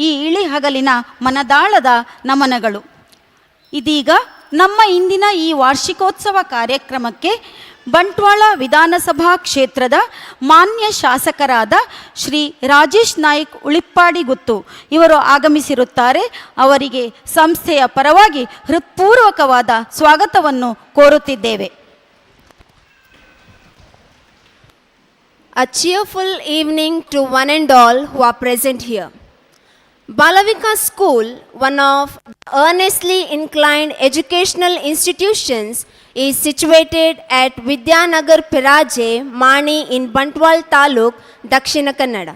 ಈ ಇಳಿ ಹಗಲಿನ ಮನದಾಳದ ನಮನಗಳು. ಇದೀಗ ನಮ್ಮ ಇಂದಿನ ಈ ವಾರ್ಷಿಕೋತ್ಸವ ಕಾರ್ಯಕ್ರಮಕ್ಕೆ ಬಂಟ್ವಾಳ ವಿಧಾನಸಭಾ ಕ್ಷೇತ್ರದ ಮಾನ್ಯ ಶಾಸಕರಾದ ಶ್ರೀ ರಾಜೇಶ್ ನಾಯ್ಕ್ ಉಳಿಪ್ಪಾಡಿಗುತ್ತು ಇವರು ಆಗಮಿಸಿರುತ್ತಾರೆ. ಅವರಿಗೆ ಸಂಸ್ಥೆಯ ಪರವಾಗಿ ಹೃತ್ಪೂರ್ವಕವಾದ ಸ್ವಾಗತವನ್ನು ಕೋರುತ್ತಿದ್ದೇವೆ. A cheerful evening to one and all who are present here. Balavikas School, one of earnestly inclined educational institutions, is situated at Vidyanagar Peraje, Mani in Bantwal Taluk, Dakshinakannada.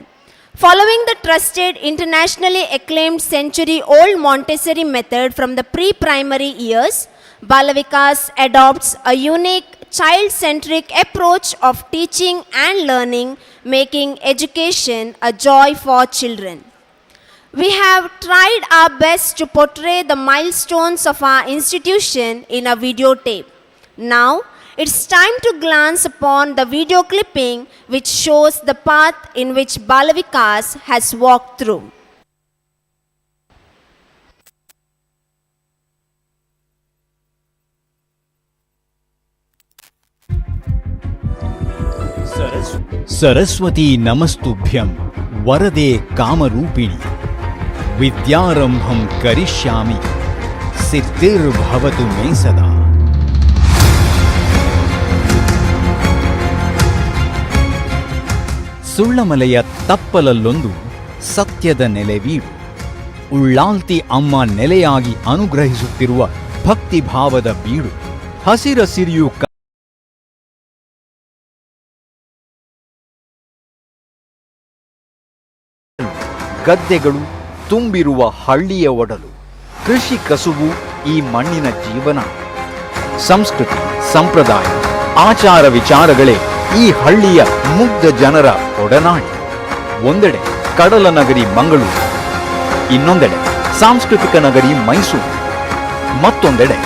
Following the trusted, internationally acclaimed century-old Montessori method from the pre-primary years, Balavikas adopts a unique child-centric approach of teaching and learning, making education a joy for children. We have tried our best to portray the milestones of our institution in a videotape. Now, it's time to glance upon the video clipping which shows the path in which Balavikas has walked through. Saraswati नमस्तुभ्यं वरदे कामरूपिणी विद्यारंभं करिष्यामि सिद्धिर्भवतु मे सदा. ಸುಳ್ಳಮಲೆಯ ತಪ್ಪಲಲ್ಲೊಂದು ಸತ್ಯದ ನೆಲೆವೀಡು. ಉಳ್ಳಾಲ್ತಿ ಅಮ್ಮ ನೆಲೆಯಾಗಿ ಅನುಗ್ರಹಿಸುತ್ತಿರುವ ಭಕ್ತಿಭಾವದ ಬೀಡು. ಹಸಿರಸಿರಿಯು ಗದ್ದೆಗಳು ತುಂಬಿರುವ ಹಳ್ಳಿಯ ಒಡಲು. ಕೃಷಿ ಕಸುಬು ಈ ಮಣ್ಣಿನ ಜೀವನ. ಸಂಸ್ಕೃತಿ, ಸಂಪ್ರದಾಯ, ಆಚಾರ ವಿಚಾರಗಳೇ ಈ ಹಳ್ಳಿಯ ಮುಗ್ಧ ಜನರ ಒಡನಾಡಿ. ಒಂದೆಡೆ ಕಡಲ ನಗರಿ ಮಂಗಳೂರು, ಇನ್ನೊಂದೆಡೆ ಸಾಂಸ್ಕೃತಿಕ ನಗರಿ ಮೈಸೂರು, ಮತ್ತೊಂದೆಡೆ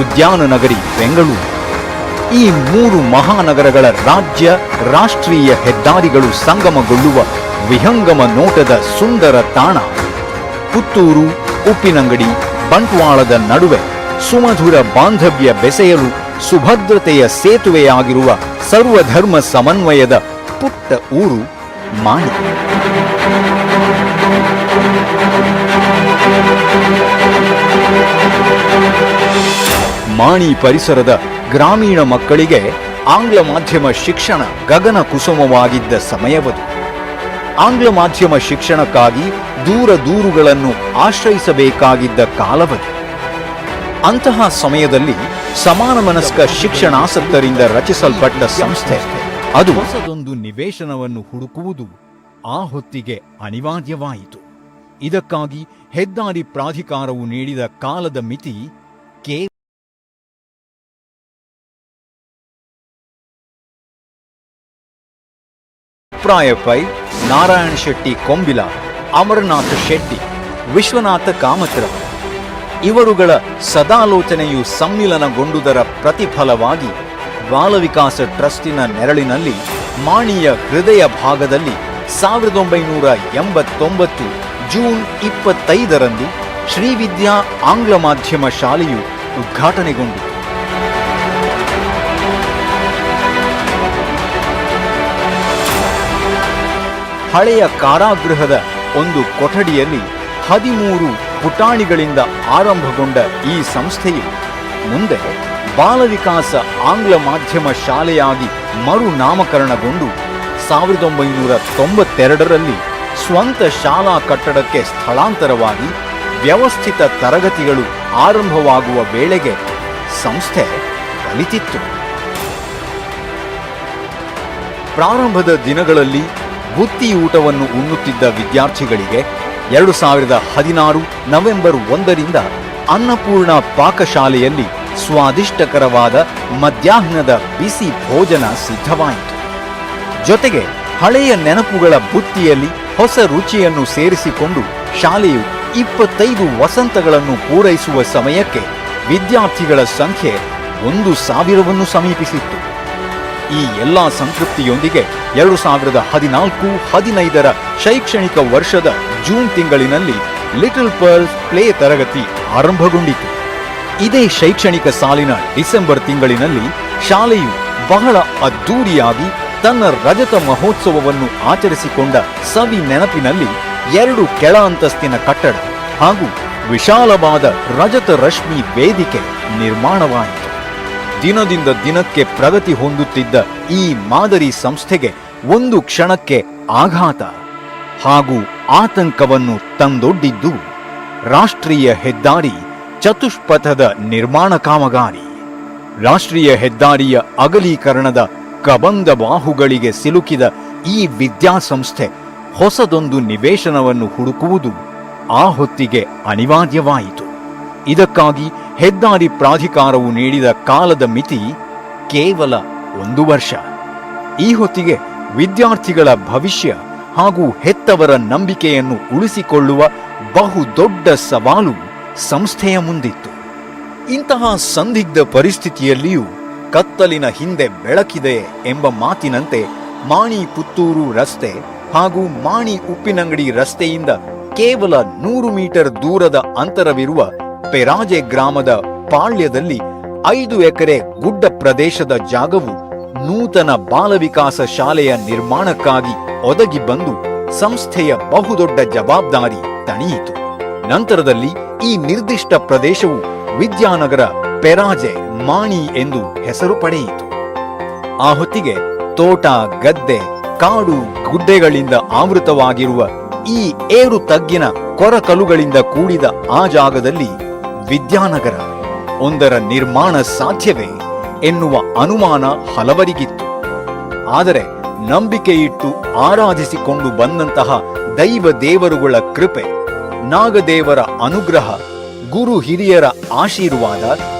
ಉದ್ಯಾನ ನಗರಿ ಬೆಂಗಳೂರು. ಈ ಮೂರು ಮಹಾನಗರಗಳ ರಾಜ್ಯ ರಾಷ್ಟ್ರೀಯ ಹೆದ್ದಾರಿಗಳು ಸಂಗಮಗೊಳ್ಳುವ ವಿಹಂಗಮ ನೋಟದ ಸುಂದರ ತಾಣ ಪುತ್ತೂರು. ಉಪ್ಪಿನಂಗಡಿ, ಬಂಟ್ವಾಳದ ನಡುವೆ ಸುಮಧುರ ಬಾಂಧವ್ಯ ಬೆಸೆಯಲು ಸುಭದ್ರತೆಯ ಸೇತುವೆಯಾಗಿರುವ ಸರ್ವಧರ್ಮ ಸಮನ್ವಯದ ಪುಟ್ಟ ಊರು ಮಾಣಿ. ಮಾಣಿ ಪರಿಸರದ ಗ್ರಾಮೀಣ ಮಕ್ಕಳಿಗೆ ಆಂಗ್ಲ ಮಾಧ್ಯಮ ಶಿಕ್ಷಣ ಗಗನ ಕುಸುಮವಾಗಿದ್ದ ಸಮಯವದು. ಆಂಗ್ಲ ಮಾಧ್ಯಮ ಶಿಕ್ಷಣಕ್ಕಾಗಿ ದೂರ ದೂರುಗಳನ್ನು ಆಶ್ರಯಿಸಬೇಕಾಗಿದ್ದ ಕಾಲವದು. ಅಂತಹ ಸಮಯದಲ್ಲಿ ಸಮಾನ ಮನಸ್ಕ ಶಿಕ್ಷಣಾಸಕ್ತರಿಂದ ರಚಿಸಲ್ಪಟ್ಟ ಸಂಸ್ಥೆ ಅದು ಹೊಸದೊಂದು ನಿವೇಶನವನ್ನು ಹುಡುಕುವುದು ಆ ಹೊತ್ತಿಗೆ ಅನಿವಾರ್ಯವಾಯಿತು. ಇದಕ್ಕಾಗಿ ಹೆದ್ದಾರಿ ಪ್ರಾಧಿಕಾರವು ನೀಡಿದ ಕಾಲದ ಮಿತಿ ಪ್ರಾಯಪೈ ನಾರಾಯಣ ಶೆಟ್ಟಿ ಕೊಂಬಿಲ, ಅಮರನಾಥ ಶೆಟ್ಟಿ, ವಿಶ್ವನಾಥ ಕಾಮತ್ರ ಇವರುಗಳ ಸದಾಲೋಚನೆಯು ಸಮ್ಮಿಲನಗೊಂಡುದರ ಪ್ರತಿಫಲವಾಗಿ ಬಾಲವಿಕಾಸ ಟ್ರಸ್ಟಿನ ನೆರಳಿನಲ್ಲಿ ಮಾಣಿಯ ಹೃದಯ ಭಾಗದಲ್ಲಿ 1989 ಜೂನ್ 25ರಂದು ಶ್ರೀವಿದ್ಯಾ ಆಂಗ್ಲ ಮಾಧ್ಯಮ ಶಾಲೆಯು ಉದ್ಘಾಟನೆಗೊಂಡಿತು. ಹಳೆಯ ಕಾರಾಗೃಹದ ಒಂದು ಕೊಠಡಿಯಲ್ಲಿ 13 ಪುಟಾಣಿಗಳಿಂದ ಆರಂಭಗೊಂಡ ಈ ಸಂಸ್ಥೆಯು ಮುಂದೆ ಬಾಲವಿಕಾಸ ಆಂಗ್ಲ ಮಾಧ್ಯಮ ಶಾಲೆಯಾಗಿ ಮರುನಾಮಕರಣಗೊಂಡು 1992ರಲ್ಲಿ ಸ್ವಂತ ಶಾಲಾ ಕಟ್ಟಡಕ್ಕೆ ಸ್ಥಳಾಂತರವಾಗಿ ವ್ಯವಸ್ಥಿತ ತರಗತಿಗಳು ಆರಂಭವಾಗುವ ವೇಳೆಗೆ ಸಂಸ್ಥೆ ಕಲಿತಿತ್ತು. ಪ್ರಾರಂಭದ ದಿನಗಳಲ್ಲಿ ಬುತ್ತಿಯೂಟವನ್ನು ಉಣ್ಣುತ್ತಿದ್ದ ವಿದ್ಯಾರ್ಥಿಗಳಿಗೆ 2016 ನವೆಂಬರ್ 1ರಿಂದ ಅನ್ನಪೂರ್ಣ ಪಾಕಶಾಲೆಯಲ್ಲಿ ಸ್ವಾದಿಷ್ಟಕರವಾದ ಮಧ್ಯಾಹ್ನದ ಬಿಸಿ ಭೋಜನ ಸಿದ್ಧವಾಯಿತು. ಜೊತೆಗೆ ಹಳೆಯ ನೆನಪುಗಳ ಬುತ್ತಿಯಲ್ಲಿ ಹೊಸ ರುಚಿಯನ್ನು ಸೇರಿಸಿಕೊಂಡು ಶಾಲೆಯು 25 ವಸಂತಗಳನ್ನು ಪೂರೈಸುವ ಸಮಯಕ್ಕೆ ವಿದ್ಯಾರ್ಥಿಗಳ ಸಂಖ್ಯೆ 1000ನ್ನು ಸಮೀಪಿಸಿತ್ತು. ಈ ಎಲ್ಲಾ ಸಂತೃಪ್ತಿಯೊಂದಿಗೆ 2014-15 ಶೈಕ್ಷಣಿಕ ವರ್ಷದ ಜೂನ್ ತಿಂಗಳಿನಲ್ಲಿ ಲಿಟಲ್ ಪರ್ಲ್ಸ್ ಪ್ಲೇ ತರಗತಿ ಆರಂಭಗೊಂಡಿತು. ಇದೇ ಶೈಕ್ಷಣಿಕ ಸಾಲಿನ ಡಿಸೆಂಬರ್ ತಿಂಗಳಿನಲ್ಲಿ ಶಾಲೆಯು ಬಹಳ ಅದ್ದೂರಿಯಾಗಿ ತನ್ನ ರಜತ ಮಹೋತ್ಸವವನ್ನು ಆಚರಿಸಿಕೊಂಡ ಸವಿ ನೆನಪಿನಲ್ಲಿ 2 ಕೆಳ ಅಂತಸ್ತಿನ ಕಟ್ಟಡ ಹಾಗೂ ವಿಶಾಲವಾದ ರಜತ ರಶ್ಮಿ ವೇದಿಕೆ ನಿರ್ಮಾಣವಾಯಿತು. ದಿನದಿಂದ ದಿನಕ್ಕೆ ಪ್ರಗತಿ ಹೊಂದುತ್ತಿದ್ದ ಈ ಮಾದರಿ ಸಂಸ್ಥೆಗೆ ಒಂದು ಕ್ಷಣಕ್ಕೆ ಆಘಾತ ಹಾಗೂ ಆತಂಕವನ್ನು ತಂದೊಡ್ಡಿದ್ದು ರಾಷ್ಟ್ರೀಯ ಹೆದ್ದಾರಿ ಚತುಷ್ಪಥದ ನಿರ್ಮಾಣ ಕಾಮಗಾರಿ. ರಾಷ್ಟ್ರೀಯ ಹೆದ್ದಾರಿಯ ಅಗಲೀಕರಣದ ಕಬಂಧ ಬಾಹುಗಳಿಗೆ ಸಿಲುಕಿದ ಈ ವಿದ್ಯಾಸಂಸ್ಥೆ ಹೊಸದೊಂದು ನಿವೇಶನವನ್ನು ಹುಡುಕುವುದು ಆ ಹೊತ್ತಿಗೆ ಅನಿವಾರ್ಯವಾಯಿತು. ಇದಕ್ಕಾಗಿ ಹೆದ್ದಾರಿ ಪ್ರಾಧಿಕಾರವು ನೀಡಿದ ಕಾಲದ ಮಿತಿ ಕೇವಲ 1 ವರ್ಷ. ಈ ಹೊತ್ತಿಗೆ ವಿದ್ಯಾರ್ಥಿಗಳ ಭವಿಷ್ಯ ಹಾಗೂ ಹೆತ್ತವರ ನಂಬಿಕೆಯನ್ನು ಉಳಿಸಿಕೊಳ್ಳುವ ಬಹುದೊಡ್ಡ ಸವಾಲು ಸಂಸ್ಥೆಯ ಮುಂದಿತ್ತು. ಇಂತಹ ಸಂದಿಗ್ಧ ಪರಿಸ್ಥಿತಿಯಲ್ಲಿಯೂ ಕತ್ತಲಿನ ಹಿಂದೆ ಬೆಳಕಿದೆ ಎಂಬ ಮಾತಿನಂತೆ ಮಾಣಿ ಪುತ್ತೂರು ರಸ್ತೆ ಹಾಗೂ ಮಾಣಿ ಉಪ್ಪಿನಂಗಡಿ ರಸ್ತೆಯಿಂದ ಕೇವಲ 100 ಮೀಟರ್ ದೂರದ ಅಂತರವಿರುವ ಪೆರಾಜೆ ಗ್ರಾಮದ ಪಾಳ್ಯದಲ್ಲಿ 5 ಎಕರೆ ಗುಡ್ಡ ಪ್ರದೇಶದ ಜಾಗವು ನೂತನ ಬಾಲವಿಕಾಸ ಶಾಲೆಯ ನಿರ್ಮಾಣಕ್ಕಾಗಿ ಒದಗಿ ಬಂದು ಸಂಸ್ಥೆಯ ಬಹುದೊಡ್ಡ ಜವಾಬ್ದಾರಿ ತಣಿಯಿತು. ನಂತರದಲ್ಲಿ ಈ ನಿರ್ದಿಷ್ಟ ಪ್ರದೇಶವು ವಿದ್ಯಾನಗರ ಪೆರಾಜೆ ಮಾಣಿ ಎಂದು ಹೆಸರು ಪಡೆಯಿತು. ಆ ಹೊತ್ತಿಗೆ ತೋಟ, ಗದ್ದೆ, ಕಾಡು, ಗುಡ್ಡೆಗಳಿಂದ ಆವೃತವಾಗಿರುವ ಈ ಏರು ತಗ್ಗಿನ ಕೊರಕಲುಗಳಿಂದ ಕೂಡಿದ ಆ ಜಾಗದಲ್ಲಿ ವಿದ್ಯಾನಗರ ಒಂದರ ನಿರ್ಮಾಣ ಸಾಧ್ಯವೇ ಎನ್ನುವ ಅನುಮಾನ ಹಲವರಿಗಿತ್ತು. ಆದರೆ ನಂಬಿಕೆಯಿಟ್ಟು ಆರಾಧಿಸಿಕೊಂಡು ಬಂದಂತಹ ದೈವ ದೇವರುಗಳ ಕೃಪೆ, ನಾಗದೇವರ ಅನುಗ್ರಹ, ಗುರು ಹಿರಿಯರ ಆಶೀರ್ವಾದ,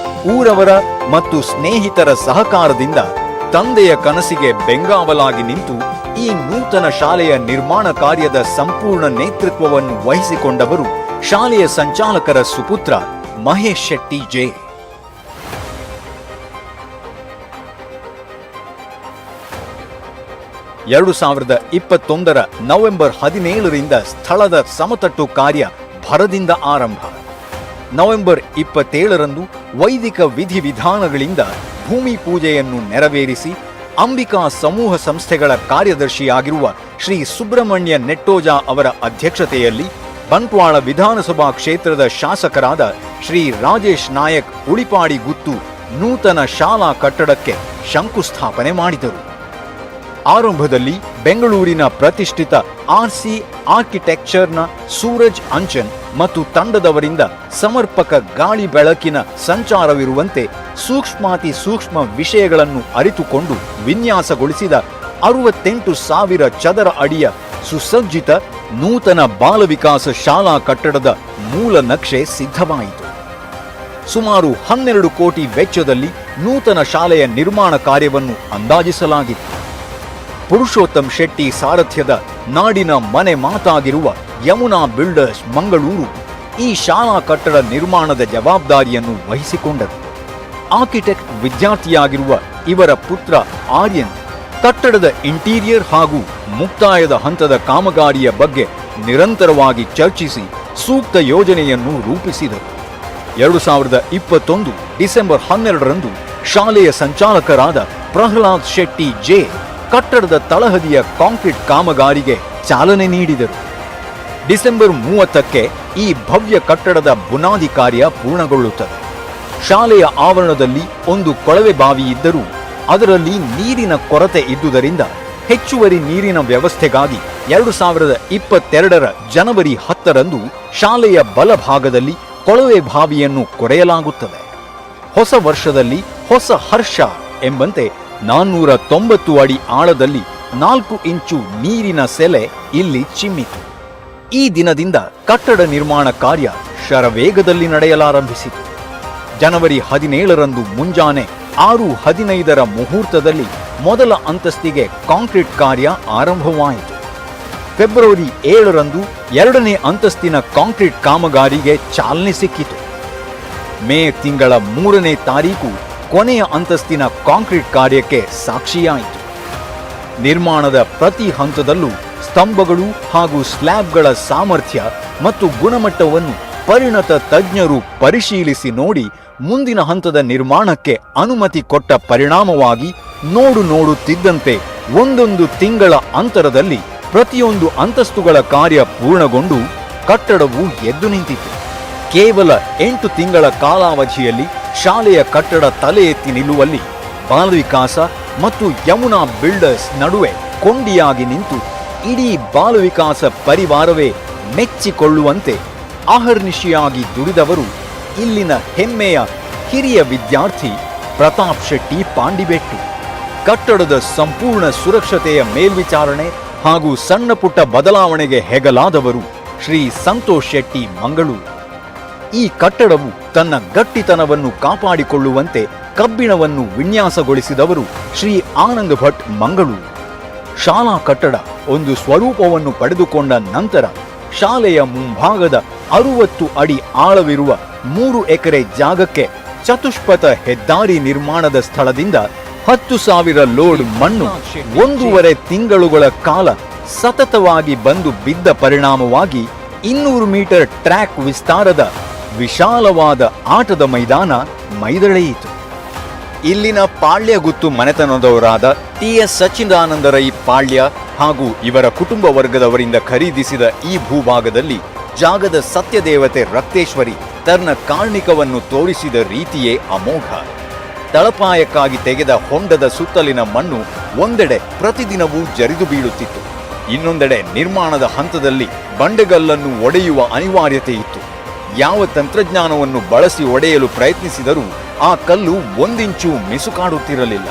ಊರವರ ಮತ್ತು ಸ್ನೇಹಿತರ ಸಹಕಾರದಿಂದ ತಂದೆಯ ಕನಸಿಗೆ ಬೆಂಗಾವಲಾಗಿ ನಿಂತು ಈ ನೂತನ ಶಾಲೆಯ ನಿರ್ಮಾಣ ಕಾರ್ಯದ ಸಂಪೂರ್ಣ ನೇತೃತ್ವವನ್ನು ವಹಿಸಿಕೊಂಡವರು ಶಾಲೆಯ ಸಂಚಾಲಕರ ಸುಪುತ್ರ ಮಹೇಶ್ ಶೆಟ್ಟಿ ಜೆ. 2021 ನವೆಂಬರ್ 17ರಿಂದ ಸ್ಥಳದ ಸಮತಟ್ಟು ಕಾರ್ಯ ಭರದಿಂದ ಆರಂಭ. ನವೆಂಬರ್ 27ರಂದು ವೈದಿಕ ವಿಧಿವಿಧಾನಗಳಿಂದ ಭೂಮಿ ಪೂಜೆಯನ್ನು ನೆರವೇರಿಸಿ ಅಂಬಿಕಾ ಸಮೂಹ ಸಂಸ್ಥೆಗಳ ಕಾರ್ಯದರ್ಶಿಯಾಗಿರುವ ಶ್ರೀ ಸುಬ್ರಹ್ಮಣ್ಯ ನೆಟ್ಟೋಜ ಅವರ ಅಧ್ಯಕ್ಷತೆಯಲ್ಲಿ ಬಂಟ್ವಾಳ ವಿಧಾನಸಭಾ ಕ್ಷೇತ್ರದ ಶಾಸಕರಾದ ಶ್ರೀ ರಾಜೇಶ್ ನಾಯಕ್ ಉಳಿಪಾಡಿ ಗುತ್ತು ನೂತನ ಶಾಲಾ ಕಟ್ಟಡಕ್ಕೆ ಶಂಕುಸ್ಥಾಪನೆ ಮಾಡಿದರು. ಆರಂಭದಲ್ಲಿ ಬೆಂಗಳೂರಿನ ಪ್ರತಿಷ್ಠಿತ 𝐼𝐸 ಆರ್ಕಿಟೆಕ್ಚರ್ನ ಸೂರಜ್ ಅಂಚನ್ ಮತ್ತು ತಂಡದವರಿಂದ ಸಮರ್ಪಕ ಗಾಳಿ ಬೆಳಕಿನ ಸಂಚಾರವಿರುವಂತೆ ಸೂಕ್ಷ್ಮಾತಿ ಸೂಕ್ಷ್ಮ ವಿಷಯಗಳನ್ನು ಅರಿತುಕೊಂಡು ವಿನ್ಯಾಸಗೊಳಿಸಿದ 68,000 ಚದರ ಅಡಿಯ ಸುಸಜ್ಜಿತ ನೂತನ ಬಾಲವಿಕಾಸ ಶಾಲಾ ಕಟ್ಟಡದ ಮೂಲ ನಕ್ಷೆ ಸಿದ್ಧವಾಯಿತು. ಸುಮಾರು 12 ಕೋಟಿ ವೆಚ್ಚದಲ್ಲಿ ನೂತನ ಶಾಲೆಯ ನಿರ್ಮಾಣ ಕಾರ್ಯವನ್ನು ಅಂದಾಜಿಸಲಾಗಿತ್ತು. ಪುರುಷೋತ್ತಮ್ ಶೆಟ್ಟಿ ಸಾರಥ್ಯದ ನಾಡಿನ ಮನೆ ಮಾತಾಗಿರುವ ಯಮುನಾ ಬಿಲ್ಡರ್ಸ್ ಮಂಗಳೂರು ಈ ಶಾಲಾ ಕಟ್ಟಡ ನಿರ್ಮಾಣದ ಜವಾಬ್ದಾರಿಯನ್ನು ವಹಿಸಿಕೊಂಡರು. ಆರ್ಕಿಟೆಕ್ಟ್ ವಿದ್ಯಾರ್ಥಿಯಾಗಿರುವ ಇವರ ಪುತ್ರ ಆರ್ಯನ್ ಕಟ್ಟಡದ ಇಂಟೀರಿಯರ್ ಹಾಗೂ ಮುಕ್ತಾಯದ ಹಂತದ ಕಾಮಗಾರಿಯ ಬಗ್ಗೆ ನಿರಂತರವಾಗಿ ಚರ್ಚಿಸಿ ಸೂಕ್ತ ಯೋಜನೆಯನ್ನು ರೂಪಿಸಿದರು. 2021 ಡಿಸೆಂಬರ್ 12ರಂದು ಶಾಲೆಯ ಸಂಚಾಲಕರಾದ ಪ್ರಹ್ಲಾದ್ ಶೆಟ್ಟಿ ಜೆ ಕಟ್ಟಡದ ತಳಹದಿಯ ಕಾಂಕ್ರೀಟ್ ಕಾಮಗಾರಿಗೆ ಚಾಲನೆ ನೀಡಿದರು. ಡಿಸೆಂಬರ್ 30ಕ್ಕೆ ಈ ಭವ್ಯ ಕಟ್ಟಡದ ಬುನಾದಿ ಕಾರ್ಯ ಪೂರ್ಣಗೊಳ್ಳುತ್ತದೆ. ಶಾಲೆಯ ಆವರಣದಲ್ಲಿ ಒಂದು ಕೊಳವೆ ಬಾವಿ ಇದ್ದರೂ ಅದರಲ್ಲಿ ನೀರಿನ ಕೊರತೆ ಇದ್ದುದರಿಂದ ಹೆಚ್ಚುವರಿ ನೀರಿನ ವ್ಯವಸ್ಥೆಗಾಗಿ 2022 ಜನವರಿ 10ರಂದು ಶಾಲೆಯ ಬಲಭಾಗದಲ್ಲಿ ಕೊಳವೆ ಬಾವಿಯನ್ನು ಕೊರೆಯಲಾಗುತ್ತದೆ. ಹೊಸ ವರ್ಷದಲ್ಲಿ ಹೊಸ ಹರ್ಷ ಎಂಬಂತೆ 490 ಅಡಿ ಆಳದಲ್ಲಿ 4 ಇಂಚು ನೀರಿನ ಸೆಲೆ ಇಲ್ಲಿ ಚಿಮ್ಮಿತು. ಈ ದಿನದಿಂದ ಕಟ್ಟಡ ನಿರ್ಮಾಣ ಕಾರ್ಯ ಶರವೇಗದಲ್ಲಿ ನಡೆಯಲಾರಂಭಿಸಿತು. ಜನವರಿ 17ರಂದು ಮುಂಜಾನೆ 6:15 ಮುಹೂರ್ತದಲ್ಲಿ ಮೊದಲ ಅಂತಸ್ತಿಗೆ ಕಾಂಕ್ರೀಟ್ ಕಾರ್ಯ ಆರಂಭವಾಯಿತು. ಫೆಬ್ರವರಿ 7ರಂದು 2ನೇ ಅಂತಸ್ತಿನ ಕಾಂಕ್ರೀಟ್ ಕಾಮಗಾರಿಗೆ ಚಾಲನೆ ಸಿಕ್ಕಿತು. ಮೇ ತಿಂಗಳ 3ನೇ ತಾರೀಕು ಕೊನೆಯ ಅಂತಸ್ತಿನ ಕಾಂಕ್ರೀಟ್ ಕಾರ್ಯಕ್ಕೆ ಸಾಕ್ಷಿಯಾಯಿತು. ನಿರ್ಮಾಣದ ಪ್ರತಿ ಹಂತದಲ್ಲೂ ಸ್ತಂಭಗಳು ಹಾಗೂ ಸ್ಲ್ಯಾಬ್ಗಳ ಸಾಮರ್ಥ್ಯ ಮತ್ತು ಗುಣಮಟ್ಟವನ್ನು ಪರಿಣತ ತಜ್ಞರು ಪರಿಶೀಲಿಸಿ ನೋಡಿ ಮುಂದಿನ ಹಂತದ ನಿರ್ಮಾಣಕ್ಕೆ ಅನುಮತಿ ಕೊಟ್ಟ ಪರಿಣಾಮವಾಗಿ ನೋಡುತ್ತಿದ್ದಂತೆ ಒಂದೊಂದು ತಿಂಗಳ ಅಂತರದಲ್ಲಿ ಪ್ರತಿಯೊಂದು ಅಂತಸ್ತುಗಳ ಕಾರ್ಯ ಪೂರ್ಣಗೊಂಡು ಕಟ್ಟಡವು ಎದ್ದು ನಿಂತಿತು. ಕೇವಲ 8 ತಿಂಗಳ ಕಾಲಾವಧಿಯಲ್ಲಿ ಶಾಲೆಯ ಕಟ್ಟಡ ತಲೆ ಎತ್ತಿ ನಿಲ್ಲುವಲ್ಲಿ ಬಾಲವಿಕಾಸ ಮತ್ತು ಯಮುನಾ ಬಿಲ್ಡರ್ಸ್ ನಡುವೆ ಕೊಂಡಿಯಾಗಿ ನಿಂತು ಇಡೀ ಬಾಲವಿಕಾಸ ಪರಿವಾರವೇ ಮೆಚ್ಚಿಕೊಳ್ಳುವಂತೆ ಅಹರ್ನಿಶಿಯಾಗಿ ದುಡಿದವರು ಇಲ್ಲಿನ ಹೆಮ್ಮೆಯ ಹಿರಿಯ ವಿದ್ಯಾರ್ಥಿ ಪ್ರತಾಪ್ ಶೆಟ್ಟಿ ಪಾಂಡಿಬೆಟ್ಟು. ಕಟ್ಟಡದ ಸಂಪೂರ್ಣ ಸುರಕ್ಷತೆಯ ಮೇಲ್ವಿಚಾರಣೆ ಹಾಗೂ ಸಣ್ಣ ಪುಟ್ಟ ಬದಲಾವಣೆಗೆ ಹೆಗಲಾದವರು ಶ್ರೀ ಸಂತೋಷ್ ಶೆಟ್ಟಿ ಮಂಗಳೂರು. ಈ ಕಟ್ಟಡವು ತನ್ನ ಗಟ್ಟಿತನವನ್ನು ಕಾಪಾಡಿಕೊಳ್ಳುವಂತೆ ಕಬ್ಬಿಣವನ್ನು ವಿನ್ಯಾಸಗೊಳಿಸಿದವರು ಶ್ರೀ ಆನಂದ್ ಭಟ್ ಮಂಗಳೂರು. ಶಾಲಾ ಕಟ್ಟಡ ಒಂದು ಸ್ವರೂಪವನ್ನು ಪಡೆದುಕೊಂಡ ನಂತರ ಶಾಲೆಯ ಮುಂಭಾಗದ 60 ಅಡಿ ಆಳವಿರುವ 3 ಎಕರೆ ಜಾಗಕ್ಕೆ ಚತುಷ್ಪಥ ಹೆದ್ದಾರಿ ನಿರ್ಮಾಣದ ಸ್ಥಳದಿಂದ 10,000 ಲೋಡ್ ಮಣ್ಣು 1.5 ತಿಂಗಳುಗಳ ಕಾಲ ಸತತವಾಗಿ ಬಂದು ಬಿದ್ದ ಪರಿಣಾಮವಾಗಿ 200 ಮೀಟರ್ ಟ್ರ್ಯಾಕ್ ವಿಸ್ತಾರದ ವಿಶಾಲವಾದ ಆಟದ ಮೈದಾನ ಮೈದಳೆಯಿತು. ಇಲ್ಲಿನ ಪಾಳ್ಯಗುತ್ತು ಮನೆತನದವರಾದ ಟಿ.ಎಸ್. ಸಚ್ಚಿದಾನಂದ ರೈ ಪಾಳ್ಯ ಹಾಗೂ ಇವರ ಕುಟುಂಬ ವರ್ಗದವರಿಂದ ಖರೀದಿಸಿದ ಈ ಭೂಭಾಗದಲ್ಲಿ ಜಾಗದ ಸತ್ಯದೇವತೆ ರಕ್ತೇಶ್ವರಿ ತನ್ನ ಕಾರ್ಣಿಕವನ್ನು ತೋರಿಸಿದ ರೀತಿಯೇ ಅಮೋಘ. ತಳಪಾಯಕ್ಕಾಗಿ ತೆಗೆದ ಹೊಂಡದ ಸುತ್ತಲಿನ ಮಣ್ಣು ಒಂದೆಡೆ ಪ್ರತಿದಿನವೂ ಜರಿದು ಬೀಳುತ್ತಿತ್ತು. ಇನ್ನೊಂದೆಡೆ ನಿರ್ಮಾಣದ ಹಂತದಲ್ಲಿ ಬಂಡೆಗಲ್ಲನ್ನು ಒಡೆಯುವ ಅನಿವಾರ್ಯತೆ ಇತ್ತು. ಯಾವ ತಂತ್ರಜ್ಞಾನವನ್ನು ಬಳಸಿ ಒಡೆಯಲು ಪ್ರಯತ್ನಿಸಿದರೂ ಆ ಕಲ್ಲು 1 ಇಂಚು ಮಿಸುಕಾಡುತ್ತಿರಲಿಲ್ಲ.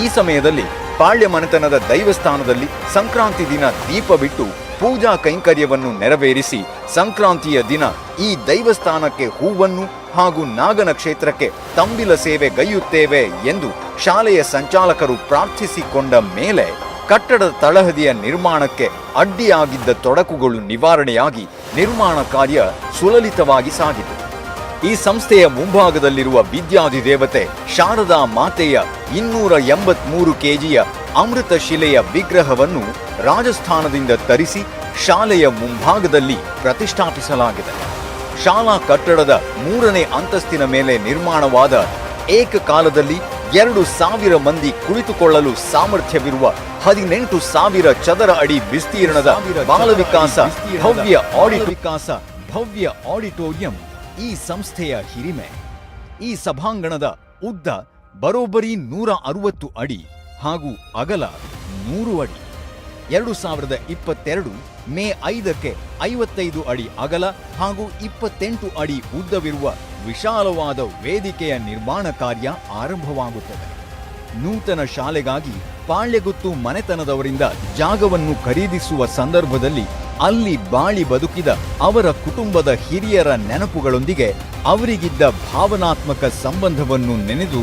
ಈ ಸಮಯದಲ್ಲಿ ಪಾಳ್ಯ ಮನೆತನದ ದೈವಸ್ಥಾನದಲ್ಲಿ ಸಂಕ್ರಾಂತಿ ದಿನ ದೀಪ ಬಿಟ್ಟು ಪೂಜಾ ಕೈಂಕರ್ಯವನ್ನು ನೆರವೇರಿಸಿ ಸಂಕ್ರಾಂತಿಯ ದಿನ ಈ ದೈವಸ್ಥಾನಕ್ಕೆ ಹೂವನ್ನು ಹಾಗೂ ನಾಗನ ಕ್ಷೇತ್ರಕ್ಕೆ ತಂಬಿಲ ಸೇವೆ ಗೈಯುತ್ತೇವೆ ಎಂದು ಶಾಲೆಯ ಸಂಚಾಲಕರು ಪ್ರಾರ್ಥಿಸಿಕೊಂಡ ಮೇಲೆ ಕಟ್ಟಡದ ತಳಹದಿಯ ನಿರ್ಮಾಣಕ್ಕೆ ಅಡ್ಡಿಯಾಗಿದ್ದ ತೊಡಕುಗಳು ನಿವಾರಣೆಯಾಗಿ ನಿರ್ಮಾಣ ಕಾರ್ಯ ಸುಲಲಿತವಾಗಿ ಸಾಗಿತು. ಈ ಸಂಸ್ಥೆಯ ಮುಂಭಾಗದಲ್ಲಿರುವ ವಿದ್ಯಾಧಿದೇವತೆ ಶಾರದಾ ಮಾತೆಯ 283 ಕೆಜಿಯ ಅಮೃತ ಶಿಲೆಯ ವಿಗ್ರಹವನ್ನು ರಾಜಸ್ಥಾನದಿಂದ ತರಿಸಿ ಶಾಲೆಯ ಮುಂಭಾಗದಲ್ಲಿ ಪ್ರತಿಷ್ಠಾಪಿಸಲಾಗಿದೆ. ಶಾಲಾ ಕಟ್ಟಡದ 3ನೇ ಅಂತಸ್ತಿನ ಮೇಲೆ ನಿರ್ಮಾಣವಾದ ಏಕಕಾಲದಲ್ಲಿ 2,000 ಮಂದಿ ಕುಳಿತುಕೊಳ್ಳಲು ಸಾಮರ್ಥ್ಯವಿರುವ 18,000 ಚದರ ಅಡಿ ವಿಸ್ತೀರ್ಣದ ಬಾಲವಿಕಾಸ ಭವ್ಯ ಆಡಿಟೋರಿಯಂ ಈ ಸಂಸ್ಥೆಯ ಹಿರಿಮೆ. ಈ ಸಭಾಂಗಣದ ಉದ್ದ ಬರೋಬ್ಬರಿ 160 ಅಡಿ ಹಾಗೂ ಅಗಲ 100 ಅಡಿ. 2022 ಮೇ 5ಕ್ಕೆ 55 ಅಡಿ ಅಗಲ ಹಾಗೂ 28 ಅಡಿ ಉದ್ದವಿರುವ ವಿಶಾಲವಾದ ವೇದಿಕೆಯ ನಿರ್ಮಾಣ ಕಾರ್ಯ ಆರಂಭವಾಗುತ್ತದೆ. ನೂತನ ಶಾಲೆಗಾಗಿ ಪಾಳ್ಯಗುತ್ತು ಮನೆತನದವರಿಂದ ಜಾಗವನ್ನು ಖರೀದಿಸುವ ಸಂದರ್ಭದಲ್ಲಿ ಅಲ್ಲಿ ಬಾಳಿ ಬದುಕಿದ ಅವರ ಕುಟುಂಬದ ಹಿರಿಯರ ನೆನಪುಗಳೊಂದಿಗೆ ಅವರಿಗಿದ್ದ ಭಾವನಾತ್ಮಕ ಸಂಬಂಧವನ್ನು ನೆನೆದು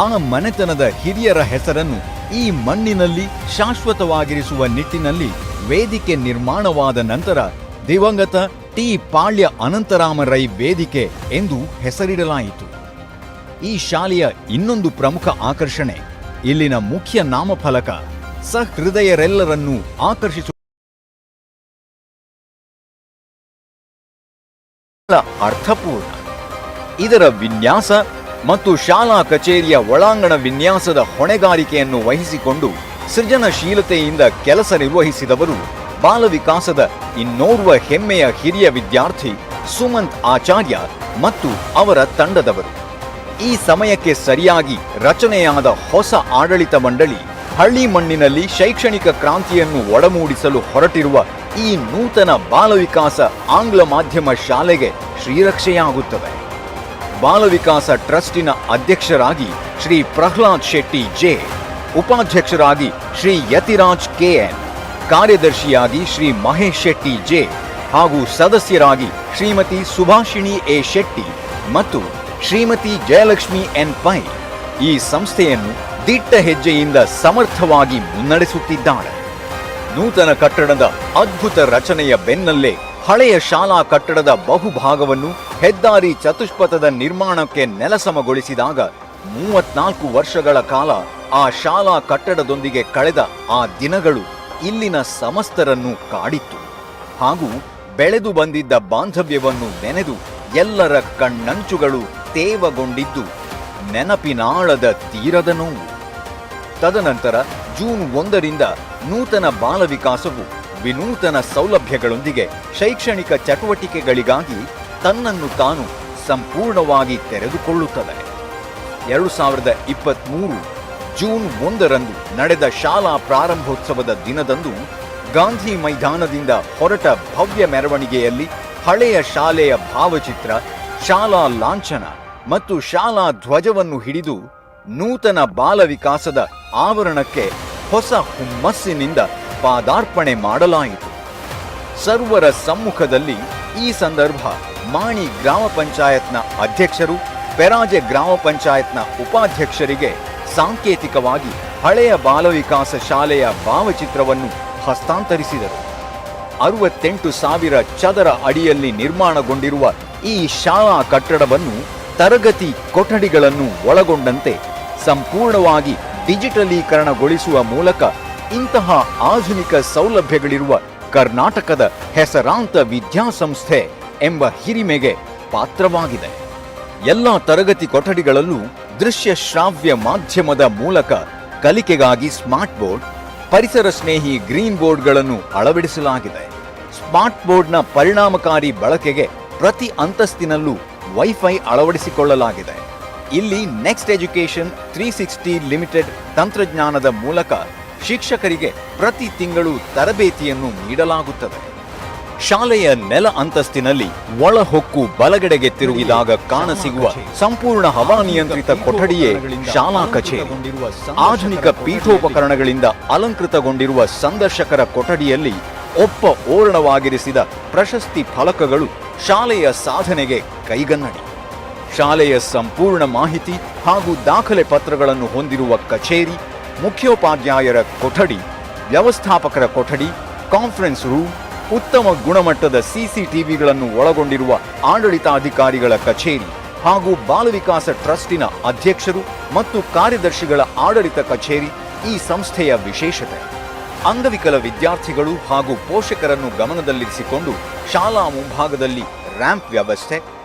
ಆ ಮನೆತನದ ಹಿರಿಯರ ಹೆಸರನ್ನು ಈ ಮಣ್ಣಿನಲ್ಲಿ ಶಾಶ್ವತವಾಗಿರಿಸುವ ನಿಟ್ಟಿನಲ್ಲಿ ವೇದಿಕೆ ನಿರ್ಮಾಣವಾದ ನಂತರ ದಿವಂಗತ ಟಿ. ಪಾಳ್ಯ ಅನಂತರಾಮ ರೈ ವೇದಿಕೆ ಎಂದು ಹೆಸರಿಡಲಾಯಿತು. ಈ ಶಾಲೆಯ ಇನ್ನೊಂದು ಪ್ರಮುಖ ಆಕರ್ಷಣೆ ಇಲ್ಲಿನ ಮುಖ್ಯ ನಾಮಫಲಕ ಸಹೃದಯರೆಲ್ಲರನ್ನೂ ಆಕರ್ಷಿಸುವ ಅರ್ಥಪೂರ್ಣ. ಇದರ ವಿನ್ಯಾಸ ಮತ್ತು ಶಾಲಾ ಕಚೇರಿಯ ಒಳಾಂಗಣ ವಿನ್ಯಾಸದ ಹೊಣೆಗಾರಿಕೆಯನ್ನು ವಹಿಸಿಕೊಂಡು ಸೃಜನಶೀಲತೆಯಿಂದ ಕೆಲಸ ನಿರ್ವಹಿಸಿದವರು ಬಾಲವಿಕಾಸದ ಇನ್ನೋರ್ವ ಹೆಮ್ಮೆಯ ಹಿರಿಯ ವಿದ್ಯಾರ್ಥಿ ಸುಮಂತ್ ಆಚಾರ್ಯ ಮತ್ತು ಅವರ ತಂಡದವರು. ಈ ಸಮಯಕ್ಕೆ ಸರಿಯಾಗಿ ರಚನೆಯಾದ ಹೊಸ ಆಡಳಿತ ಮಂಡಳಿ ಹಳ್ಳಿ ಮಣ್ಣಿನಲ್ಲಿ ಶೈಕ್ಷಣಿಕ ಕ್ರಾಂತಿಯನ್ನು ಒಡಮೂಡಿಸಲು ಹೊರಟಿರುವ ಈ ನೂತನ ಬಾಲವಿಕಾಸ ಆಂಗ್ಲ ಮಾಧ್ಯಮ ಶಾಲೆಗೆ ಶ್ರೀರಕ್ಷೆಯಾಗುತ್ತದೆ. ಬಾಲವಿಕಾಸ ಟ್ರಸ್ಟಿನ ಅಧ್ಯಕ್ಷರಾಗಿ ಶ್ರೀ ಪ್ರಹ್ಲಾದ್ ಶೆಟ್ಟಿ ಜೆ, ಉಪಾಧ್ಯಕ್ಷರಾಗಿ ಶ್ರೀ ಯತಿರಾಜ್ ಕೆಎನ್, ಕಾರ್ಯದರ್ಶಿಯಾಗಿ ಶ್ರೀ ಮಹೇಶ್ ಶೆಟ್ಟಿ ಜೆ ಹಾಗೂ ಸದಸ್ಯರಾಗಿ ಶ್ರೀಮತಿ ಸುಭಾಷಿಣಿ ಎ ಶೆಟ್ಟಿ ಮತ್ತು ಶ್ರೀಮತಿ ಜಯಲಕ್ಷ್ಮಿ ಎನ್ ಪೈ ಈ ಸಂಸ್ಥೆಯನ್ನು ದಿಟ್ಟ ಹೆಜ್ಜೆಯಿಂದ ಸಮರ್ಥವಾಗಿ ಮುನ್ನಡೆಸುತ್ತಿದ್ದಾರೆ. ನೂತನ ಕಟ್ಟಡದ ಅದ್ಭುತ ರಚನೆಯ ಬೆನ್ನಲ್ಲೇ ಹಳೆಯ ಶಾಲಾ ಕಟ್ಟಡದ ಬಹುಭಾಗವನ್ನು ಹೆದ್ದಾರಿ ಚತುಷ್ಪಥದ ನಿರ್ಮಾಣಕ್ಕೆ ನೆಲಸಮಗೊಳಿಸಿದಾಗ 34 ವರ್ಷಗಳ ಕಾಲ ಆ ಶಾಲಾ ಕಟ್ಟಡದೊಂದಿಗೆ ಕಳೆದ ಆ ದಿನಗಳು ಇಲ್ಲಿನ ಸಮಸ್ತರನ್ನು ಕಾಡಿತ್ತು. ಹಾಗೂ ಬೆಳೆದು ಬಂದಿದ್ದ ಬಾಂಧವ್ಯವನ್ನು ನೆನೆದು ಎಲ್ಲರ ಕಣ್ಣಂಚುಗಳು ತೇವಗೊಂಡಿದ್ದು ನೆನಪಿನಾಳದ ತೀರದ ನೋವು. ತದನಂತರ ಜೂನ್ 1ರಿಂದ ನೂತನ ಬಾಲವಿಕಾಸವು ವಿನೂತನ ಸೌಲಭ್ಯಗಳೊಂದಿಗೆ ಶೈಕ್ಷಣಿಕ ಚಟುವಟಿಕೆಗಳಿಗಾಗಿ ತನ್ನನ್ನು ತಾನು ಸಂಪೂರ್ಣವಾಗಿ ತೆರೆದುಕೊಳ್ಳುತ್ತದೆ. 2023 ಜೂನ್ 1ರಂದು ನಡೆದ ಶಾಲಾ ಪ್ರಾರಂಭೋತ್ಸವದ ದಿನದಂದು ಗಾಂಧಿ ಮೈದಾನದಿಂದ ಹೊರಟ ಭವ್ಯ ಮೆರವಣಿಗೆಯಲ್ಲಿ ಹಳೆಯ ಶಾಲೆಯ ಭಾವಚಿತ್ರ, ಶಾಲಾ ಲಾಂಛನ ಮತ್ತು ಶಾಲಾ ಧ್ವಜವನ್ನು ಹಿಡಿದು ನೂತನ ಬಾಲವಿಕಾಸದ ಆವರಣಕ್ಕೆ ಹೊಸ ಹುಮ್ಮಸ್ಸಿನಿಂದ ಪಾದಾರ್ಪಣೆ ಮಾಡಲಾಯಿತು. ಸರ್ವರ ಸಮ್ಮುಖದಲ್ಲಿ ಈ ಸಂದರ್ಭ ಮಾಣಿ ಗ್ರಾಮ ಪಂಚಾಯತ್ನ ಅಧ್ಯಕ್ಷರು, ಪೆರಾಜೆ ಗ್ರಾಮ ಪಂಚಾಯತ್ನ ಉಪಾಧ್ಯಕ್ಷರಿಗೆ ಸಾಂಕೇತಿಕವಾಗಿ ಹಳೆಯ ಬಾಲವಿಕಾಸ ಶಾಲೆಯ ಭಾವಚಿತ್ರವನ್ನು ಹಸ್ತಾಂತರಿಸಿದರು. 68,000 ಚದರ ಅಡಿಯಲ್ಲಿ ನಿರ್ಮಾಣಗೊಂಡಿರುವ ಈ ಶಾಲಾ ಕಟ್ಟಡವನ್ನು ತರಗತಿ ಕೊಠಡಿಗಳನ್ನು ಒಳಗೊಂಡಂತೆ ಸಂಪೂರ್ಣವಾಗಿ ಡಿಜಿಟಲೀಕರಣಗೊಳಿಸುವ ಮೂಲಕ ಇಂತಹ ಆಧುನಿಕ ಸೌಲಭ್ಯಗಳಿರುವ ಕರ್ನಾಟಕದ ಹೆಸರಾಂತ ವಿದ್ಯಾಸಂಸ್ಥೆ ಎಂಬ ಹಿರಿಮೆಗೆ ಪಾತ್ರವಾಗಿದೆ. ಎಲ್ಲ ತರಗತಿ ಕೊಠಡಿಗಳಲ್ಲೂ ದೃಶ್ಯ ಶ್ರಾವ್ಯ ಮಾಧ್ಯಮದ ಮೂಲಕ ಕಲಿಕೆಗಾಗಿ ಸ್ಮಾರ್ಟ್ ಬೋರ್ಡ್, ಪರಿಸರ ಸ್ನೇಹಿ ಗ್ರೀನ್ ಬೋರ್ಡ್ಗಳನ್ನು ಅಳವಡಿಸಲಾಗಿದೆ. ಸ್ಮಾರ್ಟ್ ಬೋರ್ಡ್ನ ಪರಿಣಾಮಕಾರಿ ಬಳಕೆಗೆ ಪ್ರತಿ ಅಂತಸ್ತಿನಲ್ಲೂ ವೈಫೈ ಅಳವಡಿಸಿಕೊಳ್ಳಲಾಗಿದೆ. ಇಲ್ಲಿ ನೆಕ್ಸ್ಟ್ ಎಜುಕೇಶನ್ 360 ಲಿಮಿಟೆಡ್ ತಂತ್ರಜ್ಞಾನದ ಮೂಲಕ ಶಿಕ್ಷಕರಿಗೆ ಪ್ರತಿ ತಿಂಗಳು ತರಬೇತಿಯನ್ನು ನೀಡಲಾಗುತ್ತದೆ. ಶಾಲೆಯ ನೆಲ ಅಂತಸ್ತಿನಲ್ಲಿ ಒಳಹೊಕ್ಕು ಬಲಗಡೆಗೆ ತಿರುಗಿದಾಗ ಕಾಣಸಿಗುವ ಸಂಪೂರ್ಣ ಹವಾನಿಯಂತ್ರಿತ ಕೊಠಡಿಯೇ ಶಾಲಾ ಕಚೇರಿ. ಆಧುನಿಕ ಪೀಠೋಪಕರಣಗಳಿಂದ ಅಲಂಕೃತಗೊಂಡಿರುವ ಸಂದರ್ಶಕರ ಕೊಠಡಿಯಲ್ಲಿ ಒಪ್ಪ ಓರಣವಾಗಿರಿಸಿದ ಪ್ರಶಸ್ತಿ ಫಲಕಗಳು ಶಾಲೆಯ ಸಾಧನೆಗೆ ಕೈಗನ್ನಡಿ. ಶಾಲೆಯ ಸಂಪೂರ್ಣ ಮಾಹಿತಿ ಹಾಗೂ ದಾಖಲೆ ಪತ್ರಗಳನ್ನು ಹೊಂದಿರುವ ಕಚೇರಿ, ಮುಖ್ಯೋಪಾಧ್ಯಾಯರ ಕೊಠಡಿ, ವ್ಯವಸ್ಥಾಪಕರ ಕೊಠಡಿ, ಕಾನ್ಫರೆನ್ಸ್ ರೂಮ್, ಉತ್ತಮ ಗುಣಮಟ್ಟದ ಸಿಸಿಟಿವಿಗಳನ್ನು ಒಳಗೊಂಡಿರುವ ಆಡಳಿತಾಧಿಕಾರಿಗಳ ಕಚೇರಿ ಹಾಗೂ ಬಾಲವಿಕಾಸ ಟ್ರಸ್ಟಿನ ಅಧ್ಯಕ್ಷರು ಮತ್ತು ಕಾರ್ಯದರ್ಶಿಗಳ ಆಡಳಿತ ಕಚೇರಿ ಈ ಸಂಸ್ಥೆಯ ವಿಶೇಷತೆ. ಅಂಗವಿಕಲ ವಿದ್ಯಾರ್ಥಿಗಳು ಹಾಗೂ ಪೋಷಕರನ್ನು ಗಮನದಲ್ಲಿರಿಸಿಕೊಂಡು ಶಾಲಾ ಮುಂಭಾಗದಲ್ಲಿ ರ್ಯಾಂಪ್ ವ್ಯವಸ್ಥೆ,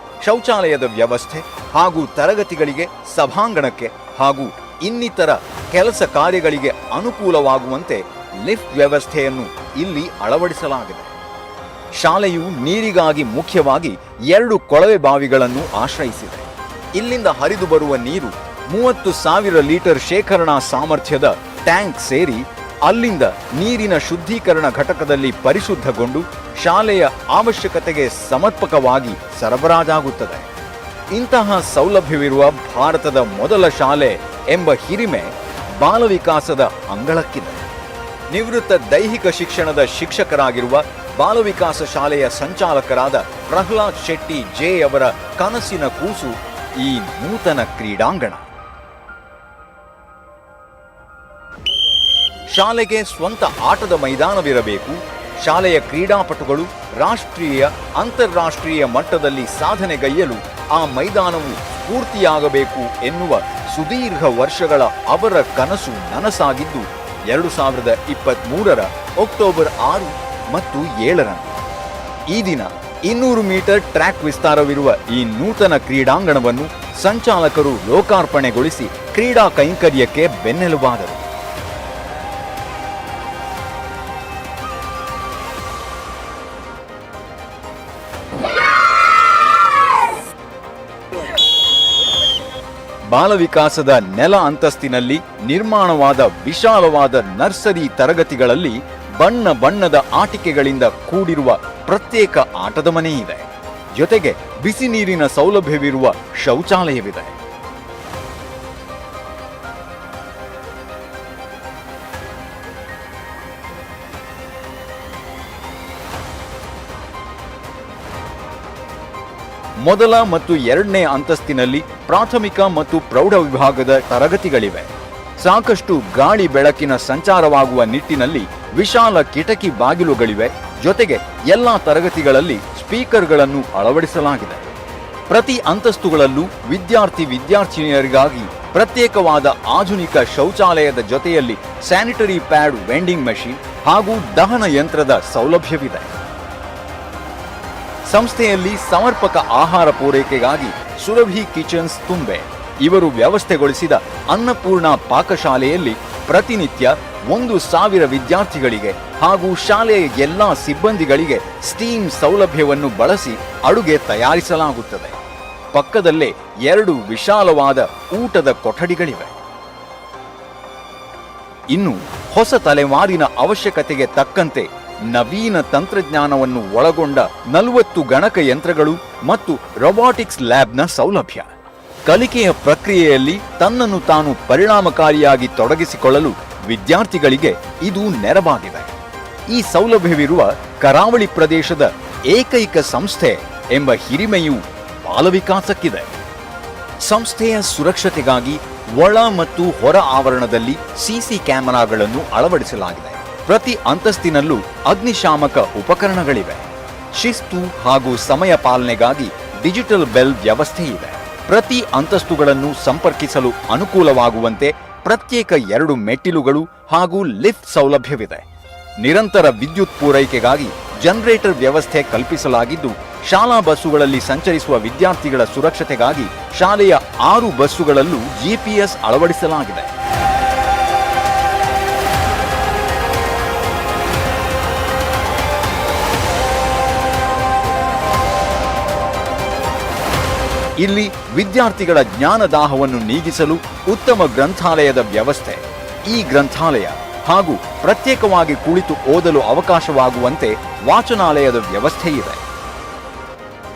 ಶೌಚಾಲಯದ ವ್ಯವಸ್ಥೆ ಹಾಗೂ ತರಗತಿಗಳಿಗೆ, ಸಭಾಂಗಣಕ್ಕೆ ಹಾಗೂ ಇನ್ನಿತರ ಕೆಲಸ ಕಾರ್ಯಗಳಿಗೆ ಅನುಕೂಲವಾಗುವಂತೆ ಲಿಫ್ಟ್ ವ್ಯವಸ್ಥೆಯನ್ನು ಇಲ್ಲಿ ಅಳವಡಿಸಲಾಗಿದೆ. ಶಾಲೆಯು ನೀರಿಗಾಗಿ ಮುಖ್ಯವಾಗಿ 2 ಕೊಳವೆ ಬಾವಿಗಳನ್ನು ಆಶ್ರಯಿಸಿದೆ. ಇಲ್ಲಿಂದ ಹರಿದು ಬರುವ ನೀರು 30,000 ಲೀಟರ್ ಶೇಖರಣಾ ಸಾಮರ್ಥ್ಯದ ಟ್ಯಾಂಕ್ ಸೇರಿ ಅಲ್ಲಿಂದ ನೀರಿನ ಶುದ್ಧೀಕರಣ ಘಟಕದಲ್ಲಿ ಪರಿಶುದ್ಧಗೊಂಡು ಶಾಲೆಯ ಅವಶ್ಯಕತೆಗೆ ಸಮರ್ಪಕವಾಗಿ ಸರಬರಾಜಾಗುತ್ತದೆ. ಇಂತಹ ಸೌಲಭ್ಯವಿರುವ ಭಾರತದ ಮೊದಲ ಶಾಲೆ ಎಂಬ ಹಿರಿಮೆ ಬಾಲವಿಕಾಸದ ಅಂಗಳಕ್ಕಿದೆ. ನಿವೃತ್ತ ದೈಹಿಕ ಶಿಕ್ಷಣದ ಶಿಕ್ಷಕರಾಗಿರುವ ಬಾಲವಿಕಾಸ ಶಾಲೆಯ ಸಂಚಾಲಕರಾದ ಪ್ರಹ್ಲಾದ್ ಶೆಟ್ಟಿ ಜೆ ಅವರ ಕನಸಿನ ಕೂಸು ಈ ನೂತನ ಕ್ರೀಡಾಂಗಣ. ಶಾಲೆಗೆ ಸ್ವಂತ ಆಟದ ಮೈದಾನವಿರಬೇಕು, ಶಾಲೆಯ ಕ್ರೀಡಾಪಟುಗಳು ರಾಷ್ಟ್ರೀಯ, ಅಂತಾರಾಷ್ಟ್ರೀಯ ಮಟ್ಟದಲ್ಲಿ ಸಾಧನೆಗೈಯಲು ಆ ಮೈದಾನವು ಸ್ಫೂರ್ತಿಯಾಗಬೇಕು ಎನ್ನುವ ಸುದೀರ್ಘ ವರ್ಷಗಳ ಅವರ ಕನಸು ನನಸಾಗಿದ್ದು 2023 ಅಕ್ಟೋಬರ್ 6 ಮತ್ತು 7ರಂದು. ಈ ದಿನ 200 ಮೀಟರ್ ಟ್ರ್ಯಾಕ್ ವಿಸ್ತಾರವಿರುವ ಈ ನೂತನ ಕ್ರೀಡಾಂಗಣವನ್ನು ಸಂಚಾಲಕರು ಲೋಕಾರ್ಪಣೆಗೊಳಿಸಿ ಕ್ರೀಡಾ ಕೈಂಕರ್ಯಕ್ಕೆ ಬೆನ್ನೆಲುಬಾದರು. ಬಾಲವಿಕಾಸದ ನೆಲ ಅಂತಸ್ತಿನಲ್ಲಿ ನಿರ್ಮಾಣವಾದ ವಿಶಾಲವಾದ ನರ್ಸರಿ ತರಗತಿಗಳಲ್ಲಿ ಬಣ್ಣ ಬಣ್ಣದ ಆಟಿಕೆಗಳಿಂದ ಕೂಡಿರುವ ಪ್ರತ್ಯೇಕ ಆಟದ ಮನೆ ಇದೆ. ಜೊತೆಗೆ ಬಿಸಿ ನೀರಿನ ಸೌಲಭ್ಯವಿರುವ ಶೌಚಾಲಯವಿದೆ. ಮೊದಲ ಮತ್ತು 2ನೇ ಅಂತಸ್ತಿನಲ್ಲಿ ಪ್ರಾಥಮಿಕ ಮತ್ತು ಪ್ರೌಢ ವಿಭಾಗದ ತರಗತಿಗಳಿವೆ. ಸಾಕಷ್ಟು ಗಾಳಿ ಬೆಳಕಿನ ಸಂಚಾರವಾಗುವ ನಿಟ್ಟಿನಲ್ಲಿ ವಿಶಾಲ ಕಿಟಕಿ ಬಾಗಿಲುಗಳಿವೆ. ಜೊತೆಗೆ ಎಲ್ಲಾ ತರಗತಿಗಳಲ್ಲಿ ಸ್ಪೀಕರ್ಗಳನ್ನು ಅಳವಡಿಸಲಾಗಿದೆ. ಪ್ರತಿ ಅಂತಸ್ತುಗಳಲ್ಲೂ ವಿದ್ಯಾರ್ಥಿನಿಯರಿಗಾಗಿ ಪ್ರತ್ಯೇಕವಾದ ಆಧುನಿಕ ಶೌಚಾಲಯದ ಜೊತೆಯಲ್ಲಿ ಸ್ಯಾನಿಟರಿ ಪ್ಯಾಡ್ ವೆಂಡಿಂಗ್ ಮೆಷಿನ್ ಹಾಗೂ ದಹನ ಯಂತ್ರದ ಸೌಲಭ್ಯವಿದೆ. ಸಂಸ್ಥೆಯಲ್ಲಿ ಸಮರ್ಪಕ ಆಹಾರ ಪೂರೈಕೆಗಾಗಿ ಸುರಭಿ ಕಿಚನ್ಸ್ ತುಂಬೆ ಇವರು ವ್ಯವಸ್ಥೆಗೊಳಿಸಿದ ಅನ್ನಪೂರ್ಣ ಪಾಕಶಾಲೆಯಲ್ಲಿ ಪ್ರತಿನಿತ್ಯ 1,000 ವಿದ್ಯಾರ್ಥಿಗಳಿಗೆ ಹಾಗೂ ಶಾಲೆಯ ಎಲ್ಲಾ ಸಿಬ್ಬಂದಿಗಳಿಗೆ ಸ್ಟೀಮ್ ಸೌಲಭ್ಯವನ್ನು ಬಳಸಿ ಅಡುಗೆ ತಯಾರಿಸಲಾಗುತ್ತದೆ. ಪಕ್ಕದಲ್ಲೇ 2 ವಿಶಾಲವಾದ ಊಟದ ಕೊಠಡಿಗಳಿವೆ. ಇನ್ನು ಹೊಸ ತಲೆಮಾರಿನ ಅವಶ್ಯಕತೆಗೆ ತಕ್ಕಂತೆ ನವೀನ ತಂತ್ರಜ್ಞಾನವನ್ನು ಒಳಗೊಂಡ 40 ಗಣಕಯಂತ್ರಗಳು ಮತ್ತು ರೊಬಾಟಿಕ್ಸ್ ಲ್ಯಾಬ್ನ ಸೌಲಭ್ಯ. ಕಲಿಕೆಯ ಪ್ರಕ್ರಿಯೆಯಲ್ಲಿ ತನ್ನನ್ನು ತಾನು ಪರಿಣಾಮಕಾರಿಯಾಗಿ ತೊಡಗಿಸಿಕೊಳ್ಳಲು ವಿದ್ಯಾರ್ಥಿಗಳಿಗೆ ಇದು ನೆರವಾಗಿದೆ. ಈ ಸೌಲಭ್ಯವಿರುವ ಕರಾವಳಿ ಪ್ರದೇಶದ ಏಕೈಕ ಸಂಸ್ಥೆ ಎಂಬ ಹಿರಿಮೆಯೂ ಬಾಲವಿಕಾಸಕ್ಕಿದೆ. ಸಂಸ್ಥೆಯ ಸುರಕ್ಷತೆಗಾಗಿ ಒಳ ಮತ್ತು ಹೊರ ಆವರಣದಲ್ಲಿ ಸಿಸಿ ಕ್ಯಾಮೆರಾಗಳನ್ನು ಅಳವಡಿಸಲಾಗಿದೆ. ಪ್ರತಿ ಅಂತಸ್ತಿನಲ್ಲೂ ಅಗ್ನಿಶಾಮಕ ಉಪಕರಣಗಳಿವೆ. ಶಿಸ್ತು ಹಾಗೂ ಸಮಯ ಪಾಲನೆಗಾಗಿ ಡಿಜಿಟಲ್ ಬೆಲ್ ವ್ಯವಸ್ಥೆ ಇದೆ. ಪ್ರತಿ ಅಂತಸ್ತುಗಳನ್ನು ಸಂಪರ್ಕಿಸಲು ಅನುಕೂಲವಾಗುವಂತೆ ಪ್ರತ್ಯೇಕ 2 ಮೆಟ್ಟಿಲುಗಳು ಹಾಗೂ ಲಿಫ್ಟ್ ಸೌಲಭ್ಯವಿದೆ. ನಿರಂತರ ವಿದ್ಯುತ್ ಪೂರೈಕೆಗಾಗಿ ಜನರೇಟರ್ ವ್ಯವಸ್ಥೆ ಕಲ್ಪಿಸಲಾಗಿದ್ದು, ಶಾಲಾ ಬಸ್ಸುಗಳಲ್ಲಿ ಸಂಚರಿಸುವ ವಿದ್ಯಾರ್ಥಿಗಳ ಸುರಕ್ಷತೆಗಾಗಿ ಶಾಲೆಯ 6 ಬಸ್ಸುಗಳಲ್ಲೂ GPS ಅಳವಡಿಸಲಾಗಿದೆ. ಇಲ್ಲಿ ವಿದ್ಯಾರ್ಥಿಗಳ ಜ್ಞಾನದಾಹವನ್ನು ನೀಗಿಸಲು ಉತ್ತಮ ಗ್ರಂಥಾಲಯದ ವ್ಯವಸ್ಥೆ. ಈ ಗ್ರಂಥಾಲಯ ಹಾಗೂ ಪ್ರತ್ಯೇಕವಾಗಿ ಕುಳಿತು ಓದಲು ಅವಕಾಶವಾಗುವಂತೆ ವಾಚನಾಲಯದ ವ್ಯವಸ್ಥೆ ಇದೆ.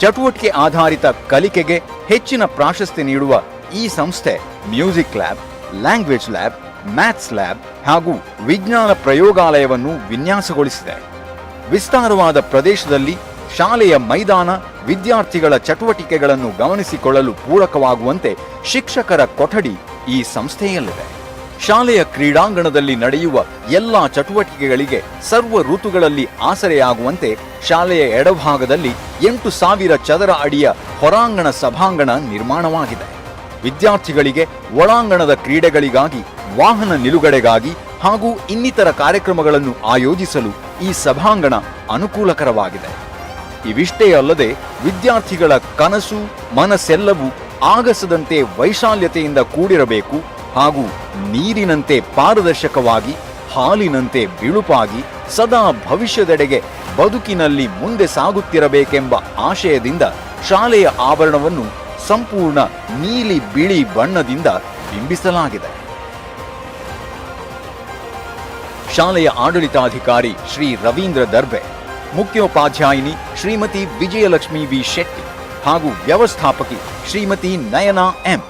ಚಟುವಟಿಕೆ ಆಧಾರಿತ ಕಲಿಕೆಗೆ ಹೆಚ್ಚಿನ ಪ್ರಾಶಸ್ತ್ಯ ನೀಡುವ ಈ ಸಂಸ್ಥೆ music lab, language lab, maths lab ಹಾಗೂ ವಿಜ್ಞಾನ ಪ್ರಯೋಗಾಲಯವನ್ನು ವಿನ್ಯಾಸಗೊಳಿಸಿದೆ. ವಿಸ್ತಾರವಾದ ಪ್ರದೇಶದಲ್ಲಿ ಶಾಲೆಯ ಮೈದಾನ, ವಿದ್ಯಾರ್ಥಿಗಳ ಚಟುವಟಿಕೆಗಳನ್ನು ಗಮನಿಸಿಕೊಳ್ಳಲು ಪೂರಕವಾಗುವಂತೆ ಶಿಕ್ಷಕರ ಕೊಠಡಿ ಈ ಸಂಸ್ಥೆಯಲ್ಲಿದೆ. ಶಾಲೆಯ ಕ್ರೀಡಾಂಗಣದಲ್ಲಿ ನಡೆಯುವ ಎಲ್ಲಾ ಚಟುವಟಿಕೆಗಳಿಗೆ ಸರ್ವ ಋತುಗಳಲ್ಲಿ ಆಸರೆಯಾಗುವಂತೆ ಶಾಲೆಯ ಎಡಭಾಗದಲ್ಲಿ 8,000 ಚದರ ಅಡಿಯ ಹೊರಾಂಗಣ ಸಭಾಂಗಣ ನಿರ್ಮಾಣವಾಗಿದೆ. ವಿದ್ಯಾರ್ಥಿಗಳಿಗೆ ಒಳಾಂಗಣದ ಕ್ರೀಡೆಗಳಿಗಾಗಿ, ವಾಹನ ನಿಲುಗಡೆಗಾಗಿ ಹಾಗೂ ಇನ್ನಿತರ ಕಾರ್ಯಕ್ರಮಗಳನ್ನು ಆಯೋಜಿಸಲು ಈ ಸಭಾಂಗಣ ಅನುಕೂಲಕರವಾಗಿದೆ. ಇವಿಷ್ಟೇ ಅಲ್ಲದೆ ವಿದ್ಯಾರ್ಥಿಗಳ ಕನಸು, ಮನಸ್ಸೆಲ್ಲವೂ ಆಗಸದಂತೆ ವೈಶಾಲ್ಯತೆಯಿಂದ ಕೂಡಿರಬೇಕು ಹಾಗೂ ನೀರಿನಂತೆ ಪಾರದರ್ಶಕವಾಗಿ, ಹಾಲಿನಂತೆ ಬಿಳುಪಾಗಿ ಸದಾ ಭವಿಷ್ಯದೆಡೆಗೆ ಬದುಕಿನಲ್ಲಿ ಮುಂದೆ ಸಾಗುತ್ತಿರಬೇಕೆಂಬ ಆಶಯದಿಂದ ಶಾಲೆಯ ಆವರಣವನ್ನು ಸಂಪೂರ್ಣ ನೀಲಿ ಬಿಳಿ ಬಣ್ಣದಿಂದ ಬಿಂಬಿಸಲಾಗಿದೆ. ಶಾಲೆಯ ಆಡಳಿತಾಧಿಕಾರಿ ಶ್ರೀ ರವೀಂದ್ರ ದರ್ಬೆ, ಮುಖ್ಯೋಪಾಧ್ಯಾಯಿನಿ ಶ್ರೀಮತಿ ವಿಜಯಲಕ್ಷ್ಮಿ ವಿ ಶೆಟ್ಟಿ ಹಾಗೂ ವ್ಯವಸ್ಥಾಪಕಿ ಶ್ರೀಮತಿ ನಯನಾ ಎಂ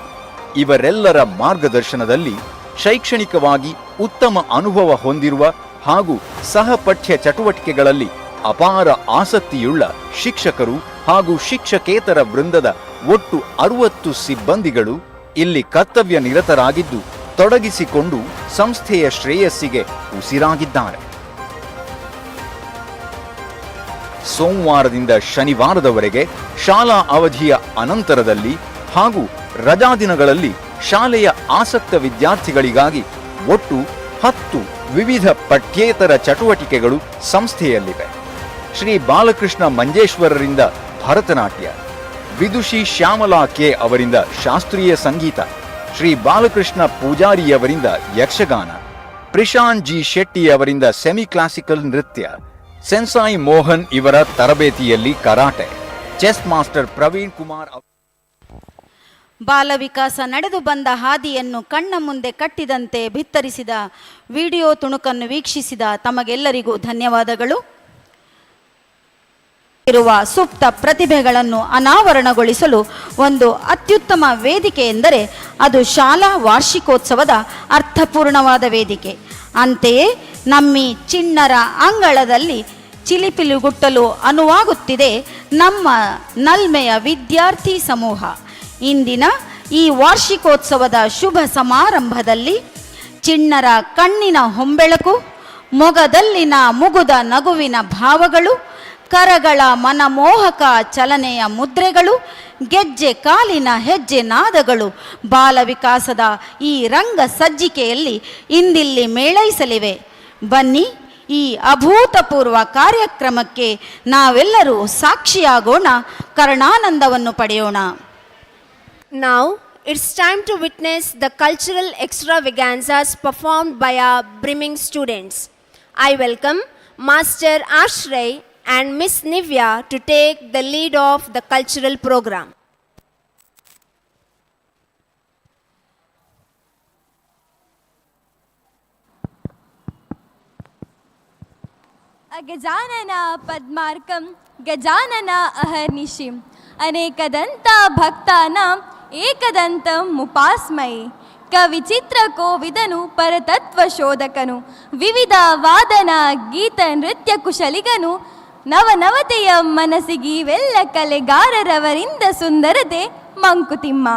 ಇವರೆಲ್ಲರ ಮಾರ್ಗದರ್ಶನದಲ್ಲಿ ಶೈಕ್ಷಣಿಕವಾಗಿ ಉತ್ತಮ ಅನುಭವ ಹೊಂದಿರುವ ಹಾಗೂ ಸಹಪಠ್ಯ ಚಟುವಟಿಕೆಗಳಲ್ಲಿ ಅಪಾರ ಆಸಕ್ತಿಯುಳ್ಳ ಶಿಕ್ಷಕರು ಹಾಗೂ ಶಿಕ್ಷಕೇತರ ವೃಂದದ ಒಟ್ಟು 60 ಸಿಬ್ಬಂದಿಗಳು ಇಲ್ಲಿ ಕರ್ತವ್ಯ ನಿರತರಾಗಿದ್ದು ತೊಡಗಿಸಿಕೊಂಡು ಸಂಸ್ಥೆಯ ಶ್ರೇಯಸ್ಸಿಗೆ ಉಸಿರಾಗಿದ್ದಾರೆ. ಸೋಮವಾರದಿಂದ ಶನಿವಾರದವರೆಗೆ ಶಾಲಾ ಅವಧಿಯ ಅನಂತರದಲ್ಲಿ ಹಾಗೂ ರಜಾದಿನಗಳಲ್ಲಿ ಶಾಲೆಯ ಆಸಕ್ತ ವಿದ್ಯಾರ್ಥಿಗಳಿಗಾಗಿ ಒಟ್ಟು 10 ವಿವಿಧ ಪಠ್ಯೇತರ ಚಟುವಟಿಕೆಗಳು ಸಂಸ್ಥೆಯಲ್ಲಿವೆ. ಶ್ರೀ ಬಾಲಕೃಷ್ಣ ಮಂಜೇಶ್ವರರಿಂದ ಭರತನಾಟ್ಯ, ವಿದುಷಿ ಶ್ಯಾಮಲಾ ಕೆ ಅವರಿಂದ ಶಾಸ್ತ್ರೀಯ ಸಂಗೀತ, ಶ್ರೀ ಬಾಲಕೃಷ್ಣ ಪೂಜಾರಿಯವರಿಂದ ಯಕ್ಷಗಾನ, ಪ್ರಿಶಾಂತ್ ಜಿ ಶೆಟ್ಟಿ ಅವರಿಂದ ಸೆಮಿ ಕ್ಲಾಸಿಕಲ್ ನೃತ್ಯ, ಸೆನ್ಸಾಯಿ ಮೋಹನ್ ಇವರ ತರಬೇತಿಯಲ್ಲಿ karate, chess master Praveen Kumar. Balavikasa ನಡೆದು ಬಂದ ಹಾದಿಯನ್ನು ಕಣ್ಣ ಮುಂದೆ ಕಟ್ಟಿದಂತೆ ಭಿತ್ತರಿಸಿದ ವಿಡಿಯೋ ತುಣುಕನ್ನು ವೀಕ್ಷಿಸಿದ ತಮಗೆಲ್ಲರಿಗೂ ಧನ್ಯವಾದಗಳು. ಇರುವ ಸುಪ್ತ ಪ್ರತಿಭೆಗಳನ್ನು ಅನಾವರಣಗೊಳಿಸಲು ಒಂದು ಅತ್ಯುತ್ತಮ ವೇದಿಕೆ ಎಂದರೆ ಅದು ಶಾಲಾ ವಾರ್ಷಿಕೋತ್ಸವದ ಅರ್ಥಪೂರ್ಣವಾದ ವೇದಿಕೆ. ಅಂತೆಯೇ ನಮ್ಮಿ ಚಿಣ್ಣರ ಅಂಗಳದಲ್ಲಿ ಚಿಲಿಪಿಲಿಗುಟ್ಟಲು ಅನುವಾಗುತ್ತಿದೆ ನಮ್ಮ ನಲ್ಮೆಯ ವಿದ್ಯಾರ್ಥಿ ಸಮೂಹ. ಇಂದಿನ ಈ ವಾರ್ಷಿಕೋತ್ಸವದ ಶುಭ ಸಮಾರಂಭದಲ್ಲಿ ಚಿಣ್ಣರ ಕಣ್ಣಿನ ಹೊಂಬೆಳಕು, ಮೊಗದಲ್ಲಿನ ಮುಗುದ ನಗುವಿನ ಭಾವಗಳು, ಕರಗಳ ಮನಮೋಹಕ ಚಲನೆಯ ಮುದ್ರೆಗಳು, ಗೆಜ್ಜೆ ಕಾಲಿನ ಹೆಜ್ಜೆ ನಾದಗಳು ಬಾಲವಿಕಾಸದ ಈ ರಂಗ ಸಜ್ಜಿಕೆಯಲ್ಲಿ ಇಂದಿಲ್ಲಿ ಮೇಳೈಸಲಿವೆ. ಬನ್ನಿ, ಈ ಅಭೂತಪೂರ್ವ ಕಾರ್ಯಕ್ರಮಕ್ಕೆ ನಾವೆಲ್ಲರೂ ಸಾಕ್ಷಿಯಾಗೋಣ, ಕರ್ಣಾನಂದವನ್ನು ಪಡೆಯೋಣ. Now it's time to witness the cultural extravaganzas performed by our brimming students. I welcome Master Ashray and Miss Nivya to take the lead of the cultural program. ಅಗಜಾನನ ಪದ್ಮಾರ್ಕಂ Gajanana ಅಹರ್ನಿಶಿಂ ಅನೇಕದಂತ ಭಕ್ತಾನಾಂ ಏಕದಂತಂ ಮುಪಾಸ್ಮಯೇ. ಕವಿಚಿತ್ರ ಕೋವಿದನು ಪರತತ್ವ ಶೋಧಕನು, ವಿವಿಧ ವಾದನ ಗೀತ ನೃತ್ಯ ಕುಶಲಿಗನು, ನವನವತೆಯ ಮನಸ್ಸಿಗೀವೆಲ್ಲ ಕಲೆಗಾರರವರಿಂದ ಸುಂದರತೆ ಮಂಕುತಿಮ್ಮ.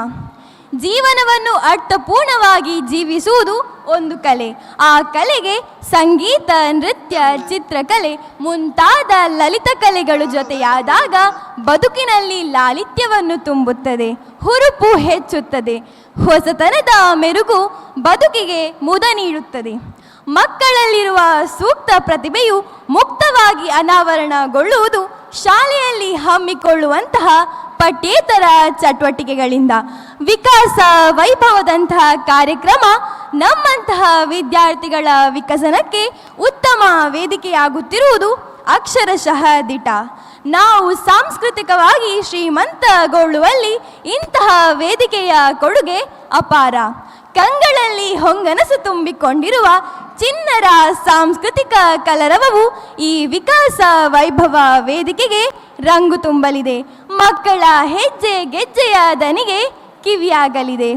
ಜೀವನವನ್ನು ಅರ್ಥಪೂರ್ಣವಾಗಿ ಜೀವಿಸುವುದು ಒಂದು ಕಲೆ. ಆ ಕಲೆಗೆ ಸಂಗೀತ, ನೃತ್ಯ, ಚಿತ್ರಕಲೆ ಮುಂತಾದ ಲಲಿತ ಕಲೆಗಳು ಜೊತೆಯಾದಾಗ ಬದುಕಿನಲ್ಲಿ ಲಾಲಿತ್ಯವನ್ನು ತುಂಬುತ್ತದೆ, ಹುರುಪು ಹೆಚ್ಚುತ್ತದೆ, ಹೊಸತನದ ಮೆರುಗು ಬದುಕಿಗೆ ಮುದ ನೀಡುತ್ತದೆ. ಮಕ್ಕಳಲ್ಲಿರುವ ಸೂಕ್ತ ಪ್ರತಿಭೆಯು ಮುಕ್ತವಾಗಿ ಅನಾವರಣಗೊಳ್ಳುವುದು ಶಾಲೆಯಲ್ಲಿ ಹಮ್ಮಿಕೊಳ್ಳುವಂತಹ ಪಠ್ಯೇತರ ಚಟುವಟಿಕೆಗಳಿಂದ. ವಿಕಾಸ ವೈಭವದಂತಹ ಕಾರ್ಯಕ್ರಮ ನಮ್ಮಂತಹ ವಿದ್ಯಾರ್ಥಿಗಳ ವಿಕಸನಕ್ಕೆ ಉತ್ತಮ ವೇದಿಕೆಯಾಗುತ್ತಿರುವುದು ಅಕ್ಷರಶಃ ದಿಟ. ನಾವು ಸಾಂಸ್ಕೃತಿಕವಾಗಿ ಶ್ರೀಮಂತಗೊಳ್ಳುವಲ್ಲಿ ಇಂತಹ ವೇದಿಕೆಯ ಕೊಡುಗೆ ಅಪಾರ. ಕಂಗಳಲ್ಲಿ ಹೊಂಗನಸು ತುಂಬಿಕೊಂಡಿರುವ ಚಿನ್ನರ ಸಾಂಸ್ಕೃತಿಕ ಕಲರವವು ಈ ವಿಕಾಸ ವೈಭವ ವೇದಿಕೆಗೆ ರಂಗು ತುಂಬಲಿದೆ. ಮಕ್ಕಳ ಹೆಜ್ಜೆ ಗೆಜ್ಜೆಯ ದನಿಗೆ ಕಿವಿಯಾಗಲಿದೆ.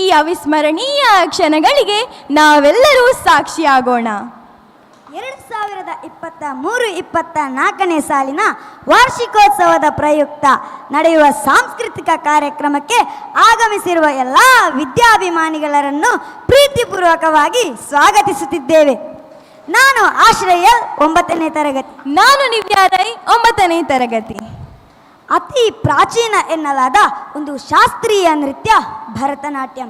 ಈ ಅವಿಸ್ಮರಣೀಯ ಕ್ಷಣಗಳಿಗೆ ನಾವೆಲ್ಲರೂ ಸಾಕ್ಷಿಯಾಗೋಣ. 2023-24ನೇ ಸಾಲಿನ ವಾರ್ಷಿಕೋತ್ಸವದ ಪ್ರಯುಕ್ತ ನಡೆಯುವ ಸಾಂಸ್ಕೃತಿಕ ಕಾರ್ಯಕ್ರಮಕ್ಕೆ ಆಗಮಿಸಿರುವ ಎಲ್ಲ ವಿದ್ಯಾಭಿಮಾನಿಗಳನ್ನು ಪ್ರೀತಿಪೂರ್ವಕವಾಗಿ ಸ್ವಾಗತಿಸುತ್ತಿದ್ದೇವೆ. ನಾನು ಆಶ್ರಯ 9ನೇ ತರಗತಿ. ನಾನು ನಿವ್ಯಾರೈ 9ನೇ ತರಗತಿ. ಅತಿ ಪ್ರಾಚೀನ ಎನ್ನಲಾದ ಒಂದು ಶಾಸ್ತ್ರೀಯ ನೃತ್ಯ ಭರತನಾಟ್ಯಂ.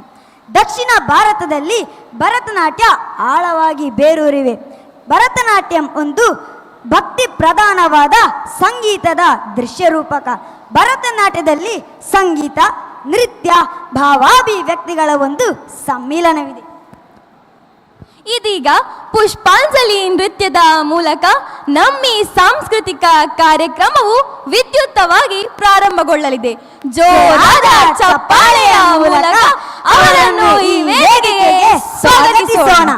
ದಕ್ಷಿಣ ಭಾರತದಲ್ಲಿ ಭರತನಾಟ್ಯ ಆಳವಾಗಿ ಬೇರೂರಿವೆ. ಭರತನಾಟ್ಯಂ ಒಂದು ಭಕ್ತಿ ಪ್ರಧಾನವಾದ ಸಂಗೀತದ ದೃಶ್ಯರೂಪಕ. ಭರತನಾಟ್ಯದಲ್ಲಿ ಸಂಗೀತ, ನೃತ್ಯ, ಭಾವಾಭಿವ್ಯಕ್ತಿಗಳ ಒಂದು ಸಮ್ಮಿಲನವಿದೆ. ಇದೀಗ ಪುಷ್ಪಾಂಜಲಿ ನೃತ್ಯದ ಮೂಲಕ ನಮ್ಮ ಸಾಂಸ್ಕೃತಿಕ ಕಾರ್ಯಕ್ರಮವು ವಿದ್ಯುಕ್ತವಾಗಿ ಪ್ರಾರಂಭಗೊಳ್ಳಲಿದೆ. ಜೋರಾದ ಚಪ್ಪಾಳೆಯ ಮೂಲಕ ಅವರನ್ನು ಈ ವೇದಿಕೆಗೆ ಸ್ವಾಗತಿಸೋಣ.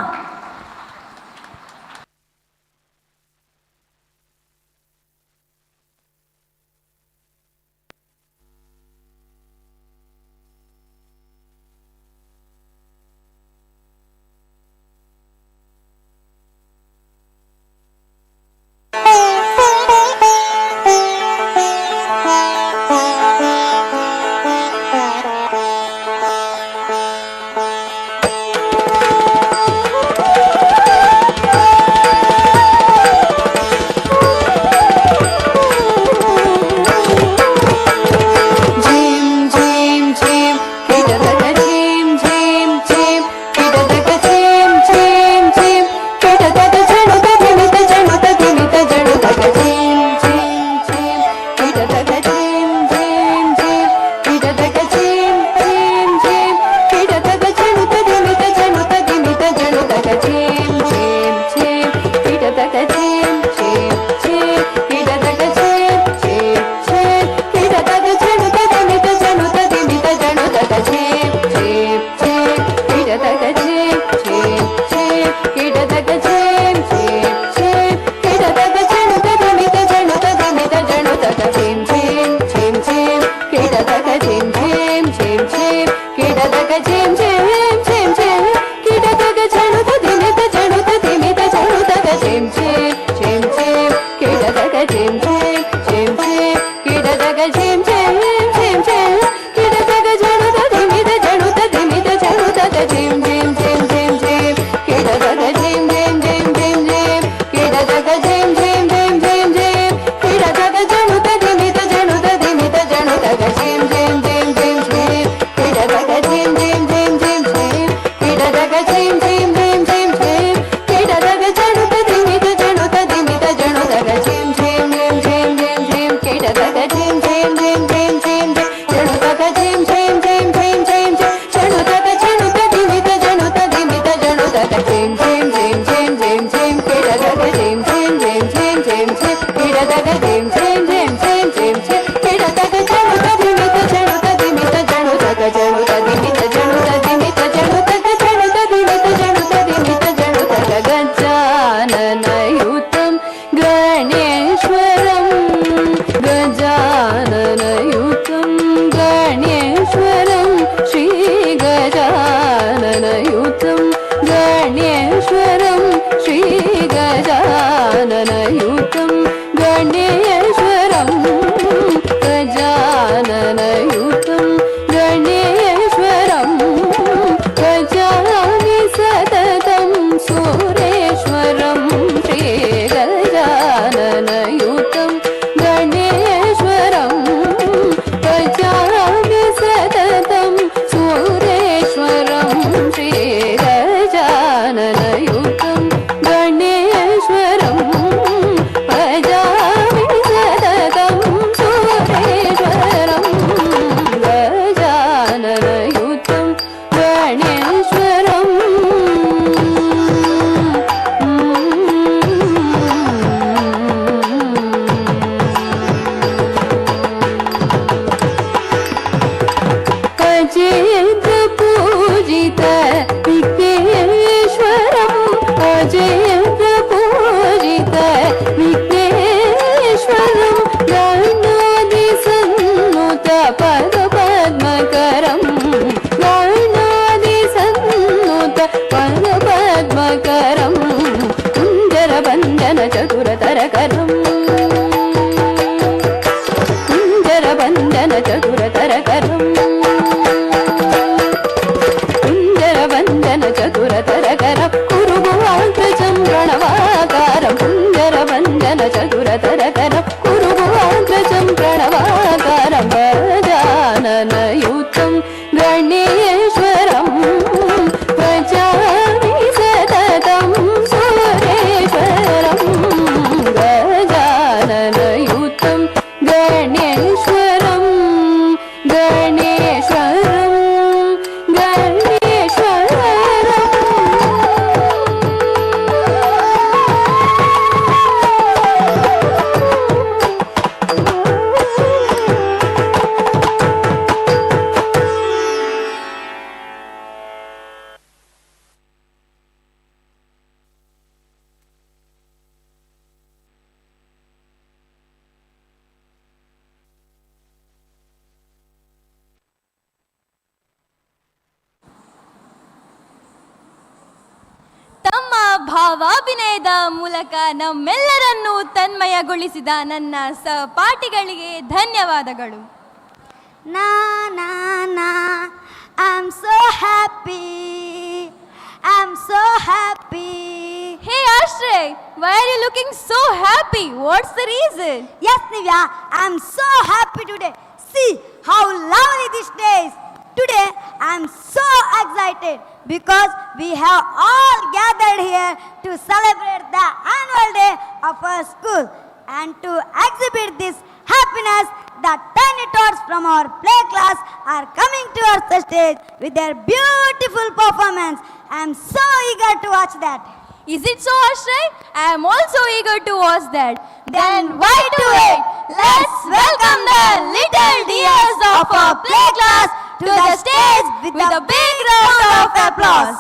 ವಂದನ ಚತುರತರಕರಂ ಕುಂಜರ ವಂದನ ಚತುರತರಕರ ಕುರುಭುವಾಂತ್ರಜಂ ಪ್ರಣವಾಕಾರಂ ಕುಂಜರ ವಂದನ ಚತುರತರಕರ ಕುರುಭುವಾಂತ್ರಜಂ ಪ್ರಣವಾಕಾರಂ ಗಜಾನನಯುತಂ ಗಣೇಶ್ವರಂ ಭಜಾಮಿ ಸತತಂ ಸುರೇಶ್ವರಂ ಗಜಾನನಯುತಂ ಗಣೇಶ್ವರಂ ಗಣೇಶ್ವರಂ ತಮ್ಮ ಭಾವಾಭಿನಯದ ಮೂಲಕ ನಮ್ಮೆಲ್ಲರನ್ನೂ ತನ್ಮಯಗೊಳಿಸಿದ ನನ್ನ ಸಹಪಾಠಿಗಳಿಗೆ ಧನ್ಯವಾದಗಳು. Na na na, I'm so happy. I'm so happy. Hey Ashrey, why are you looking so happy? What's the reason? Yes, Nivya, I'm so happy today. See how lovely this day is. Today, I'm so excited because we have all gathered here to celebrate the annual day of our school and to exhibit this happiness. The tiny tots from our play class are coming to our stage with their beautiful performance. I'm so eager to watch that. Is it so, Ashrey? I am also eager to watch that. Then why to wait? Let's welcome the little dears of our play class to the stage with a big round of applause.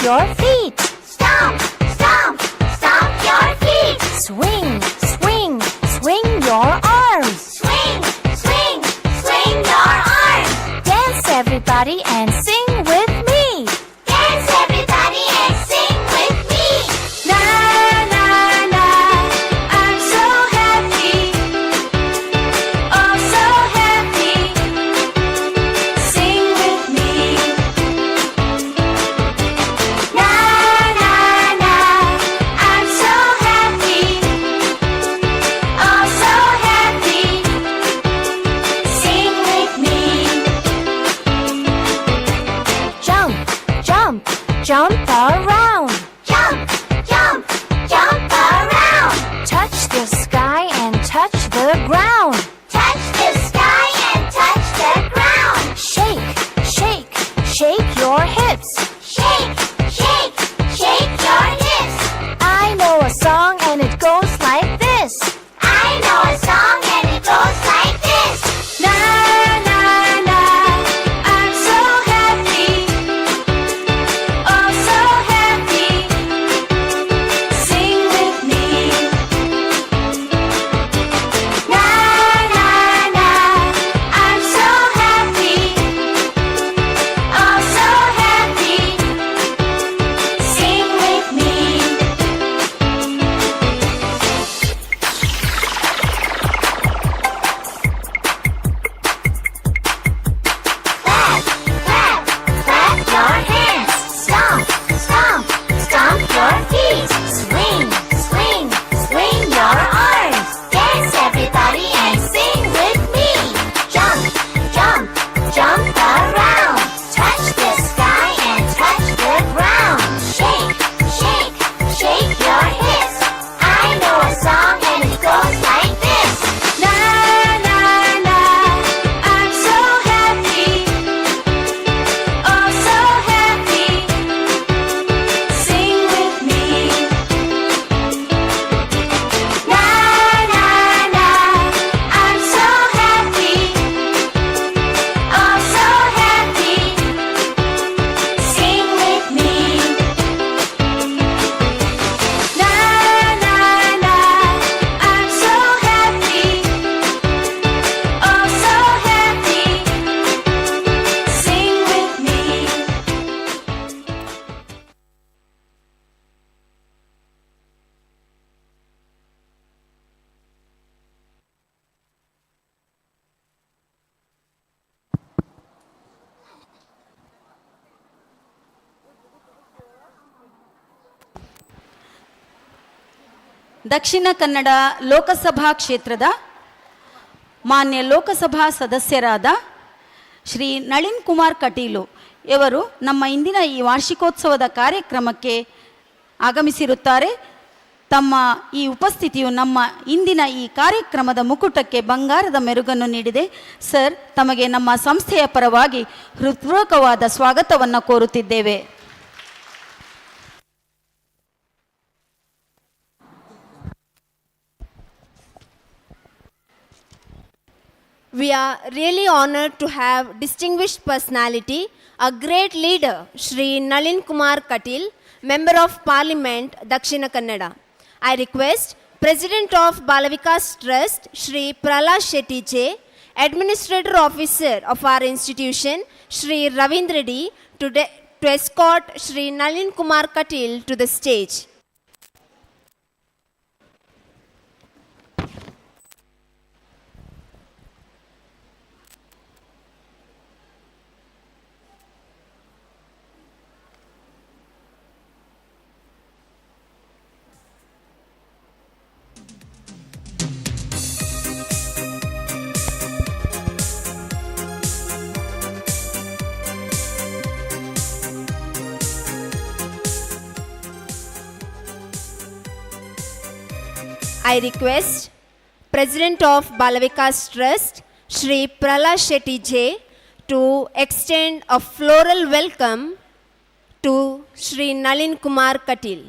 your feet. Stomp, stomp, stomp your feet. Swing, swing, swing your arms. Swing, swing, swing your arms. Dance everybody and sing with me. Dance everybody and sing with me. Na na na, I'm so happy, oh so happy. Sing with me. Na na na, I'm so happy, oh so happy. Sing with me. Jump, jump, jump around. Jump, jump, jump around. Touch the sky and touch the ground. Touch the sky and touch the ground. Shake, shake, shake your hips. Shake, shake, shake your hips. I know a song and it goes like this. I know a song and it goes like this. Na na na, I'm so happy, oh so happy. Sing with me. Na na na, I'm so happy, oh so happy. Sing with me. Clap, clap, clap your hands. Stomp, stomp, stomp your feet. Swing, swing, swing your arms. Dance everybody and sing with me. Jump, jump, jump around. Touch the sky and touch the ground. Shake, shake, shake your hips. I know a song and it goes like this. Na na na, I'm so happy, oh so happy. Sing with me. Na na na, I'm so happy, oh so happy. Sing with me. Na na na, I'm so happy, oh so happy. Sing with me. Dakshina Kannada Lok Sabha ಕ್ಷೇತ್ರದ ಮಾನ್ಯ ಲೋಕಸಭಾ ಸದಸ್ಯರಾದ ಶ್ರೀ ನಳಿನ್ ಕುಮಾರ್ ಕಟೀಲು ಇವರು ನಮ್ಮ ಇಂದಿನ ಈ ವಾರ್ಷಿಕೋತ್ಸವದ ಕಾರ್ಯಕ್ರಮಕ್ಕೆ ಆಗಮಿಸಿರುತ್ತಾರೆ. ತಮ್ಮ ಈ ಉಪಸ್ಥಿತಿಯು ನಮ್ಮ ಇಂದಿನ ಈ ಕಾರ್ಯಕ್ರಮದ ಮುಕುಟಕ್ಕೆ ಬಂಗಾರದ ಮೆರುಗನ್ನು ನೀಡಿದೆ. ಸರ್, ತಮಗೆ ನಮ್ಮ ಸಂಸ್ಥೆಯ ಪರವಾಗಿ ಹೃತ್ಪೂರ್ವಕವಾದ ಸ್ವಾಗತವನ್ನು ಕೋರುತ್ತಿದ್ದೇವೆ. We are really honored to have distinguished personality, a great leader, Shri Nalin Kumar Katil, Member of Parliament, Dakshinakannada. I request President of Balavikas Trust, Shri Pralad Shetty J, Administrator Officer of our institution, Shri Ravindra D, to escort Shri Nalin Kumar Katil to the stage. I request President of Balavikas Trust, Shri Pralad Shetty J, to extend a floral welcome to Shri Nalin Kumar Katil.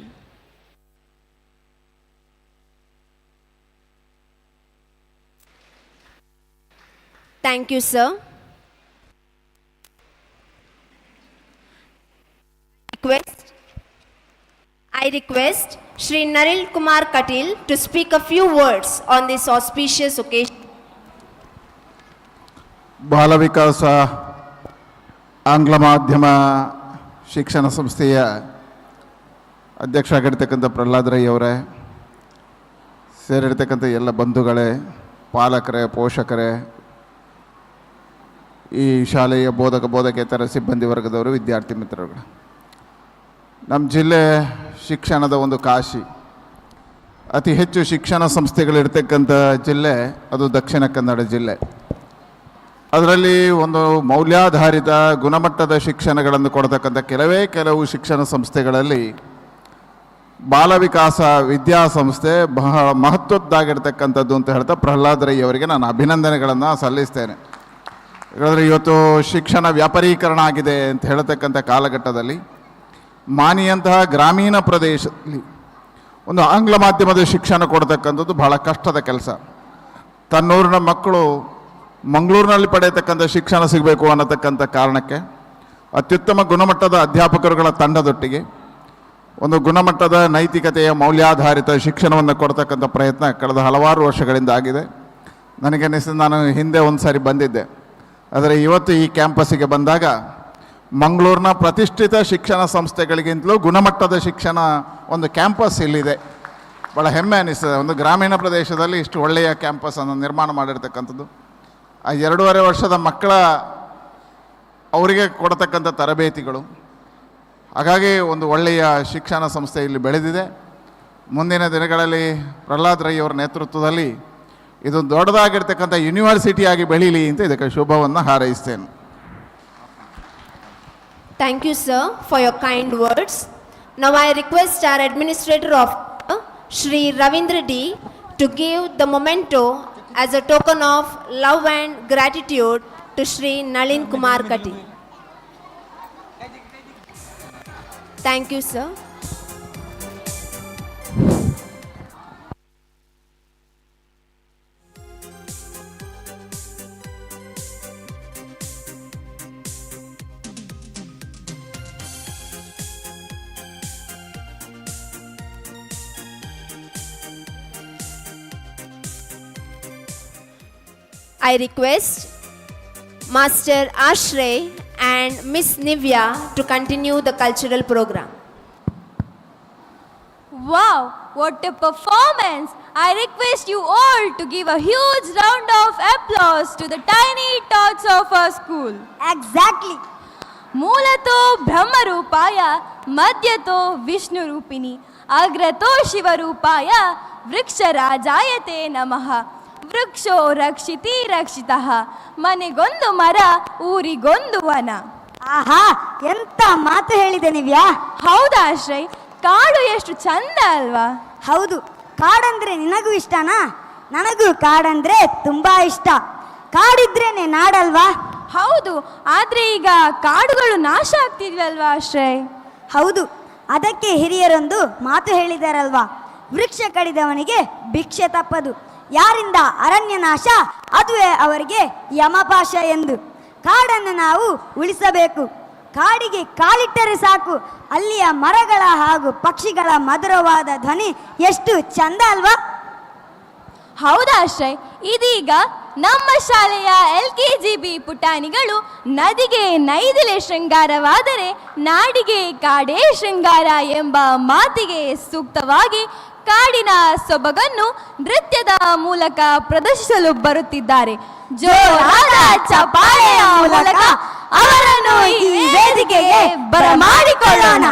Thank you, sir. Request request Shri Naril Kumar Katil to speak a few words on this auspicious occasion. ಬಾಲವಿಕಾಸ ಆಂಗ್ಲ ಮಾಧ್ಯಮ ಶಿಕ್ಷಣ ಸಂಸ್ಥೆಯ ಅಧ್ಯಕ್ಷರಾಗಿರ್ತಕ್ಕಂಥ ಪ್ರಹ್ಲಾದ್ ರೈ ಅವರೇ, ಸೇರಿರ್ತಕ್ಕಂಥ ಎಲ್ಲ ಬಂಧುಗಳೇ, ಪಾಲಕರೇ, ಪೋಷಕರೇ, ಈ ಶಾಲೆಯ ಬೋಧಕೇತರ ಸಿಬ್ಬಂದಿ ವರ್ಗದವರು, ವಿದ್ಯಾರ್ಥಿ ಮಿತ್ರರುಗಳು, ನಮ್ಮ ಜಿಲ್ಲೆ ಶಿಕ್ಷಣದ ಒಂದು ಕಾಶಿ. ಅತಿ ಹೆಚ್ಚು ಶಿಕ್ಷಣ ಸಂಸ್ಥೆಗಳಿರ್ತಕ್ಕಂಥ ಜಿಲ್ಲೆ ಅದು ದಕ್ಷಿಣ ಕನ್ನಡ ಜಿಲ್ಲೆ. ಅದರಲ್ಲಿ ಒಂದು ಮೌಲ್ಯಾಧಾರಿತ ಗುಣಮಟ್ಟದ ಶಿಕ್ಷಣಗಳನ್ನು ಕೊಡ್ತಕ್ಕಂಥ ಕೆಲವು ಶಿಕ್ಷಣ ಸಂಸ್ಥೆಗಳಲ್ಲಿ ಬಾಲವಿಕಾಸ ವಿದ್ಯಾಸಂಸ್ಥೆ ಬಹಳ ಮಹತ್ವದ್ದಾಗಿರ್ತಕ್ಕಂಥದ್ದು ಅಂತ ಹೇಳ್ತಾ ಪ್ರಹ್ಲಾದ್ ರೈ ಅವರಿಗೆ ನಾನು ಅಭಿನಂದನೆಗಳನ್ನು ಸಲ್ಲಿಸ್ತೇನೆ. ಯಾಕಂದರೆ ಇವತ್ತು ಶಿಕ್ಷಣ ವ್ಯಾಪಾರೀಕರಣ ಆಗಿದೆ ಅಂತ ಹೇಳ್ತಕ್ಕಂಥ ಕಾಲಘಟ್ಟದಲ್ಲಿ ಮಾನಿಯಂತಹ ಗ್ರಾಮೀಣ ಪ್ರದೇಶದಲ್ಲಿ ಒಂದು ಆಂಗ್ಲ ಮಾಧ್ಯಮದ ಶಿಕ್ಷಣ ಕೊಡ್ತಕ್ಕಂಥದ್ದು ಬಹಳ ಕಷ್ಟದ ಕೆಲಸ. ತನ್ನೂರಿನ ಮಕ್ಕಳು ಮಂಗಳೂರಿನಲ್ಲಿ ಪಡೆಯತಕ್ಕಂಥ ಶಿಕ್ಷಣ ಸಿಗಬೇಕು ಅನ್ನತಕ್ಕಂಥ ಕಾರಣಕ್ಕೆ ಅತ್ಯುತ್ತಮ ಗುಣಮಟ್ಟದ ಅಧ್ಯಾಪಕರುಗಳ ತಂಡದೊಟ್ಟಿಗೆ ಒಂದು ಗುಣಮಟ್ಟದ ನೈತಿಕತೆಯ ಮೌಲ್ಯಾಧಾರಿತ ಶಿಕ್ಷಣವನ್ನು ಕೊಡ್ತಕ್ಕಂಥ ಪ್ರಯತ್ನ ಕಳೆದ ಹಲವಾರು ವರ್ಷಗಳಿಂದ ಆಗಿದೆ. ನನಗೆ ಅನಿಸಿದ, ನಾನು ಹಿಂದೆ ಒಂದು ಸಾರಿ ಬಂದಿದ್ದೆ, ಆದರೆ ಇವತ್ತು ಈ ಕ್ಯಾಂಪಸ್ಸಿಗೆ ಬಂದಾಗ ಮಂಗಳೂರಿನ ಪ್ರತಿಷ್ಠಿತ ಶಿಕ್ಷಣ ಸಂಸ್ಥೆಗಳಿಗಿಂತಲೂ ಗುಣಮಟ್ಟದ ಶಿಕ್ಷಣ ಒಂದು ಕ್ಯಾಂಪಸ್ ಇಲ್ಲಿದೆ. ಭಾಳ ಹೆಮ್ಮೆ ಅನಿಸ್ತದೆ. ಒಂದು ಗ್ರಾಮೀಣ ಪ್ರದೇಶದಲ್ಲಿ ಇಷ್ಟು ಒಳ್ಳೆಯ ಕ್ಯಾಂಪಸನ್ನು ನಿರ್ಮಾಣ ಮಾಡಿರ್ತಕ್ಕಂಥದ್ದು. ಆ 2.5 ವರ್ಷದ ಮಕ್ಕಳ ಅವರಿಗೆ ಕೊಡತಕ್ಕಂಥ ತರಬೇತಿಗಳು, ಹಾಗಾಗಿ ಒಂದು ಒಳ್ಳೆಯ ಶಿಕ್ಷಣ ಸಂಸ್ಥೆ ಇಲ್ಲಿ ಬೆಳೆದಿದೆ. ಮುಂದಿನ ದಿನಗಳಲ್ಲಿ ಪ್ರಹ್ಲಾದ್ ರೈ ಅವರ ನೇತೃತ್ವದಲ್ಲಿ ಇದು ದೊಡ್ಡದಾಗಿರ್ತಕ್ಕಂಥ ಯೂನಿವರ್ಸಿಟಿಯಾಗಿ ಬೆಳೀಲಿ ಅಂತ ಇದಕ್ಕೆ ಶುಭವನ್ನು ಹಾರೈಸ್ತೇನೆ. Thank you, sir, for your kind words. Now I request our administrator of Shri Ravindra D to give the memento as a token of love and gratitude to Shri Nalin Kumar Katil. Thank you, sir. I request Master Ashray and Miss Nivya to continue the cultural program. Wow, what a performance! I request you all to give a huge round of applause to the tiny tots of our school. Exactly. ಮೂಲತೋ ಬ್ರಹ್ಮರೂಪಾಯ ಮಧ್ಯತೋ ವಿಷ್ಣುರೂಪಿಣಿ ಅಗ್ರತೋ ಶಿವರೂಪಾಯ ವೃಕ್ಷರಾಜಾಯತೆ ನಮಃ. ವೃಕ್ಷೋ ರಕ್ಷಿತಿ ರಕ್ಷಿತಃ. ಮನೆಗೊಂದು ಮರ, ಊರಿಗೊಂದು ವನ. ಆಹಾ, ಎಂತ ಮಾತು ಹೇಳಿದೆ ನಿವ್ಯಾ. ಹೌದಾ ಆಶ್ರಯ್? ಕಾಡು ಎಷ್ಟು ಚಂದ ಅಲ್ವಾ? ಹೌದು, ಕಾಡಂದ್ರೆ ನಿನಗೂ ಇಷ್ಟನಾ? ನನಗೂ ಕಾಡಂದ್ರೆ ತುಂಬಾ ಇಷ್ಟ. ಕಾಡಿದ್ರೇನೆ ನಾಡಲ್ವಾ? ಹೌದು, ಆದ್ರೆ ಈಗ ಕಾಡುಗಳು ನಾಶ ಆಗ್ತಿದ್ವಲ್ವಾ ಆಶ್ರಯ್? ಹೌದು, ಅದಕ್ಕೆ ಹಿರಿಯರೊಂದು ಮಾತು ಹೇಳಿದಾರಲ್ವಾ, ವೃಕ್ಷ ಕಡಿದವನಿಗೆ ಭಿಕ್ಷೆ ತಪ್ಪದು. ಯಾರಿಂದ ಅರಣ್ಯ ನಾಶ, ಅದುವೇ ಅವರಿಗೆ ಯಮಪಾಶ ಎಂದು. ಕಾಡನ್ನು ನಾವು ಉಳಿಸಬೇಕು. ಕಾಡಿಗೆ ಕಾಲಿಟ್ಟರೆ ಸಾಕು, ಅಲ್ಲಿಯ ಮರಗಳ ಹಾಗೂ ಪಕ್ಷಿಗಳ ಮಧುರವಾದ ಧ್ವನಿ ಎಷ್ಟು ಚಂದ ಅಲ್ವಾ? ಹೌದಾ ಆಶ್ರಯ್? ಇದೀಗ ನಮ್ಮ ಶಾಲೆಯ LKGB ಪುಟಾಣಿಗಳು ನದಿಗೆ ನೈದಿಲೆ ಶೃಂಗಾರವಾದರೆ ನಾಡಿಗೆ ಕಾಡೇ ಶೃಂಗಾರ ಎಂಬ ಮಾತಿಗೆ ಸೂಕ್ತವಾಗಿ ಕಾಡಿನ ಸೊಬಗನ್ನು ನೃತ್ಯದ ಮೂಲಕ ಪ್ರದರ್ಶಿಸಲು ಬರುತ್ತಿದ್ದಾರೆ. ಜೋರಾದ ಚಪ್ಪಾಳೆಯ ಮೂಲಕ ಅವರನ್ನು ಈ ವೇದಿಕೆಗೆ ಬರಮಾಡಿಕೊಳ್ಳೋಣ.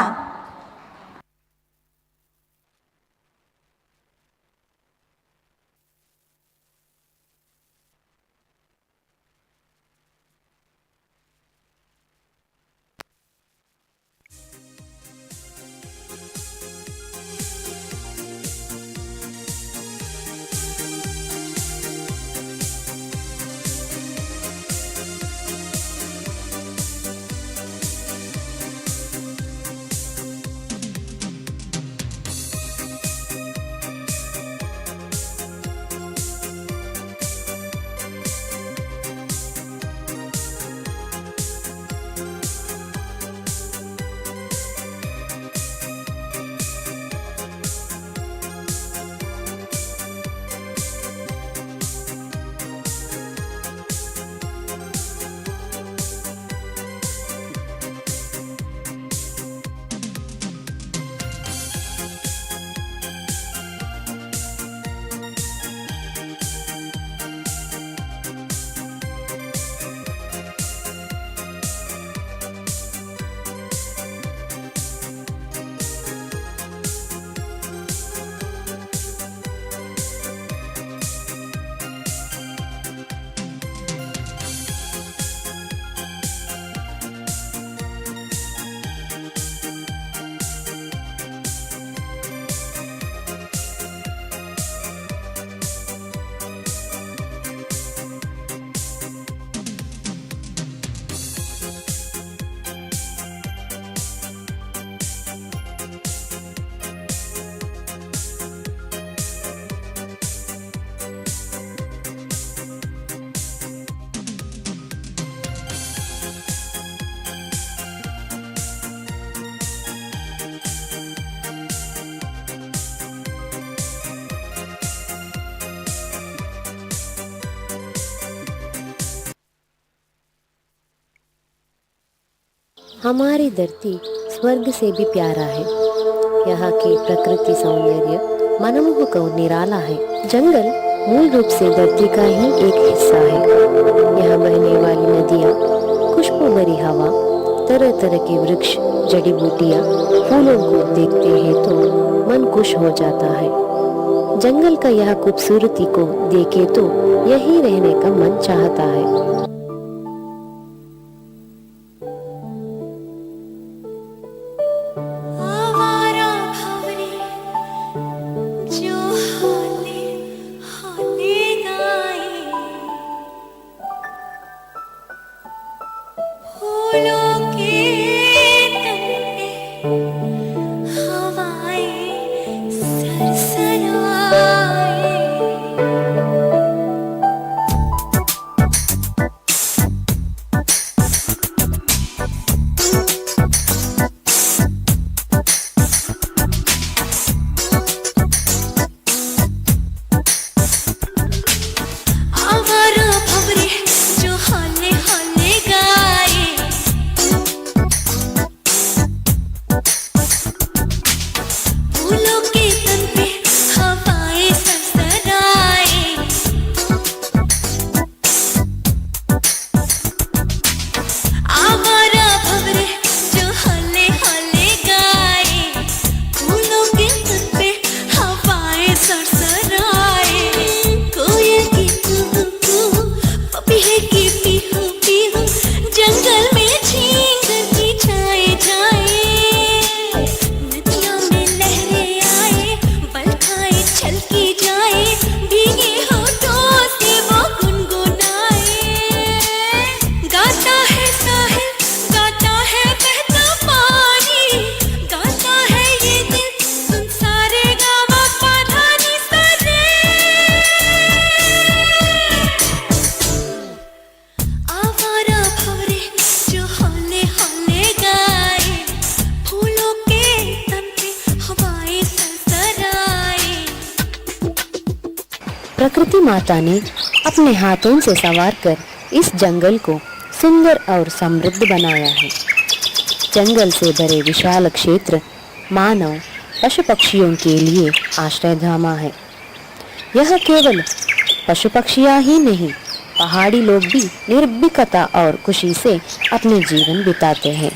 हमारी धरती स्वर्ग से भी प्यारा है। यहाँ की प्रकृति सौंदर्य मनमोहक और निराला है। जंगल मूल रूप से धरती का ही एक हिस्सा है। यहाँ बहने वाली नदियाँ, खुशबू भरी हवा, तरह तरह के वृक्ष, जड़ी बूटियाँ, फूलों को देखते हैं तो मन खुश हो जाता है। जंगल का यह खूबसूरती को देखे तो यहीं रहने का मन चाहता है। प्रकृति माता ने अपने हाथों से संवार कर इस जंगल को सुंदर और समृद्ध बनाया है। जंगल से भरे विशाल क्षेत्र मानव पशु पक्षियों के लिए आश्रयधामा है। यह केवल पशु पक्षियाँ ही नहीं, पहाड़ी लोग भी निर्भीकता और खुशी से अपने जीवन बिताते हैं।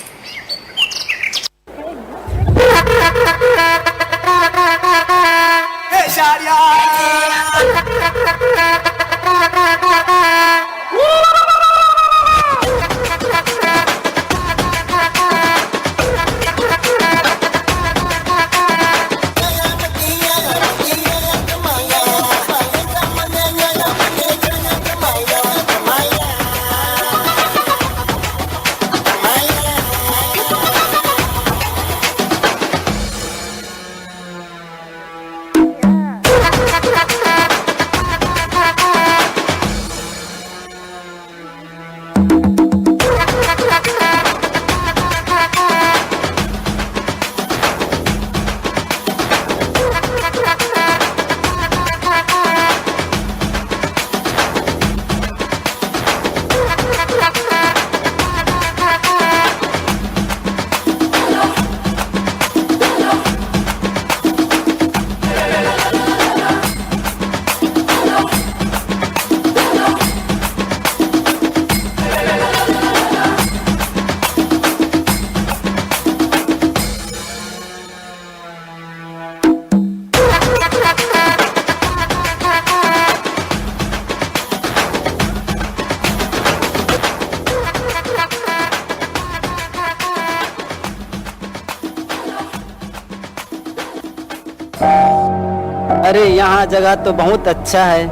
अरे यहाँ जगह तो बहुत अच्छा है,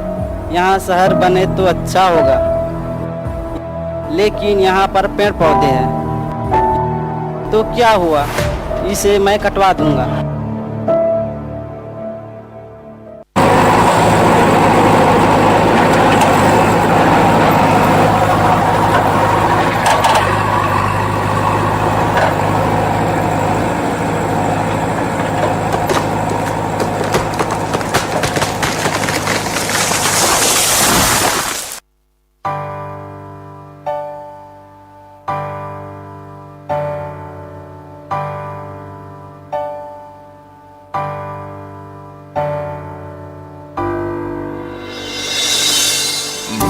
यहाँ शहर बने तो अच्छा होगा, लेकिन यहाँ पर पेड़ पौधे हैं तो क्या हुआ, इसे मैं कटवा दूंगा।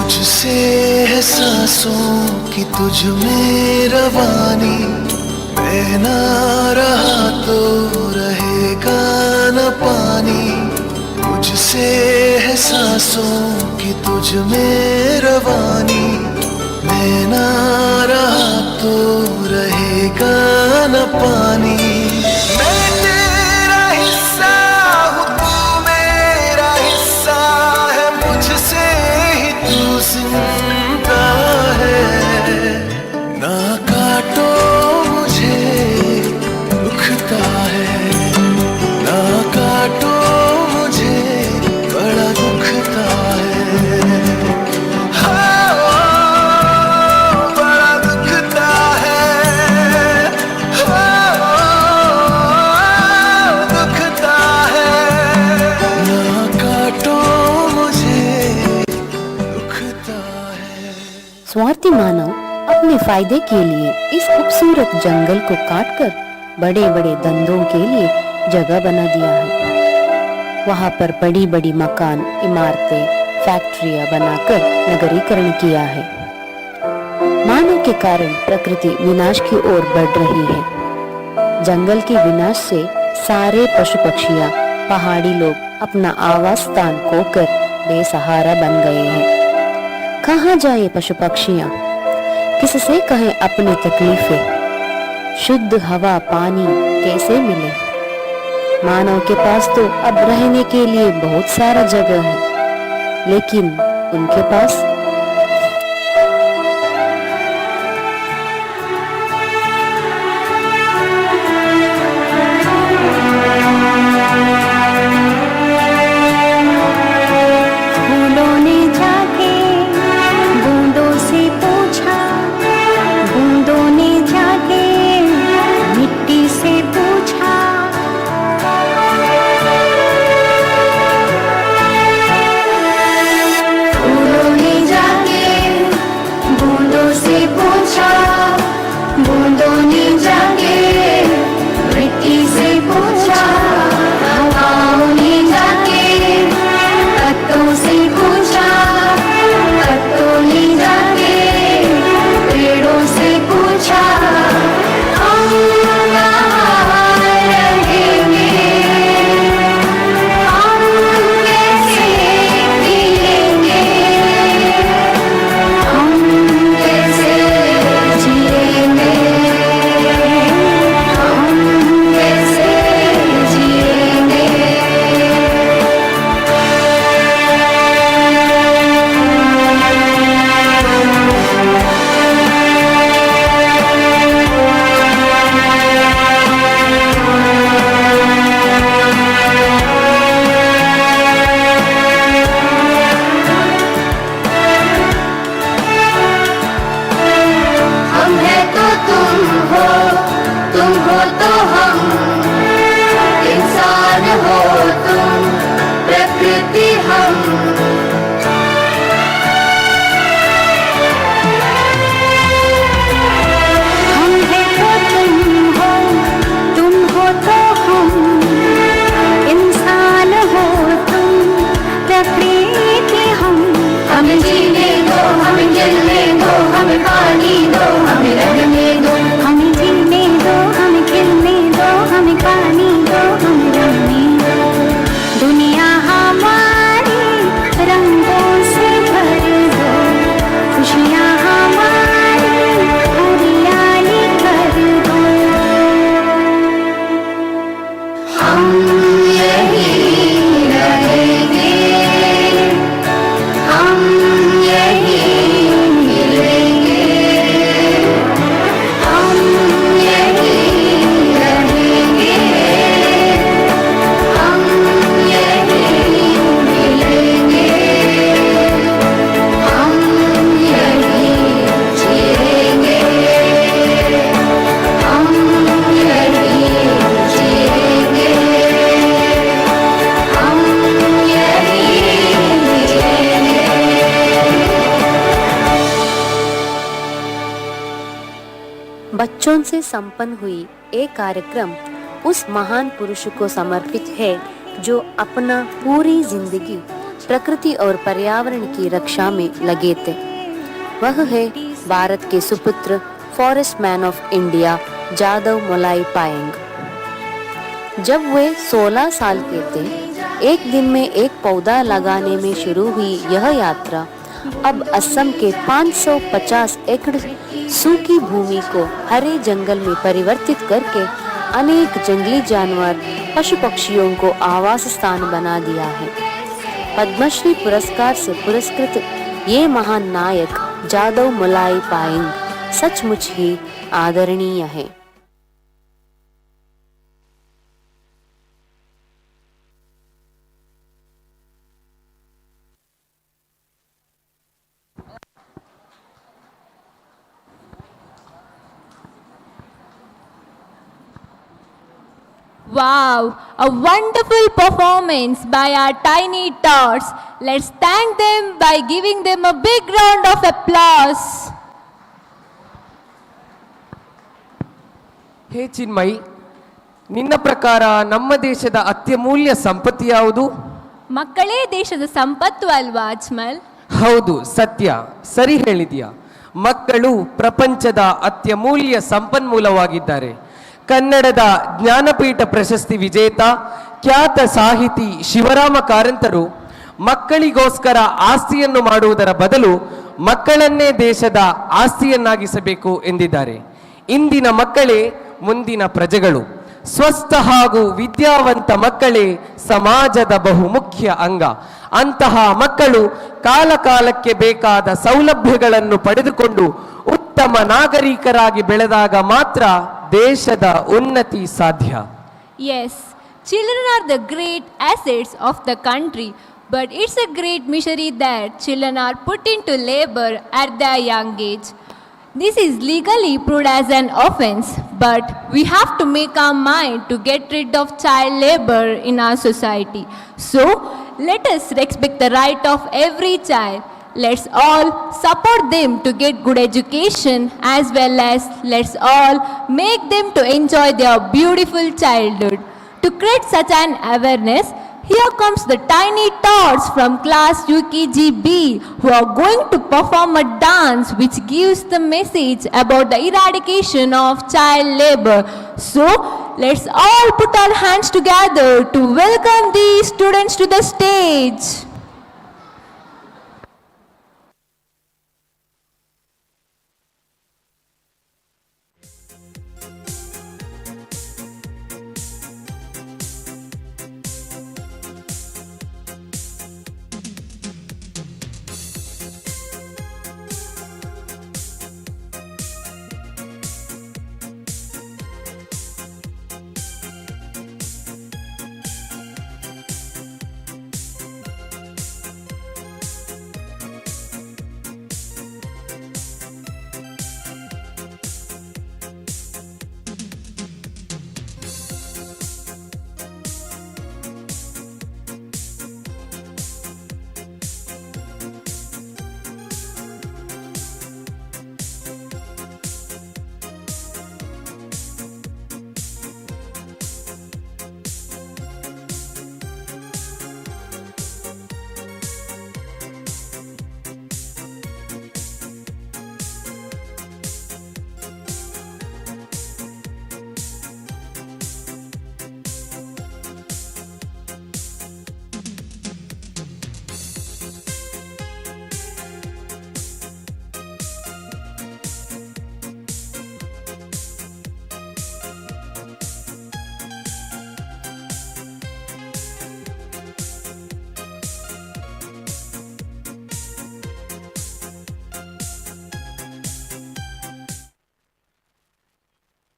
तुझसे है सांसों की तुझ में रवानी, मैं ना रहा तो रहेगा न पानी। तुझसे है सांसों की तुझ में रवानी, मैं ना रहा तो रहेगा न पानी। मैं तेरा हिस्सा हूँ, तू मेरा हिस्सा है, मुझसे ही तू जिंदा है। ना काटो मुझे दुखता है, ना काटो मुझे बड़ा दुखता है। हाँ, बड़ा दुखता है, हाँ, दुखता है। ना काटो मुझे दुखता है। स्वार्थी मानव अपने फायदे के लिए इस खूबसूरत जंगल को काटकर बड़े बड़े धंधों के लिए जगह बना दिया है। वहाँ पर बड़ी बड़ी मकान, इमारतें, फैक्ट्रियां बनाकर नगरीकरण किया है। मानव के कारण प्रकृति विनाश की ओर बढ़ रही है। जंगल के विनाश से सारे पशु पक्षियां, पहाड़ी लोग अपना आवास स्थान खोकर बेसहारा बन गए हैं। कहाँ जाए पशु पक्षियां, किससे कहें अपनी तकलीफें? शुद्ध हवा पानी कैसे मिले? मानव के पास तो अब रहने के लिए बहुत सारा जगह है, लेकिन उनके पास फूलों ने जाके बूंदों से पूछा, बूंदों ने जाके मिट्टी से पूछा। फूलों ने जाके बूंदों से पूछा, बूंदों ने जाके मिट्टी से पूछा। हवाओं ने जाके पत्तों से पूछा, पत्तों ने जाके पेड़ों से पूछा। हम कहाँ रहेंगे, हम कैसे जिएंगे, हम कैसे जिएंगे, हम कैसे जिएंगे। हम है तो तुम हो तो हम, इंसान हो तुम, प्रकृति हम। हम है तो तुम हो तो हम, इंसान हो तुम, प्रकृति हम। हमें जीने दो, हमें जलने दो, हमें पानी दो, हमें रहने दो। हमें जीने दो, हमें खिलने दो, हमें पानी दो, हमें रहने दो। दुनिया हमारी रंगों से भर दो, खुशियाँ हमारी हरियाली कर दो। हम यहीं रहेंगे, हम यहीं मिलेंगे, हम यहीं रहेंगे, हम यहीं मिलेंगे, हम यहीं जिएंगे, हम यहीं जिएंगे, हम यहीं जिएंगे। बच्चों से संपन्न हुई एक कार्यक्रम उस महान पुरुष को समर्पित है जो अपना पूरी जिंदगी प्रकृति और पर्यावरण की रक्षा में लगे थे। वह है भारत के सुपुत्र forest man of India Jadav Molai Payeng. जब वे 16 साल के थे, एक दिन में एक पौधा लगाने में शुरू हुई यह यात्रा अब असम के 550 एकड़ सूखी भूमि को हरे जंगल में परिवर्तित करके अनेक जंगली जानवर, पशु पक्षियों को आवास स्थान बना दिया है। पद्मश्री पुरस्कार से पुरस्कृत ये महान नायक जादव मोलाई पायेंग सचमुच ही आदरणीय है। Wow, a wonderful performance by our tiny tots. Let's thank them by giving them a big round of applause. ಹೇ ಚಿನ್ಮಯಿ, ನಿನ್ನ ಪ್ರಕಾರ ನಮ್ಮ ದೇಶದ ಅತ್ಯಮೂಲ್ಯ ಸಂಪತ್ತು ಯಾವುದು? ಮಕ್ಕಳೇ ದೇಶದ ಸಂಪತ್ತು ಅಲ್ವಾ ಅಜ್ಮಲ್? ಹೌದು, ಸತ್ಯ, ಸರಿ ಹೇಳಿದೀಯ. ಮಕ್ಕಳು ಪ್ರಪಂಚದ ಅತ್ಯಮೂಲ್ಯ ಸಂಪನ್ಮೂಲವಾಗಿದ್ದಾರೆ. ಕನ್ನಡದ ಜ್ಞಾನಪೀಠ ಪ್ರಶಸ್ತಿ ವಿಜೇತ ಖ್ಯಾತ ಸಾಹಿತಿ ಶಿವರಾಮ ಕಾರಂತರು ಮಕ್ಕಳಿಗೋಸ್ಕರ ಆಸ್ತಿಯನ್ನು ಮಾಡುವುದರ ಬದಲು ಮಕ್ಕಳನ್ನೇ ದೇಶದ ಆಸ್ತಿಯನ್ನಾಗಿಸಬೇಕು ಎಂದಿದ್ದಾರೆ. ಇಂದಿನ ಮಕ್ಕಳೇ ಮುಂದಿನ ಪ್ರಜೆಗಳು. ಸ್ವಸ್ಥ ಹಾಗೂ ವಿದ್ಯಾವಂತ ಮಕ್ಕಳೇ ಸಮಾಜದ ಬಹುಮುಖ್ಯ ಅಂಗ. ಅಂತಹ ಮಕ್ಕಳು ಕಾಲ ಕಾಲಕ್ಕೆ ಬೇಕಾದ ಸೌಲಭ್ಯಗಳನ್ನು ಪಡೆದುಕೊಂಡು ಉತ್ತಮ ನಾಗರಿಕರಾಗಿ ಬೆಳೆದಾಗ ಮಾತ್ರ ದೇಶದ ಉನ್ನತಿ ಸಾಧ್ಯ. Yes, children are the great assets of the country, but it's a great misery that children are put into labor at their young age. This is legally proved as an offense, but we have to make our mind to get rid of child labor in our society. So, let us respect the right of every child. Let's all support them to get good education, as well as let's all make them to enjoy their beautiful childhood. To create such an awareness, here comes the tiny tots from class UKG-B who are going to perform a dance which gives the message about the eradication of child labor. So, let's all put our hands together to welcome these students to the stage.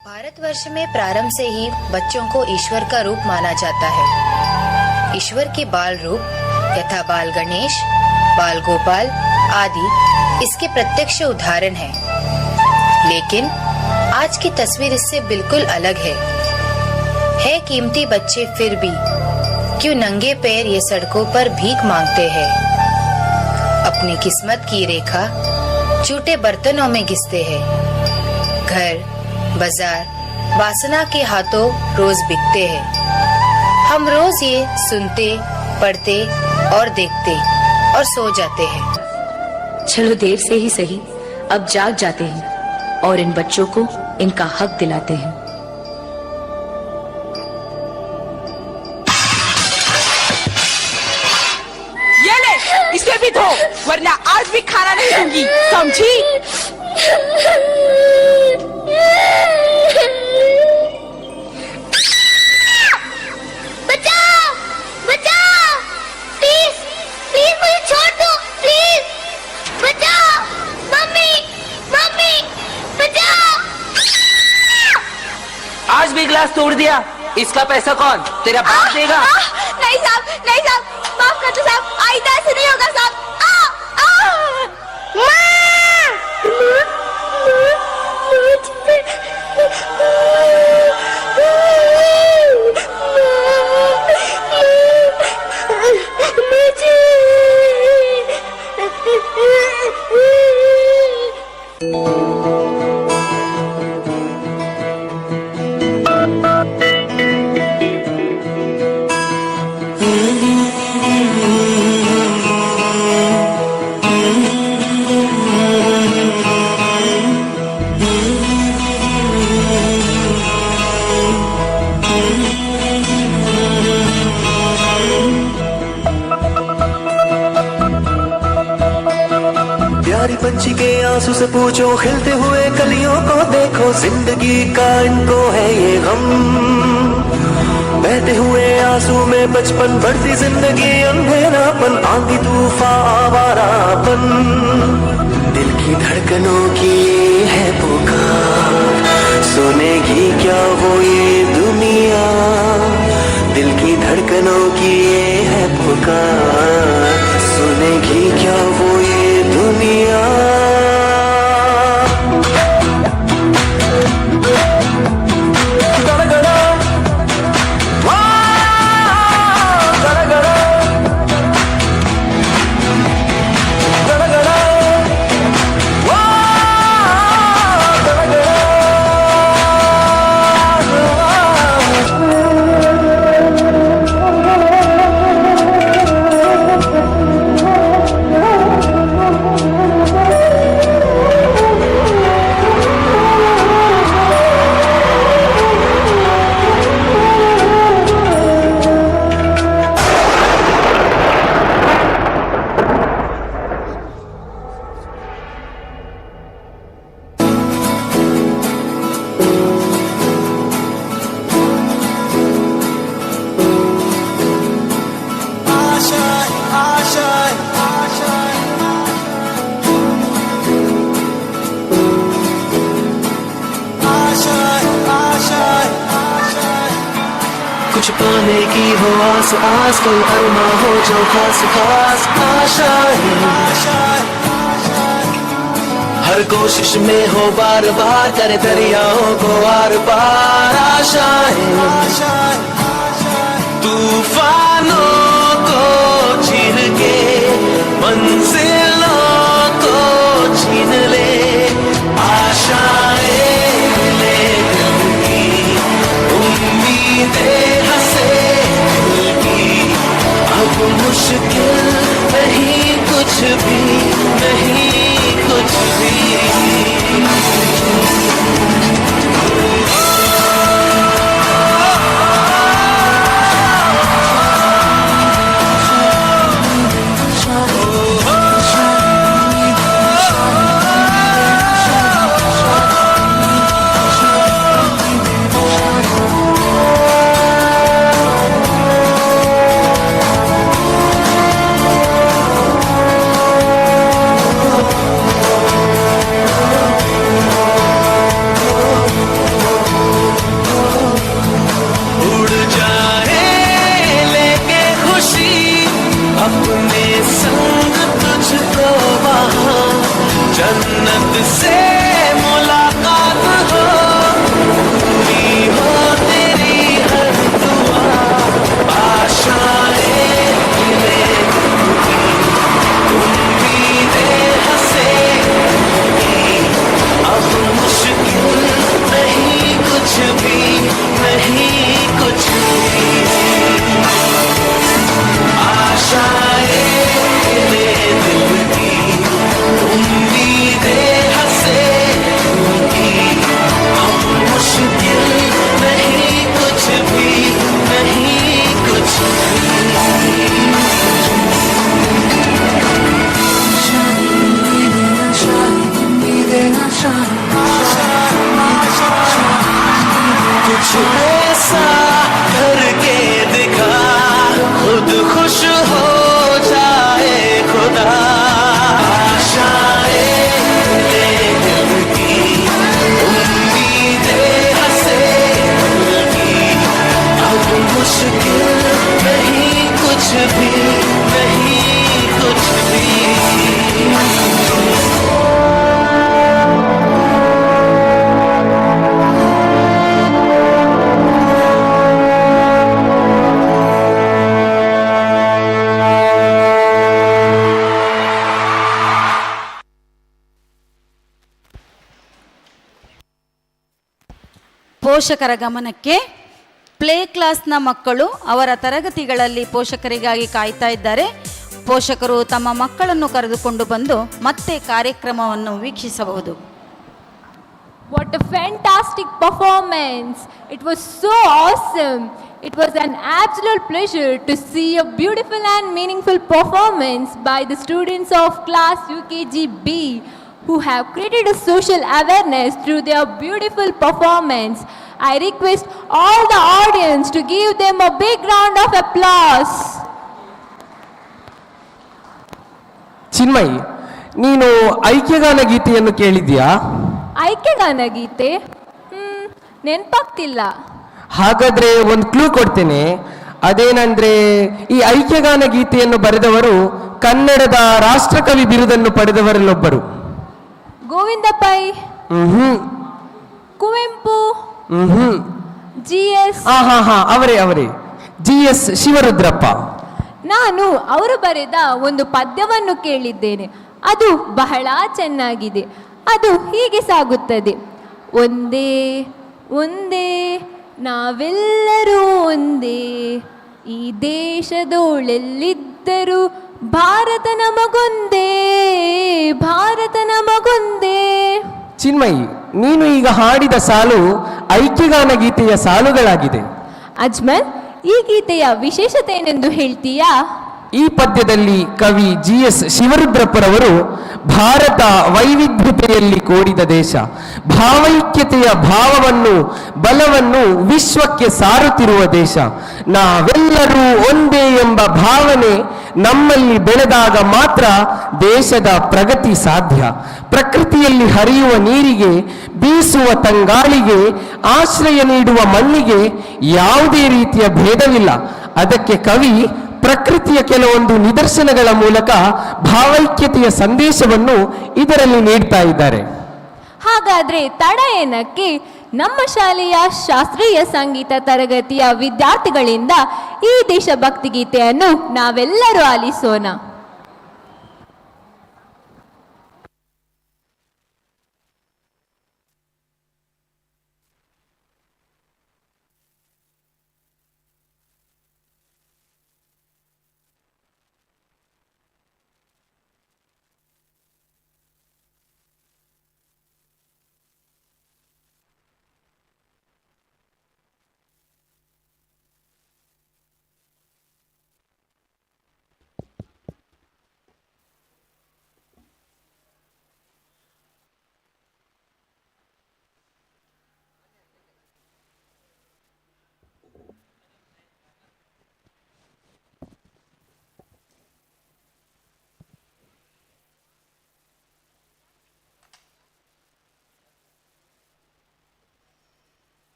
Bharatvarsh में प्रारंभ से ही बच्चों को ईश्वर का रूप माना जाता है। ईश्वर के बाल रूप यथा बाल गणेश, बाल गोपाल आदि इसके प्रत्यक्ष उदाहरण हैं। लेकिन आज की तस्वीर इससे बिल्कुल अलग है कीमती बच्चे फिर भी क्यों नंगे पैर ये सड़कों पर भीख मांगते हैं। अपनी किस्मत की रेखा झूठे बर्तनों में घिसते हैं। घर बाजार वासना के हाथों रोज बिकते हैं। हम रोज ये सुनते, पढ़ते और देखते और सो जाते हैं। चलो देर से ही सही, अब जाग जाते हैं और इन बच्चों को इनका हक दिलाते हैं। ये ले, इसे भी धो, वरना आज भी खाना नहीं दूंगी, समझी? बचाओ, बचाओ, प्लीज, प्लीज मुझे छोड़ दो, प्लीज, बचाओ, मम्मी, मम्मी, बचाओ। आज भी ग्लास तोड़ दिया, इसका पैसा कौन? तेरा बाप देगा? नहीं साहब, नहीं साहब, माफ कर दो साहब, आइंदा ऐसे नहीं होगा साहब। प्यारी पंछी के आंसू से पूछो, खिलते हुए कलियों को देखो, जिंदगी का इनको है ये गम। बहते हुए आंसू में बचपन, बढ़ती जिंदगी अंधेरापन, आंधी तूफान आवारापन। दिल की धड़कनों की है पुकार, सुनेगी क्या वो ये दुनिया। दिल की धड़कनों की है पुकार, सुनेगी क्या वो ये दुनिया। कुछ पाने की हो आस आस, कोई अरमा हो जो खास खास आशाएं। हर कोशिश में हो बार बार, करे दरियाओं को आर पार आशाएं। तूफानों को चीर के मंजिलों को छीन ले आशाएं, ले दिल की उम्मीदें हंसे की। अब मुश्किल नहीं कुछ भी, नहीं कुछ भी। ಪೋಷಕರ ಗಮನಕ್ಕೆ, ಪ್ಲೇ ಕ್ಲಾಸ್ನ ಮಕ್ಕಳು ಅವರ ತರಗತಿಗಳಲ್ಲಿ ಪೋಷಕರಿಗಾಗಿ ಕಾಯ್ತಾ ಇದ್ದಾರೆ. ಪೋಷಕರು ತಮ್ಮ ಮಕ್ಕಳನ್ನು ಕರೆದುಕೊಂಡು ಬಂದು ಮತ್ತೆ ಕಾರ್ಯಕ್ರಮವನ್ನು ವೀಕ್ಷಿಸಬಹುದು. What a fantastic performance! It was so awesome. It was an absolute pleasure to see a beautiful and meaningful performance by the students of class UKG B, who have created a social awareness through their beautiful performance. I request all the audience to give them a big round of applause. Chinmay, ನೀನು ಐಕ್ಯಗಾನ ಗೀತೆಯನ್ನು ಕೇಳಿದ್ಯಾ? ಐಕ್ಯಗಾನ ಗೀತೆ ನೆನಪಾಗ್ತಿಲ್ಲ. ಹಾಗಾದ್ರೆ ಒಂದು clue ಕೊಡ್ತೇನೆ. ಅದೇನಂದ್ರೆ, ಈ ಐಕ್ಯಗಾನ ಗೀತೆಯನ್ನು ಬರೆದವರು ಕನ್ನಡದ ರಾಷ್ಟ್ರಕವಿ ಬಿರುದನ್ನು ಪಡೆದವರಲ್ಲೊಬ್ಬರು. ಗೋವಿಂದ ಪೈ, ಕುವೆಂಪು, GS. ಅವರೇ GS ಶಿವರುದ್ರಪ್ಪ. ನಾನು ಅವರು ಬರೆದ ಒಂದು ಪದ್ಯವನ್ನು ಕೇಳಿದ್ದೇನೆ. ಅದು ಬಹಳ ಚೆನ್ನಾಗಿದೆ. ಅದು ಹೀಗೆ ಸಾಗುತ್ತದೆ: ಒಂದೇ ಒಂದೇ ನಾವೆಲ್ಲರೂ ಒಂದೇ, ಈ ದೇಶದೋಳೆಲ್ಲಿದ್ದರೂ ಭಾರತ ನಮಗೊಂದೇ, ಭಾರತ ನಮಗೊಂದೇ. ಚಿನ್ಮಯಿ, ನೀನು ಈಗ ಹಾಡಿದ ಸಾಲು ಐಕ್ಯಗಾನ ಗೀತೆಯ ಸಾಲುಗಳಾಗಿದೆ. ಅಜ್ಮಲ್, ಈ ಗೀತೆಯ ವಿಶೇಷತೆ ಏನೆಂದು ಹೇಳ್ತೀಯಾ? ಈ ಪದ್ಯದಲ್ಲಿ ಕವಿ GS ಶಿವರುದ್ರಪ್ಪರವರು ಭಾರತ ವೈವಿಧ್ಯತೆಯಲ್ಲಿ ಕೂಡಿದ ದೇಶ, ಭಾವೈಕ್ಯತೆಯ ಭಾವವನ್ನು ಬಲವನ್ನು ವಿಶ್ವಕ್ಕೆ ಸಾರುತ್ತಿರುವ ದೇಶ, ನಾವೆಲ್ಲರೂ ಒಂದೇ ಎಂಬ ಭಾವನೆ ನಮ್ಮಲ್ಲಿ ಬೆಳೆದಾಗ ಮಾತ್ರ ದೇಶದ ಪ್ರಗತಿ ಸಾಧ್ಯ. ಪ್ರಕೃತಿಯಲ್ಲಿ ಹರಿಯುವ ನೀರಿಗೆ, ಬೀಸುವ ತಂಗಾಳಿಗೆ, ಆಶ್ರಯ ನೀಡುವ ಮಣ್ಣಿಗೆ ಯಾವುದೇ ರೀತಿಯ ಭೇದವಿಲ್ಲ. ಅದಕ್ಕೆ ಕವಿ ಪ್ರಕೃತಿಯ ಕೆಲವೊಂದು ನಿದರ್ಶನಗಳ ಮೂಲಕ ಭಾವೈಕ್ಯತೆಯ ಸಂದೇಶವನ್ನು ಇದರಲ್ಲಿ ನೀಡ್ತಾ ಇದ್ದಾರೆ. ಹಾಗಾದ್ರೆ ತಡ ಏನಕ್ಕೆ? ನಮ್ಮ ಶಾಲೆಯ ಶಾಸ್ತ್ರೀಯ ಸಂಗೀತ ತರಗತಿಯ ವಿದ್ಯಾರ್ಥಿಗಳಿಂದ ಈ ದೇಶಭಕ್ತಿ ಗೀತೆಯನ್ನು ನಾವೆಲ್ಲರೂ ಆಲಿಸೋಣ.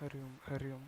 ಹರಿ ಓಂ, ಹರಿ ಓಂ.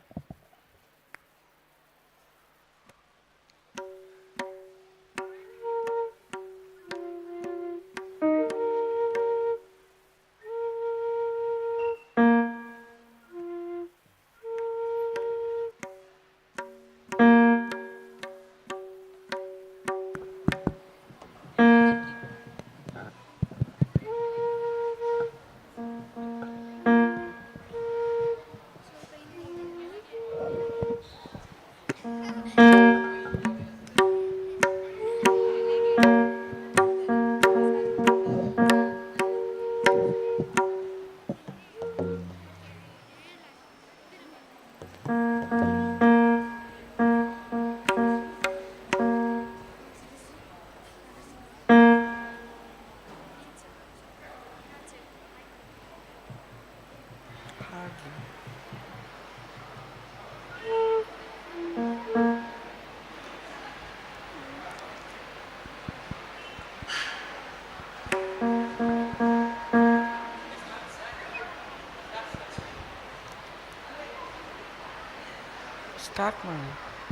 ಸ್ಟಾರ್ಟ್ ಮಾಡಿ.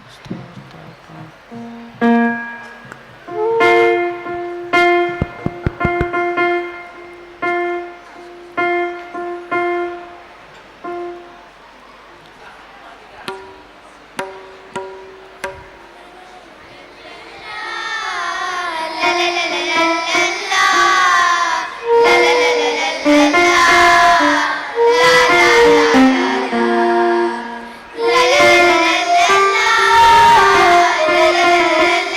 la la la la la la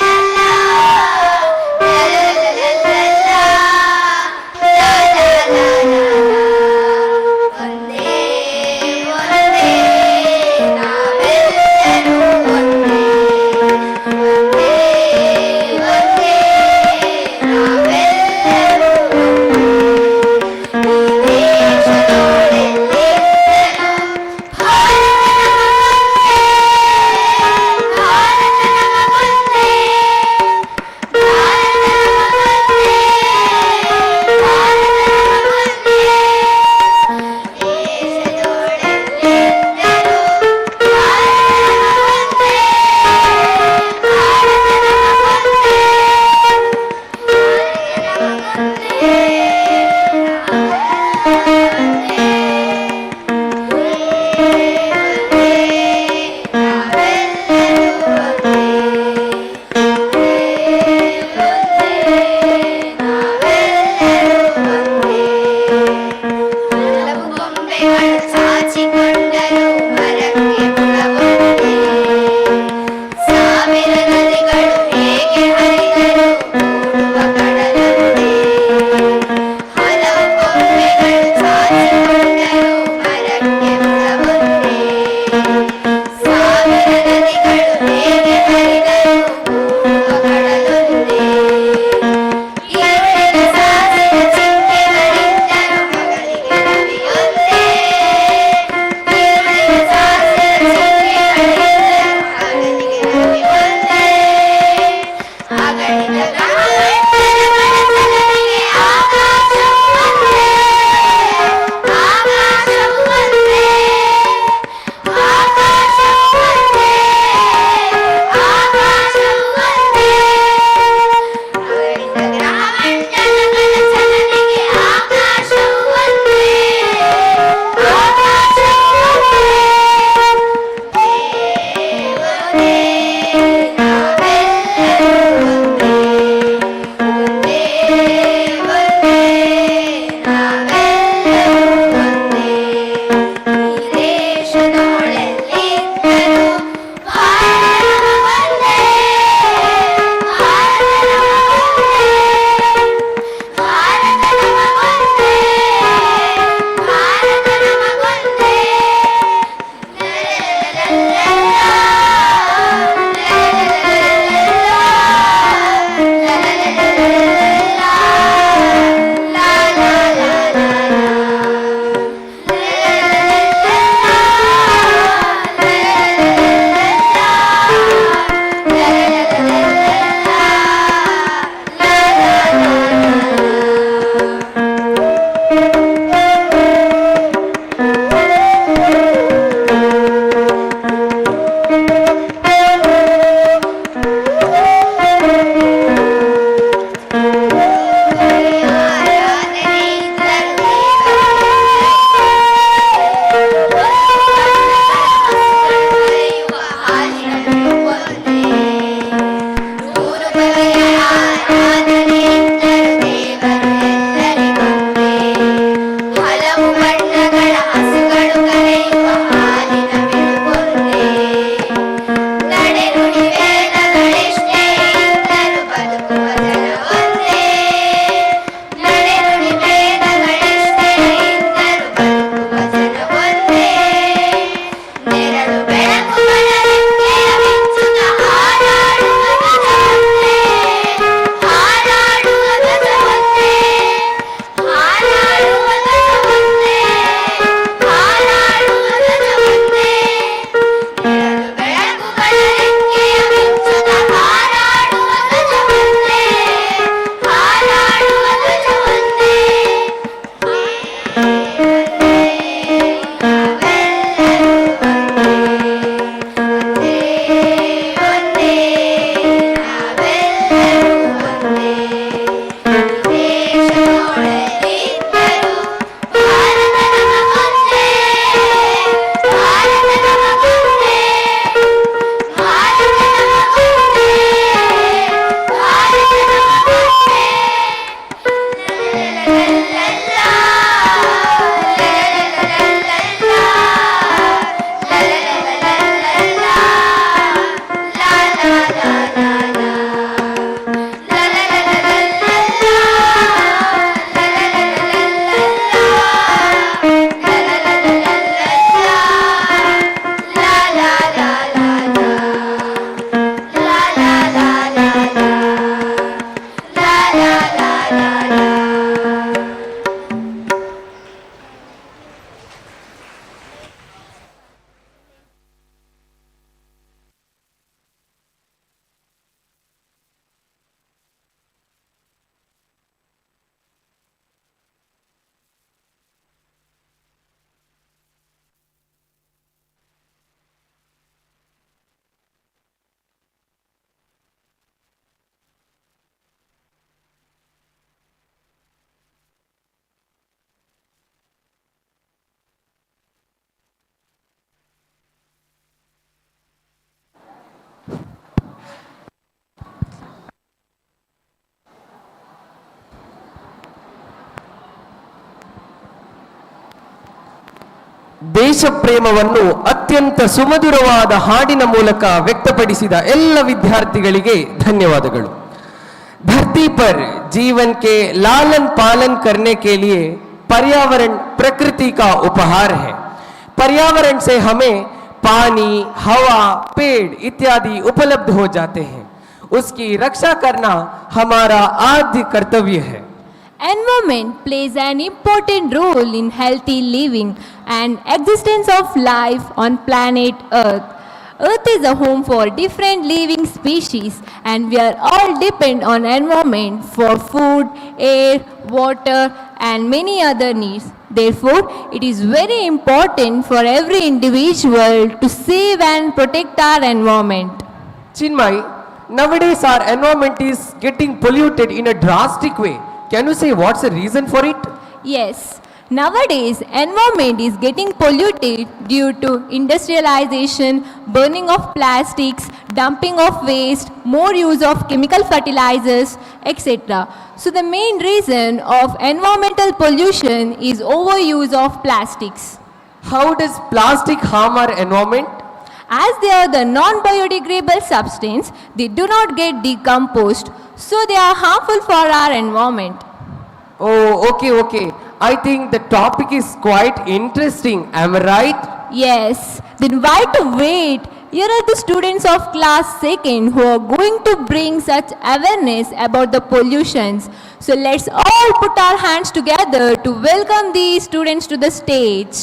ದೇಶ ಪ್ರೇಮವನ್ನು ಅತ್ಯಂತ ಸುಮಧುರವಾದ ಹಾಡಿನ ಮೂಲಕ ವ್ಯಕ್ತಪಡಿಸಿದ ಎಲ್ಲ ವಿದ್ಯಾರ್ಥಿಗಳಿಗೆ ಧನ್ಯವಾದಗಳು. धरती पर जीवन के लालन पालन करने के लिए पर्यावरण प्रकृति का उपहार है. पर्यावरण से हमें पानी, हवा, पेड़ इत्यादि उपलब्ध हो जाते हैं. उसकी रक्षा करना हमारा आद्य कर्तव्य है. Environment plays an important role in healthy living and existence of life on planet Earth. Earth is a home for different living species and we are all depend on environment for food, air, water and many other needs. Therefore, it is very important for every individual to save and protect our environment. Chinmay, nowadays our environment is getting polluted in a drastic way. Can you say what's the reason for it? Yes. Nowadays, environment is getting polluted due to industrialization, burning of plastics, dumping of waste, more use of chemical fertilizers, etc. So the main reason of environmental pollution is overuse of plastics. How does plastic harm our environment? As they are the non-biodegradable substance, they do not get decomposed, so they are harmful for our environment. Oh, okay. I think the topic is quite interesting. Am I right? Yes. Then why to wait? Here are the students of class 2nd who are going to bring such awareness about the pollutions. So let's all put our hands together to welcome these students to the stage.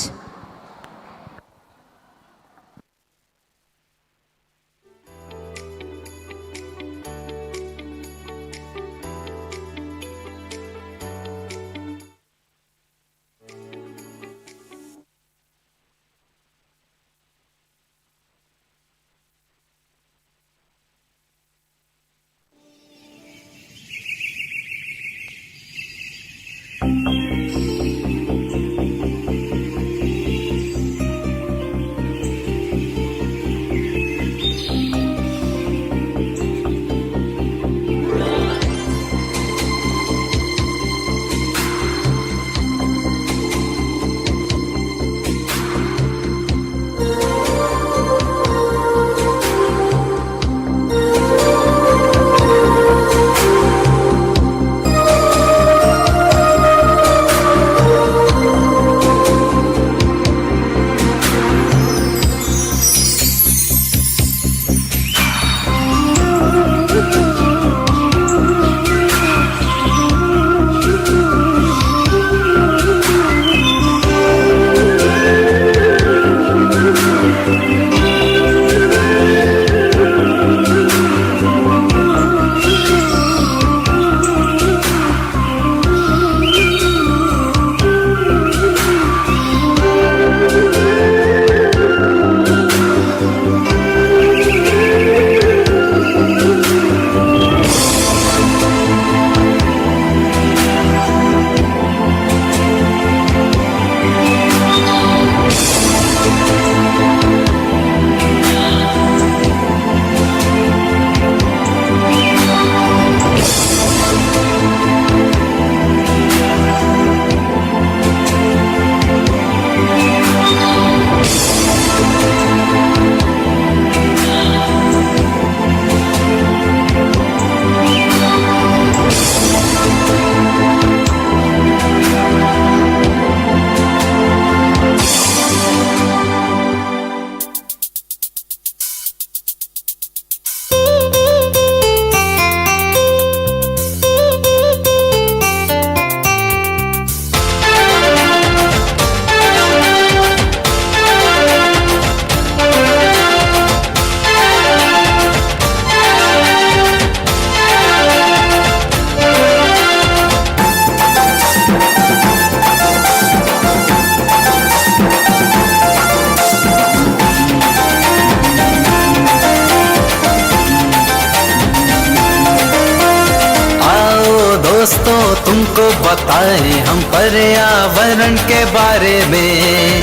तुमको बताएं हम पर्यावरण के बारे में।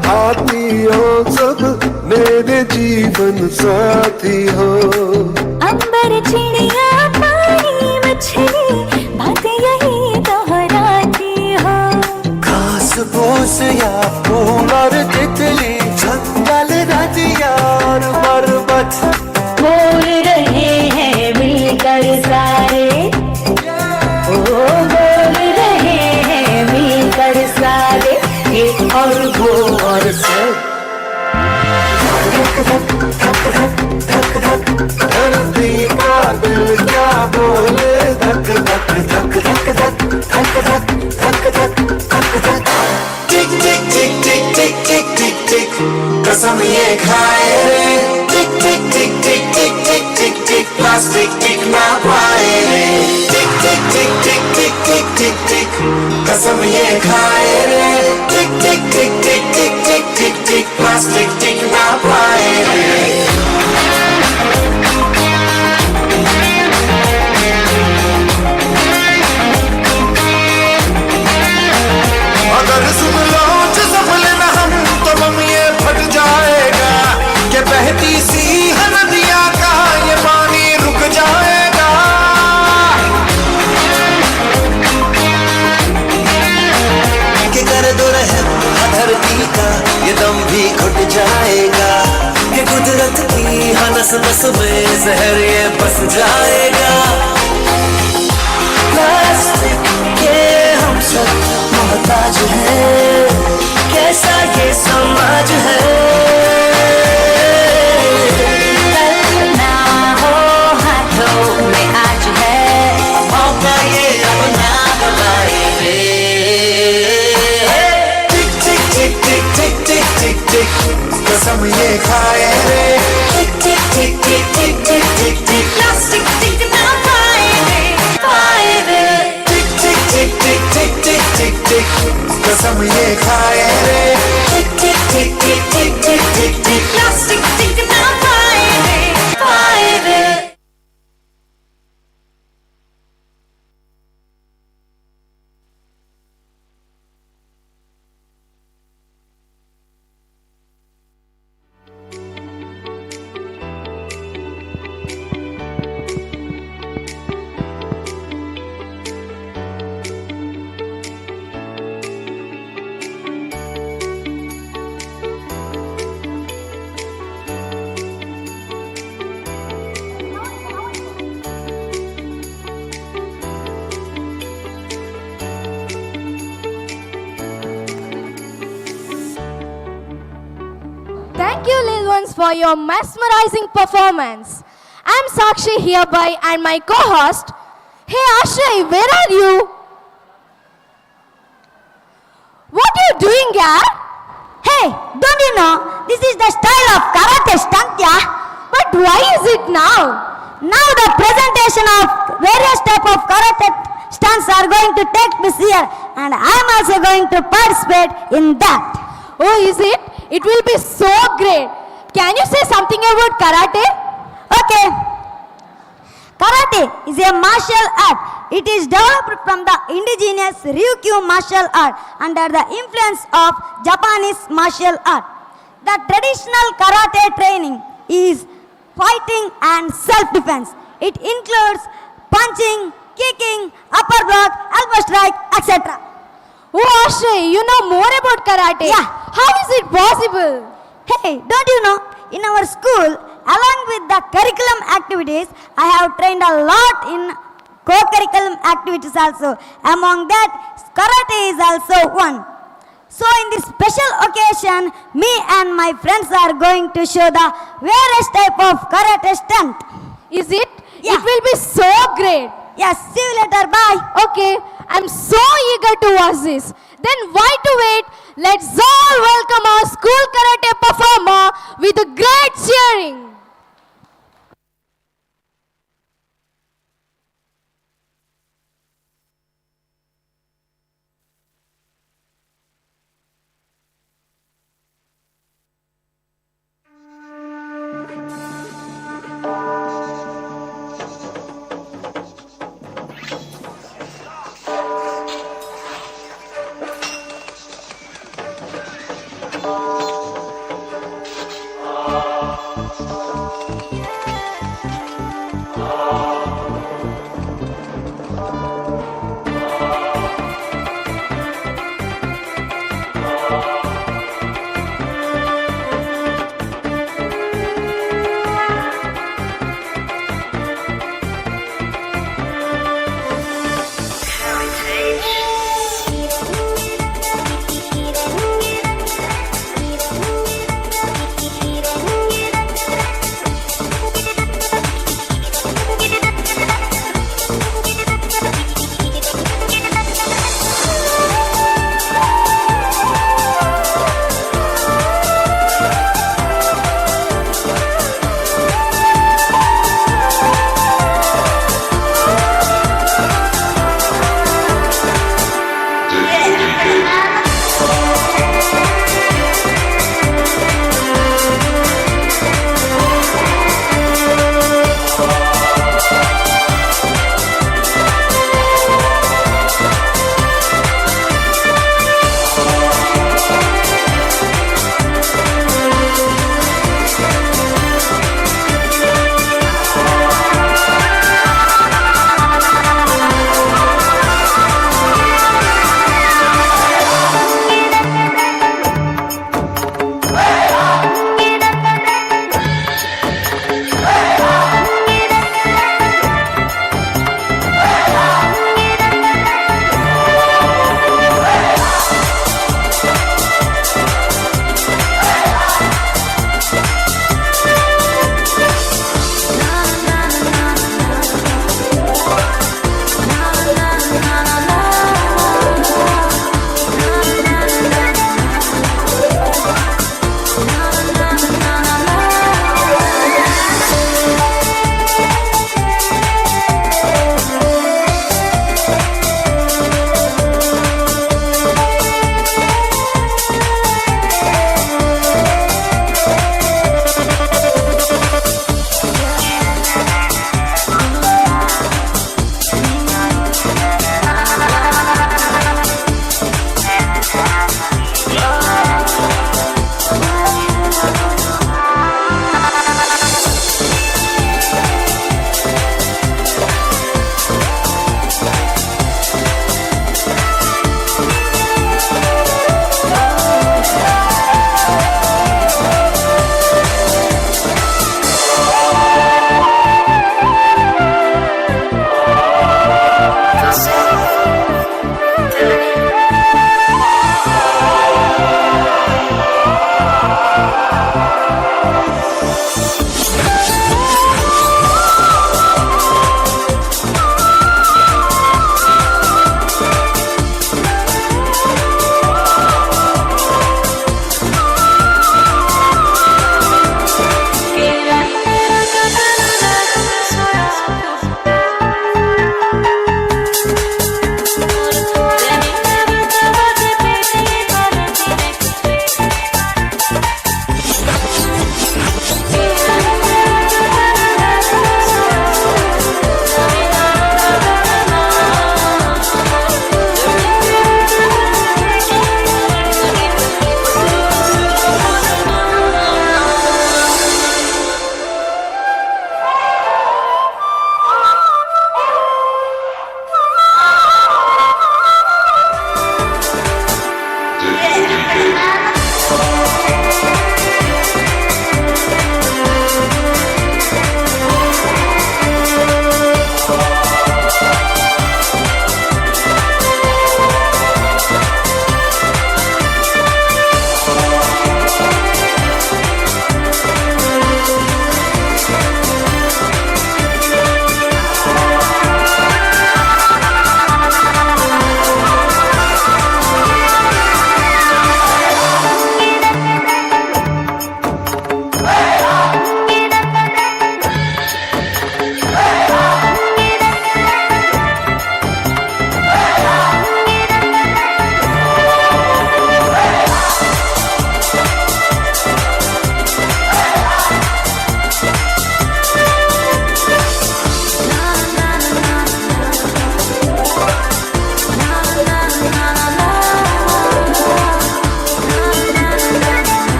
आती हो सब मेरे जीवन साथी हो। अंबर चिड़िया पानी मछली बातें यही दोहराती हो। घास फूस या फूल और तितली जंगल नदियाँ और पर्वत बोल रहे हैं मिलकर सारे, ओ बोल रहे हैं मिलकर सारे, ये और वो और सब। धरती का दिल क्या बोले धक धक धक धक धक धक धक धक धक धक धक। टिक टिक टिक टिक टिक टिक टिक टिक कसम ये खाए रे। टिक टिक टिक टिक टिक टिक टिक टिक प्लास्टिक टिक ना पाए रे। टिक टिक टिक टिक टिक टिक टिक टिक कसम ये खाए रे। टिक टिक टिक टिक टिक टिक टिक टिक प्लास्टिक टिक ना पाए रे। अगर सुन लो सफल न हम तो बम ये फट जाएगा कि बहती सी नदियाँ का ये पानी रुक जाएगा। कि कर दो रहम धरती का ये दम भी घुट जाएगा। कि कुदरत की नस नस में जहर ये बस जाएगा। प्लास्टिक के हम सब मोहताज है, कैसा ये समाज है। कल ना हो हाथों में आज है, मौका ये अपना गवाए रे। टिक टिक टिक टिक टिक टिक टिक टिक कसम ये खाए रे। टिक टिक टिक टिक टिक टिक टिक टिक प्लास्टिक टिक ना पाए रे, पाए रे। टिक टिक टिक टिक टिक टिक टिक टिक कसम ये खाए रे। टिक टिक टिक टिक टिक टिक टिक टिक प्लास्टिक टिक ना पाए रे, पाए रे। Thank you, little ones, for your mesmerizing performance. I'm Sakshi hereby and my co-host. Hey Ashray, where are you? What are you doing, yaar? Hey, don't you know this is the style of karate stunt, yeah? But why is it now? Now the presentation of various type of karate stunts are going to take place here, and I'm also going to participate in that. Oh, is it? It will be so great. Can you say something about karate? Okay. Karate is a martial art. It is developed from the indigenous Ryukyu martial art under the influence of Japanese martial art. The traditional karate training is fighting and self-defense. It includes punching, kicking, upper block, elbow strike, etc. Oh, Ashray, you know more about karate. Yeah. How is it possible? Hey, don't you know, in our school, along with the curriculum activities, I have trained a lot in co-curriculum activities also. Among that, karate is also one. So in this special occasion, me and my friends are going to show the various type of karate stunt. Is it? Yeah. It will be so great. Yes, see you later, bye. Okay, I'm so eager to watch this. Then why to wait? Let's all welcome our school karate performer with a great cheering.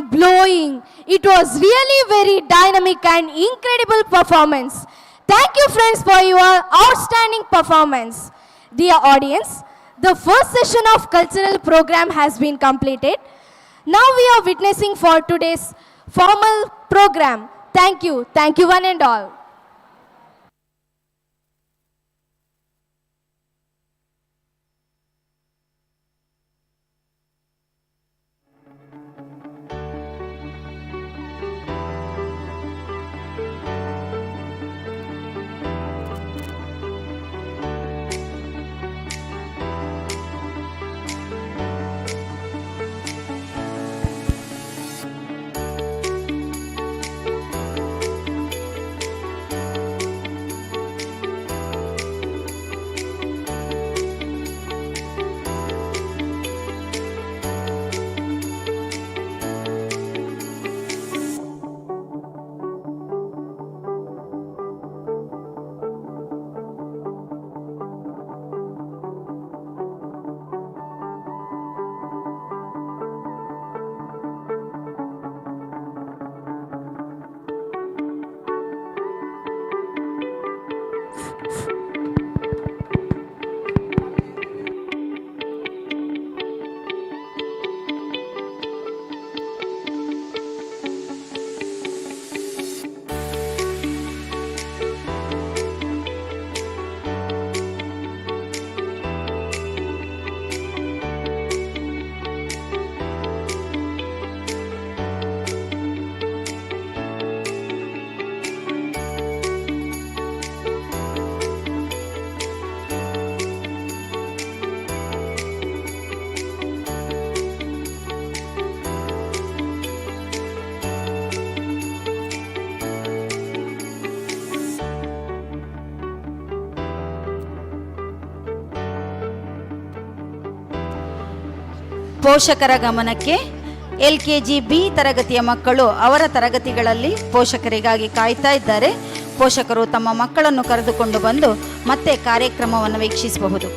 mind-blowing. It was really very dynamic and incredible performance. Thank you friends for your outstanding performance. Dear audience, the first session of cultural program has been completed. Now we are witnessing for today's formal program. Thank you one and all. ಪೋಷಕರ ಗಮನಕ್ಕೆ LKG B ತರಗತಿಯ ಮಕ್ಕಳು ಅವರ ತರಗತಿಗಳಲ್ಲಿ ಪೋಷಕರಿಗಾಗಿ ಕಾಯ್ತಾ ಇದ್ದಾರೆ. ಪೋಷಕರು ತಮ್ಮ ಮಕ್ಕಳನ್ನು ಕರೆದುಕೊಂಡು ಬಂದು ಮತ್ತೆ ಕಾರ್ಯಕ್ರಮವನ್ನು ವೀಕ್ಷಿಸಬಹುದು.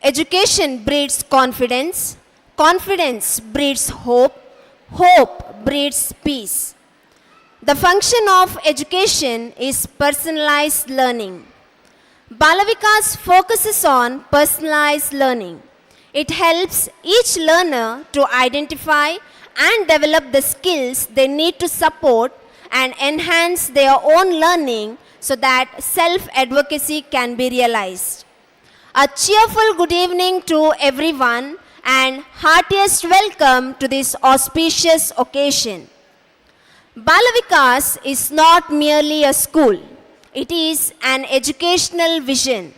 Education breeds confidence, confidence breeds hope, hope breeds peace. The function of education is personalized learning. Balavikas focuses on personalized learning. It helps each learner to identify and develop the skills they need to support and enhance their own learning so that self-advocacy can be realized. A cheerful good evening to everyone and heartiest welcome to this auspicious occasion. Balavikas is not merely a school. It is an educational vision.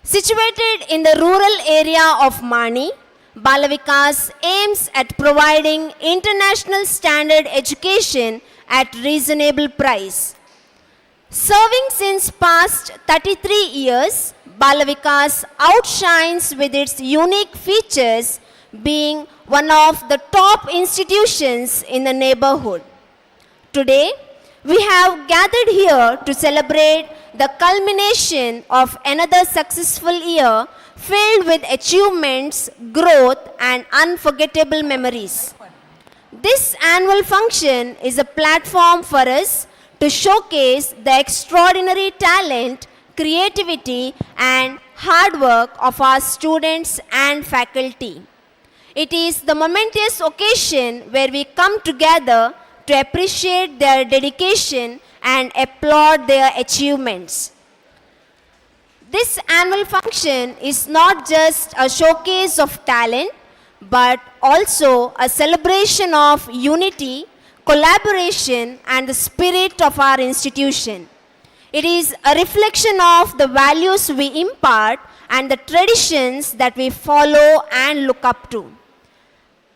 Situated in the rural area of Mani, Balavikas aims at providing international standard education at reasonable price. Serving since past 33 years, Balavikas outshines with its unique features, being one of the top institutions in the neighborhood. Today, we have gathered here to celebrate the culmination of another successful year filled with achievements, growth, and unforgettable memories. This annual function is a platform for us to showcase the extraordinary talent, creativity, and hard work of our students and faculty. It is the momentous occasion where we come together to appreciate their dedication and applaud their achievements. This annual function is not just a showcase of talent, but also a celebration of unity, collaboration, and the spirit of our institution. It is a reflection of the values we impart and the traditions that we follow and look up to.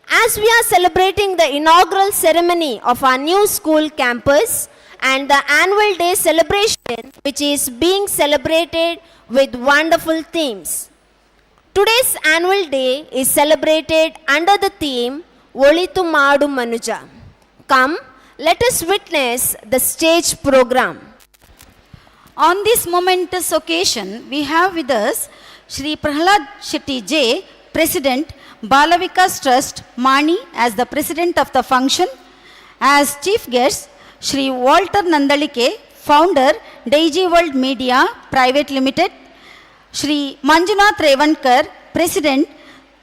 As we are celebrating the inaugural ceremony of our new school campus and the annual day celebration, which is being celebrated with wonderful themes. Today's annual day is celebrated under the theme Olitu Maadu Manuja. Come, let us witness the stage program. On this momentous occasion, we have with us Shri Prahlad Shetty J, President, Balavikas Trust, Mani, as the President of the function. As chief guests, Shri Walter Nandalike, Founder, Digi World Media Private Limited. Shri Manjunath Revankar, President,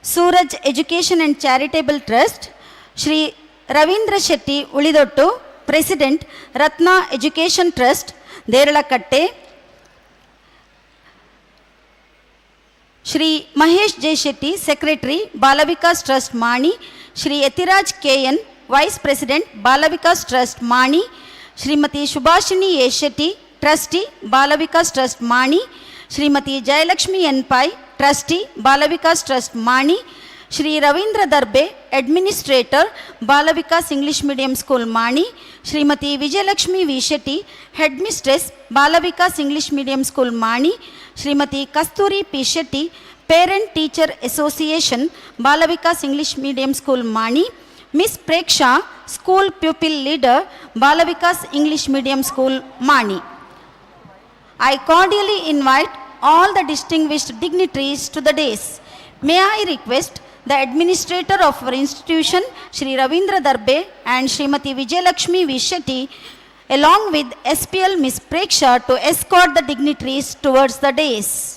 Suraj Education and Charitable Trust. Shri Ravindra Shetty Ulidottu, President, Ratna Education Trust, Deralakatte. Shri Mahesh J. Shetty, Secretary, Balavikas Trust, Mani. Shri Yatiraj K.N., Vice President, Balavikas Trust, Mani. Shrimati Shubhashini A. Shetty, Trustee, Balavikas Trust, Mani. Shrimati Jayalakshmi N. Pai, Trustee, Balavikas Trust, Mani. Shri Ravindra Darbe, Administrator, Balavikas English Medium School, Mani. Shrimati Vijayalakshmi V. Shetty, Headmistress, Balavikas English Medium School, Mani. Shrimati Kasturi P. Shetty, Parent Teacher Association, Balavikas English Medium School, Mani. Miss Preksha, School Pupil Leader, Balavikas English Medium School, Mani. I cordially invite all the distinguished dignitaries to the dais. May I request the administrator of our institution, Shri Ravindra Darbe and Shrimati Vijayalakshmi V. Shetty, along with SPL Miss Preksha, to escort the dignitaries towards the dais.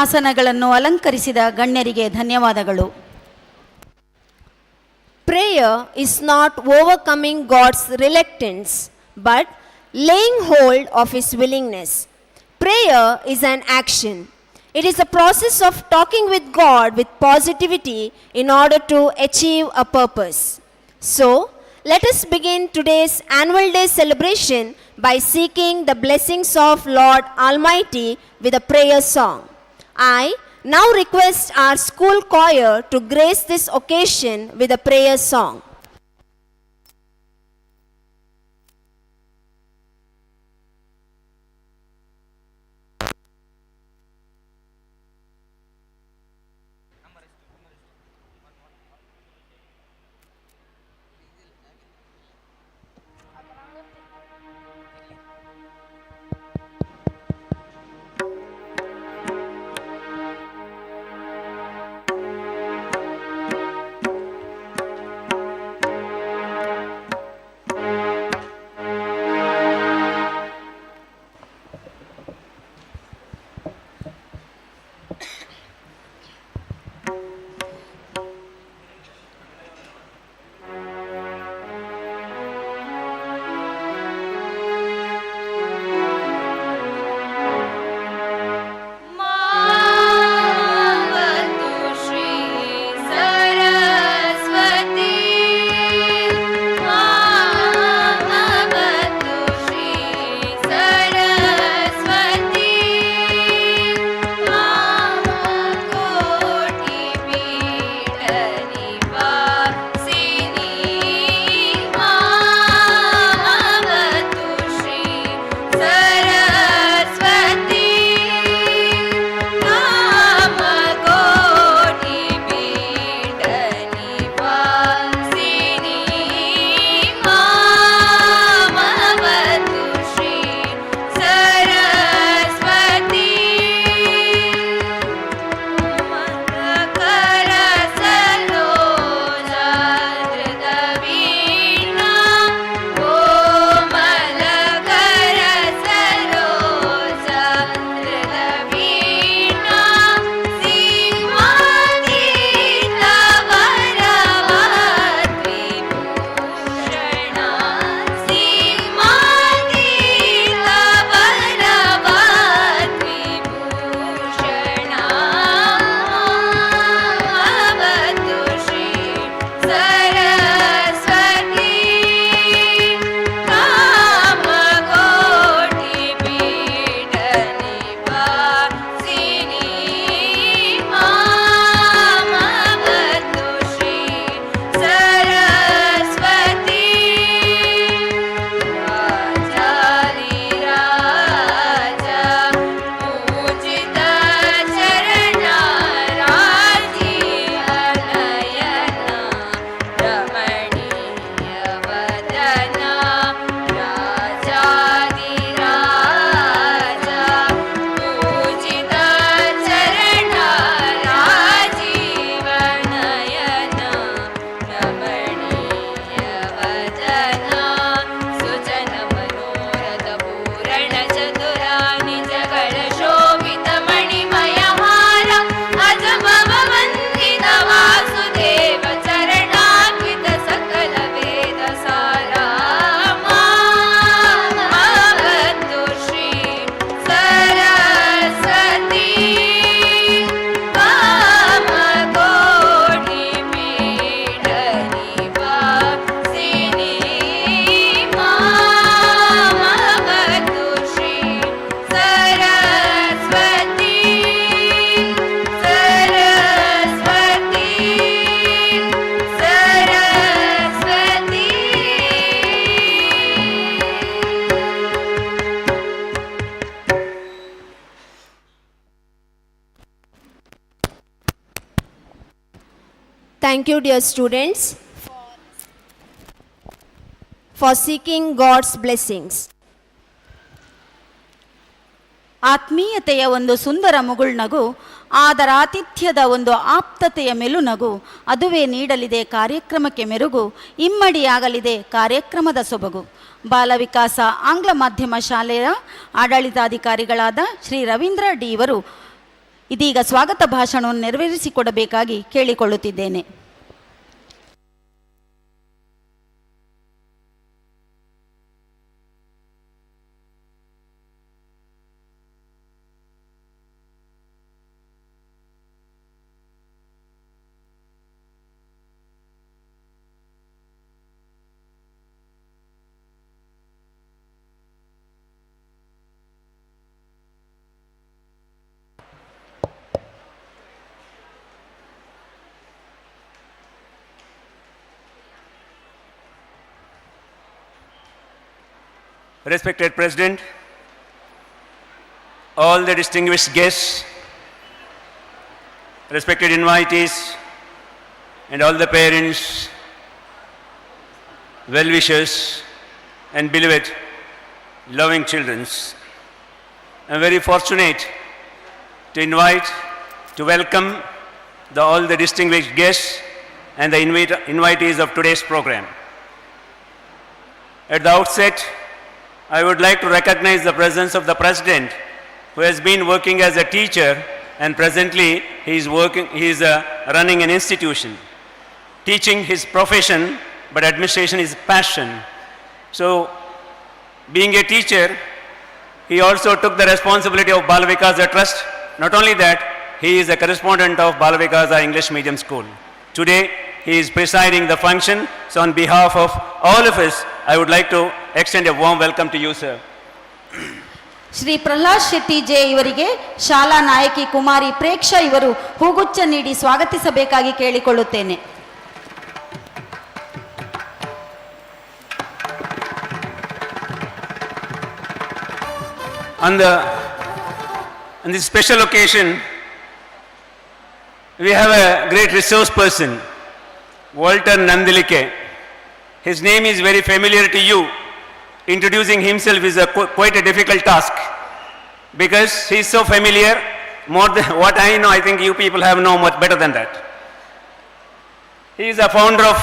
ಆಸನಗಳನ್ನು ಅಲಂಕರಿಸಿದ ಗಣ್ಯರಿಗೆ ಧನ್ಯವಾದಗಳು. Prayer is not overcoming God's reluctance, but laying hold of His willingness. Prayer is an action. It is a process of talking with God with positivity in order to achieve a purpose. So, let us begin today's annual day celebration by seeking the blessings of Lord Almighty with a prayer song. I now request our school choir to grace this occasion with a prayer song. Thank you, dear students, for seeking God's blessings. ಆತ್ಮೀಯತೆಯ ಒಂದು ಸುಂದರ ಮುಗುಳ್ನಗು, ಅದರ ಆತಿಥ್ಯದ ಒಂದು ಆಪ್ತತೆಯ ಮೆಲುನಗು, ಅದುವೇ ನೀಡಲಿದೆ ಕಾರ್ಯಕ್ರಮಕ್ಕೆ ಮೆರುಗು, ಇಮ್ಮಡಿಯಾಗಲಿದೆ ಕಾರ್ಯಕ್ರಮದ ಸೊಬಗು. ಬಾಲವಿಕಾಸ ಆಂಗ್ಲ ಮಾಧ್ಯಮ ಶಾಲೆಯ ಆಡಳಿತಾಧಿಕಾರಿಗಳಾದ ಶ್ರೀ ರವೀಂದ್ರ ಡಿ ಇವರು ಇದೀಗ ಸ್ವಾಗತ ಭಾಷಣವನ್ನು ನೆರವೇರಿಸಿಕೊಡಬೇಕಾಗಿ ಕೇಳಿಕೊಳ್ಳುತ್ತಿದ್ದೇನೆ. respected President, all the distinguished guests, respected invitees, and all the parents, well-wishers, and beloved, loving children. I am very fortunate to welcome all the distinguished guests and the invitees of today's program. At the outset, I would like to recognize the presence of the President, who has been working as a teacher, and presently he is running an institution. Teaching his profession, but administration is passion. So, being a teacher, he also took the responsibility of Balavikasa Trust. Not only that, he is a correspondent of Balavikasa English Medium School. Today, he is presiding the function. So, on behalf of all of us, I would like to extend a warm welcome to you, sir. Shri Prahlad Shetty J ಇವರಿಗೆ ಶಾಲಾ ನಾಯಕಿ ಕುಮಾರಿ ಪ್ರೇಕ್ಷಾ ಇವರು ಹೂಗುಚ್ಛ ನೀಡಿ ಸ್ವಾಗತಿಸಬೇಕಾಗಿ ಕೇಳಿಕೊಳ್ಳುತ್ತೇನೆ. On this special occasion, we have a great resource person, Walter Nandalike. His name is very familiar to you. Introducing himself is quite a difficult task because he is so familiar. More than what I know, I think you people have known much better than that. He is a founder of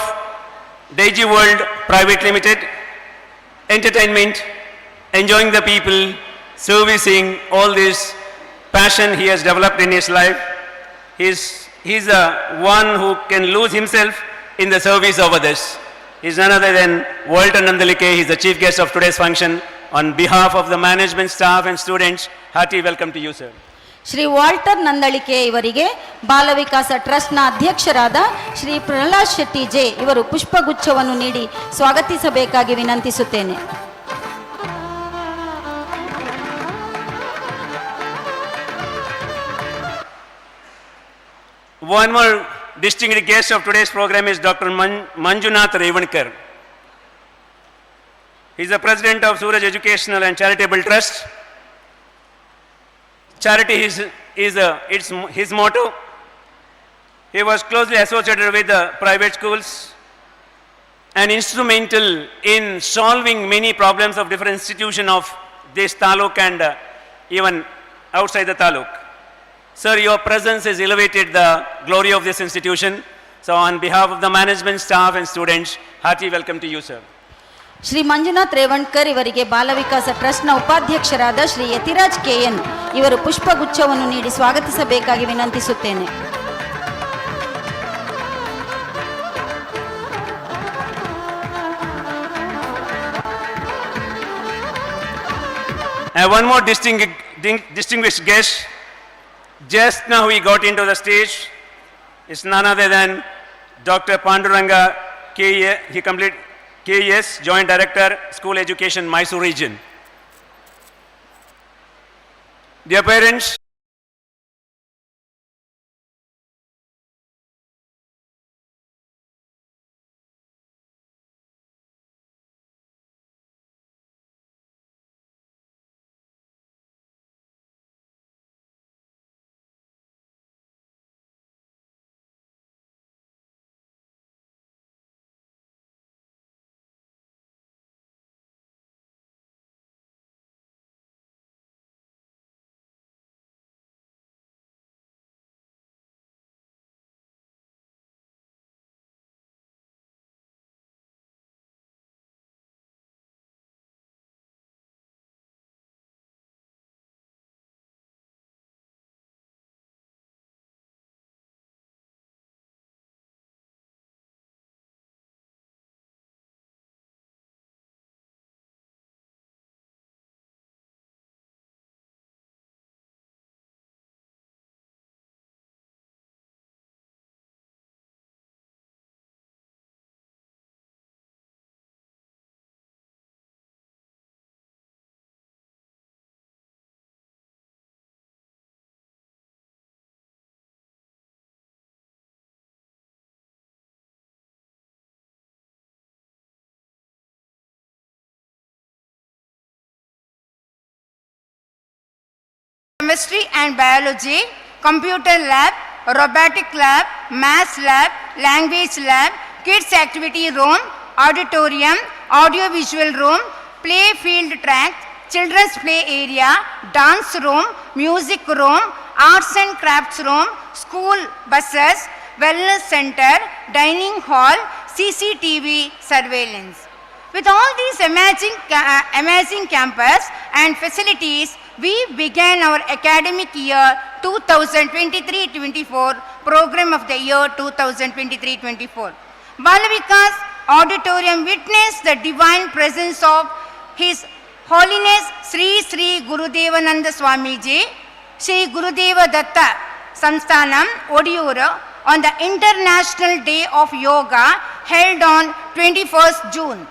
Daiji World Private Limited, entertainment, enjoying the people, servicing, all this passion he has developed in his life. He is one who can lose himself in the service of others. He is none other than Walter Nandalike. He is the chief guest of today's function. On behalf of the management, staff and students, hearty welcome to you, sir. Shri Walter Nandalike ಇವರಿಗೆ ಬಾಲವಿಕಾಸ ಟ್ರಸ್ಟ್ನ ಅಧ್ಯಕ್ಷರಾದ Shri Prahlad Shetty J ಇವರು ಪುಷ್ಪಗುಚ್ಛವನ್ನು ನೀಡಿ ಸ್ವಾಗತಿಸಬೇಕಾಗಿ ವಿನಂತಿಸುತ್ತೇನೆ. One more distinguished guest of today's program is Dr. Manjunath Revankar. He is the president of Suraj Educational and Charitable Trust. Charity is his motto. He was closely associated with the private schools and instrumental in solving many problems of different institutions of this taluk and even outside the taluk. Sir, your presence has elevated the glory of this institution. So on behalf of the management, staff and students, hearty welcome to you, sir. Shri Manjunath Revankar ಇವರಿಗೆ ಬಾಲವಿಕಾಸ ಟ್ರಸ್ಟ್ನ ಉಪಾಧ್ಯಕ್ಷರಾದ Shri Yathiraj K N ಇವರು ಪುಷ್ಪಗುಚ್ಛವನ್ನು ನೀಡಿ ಸ್ವಾಗತಿಸಬೇಕಾಗಿ ವಿನಂತಿಸುತ್ತೇನೆ. One more distinguished guest. Just now he got into the stage. It's none other than Dr. Panduranga KES, Joint Director, School Education, Mysore Region. Dear parents, chemistry and biology, computer lab, robotic lab, maths lab, language lab, kids activity room, auditorium, audio-visual room, play field track, children's play area, dance room, music room, arts and crafts room, school buses, wellness center, dining hall, CCTV surveillance. With all these amazing campus and facilities, we began our academic year 2023-24 program of the year 2023-24. Balavikas auditorium witnessed the divine presence of His Holiness Sri Sri Gurudevananda Swamiji, Sri Gurudeva Datta Samsthanam, Odiyur, on the International Day of Yoga held on 21st June.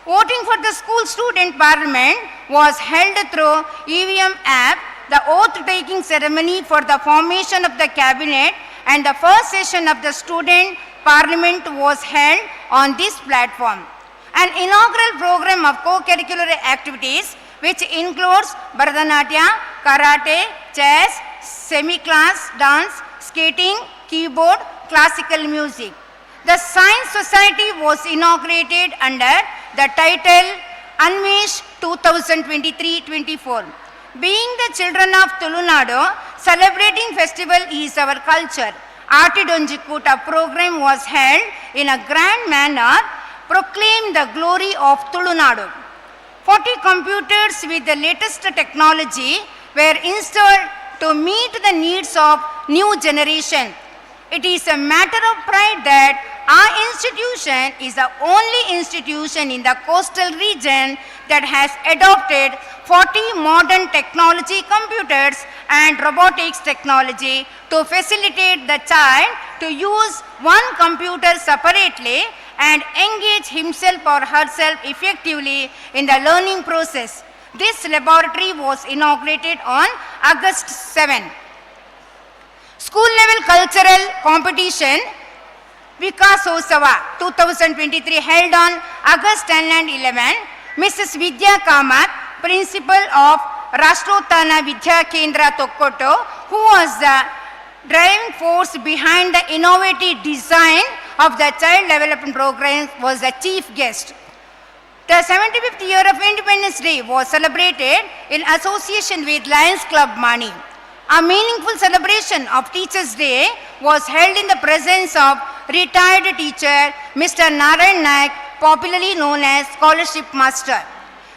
Voting for the school student parliament was held through EVM app, the oath-taking ceremony for the formation of the cabinet, and the first session of the student parliament was held on this platform. An inaugural program of co-curricular activities which includes Bharatanatyam, Karate, chess, semi-class dance, skating, keyboard, classical music. The Science Society was inaugurated under the title Unmesh 2023-24. Being the children of Tulunadu, celebrating festival is our culture. Artidonjikuta program was held in a grand manner, proclaim the glory of Tulunadu. 40 computers with the latest technology were installed to meet the needs of new generation. It is a matter of pride that our institution is the only institution in the coastal region that has adopted 40 modern technology computers and robotics technology to facilitate the child to use one computer separately and engage himself or herself effectively in the learning process. This laboratory was inaugurated on August 7. School level cultural competition Vikasa Vaibhava 2023 held on August 10 and 11. Mrs. Vidya Kamath, principal of Rashtrotthana Vidya Kendra Tokkotto, who was the driving force behind the innovative design of the child development program, was the chief guest. The 75th year of Independence Day was celebrated in association with Lions Club Mani. A meaningful celebration of Teachers' Day was held in the presence of retired teacher Mr. Narayan Naik, popularly known as Scholarship Master.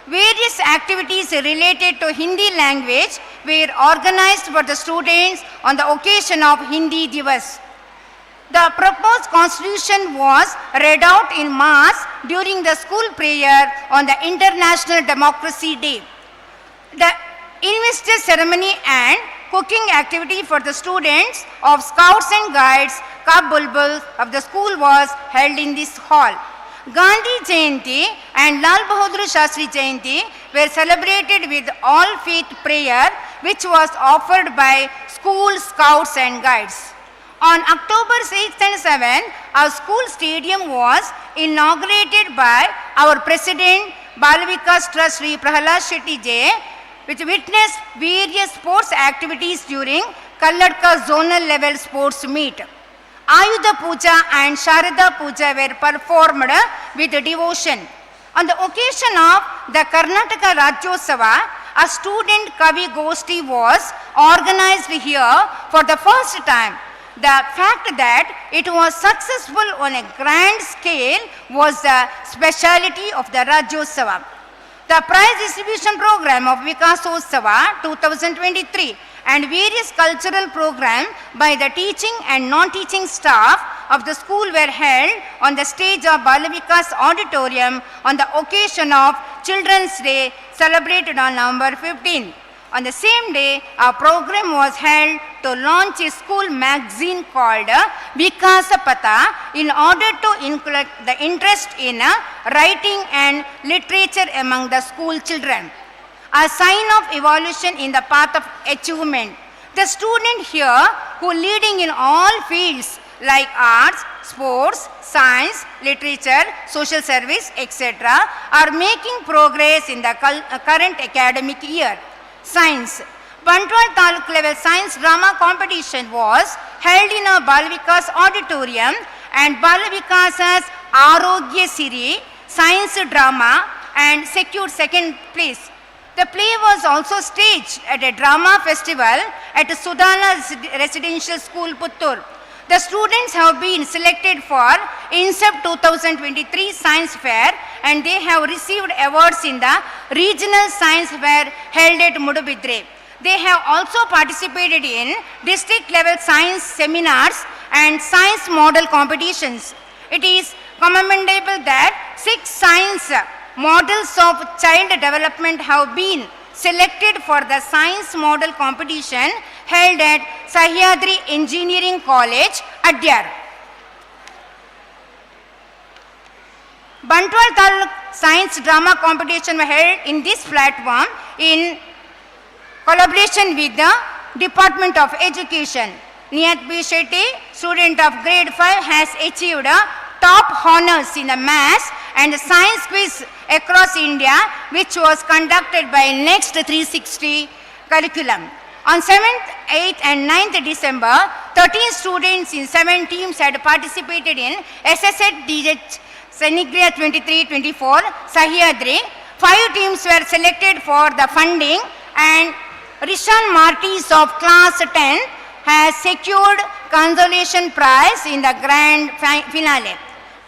Various activities related to Hindi language were organized for the students on the occasion of Hindi Divas. The proposed constitution was read out in mass during the school prayer on the International Democracy Day. The investor ceremony and cooking activity for the students of Scouts and Guides, Cub Bulbuls of the school was held in this hall. Gandhi Jayanti and Lal Bahadur Shastri Jayanti were celebrated with all faith prayer, which was offered by School Scouts and Guides. On October 6th and 7th, our school stadium was inaugurated by our President Balavikas Trust Sri Prahalad Shetty J, which witnessed various sports activities during Kalladka zonal level sports meet. Ayudha Puja and Sharada Puja were performed with devotion. On the occasion of the Karnataka Rajyotsava, a student Kavi Goshti was organized here for the first time. The fact that it was successful on a grand scale was the speciality of the Rajyotsava. The prize distribution program of Vikasa Vaibhava 2023 and various cultural programs by the teaching and non-teaching staff of the school were held on the stage of Balavikas auditorium on the occasion of Children's Day celebrated on November 15. On the same day, a program was held to launch a school magazine called Vikasa Patha in order to inculcate the interest in writing and literature among the school children. A sign of evolution in the path of achievement. The student here who leading in all fields like arts, sports, science, literature, social service, etc. are making progress in the current academic year. Science. Bantwal Taluk level science drama competition was held in a Balavikas auditorium, and Balavikasa's Arogya Siri science drama and secured second place. The play was also staged at a drama festival at Sudana Residential School, Puttur. The students have been selected for INSEP 2023 Science Fair, and they have received awards in the regional science fair held at Mudubidre. They have also participated in district level science seminars and science model competitions. It is commendable that 6 science models of child development have been selected for the science model competition held at Sahyadri Engineering College, Adyar. Bantwal Taluk Science Drama Competition was held in this platform in collaboration with the Department of Education. Niyat B. Shetty, student of grade 5, has achieved top honors in the maths and science quiz across India, which was conducted by Next 360 curriculum. On 7th, 8th and 9th December, 13 students in 7 teams had participated in SSET DH Senigria 23-24 Sahyadri. 5 teams were selected for the funding, and Rishan Martis of class 10 has secured consolation prize in the grand finale.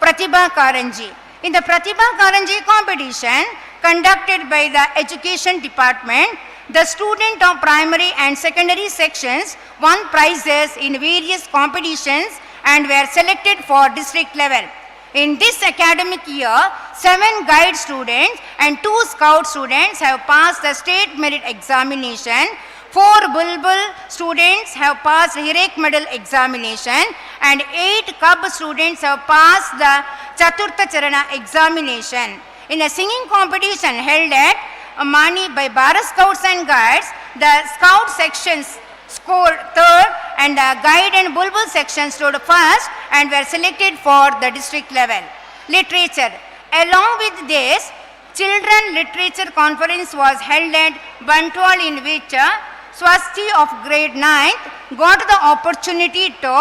Pratibha Karanji. In the Pratibha Karanji competition conducted by the Education Department, the students of primary and secondary sections won prizes in various competitions and were selected for district level. In this academic year, 7 guide students and 2 scout students have passed the state merit examination. 4 Bulbul students have passed Hirek medal examination, and 8 Cub students have passed the Chaturtha Charana examination. In a singing competition held at Mani by Bharat Scouts and Guides, the scout sections scored 3rd and the guide and Bulbul section stood 1st and were selected for the district level. Literature. Along with this, Children Literature Conference was held at Bantwal, in which Swasti of grade 9th got the opportunity to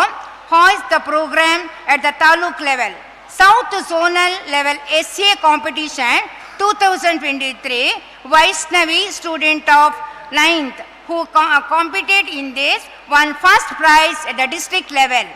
hoist the program at the Taluk level. South Zonal Level SA Competition 2023, Vaishnavi, student of 9th, who competed in this, won first prize at the district level.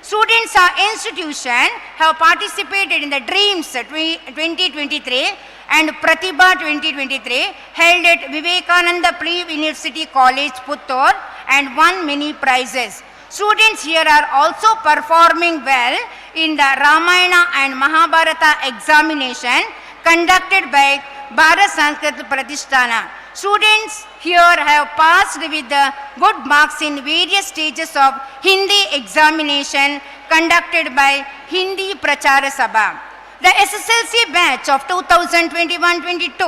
Students of institution have participated in the Dreams 2023 and Pratibha 2023 held at Vivekananda Pre-University College, Puttur, and won many prizes. Students here are also performing well in the Ramayana and Mahabharata examination conducted by Bharat Sanskrit Pratishtana. Students here have passed with the good marks in various stages of Hindi examination conducted by Hindi Prachara Sabha. The SSLC batch of 2021-22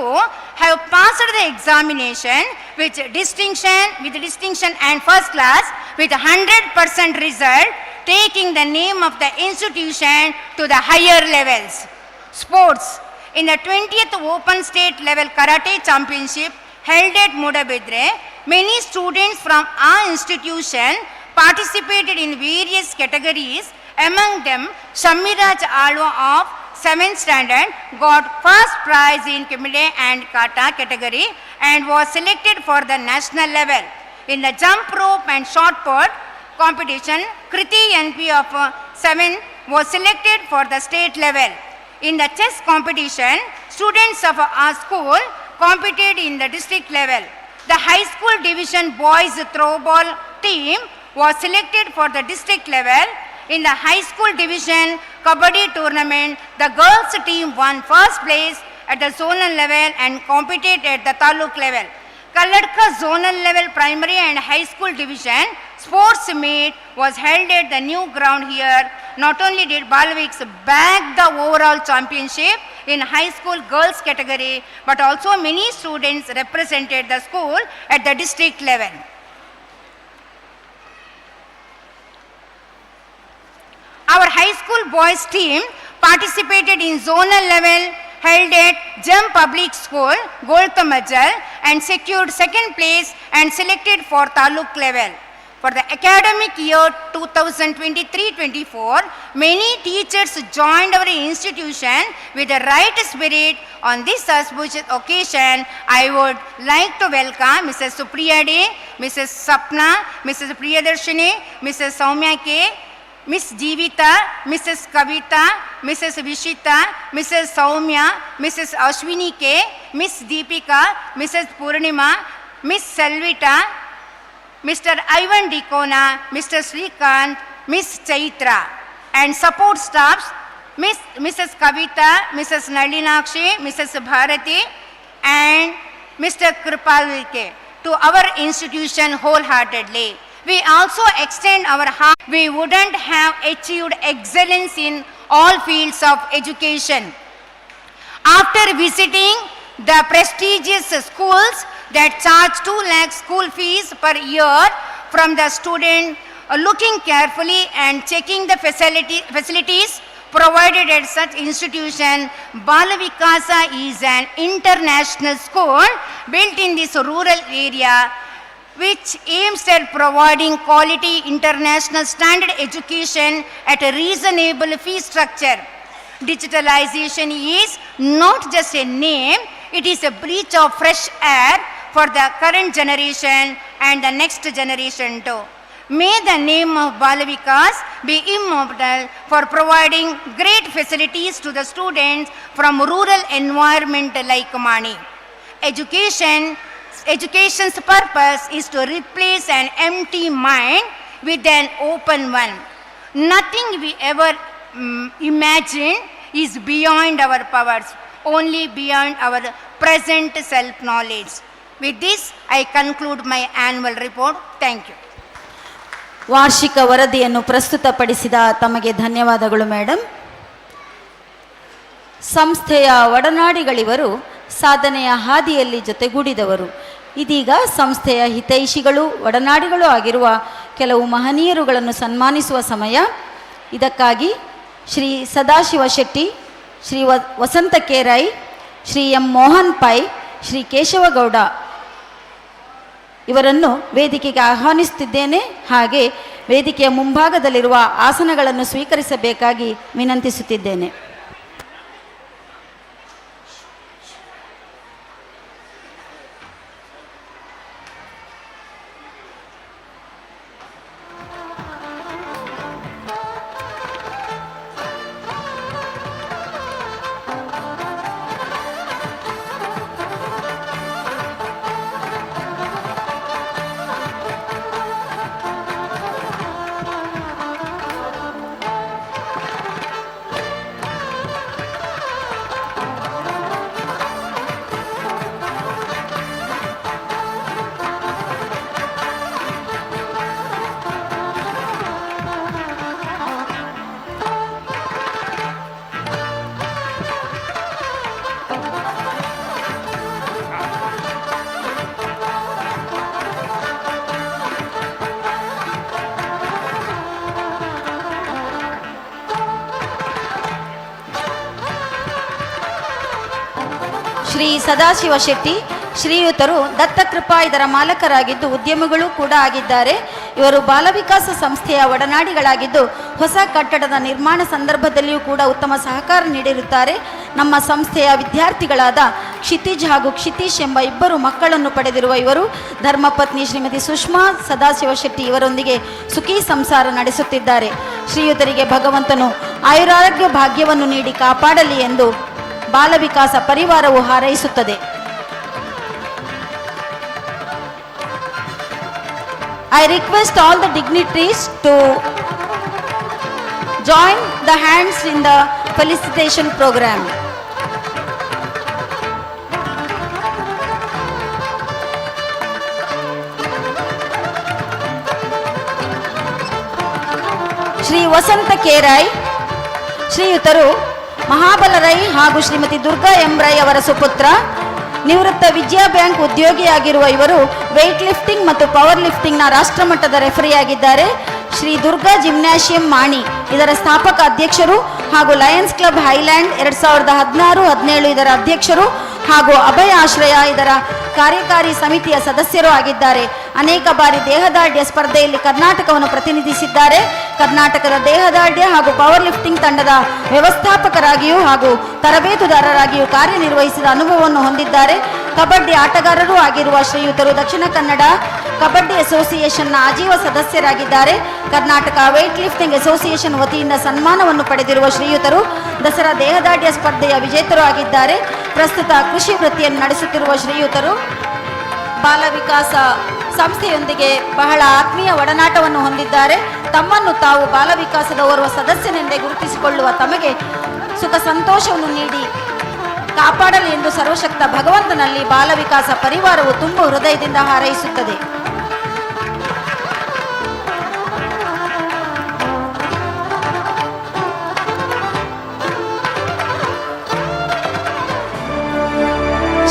have passed the examination with distinction and first class with 100% result, taking the name of the institution to the higher levels. Sports. In the 20th Open State Level Karate Championship held at Mudabidre, many students from our institution participated in various categories. Among them, Shamiraj Alwa of 7th standard got first prize in Kimide and Kata category and was selected for the national level. In the jump rope and shot put competition, Kriti NP of 7 was selected for the state level. In the chess competition, students of our school competed in the district level. The high school division boys throwball team was selected for the district level. In the high school division kabaddi tournament, the girls team won first place at the zonal level and competed at the taluk level. Kalladka zonal level primary and high school division sports meet was held at the new ground here. Not only did Balavikas bag the overall championship in high school girls category, but also many students represented the school at the district level. Our high school boys team participated in zonal level held at Jem Public School, Goltamajal, and secured second place and selected for taluk level. For the academic year 2023-24, many teachers joined our institution with the right spirit. On this auspicious occasion, I would like to welcome Mrs. Supriyade, Mrs. Sapna, Mrs. Priyadarshini, Mrs. Soumya K, Miss Jeevita, Mrs. Kavita, Mrs. Vishita, Mrs. Soumya, Mrs. Ashwini K, Miss Deepika, Mrs. Purnima, Miss Selvita, Mr. Ivan Dikona, Mr. Srikant, Miss Chaitra, and support staffs, Mrs. Kavita, Mrs. Nalinakshi, Mrs. Bharati, and Mr. Kripalke to our institution wholeheartedly. We also extend our heart. We wouldn't have achieved excellence in all fields of education. After visiting the prestigious schools that charge 2 lakh school fees per year from the student, looking carefully and checking the facilities provided at such institution, Balavikasa is an international school built in this rural area which aims at providing quality international standard education at a reasonable fee structure. Digitalization is not just a name, it is a breath of fresh air for the current generation and the next generation too. May the name of Balavikas be immortal for providing great facilities to the students from rural environment like Mani. Education's purpose is to replace an empty mind with an open one. Nothing we ever imagine is beyond our powers, only beyond our present self-knowledge. With this, I conclude my annual report. Thank you. ವಾರ್ಷಿಕ ವರದಿಯನ್ನು ಪ್ರಸ್ತುತಪಡಿಸಿದ ತಮಗೆ ಧನ್ಯವಾದಗಳು madam. ಸಂಸ್ಥೆಯ ಒಡನಾಡಿಗಳಿವರು ಸಾಧನೆಯ ಹಾದಿಯಲ್ಲಿ ಜೊತೆಗೂಡಿದವರು. ಇದೀಗ ಸಂಸ್ಥೆಯ ಹಿತೈಷಿಗಳು ಒಡನಾಡಿಗಳು ಆಗಿರುವ ಕೆಲವು ಮಹನೀಯರುಗಳನ್ನು ಸನ್ಮಾನಿಸುವ ಸಮಯ. ಇದಕ್ಕಾಗಿ ಶ್ರೀ ಸದಾಶಿವ ಶೆಟ್ಟಿ, ಶ್ರೀ ವಸಂತ ಕೇರೈ, ಶ್ರೀ ಎಂ ಮೋಹನ್ ಪೈ, ಶ್ರೀ ಕೇಶವಗೌಡ ಇವರನ್ನು ವೇದಿಕೆಗೆ ಆಹ್ವಾನಿಸುತ್ತಿದ್ದೇನೆ. ಹಾಗೆ ವೇದಿಕೆಯ ಮುಂಭಾಗದಲ್ಲಿರುವ ಆಸನಗಳನ್ನು ಸ್ವೀಕರಿಸಬೇಕಾಗಿ ವಿನಂತಿಸುತ್ತಿದ್ದೇನೆ. ಶ್ರೀ ಸದಾಶಿವ ಶೆಟ್ಟಿ ಶ್ರೀಯುತರು ದತ್ತಕೃಪಾ ಇದರ ಮಾಲಕರಾಗಿದ್ದು ಉದ್ಯಮಿಗಳು ಕೂಡ ಆಗಿದ್ದಾರೆ. ಇವರು ಬಾಲವಿಕಾಸ ಸಂಸ್ಥೆಯ ಒಡನಾಡಿಗಳಾಗಿದ್ದು ಹೊಸ ಕಟ್ಟಡದ ನಿರ್ಮಾಣ ಸಂದರ್ಭದಲ್ಲಿಯೂ ಕೂಡ ಉತ್ತಮ ಸಹಕಾರ ನೀಡಿರುತ್ತಾರೆ. ನಮ್ಮ ಸಂಸ್ಥೆಯ ವಿದ್ಯಾರ್ಥಿಗಳಾದ ಕ್ಷಿತಿಜ್ ಹಾಗೂ ಕ್ಷಿತೀಶ್ ಎಂಬ ಇಬ್ಬರು ಮಕ್ಕಳನ್ನು ಪಡೆದಿರುವ ಇವರು ಧರ್ಮಪತ್ನಿ ಶ್ರೀಮತಿ ಸುಷ್ಮಾ ಸದಾಶಿವ ಶೆಟ್ಟಿ ಇವರೊಂದಿಗೆ ಸುಖಿ ಸಂಸಾರ ನಡೆಸುತ್ತಿದ್ದಾರೆ. ಶ್ರೀಯುತರಿಗೆ ಭಗವಂತನು ಆಯುರಾರೋಗ್ಯ ಭಾಗ್ಯವನ್ನು ನೀಡಿ ಕಾಪಾಡಲಿ ಎಂದು ಬಾಲವಿಕಾಸ ಪರಿವಾರವು ಹಾರೈಸುತ್ತದೆ. I request all the dignitaries to join the hands in the felicitation program. Shri ವಸಂತ ಕೇರೈ ಶ್ರೀಯುತರು ಮಹಾಬಲ ರೈ ಹಾಗೂ ಶ್ರೀಮತಿ ದುರ್ಗಾ ಎಂ ರೈ ಅವರ ಸುಪುತ್ರ. ನಿವೃತ್ತ ವಿಜಯ ಬ್ಯಾಂಕ್ ಉದ್ಯೋಗಿಯಾಗಿರುವ ಇವರು ವೆಯ್ಟ್ ಲಿಫ್ಟಿಂಗ್ ಮತ್ತು ಪವರ್ ಲಿಫ್ಟಿಂಗ್ನ ರಾಷ್ಟ್ರಮಟ್ಟದ ರೆಫರಿಯಾಗಿದ್ದಾರೆ. ಶ್ರೀ ದುರ್ಗಾ ಜಿಮ್ನಾಷಿಯಂ ಮಾಣಿ ಇದರ ಸ್ಥಾಪಕ ಅಧ್ಯಕ್ಷರು ಹಾಗೂ ಲಯನ್ಸ್ ಕ್ಲಬ್ ಹೈಲ್ಯಾಂಡ್ 2016-17 ಇದರ ಅಧ್ಯಕ್ಷರು ಹಾಗೂ ಅಭಯ ಆಶ್ರಯ ಇದರ ಕಾರ್ಯಕಾರಿ ಸಮಿತಿಯ ಸದಸ್ಯರು ಆಗಿದ್ದಾರೆ. ಅನೇಕ ಬಾರಿ ದೇಹದಾಢ್ಯ ಸ್ಪರ್ಧೆಯಲ್ಲಿ ಕರ್ನಾಟಕವನ್ನು ಪ್ರತಿನಿಧಿಸಿದ್ದಾರೆ. ಕರ್ನಾಟಕದ ದೇಹದಾಢ್ಯ ಹಾಗೂ ಪವರ್ ಲಿಫ್ಟಿಂಗ್ ತಂಡದ ವ್ಯವಸ್ಥಾಪಕರಾಗಿಯೂ ಹಾಗೂ ತರಬೇತುದಾರರಾಗಿಯೂ ಕಾರ್ಯನಿರ್ವಹಿಸಿದ ಅನುಭವವನ್ನು ಹೊಂದಿದ್ದಾರೆ. ಕಬಡ್ಡಿ ಆಟಗಾರರೂ ಆಗಿರುವ ಶ್ರೀಯುತರು ದಕ್ಷಿಣ ಕನ್ನಡ ಕಬಡ್ಡಿ ಅಸೋಸಿಯೇಷನ್ನ ಆಜೀವ ಸದಸ್ಯರಾಗಿದ್ದಾರೆ. ಕರ್ನಾಟಕ ವೇಟ್ ಲಿಫ್ಟಿಂಗ್ ಅಸೋಸಿಯೇಷನ್ ವತಿಯಿಂದ ಸನ್ಮಾನವನ್ನು ಪಡೆದಿರುವ ಶ್ರೀಯುತರು ದಸರಾ ದೇಹದಾಢ್ಯ ಸ್ಪರ್ಧೆಯ ವಿಜೇತರು ಆಗಿದ್ದಾರೆ. ಪ್ರಸ್ತುತ ಕೃಷಿ ವೃತ್ತಿಯನ್ನು ನಡೆಸುತ್ತಿರುವ ಶ್ರೀಯುತರು ಬಾಲವಿಕಾಸ ಸಂಸ್ಥೆಯೊಂದಿಗೆ ಬಹಳ ಆತ್ಮೀಯ ಒಡನಾಟವನ್ನು ಹೊಂದಿದ್ದಾರೆ. ತಮ್ಮನ್ನು ತಾವು ಬಾಲವಿಕಾಸದ ಓರ್ವ ಸದಸ್ಯನೆಂದೇ ಗುರುತಿಸಿಕೊಳ್ಳುವ ತಮಗೆ ಸುಖ ಸಂತೋಷವನ್ನು ನೀಡಿ ಕಾಪಾಡಲಿ ಎಂದು ಸರ್ವಶಕ್ತ ಭಗವಂತನಲ್ಲಿ ಬಾಲವಿಕಾಸ ಪರಿವಾರವು ತುಂಬು ಹೃದಯದಿಂದ ಹಾರೈಸುತ್ತದೆ.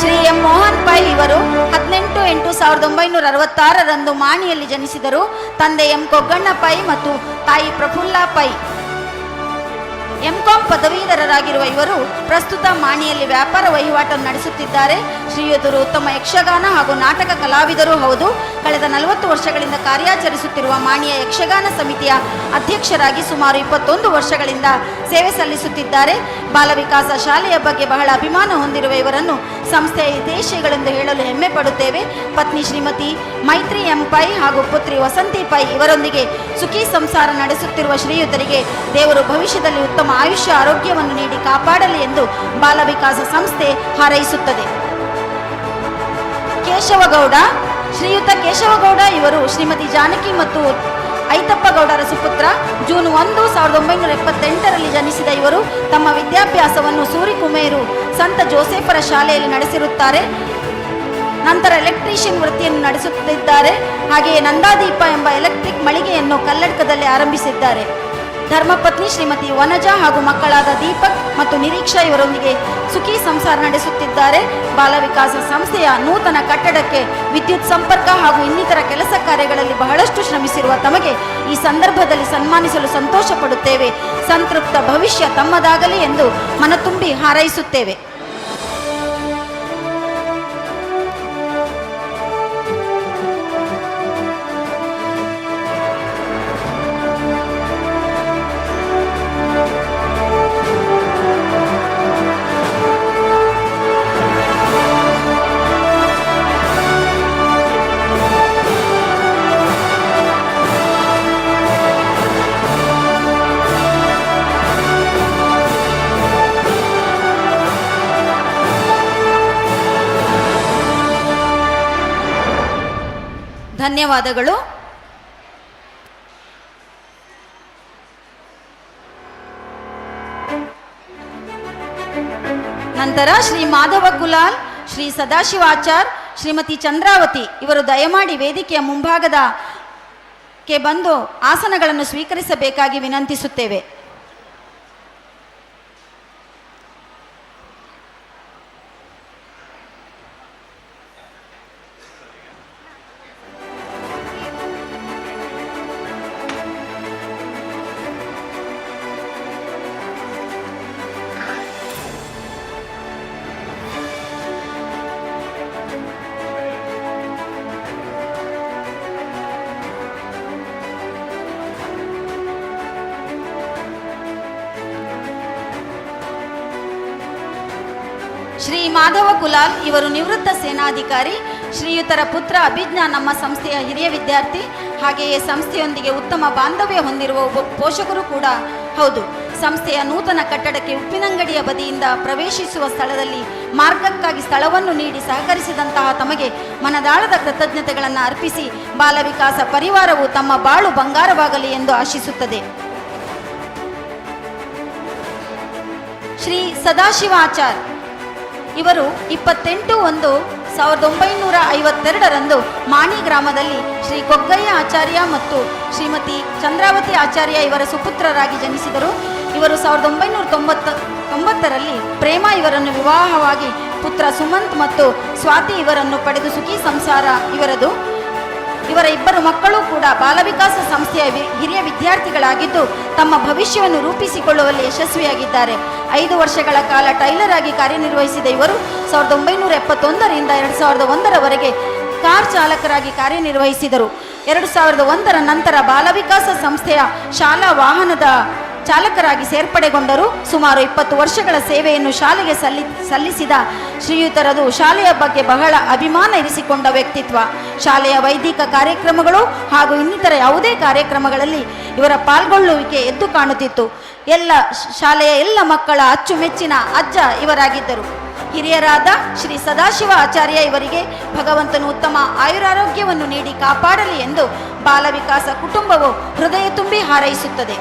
ಶ್ರೀ ಎಂ ಮೋಹನ್ ಪೈ ಇವರು 18/8/1966 ಮಾಣಿಯಲ್ಲಿ ಜನಿಸಿದರು. ತಂದೆ ಎಂ ಕೊಗ್ಗಣ್ಣ ಪೈ ಮತ್ತು ತಾಯಿ ಪ್ರಫುಲ್ಲಾ ಪೈ. ಎಂಕಾಂ ಪದವೀಧರರಾಗಿರುವ ಇವರು ಪ್ರಸ್ತುತ ಮಾಣಿಯಲ್ಲಿ ವ್ಯಾಪಾರ ವಹಿವಾಟನ್ನು ನಡೆಸುತ್ತಿದ್ದಾರೆ. ಶ್ರೀಯುತರು ಉತ್ತಮ ಯಕ್ಷಗಾನ ಹಾಗೂ ನಾಟಕ ಕಲಾವಿದರೂ ಹೌದು. ಕಳೆದ 40 ವರ್ಷಗಳಿಂದ ಕಾರ್ಯಾಚರಿಸುತ್ತಿರುವ ಮಾಣಿಯ ಯಕ್ಷಗಾನ ಸಮಿತಿಯ ಅಧ್ಯಕ್ಷರಾಗಿ ಸುಮಾರು 21 ವರ್ಷಗಳಿಂದ ಸೇವೆ ಸಲ್ಲಿಸುತ್ತಿದ್ದಾರೆ. ಬಾಲವಿಕಾಸ ಶಾಲೆಯ ಬಗ್ಗೆ ಬಹಳ ಅಭಿಮಾನ ಹೊಂದಿರುವ ಇವರನ್ನು ಸಂಸ್ಥೆಯ ಹಿತೈಷಿಗಳೆಂದು ಹೇಳಲು ಹೆಮ್ಮೆ ಪಡುತ್ತೇವೆ. ಪತ್ನಿ ಶ್ರೀಮತಿ ಮೈತ್ರಿ ಎಂ ಪೈ ಹಾಗೂ ಪುತ್ರಿ ವಸಂತಿ ಪೈ ಇವರೊಂದಿಗೆ ಸುಖಿ ಸಂಸಾರ ನಡೆಸುತ್ತಿರುವ ಶ್ರೀಯುತರಿಗೆ ದೇವರು ಭವಿಷ್ಯದಲ್ಲಿ ಉತ್ತಮ ಆಯುಷ್ಯ ಆರೋಗ್ಯವನ್ನು ನೀಡಿ ಕಾಪಾಡಲಿ ಎಂದು ಬಾಲವಿಕಾಸ ಸಂಸ್ಥೆ ಹಾರೈಸುತ್ತದೆ. ಕೇಶವಗೌಡ ಶ್ರೀಯುತ ಕೇಶವಗೌಡ ಇವರು ಶ್ರೀಮತಿ ಜಾನಕಿ ಮತ್ತು ಐತಪ್ಪ ಗೌಡರ ಸುಪುತ್ರ. ಜೂನ್ 1, 1978 ಜನಿಸಿದ ಇವರು ತಮ್ಮ ವಿದ್ಯಾಭ್ಯಾಸವನ್ನು ಸೂರಿಕುಮೇರು ಸಂತ ಜೋಸೆಫರ ಶಾಲೆಯಲ್ಲಿ ನಡೆಸಿರುತ್ತಾರೆ. ನಂತರ ಎಲೆಕ್ಟ್ರಿಷಿಯನ್ ವೃತ್ತಿಯನ್ನು ನಡೆಸುತ್ತಿದ್ದಾರೆ. ಹಾಗೆಯೇ ನಂದಾದೀಪ ಎಂಬ ಎಲೆಕ್ಟ್ರಿಕ್ ಮಳಿಗೆಯನ್ನು ಕಲ್ಲಡ್ಕದಲ್ಲಿ ಆರಂಭಿಸಿದ್ದಾರೆ. ಧರ್ಮಪತ್ನಿ ಶ್ರೀಮತಿ ವನಜಾ ಹಾಗೂ ಮಕ್ಕಳಾದ ದೀಪಕ್ ಮತ್ತು ನಿರೀಕ್ಷಾ ಇವರೊಂದಿಗೆ ಸುಖಿ ಸಂಸಾರ ನಡೆಸುತ್ತಿದ್ದಾರೆ. ಬಾಲವಿಕಾಸ ಸಂಸ್ಥೆಯ ನೂತನ ಕಟ್ಟಡಕ್ಕೆ ವಿದ್ಯುತ್ ಸಂಪರ್ಕ ಹಾಗೂ ಇನ್ನಿತರ ಕೆಲಸ ಕಾರ್ಯಗಳಲ್ಲಿ ಬಹಳಷ್ಟು ಶ್ರಮಿಸಿರುವ ತಮಗೆ ಈ ಸಂದರ್ಭದಲ್ಲಿ ಸನ್ಮಾನಿಸಲು ಸಂತೋಷ ಪಡುತ್ತೇವೆ. ಸಂತೃಪ್ತ ಭವಿಷ್ಯ ತಮ್ಮದಾಗಲಿ ಎಂದು ಮನತುಂಬಿ ಹಾರೈಸುತ್ತೇವೆ. ಧನ್ಯವಾದಗಳು. ನಂತರ ಶ್ರೀ ಮಾಧವ ಕುಲಾಲ್, ಶ್ರೀ ಸದಾಶಿವಾಚಾರ್, ಶ್ರೀಮತಿ ಚಂದ್ರಾವತಿ ಇವರು ದಯಮಾಡಿ ವೇದಿಕೆಯ ಮುಂಭಾಗದಕ್ಕೆ ಬಂದು ಆಸನಗಳನ್ನು ಸ್ವೀಕರಿಸಬೇಕಾಗಿ ವಿನಂತಿಸುತ್ತೇವೆ. ಶ್ರೀ ಮಾಧವ ಕುಲಾಲ್ ಇವರು ನಿವೃತ್ತ ಸೇನಾಧಿಕಾರಿ. ಶ್ರೀಯುತರ ಪುತ್ರ ಅಭಿಜ್ಞಾ ನಮ್ಮ ಸಂಸ್ಥೆಯ ಹಿರಿಯ ವಿದ್ಯಾರ್ಥಿ. ಹಾಗೆಯೇ ಸಂಸ್ಥೆಯೊಂದಿಗೆ ಉತ್ತಮ ಬಾಂಧವ್ಯ ಹೊಂದಿರುವ ಒಬ್ಬ ಪೋಷಕರು ಕೂಡ ಹೌದು. ಸಂಸ್ಥೆಯ ನೂತನ ಕಟ್ಟಡಕ್ಕೆ ಉಪ್ಪಿನಂಗಡಿಯ ಬದಿಯಿಂದ ಪ್ರವೇಶಿಸುವ ಸ್ಥಳದಲ್ಲಿ ಮಾರ್ಗಕ್ಕಾಗಿ ಸ್ಥಳವನ್ನು ನೀಡಿ ಸಹಕರಿಸಿದಂತಹ ತಮಗೆ ಮನದಾಳದ ಕೃತಜ್ಞತೆಗಳನ್ನು ಅರ್ಪಿಸಿ ಬಾಲವಿಕಾಸ ಪರಿವಾರವು ತಮ್ಮ ಬಾಳು ಬಂಗಾರವಾಗಲಿ ಎಂದು ಆಶಿಸುತ್ತದೆ. ಶ್ರೀ ಸದಾಶಿವಾಚಾರ್ ಇವರು 28/1/1952 ಮಾಣಿ ಗ್ರಾಮದಲ್ಲಿ ಶ್ರೀ ಕೊಗ್ಗಯ್ಯ ಆಚಾರ್ಯ ಮತ್ತು ಶ್ರೀಮತಿ ಚಂದ್ರಾವತಿ ಆಚಾರ್ಯ ಇವರ ಸುಪುತ್ರರಾಗಿ ಜನಿಸಿದರು. ಇವರು 1990 ಪ್ರೇಮ ಇವರನ್ನು ವಿವಾಹವಾಗಿ ಪುತ್ರ ಸುಮಂತ್ ಮತ್ತು ಸ್ವಾತಿ ಇವರನ್ನು ಪಡೆದು ಸುಖಿ ಸಂಸಾರ ಇವರದು. ಇವರ ಇಬ್ಬರು ಮಕ್ಕಳು ಕೂಡ ಬಾಲವಿಕಾಸ ಸಂಸ್ಥೆಯ ಹಿರಿಯ ವಿದ್ಯಾರ್ಥಿಗಳಾಗಿದ್ದು ತಮ್ಮ ಭವಿಷ್ಯವನ್ನು ರೂಪಿಸಿಕೊಳ್ಳುವಲ್ಲಿ ಯಶಸ್ವಿಯಾಗಿದ್ದಾರೆ. 5 ವರ್ಷಗಳ ಕಾಲ ಟೈಲರ್ ಆಗಿ ಕಾರ್ಯನಿರ್ವಹಿಸಿದ ಇವರು 1971ರಿಂದ 2001ರವರೆಗೆ ಕಾರ್ ಚಾಲಕರಾಗಿ ಕಾರ್ಯನಿರ್ವಹಿಸಿದರು. 2001ರ ನಂತರ ಬಾಲವಿಕಾಸ ಸಂಸ್ಥೆಯ ಶಾಲಾ ವಾಹನದ ಚಾಲಕರಾಗಿ ಸೇರ್ಪಡೆಗೊಂಡರು. ಸುಮಾರು 20 ವರ್ಷಗಳ ಸೇವೆಯನ್ನು ಶಾಲೆಗೆ ಸಲ್ಲಿಸಿದ ಶ್ರೀಯುತರದು ಶಾಲೆಯ ಬಗ್ಗೆ ಬಹಳ ಅಭಿಮಾನ ಇರಿಸಿಕೊಂಡ ವ್ಯಕ್ತಿತ್ವ. ಶಾಲೆಯ ವೈದಿಕ ಕಾರ್ಯಕ್ರಮಗಳು ಹಾಗೂ ಇನ್ನಿತರ ಯಾವುದೇ ಕಾರ್ಯಕ್ರಮಗಳಲ್ಲಿ ಇವರ ಪಾಲ್ಗೊಳ್ಳುವಿಕೆ ಎದ್ದು ಕಾಣುತ್ತಿತ್ತು. ಶಾಲೆಯ ಎಲ್ಲ ಮಕ್ಕಳ ಅಚ್ಚುಮೆಚ್ಚಿನ ಅಜ್ಜ ಇವರಾಗಿದ್ದರು. ಹಿರಿಯರಾದ ಶ್ರೀ ಸದಾಶಿವ ಆಚಾರ್ಯ ಇವರಿಗೆ ಭಗವಂತನು ಉತ್ತಮ ಆಯುರಾರೋಗ್ಯವನ್ನು ನೀಡಿ ಕಾಪಾಡಲಿ ಎಂದು ಬಾಲವಿಕಾಸ ಕುಟುಂಬವು ಹೃದಯ ತುಂಬಿ ಹಾರೈಸುತ್ತದೆ.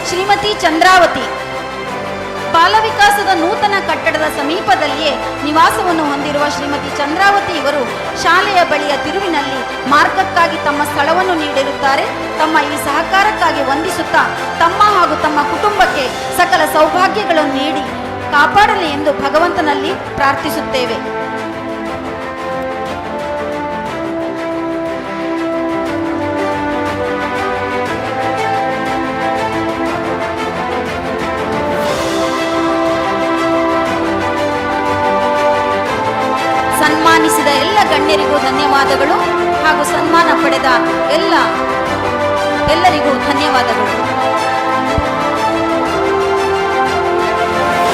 ಶ್ರೀಮತಿ ಚಂದ್ರಾವತಿ ಬಾಲವಿಕಾಸದ ನೂತನ ಕಟ್ಟಡದ ಸಮೀಪದಲ್ಲಿಯೇ ನಿವಾಸವನ್ನು ಹೊಂದಿರುವ ಶ್ರೀಮತಿ ಚಂದ್ರಾವತಿ ಇವರು ಶಾಲೆಯ ಬಳಿಯ ತಿರುವಿನಲ್ಲಿ ಮಾರ್ಗಕ್ಕಾಗಿ ತಮ್ಮ ಸ್ಥಳವನ್ನು ನೀಡಿರುತ್ತಾರೆ. ತಮ್ಮ ಈ ಸಹಕಾರಕ್ಕಾಗಿ ವಂದಿಸುತ್ತಾ ತಮ್ಮ ಹಾಗೂ ತಮ್ಮ ಕುಟುಂಬಕ್ಕೆ ಸಕಲ ಸೌಭಾಗ್ಯಗಳನ್ನು ನೀಡಿ ಕಾಪಾಡಲಿ ಎಂದು ಭಗವಂತನಲ್ಲಿ ಪ್ರಾರ್ಥಿಸುತ್ತೇವೆ. ಸನ್ಮಾನಿಸಿದ ಎಲ್ಲ ಗಣ್ಯರಿಗೂ ಧನ್ಯವಾದಗಳು ಹಾಗೂ ಸನ್ಮಾನ ಪಡೆದ ಎಲ್ಲರಿಗೂ ಧನ್ಯವಾದಗಳು.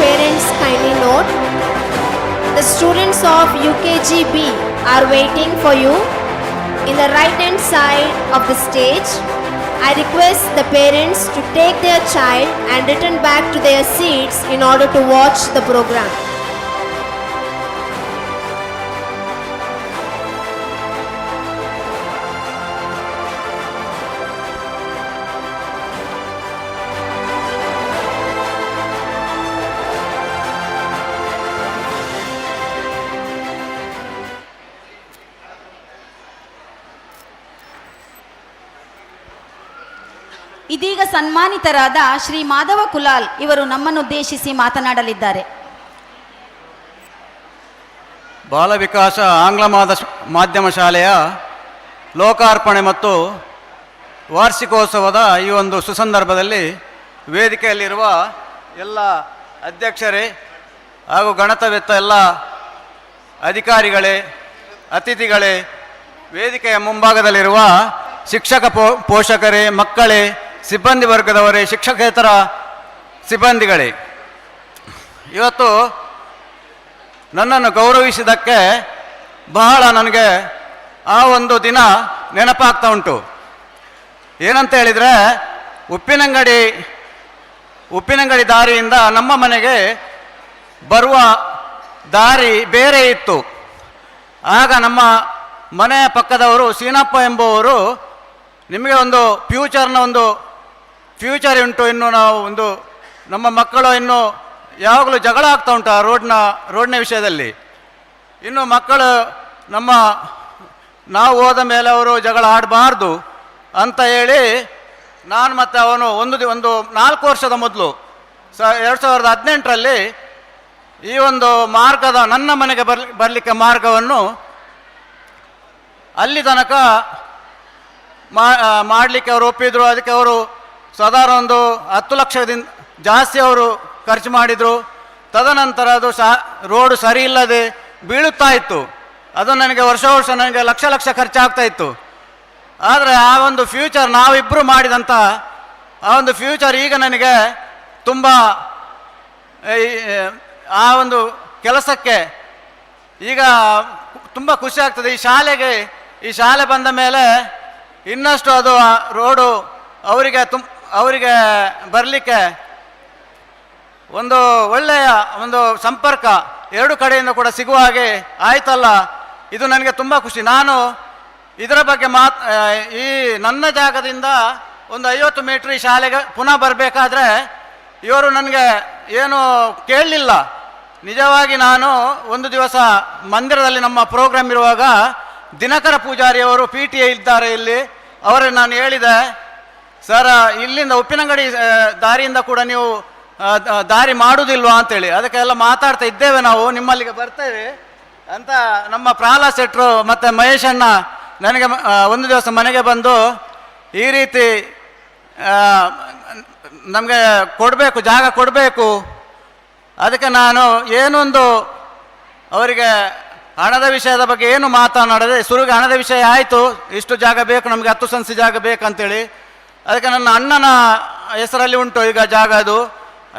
Parents, kindly note, the students of UKG B are waiting for you in the right hand side of the stage. I request the parents to take their child and return back to their seats in order to watch the program. ಇದೀಗ ಸನ್ಮಾನಿತರಾದ ಶ್ರೀ ಮಾಧವ ಕುಲಾಲ್ ಇವರು ನಮ್ಮನ್ನುದ್ದೇಶಿಸಿ ಮಾತನಾಡಲಿದ್ದಾರೆ. ಬಾಲವಿಕಾಸ ಆಂಗ್ಲ ಮಾಧ್ಯಮ ಶಾಲೆಯ ಲೋಕಾರ್ಪಣೆ ಮತ್ತು ವಾರ್ಷಿಕೋತ್ಸವದ ಈ ಒಂದು ಸುಸಂದರ್ಭದಲ್ಲಿ ವೇದಿಕೆಯಲ್ಲಿರುವ ಎಲ್ಲ ಅಧ್ಯಕ್ಷರೇ ಹಾಗೂ ಗಣತವೆತ್ತ ಎಲ್ಲ ಅಧಿಕಾರಿಗಳೇ, ಅತಿಥಿಗಳೇ, ವೇದಿಕೆಯ ಮುಂಭಾಗದಲ್ಲಿರುವ ಶಿಕ್ಷಕ ಪೋಷಕರೇ, ಮಕ್ಕಳೇ, ಸಿಬ್ಬಂದಿ ವರ್ಗದವರೇ, ಶಿಕ್ಷಕೇತರ ಸಿಬ್ಬಂದಿಗಳೇ, ಇವತ್ತು ನನ್ನನ್ನು ಗೌರವಿಸಿದ್ದಕ್ಕೆ ಬಹಳ ನನಗೆ ಆ ಒಂದು ದಿನ ನೆನಪಾಗ್ತಾ ಉಂಟು. ಏನಂತ ಹೇಳಿದರೆ, ಉಪ್ಪಿನಂಗಡಿ ದಾರಿಯಿಂದ ನಮ್ಮ ಮನೆಗೆ ಬರುವ ದಾರಿ ಬೇರೆ ಇತ್ತು. ಆಗ ನಮ್ಮ ಮನೆಯ ಪಕ್ಕದವರು ಸೀನಪ್ಪ ಎಂಬುವರು, ನಿಮಗೆ ಒಂದು ಫ್ಯೂಚರ್ ಉಂಟು, ಇನ್ನು ನಾವು ನಮ್ಮ ಮಕ್ಕಳು ಇನ್ನು ಯಾವಾಗಲೂ ಜಗಳ ಆಗ್ತಾ ಉಂಟು ಆ ರೋಡ್ನ ವಿಷಯದಲ್ಲಿ. ಇನ್ನು ಮಕ್ಕಳು ನಾವು ಹೋದ ಮೇಲೆ ಅವರು ಜಗಳ ಆಡಬಾರ್ದು ಅಂತ ಹೇಳಿ ನಾನು ಮತ್ತು ಅವನು ಒಂದು 4 ವರ್ಷದ ಮೊದಲು 2018ರಲ್ಲಿ ಈ ಒಂದು ಮಾರ್ಗದ ನನ್ನ ಮನೆಗೆ ಬರಲಿಕ್ಕೆ ಮಾರ್ಗವನ್ನು ಅಲ್ಲಿ ತನಕ ಮಾಡಲಿಕ್ಕೆ ಅವರು ಒಪ್ಪಿದ್ರು. ಅದಕ್ಕೆ ಅವರು ಸಾಧಾರಣ ಒಂದು 10 ಲಕ್ಷದಿಂದ ಜಾಸ್ತಿ ಅವರು ಖರ್ಚು ಮಾಡಿದರು. ತದನಂತರ ಅದು ರೋಡು ಸರಿ ಇಲ್ಲದೆ ಬೀಳುತ್ತಾ ಇತ್ತು. ಅದು ನನಗೆ ವರ್ಷ ನನಗೆ ಲಕ್ಷ ಖರ್ಚಾಗ್ತಾ ಇತ್ತು. ಆದರೆ ಆ ಒಂದು ಫ್ಯೂಚರ್ ನಾವಿಬ್ಬರು ಮಾಡಿದಂಥ ಆ ಒಂದು ಫ್ಯೂಚರ್ ಈಗ ನನಗೆ ತುಂಬ ಆ ಒಂದು ಕೆಲಸಕ್ಕೆ ಈಗ ತುಂಬ ಖುಷಿ ಆಗ್ತದೆ. ಈ ಶಾಲೆ ಬಂದ ಮೇಲೆ ಇನ್ನಷ್ಟು ಅದು ರೋಡು ಅವರಿಗೆ ಬರಲಿಕ್ಕೆ ಒಂದು ಒಳ್ಳೆಯ ಒಂದು ಸಂಪರ್ಕ ಎರಡು ಕಡೆಯಿಂದ ಕೂಡ ಸಿಗುವ ಹಾಗೆ ಆಯ್ತಲ್ಲ, ಇದು ನನಗೆ ತುಂಬ ಖುಷಿ. ನಾನು ಇದರ ಬಗ್ಗೆ ಈ ನನ್ನ ಜಾಗದಿಂದ ಒಂದು 50 ಮೀಟ್ರ್ ಈ ಶಾಲೆಗೆ ಪುನಃ ಬರಬೇಕಾದ್ರೆ ಇವರು ನನಗೆ ಏನು ಕೇಳಲಿಲ್ಲ. ನಿಜವಾಗಿ ನಾನು ಒಂದು ದಿವಸ ಮಂದಿರದಲ್ಲಿ ನಮ್ಮ ಪ್ರೋಗ್ರಾಮ್ ಇರುವಾಗ ದಿನಕರ ಪೂಜಾರಿಯವರು PTA ಇದ್ದಾರೆ ಇಲ್ಲಿ, ಅವರನ್ನು ನಾನು ಹೇಳಿದೆ, ಸರ್ ಇಲ್ಲಿಂದ ಉಪ್ಪಿನಂಗಡಿ ದಾರಿಯಿಂದ ಕೂಡ ನೀವು ದಾರಿ ಮಾಡುವುದಿಲ್ವಾ ಅಂತೇಳಿ. ಅದಕ್ಕೆಲ್ಲ ಮಾತಾಡ್ತಾ ಇದ್ದೇವೆ, ನಾವು ನಿಮ್ಮಲ್ಲಿಗೆ ಬರ್ತೇವೆ ಅಂತ ನಮ್ಮ ಪ್ರಹ್ಲಾದ್ ಶೆಟ್ರು ಮತ್ತು ಮಹೇಶ್ ಅಣ್ಣ ನನಗೆ ಒಂದು ದಿವಸ ಮನೆಗೆ ಬಂದು ಈ ರೀತಿ ನಮಗೆ ಕೊಡಬೇಕು, ಜಾಗ ಕೊಡಬೇಕು. ಅದಕ್ಕೆ ನಾನು ಏನೊಂದು ಅವರಿಗೆ ಹಣದ ವಿಷಯದ ಬಗ್ಗೆ ಏನು ಮಾತನಾಡದೆ ಸುರುಗಿ ಹಣದ ವಿಷಯ ಆಯಿತು, ಇಷ್ಟು ಜಾಗ ಬೇಕು ನಮಗೆ, 10 ಸೆನ್ಸ್ ಜಾಗ ಬೇಕಂತೇಳಿ. ಅದಕ್ಕೆ ನನ್ನ ಅಣ್ಣನ ಹೆಸರಲ್ಲಿ ಉಂಟು ಈಗ ಜಾಗ. ಅದು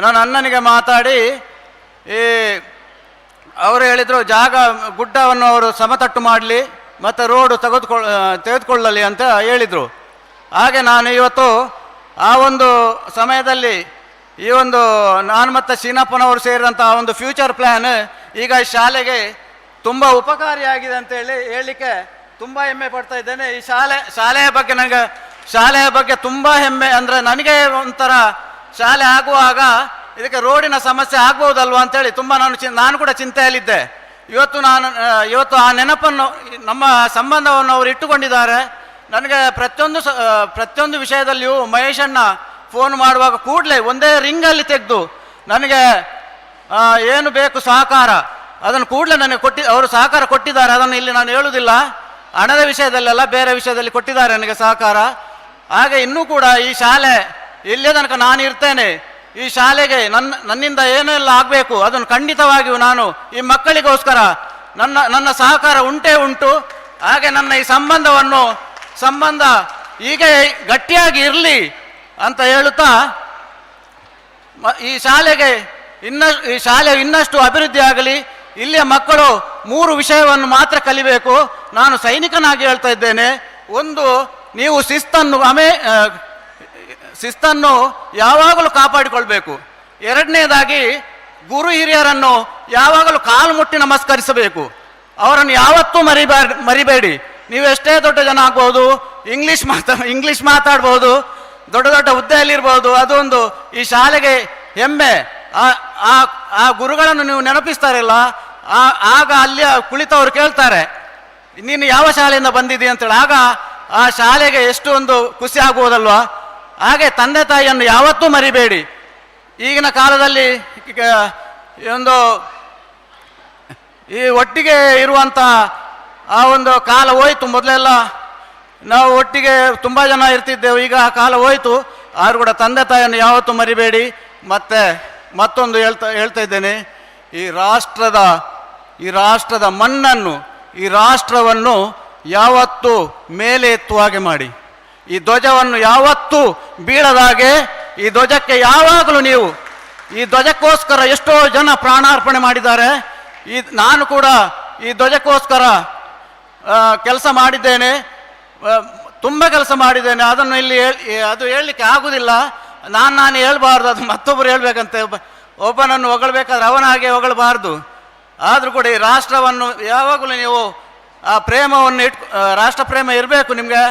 ನನ್ನ ಅಣ್ಣನಿಗೆ ಮಾತಾಡಿ ಅವರು ಹೇಳಿದರು ಜಾಗ ಗುಡ್ಡವನ್ನು ಅವರು ಸಮತಟ್ಟು ಮಾಡಲಿ ಮತ್ತು ರೋಡು ತೆಗೆದುಕೊಳ್ಳಲಿ ಅಂತ ಹೇಳಿದರು. ಹಾಗೆ ನಾನು ಇವತ್ತು ಆ ಒಂದು ಸಮಯದಲ್ಲಿ ಈ ಒಂದು ನಾನು ಮತ್ತು ಶೀನಪ್ಪನವರು ಸೇರಿದಂಥ ಒಂದು ಫ್ಯೂಚರ್ ಪ್ಲ್ಯಾನ್ ಈಗ ಶಾಲೆಗೆ ತುಂಬ ಉಪಕಾರಿಯಾಗಿದೆ ಅಂತ ಹೇಳಲಿಕ್ಕೆ ತುಂಬ ಹೆಮ್ಮೆ ಪಡ್ತಾ ಇದ್ದೇನೆ. ಈ ಶಾಲೆಯ ಬಗ್ಗೆ ತುಂಬ ಹೆಮ್ಮೆ. ಅಂದರೆ ನನಗೆ ಒಂಥರ ಶಾಲೆ ಆಗುವಾಗ ಇದಕ್ಕೆ ರೋಡಿನ ಸಮಸ್ಯೆ ಆಗ್ಬೋದಲ್ವ ಅಂತೇಳಿ ತುಂಬ ನಾನು ಕೂಡ ಚಿಂತೆಯಲ್ಲಿದ್ದೆ. ಇವತ್ತು ಆ ನೆನಪನ್ನು ನಮ್ಮ ಸಂಬಂಧವನ್ನು ಅವರು ಇಟ್ಟುಕೊಂಡಿದ್ದಾರೆ. ನನಗೆ ಪ್ರತಿಯೊಂದು ವಿಷಯದಲ್ಲಿಯೂ ಮಹೇಶಣ್ಣ ಫೋನ್ ಮಾಡುವಾಗ ಕೂಡಲೇ ಒಂದೇ ರಿಂಗಲ್ಲಿ ತೆಗೆದು ನನಗೆ ಏನು ಬೇಕು ಸಹಕಾರ ಅದನ್ನು ಕೂಡಲೇ ನನಗೆ ಅವರು ಸಹಕಾರ ಕೊಟ್ಟಿದ್ದಾರೆ. ಅದನ್ನು ಇಲ್ಲಿ ನಾನು ಹೇಳುವುದಿಲ್ಲ, ಹಣದ ವಿಷಯದಲ್ಲೆಲ್ಲ ಬೇರೆ ವಿಷಯದಲ್ಲಿ ಕೊಟ್ಟಿದ್ದಾರೆ ನನಗೆ ಸಹಕಾರ. ಹಾಗೆ ಇನ್ನೂ ಕೂಡ ಈ ಶಾಲೆ ಇಲ್ಲೇ ತನಕ ನಾನು ಇರ್ತೇನೆ. ಈ ಶಾಲೆಗೆ ನನ್ನಿಂದ ಏನೆಲ್ಲ ಆಗಬೇಕು ಅದನ್ನು ಖಂಡಿತವಾಗಿಯೂ ನಾನು ಈ ಮಕ್ಕಳಿಗೋಸ್ಕರ ನನ್ನ ಸಹಕಾರ ಉಂಟೇ ಉಂಟು. ಹಾಗೆ ನನ್ನ ಈ ಸಂಬಂಧ ಹೀಗೆ ಗಟ್ಟಿಯಾಗಿ ಇರಲಿ ಅಂತ ಹೇಳುತ್ತಾ ಈ ಶಾಲೆ ಇನ್ನಷ್ಟು ಅಭಿವೃದ್ಧಿ ಆಗಲಿ. ಇಲ್ಲಿಯ ಮಕ್ಕಳು 3 ವಿಷಯವನ್ನು ಮಾತ್ರ ಕಲಿಬೇಕು. ನಾನು ಸೈನಿಕನಾಗಿ ಹೇಳ್ತಾ ಇದ್ದೇನೆ. ಒಂದು, ನೀವು ಶಿಸ್ತನ್ನು ಯಾವಾಗಲೂ ಕಾಪಾಡಿಕೊಳ್ಬೇಕು. ಎರಡನೇದಾಗಿ, ಗುರು ಹಿರಿಯರನ್ನು ಯಾವಾಗಲೂ ಕಾಲು ಮುಟ್ಟಿ ನಮಸ್ಕರಿಸಬೇಕು. ಅವರನ್ನು ಯಾವತ್ತೂ ಮರಿಬೇಡಿ. ನೀವು ಎಷ್ಟೇ ದೊಡ್ಡ ಜನ ಆಗ್ಬೋದು, ಇಂಗ್ಲೀಷ್ ಮಾತಾಡ್ಬೋದು, ದೊಡ್ಡ ದೊಡ್ಡ ಹುದ್ದೆಯಲ್ಲಿರ್ಬೋದು, ಅದೊಂದು ಈ ಶಾಲೆಗೆ ಹೆಮ್ಮೆ. ಆ ಗುರುಗಳನ್ನು ನೀವು ನೆನಪಿಸ್ತಾರಲ್ಲ, ಆಗ ಅಲ್ಲಿ ಕುಳಿತವರು ಕೇಳ್ತಾರೆ ನೀನು ಯಾವ ಶಾಲೆಯಿಂದ ಬಂದಿದ್ದೀಯ ಅಂತೇಳಿ. ಆಗ ಆ ಶಾಲೆಗೆ ಎಷ್ಟು ಒಂದು ಖುಷಿ ಆಗ್ಬೋದಲ್ವಾ. ಹಾಗೆ ತಂದೆ ತಾಯಿಯನ್ನು ಯಾವತ್ತೂ ಮರಿಬೇಡಿ. ಈಗಿನ ಕಾಲದಲ್ಲಿ ಈ ಒಟ್ಟಿಗೆ ಇರುವಂಥ ಆ ಒಂದು ಕಾಲ ಹೋಯಿತು. ಮೊದಲೆಲ್ಲ ನಾವು ಒಟ್ಟಿಗೆ ತುಂಬ ಜನ ಇರ್ತಿದ್ದೆವು, ಈಗ ಆ ಕಾಲ ಹೋಯಿತು. ಆದರೂ ಕೂಡ ತಂದೆ ತಾಯಿಯನ್ನು ಯಾವತ್ತೂ ಮರಿಬೇಡಿ. ಮತ್ತೊಂದು ಹೇಳ್ತಾ ಇದ್ದೇನೆ, ಈ ರಾಷ್ಟ್ರದ ಮಣ್ಣನ್ನು, ಈ ರಾಷ್ಟ್ರವನ್ನು ಯಾವತ್ತೂ ಮೇಲೆ ಎತ್ತುವ ಹಾಗೆ ಮಾಡಿ. ಈ ಧ್ವಜವನ್ನು ಯಾವತ್ತೂ ಬೀಳದಾಗೆ, ಈ ಧ್ವಜಕ್ಕೆ ಯಾವಾಗಲೂ ನೀವು, ಈ ಧ್ವಜಕ್ಕೋಸ್ಕರ ಎಷ್ಟೋ ಜನ ಪ್ರಾಣಾರ್ಪಣೆ ಮಾಡಿದ್ದಾರೆ. ನಾನು ಕೂಡ ಈ ಧ್ವಜಕ್ಕೋಸ್ಕರ ಕೆಲಸ ಮಾಡಿದ್ದೇನೆ, ತುಂಬ ಕೆಲಸ ಮಾಡಿದ್ದೇನೆ. ಅದನ್ನು ಇಲ್ಲಿ ಅದು ಹೇಳಲಿಕ್ಕೆ ಆಗುವುದಿಲ್ಲ. ನಾನು ಹೇಳ್ಬಾರ್ದು, ಅದು ಮತ್ತೊಬ್ಬರು ಹೇಳ್ಬೇಕಂತೆ. ಒಬ್ಬನನ್ನು ಹೊಗಳಬೇಕಾದ್ರೆ ಅವನ ಹಾಗೆ ಹೊಗಳಬಾರ್ದು. ಆದರೂ ಕೂಡ ಈ ರಾಷ್ಟ್ರವನ್ನು ಯಾವಾಗಲೂ ನೀವು ಆ ಪ್ರೇಮವನ್ನು ರಾಷ್ಟ್ರ ಪ್ರೇಮ ಇರಬೇಕು ನಿಮಗೆ.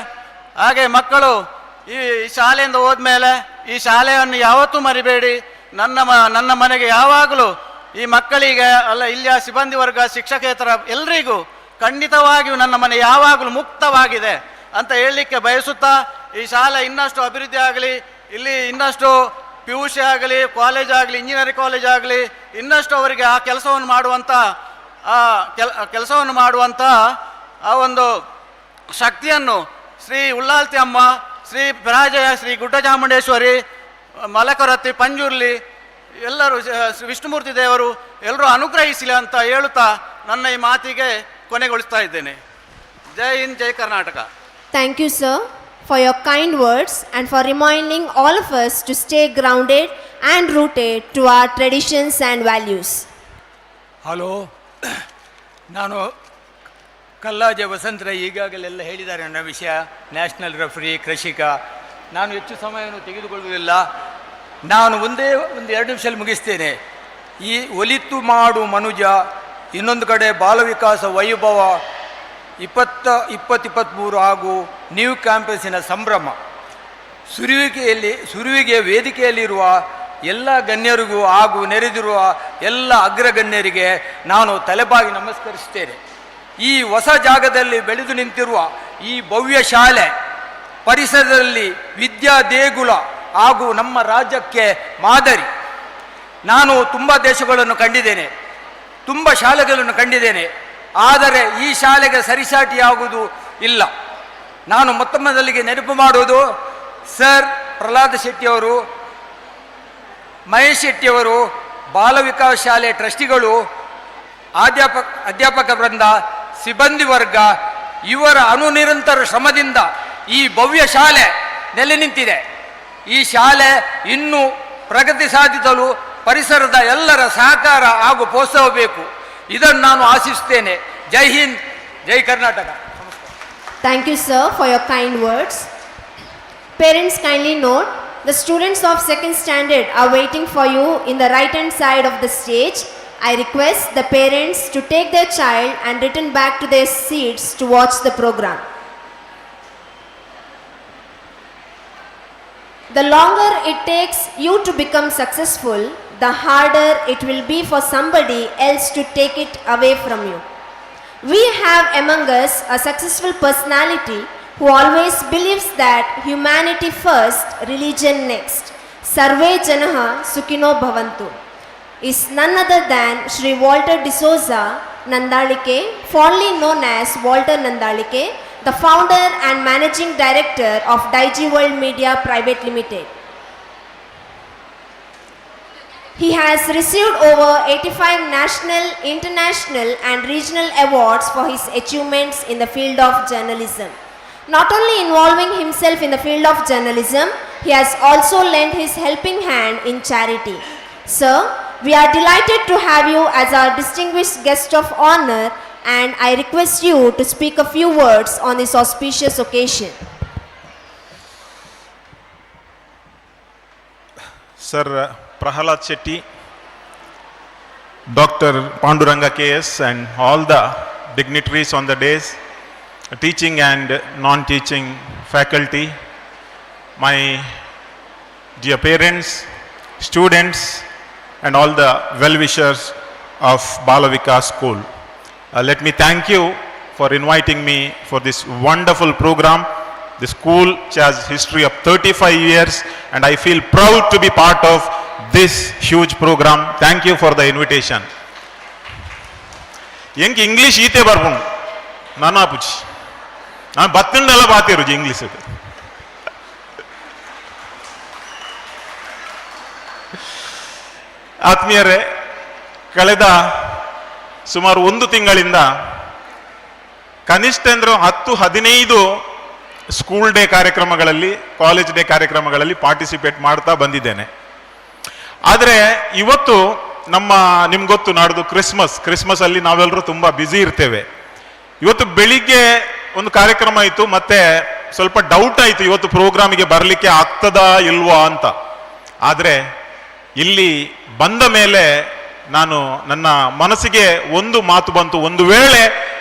ಹಾಗೆ ಮಕ್ಕಳು ಈ ಶಾಲೆಯಿಂದ ಹೋದ್ಮೇಲೆ ಈ ಶಾಲೆಯನ್ನು ಯಾವತ್ತೂ ಮರಿಬೇಡಿ. ನನ್ನ ಮನೆಗೆ ಯಾವಾಗಲೂ ಈ ಮಕ್ಕಳಿಗೆ ಅಲ್ಲ, ಇಲ್ಲಿಯ ಸಿಬ್ಬಂದಿ ವರ್ಗ, ಶಿಕ್ಷಕೇತರ ಎಲ್ರಿಗೂ ಖಂಡಿತವಾಗಿಯೂ ನನ್ನ ಮನೆ ಯಾವಾಗಲೂ ಮುಕ್ತವಾಗಿದೆ ಅಂತ ಹೇಳಲಿಕ್ಕೆ ಬಯಸುತ್ತಾ, ಈ ಶಾಲೆ ಇನ್ನಷ್ಟು ಅಭಿವೃದ್ಧಿ ಆಗಲಿ, ಇಲ್ಲಿ ಇನ್ನಷ್ಟು PUC ಆಗಲಿ, ಕಾಲೇಜ್ ಆಗಲಿ, ಇಂಜಿನಿಯರಿಂಗ್ ಕಾಲೇಜ್ ಆಗಲಿ, ಇನ್ನಷ್ಟು ಅವರಿಗೆ ಆ ಕೆಲಸವನ್ನು ಮಾಡುವಂಥ ಆ ಒಂದು ಶಕ್ತಿಯನ್ನು ಶ್ರೀ ಉಳ್ಳಾಲ್ತಿ ಅಮ್ಮ, ಶ್ರೀ ಪರಾಜಯ, ಶ್ರೀ ಗುಡ್ಡಚಾಮುಂಡೇಶ್ವರಿ, ಮಲಕರತ್ತಿ, ಪಂಜುರ್ಲಿ ಎಲ್ಲರೂ, ವಿಷ್ಣುಮೂರ್ತಿ ದೇವರು ಎಲ್ಲರೂ ಅನುಗ್ರಹಿಸಲಿ ಅಂತ ಹೇಳುತ್ತಾ ನನ್ನ ಈ ಮಾತಿಗೆ ಕೊನೆಗೊಳಿಸ್ತಾ ಇದ್ದೇನೆ. ಜೈ ಹಿಂದ್, ಜೈ Karnataka. Thank you, sir, for your kind words and for reminding all of us to stay grounded and rooted to our traditions and values. Hello, ನಾನು ಕಲ್ಲಾಜೆ ವಸಂತರ ಈಗಾಗಲೆಲ್ಲ ಹೇಳಿದ್ದಾರೆ ನನ್ನ ವಿಷಯ. ನ್ಯಾಷನಲ್ ರೆಫರಿ, ಕೃಷಿಕ. ನಾನು ಹೆಚ್ಚು ಸಮಯವನ್ನು ತೆಗೆದುಕೊಳ್ಳುವುದಿಲ್ಲ. ನಾನು ಒಂದು 2 ನಿಮಿಷದಲ್ಲಿ ಮುಗಿಸ್ತೇನೆ. ಈ ಒಲಿತು ಮಾಡು ಮನುಜ, ಇನ್ನೊಂದು ಕಡೆ ಬಾಲವಿಕಾಸ ವೈಭವ 2023 ಹಾಗೂ ನ್ಯೂ ಕ್ಯಾಂಪಸ್ಸಿನ ಸಂಭ್ರಮ. ಸುರುವಿಗೆ ವೇದಿಕೆಯಲ್ಲಿರುವ ಎಲ್ಲ ಗಣ್ಯರಿಗೂ ಹಾಗೂ ನೆರೆದಿರುವ ಎಲ್ಲ ಅಗ್ರಗಣ್ಯರಿಗೆ ನಾನು ತಲೆಬಾಗಿ ನಮಸ್ಕರಿಸುತ್ತೇನೆ. ಈ ಹೊಸ ಜಾಗದಲ್ಲಿ ಬೆಳೆದು ನಿಂತಿರುವ ಈ ಭವ್ಯ ಶಾಲೆ ಪರಿಸರದಲ್ಲಿ ವಿದ್ಯಾ ದೇಗುಲ ಹಾಗೂ ನಮ್ಮ ರಾಜ್ಯಕ್ಕೆ ಮಾದರಿ. ನಾನು ತುಂಬ ದೇಶಗಳನ್ನು ಕಂಡಿದ್ದೇನೆ, ತುಂಬ ಶಾಲೆಗಳನ್ನು ಕಂಡಿದ್ದೇನೆ. ಆದರೆ ಈ ಶಾಲೆಗೆ ಸರಿಸಾಟಿಯಾಗುವುದು ಇಲ್ಲ. ನಾನು ಮೊದಲಿಗೆ ನೆನಪು ಮಾಡುವುದು ಸರ್ ಪ್ರಹ್ಲಾದ ಶೆಟ್ಟಿಯವರು, ಮಹೇಶ್ ಶೆಟ್ಟಿಯವರು, ಬಾಲವಿಕಾಸ ಶಾಲೆ ಟ್ರಸ್ಟಿಗಳು, ಅಧ್ಯಾಪಕ ವೃಂದ, ಸಿಬ್ಬಂದಿ ವರ್ಗ ಇವರ ಅನುನಿರಂತರ ಶ್ರಮದಿಂದ ಈ ಭವ್ಯ ಶಾಲೆ ನೆಲೆ ನಿಂತಿದೆ. ಈ ಶಾಲೆ ಇನ್ನೂ ಪ್ರಗತಿ ಸಾಧಿಸಲು ಪರಿಸರದ ಎಲ್ಲರ ಸಹಕಾರ ಹಾಗೂ ಪ್ರೋತ್ಸಾಹ ಬೇಕು. ಇದನ್ನು ನಾನು ಆಶಿಸುತ್ತೇನೆ. ಜೈ ಹಿಂದ್, ಜೈ Karnataka. Thank you, sir, for your kind words. Parents, kindly note, the students of 2nd standard are waiting for you in the right-hand side of the stage. I request the parents to take their child and return back to their seats to watch the program. The longer it takes you to become successful, the harder it will be for somebody else to take it away from you. We have among us a successful personality who always believes that humanity first, religion next. Sarve janaha sukhino bhavantu is none other than Sri Walter D'Souza Nandalike, fondly known as Walter Nandalike, the founder and managing director of Digi World Media Private Limited. He has received over 85 national, international and regional awards for his achievements in the field of journalism. Not only involving himself in the field of journalism, he has also lent his helping hand in charity. Sir, we are delighted to have you as our distinguished guest of honor, and I request you to speak a few words on this auspicious occasion. Sir Prahalad Shetty, Dr. Panduranga KS and all the dignitaries on the days, teaching and non-teaching faculty, my dear parents, students and all the well-wishers of Balavikas School. Let me thank you for inviting me for this wonderful program. The school has history of 35 years and I feel proud to be part of this huge program. Thank you for the invitation. Enki English ite barpunu nanu apuchi ನಾನು ಬತ್ತಿಂದೆಲ್ಲ ಬಾತಿರುಜಿ English. ಆತ್ಮೀಯರೇ, ಕಳೆದ ಸುಮಾರು 1 ತಿಂಗಳಿಂದ ಕನಿಷ್ಠ ಅಂದ್ರೆ 10-15 school day ಕಾರ್ಯಕ್ರಮಗಳಲ್ಲಿ, college day ಕಾರ್ಯಕ್ರಮಗಳಲ್ಲಿ participate ಮಾಡ್ತಾ ಬಂದಿದ್ದೇನೆ. ಆದರೆ ಇವತ್ತು ನಿಮ್ಗೆ ಗೊತ್ತು, ನಾಡ್ದು ಕ್ರಿಸ್ಮಸ್ ಅಲ್ಲಿ ನಾವೆಲ್ಲರೂ ತುಂಬಾ ಬ್ಯುಸಿ ಇರ್ತೇವೆ. ಇವತ್ತು ಬೆಳಿಗ್ಗೆ ಒಂದು ಕಾರ್ಯಕ್ರಮ ಆಯಿತು, ಮತ್ತೆ ಸ್ವಲ್ಪ ಡೌಟ್ ಆಯಿತು ಇವತ್ತು ಪ್ರೋಗ್ರಾಮಿಗೆ ಬರಲಿಕ್ಕೆ ಆಗ್ತದಾ ಇಲ್ವಾ ಅಂತ. ಆದರೆ ಇಲ್ಲಿ ಬಂದ ಮೇಲೆ ನನ್ನ ಮನಸ್ಸಿಗೆ ಒಂದು ಮಾತು ಬಂತು, ಒಂದು ವೇಳೆ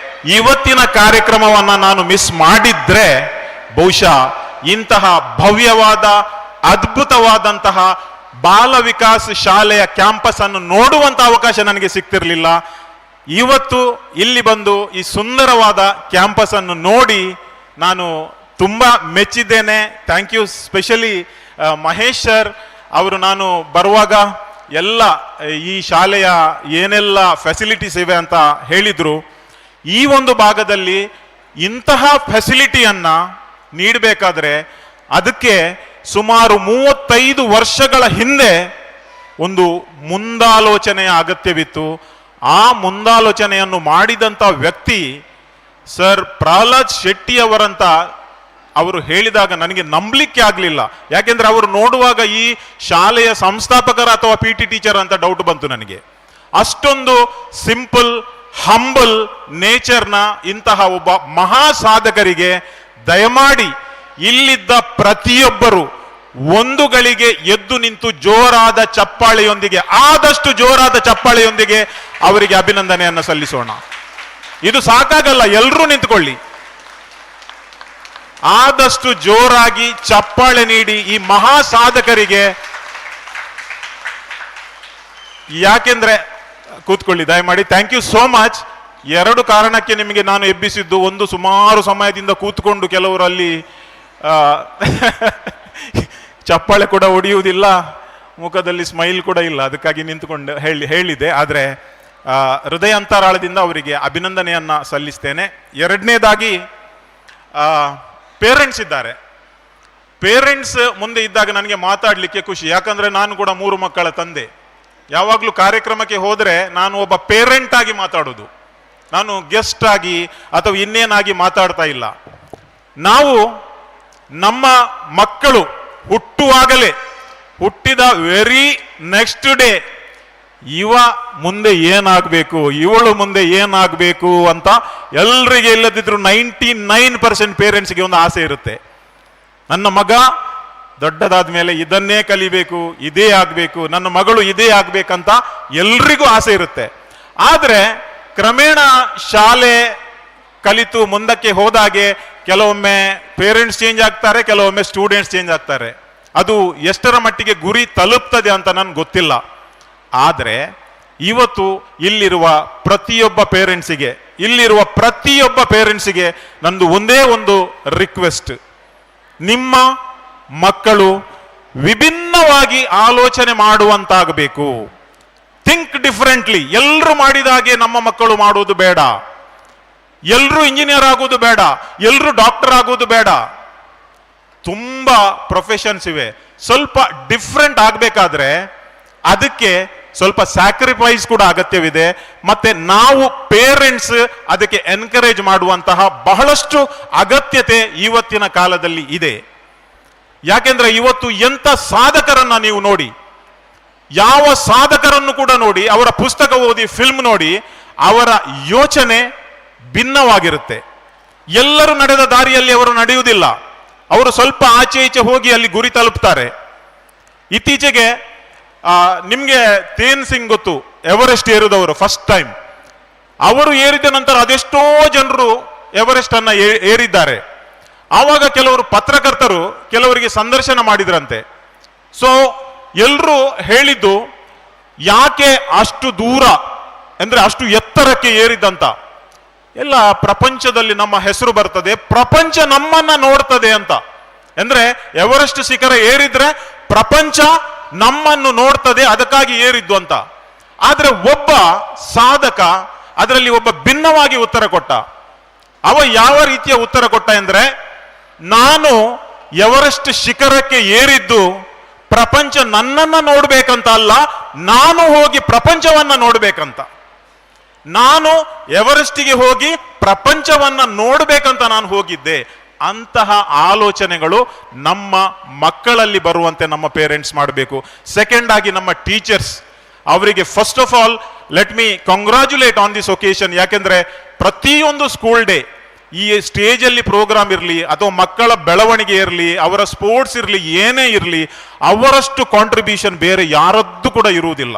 ಇವತ್ತಿನ ಕಾರ್ಯಕ್ರಮವನ್ನು ನಾನು ಮಿಸ್ ಮಾಡಿದ್ರೆ ಬಹುಶಃ ಇಂತಹ ಭವ್ಯವಾದ ಅದ್ಭುತವಾದಂತಹ ಬಾಲವಿಕಾಸ್ ಶಾಲೆಯ ಕ್ಯಾಂಪಸ್ ಅನ್ನು ನೋಡುವಂತ ಅವಕಾಶ ನನಗೆ ಸಿಗ್ತಿರ್ಲಿಲ್ಲ. ಇವತ್ತು ಇಲ್ಲಿ ಬಂದು ಈ ಸುಂದರವಾದ ಕ್ಯಾಂಪಸ್ ಅನ್ನು ನೋಡಿ ನಾನು ತುಂಬಾ ಮೆಚ್ಚಿದ್ದೇನೆ. Thank you specially Mahesh sir ಅವರು. ನಾನು ಬರುವಾಗ ಎಲ್ಲ ಈ ಶಾಲೆಯ ಏನೆಲ್ಲ ಫೆಸಿಲಿಟೀಸ್ ಇವೆ ಅಂತ ಹೇಳಿದ್ರು. ಈ ಒಂದು ಭಾಗದಲ್ಲಿ ಇಂತಹ ಫೆಸಿಲಿಟಿಯನ್ನ ನೀಡಬೇಕಾದ್ರೆ ಅದಕ್ಕೆ ಸುಮಾರು 35 ವರ್ಷಗಳ ಹಿಂದೆ ಒಂದು ಮುಂದಾಲೋಚನೆಯ ಅಗತ್ಯವಿತ್ತು. ಆ ಮುಂದಾಲೋಚನೆಯನ್ನು ಮಾಡಿದಂಥ ವ್ಯಕ್ತಿ ಸರ್ ಪ್ರಹ್ಲಾದ್ ಶೆಟ್ಟಿ ಅವರಂತ ಅವರು ಹೇಳಿದಾಗ ನನಗೆ ನಂಬಲಿಕ್ಕೆ ಆಗಲಿಲ್ಲ. ಯಾಕೆಂದ್ರೆ ಅವರು ನೋಡುವಾಗ ಈ ಶಾಲೆಯ ಸಂಸ್ಥಾಪಕರ ಅಥವಾ PT ಟೀಚರ್ ಅಂತ ಡೌಟ್ ಬಂತು ನನಗೆ. ಅಷ್ಟೊಂದು ಸಿಂಪಲ್ ಹಂಬಲ್ ನೇಚರ್ನ ಇಂತಹ ಒಬ್ಬ ಮಹಾ ಸಾಧಕರಿಗೆ ದಯಮಾಡಿ ಇಲ್ಲಿದ್ದ ಪ್ರತಿಯೊಬ್ಬರು ಒಂದು ಗಳಿಗೆ ಎದ್ದು ನಿಂತು ಜೋರಾದ ಚಪ್ಪಾಳೆಯೊಂದಿಗೆ, ಆದಷ್ಟು ಜೋರಾದ ಚಪ್ಪಾಳೆಯೊಂದಿಗೆ ಅವರಿಗೆ ಅಭಿನಂದನೆಯನ್ನು ಸಲ್ಲಿಸೋಣ. ಇದು ಸಾಕಾಗಲ್ಲ, ಎಲ್ಲರೂ ನಿಂತುಕೊಳ್ಳಿ. ಆದಷ್ಟು ಜೋರಾಗಿ ಚಪ್ಪಾಳೆ ನೀಡಿ ಈ ಮಹಾ ಸಾಧಕರಿಗೆ. ಯಾಕೆಂದ್ರೆ ಕೂತ್ಕೊಳ್ಳಿ ದಯಮಾಡಿ. Thank you so much. 2 ಕಾರಣಕ್ಕೆ ನಿಮಗೆ ನಾನು ಎಬ್ಬಿಸಿದ್ದು. ಒಂದು, ಸುಮಾರು ಸಮಯದಿಂದ ಕೂತ್ಕೊಂಡು ಕೆಲವರು ಅಲ್ಲಿ ಚಪ್ಪಾಳೆ ಕೂಡ ಹೊಡೆಯುವುದಿಲ್ಲ, ಮುಖದಲ್ಲಿ ಸ್ಮೈಲ್ ಕೂಡ ಇಲ್ಲ, ಅದಕ್ಕಾಗಿ ನಿಂತುಕೊಂಡು ಹೇಳಿದೆ. ಆದರೆ ಹೃದಯಾಂತರಾಳದಿಂದ ಅವರಿಗೆ ಅಭಿನಂದನೆಯನ್ನು ಸಲ್ಲಿಸ್ತೇನೆ. ಎರಡನೇದಾಗಿ ಪೇರೆಂಟ್ಸ್ ಇದ್ದಾರೆ. ಪೇರೆಂಟ್ಸ್ ಮುಂದೆ ಇದ್ದಾಗ ನನಗೆ ಮಾತಾಡಲಿಕ್ಕೆ ಖುಷಿ, ಯಾಕಂದರೆ ನಾನು ಕೂಡ 3 ಮಕ್ಕಳ ತಂದೆ. ಯಾವಾಗಲೂ ಕಾರ್ಯಕ್ರಮಕ್ಕೆ ಹೋದರೆ ನಾನು ಒಬ್ಬ ಪೇರೆಂಟ್ ಆಗಿ ಮಾತಾಡೋದು, ನಾನು ಗೆಸ್ಟ್ ಆಗಿ ಅಥವಾ ಇನ್ನೇನಾಗಿ ಮಾತಾಡ್ತಾ ಇಲ್ಲ. ನಾವು ನಮ್ಮ ಮಕ್ಕಳು ಹುಟ್ಟುವಾಗಲೇ, ಹುಟ್ಟಿದ ವೆರಿ ನೆಕ್ಸ್ಟ್ ಡೇ ಇವ ಮುಂದೆ ಏನಾಗಬೇಕು, ಇವಳು ಮುಂದೆ ಏನಾಗಬೇಕು ಅಂತ ಎಲ್ರಿಗೆ ಇಲ್ಲದಿದ್ರು 99% ಪೇರೆಂಟ್ಸ್ಗೆ ಒಂದು ಆಸೆ ಇರುತ್ತೆ. ನನ್ನ ಮಗ ದೊಡ್ಡದಾದ ಮೇಲೆ ಇದನ್ನೇ ಕಲಿಬೇಕು, ಇದೇ ಆಗಬೇಕು, ನನ್ನ ಮಗಳು ಇದೇ ಆಗಬೇಕಂತ ಎಲ್ರಿಗೂ ಆಸೆ ಇರುತ್ತೆ. ಆದರೆ ಕ್ರಮೇಣ ಶಾಲೆ ಕಲಿತು ಮುಂದಕ್ಕೆ ಹೋದಾಗೆ ಕೆಲವೊಮ್ಮೆ ಪೇರೆಂಟ್ಸ್ ಚೇಂಜ್ ಆಗ್ತಾರೆ, ಕೆಲವೊಮ್ಮೆ ಸ್ಟೂಡೆಂಟ್ಸ್ ಚೇಂಜ್ ಆಗ್ತಾರೆ. ಅದು ಎಷ್ಟರ ಮಟ್ಟಿಗೆ ಗುರಿ ತಲುಪ್ತದೆ ಅಂತ ನನಗೆ ಗೊತ್ತಿಲ್ಲ. ಆದರೆ ಇವತ್ತು ಇಲ್ಲಿರುವ ಪ್ರತಿಯೊಬ್ಬ ಪೇರೆಂಟ್ಸಿಗೆ ನಂದು ಒಂದೇ ಒಂದು ರಿಕ್ವೆಸ್ಟ್, ನಿಮ್ಮ ಮಕ್ಕಳು ವಿಭಿನ್ನವಾಗಿ ಆಲೋಚನೆ ಮಾಡುವಂತಾಗಬೇಕು. Think differently. ಎಲ್ಲರೂ ಮಾಡಿದಾಗೆ ನಮ್ಮ ಮಕ್ಕಳು ಮಾಡುವುದು ಬೇಡ, ಎಲ್ಲರೂ ಇಂಜಿನಿಯರ್ ಆಗೋದು ಬೇಡ, ಎಲ್ಲರೂ ಡಾಕ್ಟರ್ ಆಗೋದು ಬೇಡ. ತುಂಬಾ ಪ್ರೊಫೆಷನ್ಸ್ ಇವೆ. ಸ್ವಲ್ಪ ಡಿಫ್ರೆಂಟ್ ಆಗಬೇಕಾದ್ರೆ ಅದಕ್ಕೆ ಸ್ವಲ್ಪ ಸ್ಯಾಕ್ರಿಫೈಸ್ ಕೂಡ ಅಗತ್ಯವಿದೆ. ಮತ್ತೆ ನಾವು ಪೇರೆಂಟ್ಸ್ ಅದಕ್ಕೆ ಎನ್ಕರೇಜ್ ಮಾಡುವಂತಹ ಬಹಳಷ್ಟು ಅಗತ್ಯತೆ ಇವತ್ತಿನ ಕಾಲದಲ್ಲಿ ಇದೆ. ಯಾಕೆಂದ್ರೆ ಇವತ್ತು ಎಂಥ ಸಾಧಕರನ್ನ ನೀವು ನೋಡಿ, ಯಾವ ಸಾಧಕರನ್ನು ಕೂಡ ನೋಡಿ, ಅವರ ಪುಸ್ತಕ ಓದಿ, ಫಿಲ್ಮ್ ನೋಡಿ, ಅವರ ಯೋಚನೆ ಭಿನ್ನವಾಗಿರುತ್ತೆ. ಎಲ್ಲರೂ ನಡೆದ ದಾರಿಯಲ್ಲಿ ಅವರು ನಡೆಯುವುದಿಲ್ಲ, ಅವರು ಸ್ವಲ್ಪ ಆಚೆ ಈಚೆ ಹೋಗಿ ಅಲ್ಲಿ ಗುರಿ ತಲುಪ್ತಾರೆ. ಇತ್ತೀಚೆಗೆ ನಿಮಗೆ ತೇನ್ ಸಿಂಗ್ ಗೊತ್ತು, ಎವರೆಸ್ಟ್ ಏರಿದವರು ಫಸ್ಟ್ ಟೈಮ್. ಅವರು ಏರಿದ ನಂತರ ಅದೆಷ್ಟೋ ಜನರು ಎವರೆಸ್ಟ್ ಅನ್ನ ಏರಿದ್ದಾರೆ. ಆವಾಗ ಕೆಲವರು ಪತ್ರಕರ್ತರು ಕೆಲವರಿಗೆ ಸಂದರ್ಶನ ಮಾಡಿದ್ರಂತೆ. ಸೊ ಎಲ್ಲರೂ ಹೇಳಿದ್ದು, ಯಾಕೆ ಅಷ್ಟು ದೂರ ಅಂದ್ರೆ ಅಷ್ಟು ಎತ್ತರಕ್ಕೆ ಏರಿದಂತ? ಎಲ್ಲ ಪ್ರಪಂಚದಲ್ಲಿ ನಮ್ಮ ಹೆಸರು ಬರ್ತದೆ, ಪ್ರಪಂಚ ನಮ್ಮನ್ನ ನೋಡ್ತದೆ ಅಂತ. ಅಂದ್ರೆ ಎವರೆಸ್ಟ್ ಶಿಖರ ಏರಿದ್ರೆ ಪ್ರಪಂಚ ನಮ್ಮನ್ನು ನೋಡ್ತದೆ, ಅದಕ್ಕಾಗಿ ಏರಿದ್ದು ಅಂತ. ಆದ್ರೆ ಒಬ್ಬ ಸಾಧಕ ಅದರಲ್ಲಿ ಒಬ್ಬ ಭಿನ್ನವಾಗಿ ಉತ್ತರ ಕೊಟ್ಟ. ಅವ ಯಾವ ರೀತಿಯ ಉತ್ತರ ಕೊಟ್ಟ ಅಂದ್ರೆ, ನಾನು ಎವರೆಸ್ಟ್ ಶಿಖರಕ್ಕೆ ಏರಿದ್ದು ಪ್ರಪಂಚ ನನ್ನನ್ನ ನೋಡ್ಬೇಕಂತ ಅಲ್ಲ, ನಾನು ಹೋಗಿ ಪ್ರಪಂಚವನ್ನ ನೋಡ್ಬೇಕಂತ. ನಾನು ಎವರೆಸ್ಟಿಗೆ ಹೋಗಿ ಪ್ರಪಂಚವನ್ನ ನೋಡ್ಬೇಕಂತ ನಾನು ಹೋಗಿದ್ದೆ. ಅಂತಹ ಆಲೋಚನೆಗಳು ನಮ್ಮ ಮಕ್ಕಳಲ್ಲಿ ಬರುವಂತೆ ನಮ್ಮ ಪೇರೆಂಟ್ಸ್ ಮಾಡಬೇಕು. ಸೆಕೆಂಡ್ ಆಗಿ ನಮ್ಮ ಟೀಚರ್ಸ್, ಅವರಿಗೆ first of all let me congratulate on this occasion. ಯಾಕೆಂದ್ರೆ ಪ್ರತಿಯೊಂದು ಸ್ಕೂಲ್ ಡೇ, ಈ ಸ್ಟೇಜಲ್ಲಿ ಪ್ರೋಗ್ರಾಮ್ ಇರಲಿ ಅಥವಾ ಮಕ್ಕಳ ಬೆಳವಣಿಗೆ ಇರಲಿ, ಅವರ ಸ್ಪೋರ್ಟ್ಸ್ ಇರಲಿ, ಏನೇ ಇರಲಿ, ಅವರಷ್ಟು ಕಾಂಟ್ರಿಬ್ಯೂಷನ್ ಬೇರೆ ಯಾರದ್ದು ಕೂಡ ಇರುವುದಿಲ್ಲ.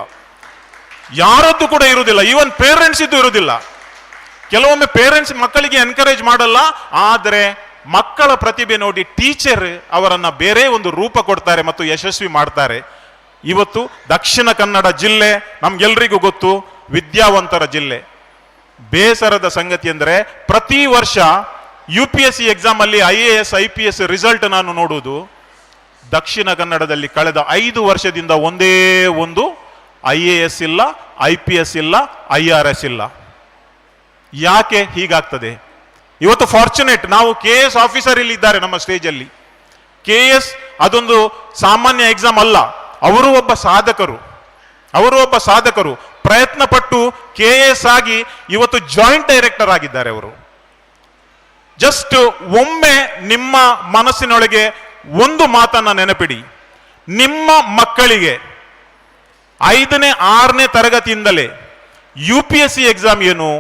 ಈವನ್ ಪೇರೆಂಟ್ಸ್ ಇದ್ದು ಇರುವುದಿಲ್ಲ. ಕೆಲವೊಮ್ಮೆ ಪೇರೆಂಟ್ಸ್ ಮಕ್ಕಳಿಗೆ ಎನ್ಕರೇಜ್ ಮಾಡಲ್ಲ, ಆದರೆ ಮಕ್ಕಳ ಪ್ರತಿಭೆ ನೋಡಿ ಟೀಚರ್ ಅವರನ್ನ ಬೇರೆ ಒಂದು ರೂಪ ಕೊಡ್ತಾರೆ ಮತ್ತು ಯಶಸ್ವಿ ಮಾಡ್ತಾರೆ. ಇವತ್ತು ದಕ್ಷಿಣ ಕನ್ನಡ ಜಿಲ್ಲೆ ನಮ್ಗೆಲ್ರಿಗೂ ಗೊತ್ತು, ವಿದ್ಯಾವಂತರ ಜಿಲ್ಲೆ. ಬೇಸರದ ಸಂಗತಿ ಅಂದರೆ ಪ್ರತಿ ವರ್ಷ UPSC ಎಕ್ಸಾಮ್ ಅಲ್ಲಿ IAS IPS ರಿಸಲ್ಟ್ ನಾನು ನೋಡುವುದು, ದಕ್ಷಿಣ ಕನ್ನಡದಲ್ಲಿ ಕಳೆದ 5 ವರ್ಷದಿಂದ ಒಂದೇ ಒಂದು IAS ಇಲ್ಲ, IPS ಇಲ್ಲ, IRS ಇಲ್ಲ. ಯಾಕೆ ಹೀಗಾಗ್ತದೆ? ಇವತ್ತು ಫಾರ್ಚುನೇಟ್, ನಾವು KS ಆಫೀಸರ್ ಇಲ್ಲಿ ಇದ್ದಾರೆ ನಮ್ಮ ಸ್ಟೇಜಲ್ಲಿ. KS ಅದೊಂದು ಸಾಮಾನ್ಯ ಎಕ್ಸಾಮ್ ಅಲ್ಲ, ಅವರು ಒಬ್ಬ ಸಾಧಕರು. ಪ್ರಯತ್ನ ಪಟ್ಟು KS ಆಗಿ ಇವತ್ತು ಜಾಯಿಂಟ್ ಡೈರೆಕ್ಟರ್ ಆಗಿದ್ದಾರೆ ಅವರು. ಜಸ್ಟ್ ಒಮ್ಮೆ ನಿಮ್ಮ ಮನಸ್ಸಿನೊಳಗೆ ಒಂದು ಮಾತನ್ನ ನೆನಪಿಡಿ, ನಿಮ್ಮ ಮಕ್ಕಳಿಗೆ 5ನೇ 6ನೇ ತರಗತಿಯಿಂದಲೇ UPSC ಎಕ್ಸಾಮ್ ಏನು,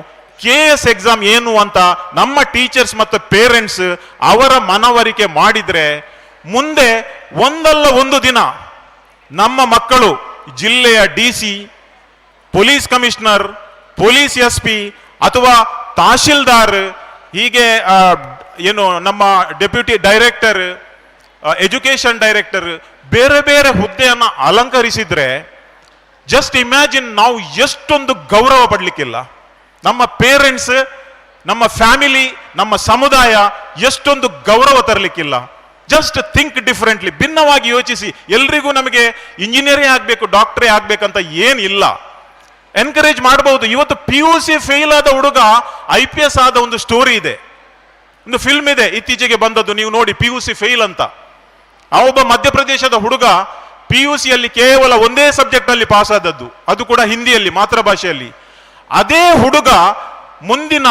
KS ಎಕ್ಸಾಮ್ ಏನು ಅಂತ ನಮ್ಮ ಟೀಚರ್ಸ್ ಮತ್ತು ಪೇರೆಂಟ್ಸ್ ಅವರ ಮನವರಿಕೆ ಮಾಡಿದ್ರೆ, ಮುಂದೆ ಒಂದಲ್ಲ ಒಂದು ದಿನ ನಮ್ಮ ಮಕ್ಕಳು ಜಿಲ್ಲೆಯ DC, police commissioner, police SP ಅಥವಾ ತಹಶೀಲ್ದಾರ್, ಹೀಗೆ ಏನು ನಮ್ಮ ಡೆಪ್ಯೂಟಿ ಡೈರೆಕ್ಟರ್, ಎಜುಕೇಶನ್ ಡೈರೆಕ್ಟರ್, ಬೇರೆ ಬೇರೆ ಹುದ್ದೆಯನ್ನು ಅಲಂಕರಿಸಿದ್ರೆ ಜಸ್ಟ್ ಇಮ್ಯಾಜಿನ್ ನಾವು ಎಷ್ಟೊಂದು ಗೌರವ ಪಡಲಿಕ್ಕಿಲ್ಲ. ನಮ್ಮ ಪೇರೆಂಟ್ಸ್, ನಮ್ಮ ಫ್ಯಾಮಿಲಿ, ನಮ್ಮ ಸಮುದಾಯ ಎಷ್ಟೊಂದು ಗೌರವ ತರಲಿಕ್ಕಿಲ್ಲ. ಜಸ್ಟ್ ಥಿಂಕ್ ಡಿಫರೆಂಟ್ಲಿ, ಭಿನ್ನವಾಗಿ ಯೋಚಿಸಿ. ಎಲ್ರಿಗೂ ನಮಗೆ ಇಂಜಿನಿಯರೇ ಆಗಬೇಕು, ಡಾಕ್ಟರೇ ಆಗ್ಬೇಕಂತ ಏನಿಲ್ಲ. ಎನ್ಕರೇಜ್ ಮಾಡಬಹುದು. ಇವತ್ತು PUC ಫೇಲ್ ಆದ ಹುಡುಗ IPS ಆದ ಒಂದು ಸ್ಟೋರಿ ಇದೆ, ಒಂದು ಫಿಲ್ಮ್ ಇದೆ ಇತ್ತೀಚೆಗೆ ಬಂದದ್ದು, ನೀವು ನೋಡಿ, PUC ಫೇಲ್ ಅಂತ. ಆ ಒಬ್ಬ ಮಧ್ಯಪ್ರದೇಶದ ಹುಡುಗ PUC ಯಲ್ಲಿ ಕೇವಲ ಒಂದೇ ಸಬ್ಜೆಕ್ಟ್ ನಲ್ಲಿ ಪಾಸ್ ಆದದ್ದು, ಅದು ಕೂಡ ಹಿಂದಿಯಲ್ಲಿ, ಮಾತೃಭಾಷೆಯಲ್ಲಿ. ಅದೇ ಹುಡುಗ ಮುಂದಿನ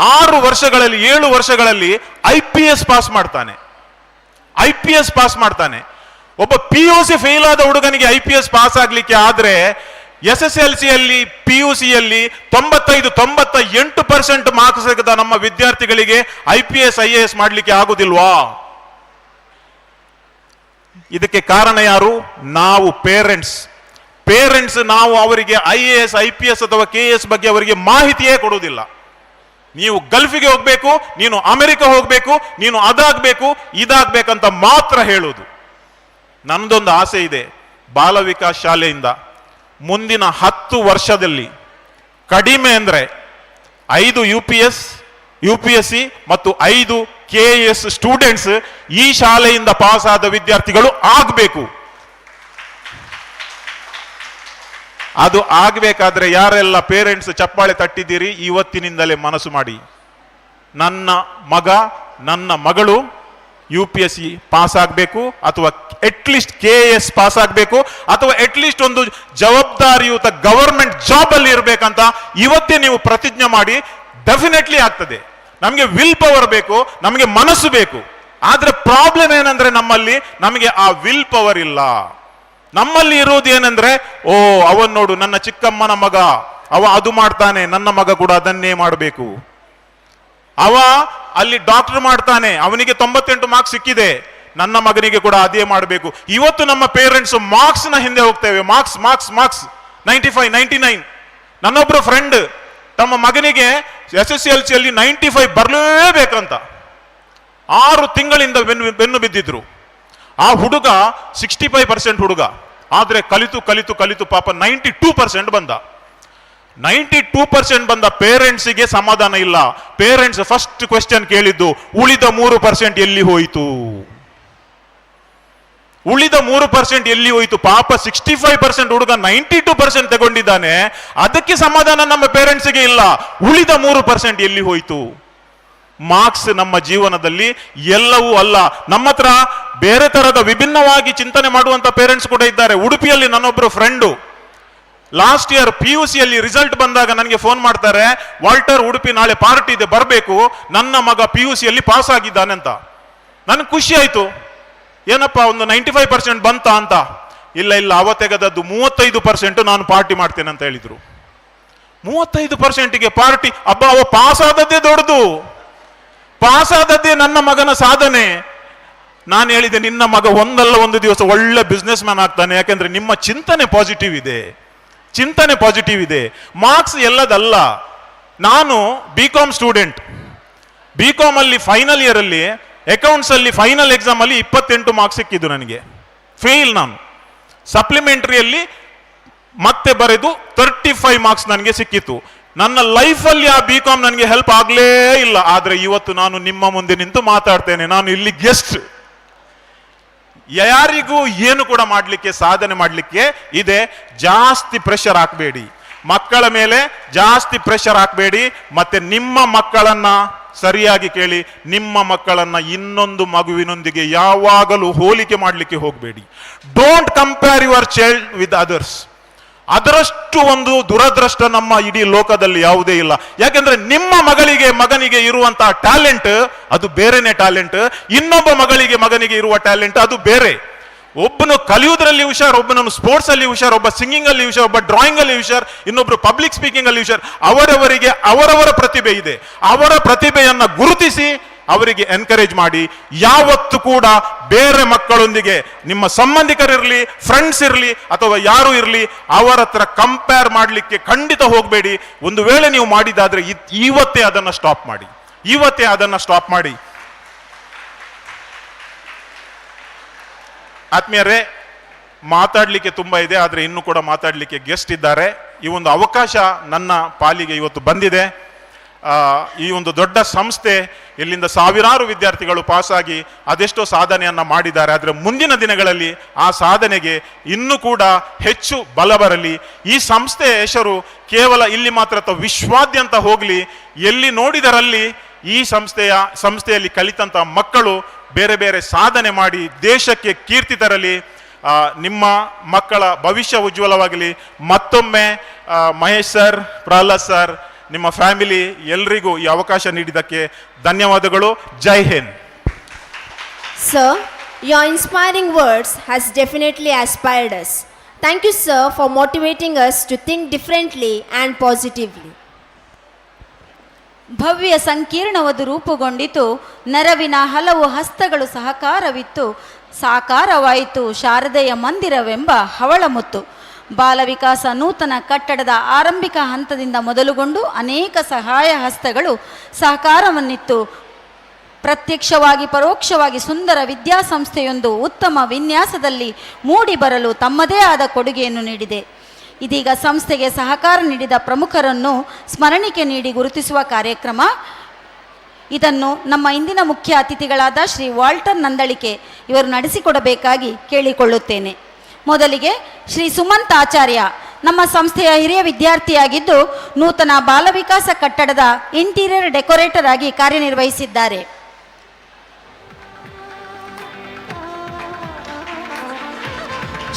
6 ವರ್ಷಗಳಲ್ಲಿ 7 ವರ್ಷಗಳಲ್ಲಿ IPS ಪಾಸ್ ಮಾಡ್ತಾನೆ. IPS ಪಾಸ್ ಮಾಡ್ತಾನೆ. ಒಬ್ಬ PUC ಫೇಲ್ ಆದ ಹುಡುಗನಿಗೆ IPS ಪಾಸ್ ಆಗ್ಲಿಕ್ಕೆ ಆದ್ರೆ SSLCಯಲ್ಲಿ PUCಯಲ್ಲಿ 95-98% ಮಾರ್ಕ್ಸ್ ಸಿಗದ ನಮ್ಮ ವಿದ್ಯಾರ್ಥಿಗಳಿಗೆ IPS IAS ಮಾಡಲಿಕ್ಕೆ ಆಗುದಿಲ್ವಾ? ಇದಕ್ಕೆ ಕಾರಣ ಯಾರು? ನಾವು ಪೇರೆಂಟ್ಸ್. ನಾವು ಅವರಿಗೆ IAS IPS ಅಥವಾ KS ಬಗ್ಗೆ ಅವರಿಗೆ ಮಾಹಿತಿಯೇ ಕೊಡುವುದಿಲ್ಲ. ನೀವು ಗಲ್ಫಿಗೆ ಹೋಗ್ಬೇಕು, ನೀನು ಅಮೆರಿಕ ಹೋಗ್ಬೇಕು, ನೀನು ಅದಾಗಬೇಕು ಇದಾಗಬೇಕಂತ ಮಾತ್ರ ಹೇಳೋದು. ನನ್ನದೊಂದು ಆಸೆ ಇದೆ, ಬಾಲವಿಕಾಸ್ ಶಾಲೆಯಿಂದ ಮುಂದಿನ 10 ವರ್ಷದಲ್ಲಿ ಕಡಿಮೆ ಅಂದರೆ 5 UPSC ಮತ್ತು 5 KS ಸ್ಟೂಡೆಂಟ್ಸ್ ಈ ಶಾಲೆಯಿಂದ ಪಾಸ್ ಆದ ವಿದ್ಯಾರ್ಥಿಗಳು ಆಗಬೇಕು. ಅದು ಆಗಬೇಕಾದ್ರೆ ಯಾರೆಲ್ಲ ಪೇರೆಂಟ್ಸ್ ಚಪ್ಪಾಳೆ ತಟ್ಟಿದ್ದೀರಿ, ಇವತ್ತಿನಿಂದಲೇ ಮನಸ್ಸು ಮಾಡಿ, ನನ್ನ ಮಗ ನನ್ನ ಮಗಳು UPSC ಪಾಸ್ ಆಗಬೇಕು, ಅಥವಾ ಅಟ್ಲೀಸ್ಟ್ KS ಪಾಸ್ ಆಗಬೇಕು, ಅಥವಾ ಅಟ್ಲೀಸ್ಟ್ ಒಂದು ಜವಾಬ್ದಾರಿಯುತ ಗವರ್ಮೆಂಟ್ ಜಾಬ್ ಅಲ್ಲಿ ಇರಬೇಕಂತ ಇವತ್ತೇ ನೀವು ಪ್ರತಿಜ್ಞೆ ಮಾಡಿ. ಡೆಫಿನೆಟ್ಲಿ ಆಗ್ತದೆ. ನಮಗೆ ವಿಲ್ ಪವರ್ ಬೇಕು, ನಮಗೆ ಮನಸ್ಸು ಬೇಕು. ಆದ್ರೆ ಪ್ರಾಬ್ಲಮ್ ಏನಂದ್ರೆ ನಮಗೆ ಆ ವಿಲ್ ಪವರ್ ಇಲ್ಲ. ನಮ್ಮಲ್ಲಿ ಇರುವುದು ಏನಂದ್ರೆ, ಓ ಅವನ್ ನೋಡು ನನ್ನ ಚಿಕ್ಕಮ್ಮನ ಮಗ, ಅವ ಅದು ಮಾಡ್ತಾನೆ, ನನ್ನ ಮಗ ಕೂಡ ಅದನ್ನೇ ಮಾಡಬೇಕು. ಅವ ಅಲ್ಲಿ ಡಾಕ್ಟರ್ ಮಾಡ್ತಾನೆ, ಅವನಿಗೆ 98 ಮಾರ್ಕ್ಸ್ ಸಿಕ್ಕಿದೆ, ನನ್ನ ಮಗನಿಗೆ ಕೂಡ ಅದೇ ಮಾಡಬೇಕು. ಇವತ್ತು ನಮ್ಮ ಪೇರೆಂಟ್ಸ್ ಮಾರ್ಕ್ಸ್ ನ ಹಿಂದೆ ಹೋಗ್ತೇವೆ. ಮಾರ್ಕ್ಸ್ 95, 99. ನನ್ನೊಬ್ರು ಫ್ರೆಂಡ್ ತಮ್ಮ ಮಗನಿಗೆ SSLCಯಲ್ಲಿ 95 ಬರಲೇಬೇಕಂತ 6 ತಿಂಗಳಿಂದ ಬೆನ್ನು ಬಿದ್ದಿದ್ರು. ಆ ಹುಡುಗ 65% ಹುಡುಗ, ಆದ್ರೆ ಕಲಿತು ಪಾಪ 92% ಬಂದ. 92% ಬಂದ ಪೇರೆಂಟ್ಸಿಗೆ ಸಮಾಧಾನ ಇಲ್ಲ. ಪೇರೆಂಟ್ಸ್ ಫಸ್ಟ್ ಕ್ವೆಶ್ಚನ್ ಕೇಳಿದ್ದು, ಉಳಿದ 3% ಎಲ್ಲಿ ಹೋಯಿತು? ಉಳಿದ 3% ಎಲ್ಲಿ ಹೋಯಿತು? ಪಾಪ 65% ಹುಡುಗ 92% ತಗೊಂಡಿದ್ದಾನೆ, ಅದಕ್ಕೆ ಸಮಾಧಾನ ನಮ್ಮ ಪೇರೆಂಟ್ಸಿಗೆ ಇಲ್ಲ. ಉಳಿದ 3% ಎಲ್ಲಿ ಹೋಯಿತು? ಮಾರ್ಕ್ಸ್ ನಮ್ಮ ಜೀವನದಲ್ಲಿ ಎಲ್ಲವೂ ಅಲ್ಲ. ನಮ್ಮ ಹತ್ರ ಬೇರೆ ತರದ ವಿಭಿನ್ನವಾಗಿ ಚಿಂತನೆ ಮಾಡುವಂತ ಪೇರೆಂಟ್ಸ್ ಕೂಡ ಇದ್ದಾರೆ. ಉಡುಪಿಯಲ್ಲಿ ನನ್ನೊಬ್ರು ಫ್ರೆಂಡು ಲಾಸ್ಟ್ ಇಯರ್ PUCಯಲ್ಲಿ ರಿಸಲ್ಟ್ ಬಂದಾಗ ನನಗೆ ಫೋನ್ ಮಾಡ್ತಾರೆ, ವಾಲ್ಟರ್ ಉಡುಪಿ ನಾಳೆ ಪಾರ್ಟಿ ಇದೆ ಬರಬೇಕು, ನನ್ನ ಮಗ PUCಯಲ್ಲಿ ಪಾಸ್ ಆಗಿದ್ದಾನೆ ಅಂತ. ನನಗೆ ಖುಷಿ ಆಯ್ತು. ಏನಪ್ಪ ಒಂದು 95% ಬಂತ ಅಂತ. ಇಲ್ಲ ಅವ ತೆಗೆದದ್ದು 35%, ನಾನು ಪಾರ್ಟಿ ಮಾಡ್ತೇನೆ ಅಂತ ಹೇಳಿದ್ರು. 35%ಗೆ ಪಾರ್ಟಿ? ಅಬ್ಬ, ಅವ ಪಾಸ್ ಆದದ್ದೇ ದೊಡ್ಡದು, ಪಾಸ್ ಆದದ್ದೇ ನನ್ನ ಮಗನ ಸಾಧನೆ. ನಾನು ಹೇಳಿದೆ, ನಿನ್ನ ಮಗ ಒಂದಲ್ಲ ಒಂದು ದಿವಸ ಒಳ್ಳೆ ಬಿಸ್ನೆಸ್ ಮ್ಯಾನ್ ಆಗ್ತಾನೆ, ಯಾಕೆಂದ್ರೆ ನಿಮ್ಮ ಚಿಂತನೆ ಪಾಸಿಟಿವ್ ಇದೆ. ಮಾರ್ಕ್ಸ್ ಎಲ್ಲದಲ್ಲ. ನಾನು BCom ಸ್ಟೂಡೆಂಟ್. BCom ಅಲ್ಲಿ ಫೈನಲ್ ಇಯರ್ ಅಲ್ಲಿ ಅಕೌಂಟ್ಸ್ ಅಲ್ಲಿ ಫೈನಲ್ ಎಕ್ಸಾಮ್ ಅಲ್ಲಿ 28 ಮಾರ್ಕ್ಸ್ ಸಿಕ್ಕಿದ್ದು ನನಗೆ. ಫೇಲ್ ನಾನು. ಸಪ್ಲಿಮೆಂಟರಿಯಲ್ಲಿ ಮತ್ತೆ ಬರೆದು 35 ಮಾರ್ಕ್ಸ್ ನನಗೆ ಸಿಕ್ಕಿತ್ತು. ನನ್ನ ಲೈಫಲ್ಲಿ ಆ BCom ನನಗೆ ಹೆಲ್ಪ್ ಆಗ್ಲೇ ಇಲ್ಲ. ಆದ್ರೆ ಇವತ್ತು ನಾನು ನಿಮ್ಮ ಮುಂದೆ ನಿಂತು ಮಾತಾಡ್ತೇನೆ. ನಾನು ಇಲ್ಲಿ ಗೆಸ್ಟ್. ಯಾರಿಗೂ ಏನು ಕೂಡ ಮಾಡಲಿಕ್ಕೆ, ಸಾಧನೆ ಮಾಡಲಿಕ್ಕೆ ಇದೆ. ಜಾಸ್ತಿ ಪ್ರೆಷರ್ ಹಾಕಬೇಡಿ ಮಕ್ಕಳ ಮೇಲೆ, ಜಾಸ್ತಿ ಪ್ರೆಷರ್ ಹಾಕಬೇಡಿ. ಮತ್ತೆ ನಿಮ್ಮ ಮಕ್ಕಳನ್ನ ಸರಿಯಾಗಿ ಕೇಳಿ, ನಿಮ್ಮ ಮಕ್ಕಳನ್ನ ಇನ್ನೊಂದು ಮಗುವಿನೊಂದಿಗೆ ಯಾವಾಗಲೂ ಹೋಲಿಕೆ ಮಾಡಲಿಕ್ಕೆ ಹೋಗಬೇಡಿ. Don't compare your child with others. ಅದರಷ್ಟು ಒಂದು ದುರದೃಷ್ಟ ನಮ್ಮ ಇಡೀ ಲೋಕದಲ್ಲಿ ಯಾವುದೇ ಇಲ್ಲ. ಯಾಕೆಂದ್ರೆ ನಿಮ್ಮ ಮಗನಿಗೆ ಇರುವಂತಹ ಟ್ಯಾಲೆಂಟ್ ಅದು ಬೇರೆನೆ ಟ್ಯಾಲೆಂಟ್, ಇನ್ನೊಬ್ಬ ಮಗನಿಗೆ ಇರುವ ಟ್ಯಾಲೆಂಟ್ ಅದು ಬೇರೆ. ಒಬ್ಬನು ಕಲಿಯುವುದರಲ್ಲಿ ಹುಷಾರ್, ಒಬ್ಬನನ್ನು ಸ್ಪೋರ್ಟ್ಸ್ ಅಲ್ಲಿ ಹುಷಾರ್, ಒಬ್ಬ ಸಿಂಗಿಂಗ್ ಅಲ್ಲಿ ಹುಷಾರ್, ಒಬ್ಬ ಡ್ರಾಯಿಂಗ್ ಅಲ್ಲಿ ಹುಷಾರ್, ಇನ್ನೊಬ್ರು ಪಬ್ಲಿಕ್ ಸ್ಪೀಕಿಂಗ್ ಅಲ್ಲಿ ಹುಷಾರ್. ಅವರವರಿಗೆ ಅವರವರ ಪ್ರತಿಭೆ ಇದೆ. ಅವರ ಪ್ರತಿಭೆಯನ್ನ ಗುರುತಿಸಿ ಅವರಿಗೆ ಎನ್ಕರೇಜ್ ಮಾಡಿ. ಯಾವತ್ತು ಕೂಡ ಬೇರೆ ಮಕ್ಕಳೊಂದಿಗೆ, ನಿಮ್ಮ ಸಂಬಂಧಿಕರಿರಲಿ, ಫ್ರೆಂಡ್ಸ್ ಇರಲಿ ಅಥವಾ ಯಾರು ಇರಲಿ, ಅವರ ಹತ್ರ ಕಂಪೇರ್ ಮಾಡಲಿಕ್ಕೆ ಖಂಡಿತ ಹೋಗಬೇಡಿ. ಒಂದು ವೇಳೆ ನೀವು ಮಾಡಿದಾದ್ರೆ ಇವತ್ತೇ ಅದನ್ನ ಸ್ಟಾಪ್ ಮಾಡಿ. ಆತ್ಮೀಯರೇ, ಮಾತಾಡಲಿಕ್ಕೆ ತುಂಬಾ ಇದೆ, ಆದ್ರೆ ಇನ್ನು ಕೂಡ ಮಾತಾಡಲಿಕ್ಕೆ ಗೆಸ್ಟ್ ಇದ್ದಾರೆ. ಈ ಒಂದು ಅವಕಾಶ ನನ್ನ ಪಾಲಿಗೆ ಇವತ್ತು ಬಂದಿದೆ. ಈ ಒಂದು ದೊಡ್ಡ ಸಂಸ್ಥೆ ಇಲ್ಲಿಂದ ಸಾವಿರಾರು ವಿದ್ಯಾರ್ಥಿಗಳು ಪಾಸಾಗಿ ಅದೆಷ್ಟೋ ಸಾಧನೆಯನ್ನು ಮಾಡಿದ್ದಾರೆ. ಆದರೆ ಮುಂದಿನ ದಿನಗಳಲ್ಲಿ ಆ ಸಾಧನೆಗೆ ಇನ್ನೂ ಕೂಡ ಹೆಚ್ಚು ಬಲ ಬರಲಿ. ಈ ಸಂಸ್ಥೆಯ ಹೆಸರು ಕೇವಲ ಇಲ್ಲಿ ಮಾತ್ರ ಅಥವಾ ವಿಶ್ವಾದ್ಯಂತ ಹೋಗಲಿ. ಎಲ್ಲಿ ನೋಡಿದರಲ್ಲಿ ಈ ಸಂಸ್ಥೆಯಲ್ಲಿ ಕಲಿತಂಥ ಮಕ್ಕಳು ಬೇರೆ ಬೇರೆ ಸಾಧನೆ ಮಾಡಿ ದೇಶಕ್ಕೆ ಕೀರ್ತಿ ತರಲಿ. ನಿಮ್ಮ ಮಕ್ಕಳ ಭವಿಷ್ಯ ಉಜ್ವಲವಾಗಲಿ. ಮತ್ತೊಮ್ಮೆ ಮಹೇಶ್ ಸರ್, ಪ್ರಹ್ಲಾದ್ ಸರ್, ನಿಮ್ಮ ಫ್ಯಾಮಿಲಿ ಎಲ್ರಿಗೂ ಈ ಅವಕಾಶ ನೀಡಿದ್ದಕ್ಕೆ ಧನ್ಯವಾದಗಳು. ಜೈ Hind. Sir, your inspiring words has definitely inspired us. Thank you, sir, for motivating us to think differently and positively. ಭವ್ಯ ಸಂಕೀರ್ಣವದು ರೂಪುಗೊಂಡಿತು, ನೆರವಿನ ಹಲವು ಹಸ್ತಗಳು ಸಹಕಾರವಿತ್ತು, ಸಾಕಾರವಾಯಿತು ಶಾರದೆಯ ಮಂದಿರವೆಂಬ ಹವಳಮುತ್ತು. ಬಾಲವಿಕಾಸ ನೂತನ ಕಟ್ಟಡದ ಆರಂಭಿಕ ಹಂತದಿಂದ ಮೊದಲುಗೊಂಡು ಅನೇಕ ಸಹಾಯ ಹಸ್ತಗಳು ಸಹಕಾರವನ್ನಿತ್ತು. ಪ್ರತ್ಯಕ್ಷವಾಗಿ ಪರೋಕ್ಷವಾಗಿ ಸುಂದರ ವಿದ್ಯಾಸಂಸ್ಥೆಯೊಂದು ಉತ್ತಮ ವಿನ್ಯಾಸದಲ್ಲಿ ಮೂಡಿ ಬರಲು ತಮ್ಮದೇ ಆದ ಕೊಡುಗೆಯನ್ನು ನೀಡಿದೆ. ಇದೀಗ ಸಂಸ್ಥೆಗೆ ಸಹಕಾರ ನೀಡಿದ ಪ್ರಮುಖರನ್ನು ಸ್ಮರಣಿಕೆ ನೀಡಿ ಗುರುತಿಸುವ ಕಾರ್ಯಕ್ರಮ. ಇದನ್ನು ನಮ್ಮ ಇಂದಿನ ಮುಖ್ಯ ಅತಿಥಿಗಳಾದ ಶ್ರೀ ವಾಲ್ಟರ್ ನಂದಳಿಕೆ ಇವರು ನಡೆಸಿಕೊಡಬೇಕಾಗಿ ಕೇಳಿಕೊಳ್ಳುತ್ತೇನೆ. ಮೊದಲಿಗೆ ಶ್ರೀ ಸುಮಂತ್ ಆಚಾರ್ಯ ನಮ್ಮ ಸಂಸ್ಥೆಯ ಹಿರಿಯ ವಿದ್ಯಾರ್ಥಿಯಾಗಿದ್ದು ನೂತನ ಬಾಲವಿಕಾಸ ಕಟ್ಟಡದ ಇಂಟೀರಿಯರ್ ಡೆಕೋರೇಟರ್ ಆಗಿ ಕಾರ್ಯನಿರ್ವಹಿಸಿದ್ದಾರೆ.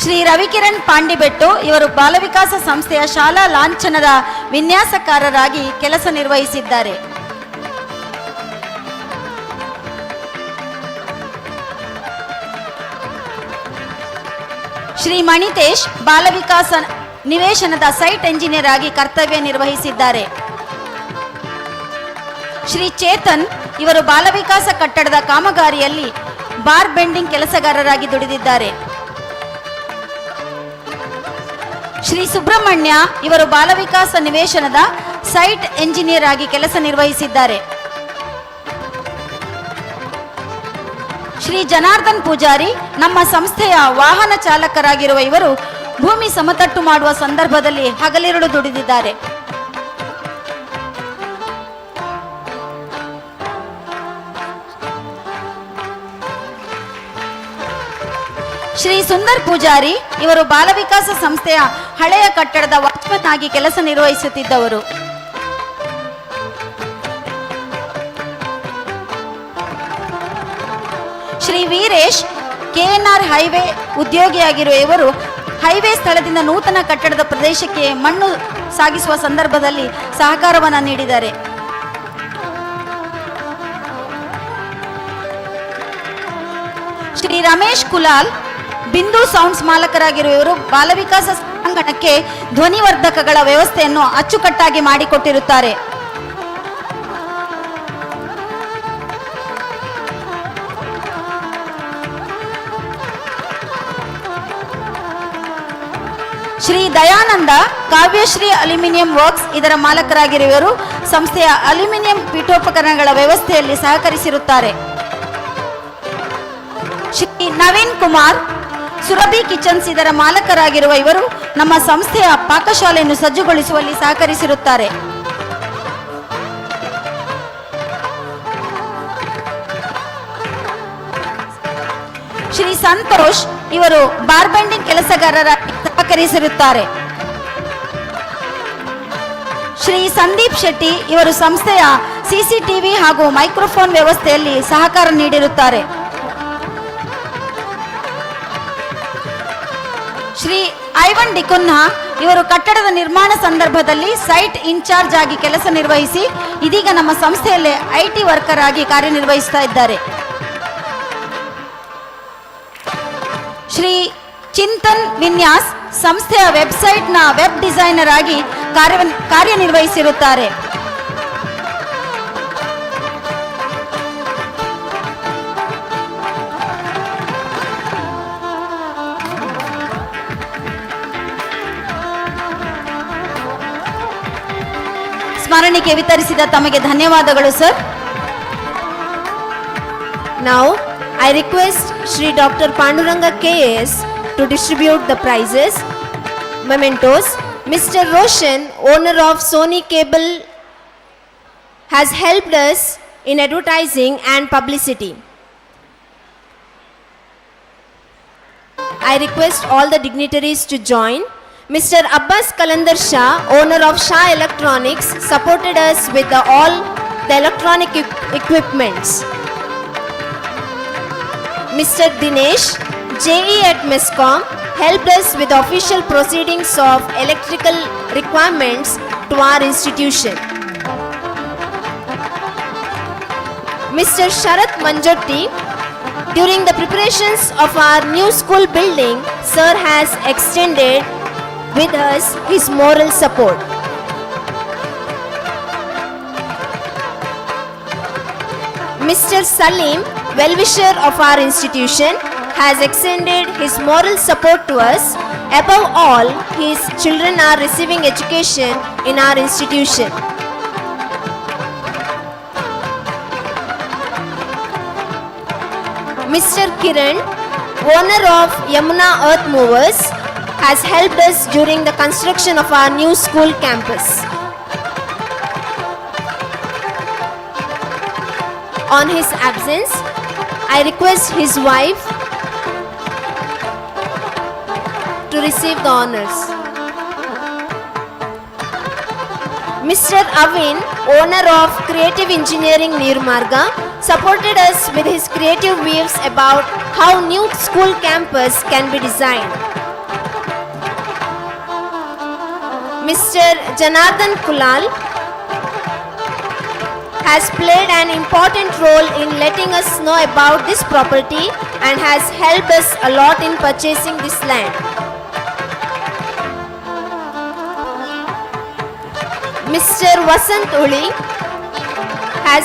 ಶ್ರೀ ರವಿಕಿರಣ್ ಪಾಂಡಿಬೆಟ್ಟು ಇವರು ಬಾಲವಿಕಾಸ ಸಂಸ್ಥೆಯ ಶಾಲಾ ಲಾಂಛನದ ವಿನ್ಯಾಸಕಾರರಾಗಿ ಕೆಲಸ ನಿರ್ವಹಿಸಿದ್ದಾರೆ. ಶ್ರೀ ಮಣಿತೇಶ್ ಬಾಲವಿಕಾಸ ನಿವೇಶನದ ಸೈಟ್ ಎಂಜಿನಿಯರ್ ಆಗಿ ಕರ್ತವ್ಯ ನಿರ್ವಹಿಸಿದ್ದಾರೆ. ಶ್ರೀ ಚೇತನ್ ಇವರು ಬಾಲವಿಕಾಸ ಕಟ್ಟಡದ ಕಾಮಗಾರಿಯಲ್ಲಿ ಬಾರ್ ಬೆಂಡಿಂಗ್ ಕೆಲಸಗಾರರಾಗಿ ದುಡಿದಿದ್ದಾರೆ. ಶ್ರೀ ಸುಬ್ರಹ್ಮಣ್ಯ ಇವರು ಬಾಲವಿಕಾಸ ನಿವೇಶನದ ಸೈಟ್ ಎಂಜಿನಿಯರ್ ಆಗಿ ಕೆಲಸ ನಿರ್ವಹಿಸಿದ್ದಾರೆ. ಶ್ರೀ ಜನಾರ್ದನ್ ಪೂಜಾರಿ ನಮ್ಮ ಸಂಸ್ಥೆಯ ವಾಹನ ಚಾಲಕರಾಗಿರುವ ಇವರು ಭೂಮಿ ಸಮತಟ್ಟು ಮಾಡುವ ಸಂದರ್ಭದಲ್ಲಿ ಹಗಲಿರುಳು ದುಡಿದಿದ್ದಾರೆ. ಶ್ರೀ ಸುಂದರ್ ಪೂಜಾರಿ ಇವರು ಬಾಲವಿಕಾಸ ಸಂಸ್ಥೆಯ ಹಳೆಯ ಕಟ್ಟಡದ ವಾಚ್ಮನ್ ಆಗಿ ಕೆಲಸ ನಿರ್ವಹಿಸುತ್ತಿದ್ದವರು. ಶ್ರೀ ವೀರೇಶ್ KNR ಹೈವೇ ಉದ್ಯೋಗಿಯಾಗಿರುವ ಇವರು ಹೈವೇ ಸ್ಥಳದಿಂದ ನೂತನ ಕಟ್ಟಡದ ಪ್ರದೇಶಕ್ಕೆ ಮಣ್ಣು ಸಾಗಿಸುವ ಸಂದರ್ಭದಲ್ಲಿ ಸಹಕಾರವನ್ನು ನೀಡಿದ್ದಾರೆ. ಶ್ರೀ ರಮೇಶ್ ಕುಲಾಲ್ ಬಿಂದು ಸೌಂಡ್ಸ್ ಮಾಲಕರಾಗಿರುವ ಇವರು ಬಾಲವಿಕಾಸ ಸಂಘಟನೆಗೆ ಧ್ವನಿವರ್ಧಕಗಳ ವ್ಯವಸ್ಥೆಯನ್ನು ಅಚ್ಚುಕಟ್ಟಾಗಿ ಮಾಡಿಕೊಟ್ಟಿರುತ್ತಾರೆ. ಶ್ರೀ ದಯಾನಂದ ಕಾವ್ಯಶ್ರೀ ಅಲ್ಯೂಮಿನಿಯಂ ವರ್ಕ್ಸ್ ಇದರ ಮಾಲಕರಾಗಿರುವರು ಸಂಸ್ಥೆಯ ಅಲ್ಯೂಮಿನಿಯಂ ಪೀಠೋಪಕರಣಗಳ ವ್ಯವಸ್ಥೆಯಲ್ಲಿ ಸಹಕರಿಸಿರುತ್ತಾರೆ. ಶ್ರೀ ನವೀನ್ ಕುಮಾರ್ ಸುರಭಿ ಕಿಚನ್ಸ್ ಇದರ ಮಾಲಕರಾಗಿರುವ ಇವರು ನಮ್ಮ ಸಂಸ್ಥೆಯ ಪಾಕಶಾಲೆಯನ್ನು ಸಜ್ಜುಗೊಳಿಸುವಲ್ಲಿ ಸಹಕರಿಸಿರುತ್ತಾರೆ. ಶ್ರೀ ಸಂತೋಷ್ ಇವರು ಬಾರ್ಬೆಂಡಿಂಗ್ ಕೆಲಸಗಾರರಾಗಿ ಸಹಕರಿಸಿರುತ್ತಾರೆ. ಶ್ರೀ ಸಂದೀಪ್ ಶೆಟ್ಟಿ ಇವರು ಸಂಸ್ಥೆಯ CCTV ಹಾಗೂ ಮೈಕ್ರೋಫೋನ್ ವ್ಯವಸ್ಥೆಯಲ್ಲಿ ಸಹಕಾರ ನೀಡಿರುತ್ತಾರೆ. ಶ್ರೀ ಐವನ್ ಡಿಕುನ್ಹಾ ಇವರು ಕಟ್ಟಡದ ನಿರ್ಮಾಣ ಸಂದರ್ಭದಲ್ಲಿ ಸೈಟ್ ಇನ್ಚಾರ್ಜ್ ಆಗಿ ಕೆಲಸ ನಿರ್ವಹಿಸಿ ಇದೀಗ ನಮ್ಮ ಸಂಸ್ಥೆಯಲ್ಲಿ IT ವರ್ಕರ್ ಆಗಿ ಕಾರ್ಯನಿರ್ವಹಿಸ್ತಾ ಇದ್ದಾರೆ. ಶ್ರೀ ಚಿಂತನ್ ವಿನ್ಯಾಸ್ ಸಂಸ್ಥೆಯ ವೆಬ್ಸೈಟ್ನ ವೆಬ್ ಡಿಸೈನರ್ ಆಗಿ ಕಾರ್ಯನಿರ್ವಹಿಸಿರುತ್ತಾರೆ. ಸ್ಮರಣಿಕೆ ವಿತರಿಸಿದ ತಮಗೆ ಧನ್ಯವಾದಗಳು sir. Now I request Shri Dr. Panduranga KS to distribute the prizes. Mementos. Mr. Roshan, owner of Sony Cable, has helped us in advertising and publicity. I request all the dignitaries to join. Mr. Abbas Kalandar Shah, owner of Shah Electronics, supported us with all the electronic equipments. Mr. Dinesh, JE at MESCOM, helped us with the official proceedings of electrical requirements to our institution. Mr. Sharat Manjotti, during the preparations of our new school building, Sir has extended with us his moral support. Mr. Salim, well-wisher of our institution, has extended his moral support to us. Above all, his children are receiving education in our institution. Mr. Kiran, owner of Yamuna Earth Movers, has helped us during the construction of our new school campus. On his absence, I request his wife to receive the honors. Mr. Avin, owner of Creative Engineering Nirmarga, supported us with his creative views about how new school campus can be designed. Mr. Janardhan Kulal has played an important role in letting us know about this property and has helped us a lot in purchasing this land. Mr. Vasant Uli has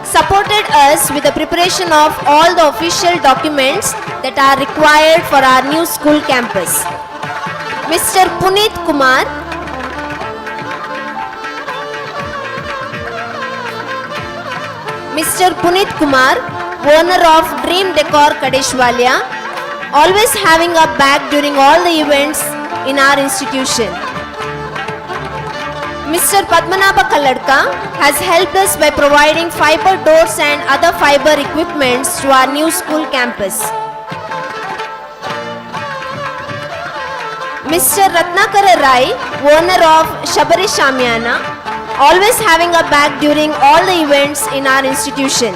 supported us with the preparation of all the official documents that are required for our new school campus. Mr. Puneet Kumar owner of Dream Decor Kadeshwalia, always having a back during all the events in our institution. Mr. Padmanabha Kalladka has helped us by providing fiber doors and other fiber equipments to our new school campus. Mr. Ratnakara Rai, owner of Shabari Shamyana, always having a back during all the events in our institution.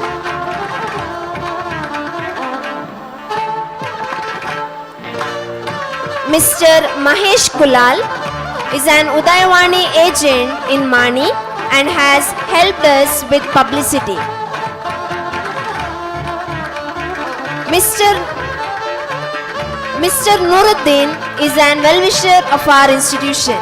Mr. Mahesh Kulal is an Udayawani agent in Mani and has helped us with publicity. Mr. Nuruddin is an well-wisher of our institution.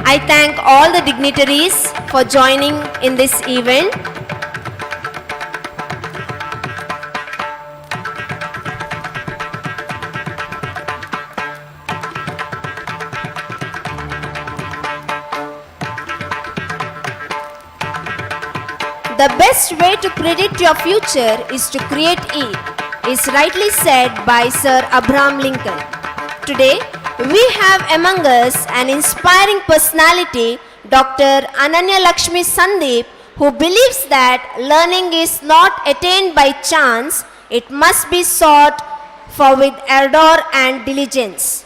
I thank all the dignitaries for joining in this event. The best way to predict your future is to create it, is rightly said by Sir Abraham Lincoln. Today, we have among us an inspiring personality, Dr. Ananya Lakshmi Sandeep, who believes that learning is not attained by chance, it must be sought for with ardor and diligence.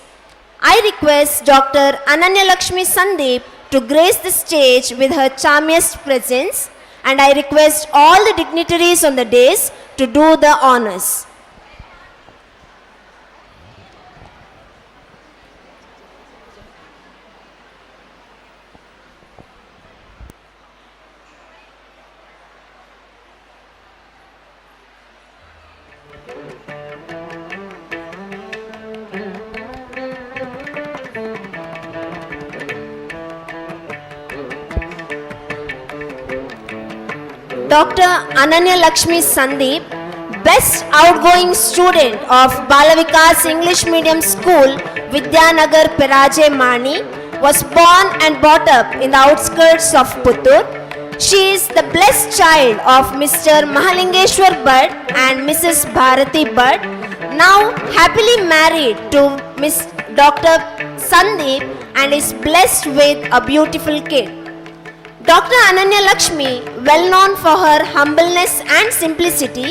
I request Dr. Ananya Lakshmi Sandeep to grace the stage with her charmiest presence, and I request all the dignitaries on the dais to do the honors. Dr. Ananya Lakshmi Sandeep, best outgoing student of Balavikas English Medium School, Vidyanagar, Peraje, Mani, was born and brought up in the outskirts of Puttur. She is the blessed child of Mr. Mahalingeshwar Bhatt and Mrs. Bharati Bhatt. now happily married to Miss Dr. Sandeep and is blessed with a beautiful kid. Dr. Ananya Lakshmi, well known for her humbleness and simplicity,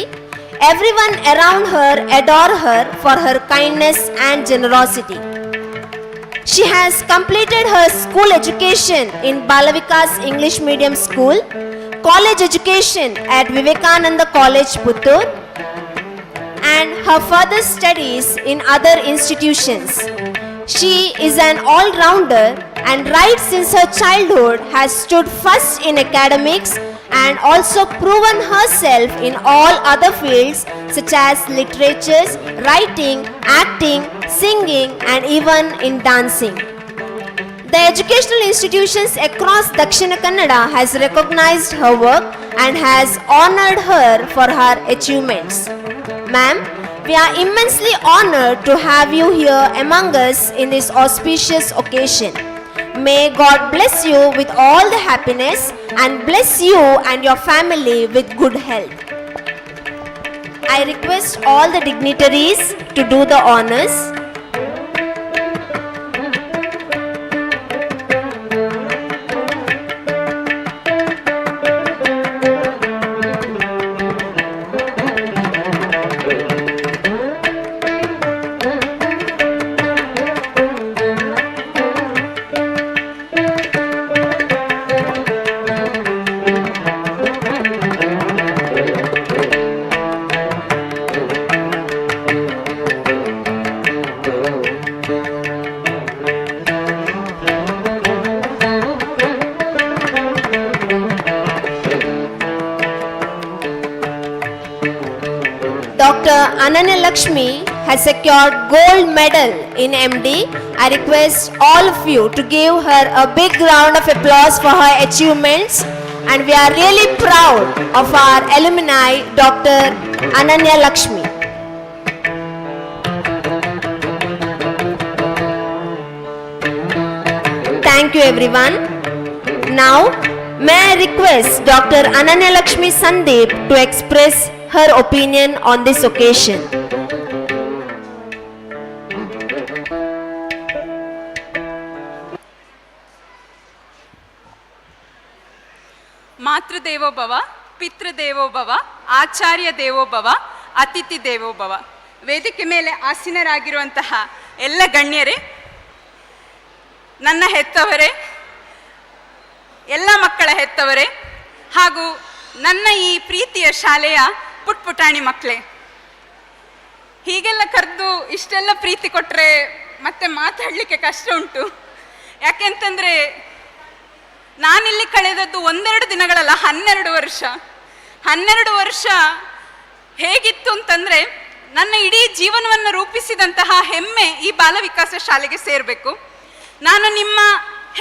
everyone around her adore her for her kindness and generosity. She has completed her school education in Balavikas English Medium School, college education at Vivekananda College, Puttur, and her further studies in other institutions. She is an all-rounder and right since her childhood has stood first in academics and also proven herself in all other fields such as literatures, writing, acting, singing, and even in dancing. The educational institutions across Dakshina has recognized her work and has honored her for her achievements. Ma'am, we are immensely honored to have you here among us in this auspicious occasion. May God bless you with all the happiness and bless you and your family with good health. I request all the dignitaries to do the honors. Dr. Ananya Lakshmi has secured gold medal in MD. I request all of you to give her a big round of applause for her achievements, and we are really proud of our alumni, Dr. Ananya Lakshmi. Thank you everyone. Now, may I request Dr. Ananya Lakshmi Sandeep to express her opinion on this occasion. ಮಾತೃದೇವೋ ಭವ, ಪಿತೃದೇವೋ ಭವ, ಆಚಾರ್ಯ ದೇವೋ ಭವ, ಅತಿಥಿ ದೇವೋ ಭವ. ವೇದಿಕೆ ಮೇಲೆ ಆಸೀನರಾಗಿರುವಂತಹ ಎಲ್ಲ ಗಣ್ಯರೇ, ನನ್ನ ಹೆತ್ತವರೇ, ಎಲ್ಲ ಮಕ್ಕಳ ಹೆತ್ತವರೇ, ಹಾಗೂ ನನ್ನ ಈ ಪ್ರೀತಿಯ ಶಾಲೆಯ ಪುಟ್ಪುಟಾಣಿ ಮಕ್ಕಳೇ, ಹೀಗೆಲ್ಲ ಕರೆದು ಇಷ್ಟೆಲ್ಲ ಪ್ರೀತಿ ಕೊಟ್ಟರೆ ಮತ್ತೆ ಮಾತಾಡಲಿಕ್ಕೆ ಕಷ್ಟ ಉಂಟು. ಯಾಕೆಂತಂದರೆ ನಾನಿಲ್ಲಿ ಕಳೆದದ್ದು ಒಂದೆರಡು ದಿನಗಳಲ್ಲ, 12 ವರ್ಷ. 12 ವರ್ಷ ಹೇಗಿತ್ತು ಅಂತಂದರೆ, ನನ್ನ ಇಡೀ ಜೀವನವನ್ನು ರೂಪಿಸಿದಂತಹ ಹೆಮ್ಮೆ ಈ ಬಾಲವಿಕಾಸ ಶಾಲೆಗೆ ಸೇರಬೇಕು. ನಾನು ನಿಮ್ಮ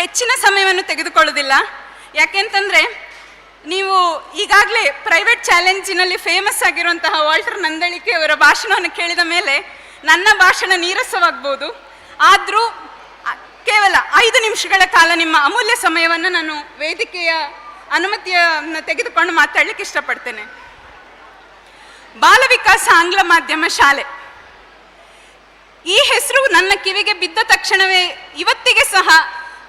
ಹೆಚ್ಚಿನ ಸಮಯವನ್ನು ತೆಗೆದುಕೊಳ್ಳೋದಿಲ್ಲ. ಯಾಕೆಂತಂದರೆ ನೀವು ಈಗಾಗಲೇ ಪ್ರೈವೇಟ್ ಚಾಲೆಂಜಿನಲ್ಲಿ ಫೇಮಸ್ ಆಗಿರುವಂತಹ ವಾಲ್ಟರ್ ನಂದಳಿಕೆ ಅವರ ಭಾಷಣವನ್ನು ಕೇಳಿದ ಮೇಲೆ ನನ್ನ ಭಾಷಣ ನೀರಸವಾಗ್ಬೋದು. ಆದರೂ ಕೇವಲ 5 ನಿಮಿಷಗಳ ಕಾಲ ನಿಮ್ಮ ಅಮೂಲ್ಯ ಸಮಯವನ್ನು ನಾನು ವೇದಿಕೆಯ ಅನುಮತಿಯನ್ನು ತೆಗೆದುಕೊಂಡು ಮಾತಾಡಲಿಕ್ಕೆ ಇಷ್ಟಪಡ್ತೇನೆ. ಬಾಲವಿಕಾಸ ಆಂಗ್ಲ ಮಾಧ್ಯಮ ಶಾಲೆ, ಈ ಹೆಸರು ನನ್ನ ಕಿವಿಗೆ ಬಿದ್ದ ತಕ್ಷಣವೇ ಇವತ್ತಿಗೆ ಸಹ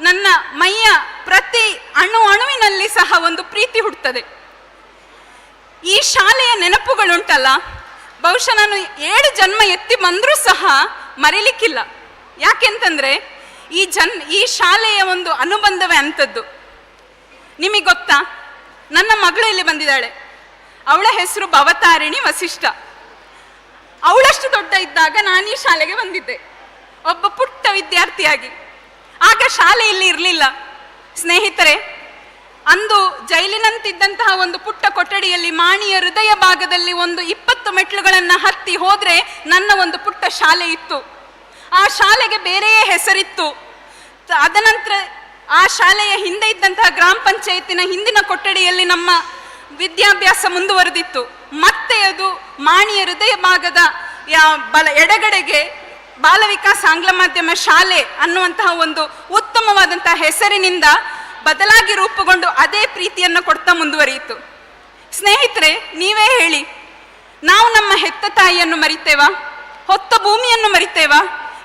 ನನ್ನ ಮೈಯ ಪ್ರತಿ ಅಣುವಿನಲ್ಲಿ ಸಹ ಒಂದು ಪ್ರೀತಿ ಹುಟ್ಟುತ್ತದೆ. ಈ ಶಾಲೆಯ ನೆನಪುಗಳುಂಟಲ್ಲ, ಬಹುಶಃ ನಾನು 7 ಜನ್ಮ ಎತ್ತಿ ಬಂದರೂ ಸಹ ಮರೀಲಿಕ್ಕಿಲ್ಲ. ಯಾಕೆಂತಂದರೆ ಈ ಶಾಲೆಯ ಒಂದು ಅನುಬಂಧವೇ ಅಂಥದ್ದು. ನಿಮಗೆ ಗೊತ್ತಾ, ನನ್ನ ಮಗಳು ಇಲ್ಲಿ ಬಂದಿದ್ದಾಳೆ. ಅವಳ ಹೆಸರು ಭವತಾರಿಣಿ ವಸಿಷ್ಠ. ಅವಳಷ್ಟು ದೊಡ್ಡ ಇದ್ದಾಗ ನಾನು ಈ ಶಾಲೆಗೆ ಬಂದಿದ್ದೆ, ಒಬ್ಬ ಪುಟ್ಟ ವಿದ್ಯಾರ್ಥಿಯಾಗಿ. ಆಗ ಶಾಲೆ ಇಲ್ಲಿ ಇರಲಿಲ್ಲ. ಸ್ನೇಹಿತರೆ, ಅಂದು ಜೈಲಿನಂತಿದ್ದಂತಹ ಒಂದು ಪುಟ್ಟ ಕೊಠಡಿಯಲ್ಲಿ ಮಾಣಿಯ ಹೃದಯ ಭಾಗದಲ್ಲಿ ಒಂದು 20 ಮೆಟ್ಲುಗಳನ್ನು ಹತ್ತಿ ಹೋದರೆ ನನ್ನ ಒಂದು ಪುಟ್ಟ ಶಾಲೆ ಇತ್ತು. ಆ ಶಾಲೆಗೆ ಬೇರೆಯೇ ಹೆಸರಿತ್ತು. ಅದನಂತರ ಆ ಶಾಲೆಯ ಹಿಂದೆ ಇದ್ದಂತಹ ಗ್ರಾಮ ಪಂಚಾಯತಿನ ಹಿಂದಿನ ಕೊಠಡಿಯಲ್ಲಿ ನಮ್ಮ ವಿದ್ಯಾಭ್ಯಾಸ ಮುಂದುವರೆದಿತ್ತು. ಮತ್ತೆ ಅದು ಮಾಣಿಯ ಹೃದಯ ಭಾಗದ ಎಡಗಡೆಗೆ ಬಾಲವಿಕಾಸ ಆಂಗ್ಲ ಮಾಧ್ಯಮ ಶಾಲೆ ಅನ್ನುವಂತಹ ಒಂದು ಉತ್ತಮವಾದಂತಹ ಹೆಸರಿನಿಂದ ಬದಲಾಗಿ ರೂಪುಗೊಂಡು ಅದೇ ಪ್ರೀತಿಯನ್ನು ಕೊಡ್ತಾ ಮುಂದುವರಿಯಿತು. ಸ್ನೇಹಿತರೆ, ನೀವೇ ಹೇಳಿ, ನಾವು ನಮ್ಮ ಹೆತ್ತ ತಾಯಿಯನ್ನು ಮರಿತೇವಾ? ಹೊತ್ತ ಭೂಮಿಯನ್ನು ಮರಿತೇವಾ?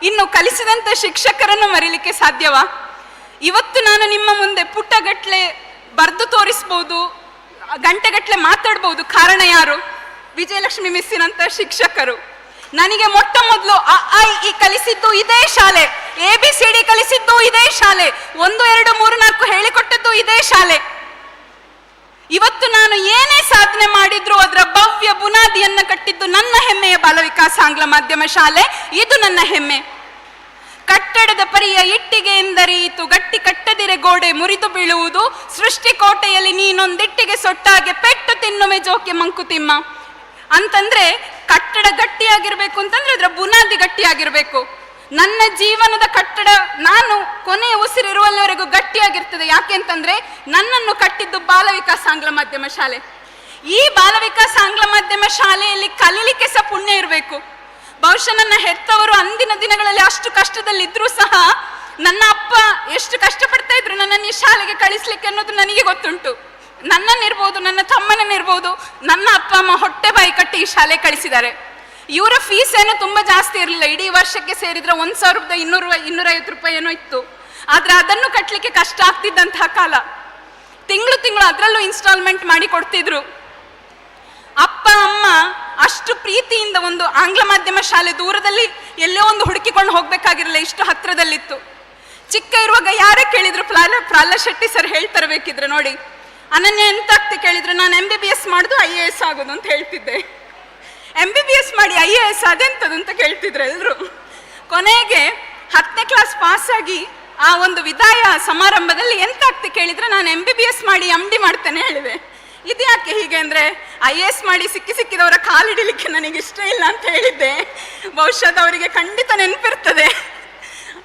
ಇನ್ನು ಕಲಿಸಿದಂಥ ಶಿಕ್ಷಕರನ್ನು ಮರಿಲಿಕ್ಕೆ ಸಾಧ್ಯವಾ? ಇವತ್ತು ನಾನು ನಿಮ್ಮ ಮುಂದೆ ಪುಟಗಟ್ಲೆ ಬರೆದು ತೋರಿಸ್ಬೋದು, ಗಂಟೆಗಟ್ಲೆ ಮಾತಾಡ್ಬೋದು. ಕಾರಣ ಯಾರು? ವಿಜಯಲಕ್ಷ್ಮಿ ಮಿಸ್ಸಿನಂತ ಶಿಕ್ಷಕರು. ನನಗೆ ಮೊಟ್ಟ ಮೊದಲು ಅ ಆ ಇ ಕಲಿಸಿದ್ದು ಇದೇ ಶಾಲೆ, ABCD ಕಲಿಸಿದ್ದು ಇದೇ ಶಾಲೆ, 1 2 3 4 ಹೇಳಿಕೊಟ್ಟದ್ದು ಇದೇ ಶಾಲೆ. ಇವತ್ತು ನಾನು ಏನೇ ಸಾಧನೆ ಮಾಡಿದ್ರು ಅದರ ಭವ್ಯ ಬುನಾದಿಯನ್ನ ಕಟ್ಟಿದ್ದು ನನ್ನ ಹೆಮ್ಮೆಯ ಬಾಲವಿಕಾಸ ಆಂಗ್ಲ ಮಾಧ್ಯಮ ಶಾಲೆ. ಇದು ನನ್ನ ಹೆಮ್ಮೆ. ಕಟ್ಟಡದ ಪರಿಯ ಇಟ್ಟಿಗೆ ಎಂದರಿಯಿತು, ಗಟ್ಟಿ ಕಟ್ಟದಿರೆ ಗೋಡೆ ಮುರಿದು ಬೀಳುವುದು, ಸೃಷ್ಟಿಕೋಟೆಯಲ್ಲಿ ನೀನೊಂದಿಟ್ಟಿಗೆ ಸೊಟ್ಟಾಗೆ ಪೆಟ್ಟು ತಿನ್ನುವೆ ಜೋಕೆ ಮಂಕುತಿಮ್ಮ ಅಂತಂದ್ರೆ, ಕಟ್ಟಡ ಗಟ್ಟಿಯಾಗಿರ್ಬೇಕು ಅಂತಂದ್ರೆ ಅದರ ಬುನಾದಿ ಗಟ್ಟಿಯಾಗಿರ್ಬೇಕು. ನನ್ನ ಜೀವನದ ಕಟ್ಟಡ ನಾನು ಕೊನೆಯ ಉಸಿರಿರುವಲ್ಲಿವರೆಗೂ ಗಟ್ಟಿಯಾಗಿರ್ತದೆ. ಯಾಕೆ ಅಂತಂದ್ರೆ ನನ್ನನ್ನು ಕಟ್ಟಿದ್ದು ಬಾಲವಿಕಾಸ ಆಂಗ್ಲ ಮಾಧ್ಯಮ ಶಾಲೆ. ಈ ಬಾಲವಿಕಾಸ ಆಂಗ್ಲ ಮಾಧ್ಯಮ ಶಾಲೆಯಲ್ಲಿ ಕಲೀಲಿಕ್ಕೆ ಸಹ ಪುಣ್ಯ ಇರಬೇಕು. ಬಹುಶಃ ನನ್ನ ಹೆತ್ತವರು ಅಂದಿನ ದಿನಗಳಲ್ಲಿ ಅಷ್ಟು ಕಷ್ಟದಲ್ಲಿದ್ರೂ ಸಹ ನನ್ನ ಅಪ್ಪ ಎಷ್ಟು ಕಷ್ಟಪಡ್ತಾ ಇದ್ರು ನನ್ನನ್ನು ಈ ಶಾಲೆಗೆ ಕಳಿಸ್ಲಿಕ್ಕೆ ಅನ್ನೋದು ನನಗೆ ಗೊತ್ತುಂಟು. ನನ್ನನ್ನಿರ್ಬೋದು, ನನ್ನ ತಮ್ಮನನ್ನಿರ್ಬೋದು, ನನ್ನ ಅಪ್ಪ ಅಮ್ಮ ಹೊಟ್ಟೆ ಬಾಯಿ ಕಟ್ಟಿ ಈ ಶಾಲೆ ಕಳಿಸಿದ್ದಾರೆ. ಇವರ ಫೀಸ್ ಏನೋ ತುಂಬ ಜಾಸ್ತಿ ಇರಲಿಲ್ಲ. ಇಡೀ ವರ್ಷಕ್ಕೆ ಸೇರಿದ್ರೆ 1,250 ರೂಪಾಯಿ ಏನೋ ಇತ್ತು. ಆದರೆ ಅದನ್ನು ಕಟ್ಟಲಿಕ್ಕೆ ಕಷ್ಟ ಆಗ್ತಿದ್ದಂತಹ ಕಾಲ. ತಿಂಗಳು ಅದರಲ್ಲೂ ಇನ್ಸ್ಟಾಲ್ಮೆಂಟ್ ಮಾಡಿ ಕೊಡ್ತಿದ್ರು. ಅಪ್ಪ ಅಮ್ಮ ಅಷ್ಟು ಪ್ರೀತಿಯಿಂದ ಒಂದು ಆಂಗ್ಲ ಮಾಧ್ಯಮ ಶಾಲೆ ದೂರದಲ್ಲಿ ಎಲ್ಲೋ ಒಂದು ಹುಡುಕಿಕೊಂಡು ಹೋಗ್ಬೇಕಾಗಿರಲಿಲ್ಲ, ಇಷ್ಟು ಹತ್ರದಲ್ಲಿತ್ತು. ಚಿಕ್ಕ ಇರುವಾಗ ಯಾರೇ ಕೇಳಿದ್ರು ಪ್ರಹ್ಲಾದ್ ಶೆಟ್ಟಿ ಸರ್ ಹೇಳ್ತಾರೆ ಬೇಕಿದ್ರೆ ನೋಡಿ, ಅನನ್ಯ ಎಂತ ಆಗ್ತಿ ಕೇಳಿದ್ರು ನಾನು MBBS ಮಾಡೋದು IAS ಆಗೋದು ಅಂತ ಹೇಳ್ತಿದ್ದೆ. MBBS ಮಾಡಿ IAS ಅದೆಂತದು ಅಂತ ಕೇಳ್ತಿದ್ರು ಎಲ್ರು. ಕೊನೆಗೆ 10ನೇ ಕ್ಲಾಸ್ ಪಾಸ್ ಆಗಿ ಆ ಒಂದು ವಿದಾಯ ಸಮಾರಂಭದಲ್ಲಿ ಎಂತ ಆಗ್ತಿ ಕೇಳಿದ್ರೆ ನಾನು MBBS ಮಾಡಿ MD ಮಾಡ್ತೇನೆ ಹೇಳಿದೆ. ಇದು ಯಾಕೆ ಹೀಗೆ ಅಂದರೆ, IAS ಮಾಡಿ ಸಿಕ್ಕಿದವರ ಕಾಲಿಡಲಿಕ್ಕೆ ನನಗೆ ಇಷ್ಟ ಇಲ್ಲ ಅಂತ ಹೇಳಿದ್ದೆ. ಬಹುಶಃ ಅವರಿಗೆ ಖಂಡಿತ ನೆನಪಿರ್ತದೆ.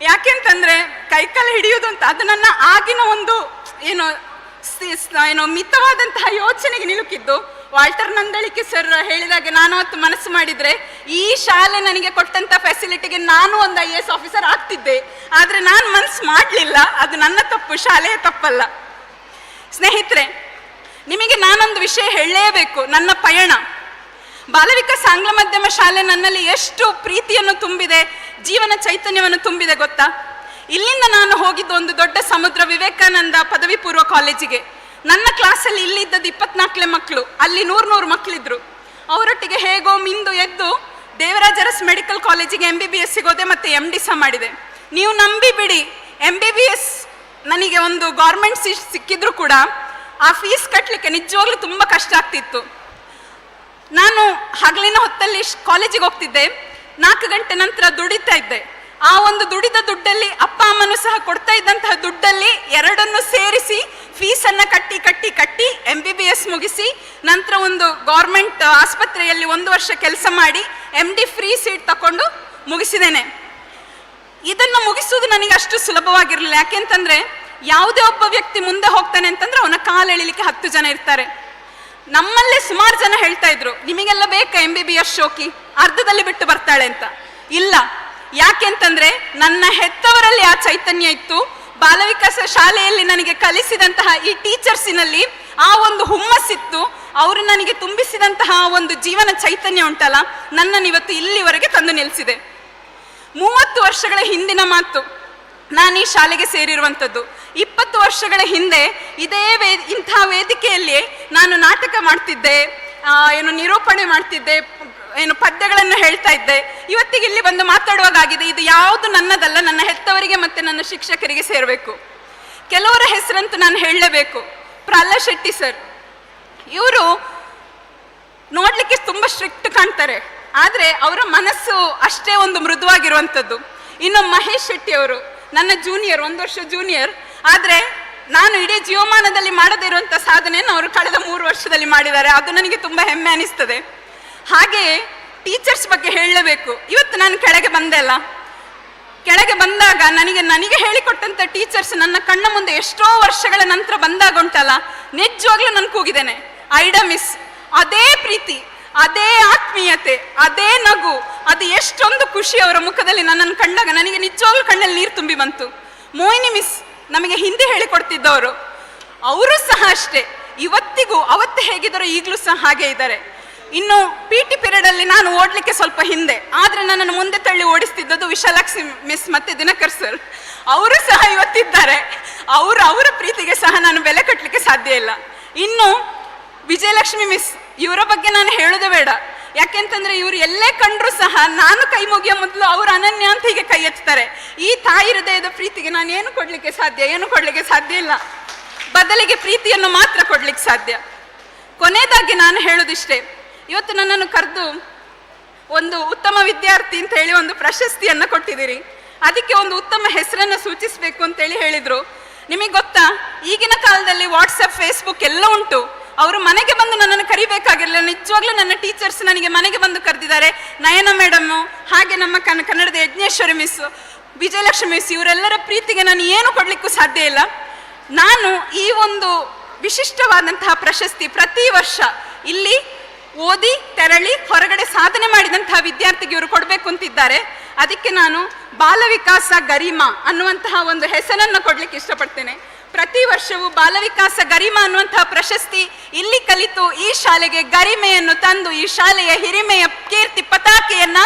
ಯಾಕೆಂತಂದರೆ ಕೈಕಾಲು ಹಿಡಿಯೋದು ಅಂತ ಅದು ನನ್ನ ಆಗಿನ ಒಂದು ಏನೋ ಮಿತವಾದಂತಹ ಯೋಚನೆಗೆ ನಿಲುಕಿದ್ದು. ವಾಲ್ಟರ್ ನಂದಳಿಕೆ ಸರ್ ಹೇಳಿದಾಗೆ ನಾನು ಅವತ್ತು ಮನಸ್ಸು ಮಾಡಿದರೆ ಈ ಶಾಲೆ ನನಗೆ ಕೊಟ್ಟಂಥ ಫೆಸಿಲಿಟಿಗೆ ನಾನು ಒಂದು IAS ಆಫೀಸರ್ ಆಗ್ತಿದ್ದೆ. ಆದರೆ ನಾನು ಮನಸ್ಸು ಮಾಡಲಿಲ್ಲ. ಅದು ನನ್ನ ತಪ್ಪು, ಶಾಲೆಯ ತಪ್ಪಲ್ಲ. ಸ್ನೇಹಿತರೆ, ನಿಮಗೆ ನಾನೊಂದು ವಿಷಯ ಹೇಳಲೇಬೇಕು. ನನ್ನ ಪಯಣ ಬಾಲವಿಕಾಸ ಆಂಗ್ಲ ಮಾಧ್ಯಮ ಶಾಲೆ ನನ್ನಲ್ಲಿ ಎಷ್ಟು ಪ್ರೀತಿಯನ್ನು ತುಂಬಿದೆ, ಜೀವನ ಚೈತನ್ಯವನ್ನು ತುಂಬಿದೆ ಗೊತ್ತಾ? ಇಲ್ಲಿಂದ ನಾನು ಹೋಗಿದ್ದು ಒಂದು ದೊಡ್ಡ ಸಮುದ್ರ ವಿವೇಕಾನಂದ ಪದವಿ ಪೂರ್ವ ಕಾಲೇಜಿಗೆ. ನನ್ನ ಕ್ಲಾಸಲ್ಲಿ ಇಲ್ಲಿದ್ದದ್ದು 24 ಮಕ್ಕಳು, ಅಲ್ಲಿ 100 ಮಕ್ಕಳಿದ್ರು. ಅವರೊಟ್ಟಿಗೆ ಹೇಗೋ ಮಿಂದು ಎದ್ದು ದೇವರಾಜ ಅರಸ್ ಮೆಡಿಕಲ್ ಕಾಲೇಜಿಗೆ MBBS ಹೋದೆ, ಮತ್ತು MD ಸಹ ಮಾಡಿದೆ. ನೀವು ನಂಬಿ ಬಿಡಿ, MBBS ನನಗೆ ಒಂದು ಗೌರ್ಮೆಂಟ್ ಸೀಟ್ ಸಿಕ್ಕಿದ್ರು ಕೂಡ ಆ ಫೀಸ್ ಕಟ್ಟಲಿಕ್ಕೆ ನಿಜವಾಗ್ಲೂ ತುಂಬ ಕಷ್ಟ ಆಗ್ತಿತ್ತು. ನಾನು ಹಗಲಿನ ಹೊತ್ತಲ್ಲಿ ಕಾಲೇಜಿಗೆ ಹೋಗ್ತಿದ್ದೆ, 4 ಗಂಟೆ ನಂತರ ದುಡಿತಾ ಇದ್ದೆ. ಆ ಒಂದು ದುಡಿದ ದುಡ್ಡಲ್ಲಿ ಅಪ್ಪ ಅಮ್ಮನೂ ಸಹ ಕೊಡ್ತಾ ಇದ್ದಂತಹ ದುಡ್ಡಲ್ಲಿ ಎರಡನ್ನು ಸೇರಿಸಿ ಫೀಸನ್ನು ಕಟ್ಟಿ MBBS ಮುಗಿಸಿ ನಂತರ ಒಂದು ಗೌರ್ಮೆಂಟ್ ಆಸ್ಪತ್ರೆಯಲ್ಲಿ 1 ವರ್ಷ ಕೆಲಸ ಮಾಡಿ MD ಫ್ರೀ ಸೀಟ್ ತಗೊಂಡು ಮುಗಿಸಿದ್ದೇನೆ. ಇದನ್ನು ಮುಗಿಸುವುದು ನನಗೆ ಅಷ್ಟು ಸುಲಭವಾಗಿರಲಿಲ್ಲ. ಯಾಕೆಂತಂದರೆ ಯಾವುದೇ ಒಬ್ಬ ವ್ಯಕ್ತಿ ಮುಂದೆ ಹೋಗ್ತಾನೆ ಅಂತಂದ್ರೆ ಅವನ ಕಾಲು ಎಳಿಲಿಕ್ಕೆ 10 ಜನ ಇರ್ತಾರೆ. ನಮ್ಮಲ್ಲೇ ಸುಮಾರು ಜನ ಹೇಳ್ತಾ ಇದ್ರು, ನಿಮಗೆಲ್ಲ ಬೇಕಾ MBBS ಶೋಕಿ, ಅರ್ಧದಲ್ಲಿ ಬಿಟ್ಟು ಬರ್ತಾಳೆ ಅಂತ. ಇಲ್ಲ, ಯಾಕೆಂತಂದ್ರೆ ನನ್ನ ಹೆತ್ತವರಲ್ಲಿ ಆ ಚೈತನ್ಯ ಇತ್ತು. ಬಾಲವಿಕಾಸ ಶಾಲೆಯಲ್ಲಿ ನನಗೆ ಕಲಿಸಿದಂತಹ ಈ ಟೀಚರ್ಸಿನಲ್ಲಿ ಆ ಒಂದು ಹುಮ್ಮಸ್ಸಿತ್ತು. ಅವರು ನನಗೆ ತುಂಬಿಸಿದಂತಹ ಒಂದು ಜೀವನ ಚೈತನ್ಯ ಉಂಟಲ್ಲ, ನನ್ನನ್ನು ಇವತ್ತು ಇಲ್ಲಿವರೆಗೆ ತಂದು ನಿಲ್ಲಿಸಿದೆ. 30 ವರ್ಷಗಳ ಹಿಂದಿನ ಮಾತು. ನಾನು ಈ ಶಾಲೆಗೆ ಸೇರಿರುವಂಥದ್ದು 20 ವರ್ಷಗಳ ಹಿಂದೆ ಇದೇ ಇಂಥ ವೇದಿಕೆಯಲ್ಲಿ ನಾನು ನಾಟಕ ಮಾಡ್ತಿದ್ದೆ, ನಿರೂಪಣೆ ಮಾಡ್ತಿದ್ದೆ, ಪದ್ಯಗಳನ್ನು ಹೇಳ್ತಾ ಇದ್ದೆ. ಇವತ್ತಿಗೆ ಇಲ್ಲಿ ಬಂದು ಮಾತಾಡುವಾಗಿದೆ. ಇದು ಯಾವುದು ನನ್ನದಲ್ಲ, ನನ್ನ ಹೆತ್ತವರಿಗೆ ಮತ್ತು ನನ್ನ ಶಿಕ್ಷಕರಿಗೆ ಸೇರಬೇಕು. ಕೆಲವರ ಹೆಸರಂತೂ ನಾನು ಹೇಳಲೇಬೇಕು. ಪ್ರಹ್ಲಾದ್ ಶೆಟ್ಟಿ ಸರ್, ಇವರು ನೋಡ್ಲಿಕ್ಕೆ ತುಂಬ ಸ್ಟ್ರಿಕ್ಟ್ ಕಾಣ್ತಾರೆ, ಆದರೆ ಅವರ ಮನಸ್ಸು ಅಷ್ಟೇ ಒಂದು ಮೃದುವಾಗಿರುವಂಥದ್ದು. ಇನ್ನು ಮಹೇಶ್ ಶೆಟ್ಟಿ ಅವರು ನನ್ನ ಜೂನಿಯರ್, 1 ವರ್ಷ ಜೂನಿಯರ್. ಆದರೆ ನಾನು ಇಡೀ ಜೀವಮಾನದಲ್ಲಿ ಮಾಡದೇ ಇರುವಂಥ ಸಾಧನೆಯನ್ನು ಅವರು ಕಳೆದ 3 ವರ್ಷದಲ್ಲಿ ಮಾಡಿದ್ದಾರೆ. ಅದು ನನಗೆ ತುಂಬ ಹೆಮ್ಮೆ ಅನಿಸ್ತದೆ. ಹಾಗೆ ಟೀಚರ್ಸ್ ಬಗ್ಗೆ ಹೇಳಲೇಬೇಕು. ಇವತ್ತು ನಾನು ಕೆಳಗೆ ಬಂದೆ ಅಲ್ಲ, ಕೆಳಗೆ ಬಂದಾಗ ನನಗೆ ಹೇಳಿಕೊಟ್ಟಂಥ ಟೀಚರ್ಸ್ ನನ್ನ ಕಣ್ಣ ಮುಂದೆ ಎಷ್ಟೋ ವರ್ಷಗಳ ನಂತರ ಬಂದಾಗ ಉಂಟಲ್ಲ, ನಿಜವಾಗ್ಲೂ ನಾನು ಕೂಗಿದ್ದೇನೆ, ಐಡಾ ಮಿಸ್. ಅದೇ ಪ್ರೀತಿ, ಅದೇ ಆತ್ಮೀಯತೆ, ಅದೇ ನಗು, ಅದು ಎಷ್ಟೊಂದು ಖುಷಿ ಅವರ ಮುಖದಲ್ಲಿ ನನ್ನನ್ನು ಕಂಡಾಗ ನನಗೆ ನಿಜವಾಗ್ಲೂ ಕಣ್ಣಲ್ಲಿ ನೀರು ತುಂಬಿ ಬಂತು. ಮೋಹಿನಿ ಮಿಸ್ ನಮಗೆ ಹಿಂದಿ ಹೇಳಿಕೊಡ್ತಿದ್ದವರು, ಅವರು ಸಹ ಅಷ್ಟೇ. ಇವತ್ತಿಗೂ ಅವತ್ತು ಹೇಗಿದ್ದಾರೋ ಈಗಲೂ ಸಹ ಹಾಗೆ ಇದ್ದಾರೆ. ಇನ್ನು ಪಿ ಟಿ ಪೀರಿಯಡ್ ಅಲ್ಲಿ ನಾನು ಓಡ್ಲಿಕ್ಕೆ ಸ್ವಲ್ಪ ಹಿಂದೆ, ಆದ್ರೆ ನನ್ನನ್ನು ಮುಂದೆ ತಳ್ಳಿ ಓಡಿಸ್ತಿದ್ದದ್ದು ವಿಶಾಲಾಕ್ಷಿ ಮಿಸ್ ಮತ್ತೆ ದಿನಕರ್ ಸರ್. ಅವರು ಸಹ ಇವತ್ತಿದ್ದಾರೆ. ಅವರ ಪ್ರೀತಿಗೆ ಸಹ ನಾನು ಬೆಲೆ ಕಟ್ಟಲಿಕ್ಕೆ ಸಾಧ್ಯ ಇಲ್ಲ. ಇನ್ನು ವಿಜಯಲಕ್ಷ್ಮಿ ಮಿಸ್, ಇವರ ಬಗ್ಗೆ ನಾನು ಹೇಳೋದೇ ಬೇಡ. ಯಾಕೆಂತಂದ್ರೆ ಇವ್ರು ಎಲ್ಲೇ ಕಂಡ್ರು ಸಹ ನಾನು ಕೈ ಮುಗಿಯೋ ಮೊದಲು ಅವ್ರು ಅನನ್ಯ ಅಂತ ಹೀಗೆ ಕೈ ಎತ್ತಾರೆ. ಈ ತಾಯಿ ಹೃದಯದ ಪ್ರೀತಿಗೆ ನಾನು ಏನು ಕೊಡ್ಲಿಕ್ಕೆ ಸಾಧ್ಯ ಇಲ್ಲ. ಬದಲಿಗೆ ಪ್ರೀತಿಯನ್ನು ಮಾತ್ರ ಕೊಡ್ಲಿಕ್ಕೆ ಸಾಧ್ಯ. ಕೊನೆಯದಾಗಿ ನಾನು ಹೇಳೋದಿಷ್ಟೇ, ಇವತ್ತು ನನ್ನನ್ನು ಕರೆದು ಒಂದು ಉತ್ತಮ ವಿದ್ಯಾರ್ಥಿ ಅಂತ ಹೇಳಿ ಒಂದು ಪ್ರಶಸ್ತಿಯನ್ನ ಕೊಟ್ಟಿದ್ದೀರಿ. ಅದಕ್ಕೆ ಒಂದು ಉತ್ತಮ ಹೆಸರನ್ನು ಸೂಚಿಸಬೇಕು ಅಂತೇಳಿ ಹೇಳಿದ್ರು. ನಿಮಗೆ ಗೊತ್ತಾ, ಈಗಿನ ಕಾಲದಲ್ಲಿ ವಾಟ್ಸಪ್, ಫೇಸ್ಬುಕ್ ಎಲ್ಲ ಉಂಟು. ಅವರು ಮನೆಗೆ ಬಂದು ನನ್ನನ್ನು ಕರಿಬೇಕಾಗಿರಲಿಲ್ಲ. ನಿಜವಾಗ್ಲೂ ನನ್ನ ಟೀಚರ್ಸ್ ನನಗೆ ಮನೆಗೆ ಬಂದು ಕರೆದಿದ್ದಾರೆ. ನಯನ ಮೇಡಮ್ಮು, ಹಾಗೆ ನಮ್ಮ ಕನ್ನಡದ ಯಜ್ಞೇಶ್ವರಿ ಮಿಸ್, ವಿಜಯಲಕ್ಷ್ಮಿ ಮಿಸ್, ಇವರೆಲ್ಲರ ಪ್ರೀತಿಗೆ ನಾನು ಏನು ಕೊಡ್ಲಿಕ್ಕೂ ಸಾಧ್ಯ ಇಲ್ಲ. ನಾನು ಈ ಒಂದು ವಿಶಿಷ್ಟವಾದಂತಹ ಪ್ರಶಸ್ತಿ ಪ್ರತಿ ವರ್ಷ ಇಲ್ಲಿ ಓದಿ ತೆರಳಿ ಹೊರಗಡೆ ಸಾಧನೆ ಮಾಡಿದಂತಹ ವಿದ್ಯಾರ್ಥಿಗೆ ಇವರು ಕೊಡಬೇಕು ಅಂತಿದ್ದಾರೆ. ಅದಕ್ಕೆ ನಾನು ಬಾಲವಿಕಾಸ ಗರಿಮಾ ಅನ್ನುವಂತಹ ಒಂದು ಹೆಸರನ್ನು ಕೊಡ್ಲಿಕ್ಕೆ ಇಷ್ಟಪಡ್ತೇನೆ. ಪ್ರತಿ ವರ್ಷವೂ ಬಾಲವಿಕಾಸ ಗರಿಮಾ ಅನ್ನುವಂತಹ ಪ್ರಶಸ್ತಿ ಇಲ್ಲಿ ಕಲಿತು ಈ ಶಾಲೆಗೆ ಗರಿಮೆಯನ್ನು ತಂದು ಈ ಶಾಲೆಯ ಹಿರಿಮೆಯ ಕೀರ್ತಿ ಪತಾಕೆಯನ್ನ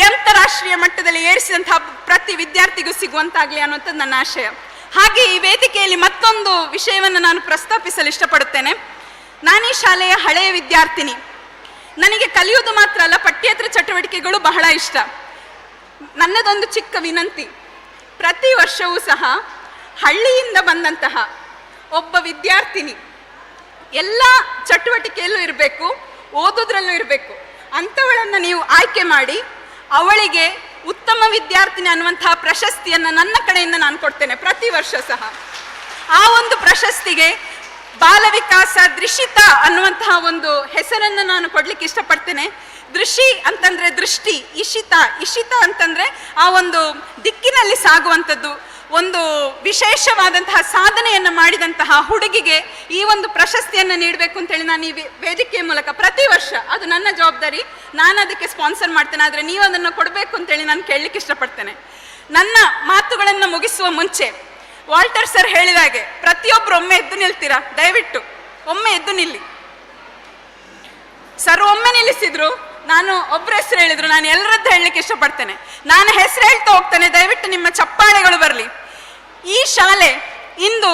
ಅಂತಾರಾಷ್ಟ್ರೀಯ ಮಟ್ಟದಲ್ಲಿ ಏರಿಸಿದಂತಹ ಪ್ರತಿ ವಿದ್ಯಾರ್ಥಿಗೂ ಸಿಗುವಂತಾಗ್ಲಿ ಅನ್ನುವಂಥದ್ದು ನನ್ನ ಆಶಯ. ಹಾಗೆ ಈ ವೇದಿಕೆಯಲ್ಲಿ ಮತ್ತೊಂದು ವಿಷಯವನ್ನು ನಾನು ಪ್ರಸ್ತಾಪಿಸಲು ಇಷ್ಟಪಡುತ್ತೇನೆ. ನಾನೀ ಶಾಲೆಯ ಹಳೆಯ ವಿದ್ಯಾರ್ಥಿನಿ. ನನಗೆ ಕಲಿಯುವುದು ಮಾತ್ರ ಅಲ್ಲ, ಪಠ್ಯೇತರ ಚಟುವಟಿಕೆಗಳು ಬಹಳ ಇಷ್ಟ. ನನ್ನದೊಂದು ಚಿಕ್ಕ ವಿನಂತಿ, ಪ್ರತಿ ವರ್ಷವೂ ಸಹ ಹಳ್ಳಿಯಿಂದ ಬಂದಂತಹ ಒಬ್ಬ ವಿದ್ಯಾರ್ಥಿನಿ ಎಲ್ಲ ಚಟುವಟಿಕೆಯಲ್ಲೂ ಇರಬೇಕು, ಓದೋದ್ರಲ್ಲೂ ಇರಬೇಕು. ಅಂಥವಳನ್ನು ನೀವು ಆಯ್ಕೆ ಮಾಡಿ ಅವಳಿಗೆ ಉತ್ತಮ ವಿದ್ಯಾರ್ಥಿನಿ ಅನ್ನುವಂತಹ ಪ್ರಶಸ್ತಿಯನ್ನು ನನ್ನ ಕಡೆಯಿಂದ ನಾನು ಕೊಡ್ತೇನೆ ಪ್ರತಿ ವರ್ಷ ಸಹ. ಆ ಒಂದು ಪ್ರಶಸ್ತಿಗೆ ಬಾಲವಿಕಾಸ ದೃಶಿತ ಅನ್ನುವಂತಹ ಒಂದು ಹೆಸರನ್ನು ನಾನು ಕೊಡ್ಲಿಕ್ಕೆ ಇಷ್ಟಪಡ್ತೇನೆ. ದೃಷಿ ಅಂತಂದ್ರೆ ದೃಷ್ಟಿ, ಇಶಿತ ಅಂತಂದ್ರೆ ಆ ಒಂದು ದಿಕ್ಕಿನಲ್ಲಿ ಸಾಗುವಂಥದ್ದು. ಒಂದು ವಿಶೇಷವಾದಂತಹ ಸಾಧನೆಯನ್ನು ಮಾಡಿದಂತಹ ಹುಡುಗಿಗೆ ಈ ಒಂದು ಪ್ರಶಸ್ತಿಯನ್ನು ನೀಡಬೇಕು ಅಂತೇಳಿ ನಾನು ಈ ವೇದಿಕೆಯ ಮೂಲಕ ಪ್ರತಿ ವರ್ಷ, ಅದು ನನ್ನ ಜವಾಬ್ದಾರಿ, ನಾನು ಅದಕ್ಕೆ ಸ್ಪಾನ್ಸರ್ ಮಾಡ್ತೇನೆ. ಆದರೆ ನೀವು ಅದನ್ನು ಕೊಡಬೇಕು ಅಂತೇಳಿ ನಾನು ಕೇಳಲಿಕ್ಕೆ ಇಷ್ಟಪಡ್ತೇನೆ. ನನ್ನ ಮಾತುಗಳನ್ನು ಮುಗಿಸುವ ಮುಂಚೆ ವಾಲ್ಟರ್ ಸರ್ ಹೇಳಿದ ಹಾಗೆ ಪ್ರತಿಯೊಬ್ಬರು ಒಮ್ಮೆ ಎದ್ದು ನಿಲ್ತೀರಾ? ದಯವಿಟ್ಟು ಒಮ್ಮೆ ಎದ್ದು ನಿಲ್ಲಿ. ಸರ್ ಒಮ್ಮೆ ನಿಲ್ಲಿಸಿದ್ರು, ನಾನು ಒಬ್ಬರ ಹೆಸರು ಹೇಳಿದ್ರು, ನಾನು ಎಲ್ಲರದ್ದು ಹೇಳಲಿಕ್ಕೆ ಇಷ್ಟಪಡ್ತೇನೆ. ನಾನು ಹೆಸರು ಹೇಳ್ತಾ ಹೋಗ್ತೇನೆ, ದಯವಿಟ್ಟು ನಿಮ್ಮ ಚಪ್ಪಾಳೆಗಳು ಬರಲಿ. ಈ ಶಾಲೆ ಇಂದು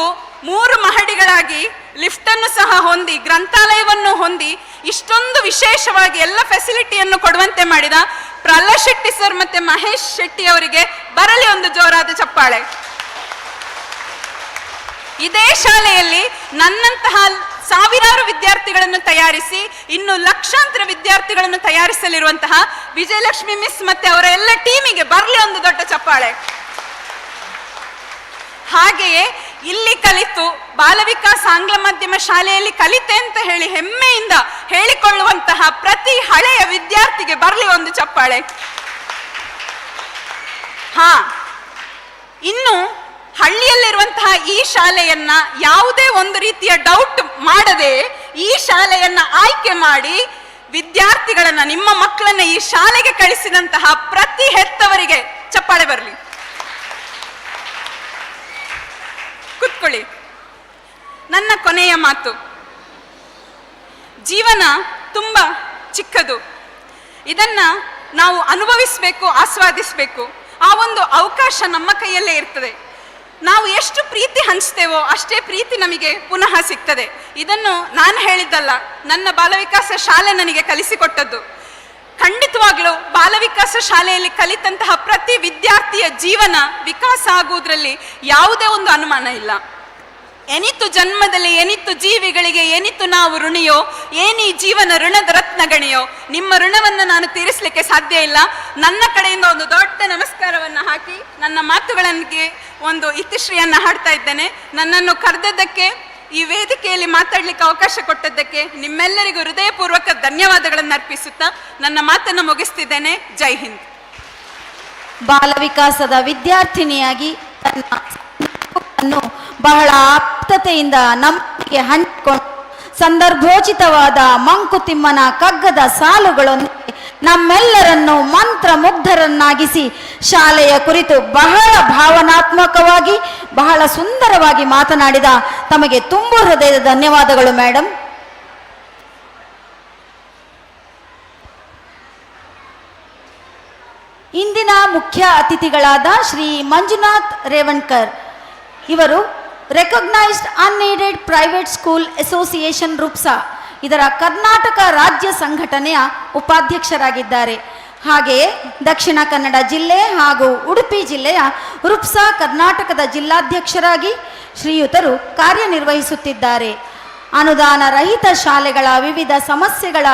3 ಮಹಡಿಗಳಾಗಿ ಲಿಫ್ಟನ್ನು ಸಹ ಹೊಂದಿ, ಗ್ರಂಥಾಲಯವನ್ನು ಹೊಂದಿ, ಇಷ್ಟೊಂದು ವಿಶೇಷವಾಗಿ ಎಲ್ಲ ಫೆಸಿಲಿಟಿಯನ್ನು ಕೊಡುವಂತೆ ಮಾಡಿದ ಪ್ರಹ್ಲಾದ್ ಶೆಟ್ಟಿ ಸರ್ ಮತ್ತೆ ಮಹೇಶ್ ಶೆಟ್ಟಿ ಅವರಿಗೆ ಬರಲಿ ಒಂದು ಜೋರಾದ ಚಪ್ಪಾಳೆ. ಇದೇ ಶಾಲೆಯಲ್ಲಿ ನನ್ನಂತಹ ಸಾವಿರಾರು ವಿದ್ಯಾರ್ಥಿಗಳನ್ನು ತಯಾರಿಸಿ ಇನ್ನು ಲಕ್ಷಾಂತರ ವಿದ್ಯಾರ್ಥಿಗಳನ್ನು ತಯಾರಿಸಲಿರುವಂತಹ ವಿಜಯಲಕ್ಷ್ಮಿ ಮಿಸ್ ಮತ್ತೆ ಅವರ ಎಲ್ಲ ಟೀಮಿಗೆ ಬರಲಿ ಒಂದು ದೊಡ್ಡ ಚಪ್ಪಾಳೆ. ಹಾಗೆಯೇ ಇಲ್ಲಿ ಕಲಿತು ಬಾಲವಿಕಾಸ್ ಆಂಗ್ಲ ಮಾಧ್ಯಮ ಶಾಲೆಯಲ್ಲಿ ಕಲಿತೆ ಅಂತ ಹೇಳಿ ಹೆಮ್ಮೆಯಿಂದ ಹೇಳಿಕೊಳ್ಳುವಂತಹ ಪ್ರತಿ ಹಳೆಯ ವಿದ್ಯಾರ್ಥಿಗೆ ಬರಲಿ ಒಂದು ಚಪ್ಪಾಳೆ. ಇನ್ನು ಹಳ್ಳಿಯಲ್ಲಿರುವಂತಹ ಈ ಶಾಲೆಯನ್ನ ಯಾವುದೇ ಒಂದು ರೀತಿಯ ಡೌಟ್ ಮಾಡದೆ ಈ ಶಾಲೆಯನ್ನ ಆಯ್ಕೆ ಮಾಡಿ ವಿದ್ಯಾರ್ಥಿಗಳನ್ನ, ನಿಮ್ಮ ಮಕ್ಕಳನ್ನ ಈ ಶಾಲೆಗೆ ಕಳಿಸಿದಂತಹ ಪ್ರತಿ ಹೆತ್ತವರಿಗೆ ಚಪ್ಪಾಳೆ ಬರಲಿ. ಕೂತ್ಕೊಳ್ಳಿ. ನನ್ನ ಕೊನೆಯ ಮಾತು, ಜೀವನ ತುಂಬಾ ಚಿಕ್ಕದು. ಇದನ್ನ ನಾವು ಅನುಭವಿಸಬೇಕು, ಆಸ್ವಾದಿಸಬೇಕು. ಆ ಒಂದು ಅವಕಾಶ ನಮ್ಮ ಕೈಯಲ್ಲೇ ಇರ್ತದೆ. ನಾವು ಎಷ್ಟು ಪ್ರೀತಿ ಹಂಚ್ತೇವೋ ಅಷ್ಟೇ ಪ್ರೀತಿ ನಮಗೆ ಪುನಃ ಸಿಗ್ತದೆ. ಇದನ್ನು ನಾನು ಹೇಳಿದ್ದಲ್ಲ, ನನ್ನ ಬಾಲವಿಕಾಸ ಶಾಲೆ ನನಗೆ ಕಲಿಸಿಕೊಟ್ಟದ್ದು. ಖಂಡಿತವಾಗ್ಲೂ ಬಾಲವಿಕಾಸ ಶಾಲೆಯಲ್ಲಿ ಕಲಿತಂತಹ ಪ್ರತಿ ವಿದ್ಯಾರ್ಥಿಯ ಜೀವನ ವಿಕಾಸ ಆಗುವುದರಲ್ಲಿ ಯಾವುದೇ ಒಂದು ಅನುಮಾನ ಇಲ್ಲ. ಎನಿತು ಜನ್ಮದಲ್ಲಿ ಎನಿತು ಜೀವಿಗಳಿಗೆ ಎನಿತು ನಾವು ಋಣಿಯೋ, ಏನೀ ಜೀವನ ಋಣದ ರತ್ನಗಣಿಯೋ. ನಿಮ್ಮ ಋಣವನ್ನು ನಾನು ತೀರಿಸಲಿಕ್ಕೆ ಸಾಧ್ಯ ಇಲ್ಲ. ನನ್ನ ಕಡೆಯಿಂದ ಒಂದು ದೊಡ್ಡ ನಮಸ್ಕಾರವನ್ನು ಹಾಕಿ ನನ್ನ ಮಾತುಗಳಿಗೆ ಒಂದು ಇತಿಶ್ರೀಯನ್ನು ಹಾಡ್ತಾ ಇದ್ದೇನೆ. ನನ್ನನ್ನು ಕರೆದದ್ದಕ್ಕೆ, ಈ ವೇದಿಕೆಯಲ್ಲಿ ಮಾತಾಡಲಿಕ್ಕೆ ಅವಕಾಶ ಕೊಟ್ಟದ್ದಕ್ಕೆ ನಿಮ್ಮೆಲ್ಲರಿಗೂ ಹೃದಯಪೂರ್ವಕ ಧನ್ಯವಾದಗಳನ್ನು ಅರ್ಪಿಸುತ್ತಾ ನನ್ನ ಮಾತನ್ನು ಮುಗಿಸ್ತಿದ್ದೇನೆ. ಜೈ ಹಿಂದ್. ಬಾಲವಿಕಾಸದ ವಿದ್ಯಾರ್ಥಿನಿಯಾಗಿ ತನ್ನ ಬಹಳ ಆಪ್ತತೆಯಿಂದ ನಮಗೆ ಹಂಚಿಕೊಂಡು ಸಂದರ್ಭೋಚಿತವಾದ ಮಂಕುತಿಮ್ಮನ ಕಗ್ಗದ ಸಾಲುಗಳೊಂದಿಗೆ ನಮ್ಮೆಲ್ಲರನ್ನು ಮಂತ್ರಮುಗ್ಧರನ್ನಾಗಿಸಿ ಶಾಲೆಯ ಕುರಿತು ಬಹಳ ಭಾವನಾತ್ಮಕವಾಗಿ ಬಹಳ ಸುಂದರವಾಗಿ ಮಾತನಾಡಿದ ತಮಗೆ ತುಂಬು ಹೃದಯದ ಧನ್ಯವಾದಗಳು ಮೇಡಮ್. ಇಂದಿನ ಮುಖ್ಯ ಅತಿಥಿಗಳಾದ ಶ್ರೀ ಮಂಜುನಾಥ್ ರೇವಣ್ಕರ್ ಇವರು recognised unaided private school association RUPSA ಇದರ ಕರ್ನಾಟಕ ರಾಜ್ಯ ಸಂಘಟನೆಯ ಉಪಾಧ್ಯಕ್ಷರಾಗಿದ್ದಾರೆ. ಹಾಗೆಯೇ ದಕ್ಷಿಣ ಕನ್ನಡ ಜಿಲ್ಲೆ ಹಾಗೂ ಉಡುಪಿ ಜಿಲ್ಲೆಯ ರುಪ್ಸಾ ಕರ್ನಾಟಕದ ಜಿಲ್ಲಾಧ್ಯಕ್ಷರಾಗಿ ಶ್ರೀಯುತರು ಕಾರ್ಯನಿರ್ವಹಿಸುತ್ತಿದ್ದಾರೆ. ಅನುದಾನ ರಹಿತ ಶಾಲೆಗಳ ವಿವಿಧ ಸಮಸ್ಯೆಗಳ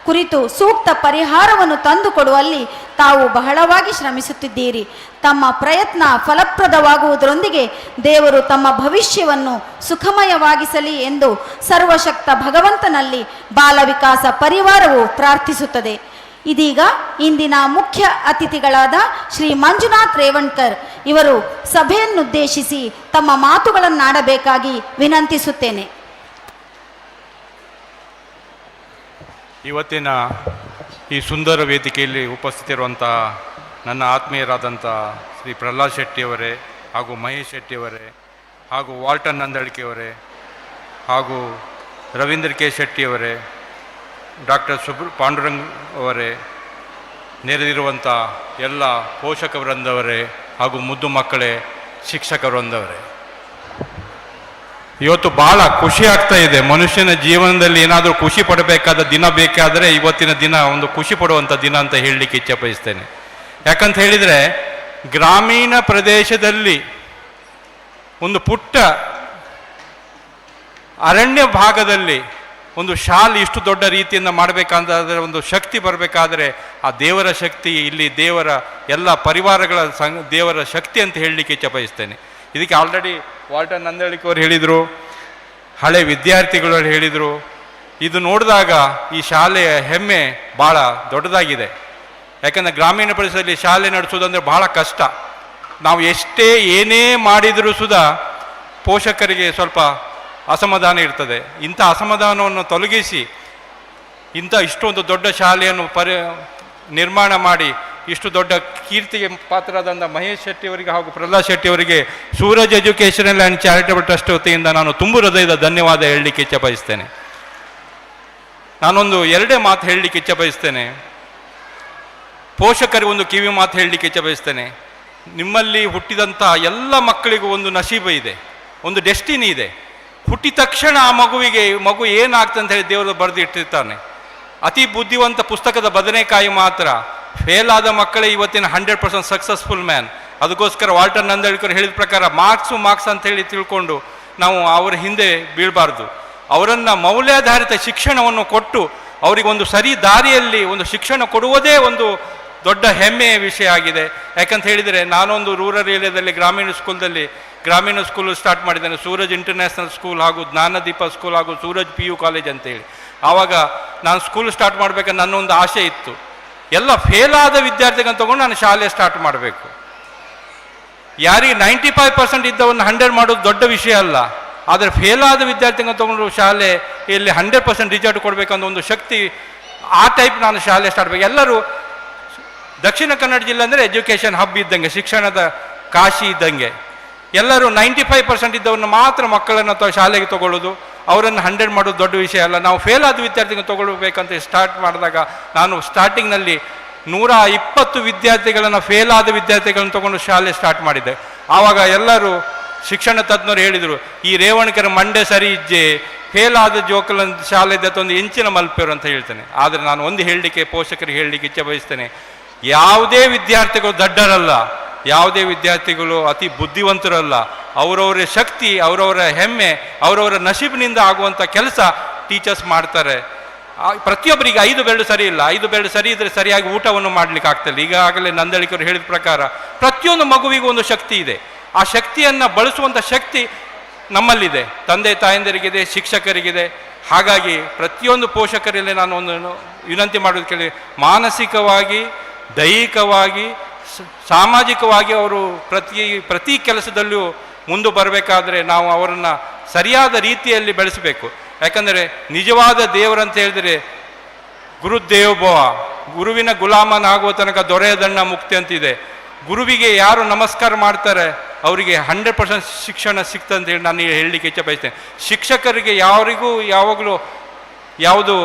ಕುರಿತು ಸೂಕ್ತ ಪರಿಹಾರವನ್ನು ತಂದುಕೊಡುವಲ್ಲಿ ತಾವು ಬಹಳವಾಗಿ ಶ್ರಮಿಸುತ್ತಿದ್ದೀರಿ. ತಮ್ಮ ಪ್ರಯತ್ನ ಫಲಪ್ರದವಾಗುವುದರೊಂದಿಗೆ ದೇವರು ತಮ್ಮ ಭವಿಷ್ಯವನ್ನು ಸುಖಮಯವಾಗಿಸಲಿ ಎಂದು ಸರ್ವಶಕ್ತ ಭಗವಂತನಲ್ಲಿ ಬಾಲವಿಕಾಸ ಪರಿವಾರವು ಪ್ರಾರ್ಥಿಸುತ್ತದೆ. ಇದೀಗ ಇಂದಿನ ಮುಖ್ಯ ಅತಿಥಿಗಳಾದ ಶ್ರೀ ಮಂಜುನಾಥ್ ರೇವಣ್ಕರ್ ಇವರು ಸಭೆಯನ್ನುದ್ದೇಶಿಸಿ ತಮ್ಮ ಮಾತುಗಳನ್ನಾಡಬೇಕಾಗಿ ವಿನಂತಿಸುತ್ತೇನೆ. ಇವತ್ತಿನ ಈ ಸುಂದರ ವೇದಿಕೆಯಲ್ಲಿ ಉಪಸ್ಥಿತಿರುವಂತಹ ನನ್ನ ಆತ್ಮೀಯರಾದಂಥ ಶ್ರೀ ಪ್ರಹ್ಲಾದ್ ಶೆಟ್ಟಿಯವರೇ ಹಾಗೂ ಮಹೇಶ್ ಶೆಟ್ಟಿಯವರೇ ಹಾಗೂ ವಾಲ್ಟನ್ ನಂದಳಿಕೆಯವರೇ ಹಾಗೂ ರವೀಂದ್ರ ಕೆ ಶೆಟ್ಟಿಯವರೇ ಡಾಕ್ಟರ್ ಪಾಂಡುರಂಗ್ ಅವರೇ, ನೆರೆದಿರುವಂಥ ಎಲ್ಲ ಪೋಷಕ ವೃಂದವರೇ ಹಾಗೂ ಮುದ್ದು ಮಕ್ಕಳೇ, ಶಿಕ್ಷಕ ವೃಂದವರೇ, ಇವತ್ತು ಭಾಳ ಖುಷಿ ಆಗ್ತಾ ಇದೆ. ಮನುಷ್ಯನ ಜೀವನದಲ್ಲಿ ಏನಾದರೂ ಖುಷಿ ಪಡಬೇಕಾದ ದಿನ ಬೇಕಾದರೆ ಇವತ್ತಿನ ದಿನ ಒಂದು ಖುಷಿ ಪಡುವಂಥ ದಿನ ಅಂತ ಹೇಳಲಿಕ್ಕೆ ಇಚ್ಛೆ ಬಯಸ್ತೇನೆ. ಯಾಕಂತ ಹೇಳಿದರೆ, ಗ್ರಾಮೀಣ ಪ್ರದೇಶದಲ್ಲಿ ಒಂದು ಪುಟ್ಟ ಅರಣ್ಯ ಭಾಗದಲ್ಲಿ ಒಂದು ಶಾಲೆ ಇಷ್ಟು ದೊಡ್ಡ ರೀತಿಯಿಂದ ಮಾಡಬೇಕಾದ್ರೆ ಒಂದು ಶಕ್ತಿ ಬರಬೇಕಾದ್ರೆ ಆ ದೇವರ ಶಕ್ತಿ, ಇಲ್ಲಿ ದೇವರ ಎಲ್ಲ ಪರಿವಾರಗಳ ದೇವರ ಶಕ್ತಿ ಅಂತ ಹೇಳಲಿಕ್ಕೆ ಇಚ್ಛೆ ಬಯಸ್ತೇನೆ. ಇದಕ್ಕೆ ಆಲ್ರೆಡಿ ವಾಲ್ಟನ್ ನಂದಳಿಕೆಯವರು ಹೇಳಿದರು, ಹಳೆ ವಿದ್ಯಾರ್ಥಿಗಳು ಹೇಳಿದರು. ಇದು ನೋಡಿದಾಗ ಈ ಶಾಲೆಯ ಹೆಮ್ಮೆ ಭಾಳ ದೊಡ್ಡದಾಗಿದೆ. ಯಾಕಂದರೆ ಗ್ರಾಮೀಣ ಪ್ರದೇಶದಲ್ಲಿ ಶಾಲೆ ನಡೆಸೋದಂದರೆ ಬಹಳ ಕಷ್ಟ. ನಾವು ಎಷ್ಟೇ ಏನೇ ಮಾಡಿದರೂ ಸುಧಾ ಪೋಷಕರಿಗೆ ಸ್ವಲ್ಪ ಅಸಮಾಧಾನ ಇರ್ತದೆ. ಇಂಥ ಅಸಮಾಧಾನವನ್ನು ತೊಲಗಿಸಿ ಇಷ್ಟೊಂದು ದೊಡ್ಡ ಶಾಲೆಯನ್ನು ನಿರ್ಮಾಣ ಮಾಡಿ ಇಷ್ಟು ದೊಡ್ಡ ಕೀರ್ತಿಗೆ ಪಾತ್ರರಾದಂಥ ಮಹೇಶ್ ಶೆಟ್ಟಿಯವರಿಗೆ ಹಾಗೂ ಪ್ರಹ್ಲಾದ್ ಶೆಟ್ಟಿಯವರಿಗೆ Suraj educational and charitable trust ವತಿಯಿಂದ ನಾನು ತುಂಬು ಹೃದಯದ ಧನ್ಯವಾದ ಹೇಳಲಿಕ್ಕೆ ಇಚ್ಛೆ ಬಯಸ್ತೇನೆ. ನಾನೊಂದು ಎರಡೇ ಮಾತು ಹೇಳಲಿಕ್ಕೆ ಇಚ್ಛೆ ಬಯಸ್ತೇನೆ. ಪೋಷಕರಿಗೆ ಒಂದು ಕಿವಿ ಮಾತು ಹೇಳಲಿಕ್ಕೆ ಇಚ್ಛೆ ಬಯಸ್ತೇನೆ. ನಿಮ್ಮಲ್ಲಿ ಹುಟ್ಟಿದಂಥ ಎಲ್ಲ ಮಕ್ಕಳಿಗೂ ಒಂದು ನಸೀಬು ಇದೆ, ಒಂದು ಡೆಸ್ಟಿನಿ ಇದೆ. ಹುಟ್ಟಿದ ತಕ್ಷಣ ಆ ಮಗು ಏನಾಗ್ತದೆ ಅಂತ ಹೇಳಿ ದೇವರು ಬರೆದು ಇಟ್ಟಿರ್ತಾನೆ. ಅತಿ ಬುದ್ಧಿವಂತ ಪುಸ್ತಕದ ಬದನೆಕಾಯಿ ಮಾತ್ರ. ಫೇಲ್ ಆದ ಮಕ್ಕಳೇ ಇವತ್ತಿನ 100% ಸಕ್ಸಸ್ಫುಲ್ ಮ್ಯಾನ್. ಅದಕ್ಕೋಸ್ಕರ ವಾಲ್ಟರ್ ನಂದಳಿಕರ್ ಹೇಳಿದ ಪ್ರಕಾರ ಮಾರ್ಕ್ಸ್ ಅಂತ ಹೇಳಿ ತಿಳ್ಕೊಂಡು ನಾವು ಅವರ ಹಿಂದೆ ಬೀಳಬಾರ್ದು. ಅವರನ್ನು ಮೌಲ್ಯಾಧಾರಿತ ಶಿಕ್ಷಣವನ್ನು ಕೊಟ್ಟು ಅವರಿಗೆ ಒಂದು ಸರಿ ದಾರಿಯಲ್ಲಿ ಒಂದು ಶಿಕ್ಷಣ ಕೊಡುವುದೇ ಒಂದು ದೊಡ್ಡ ಹೆಮ್ಮೆಯ ವಿಷಯ ಆಗಿದೆ. ಯಾಕಂತ ಹೇಳಿದರೆ, ನಾನೊಂದು ರೂರಲ್ ಏರಿಯಾದಲ್ಲಿ ಗ್ರಾಮೀಣ ಸ್ಕೂಲ್ ಸ್ಟಾರ್ಟ್ ಮಾಡಿದ್ದೇನೆ. ಸೂರಜ್ ಇಂಟರ್ನ್ಯಾಷನಲ್ ಸ್ಕೂಲ್ ಹಾಗೂ ಜ್ಞಾನದೀಪ ಸ್ಕೂಲ್ ಹಾಗೂ ಸೂರಜ್ PU ಕಾಲೇಜ್ ಅಂತೇಳಿ. ಆವಾಗ ನಾನು ಸ್ಕೂಲ್ ಸ್ಟಾರ್ಟ್ ಮಾಡಬೇಕಂತ ನನ್ನೊಂದು ಆಸೆ ಇತ್ತು. ಎಲ್ಲ ಫೇಲ್ ಆದ ವಿದ್ಯಾರ್ಥಿಗಳನ್ನು ತೊಗೊಂಡು ನಾನು ಶಾಲೆ ಸ್ಟಾರ್ಟ್ ಮಾಡಬೇಕು. ಯಾರಿಗೆ 95% ಇದ್ದವನ್ನು 100 ಮಾಡೋದು ದೊಡ್ಡ ವಿಷಯ ಅಲ್ಲ. ಆದರೆ ಫೇಲ್ ಆದ ವಿದ್ಯಾರ್ಥಿಗಳನ್ನು ತೊಗೊಂಡು ಶಾಲೆಯಲ್ಲಿ 100% ರಿಸಲ್ಟ್ ಕೊಡಬೇಕಂತ ಒಂದು ಶಕ್ತಿ, ಆ ಟೈಪ್ ನಾನು ಶಾಲೆ ಸ್ಟಾರ್ಟ್ ಮಾಡಬೇಕು. ಎಲ್ಲರೂ ದಕ್ಷಿಣ ಕನ್ನಡ ಜಿಲ್ಲೆ ಅಂದರೆ ಎಜುಕೇಷನ್ ಹಬ್ ಇದ್ದಂಗೆ, ಶಿಕ್ಷಣದ ಕಾಶಿ ಇದ್ದಂಗೆ. ಎಲ್ಲರೂ 95% ಇದ್ದವನ್ನು ಮಾತ್ರ ಮಕ್ಕಳನ್ನು ಶಾಲೆಗೆ ತಗೊಳ್ಳೋದು, ಅವರನ್ನು 100 ಮಾಡೋದು ದೊಡ್ಡ ವಿಷಯ ಅಲ್ಲ. ನಾವು ಫೇಲ್ ಆದ ವಿದ್ಯಾರ್ಥಿಗಳನ್ನು ತಗೊಳ್ಬೇಕಂತ ಸ್ಟಾರ್ಟ್ ಮಾಡಿದಾಗ ನಾನು ಸ್ಟಾರ್ಟಿಂಗ್ನಲ್ಲಿ 120 ವಿದ್ಯಾರ್ಥಿಗಳನ್ನು, ಫೇಲ್ ಆದ ವಿದ್ಯಾರ್ಥಿಗಳನ್ನು ತಗೊಂಡು ಶಾಲೆ ಸ್ಟಾರ್ಟ್ ಮಾಡಿದ್ದೆ. ಆವಾಗ ಎಲ್ಲರೂ ಶಿಕ್ಷಣ ತಜ್ಞರು ಹೇಳಿದರು, ಈ ರೇವಣ್ಕರ ಮಂಡೆ ಸರಿ ಇಜ್ಜೆ, ಫೇಲ್ ಆದ ಜೋಕಲ ಶಾಲೆದ ಒಂದು ಇಂಚಿನ ಮಲ್ಪೇರು ಅಂತ ಹೇಳ್ತೇನೆ. ಆದರೆ ನಾನು ಒಂದು ಹೇಳಲಿಕ್ಕೆ, ಪೋಷಕರಿಗೆ ಹೇಳಲಿಕ್ಕೆ ಇಚ್ಛೆ ಬಯಸ್ತೇನೆ, ಯಾವುದೇ ವಿದ್ಯಾರ್ಥಿಗಳು ದಡ್ಡರಲ್ಲ, ಯಾವುದೇ ವಿದ್ಯಾರ್ಥಿಗಳು ಅತಿ ಬುದ್ಧಿವಂತರಲ್ಲ. ಅವರವರ ಶಕ್ತಿ, ಅವರವರ ಹೆಮ್ಮೆ, ಅವರವರ ನಸೀಬಿನಿಂದ ಆಗುವಂಥ ಕೆಲಸ ಟೀಚರ್ಸ್ ಮಾಡ್ತಾರೆ. ಪ್ರತಿಯೊಬ್ಬರಿಗೆ 5 ಬೆರಳು ಸರಿ ಇಲ್ಲ, 5 ಬೆರಳು ಸರಿ ಇದ್ದರೆ ಸರಿಯಾಗಿ ಊಟವನ್ನು ಮಾಡಲಿಕ್ಕೆ ಆಗ್ತಿಲ್ಲ. ಈಗಾಗಲೇ ನಂದಳಿಕರು ಹೇಳಿದ ಪ್ರಕಾರ ಪ್ರತಿಯೊಂದು ಮಗುವಿಗೂ ಒಂದು ಶಕ್ತಿ ಇದೆ. ಆ ಶಕ್ತಿಯನ್ನು ಬಳಸುವಂಥ ಶಕ್ತಿ ನಮ್ಮಲ್ಲಿದೆ, ತಂದೆ ತಾಯಂದಿರಿಗಿದೆ, ಶಿಕ್ಷಕರಿಗಿದೆ. ಹಾಗಾಗಿ ಪ್ರತಿಯೊಂದು ಪೋಷಕರಲ್ಲಿ ನಾನು ಒಂದು ವಿನಂತಿ ಮಾಡೋದು ಕೇಳಿ, ಮಾನಸಿಕವಾಗಿ, ದೈಹಿಕವಾಗಿ, ಸಾಮಾಜಿಕವಾಗಿ ಅವರು ಪ್ರತಿ ಕೆಲಸದಲ್ಲೂ ಮುಂದೆ ಬರಬೇಕಾದ್ರೆ ನಾವು ಅವರನ್ನು ಸರಿಯಾದ ರೀತಿಯಲ್ಲಿ ಬೆಳೆಸಬೇಕು. ಯಾಕಂದರೆ ನಿಜವಾದ ದೇವರಂತ ಹೇಳಿದರೆ ಗುರುದೇವೋಭವ, ಗುರುವಿನ ಗುಲಾಮನಾಗುವ ತನಕ ದೊರೆಯದಣ್ಣ ಮುಕ್ತಿ ಅಂತಿದೆ. ಗುರುವಿಗೆ ಯಾರು ನಮಸ್ಕಾರ ಮಾಡ್ತಾರೆ ಅವರಿಗೆ 100% ಶಿಕ್ಷಣ ಸಿಗ್ತಂತ ಹೇಳಿ ನಾನು ಹೇಳಲಿಕ್ಕೆ ಇಚ್ಛೆ ಬಯಸ್ತೇನೆ. ಶಿಕ್ಷಕರಿಗೆ ಯಾರಿಗೂ ಯಾವಾಗಲೂ ಯಾವುದು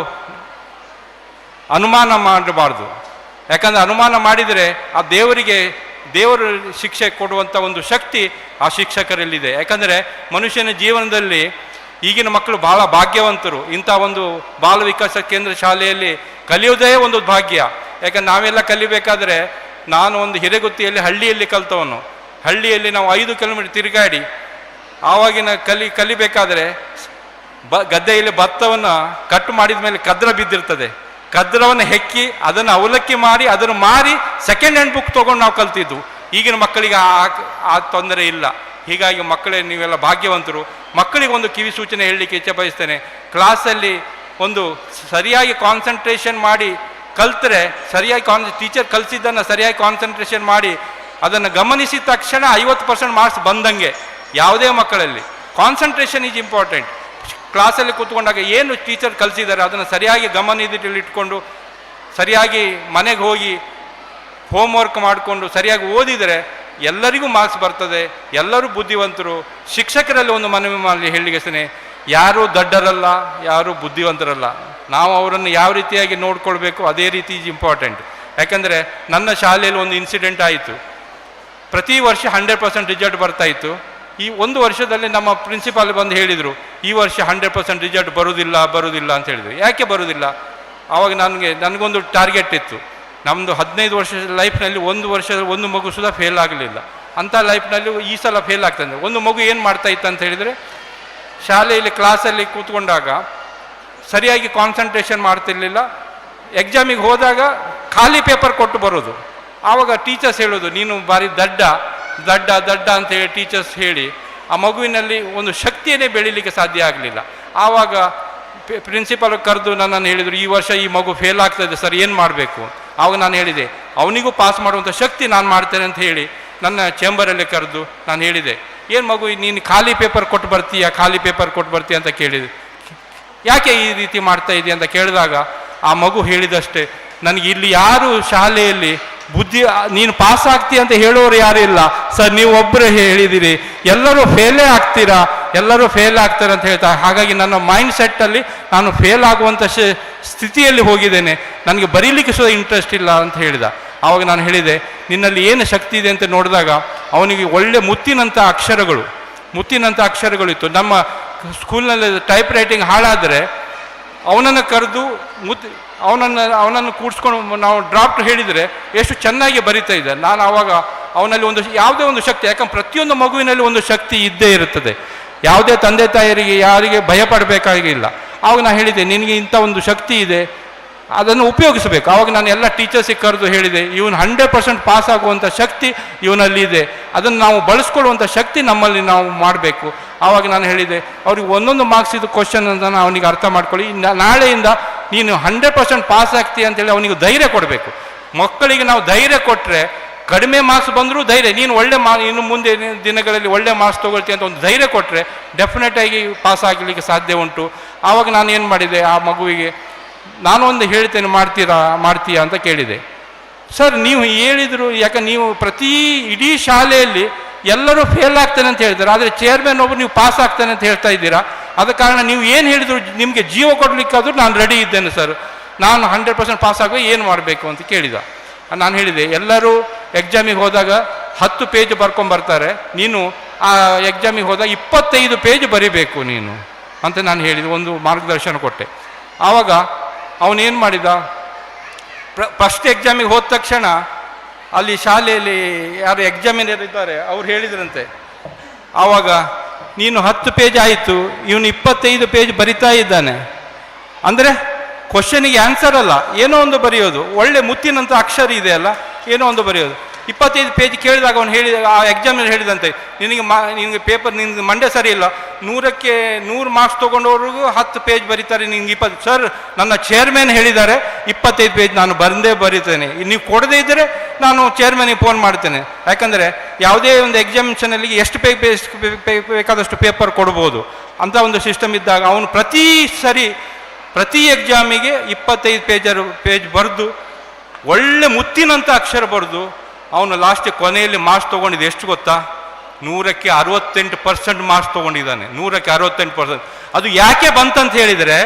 ಅನುಮಾನ ಮಾಡಬಾರ್ದು. ಯಾಕಂದರೆ ಅನುಮಾನ ಮಾಡಿದರೆ ಆ ದೇವರು ಶಿಕ್ಷೆ ಕೊಡುವಂಥ ಒಂದು ಶಕ್ತಿ ಆ ಶಿಕ್ಷಕರಲ್ಲಿದೆ. ಯಾಕಂದರೆ ಮನುಷ್ಯನ ಜೀವನದಲ್ಲಿ ಈಗಿನ ಮಕ್ಕಳು ಬಹಳ ಭಾಗ್ಯವಂತರು. ಇಂಥ ಒಂದು ಬಾಲವಿಕಾಸ ಕೇಂದ್ರ ಶಾಲೆಯಲ್ಲಿ ಕಲಿಯೋದೇ ಒಂದು ಭಾಗ್ಯ. ಯಾಕಂದ್ರೆ ನಾವೆಲ್ಲ ಕಲಿಬೇಕಾದ್ರೆ, ನಾನು ಒಂದು ಹಿರೇಗುತ್ತಿಯಲ್ಲಿ ಹಳ್ಳಿಯಲ್ಲಿ ಕಲಿತವನು. ಹಳ್ಳಿಯಲ್ಲಿ ನಾವು 5 ಕಿಲೋಮೀಟರ್ ತಿರುಗಾಡಿ ಆವಾಗಿನ ಕಲಿಬೇಕಾದ್ರೆ ಗದ್ದೆಯಲ್ಲಿ ಭತ್ತವನ್ನು ಕಟ್ಟು ಮಾಡಿದ ಮೇಲೆ ಕದ್ರ ಬಿದ್ದಿರ್ತದೆ. ಕದ್ರವನ್ನು ಹೆಕ್ಕಿ ಅದನ್ನು ಅವಲಕ್ಕಿ ಮಾಡಿ ಅದನ್ನು ಮಾರಿ ಸೆಕೆಂಡ್ ಹ್ಯಾಂಡ್ ಬುಕ್ ತೊಗೊಂಡು ನಾವು ಕಲ್ತಿದ್ದು. ಈಗಿನ ಮಕ್ಕಳಿಗೆ ಆ ತೊಂದರೆ ಇಲ್ಲ. ಹೀಗಾಗಿ ಮಕ್ಕಳೇ ನೀವೆಲ್ಲ ಭಾಗ್ಯವಂತರು. ಮಕ್ಕಳಿಗೆ ಒಂದು ಕಿವಿ ಸೂಚನೆ ಹೇಳಲಿಕ್ಕೆ ಇಚ್ಛೆ ಬಯಸ್ತೇನೆ. ಕ್ಲಾಸಲ್ಲಿ ಒಂದು ಸರಿಯಾಗಿ ಕಾನ್ಸಂಟ್ರೇಷನ್ ಮಾಡಿ ಕಲ್ತರೆ, ಸರಿಯಾಗಿ ಟೀಚರ್ ಕಲಿಸಿದ್ದನ್ನು ಸರಿಯಾಗಿ ಕಾನ್ಸಂಟ್ರೇಷನ್ ಮಾಡಿ ಅದನ್ನು ಗಮನಿಸಿದ ತಕ್ಷಣ 50% ಮಾರ್ಕ್ಸ್ ಬಂದಂಗೆ. ಯಾವುದೇ ಮಕ್ಕಳಲ್ಲಿ ಕಾನ್ಸಂಟ್ರೇಷನ್ ಈಸ್ ಇಂಪಾರ್ಟೆಂಟ್. ಕ್ಲಾಸಲ್ಲಿ ಕೂತ್ಕೊಂಡಾಗ ಏನು ಟೀಚರ್ ಕಲಿಸಿದ್ದಾರೆ ಅದನ್ನು ಸರಿಯಾಗಿ ಗಮನದಲ್ಲಿಟ್ಕೊಂಡು ಸರಿಯಾಗಿ ಮನೆಗೆ ಹೋಗಿ ಹೋಮ್ವರ್ಕ್ ಮಾಡಿಕೊಂಡು ಸರಿಯಾಗಿ ಓದಿದರೆ ಎಲ್ಲರಿಗೂ ಮಾರ್ಕ್ಸ್ ಬರ್ತದೆ. ಎಲ್ಲರೂ ಬುದ್ಧಿವಂತರು. ಶಿಕ್ಷಕರಲ್ಲಿ ಒಂದು ಮನವಿ ಮಾಡಿ ಹೇಳಲಿಕ್ಕೆ, ಯಾರೂ ದಡ್ಡರಲ್ಲ, ಯಾರೂ ಬುದ್ಧಿವಂತರಲ್ಲ. ನಾವು ಅವರನ್ನು ಯಾವ ರೀತಿಯಾಗಿ ನೋಡ್ಕೊಳ್ಬೇಕು ಅದೇ ರೀತಿ ಈಸ್ ಇಂಪಾರ್ಟೆಂಟ್. ಯಾಕಂದರೆ ನನ್ನ ಶಾಲೆಯಲ್ಲಿ ಒಂದು ಇನ್ಸಿಡೆಂಟ್ ಆಯಿತು. ಪ್ರತಿ ವರ್ಷ 100% ರಿಸಲ್ಟ್ ಬರ್ತಾಯಿತ್ತು. ಈ ಒಂದು ವರ್ಷದಲ್ಲಿ ನಮ್ಮ ಪ್ರಿನ್ಸಿಪಾಲ್ ಬಂದು ಹೇಳಿದರು, ಈ ವರ್ಷ 100% ರಿಸಲ್ಟ್ ಬರುವುದಿಲ್ಲ ಅಂತ ಹೇಳಿದರು. ಯಾಕೆ ಬರುವುದಿಲ್ಲ? ಆವಾಗ ನನಗೊಂದು ಟಾರ್ಗೆಟ್ ಇತ್ತು. ನಮ್ಮದು 15 ವರ್ಷದ ಲೈಫ್ನಲ್ಲಿ ಒಂದು ಮಗು ಸುಧಾ ಫೇಲ್ ಆಗಲಿಲ್ಲ. ಅಂಥ ಲೈಫ್ನಲ್ಲಿ ಈ ಸಲ ಫೇಲ್ ಆಗ್ತದೆ. ಒಂದು ಮಗು ಏನು ಮಾಡ್ತಾ ಇತ್ತು ಅಂತ ಹೇಳಿದರೆ, ಶಾಲೆಯಲ್ಲಿ ಕ್ಲಾಸಲ್ಲಿ ಕೂತ್ಕೊಂಡಾಗ ಸರಿಯಾಗಿ ಕಾನ್ಸಂಟ್ರೇಷನ್ ಮಾಡ್ತಿರ್ಲಿಲ್ಲ. ಎಕ್ಸಾಮಿಗೆ ಹೋದಾಗ ಖಾಲಿ ಪೇಪರ್ ಕೊಟ್ಟು ಬರೋದು. ಆವಾಗ ಟೀಚರ್ಸ್ ಹೇಳೋದು, ನೀನು ಭಾರಿ ದಡ್ಡ ಅಂತೇಳಿ ಟೀಚರ್ಸ್ ಹೇಳಿ ಆ ಮಗುವಿನಲ್ಲಿ ಒಂದು ಶಕ್ತಿಯನ್ನೇ ಬೆಳೀಲಿಕ್ಕೆ ಸಾಧ್ಯ ಆಗಲಿಲ್ಲ. ಆವಾಗ ಪ್ರಿನ್ಸಿಪಾಲ್ ಕರೆದು ನನ್ನನ್ನು ಹೇಳಿದರು, ಈ ವರ್ಷ ಈ ಮಗು ಫೇಲ್ ಆಗ್ತದೆ ಸರ್, ಏನು ಮಾಡಬೇಕು? ಆವಾಗ ನಾನು ಹೇಳಿದೆ, ಅವನಿಗೂ ಪಾಸ್ ಮಾಡುವಂಥ ಶಕ್ತಿ ನಾನು ಮಾಡ್ತೇನೆ ಅಂತ ಹೇಳಿ ನನ್ನ ಚೇಂಬರಲ್ಲಿ ಕರೆದು ನಾನು ಹೇಳಿದೆ, ಏನು ಮಗು ನೀನು ಖಾಲಿ ಪೇಪರ್ ಕೊಟ್ಟು ಬರ್ತೀಯ ಅಂತ ಕೇಳಿದೆ. ಯಾಕೆ ಈ ರೀತಿ ಮಾಡ್ತಾ ಇದೆಯಾ ಅಂತ ಕೇಳಿದಾಗ ಆ ಮಗು ಹೇಳಿದಷ್ಟೇ, ನನಗೆ ಇಲ್ಲಿ ಯಾರು ಶಾಲೆಯಲ್ಲಿ ನೀನು ಪಾಸ್ ಆಗ್ತೀಯ ಅಂತ ಹೇಳೋರು ಯಾರು ಇಲ್ಲ ಸರ್, ನೀವು ಒಬ್ಬರೇ ಹೇಳಿದಿರಿ, ಎಲ್ಲರೂ ಫೇಲೇ ಆಗ್ತಾರೆ ಅಂತ ಹೇಳ್ತಾರೆ. ಹಾಗಾಗಿ ನನ್ನ ಮೈಂಡ್ ಸೆಟ್ಟಲ್ಲಿ ನಾನು ಫೇಲ್ ಆಗುವಂಥ ಸ್ಥಿತಿಯಲ್ಲಿ ಹೋಗಿದ್ದೇನೆ, ನನಗೆ ಬರೀಲಿಕ್ಕೆ ಸಹ ಇಂಟ್ರೆಸ್ಟ್ ಇಲ್ಲ ಅಂತ ಹೇಳಿದ. ಆವಾಗ ನಾನು ಹೇಳಿದೆ, ನಿನ್ನಲ್ಲಿ ಏನು ಶಕ್ತಿ ಇದೆ ಅಂತ ನೋಡಿದಾಗ ಅವನಿಗೆ ಒಳ್ಳೆ ಮುತ್ತಿನಂಥ ಅಕ್ಷರಗಳಿತ್ತು. ನಮ್ಮ ಸ್ಕೂಲ್ನಲ್ಲಿ ಟೈಪ್ ರೈಟಿಂಗ್ ಹಾಳಾದರೆ ಅವನನ್ನು ಕರೆದು ಅವನನ್ನು ಕೂಡಿಸ್ಕೊಂಡು ನಾವು ಡ್ರಾಫ್ಟ್ ಹೇಳಿದರೆ ಎಷ್ಟು ಚೆನ್ನಾಗಿ ಬರಿತಾ ಇದ್ದ. ನಾನು ಆವಾಗ ಅವನಲ್ಲಿ ಯಾವುದೇ ಒಂದು ಶಕ್ತಿ, ಯಾಕಂದ್ರೆ ಪ್ರತಿಯೊಂದು ಮಗುವಿನಲ್ಲಿ ಒಂದು ಶಕ್ತಿ ಇದ್ದೇ ಇರುತ್ತದೆ. ಯಾವುದೇ ತಂದೆ ತಾಯರಿಗೆ ಯಾರಿಗೆ ಭಯಪಡಬೇಕಾಗಿಲ್ಲ. ಆವಾಗ ನಾನು ಹೇಳಿದೆ, ನಿನಗೆ ಇಂಥ ಒಂದು ಶಕ್ತಿ ಇದೆ, ಅದನ್ನು ಉಪಯೋಗಿಸಬೇಕು. ಆವಾಗ ನಾನು ಎಲ್ಲ ಟೀಚರ್ಸಿಗೆ ಕರೆದು ಹೇಳಿದೆ, ಇವನು 100% ಪಾಸ್ ಆಗುವಂಥ ಶಕ್ತಿ ಇವನಲ್ಲಿ ಇದೆ, ಅದನ್ನು ನಾವು ಬಳಸ್ಕೊಳ್ಳುವಂಥ ಶಕ್ತಿ ನಮ್ಮಲ್ಲಿ ನಾವು ಮಾಡಬೇಕು. ಆವಾಗ ನಾನು ಹೇಳಿದೆ, ಅವ್ರಿಗೆ ಒಂದೊಂದು ಮಾರ್ಕ್ಸ್ ಇದು ಕ್ವಶನ್ ಅಂತ ಅವನಿಗೆ ಅರ್ಥ ಮಾಡ್ಕೊಳ್ಳಿ, ನಾಳೆಯಿಂದ ನೀನು 100% ಪಾಸ್ ಆಗ್ತೀಯ ಅಂತೇಳಿ ಅವನಿಗೆ ಧೈರ್ಯ ಕೊಡಬೇಕು. ಮಕ್ಕಳಿಗೆ ನಾವು ಧೈರ್ಯ ಕೊಟ್ಟರೆ, ಕಡಿಮೆ ಮಾರ್ಕ್ಸ್ ಬಂದರೂ ಧೈರ್ಯ, ನೀನು ಇನ್ನು ಮುಂದೆ ದಿನಗಳಲ್ಲಿ ಒಳ್ಳೆ ಮಾರ್ಕ್ಸ್ ತೊಗೊಳ್ತೀಯ ಅಂತ ಒಂದು ಧೈರ್ಯ ಕೊಟ್ಟರೆ ಡೆಫಿನೆಟಾಗಿ ಪಾಸ್ ಆಗಲಿಕ್ಕೆ ಸಾಧ್ಯ ಉಂಟು. ಆವಾಗ ನಾನು ಏನು ಮಾಡಿದೆ, ಆ ಮಗುವಿಗೆ ನಾನು ಒಂದು ಹೇಳ್ತೇನೆ, ಮಾಡ್ತೀಯಾ ಅಂತ ಕೇಳಿದೆ. ಸರ್ ನೀವು ಹೇಳಿದರು, ಯಾಕಂದ್ರೆ ನೀವು ಇಡೀ ಶಾಲೆಯಲ್ಲಿ ಎಲ್ಲರೂ ಫೇಲ್ ಆಗ್ತಾನೆ ಅಂತ ಹೇಳ್ತಾರೆ, ಆದರೆ ಚೇರ್ಮನ್ ಒಬ್ಬರು ನೀವು ಪಾಸ್ ಆಗ್ತಾನೆ ಅಂತ ಹೇಳ್ತಾ ಇದ್ದೀರಾ, ಆದ ಕಾರಣ ನೀವು ಏನು ಹೇಳಿದ್ರು ನಿಮಗೆ ಜೀವ ಕೊಡಲಿಕ್ಕಾದ್ರೂ ನಾನು ರೆಡಿ ಇದ್ದೇನೆ ಸರ್, ನಾನು 100% ಪಾಸ್ ಆಗುವ ಏನು ಮಾಡಬೇಕು ಅಂತ ಕೇಳಿದ. ನಾನು ಹೇಳಿದೆ, ಎಲ್ಲರೂ ಎಕ್ಸಾಮಿಗೆ ಹೋದಾಗ 10 ಪೇಜ್ ಬರ್ಕೊಂಬರ್ತಾರೆ, ನೀನು ಆ ಎಕ್ಸಾಮಿಗೆ ಹೋದಾಗ 25 ಪೇಜ್ ಬರಿಬೇಕು ನೀನು ಅಂತ ನಾನು ಹೇಳಿದೆ, ಒಂದು ಮಾರ್ಗದರ್ಶನ ಕೊಟ್ಟೆ. ಆವಾಗ ಅವನೇನು ಮಾಡಿದ, ಫಸ್ಟ್ ಎಕ್ಸಾಮಿಗೆ ಹೋದ ತಕ್ಷಣ ಅಲ್ಲಿ ಶಾಲೆಯಲ್ಲಿ ಯಾರು ಎಕ್ಸಾಮಿನರ್ ಇದ್ದಾರೆ ಅವ್ರು ಹೇಳಿದ್ರಂತೆ, ಆವಾಗ ನೀನು 10 ಪೇಜ್ ಆಯಿತು, ಇವನು 25 ಪೇಜ್ ಬರಿತಾ ಇದ್ದಾನೆ ಅಂದರೆ ಕ್ವಶನಿಗೆ ಆನ್ಸರ್ ಅಲ್ಲ, ಏನೋ ಒಂದು ಬರೆಯೋದು, ಒಳ್ಳೆ ಮುತ್ತಿನಂಥ ಅಕ್ಷರ ಇದೆ ಅಲ್ಲ, ಏನೋ ಒಂದು ಬರೆಯೋದು. 25 ಪೇಜ್ ಕೇಳಿದಾಗ ಅವನು ಆ ಎಕ್ಸಾಮಿನರ್ ಹೇಳಿದಂತೆ, ನಿನಗೆ ಪೇಪರ್ ನಿನಗೆ ಮಂಡೆ ಸರಿ ಇಲ್ಲ, 100ಕ್ಕೆ 100 ಮಾರ್ಕ್ಸ್ ತೊಗೊಂಡವ್ರಿಗೂ 10 ಪೇಜ್ ಬರೀತಾರೆ, ನಿನ್ಗೆ 20. ಸರ್ ನನ್ನ ಚೇರ್ಮನ್ ಹೇಳಿದ್ದಾರೆ 25 ಪೇಜ್ ನಾನು ಬರಿತೇನೆ, ನೀವು ಕೊಡದೇ ಇದ್ದರೆ ನಾನು ಚೇರ್ಮನಿಗೆ ಫೋನ್ ಮಾಡ್ತೇನೆ. ಯಾಕಂದರೆ ಯಾವುದೇ ಒಂದು ಎಕ್ಸಾಮಿನೇಷನಲ್ಲಿ ಎಷ್ಟು ಬೇಕಾದಷ್ಟು ಪೇಪರ್ ಕೊಡ್ಬೋದು ಅಂತ ಒಂದು ಸಿಸ್ಟಮ್ ಇದ್ದಾಗ ಅವನು ಪ್ರತಿ ಎಕ್ಸಾಮಿಗೆ 25 ಪೇಜ್ ಬರೆದು ಒಳ್ಳೆ ಮುತ್ತಿನಂಥ ಅಕ್ಷರ ಬರೆದು ಅವನು ಕೊನೆಯಲ್ಲಿ ಮಾರ್ಕ್ಸ್ ತೊಗೊಂಡಿದ್ದು ಎಷ್ಟು ಗೊತ್ತಾ? 100ಕ್ಕೆ 68% ಮಾರ್ಕ್ಸ್ ತೊಗೊಂಡಿದ್ದಾನೆ. 100ಕ್ಕೆ 68%. ಅದು ಯಾಕೆ ಬಂತಂತ ಹೇಳಿದರೆ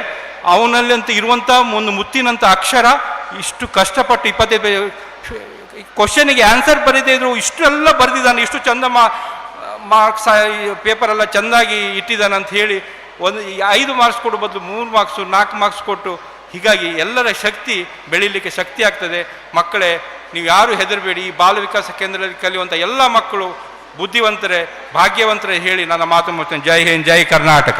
ಅವನಲ್ಲಂತ ಇರುವಂಥ ಒಂದು ಮುತ್ತಿನಂಥ ಅಕ್ಷರ ಇಷ್ಟು ಕಷ್ಟಪಟ್ಟು 25 ಕ್ವಶನಿಗೆ ಆನ್ಸರ್ ಬರೀದೇ ಇದ್ರು ಇಷ್ಟೆಲ್ಲ ಬರೆದಿದ್ದಾನೆ, ಇಷ್ಟು ಚಂದ ಮಾರ್ಕ್ಸ್ ಪೇಪರೆಲ್ಲ ಚೆಂದಾಗಿ ಇಟ್ಟಿದ್ದಾನೆ ಅಂತ ಹೇಳಿ 5 ಮಾರ್ಕ್ಸ್ ಕೊಡು ಬದಲು 3 ಮಾರ್ಕ್ಸು 4 ಮಾರ್ಕ್ಸ್ ಕೊಟ್ಟು, ಹೀಗಾಗಿ ಎಲ್ಲರ ಶಕ್ತಿ ಬೆಳೀಲಿಕ್ಕೆ ಶಕ್ತಿ ಆಗ್ತದೆ. ಮಕ್ಕಳೇ, ನೀವು ಯಾರು ಹೆದರಬೇಡಿ. ಈ ಬಾಲವಿಕಾಸ ಕೇಂದ್ರದಲ್ಲಿ ಕಲಿಯುವಂಥ ಎಲ್ಲ ಮಕ್ಕಳು ಬುದ್ಧಿವಂತರೇ, ಭಾಗ್ಯವಂತರೇ ಹೇಳಿ ನನ್ನ ಮಾತು ಮುಗಿಸ್ತೇನೆ. ಜೈ ಹಿಂದ್, ಜೈ ಕರ್ನಾಟಕ.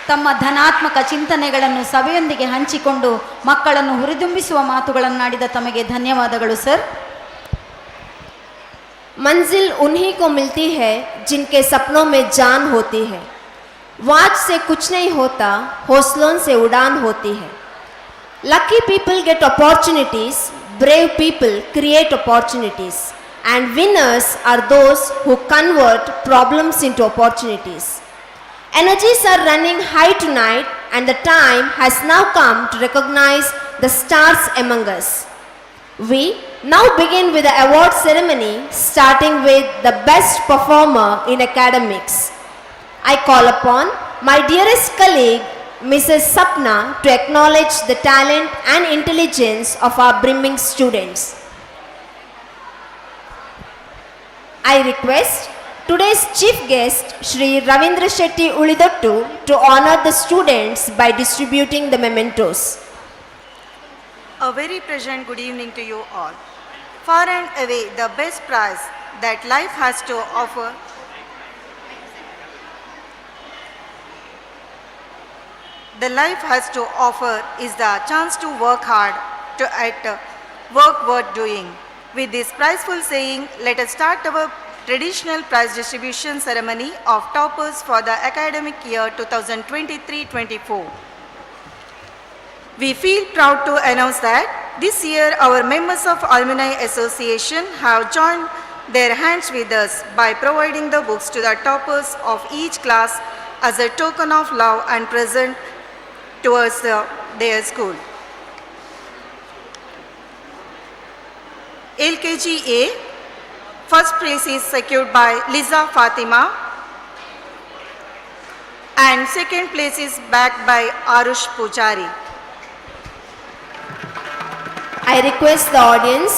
ತಮ್ಮ ಧನಾತ್ಮಕ ಚಿಂತನೆಗಳನ್ನು ಸಭೆಯೊಂದಿಗೆ ಹಂಚಿಕೊಂಡು ಮಕ್ಕಳನ್ನು ಹುರಿದುಂಬಿಸುವ ಮಾತುಗಳನ್ನಾಡಿದ ತಮಗೆ ಧನ್ಯವಾದಗಳು ಸರ್. मंजिल उन्हीं को मिलती है जिनके सपनों में जान होती है. वाच से कुछ नहीं होता, हौसलों से उड़ान होती है. Lucky people get opportunities, brave people create opportunities, and winners are those who convert problems into opportunities. Energies are running high tonight, and the time has now come to recognize the stars among us. We now begin with the award ceremony, starting with the best performer in academics. I call upon my dearest colleague, Mrs. Sapna, to acknowledge the talent and intelligence of our brimming students. I request today's chief guest, Shri Ravindra Shetty Ulidottu, to honor the students by distributing the mementos. A very pleasant good evening to you all. Far and away the best prize that life has to offer is the chance to work hard at work worth doing. With this prizeful saying, let us start our traditional prize distribution ceremony of toppers for the academic year 2023-24. We feel proud to announce that this year our members of Alumni Association have joined their hands with us by providing the books to the toppers of each class as a token of love and present towards their school. LKG A, first place is secured by Liza Fatima, and second place is backed by Arush Pujari. I request the audience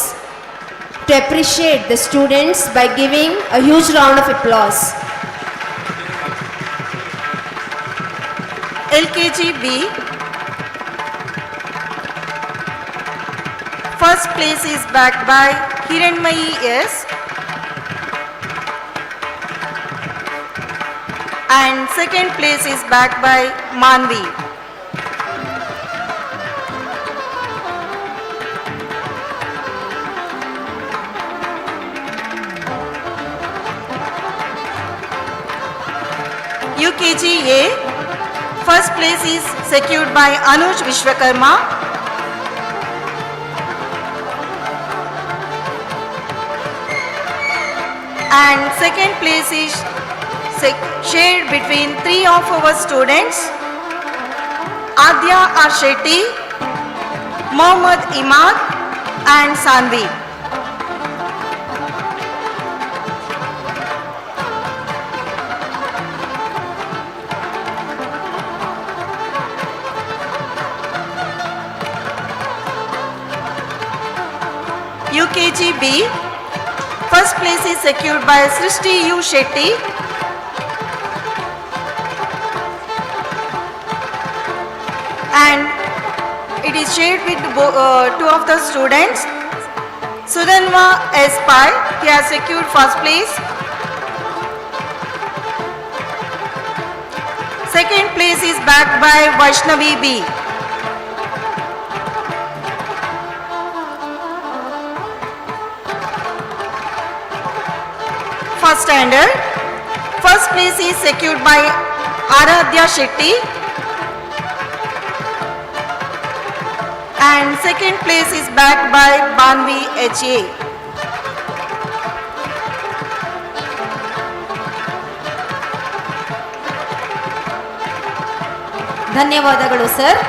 to appreciate the students by giving a huge round of applause. LKG B, first place is backed by Hiranmayi S, and second place is backed by Manvi. UKG A, first place is secured by Anuj Vishwakarma, and second place is shared between 3 of our students, Adya R. Shetty, Mohammad Imad, and Sanvi. UKG B, first place is secured by Srishti U. Shetty, and it is shared with 2 of the students. Sudanva S. Pai, he has secured first place. Second place is backed by Vaishnavi B. First standard, first place is secured by Aradhya Shetty, and second place is backed by Banvi H.A. ಧನ್ಯವಾದಗಳು sir.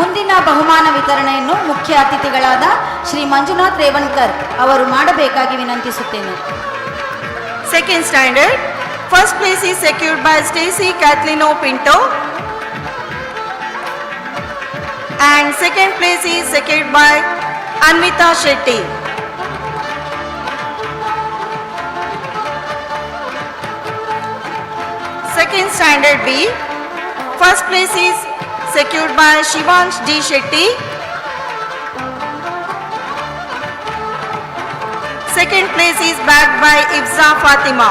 ಮುಂದಿನ ಬಹುಮಾನ ವಿತರಣೆಯನ್ನು ಮುಖ್ಯ ಅತಿಥಿಗಳಾದ ಶ್ರೀ ಮಂಜುನಾಥ್ ರೇವಣ್ಕರ್ ಅವರು ಮಾಡಬೇಕಾಗಿ ವಿನಂತಿಸುತ್ತೇನೆ. Second standard, first place is secured by Stacy Kathleen Pinto, And second place is secured by Anvita Shetty. Second standard B. First place is secured by Shivansh D. Shetty. Second place is bagged by Ifza Fatima.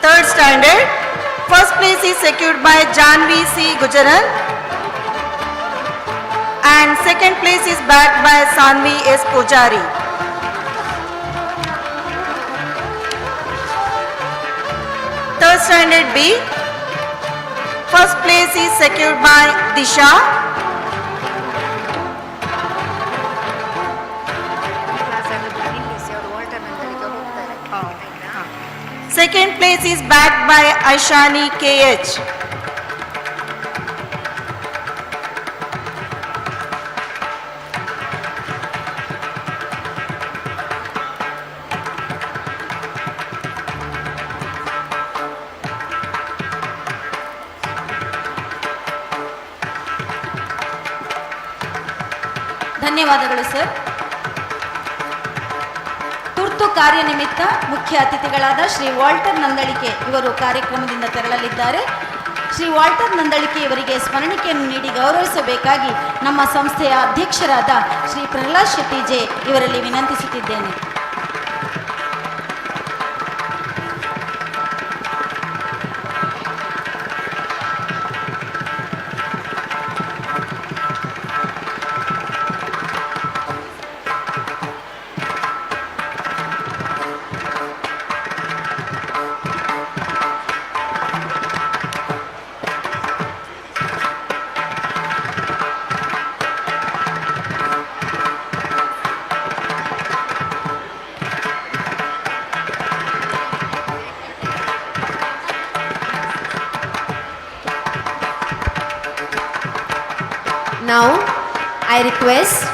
Third standard. First place is secured by Janvi C. Gujaran. And second place is bagged by Sanvi S. Pujari. Third standard B. First place is secured by Disha. Second place is bagged by Aishani KH. ಧನ್ಯವಾದಗಳು sir. ತುರ್ತು ಕಾರ್ಯನಿಮಿತ್ತ ಮುಖ್ಯ ಅತಿಥಿಗಳಾದ Shri Walter Nandalike ಇವರು ಕಾರ್ಯಕ್ರಮದಿಂದ ತೆರಳಲಿದ್ದಾರೆ. Shri Walter Nandalike ಇವರಿಗೆ ಸ್ಮರಣಿಕೆಯನ್ನು ನೀಡಿ ಗೌರವಿಸಬೇಕಾಗಿ ನಮ್ಮ ಸಂಸ್ಥೆಯ ಅಧ್ಯಕ್ಷರಾದ ಶ್ರೀ ಪ್ರಹ್ಲಾದ್ ಶೆಟ್ಟಿ ಜೆ ಇವರಲ್ಲಿ ವಿನಂತಿಸುತ್ತಿದ್ದೇನೆ. Now, I request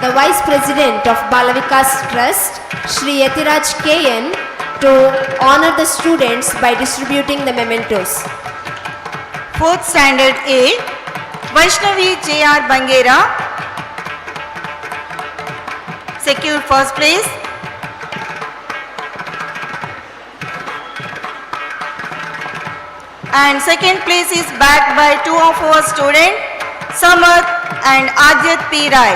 the Vice President of Balavikas Trust, Shri Yatiraj KN, to honor the students by distributing the mementos. Fourth standard A. Vaishnavi J.R. Bangera. Secured first place. And second place is bagged by two of our students, Samarth and Adyat P. Rai.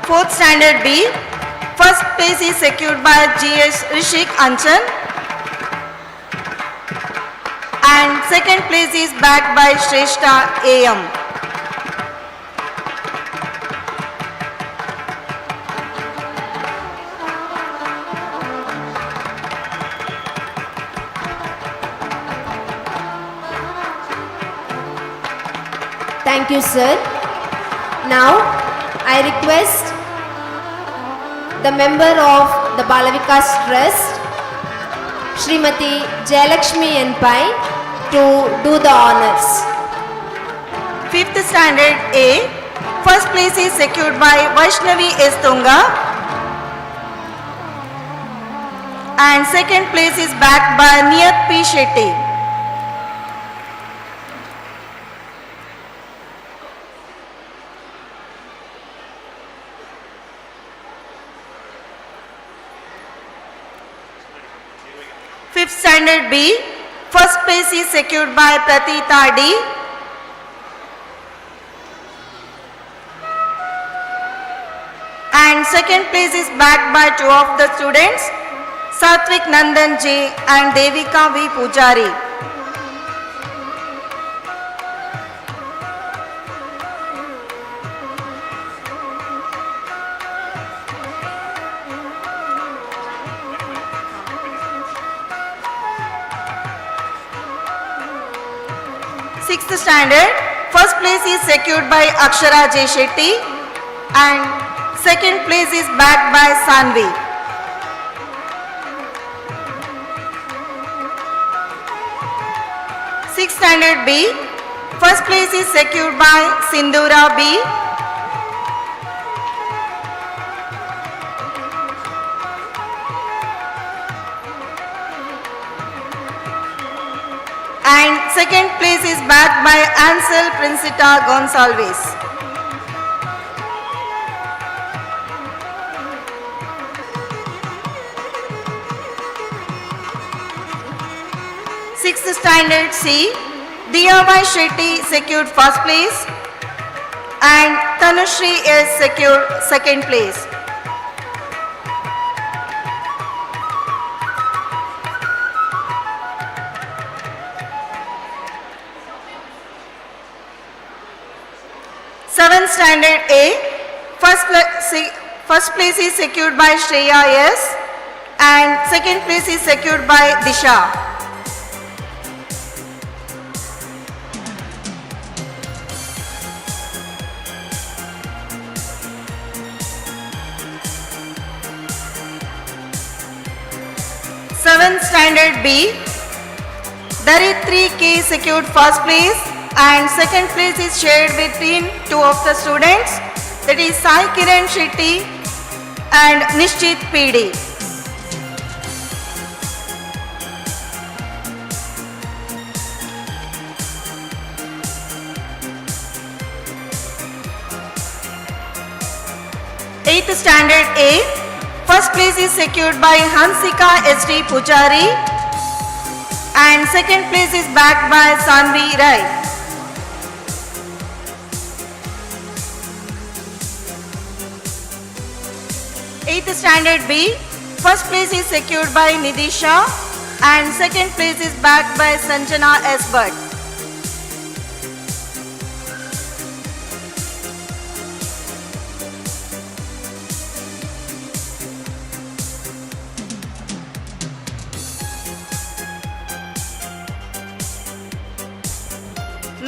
Fourth standard B. First place is secured by G.S. Rishik Anchan. And second place is bagged by Shrestha A.M. Thank you, sir. Now, I request the member of the Balavikas Trust, Srimati Jayalakshmi N.Pai, to do the honors. Fifth standard A. First place is secured by Vaishnavi S. Tunga. And second place is backed by Niyat P. Shetty. Fifth standard B. First place is secured by Pratita D. And second place is backed by two of the students, Satvik Nandan J and Devika V. Pujari. Sixth standard, first place is secured by Akshara J. Shetty and second place is backed by Sanvi. Sixth standard B, first place is secured by Sindura B And second place is bagged by Ansel Princita Gonsalves. Sixth standard C, Diyamai Shetty secured first place and Tanushri is secured second place. Seventh standard A, first place is secured by Shreya S and second place is secured by Disha. Seventh standard B, Daritri K secured first place and second place is shared between two of the students, that is Sai Kiran Shetty and Nishchit PD. Eighth standard A, first place is secured by Hansika SD Pujari and second place is backed by Sanvi Rai. Eighth standard B, first place is secured by Nidisha and second place is backed by Sanjana S. Bhatt.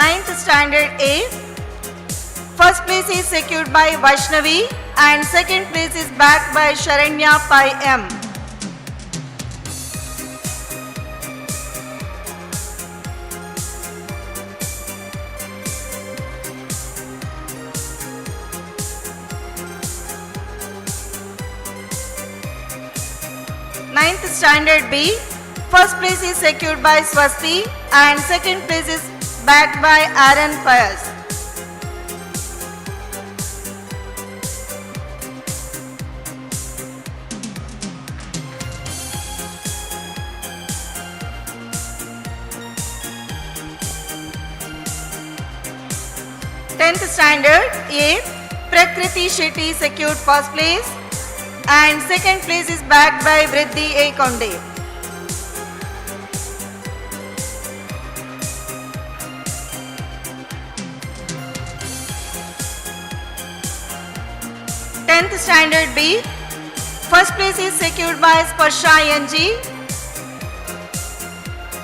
Ninth standard A, first place is secured by Vaishnavi and second place is backed by Sharanya Pai M. Ninth standard B, first place is secured by Swasti and second place is backed by Aaron Pius. Tenth standard A, Prakriti Shetty secured first place and second place is backed by Vriddhi A. Konde. Tenth standard B, first place is secured by Sparsha NG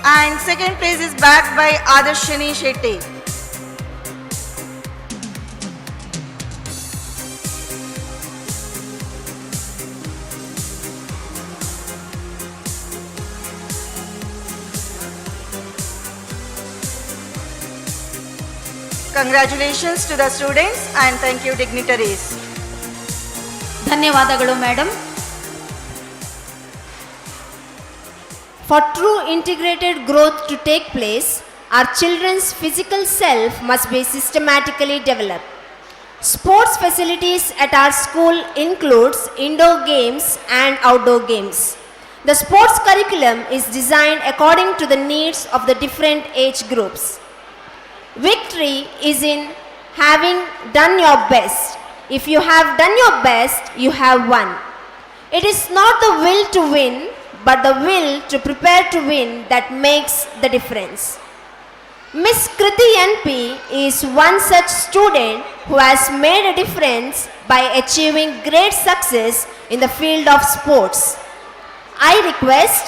and second place is backed by Adarshini Shetty. Congratulations to the students and thank you dignitaries. ಧನ್ಯವಾದಗಳು madam. For true integrated growth to take place, our children's physical self must be systematically developed. Sports facilities at our school includes indoor games and outdoor games. The sports curriculum is designed according to the needs of the different age groups. Victory is in having done your best. If you have done your best, you have won. It is not the will to win, but the will to prepare to win that makes the difference. Miss Kriti NP is one such student who has made a difference by achieving great success in the field of sports. I request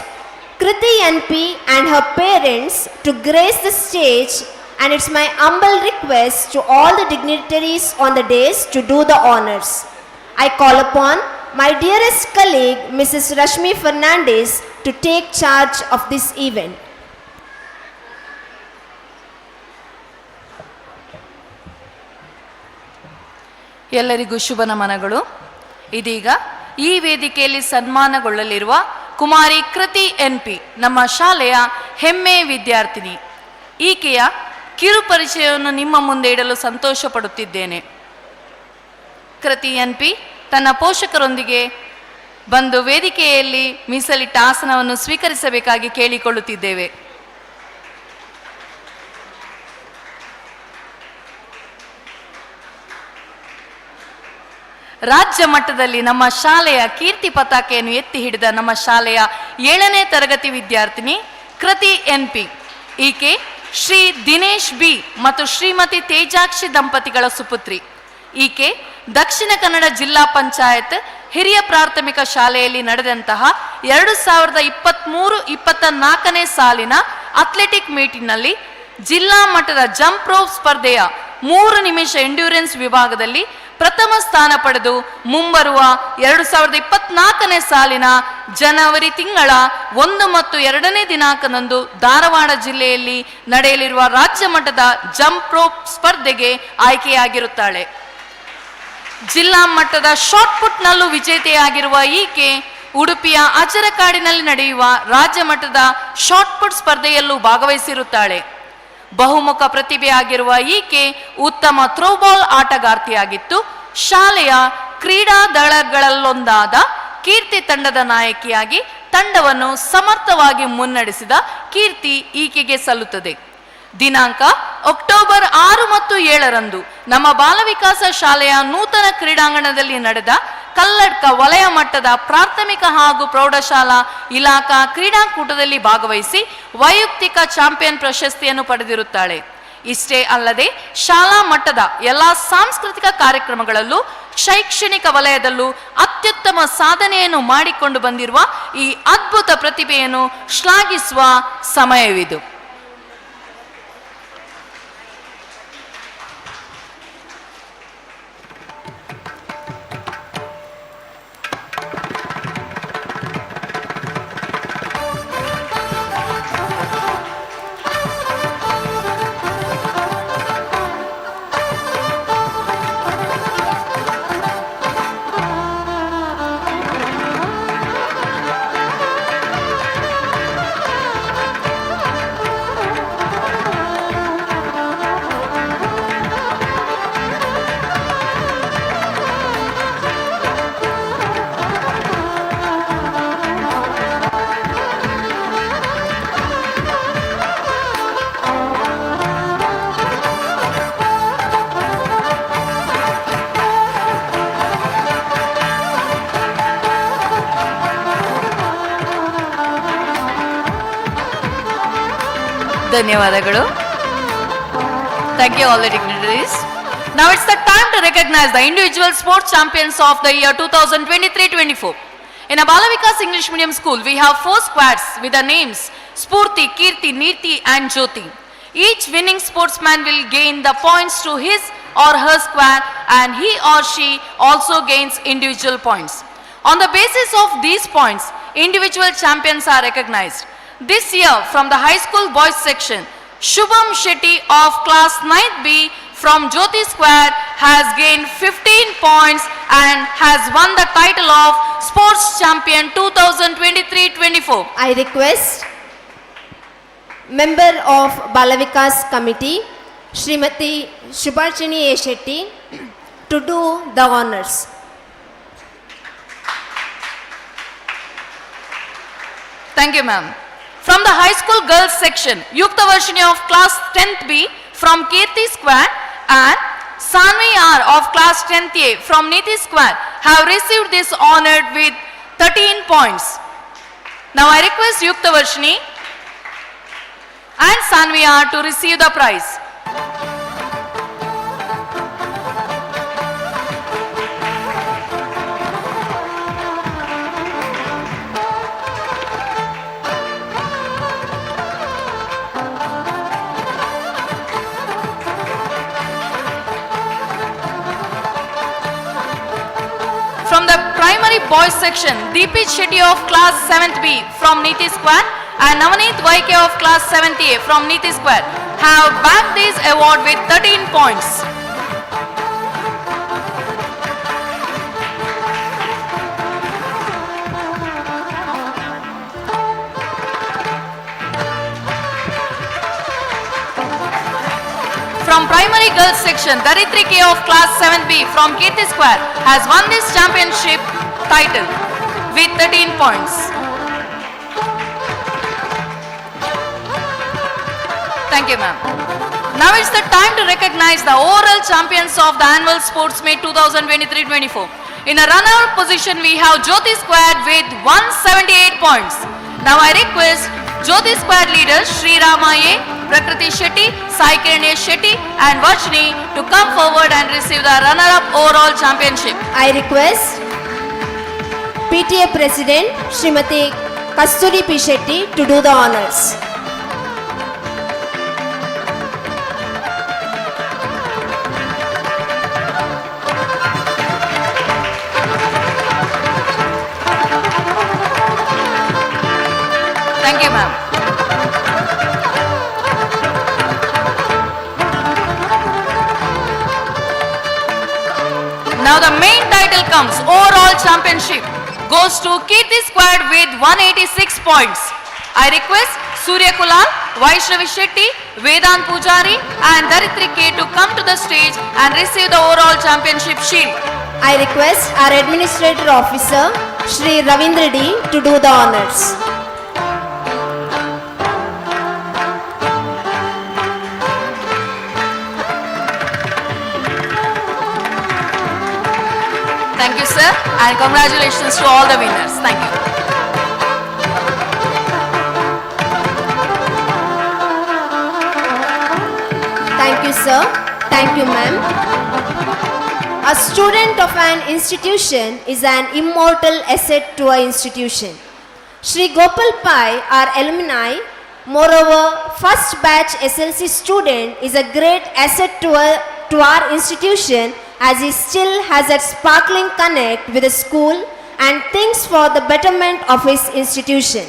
Kriti NP and her parents to grace the stage, and it's my humble request to all the dignitaries on the dais to do the honors. I call upon my dearest colleague, Mrs. Rashmi Fernandez, to take charge of this event. ಎಲ್ಲರಿಗೂ ಶುಭ ನಮನಗಳು. ಇದೀಗ ಈ ವೇದಿಕೆಯಲ್ಲಿ ಸನ್ಮಾನಗೊಳ್ಳಲಿರುವ ಕುಮಾರಿ ಕೃತಿ NP ನಮ್ಮ ಶಾಲೆಯ ಹೆಮ್ಮೆ ವಿದ್ಯಾರ್ಥಿನಿ. ಈಕೆಯ ಕಿರು ಪರಿಚಯವನ್ನು ನಿಮ್ಮ ಮುಂದೆ ಇಡಲು ಸಂತೋಷ ಪಡುತ್ತಿದ್ದೇನೆ. ಕೃತಿ NP ತನ್ನ ಪೋಷಕರೊಂದಿಗೆ ಬಂದು ವೇದಿಕೆಯಲ್ಲಿ ಮೀಸಲಿಟ್ಟ ಆಸನವನ್ನು ಸ್ವೀಕರಿಸಬೇಕಾಗಿ ಕೇಳಿಕೊಳ್ಳುತ್ತಿದ್ದೇವೆ. ರಾಜ್ಯ ಮಟ್ಟದಲ್ಲಿ ನಮ್ಮ ಶಾಲೆಯ ಕೀರ್ತಿ ಪತಾಕೆಯನ್ನು ಎತ್ತಿ ಹಿಡಿದ ನಮ್ಮ ಶಾಲೆಯ 7ನೇ ತರಗತಿ ವಿದ್ಯಾರ್ಥಿನಿ ಕೃತಿ NP. ಈಕೆ ಶ್ರೀ ದಿನೇಶ್ B ಮತ್ತು ಶ್ರೀಮತಿ ತೇಜಾಕ್ಷಿ ದಂಪತಿಗಳ ಸುಪುತ್ರಿ. ಈಕೆ ದಕ್ಷಿಣ ಕನ್ನಡ ಜಿಲ್ಲಾ ಪಂಚಾಯತ್ ಹಿರಿಯ ಪ್ರಾಥಮಿಕ ಶಾಲೆಯಲ್ಲಿ ನಡೆದಂತಹ 2023-24ನೇ ಸಾಲಿನ ಅಥ್ಲೆಟಿಕ್ ಮೀಟಿನಲ್ಲಿ ಜಿಲ್ಲಾ ಮಟ್ಟದ ಜಂಪ್ ರೋಪ್ ಸ್ಪರ್ಧೆಯ 3 ನಿಮಿಷ ಎಂಡ್ಯೂರೆನ್ಸ್ ವಿಭಾಗದಲ್ಲಿ ಪ್ರಥಮ ಸ್ಥಾನ ಪಡೆದು ಮುಂಬರುವ 2024ನೇ ಸಾಲಿನ ಜನವರಿ ತಿಂಗಳ 1 ಮತ್ತು 2ನೇ ದಿನಾಂಕದಂದು ಧಾರವಾಡ ಜಿಲ್ಲೆಯಲ್ಲಿ ನಡೆಯಲಿರುವ ರಾಜ್ಯ ಮಟ್ಟದ ಜಂಪ್ ರೋಪ್ ಸ್ಪರ್ಧೆಗೆ ಆಯ್ಕೆಯಾಗಿರುತ್ತಾಳೆ. ಜಿಲ್ಲಾ ಮಟ್ಟದ ಶಾರ್ಟ್ ಪುಟ್ನಲ್ಲೂ ವಿಜೇತೆಯಾಗಿರುವ ಈಕೆ ಉಡುಪಿಯ ಅಜರಕಾಡಿನಲ್ಲಿ ನಡೆಯುವ ರಾಜ್ಯ ಮಟ್ಟದ ಶಾರ್ಟ್ ಪುಟ್ ಸ್ಪರ್ಧೆಯಲ್ಲೂ ಭಾಗವಹಿಸಿರುತ್ತಾಳೆ. ಬಹುಮುಖ ಪ್ರತಿಭೆಯಾಗಿರುವ ಈಕೆ ಉತ್ತಮ ಥ್ರೋಬಾಲ್ ಆಟಗಾರ್ತಿಯಾಗಿತ್ತು. ಶಾಲೆಯ ಕ್ರೀಡಾ ದಳಗಳಲ್ಲೊಂದಾದ ಕೀರ್ತಿ ತಂಡದ ನಾಯಕಿಯಾಗಿ ತಂಡವನ್ನು ಸಮರ್ಥವಾಗಿ ಮುನ್ನಡೆಸಿದ ಕೀರ್ತಿ ಈಕೆಗೆ ಸಲ್ಲುತ್ತದೆ. ದಿನಾಂಕ ಅಕ್ಟೋಬರ್ 6 ಮತ್ತು 7ರಂದು ನಮ್ಮ ಬಾಲವಿಕಾಸ ಶಾಲೆಯ ನೂತನ ಕ್ರೀಡಾಂಗಣದಲ್ಲಿ ನಡೆದ ಕಲ್ಲಡ್ಕ ವಲಯ ಮಟ್ಟದ ಪ್ರಾಥಮಿಕ ಹಾಗೂ ಪ್ರೌಢಶಾಲಾ ಇಲಾಖಾ ಕ್ರೀಡಾಕೂಟದಲ್ಲಿ ಭಾಗವಹಿಸಿ ವೈಯಕ್ತಿಕ ಚಾಂಪಿಯನ್ ಪ್ರಶಸ್ತಿಯನ್ನು ಪಡೆದಿರುತ್ತಾಳೆ. ಇಷ್ಟೇ ಅಲ್ಲದೆ ಶಾಲಾ ಮಟ್ಟದ ಎಲ್ಲ ಸಾಂಸ್ಕೃತಿಕ ಕಾರ್ಯಕ್ರಮಗಳಲ್ಲೂ ಶೈಕ್ಷಣಿಕ ವಲಯದಲ್ಲೂ ಅತ್ಯುತ್ತಮ ಸಾಧನೆಯನ್ನು ಮಾಡಿಕೊಂಡು ಬಂದಿರುವ ಈ ಅದ್ಭುತ ಪ್ರತಿಭೆಯನ್ನು ಶ್ಲಾಘಿಸುವ ಸಮಯವಿದು. ಧನ್ಯವಾದಗಳು. Thank you all the dignitaries. Now it's the time to recognize the individual sports champions of the year 2023-24. In a Balavikas English medium school, we have 4 squads with the names Spurti, Kirti, Neerti and Jyoti. Each winning sportsman will gain the points to his or her squad and he or she also gains individual points. On the basis of these points, individual champions are recognized. This year, from the high school boys section, Shubham Shetty of class 9th B from Jyoti Square has gained 15 points and has won the title of Sports Champion 2023-24. I request member of Balavikas committee, Srimati Subhashini A. Shetty, to do the honors. Thank you, ma'am. From the high school girls section, Yukta Varshini of class 10th B from Kirti Square and Sanvi R of class 10th A from Niti Square have received this honor with 13 points. Now I request Yukta Varshini and Sanvi R to receive the prize. From the primary boys section, Deepit Shetty of class 7th B from Niti Square and Navaneet YK of class 7th A from Niti Square have bagged this award with 13 points. primary girls section, Daritri K of class 7B from Kirti Square has won this championship title with 13 points. Thank you, ma'am. Now it's the time to recognize the overall champions of the annual sports meet 2023-24. In a runner-up position, we have Jyoti Squad with 178 points. Now I request Jyoti Squad leaders Sri Ramaye, Prakriti Shetty, Sai Kirnesh Shetty and Vachni to come forward and receive the runner-up overall championship. I request PTA President Srimati Kasturi P. Shetty to do the honors. Thank you, ma'am. Now the main title comes, overall championship goes to Kirti Squad with 186 points. I request Surya Kulal, Vaishnavi Shetty, Vedant Pujari and Daritri K to come to the stage and receive the overall championship shield. I request our Administrator Officer Shri Ravindra D to do the honors. Thank you, sir, and congratulations to all the winners. Thank you. Thank you, sir. Thank you, ma'am. A student of an institution is an immortal asset to an institution. Shri Gopal Pai, our alumni, moreover, first batch SLC student, is a great asset to our institution, as he still has a sparkling connect with the school and thinks for the betterment of his institution.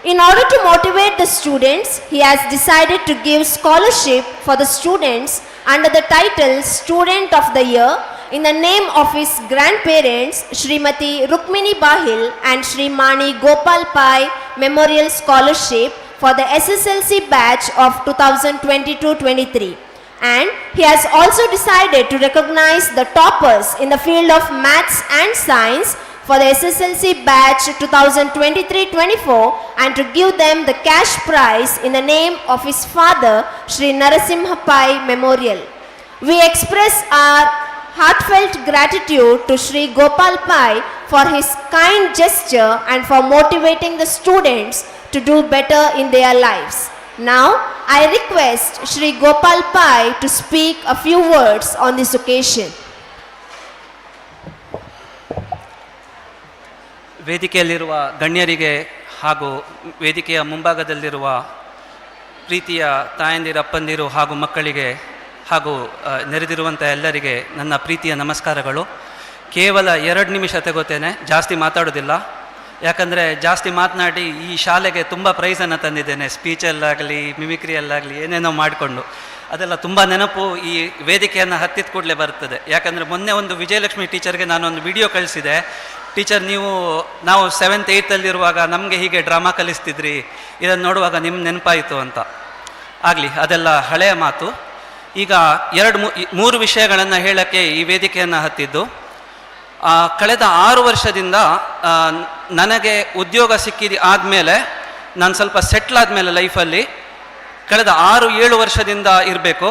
In order to motivate the students, he has decided to give scholarship for the students under the title Student of the Year in the name of his grandparents Srimati Rukmini Bahil and Shri Mani Gopal Pai Memorial Scholarship for the SSLC batch of 2022-23. And he has also decided to recognize the toppers in the field of maths and science for the SSLC batch 2023-24 and to give them the cash prize in the name of his father Shri Narasimha Pai Memorial. We express our heartfelt gratitude to Shri Gopal Pai for his kind gesture and for motivating the students to do better in their lives. Now, I request Shri Gopal Pai to speak a few words on this occasion. ವೇದಿಕೆಯಲ್ಲಿರುವ ಗಣ್ಯರಿಗೆ ಹಾಗೂ ವೇದಿಕೆಯ ಮುಂಭಾಗದಲ್ಲಿರುವ ಪ್ರೀತಿಯ ತಾಯಂದಿರು, ಅಪ್ಪಂದಿರು ಹಾಗೂ ಮಕ್ಕಳಿಗೆ ಹಾಗೂ ನೆರೆದಿರುವಂಥ ಎಲ್ಲರಿಗೆ ನನ್ನ ಪ್ರೀತಿಯ ನಮಸ್ಕಾರಗಳು. ಕೇವಲ 2 ನಿಮಿಷ ತಗೋತೇನೆ, ಜಾಸ್ತಿ ಮಾತಾಡೋದಿಲ್ಲ. ಯಾಕಂದರೆ ಜಾಸ್ತಿ ಮಾತನಾಡಿ ಈ ಶಾಲೆಗೆ ತುಂಬ ಪ್ರೈಸನ್ನು ತಂದಿದ್ದೇನೆ, ಸ್ಪೀಚಲ್ಲಾಗಲಿ ಮಿಮಿಕ್ರಿಯಲ್ಲಾಗಲಿ ಏನೇನೋ ಮಾಡಿಕೊಂಡು. ಅದೆಲ್ಲ ತುಂಬ ನೆನಪು ಈ ವೇದಿಕೆಯನ್ನು ಹತ್ತಿದ ಕೂಡಲೇ ಬರ್ತದೆ. ಯಾಕಂದರೆ ಮೊನ್ನೆ ಒಂದು ವಿಜಯಲಕ್ಷ್ಮಿ ಟೀಚರ್ಗೆ ನಾನೊಂದು ವಿಡಿಯೋ ಕಳಿಸಿದೆ. ಟೀಚರ್, ನಾವು 7th 8th ಅಲ್ಲಿರುವಾಗ ನಮಗೆ ಹೀಗೆ ಡ್ರಾಮಾ ಕಲಿಸ್ತಿದ್ರಿ, ಇದನ್ನು ನೋಡುವಾಗ ನಿಮ್ಮ ನೆನಪಾಯಿತು ಅಂತ. ಆಗಲಿ, ಅದೆಲ್ಲ ಹಳೆಯ ಮಾತು. ಈಗ 2-3 ವಿಷಯಗಳನ್ನು ಹೇಳೋಕ್ಕೆ ಈ ವೇದಿಕೆಯನ್ನು ಹತ್ತಿದ್ದು. ಕಳೆದ 6 ವರ್ಷದಿಂದ ನನಗೆ ಉದ್ಯೋಗ ಆದಮೇಲೆ, ನಾನು ಸ್ವಲ್ಪ ಸೆಟ್ಲ್ ಆದಮೇಲೆ ಲೈಫಲ್ಲಿ, ಕಳೆದ 6-7 ವರ್ಷದಿಂದ ಇರಬೇಕು,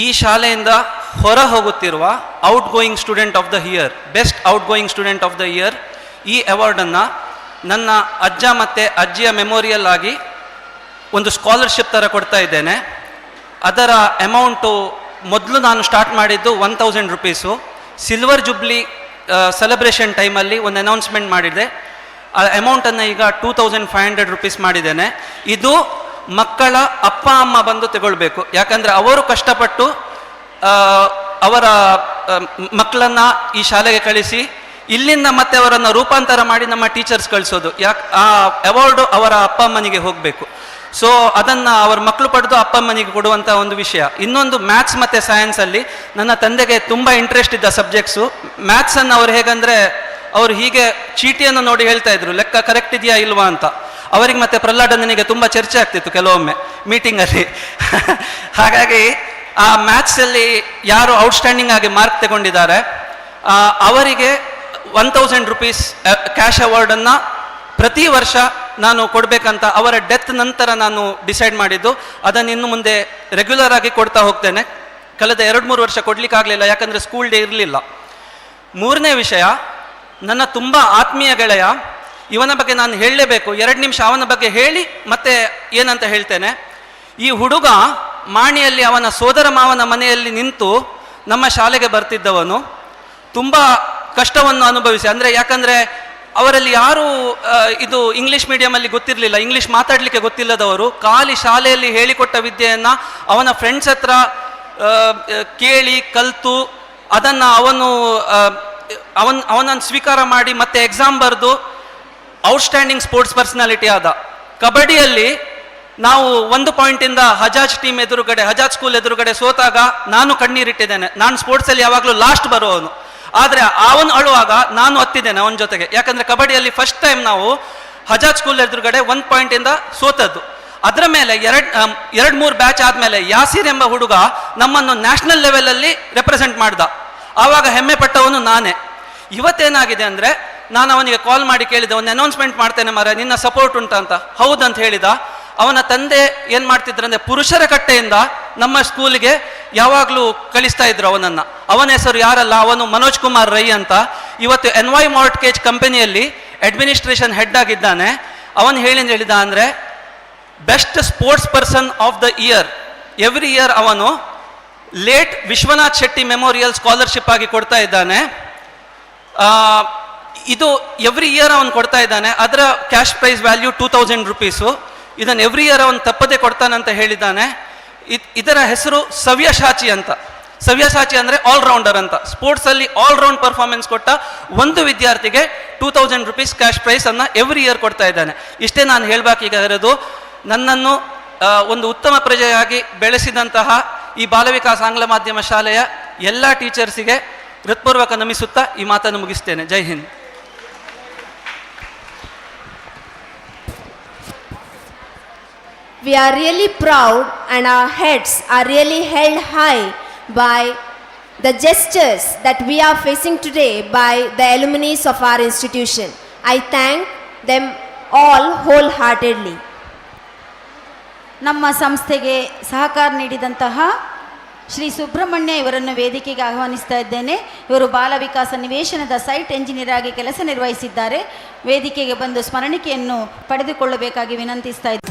ಈ ಶಾಲೆಯಿಂದ ಹೊರ ಹೋಗುತ್ತಿರುವ out going student of the year, best out going student of the year, ಈ ಅವಾರ್ಡನ್ನು ನನ್ನ ಅಜ್ಜ ಮತ್ತು ಅಜ್ಜಿಯ ಮೆಮೋರಿಯಲ್ ಆಗಿ ಒಂದು ಸ್ಕಾಲರ್ಶಿಪ್ ಥರ ಕೊಡ್ತಾ ಇದ್ದೇನೆ. ಅದರ ಅಮೌಂಟು ಮೊದಲು ನಾನು ಸ್ಟಾರ್ಟ್ ಮಾಡಿದ್ದು 1000 ರೂಪೀಸು. ಸಿಲ್ವರ್ ಜುಬ್ಲಿ ಸೆಲೆಬ್ರೇಷನ್ ಟೈಮಲ್ಲಿ ಒಂದು ಅನೌನ್ಸ್ಮೆಂಟ್ ಮಾಡಿದೆ. ಆ ಅಮೌಂಟನ್ನು ಈಗ 2500 ರೂಪೀಸ್ ಮಾಡಿದ್ದೇನೆ. ಇದು ಮಕ್ಕಳ ಅಪ್ಪ ಅಮ್ಮ ಬಂದು ತಗೊಳ್ಬೇಕು. ಯಾಕಂದರೆ ಅವರು ಕಷ್ಟಪಟ್ಟು ಅವರ ಮಕ್ಕಳನ್ನು ಈ ಶಾಲೆಗೆ ಕಳಿಸಿ ಇಲ್ಲಿಂದ ಮತ್ತೆ ಅವರನ್ನು ರೂಪಾಂತರ ಮಾಡಿ ನಮ್ಮ ಟೀಚರ್ಸ್ ಕಳಿಸೋದು. ಆ ಅವಾರ್ಡು ಅವರ ಅಪ್ಪ ಅಮ್ಮನಿಗೆ ಹೋಗಬೇಕು. ಸೊ ಅದನ್ನು ಅವ್ರ ಮಕ್ಕಳು ಪಡೆದು ಅಪ್ಪ ಅಮ್ಮನಿಗೆ ಕೊಡುವಂಥ ಒಂದು ವಿಷಯ. ಇನ್ನೊಂದು ಮ್ಯಾಥ್ಸ್ ಮತ್ತು ಸೈನ್ಸಲ್ಲಿ ನನ್ನ ತಂದೆಗೆ ತುಂಬ ಇಂಟ್ರೆಸ್ಟ್ ಇದ್ದ ಸಬ್ಜೆಕ್ಟ್ಸು. ಮ್ಯಾಥ್ಸನ್ನು ಅವ್ರು ಹೇಗಂದರೆ, ಅವರು ಹೀಗೆ ಚೀಟಿಯನ್ನು ನೋಡಿ ಹೇಳ್ತಾ ಇದ್ರು, ಲೆಕ್ಕ ಕರೆಕ್ಟ್ ಇದೆಯಾ ಇಲ್ವಾ ಅಂತ. ಅವರಿಗೆ ಮತ್ತು ಪ್ರಹ್ಲಾದನಿಗೆ ತುಂಬ ಚರ್ಚೆ ಆಗ್ತಿತ್ತು ಕೆಲವೊಮ್ಮೆ ಮೀಟಿಂಗಲ್ಲಿ. ಹಾಗಾಗಿ ಆ ಮ್ಯಾಥ್ಸಲ್ಲಿ ಯಾರು ಔಟ್ಸ್ಟ್ಯಾಂಡಿಂಗ್ ಆಗಿ ಮಾರ್ಕ್ ತಗೊಂಡಿದ್ದಾರೆ ಅವರಿಗೆ 1000 ರೂಪೀಸ್ ಕ್ಯಾಶ್ ಅವಾರ್ಡನ್ನು ಪ್ರತಿ ವರ್ಷ ನಾನು ಕೊಡಬೇಕಂತ ಅವರ ಡೆತ್ ನಂತರ ನಾನು ಡಿಸೈಡ್ ಮಾಡಿದ್ದು. ಅದನ್ನು ಇನ್ನು ಮುಂದೆ ರೆಗ್ಯುಲರ್ ಆಗಿ ಕೊಡ್ತಾ ಹೋಗ್ತೇನೆ. ಕಳೆದ 2-3 ವರ್ಷ ಕೊಡಲಿಕ್ಕಾಗಲಿಲ್ಲ, ಯಾಕಂದರೆ ಸ್ಕೂಲ್ ಡೇ ಇರಲಿಲ್ಲ. ಮೂರನೇ ವಿಷಯ, ನನ್ನ ತುಂಬ ಆತ್ಮೀಯ ಗೆಳೆಯ, ಇವನ ಬಗ್ಗೆ ನಾನು ಹೇಳಲೇಬೇಕು. 2 ನಿಮಿಷ ಅವನ ಬಗ್ಗೆ ಹೇಳಿ ಮತ್ತೆ ಏನಂತ ಹೇಳ್ತೇನೆ. ಈ ಹುಡುಗ ಮಾಣಿಯಲ್ಲಿ ಅವನ ಸೋದರ ಮಾವನ ಮನೆಯಲ್ಲಿ ನಿಂತು ನಮ್ಮ ಶಾಲೆಗೆ ಬರ್ತಿದ್ದವನು. ತುಂಬ ಕಷ್ಟವನ್ನು ಅನುಭವಿಸಿ, ಅಂದರೆ ಯಾಕಂದರೆ ಅವರಲ್ಲಿ ಯಾರೂ ಇದು ಇಂಗ್ಲೀಷ್ ಮೀಡಿಯಮಲ್ಲಿ ಗೊತ್ತಿರಲಿಲ್ಲ, ಇಂಗ್ಲೀಷ್ ಮಾತಾಡಲಿಕ್ಕೆ ಗೊತ್ತಿಲ್ಲದವರು. ಖಾಲಿ ಶಾಲೆಯಲ್ಲಿ ಹೇಳಿಕೊಟ್ಟ ವಿದ್ಯೆಯನ್ನು ಅವನ ಫ್ರೆಂಡ್ಸ್ ಹತ್ರ ಕೇಳಿ ಕಲಿತು ಅದನ್ನು ಅವನನ್ನು ಸ್ವೀಕಾರ ಮಾಡಿ ಮತ್ತೆ ಎಕ್ಸಾಮ್ ಬರೆದು ಔಟ್ಸ್ಟ್ಯಾಂಡಿಂಗ್ ಸ್ಪೋರ್ಟ್ಸ್ ಪರ್ಸನಾಲಿಟಿ ಆದ. ಕಬಡ್ಡಿಯಲ್ಲಿ ನಾವು 1 ಪಾಯಿಂಟಿಂದ ಹಜಾಜ್ ಟೀಮ್ ಎದುರುಗಡೆ, ಹಜಾಜ್ ಸ್ಕೂಲ್ ಎದುರುಗಡೆ ಸೋತಾಗ ನಾನು ಕಣ್ಣೀರಿಟ್ಟಿದ್ದೇನೆ. ನಾನು ಸ್ಪೋರ್ಟ್ಸಲ್ಲಿ ಯಾವಾಗಲೂ ಲಾಸ್ಟ್ ಬರುವವನು, ಆದರೆ ಅವನು ಅಳುವಾಗ ನಾನು ಹತ್ತಿದ್ದೇನೆ ಅವನ ಜೊತೆಗೆ. ಯಾಕಂದರೆ ಕಬಡ್ಡಿಯಲ್ಲಿ ಫಸ್ಟ್ ಟೈಮ್ ನಾವು ಹಜಾಜ್ ಸ್ಕೂಲ್ ಎದುರುಗಡೆ 1 ಪಾಯಿಂಟಿಂದ ಸೋತದ್ದು. ಅದರ ಮೇಲೆ 2-3 ಬ್ಯಾಚ್ ಆದಮೇಲೆ ಯಾಸೀರ್ ಎಂಬ ಹುಡುಗ ನಮ್ಮನ್ನು ನ್ಯಾಷನಲ್ ಲೆವೆಲಲ್ಲಿ ರೆಪ್ರೆಸೆಂಟ್ ಮಾಡ್ದ. ಆವಾಗ ಹೆಮ್ಮೆ ಪಟ್ಟವನು ನಾನೇ. ಇವತ್ತೇನಾಗಿದೆ ಅಂದರೆ, ನಾನು ಅವನಿಗೆ ಕಾಲ್ ಮಾಡಿ ಕೇಳಿದೆ, ಒಂದು ಅನೌನ್ಸ್ಮೆಂಟ್ ಮಾಡ್ತೇನೆ ಮರ, ನಿನ್ನ ಸಪೋರ್ಟ್ ಉಂಟಾ ಅಂತ. ಹೌದಂತ ಹೇಳಿದ. ಅವನ ತಂದೆ ಏನು ಮಾಡ್ತಿದ್ರಂದರೆ, ಪುರುಷರ ಕಟ್ಟೆಯಿಂದ ನಮ್ಮ ಸ್ಕೂಲಿಗೆ ಯಾವಾಗಲೂ ಕಳಿಸ್ತಾ ಇದ್ರು ಅವನನ್ನು. ಅವನ ಹೆಸರು ಯಾರಲ್ಲ, ಅವನು ಮನೋಜ್ ಕುಮಾರ್ ರೈ ಅಂತ. ಇವತ್ತು ಎನ್ವೈ ಮಾರ್ಟ್ಗೇಜ್ ಕಂಪನಿಯಲ್ಲಿ ಅಡ್ಮಿನಿಸ್ಟ್ರೇಷನ್ ಹೆಡ್ ಆಗಿದ್ದಾನೆ. ಅವನು ಹೇಳಿದ ಅಂದರೆ, best sports person of the year every year ಅವನು late Vishwanath Shetty memorial scholarship ಆಗಿ ಕೊಡ್ತಾ ಇದ್ದಾನೆ. ಇದು ಎವ್ರಿ ಇಯರ್ ಅವನು ಕೊಡ್ತಾ ಇದ್ದಾನೆ. ಅದರ ಕ್ಯಾಶ್ ಪ್ರೈಸ್ ವ್ಯಾಲ್ಯೂ 2000 ರೂಪೀಸು. ಇದನ್ನು ಎವ್ರಿ ಇಯರ್ ಅವನು ತಪ್ಪದೆ ಕೊಡ್ತಾನಂತ ಹೇಳಿದ್ದಾನೆ. ಇದರ ಹೆಸರು ಸವ್ಯಸಾಚಿ ಅಂತ. ಸವ್ಯಸಾಚಿ ಅಂದರೆ ಆಲ್ರೌಂಡರ್ ಅಂತ. ಸ್ಪೋರ್ಟ್ಸಲ್ಲಿ ಆಲ್ರೌಂಡ್ ಪರ್ಫಾರ್ಮೆನ್ಸ್ ಕೊಟ್ಟ ಒಂದು ವಿದ್ಯಾರ್ಥಿಗೆ 2000 ರೂಪೀಸ್ ಕ್ಯಾಶ್ ಪ್ರೈಸನ್ನು ಎವ್ರಿ ಇಯರ್ ಕೊಡ್ತಾ ಇದ್ದಾನೆ. ಇಷ್ಟೇ ನಾನು ಹೇಳಬೇಕಾಗಿರೋದು. ನನ್ನನ್ನು ಒಂದು ಉತ್ತಮ ಪ್ರಜೆಯಾಗಿ ಬೆಳೆಸಿದಂತಹ ಈ ಬಾಲವಿಕಾಸ್ ಆಂಗ್ಲ ಮಾಧ್ಯಮ ಶಾಲೆಯ ಎಲ್ಲ ಟೀಚರ್ಸಿಗೆ ಹೃತ್ಪೂರ್ವಕ ನಮಿಸುತ್ತಾ ಈ ಮಾತನ್ನು ಮುಗಿಸ್ತೇನೆ. ಜೈ Hind. We are really proud and our heads are really held high by the gestures that we are facing today by the alumni of our institution. I thank them all wholeheartedly. ನಮ್ಮ ಸಂಸ್ಥೆಗೆ ಸಹಕಾರ ನೀಡಿದಂತಹ ಶ್ರೀ ಸುಬ್ರಹ್ಮಣ್ಯ ಇವರನ್ನು ವೇದಿಕೆಗೆ ಆಹ್ವಾನಿಸ್ತಾ ಇದ್ದೇನೆ. ಇವರು ಬಾಲವಿಕಾಸ ನಿವೇಶನದ ಸೈಟ್ ಎಂಜಿನಿಯರ್ ಆಗಿ ಕೆಲಸ ನಿರ್ವಹಿಸಿದ್ದಾರೆ. ವೇದಿಕೆಗೆ ಬಂದು ಸ್ಮರಣಿಕೆಯನ್ನು ಪಡೆದುಕೊಳ್ಳಬೇಕಾಗಿ ವಿನಂತಿಸ್ತಾ ಇದ್ದೇನೆ.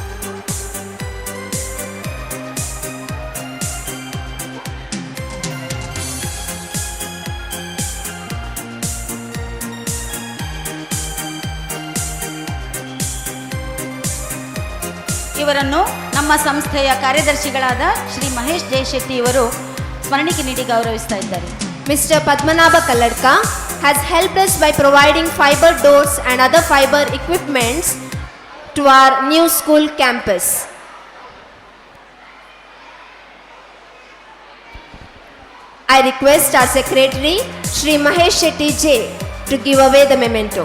ಇವರನ್ನು ನಮ್ಮ ಸಂಸ್ಥೆಯ ಕಾರ್ಯದರ್ಶಿಗಳಾದ ಶ್ರೀ ಮಹೇಶ್ ಜೆ ಶೆಟ್ಟಿ ಇವರು ಸ್ಮರಣಿಕೆ ನೀಡಿ ಗೌರವಿಸ್ತಾ ಇದ್ದಾರೆ. Mr. Padmanabha Kalladka has helped us by providing fiber doors and other fiber equipments to our new school campus. I request our secretary, Shri Mahesh Shetty J, to give away the memento.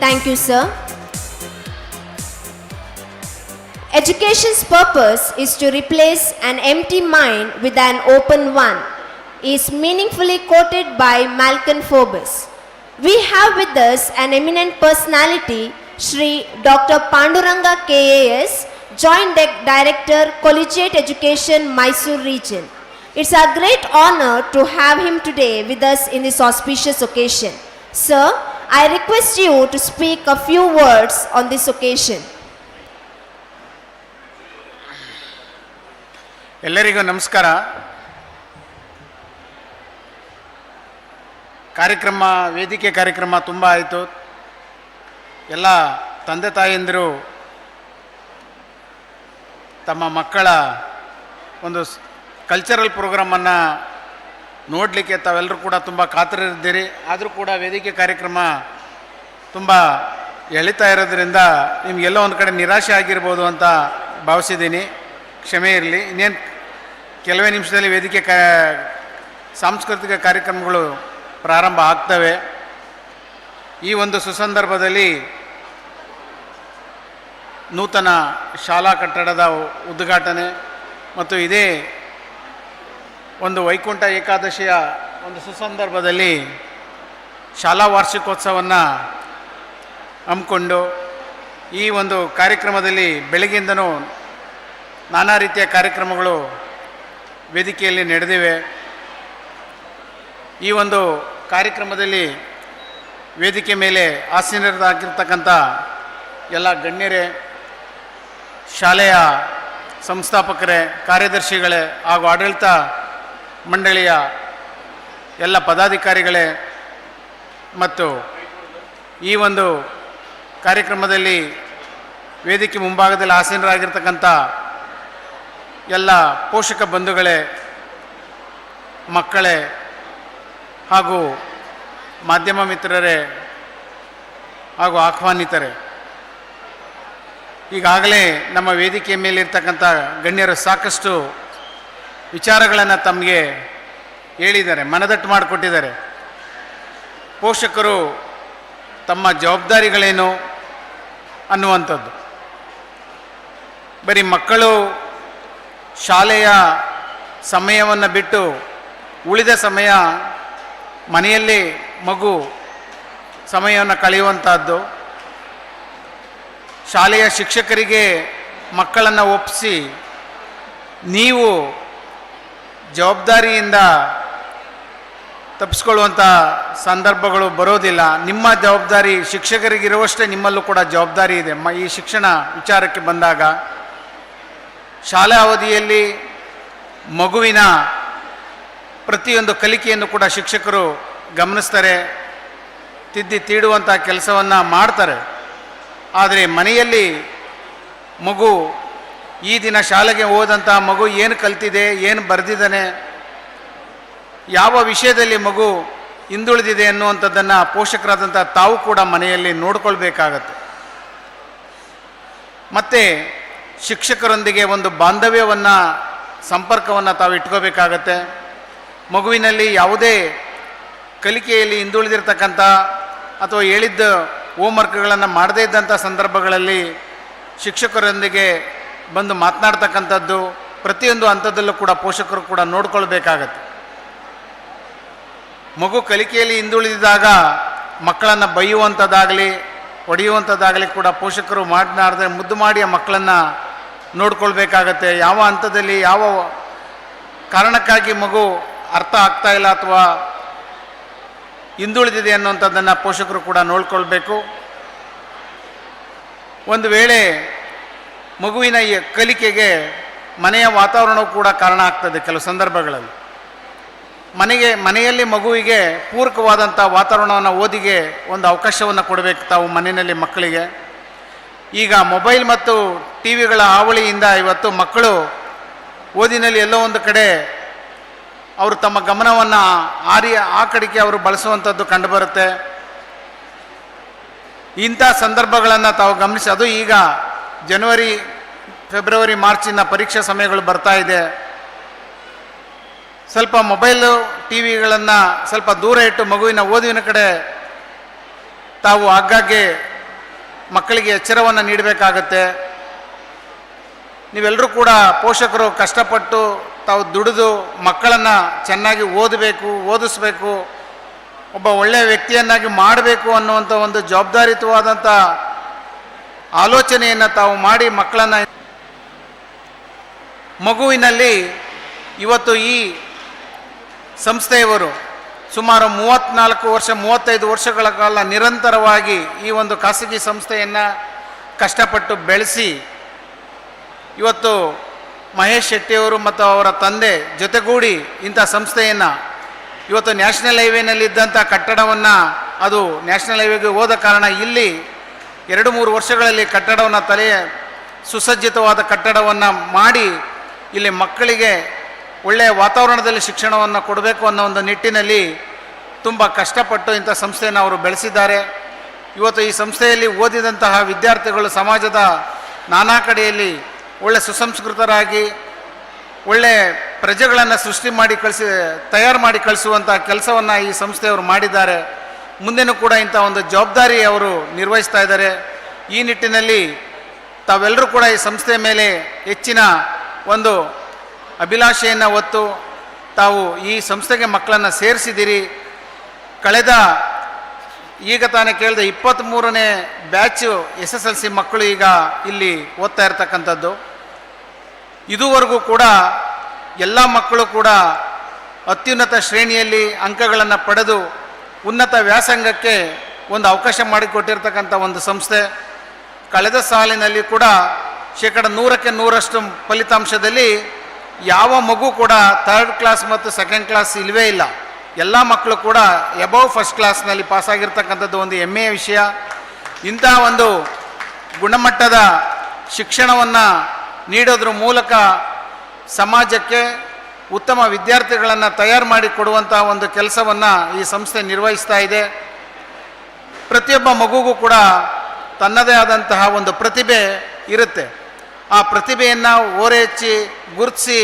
Thank you, sir. Education's purpose is to replace an empty mind with an open one, is meaningfully quoted by Malcolm Forbes. We have with us an eminent personality, Shri Dr. Panduranga KAS, Joint Director, Collegiate Education, Mysore Region. It's a great honor to have him today with us in this auspicious occasion. Sir, I request you to speak a few words on this occasion. ಎಲ್ಲರಿಗೂ ನಮಸ್ಕಾರ. ವೇದಿಕೆ ಕಾರ್ಯಕ್ರಮ ತುಂಬ ಆಯಿತು. ಎಲ್ಲ ತಂದೆ ತಾಯಂದಿರು ತಮ್ಮ ಮಕ್ಕಳ ಒಂದು ಕಲ್ಚರಲ್ ಪ್ರೋಗ್ರಾಮನ್ನು ನೋಡಲಿಕ್ಕೆ ತಾವೆಲ್ಲರೂ ಕೂಡ ತುಂಬ ಕಾತರಿದ್ದೀರಿ. ಆದರೂ ಕೂಡ ವೇದಿಕೆ ಕಾರ್ಯಕ್ರಮ ತುಂಬ ಎಳಿತಾ ಇರೋದ್ರಿಂದ ನಿಮಗೆಲ್ಲೋ ಒಂದು ಕಡೆ ನಿರಾಶೆ ಆಗಿರ್ಬೋದು ಅಂತ ಭಾವಿಸಿದ್ದೀನಿ. ಕ್ಷಮೆ ಇರಲಿ. ಇನ್ನೇನು ಕೆಲವೇ ನಿಮಿಷದಲ್ಲಿ ವೇದಿಕೆ ಸಾಂಸ್ಕೃತಿಕ ಕಾರ್ಯಕ್ರಮಗಳು ಪ್ರಾರಂಭ ಆಗ್ತವೆ. ಈ ಒಂದು ಸುಸಂದರ್ಭದಲ್ಲಿ ನೂತನ ಶಾಲಾ ಕಟ್ಟಡದ ಉದ್ಘಾಟನೆ ಮತ್ತು ಇದೇ ಒಂದು ವೈಕುಂಠ ಏಕಾದಶಿಯ ಒಂದು ಸುಸಂದರ್ಭದಲ್ಲಿ ಶಾಲಾ ವಾರ್ಷಿಕೋತ್ಸವವನ್ನು ಹಮ್ಮಿಕೊಂಡು ಈ ಒಂದು ಕಾರ್ಯಕ್ರಮದಲ್ಲಿ ಬೆಳಗ್ಗಿಂದನೂ ನಾನಾ ರೀತಿಯ ಕಾರ್ಯಕ್ರಮಗಳು ವೇದಿಕೆಯಲ್ಲಿ ನಡೆದಿವೆ. ಈ ಒಂದು ಕಾರ್ಯಕ್ರಮದಲ್ಲಿ ವೇದಿಕೆ ಮೇಲೆ ಆಸೀನರಾಗಿರ್ತಕ್ಕಂಥ ಎಲ್ಲ ಗಣ್ಯರೇ, ಶಾಲೆಯ ಸಂಸ್ಥಾಪಕರೇ, ಕಾರ್ಯದರ್ಶಿಗಳೇ ಹಾಗೂ ಆಡಳಿತ ಮಂಡಳಿಯ ಎಲ್ಲ ಪದಾಧಿಕಾರಿಗಳೇ ಮತ್ತು ಈ ಒಂದು ಕಾರ್ಯಕ್ರಮದಲ್ಲಿ ವೇದಿಕೆ ಮುಂಭಾಗದಲ್ಲಿ ಆಸೀನರಾಗಿರ್ತಕ್ಕಂಥ ಎಲ್ಲ ಪೋಷಕ ಬಂಧುಗಳೇ, ಮಕ್ಕಳೇ ಹಾಗೂ ಮಾಧ್ಯಮ ಮಿತ್ರರೇ ಹಾಗೂ ಆಹ್ವಾನಿತರೇ, ಈಗಾಗಲೇ ನಮ್ಮ ವೇದಿಕೆಯ ಮೇಲಿರ್ತಕ್ಕಂಥ ಗಣ್ಯರು ಸಾಕಷ್ಟು ವಿಚಾರಗಳನ್ನು ತಮಗೆ ಹೇಳಿದ್ದಾರೆ, ಮನದಟ್ಟು ಮಾಡಿಕೊಟ್ಟಿದ್ದಾರೆ. ಪೋಷಕರು ತಮ್ಮ ಜವಾಬ್ದಾರಿಗಳೇನು ಅನ್ನುವಂಥದ್ದು. ಬರೀ ಮಕ್ಕಳು ಶಾಲೆಯ ಸಮಯವನ್ನು ಬಿಟ್ಟು ಉಳಿದ ಸಮಯ ಮನೆಯಲ್ಲಿ ಮಗು ಸಮಯವನ್ನು ಕಳೆಯುವಂಥದ್ದು. ಶಾಲೆಯ ಶಿಕ್ಷಕರಿಗೆ ಮಕ್ಕಳನ್ನು ಒಪ್ಪಿಸಿ ನೀವು ಜವಾಬ್ದಾರಿಯಿಂದ ತಪ್ಪಿಸ್ಕೊಳ್ಳುವಂಥ ಸಂದರ್ಭಗಳು ಬರೋದಿಲ್ಲ. ನಿಮ್ಮ ಜವಾಬ್ದಾರಿ ಶಿಕ್ಷಕರಿಗಿರುವಷ್ಟೇ ನಿಮ್ಮಲ್ಲೂ ಕೂಡ ಜವಾಬ್ದಾರಿ ಇದೆ. ಈ ಶಿಕ್ಷಣ ವಿಚಾರಕ್ಕೆ ಬಂದಾಗ ಶಾಲಾ ಅವಧಿಯಲ್ಲಿ ಮಗುವಿನ ಪ್ರತಿಯೊಂದು ಕಲಿಕೆಯನ್ನು ಕೂಡ ಶಿಕ್ಷಕರು ಗಮನಿಸ್ತಾರೆ, ತಿದ್ದಿ ತೀಡುವಂಥ ಕೆಲಸವನ್ನು ಮಾಡ್ತಾರೆ. ಆದರೆ ಮನೆಯಲ್ಲಿ ಮಗು ಈ ದಿನ ಶಾಲೆಗೆ ಹೋದಂಥ ಮಗು ಏನು ಕಲ್ತಿದೆ, ಏನು ಬರೆದಿದ್ದಾನೆ, ಯಾವ ವಿಷಯದಲ್ಲಿ ಮಗು ಹಿಂದುಳಿದಿದೆ ಅನ್ನುವಂಥದ್ದನ್ನು ಪೋಷಕರಾದಂಥ ತಾವು ಕೂಡ ಮನೆಯಲ್ಲಿ ನೋಡ್ಕೊಳ್ಬೇಕಾಗತ್ತೆ. ಮತ್ತು ಶಿಕ್ಷಕರೊಂದಿಗೆ ಒಂದು ಬಾಂಧವ್ಯವನ್ನು, ಸಂಪರ್ಕವನ್ನು ತಾವು ಇಟ್ಕೋಬೇಕಾಗತ್ತೆ. ಮಗುವಿನಲ್ಲಿ ಯಾವುದೇ ಕಲಿಕೆಯಲ್ಲಿ ಹಿಂದುಳಿದಿರ್ತಕ್ಕಂಥ ಅಥವಾ ಹೇಳಿದ್ದ ಹೋಮ್ವರ್ಕ್ಗಳನ್ನು ಮಾಡದೇ ಇದ್ದಂಥ ಸಂದರ್ಭಗಳಲ್ಲಿ ಶಿಕ್ಷಕರೊಂದಿಗೆ ಬಂದು ಮಾತನಾಡ್ತಕ್ಕಂಥದ್ದು ಪ್ರತಿಯೊಂದು ಹಂತದಲ್ಲೂ ಕೂಡ ಪೋಷಕರು ಕೂಡ ನೋಡ್ಕೊಳ್ಬೇಕಾಗತ್ತೆ. ಮಗು ಕಲಿಕೆಯಲ್ಲಿ ಹಿಂದುಳಿದಿದ್ದಾಗ ಮಕ್ಕಳನ್ನು ಬೈಯುವಂಥದ್ದಾಗಲಿ ಹೊಡೆಯುವಂಥದ್ದಾಗಲಿ ಕೂಡ ಪೋಷಕರು ಮಾತನಾಡದೆ ಮುದ್ದು ಮಾಡಿ ಆ ಮಕ್ಕಳನ್ನು ನೋಡ್ಕೊಳ್ಬೇಕಾಗತ್ತೆ. ಯಾವ ಹಂತದಲ್ಲಿ ಯಾವ ಕಾರಣಕ್ಕಾಗಿ ಮಗು ಅರ್ಥ ಆಗ್ತಾ ಇಲ್ಲ ಅಥವಾ ಹಿಂದುಳಿದಿದೆ ಅನ್ನುವಂಥದ್ದನ್ನು ಪೋಷಕರು ಕೂಡ ನೋಡ್ಕೊಳ್ಬೇಕು. ಒಂದು ವೇಳೆ ಮಗುವಿನ ಈ ಕಲಿಕೆಗೆ ಮನೆಯ ವಾತಾವರಣವು ಕೂಡ ಕಾರಣ ಆಗ್ತದೆ. ಕೆಲವು ಸಂದರ್ಭಗಳಲ್ಲಿ ಮನೆಯಲ್ಲಿ ಮಗುವಿಗೆ ಪೂರಕವಾದಂಥ ವಾತಾವರಣವನ್ನು ಓದಿಗೆ ಒಂದು ಅವಕಾಶವನ್ನು ಕೊಡಬೇಕು ತಾವು ಮನೆಯಲ್ಲಿ ಮಕ್ಕಳಿಗೆ. ಈಗ ಮೊಬೈಲ್ ಮತ್ತು ಟಿ ವಿಗಳ ಹಾವಳಿಯಿಂದ ಇವತ್ತು ಮಕ್ಕಳು ಓದಿನಲ್ಲಿ ಎಲ್ಲೋ ಒಂದು ಕಡೆ ಅವರು ತಮ್ಮ ಗಮನವನ್ನು ಆ ಕಡೆಗೆ ಅವರು ಬಳಸುವಂಥದ್ದು ಕಂಡುಬರುತ್ತೆ. ಇಂಥ ಸಂದರ್ಭಗಳನ್ನು ತಾವು ಗಮನಿಸಿ, ಅದು ಈಗ ಜನವರಿ, ಫೆಬ್ರವರಿ, ಮಾರ್ಚಿನ ಪರೀಕ್ಷಾ ಸಮಯಗಳು ಬರ್ತಾ ಇದೆ. ಸ್ವಲ್ಪ ಮೊಬೈಲು ಟಿ ವಿಗಳನ್ನು ಸ್ವಲ್ಪ ದೂರ ಇಟ್ಟು ಮಗುವಿನ ಓದುವಿನ ಕಡೆ ತಾವು ಆಗಾಗ್ಗೆ ಮಕ್ಕಳಿಗೆ ಎಚ್ಚರವನ್ನು ನೀಡಬೇಕಾಗತ್ತೆ. ನೀವೆಲ್ಲರೂ ಕೂಡ ಪೋಷಕರು ಕಷ್ಟಪಟ್ಟು ತಾವು ದುಡಿದು ಮಕ್ಕಳನ್ನು ಚೆನ್ನಾಗಿ ಓದಿಸ್ಬೇಕು, ಒಬ್ಬ ಒಳ್ಳೆಯ ವ್ಯಕ್ತಿಯನ್ನಾಗಿ ಮಾಡಬೇಕು ಅನ್ನುವಂಥ ಒಂದು ಜವಾಬ್ದಾರಿಯುತವಾದಂಥ ಆಲೋಚನೆಯನ್ನು ತಾವು ಮಾಡಿ ಮಕ್ಕಳನ್ನು ಮಗುವಿನಲ್ಲಿ ಇವತ್ತು ಈ ಸಂಸ್ಥೆಯವರು ಸುಮಾರು 35 ವರ್ಷಗಳ ಕಾಲ ನಿರಂತರವಾಗಿ ಈ ಒಂದು ಖಾಸಗಿ ಸಂಸ್ಥೆಯನ್ನು ಕಷ್ಟಪಟ್ಟು ಬೆಳೆಸಿ ಇವತ್ತು ಮಹೇಶ್ ಶೆಟ್ಟಿಯವರು ಮತ್ತು ಅವರ ತಂದೆ ಜೊತೆಗೂಡಿ ಇಂಥ ಸಂಸ್ಥೆಯನ್ನು ಇವತ್ತು ನ್ಯಾಷನಲ್ ಹೈವೇನಲ್ಲಿದ್ದಂಥ ಕಟ್ಟಡವನ್ನು, ಅದು ನ್ಯಾಷನಲ್ ಹೈವೇಗೆ ಹೋದ ಕಾರಣ ಇಲ್ಲಿ 2-3 ವರ್ಷಗಳಲ್ಲಿ ಕಟ್ಟಡವನ್ನು ಸುಸಜ್ಜಿತವಾದ ಕಟ್ಟಡವನ್ನು ಮಾಡಿ ಇಲ್ಲಿ ಮಕ್ಕಳಿಗೆ ಒಳ್ಳೆಯ ವಾತಾವರಣದಲ್ಲಿ ಶಿಕ್ಷಣವನ್ನು ಕೊಡಬೇಕು ಅನ್ನೋ ಒಂದು ನಿಟ್ಟಿನಲ್ಲಿ ತುಂಬ ಕಷ್ಟಪಟ್ಟು ಇಂಥ ಸಂಸ್ಥೆಯನ್ನು ಅವರು ಬೆಳೆಸಿದ್ದಾರೆ. ಇವತ್ತು ಈ ಸಂಸ್ಥೆಯಲ್ಲಿ ಓದಿದಂತಹ ವಿದ್ಯಾರ್ಥಿಗಳು ಸಮಾಜದ ನಾನಾ ಕಡೆಯಲ್ಲಿ ಒಳ್ಳೆ ಸುಸಂಸ್ಕೃತರಾಗಿ ಒಳ್ಳೆ ಪ್ರಜೆಗಳನ್ನು ತಯಾರು ಮಾಡಿ ಕಳಿಸುವಂಥ ಕೆಲಸವನ್ನು ಈ ಸಂಸ್ಥೆಯವರು ಮಾಡಿದ್ದಾರೆ. ಮುಂದೆನೂ ಕೂಡ ಇಂಥ ಒಂದು ಜವಾಬ್ದಾರಿ ಅವರು ನಿರ್ವಹಿಸ್ತಾ ಇದ್ದಾರೆ. ಈ ನಿಟ್ಟಿನಲ್ಲಿ ತಾವೆಲ್ಲರೂ ಕೂಡ ಈ ಸಂಸ್ಥೆಯ ಮೇಲೆ ಹೆಚ್ಚಿನ ಒಂದು ಅಭಿಲಾಷೆಯನ್ನು ಹೊತ್ತು ತಾವು ಈ ಸಂಸ್ಥೆಗೆ ಮಕ್ಕಳನ್ನು ಸೇರಿಸಿದಿರಿ. ಕಳೆದ ಈಗ ತಾನೇ ಕೇಳಿದ 23ನೇ ಬ್ಯಾಚು SSLC ಮಕ್ಕಳು ಈಗ ಇಲ್ಲಿ ಓದ್ತಾ ಇರ್ತಕ್ಕಂಥದ್ದು. ಇದುವರೆಗೂ ಕೂಡ ಎಲ್ಲ ಮಕ್ಕಳು ಕೂಡ ಅತ್ಯುನ್ನತ ಶ್ರೇಣಿಯಲ್ಲಿ ಅಂಕಗಳನ್ನು ಪಡೆದು ಉನ್ನತ ವ್ಯಾಸಂಗಕ್ಕೆ ಒಂದು ಅವಕಾಶ ಮಾಡಿಕೊಟ್ಟಿರ್ತಕ್ಕಂಥ ಒಂದು ಸಂಸ್ಥೆ. ಕಳೆದ ಸಾಲಿನಲ್ಲಿ ಕೂಡ 100ಕ್ಕೆ 100ರಷ್ಟು ಫಲಿತಾಂಶದಲ್ಲಿ ಯಾವ ಮಗು ಕೂಡ 3rd ಕ್ಲಾಸ್ ಮತ್ತು 2nd ಕ್ಲಾಸ್ ಇಲ್ಲವೇ ಇಲ್ಲ. ಎಲ್ಲ ಮಕ್ಕಳು ಕೂಡ ಎಬವ್ ಫಸ್ಟ್ ಕ್ಲಾಸ್ನಲ್ಲಿ ಪಾಸಾಗಿರ್ತಕ್ಕಂಥದ್ದು ಒಂದು ಹೆಮ್ಮೆಯ ವಿಷಯ. ಇಂಥ ಒಂದು ಗುಣಮಟ್ಟದ ಶಿಕ್ಷಣವನ್ನು ನೀಡೋದ್ರ ಮೂಲಕ ಸಮಾಜಕ್ಕೆ ಉತ್ತಮ ವಿದ್ಯಾರ್ಥಿಗಳನ್ನು ತಯಾರು ಮಾಡಿ ಕೊಡುವಂಥ ಒಂದು ಕೆಲಸವನ್ನು ಈ ಸಂಸ್ಥೆ ನಿರ್ವಹಿಸ್ತಾ ಇದೆ. ಪ್ರತಿಯೊಬ್ಬ ಮಗುಗೂ ಕೂಡ ತನ್ನದೇ ಆದಂತಹ ಒಂದು ಪ್ರತಿಭೆ ಇರುತ್ತೆ. ಆ ಪ್ರತಿಭೆಯನ್ನು ಓರೆಹಚ್ಚಿ ಗುರುತಿಸಿ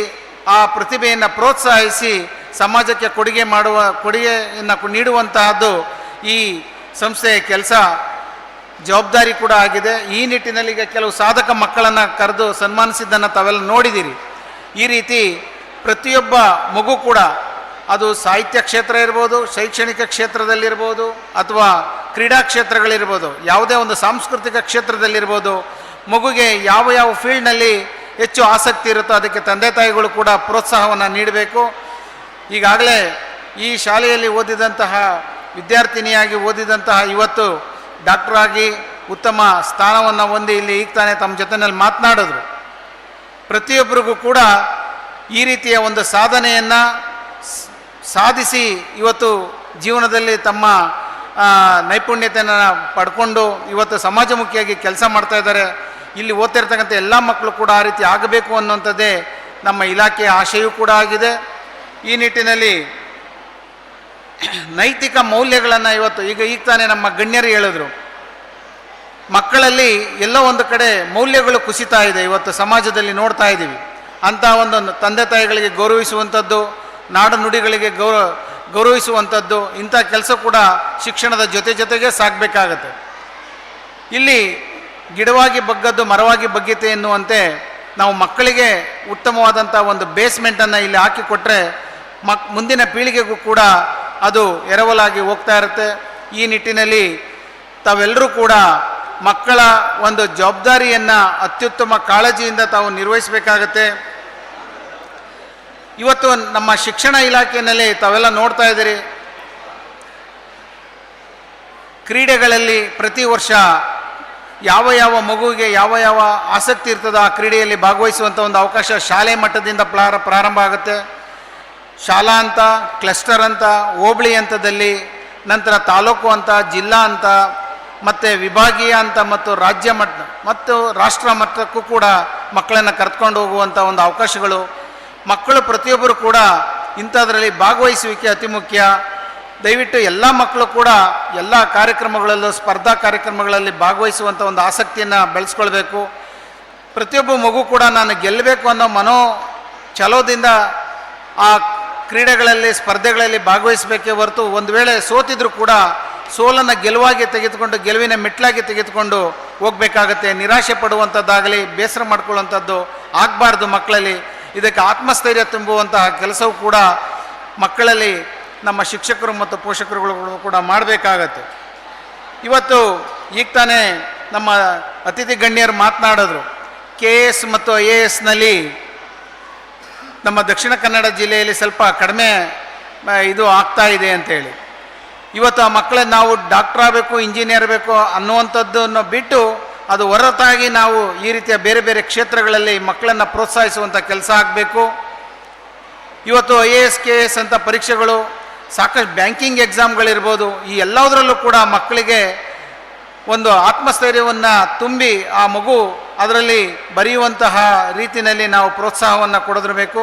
ಆ ಪ್ರತಿಭೆಯನ್ನು ಪ್ರೋತ್ಸಾಹಿಸಿ ಸಮಾಜಕ್ಕೆ ಕೊಡುಗೆಯನ್ನು ನೀಡುವಂತಹದ್ದು ಈ ಸಂಸ್ಥೆಯ ಕೆಲಸ, ಜವಾಬ್ದಾರಿ ಕೂಡ ಆಗಿದೆ. ಈ ನಿಟ್ಟಿನಲ್ಲಿ ಈಗ ಕೆಲವು ಸಾಧಕ ಮಕ್ಕಳನ್ನು ಕರೆದು ಸನ್ಮಾನಿಸಿದ್ದನ್ನು ತಾವೆಲ್ಲ ನೋಡಿದ್ದೀರಿ. ಈ ರೀತಿ ಪ್ರತಿಯೊಬ್ಬ ಮಗು ಕೂಡ ಅದು ಸಾಹಿತ್ಯ ಕ್ಷೇತ್ರ ಇರ್ಬೋದು, ಶೈಕ್ಷಣಿಕ ಕ್ಷೇತ್ರದಲ್ಲಿರ್ಬೋದು, ಅಥವಾ ಕ್ರೀಡಾ ಕ್ಷೇತ್ರಗಳಿರ್ಬೋದು, ಯಾವುದೇ ಒಂದು ಸಾಂಸ್ಕೃತಿಕ ಕ್ಷೇತ್ರದಲ್ಲಿರ್ಬೋದು, ಮಗುಗೆ ಯಾವ ಯಾವ ಫೀಲ್ಡ್ನಲ್ಲಿ ಹೆಚ್ಚು ಆಸಕ್ತಿ ಇರುತ್ತೋ ಅದಕ್ಕೆ ತಂದೆ ತಾಯಿಗಳು ಕೂಡ ಪ್ರೋತ್ಸಾಹವನ್ನು ನೀಡಬೇಕು. ಈಗಾಗಲೇ ಈ ಶಾಲೆಯಲ್ಲಿ ಓದಿದಂತಹ ವಿದ್ಯಾರ್ಥಿನಿಯಾಗಿ ಓದಿದಂತಹ ಇವತ್ತು ಡಾಕ್ಟ್ರಾಗಿ ಉತ್ತಮ ಸ್ಥಾನವನ್ನು ಹೊಂದಿ ಇಲ್ಲಿ ಈಗ ತಾನೇ ತಮ್ಮ ಜೊತೆಯಲ್ಲಿ ಮಾತನಾಡಿದ್ರು. ಪ್ರತಿಯೊಬ್ಬರಿಗೂ ಕೂಡ ಈ ರೀತಿಯ ಒಂದು ಸಾಧನೆಯನ್ನು ಸಾಧಿಸಿ ಇವತ್ತು ಜೀವನದಲ್ಲಿ ತಮ್ಮ ನೈಪುಣ್ಯತೆಯನ್ನು ಪಡ್ಕೊಂಡು ಇವತ್ತು ಸಮಾಜಮುಖಿಯಾಗಿ ಕೆಲಸ ಮಾಡ್ತಾ ಇದ್ದಾರೆ. ಇಲ್ಲಿ ಓದ್ತಿರ್ತಕ್ಕಂಥ ಎಲ್ಲ ಮಕ್ಕಳು ಕೂಡ ಆ ರೀತಿ ಆಗಬೇಕು ಅನ್ನುವಂಥದ್ದೇ ನಮ್ಮ ಇಲಾಖೆಯ ಆಶಯವೂ ಕೂಡ ಆಗಿದೆ. ಈ ನಿಟ್ಟಿನಲ್ಲಿ ನೈತಿಕ ಮೌಲ್ಯಗಳನ್ನು ಇವತ್ತು ಈಗ ತಾನೇ ನಮ್ಮ ಗಣ್ಯರು ಹೇಳಿದ್ರು, ಮಕ್ಕಳಲ್ಲಿ ಎಲ್ಲೋ ಒಂದು ಕಡೆ ಮೌಲ್ಯಗಳು ಕುಸಿತಾ ಇದೆ. ಇವತ್ತು ಸಮಾಜದಲ್ಲಿ ನೋಡ್ತಾ ಇದ್ದೀವಿ. ಅಂಥ ಒಂದು ತಂದೆ ತಾಯಿಗಳಿಗೆ ಗೌರವಿಸುವಂಥದ್ದು, ನಾಡು ನುಡಿಗಳಿಗೆ ಗೌರವಿಸುವಂಥದ್ದು, ಇಂಥ ಕೆಲಸ ಕೂಡ ಶಿಕ್ಷಣದ ಜೊತೆಗೆ ಸಾಗಬೇಕಾಗತ್ತೆ. ಇಲ್ಲಿ ಗಿಡವಾಗಿ ಬಗ್ಗದ್ದು ಮರವಾಗಿ ಬಗ್ಗಿತೆ ಎನ್ನುವಂತೆ ನಾವು ಮಕ್ಕಳಿಗೆ ಉತ್ತಮವಾದಂಥ ಒಂದು ಬೇಸ್ಮೆಂಟನ್ನು ಇಲ್ಲಿ ಹಾಕಿಕೊಟ್ರೆ ಮುಂದಿನ ಪೀಳಿಗೆಗೂ ಕೂಡ ಅದು ಎರವಲಾಗಿ ಹೋಗ್ತಾ ಇರುತ್ತೆ. ಈ ನಿಟ್ಟಿನಲ್ಲಿ ತಾವೆಲ್ಲರೂ ಕೂಡ ಮಕ್ಕಳ ಒಂದು ಜವಾಬ್ದಾರಿಯನ್ನು ಅತ್ಯುತ್ತಮ ಕಾಳಜಿಯಿಂದ ತಾವು ನಿರ್ವಹಿಸಬೇಕಾಗತ್ತೆ. ಇವತ್ತು ನಮ್ಮ ಶಿಕ್ಷಣ ಇಲಾಖೆಯಲ್ಲಿ ತಾವೆಲ್ಲ ನೋಡ್ತಾ ಇದ್ದೀರಿ, ಕ್ರೀಡೆಗಳಲ್ಲಿ ಪ್ರತಿ ವರ್ಷ ಯಾವ ಯಾವ ಮಗುವಿಗೆ ಯಾವ ಯಾವ ಆಸಕ್ತಿ ಇರ್ತದೋ ಆ ಕ್ರೀಡೆಯಲ್ಲಿ ಭಾಗವಹಿಸುವಂಥ ಒಂದು ಅವಕಾಶ ಶಾಲೆ ಮಟ್ಟದಿಂದ ಪ್ರಾರಂಭ ಆಗುತ್ತೆ. ಶಾಲಾ ಅಂತ, ಕ್ಲಸ್ಟರ್ ಅಂತ, ಹೋಬಳಿ ಹಂತದಲ್ಲಿ, ನಂತರ ತಾಲೂಕು ಅಂತ, ಜಿಲ್ಲಾ ಅಂತ, ಮತ್ತು ವಿಭಾಗೀಯ ಅಂತ, ಮತ್ತು ರಾಜ್ಯ ಮಟ್ಟ ಮತ್ತು ರಾಷ್ಟ್ರ ಮಟ್ಟಕ್ಕೂ ಕೂಡ ಮಕ್ಕಳನ್ನು ಕರೆದುಕೊಂಡು ಹೋಗುವಂಥ ಒಂದು ಅವಕಾಶಗಳು. ಮಕ್ಕಳು ಪ್ರತಿಯೊಬ್ಬರು ಕೂಡ ಇಂಥದ್ರಲ್ಲಿ ಭಾಗವಹಿಸುವಿಕೆ ಅತಿ ಮುಖ್ಯ. ದಯವಿಟ್ಟು ಎಲ್ಲ ಮಕ್ಕಳು ಕೂಡ ಎಲ್ಲ ಕಾರ್ಯಕ್ರಮಗಳಲ್ಲೂ ಸ್ಪರ್ಧಾ ಕಾರ್ಯಕ್ರಮಗಳಲ್ಲಿ ಭಾಗವಹಿಸುವಂಥ ಒಂದು ಆಸಕ್ತಿಯನ್ನು ಬೆಳೆಸ್ಕೊಳ್ಬೇಕು. ಪ್ರತಿಯೊಬ್ಬ ಮಗು ಕೂಡ ನಾನು ಗೆಲ್ಲಬೇಕು ಅನ್ನೋ ಛಲೋದಿಂದ ಆ ಕ್ರೀಡೆಗಳಲ್ಲಿ ಸ್ಪರ್ಧೆಗಳಲ್ಲಿ ಭಾಗವಹಿಸಬೇಕೇ ಹೊರತು ಒಂದು ವೇಳೆ ಸೋತಿದ್ರು ಕೂಡ ಸೋಲನ್ನು ಗೆಲುವಾಗಿ ತೆಗೆದುಕೊಂಡು ಗೆಲುವಿನ ಮೆಟ್ಲಾಗಿ ತೆಗೆದುಕೊಂಡು ಹೋಗಬೇಕಾಗತ್ತೆ. ನಿರಾಶೆ ಪಡುವಂಥದ್ದಾಗಲಿ ಬೇಸರ ಮಾಡ್ಕೊಳ್ಳುವಂಥದ್ದು ಆಗಬಾರ್ದು ಮಕ್ಕಳಲ್ಲಿ. ಇದಕ್ಕೆ ಆತ್ಮಸ್ಥೈರ್ಯ ತುಂಬುವಂತಹ ಕೆಲಸವೂ ಕೂಡ ಮಕ್ಕಳಲ್ಲಿ ನಮ್ಮ ಶಿಕ್ಷಕರು ಮತ್ತು ಪೋಷಕರುಗಳು ಕೂಡ ಮಾಡಬೇಕಾಗತ್ತೆ. ಇವತ್ತು ಈಗ ತಾನೇ ನಮ್ಮ ಅತಿಥಿ ಗಣ್ಯರು ಮಾತನಾಡಿದ್ರು, KS ಮತ್ತು IASನಲ್ಲಿ ನಮ್ಮ ದಕ್ಷಿಣ ಕನ್ನಡ ಜಿಲ್ಲೆಯಲ್ಲಿ ಸ್ವಲ್ಪ ಕಡಿಮೆ ಇದು ಆಗ್ತಾ ಇದೆ ಅಂತೇಳಿ. ಇವತ್ತು ಆ ಮಕ್ಕಳನ್ನು ನಾವು ಡಾಕ್ಟರ್ ಆಗಬೇಕು, ಇಂಜಿನಿಯರ್ ಬೇಕು ಅನ್ನುವಂಥದ್ದನ್ನು ಬಿಟ್ಟು ಅದು ಹೊರತಾಗಿ ನಾವು ಈ ರೀತಿಯ ಬೇರೆ ಬೇರೆ ಕ್ಷೇತ್ರಗಳಲ್ಲಿ ಮಕ್ಕಳನ್ನು ಪ್ರೋತ್ಸಾಹಿಸುವಂಥ ಕೆಲಸ ಆಗಬೇಕು. ಇವತ್ತು IAS KS ಅಂತ ಪರೀಕ್ಷೆಗಳು, ಸಾಕಷ್ಟು ಬ್ಯಾಂಕಿಂಗ್ ಎಕ್ಸಾಮ್ಗಳಿರ್ಬೋದು, ಈ ಎಲ್ಲದರಲ್ಲೂ ಕೂಡ ಮಕ್ಕಳಿಗೆ ಒಂದು ಆತ್ಮಸ್ಥೈರ್ಯವನ್ನು ತುಂಬಿ ಆ ಮಗು ಅದರಲ್ಲಿ ಬರೆಯುವಂತಹ ರೀತಿಯಲ್ಲಿ ನಾವು ಪ್ರೋತ್ಸಾಹವನ್ನು ಕೊಡದಿರಬೇಕು.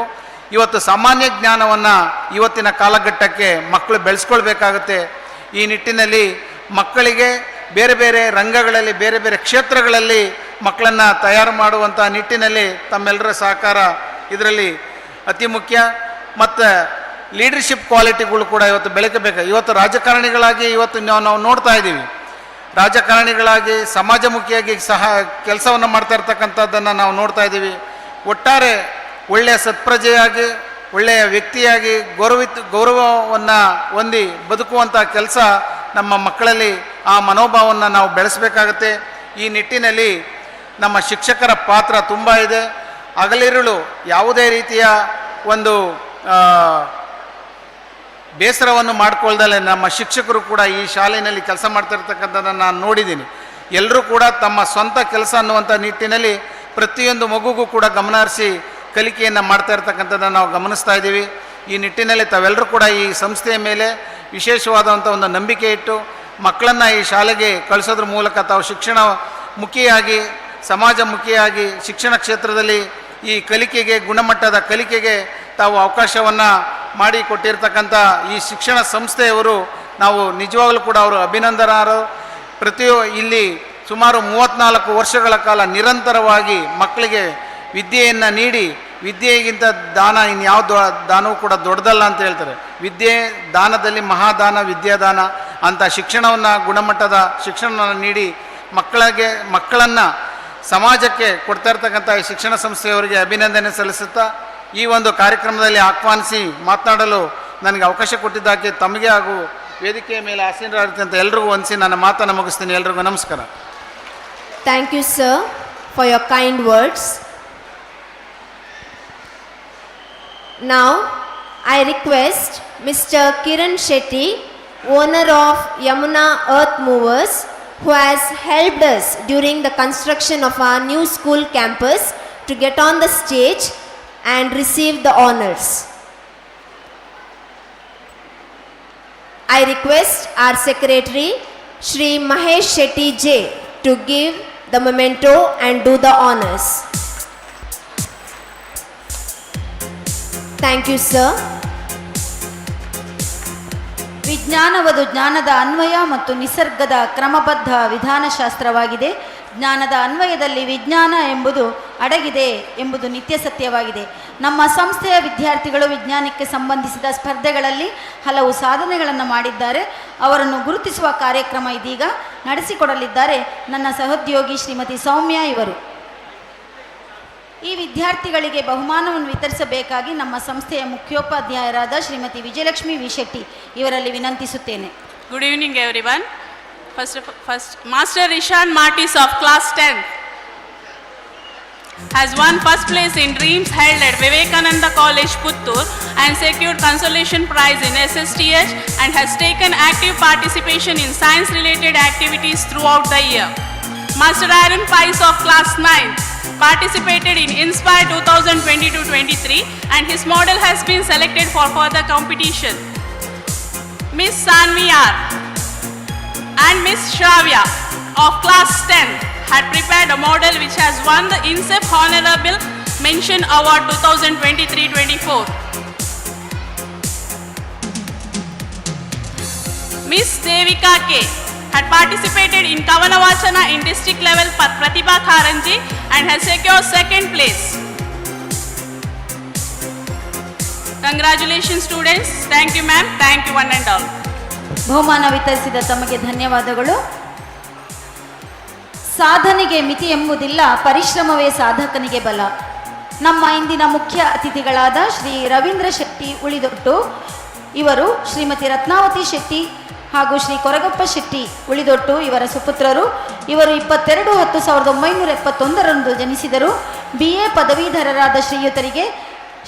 ಇವತ್ತು ಸಾಮಾನ್ಯ ಜ್ಞಾನವನ್ನು ಇವತ್ತಿನ ಕಾಲಘಟ್ಟಕ್ಕೆ ಮಕ್ಕಳು ಬೆಳೆಸ್ಕೊಳ್ಬೇಕಾಗತ್ತೆ. ಈ ನಿಟ್ಟಿನಲ್ಲಿ ಮಕ್ಕಳಿಗೆ ಬೇರೆ ಬೇರೆ ರಂಗಗಳಲ್ಲಿ ಬೇರೆ ಬೇರೆ ಕ್ಷೇತ್ರಗಳಲ್ಲಿ ಮಕ್ಕಳನ್ನು ತಯಾರು ಮಾಡುವಂಥ ನಿಟ್ಟಿನಲ್ಲಿ ತಮ್ಮೆಲ್ಲರ ಸಹಕಾರ ಇದರಲ್ಲಿ ಅತಿ ಮುಖ್ಯ. ಮತ್ತು ಲೀಡರ್ಶಿಪ್ ಕ್ವಾಲಿಟಿಗಳು ಕೂಡ ಇವತ್ತು ಬೆಳಕಬೇಕು. ಇವತ್ತು ರಾಜಕಾರಣಿಗಳಾಗಿ ಇವತ್ತು ನಾವು ನೋಡ್ತಾ ಇದ್ದೀವಿ, ರಾಜಕಾರಣಿಗಳಾಗಿ ಸಮಾಜಮುಖಿಯಾಗಿ ಸಹ ಕೆಲಸವನ್ನು ಮಾಡ್ತಾ ಇರ್ತಕ್ಕಂಥದ್ದನ್ನು ನಾವು ನೋಡ್ತಾ ಇದ್ದೀವಿ. ಒಟ್ಟಾರೆ ಒಳ್ಳೆಯ ಸತ್ಪ್ರಜೆಯಾಗಿ ಒಳ್ಳೆಯ ವ್ಯಕ್ತಿಯಾಗಿ ಗೌರವವನ್ನು ಹೊಂದಿ ಬದುಕುವಂಥ ಕೆಲಸ ನಮ್ಮ ಮಕ್ಕಳಲ್ಲಿ ಆ ಮನೋಭಾವವನ್ನು ನಾವು ಬೆಳೆಸಬೇಕಾಗತ್ತೆ. ಈ ನಿಟ್ಟಿನಲ್ಲಿ ನಮ್ಮ ಶಿಕ್ಷಕರ ಪಾತ್ರ ತುಂಬ ಇದೆ. ಹಗಲಿರುಳು ಯಾವುದೇ ರೀತಿಯ ಒಂದು ಬೇಸರವನ್ನು ಮಾಡಿಕೊಳ್ದಲೆ ನಮ್ಮ ಶಿಕ್ಷಕರು ಕೂಡ ಈ ಶಾಲೆಯಲ್ಲಿ ಕೆಲಸ ಮಾಡ್ತಿರ್ತಕ್ಕಂಥದ್ದನ್ನು ನಾನು ನೋಡಿದ್ದೀನಿ. ಎಲ್ಲರೂ ಕೂಡ ತಮ್ಮ ಸ್ವಂತ ಕೆಲಸ ಅನ್ನುವಂಥ ನಿಟ್ಟಿನಲ್ಲಿ ಪ್ರತಿಯೊಂದು ಮಗುಗೂ ಕೂಡ ಗಮನ ಹರಿಸಿ ಕಲಿಕೆಯನ್ನು ಮಾಡ್ತಾ ಇರ್ತಕ್ಕಂಥದ್ದನ್ನು ನಾವು ಗಮನಿಸ್ತಾ ಇದ್ದೀವಿ. ಈ ನಿಟ್ಟಿನಲ್ಲಿ ತಾವೆಲ್ಲರೂ ಕೂಡ ಈ ಸಂಸ್ಥೆಯ ಮೇಲೆ ವಿಶೇಷವಾದಂಥ ಒಂದು ನಂಬಿಕೆ ಇಟ್ಟು ಮಕ್ಕಳನ್ನು ಈ ಶಾಲೆಗೆ ಕಳಿಸೋದ್ರ ಮೂಲಕ ತಾವು ಶಿಕ್ಷಣ ಮುಖಿಯಾಗಿ ಸಮಾಜಮುಖಿಯಾಗಿ ಶಿಕ್ಷಣ ಕ್ಷೇತ್ರದಲ್ಲಿ ಈ ಕಲಿಕೆಗೆ ಗುಣಮಟ್ಟದ ಕಲಿಕೆಗೆ ತಾವು ಅವಕಾಶವನ್ನು ಮಾಡಿಕೊಟ್ಟಿರ್ತಕ್ಕಂಥ ಈ ಶಿಕ್ಷಣ ಸಂಸ್ಥೆಯವರು ನಾವು ನಿಜವಾಗಲೂ ಕೂಡ ಅವರು ಅಭಿನಂದನಾರ್ಹರು. ಇಲ್ಲಿ ಸುಮಾರು 34 ವರ್ಷಗಳ ಕಾಲ ನಿರಂತರವಾಗಿ ಮಕ್ಕಳಿಗೆ ವಿದ್ಯೆಯನ್ನು ನೀಡಿ ವಿದ್ಯೆಗಿಂತ ದಾನ ಇನ್ಯಾವ ದಾನವೂ ಕೂಡ ದೊಡ್ಡದಲ್ಲ ಅಂತ ಹೇಳ್ತಾರೆ. ವಿದ್ಯೆ ದಾನದಲ್ಲಿ ಮಹಾದಾನ ವಿದ್ಯಾದಾನ ಅಂತ ಶಿಕ್ಷಣವನ್ನು ಗುಣಮಟ್ಟದ ಶಿಕ್ಷಣವನ್ನು ನೀಡಿ ಮಕ್ಕಳನ್ನು ಸಮಾಜಕ್ಕೆ ಕೊಡ್ತಾ ಇರ್ತಕ್ಕಂಥ ಈ ಶಿಕ್ಷಣ ಸಂಸ್ಥೆಯವರಿಗೆ ಅಭಿನಂದನೆ ಸಲ್ಲಿಸುತ್ತಾ ಈ ಒಂದು ಕಾರ್ಯಕ್ರಮದಲ್ಲಿ ಆಹ್ವಾನಿಸಿ ಮಾತನಾಡಲು ನನಗೆ ಅವಕಾಶ ಕೊಟ್ಟಿದ್ದಕ್ಕೆ ತಮಗೆ ಹಾಗೂ ವೇದಿಕೆಯ ಮೇಲೆ ಆಸೀನರಾಗಿರ್ತಂತ ಎಲ್ರಿಗೂ ವಂದಿಸಿ ನನ್ನ ಮಾತನ್ನು ಮುಗಿಸ್ತೀನಿ. ಎಲ್ರಿಗೂ ನಮಸ್ಕಾರ. Thank you sir for your kind words. Now, I request Mr. Kiran Shetty, owner of Yamuna Earth Movers, who has helped us during the construction of our new school campus, to get on the stage and receive the honors. I request our secretary, Shri Mahesh Shetty J, to give the memento and do the honors. Thank you, sir. ವಿಜ್ಞಾನವದು ಜ್ಞಾನದ ಅನ್ವಯ ಮತ್ತು ನಿಸರ್ಗದ ಕ್ರಮಬದ್ಧ ವಿಧಾನಶಾಸ್ತ್ರವಾಗಿದೆ. ಜ್ಞಾನದ ಅನ್ವಯದಲ್ಲಿ ವಿಜ್ಞಾನ ಎಂಬುದು ಅಡಗಿದೆ ಎಂಬುದು ನಿತ್ಯ ಸತ್ಯವಾಗಿದೆ. ನಮ್ಮ ಸಂಸ್ಥೆಯ ವಿದ್ಯಾರ್ಥಿಗಳು ವಿಜ್ಞಾನಕ್ಕೆ ಸಂಬಂಧಿಸಿದ ಸ್ಪರ್ಧೆಗಳಲ್ಲಿ ಹಲವು ಸಾಧನೆಗಳನ್ನು ಮಾಡಿದ್ದಾರೆ. ಅವರನ್ನು ಗುರುತಿಸುವ ಕಾರ್ಯಕ್ರಮ ಇದೀಗ ನಡೆಸಿಕೊಡಲಿದ್ದಾರೆ ನನ್ನ ಸಹೋದ್ಯೋಗಿ ಶ್ರೀಮತಿ ಸೌಮ್ಯ ಇವರು. ಈ ವಿದ್ಯಾರ್ಥಿಗಳಿಗೆ ಬಹುಮಾನವನ್ನು ವಿತರಿಸಬೇಕಾಗಿ ನಮ್ಮ ಸಂಸ್ಥೆಯ ಮುಖ್ಯೋಪಾಧ್ಯಾಯರಾದ ಶ್ರೀಮತಿ ವಿಜಯಲಕ್ಷ್ಮಿ ವಿ ಶೆಟ್ಟಿ ಇವರಲ್ಲಿ ವಿನಂತಿಸುತ್ತೇನೆ. Good evening everyone. First Master Ishan Martis of class 10 has won first place in dreams held at Vivekananda College, Puttur, and secured consolation prize in SSTH, and has taken active participation in science related activities throughout the year. Master Aaron Pais of class 9 participated in Inspire 2022-23 and his model has been selected for further competition. Miss Sanvi R and Miss Shravya of class 10 had prepared a model which has won the INSEP Honorable Mention Award 2023-24. Miss Devika K had participated in Kavanavachana in district level Pratibha Kharanji and has secured second place. Congratulations students. Thank you ma'am. Thank you one and all. ಬಹುಮಾನ ವಿತರಿಸಿದ ತಮಗೆ ಧನ್ಯವಾದಗಳು. ಸಾಧನೆಗೆ ಮಿತಿ ಎಂಬುದಿಲ್ಲ, ಪರಿಶ್ರಮವೇ ಸಾಧಕನಿಗೆ ಬಲ. ನಮ್ಮ ಇಂದಿನ ಮುಖ್ಯ ಅತಿಥಿಗಳಾದ ಶ್ರೀ ರವೀಂದ್ರ ಶೆಟ್ಟಿ ಉಳಿದೊಟ್ಟು ಇವರು ಶ್ರೀಮತಿ ರತ್ನಾವತಿ ಶೆಟ್ಟಿ ಹಾಗೂ ಶ್ರೀ ಕೊರಗಪ್ಪ ಶೆಟ್ಟಿ ಉಳಿದೊಟ್ಟು ಇವರ ಸುಪುತ್ರರು. ಇವರು 22/10/1971 ಜನಿಸಿದರು. BA ಪದವೀಧರರಾದ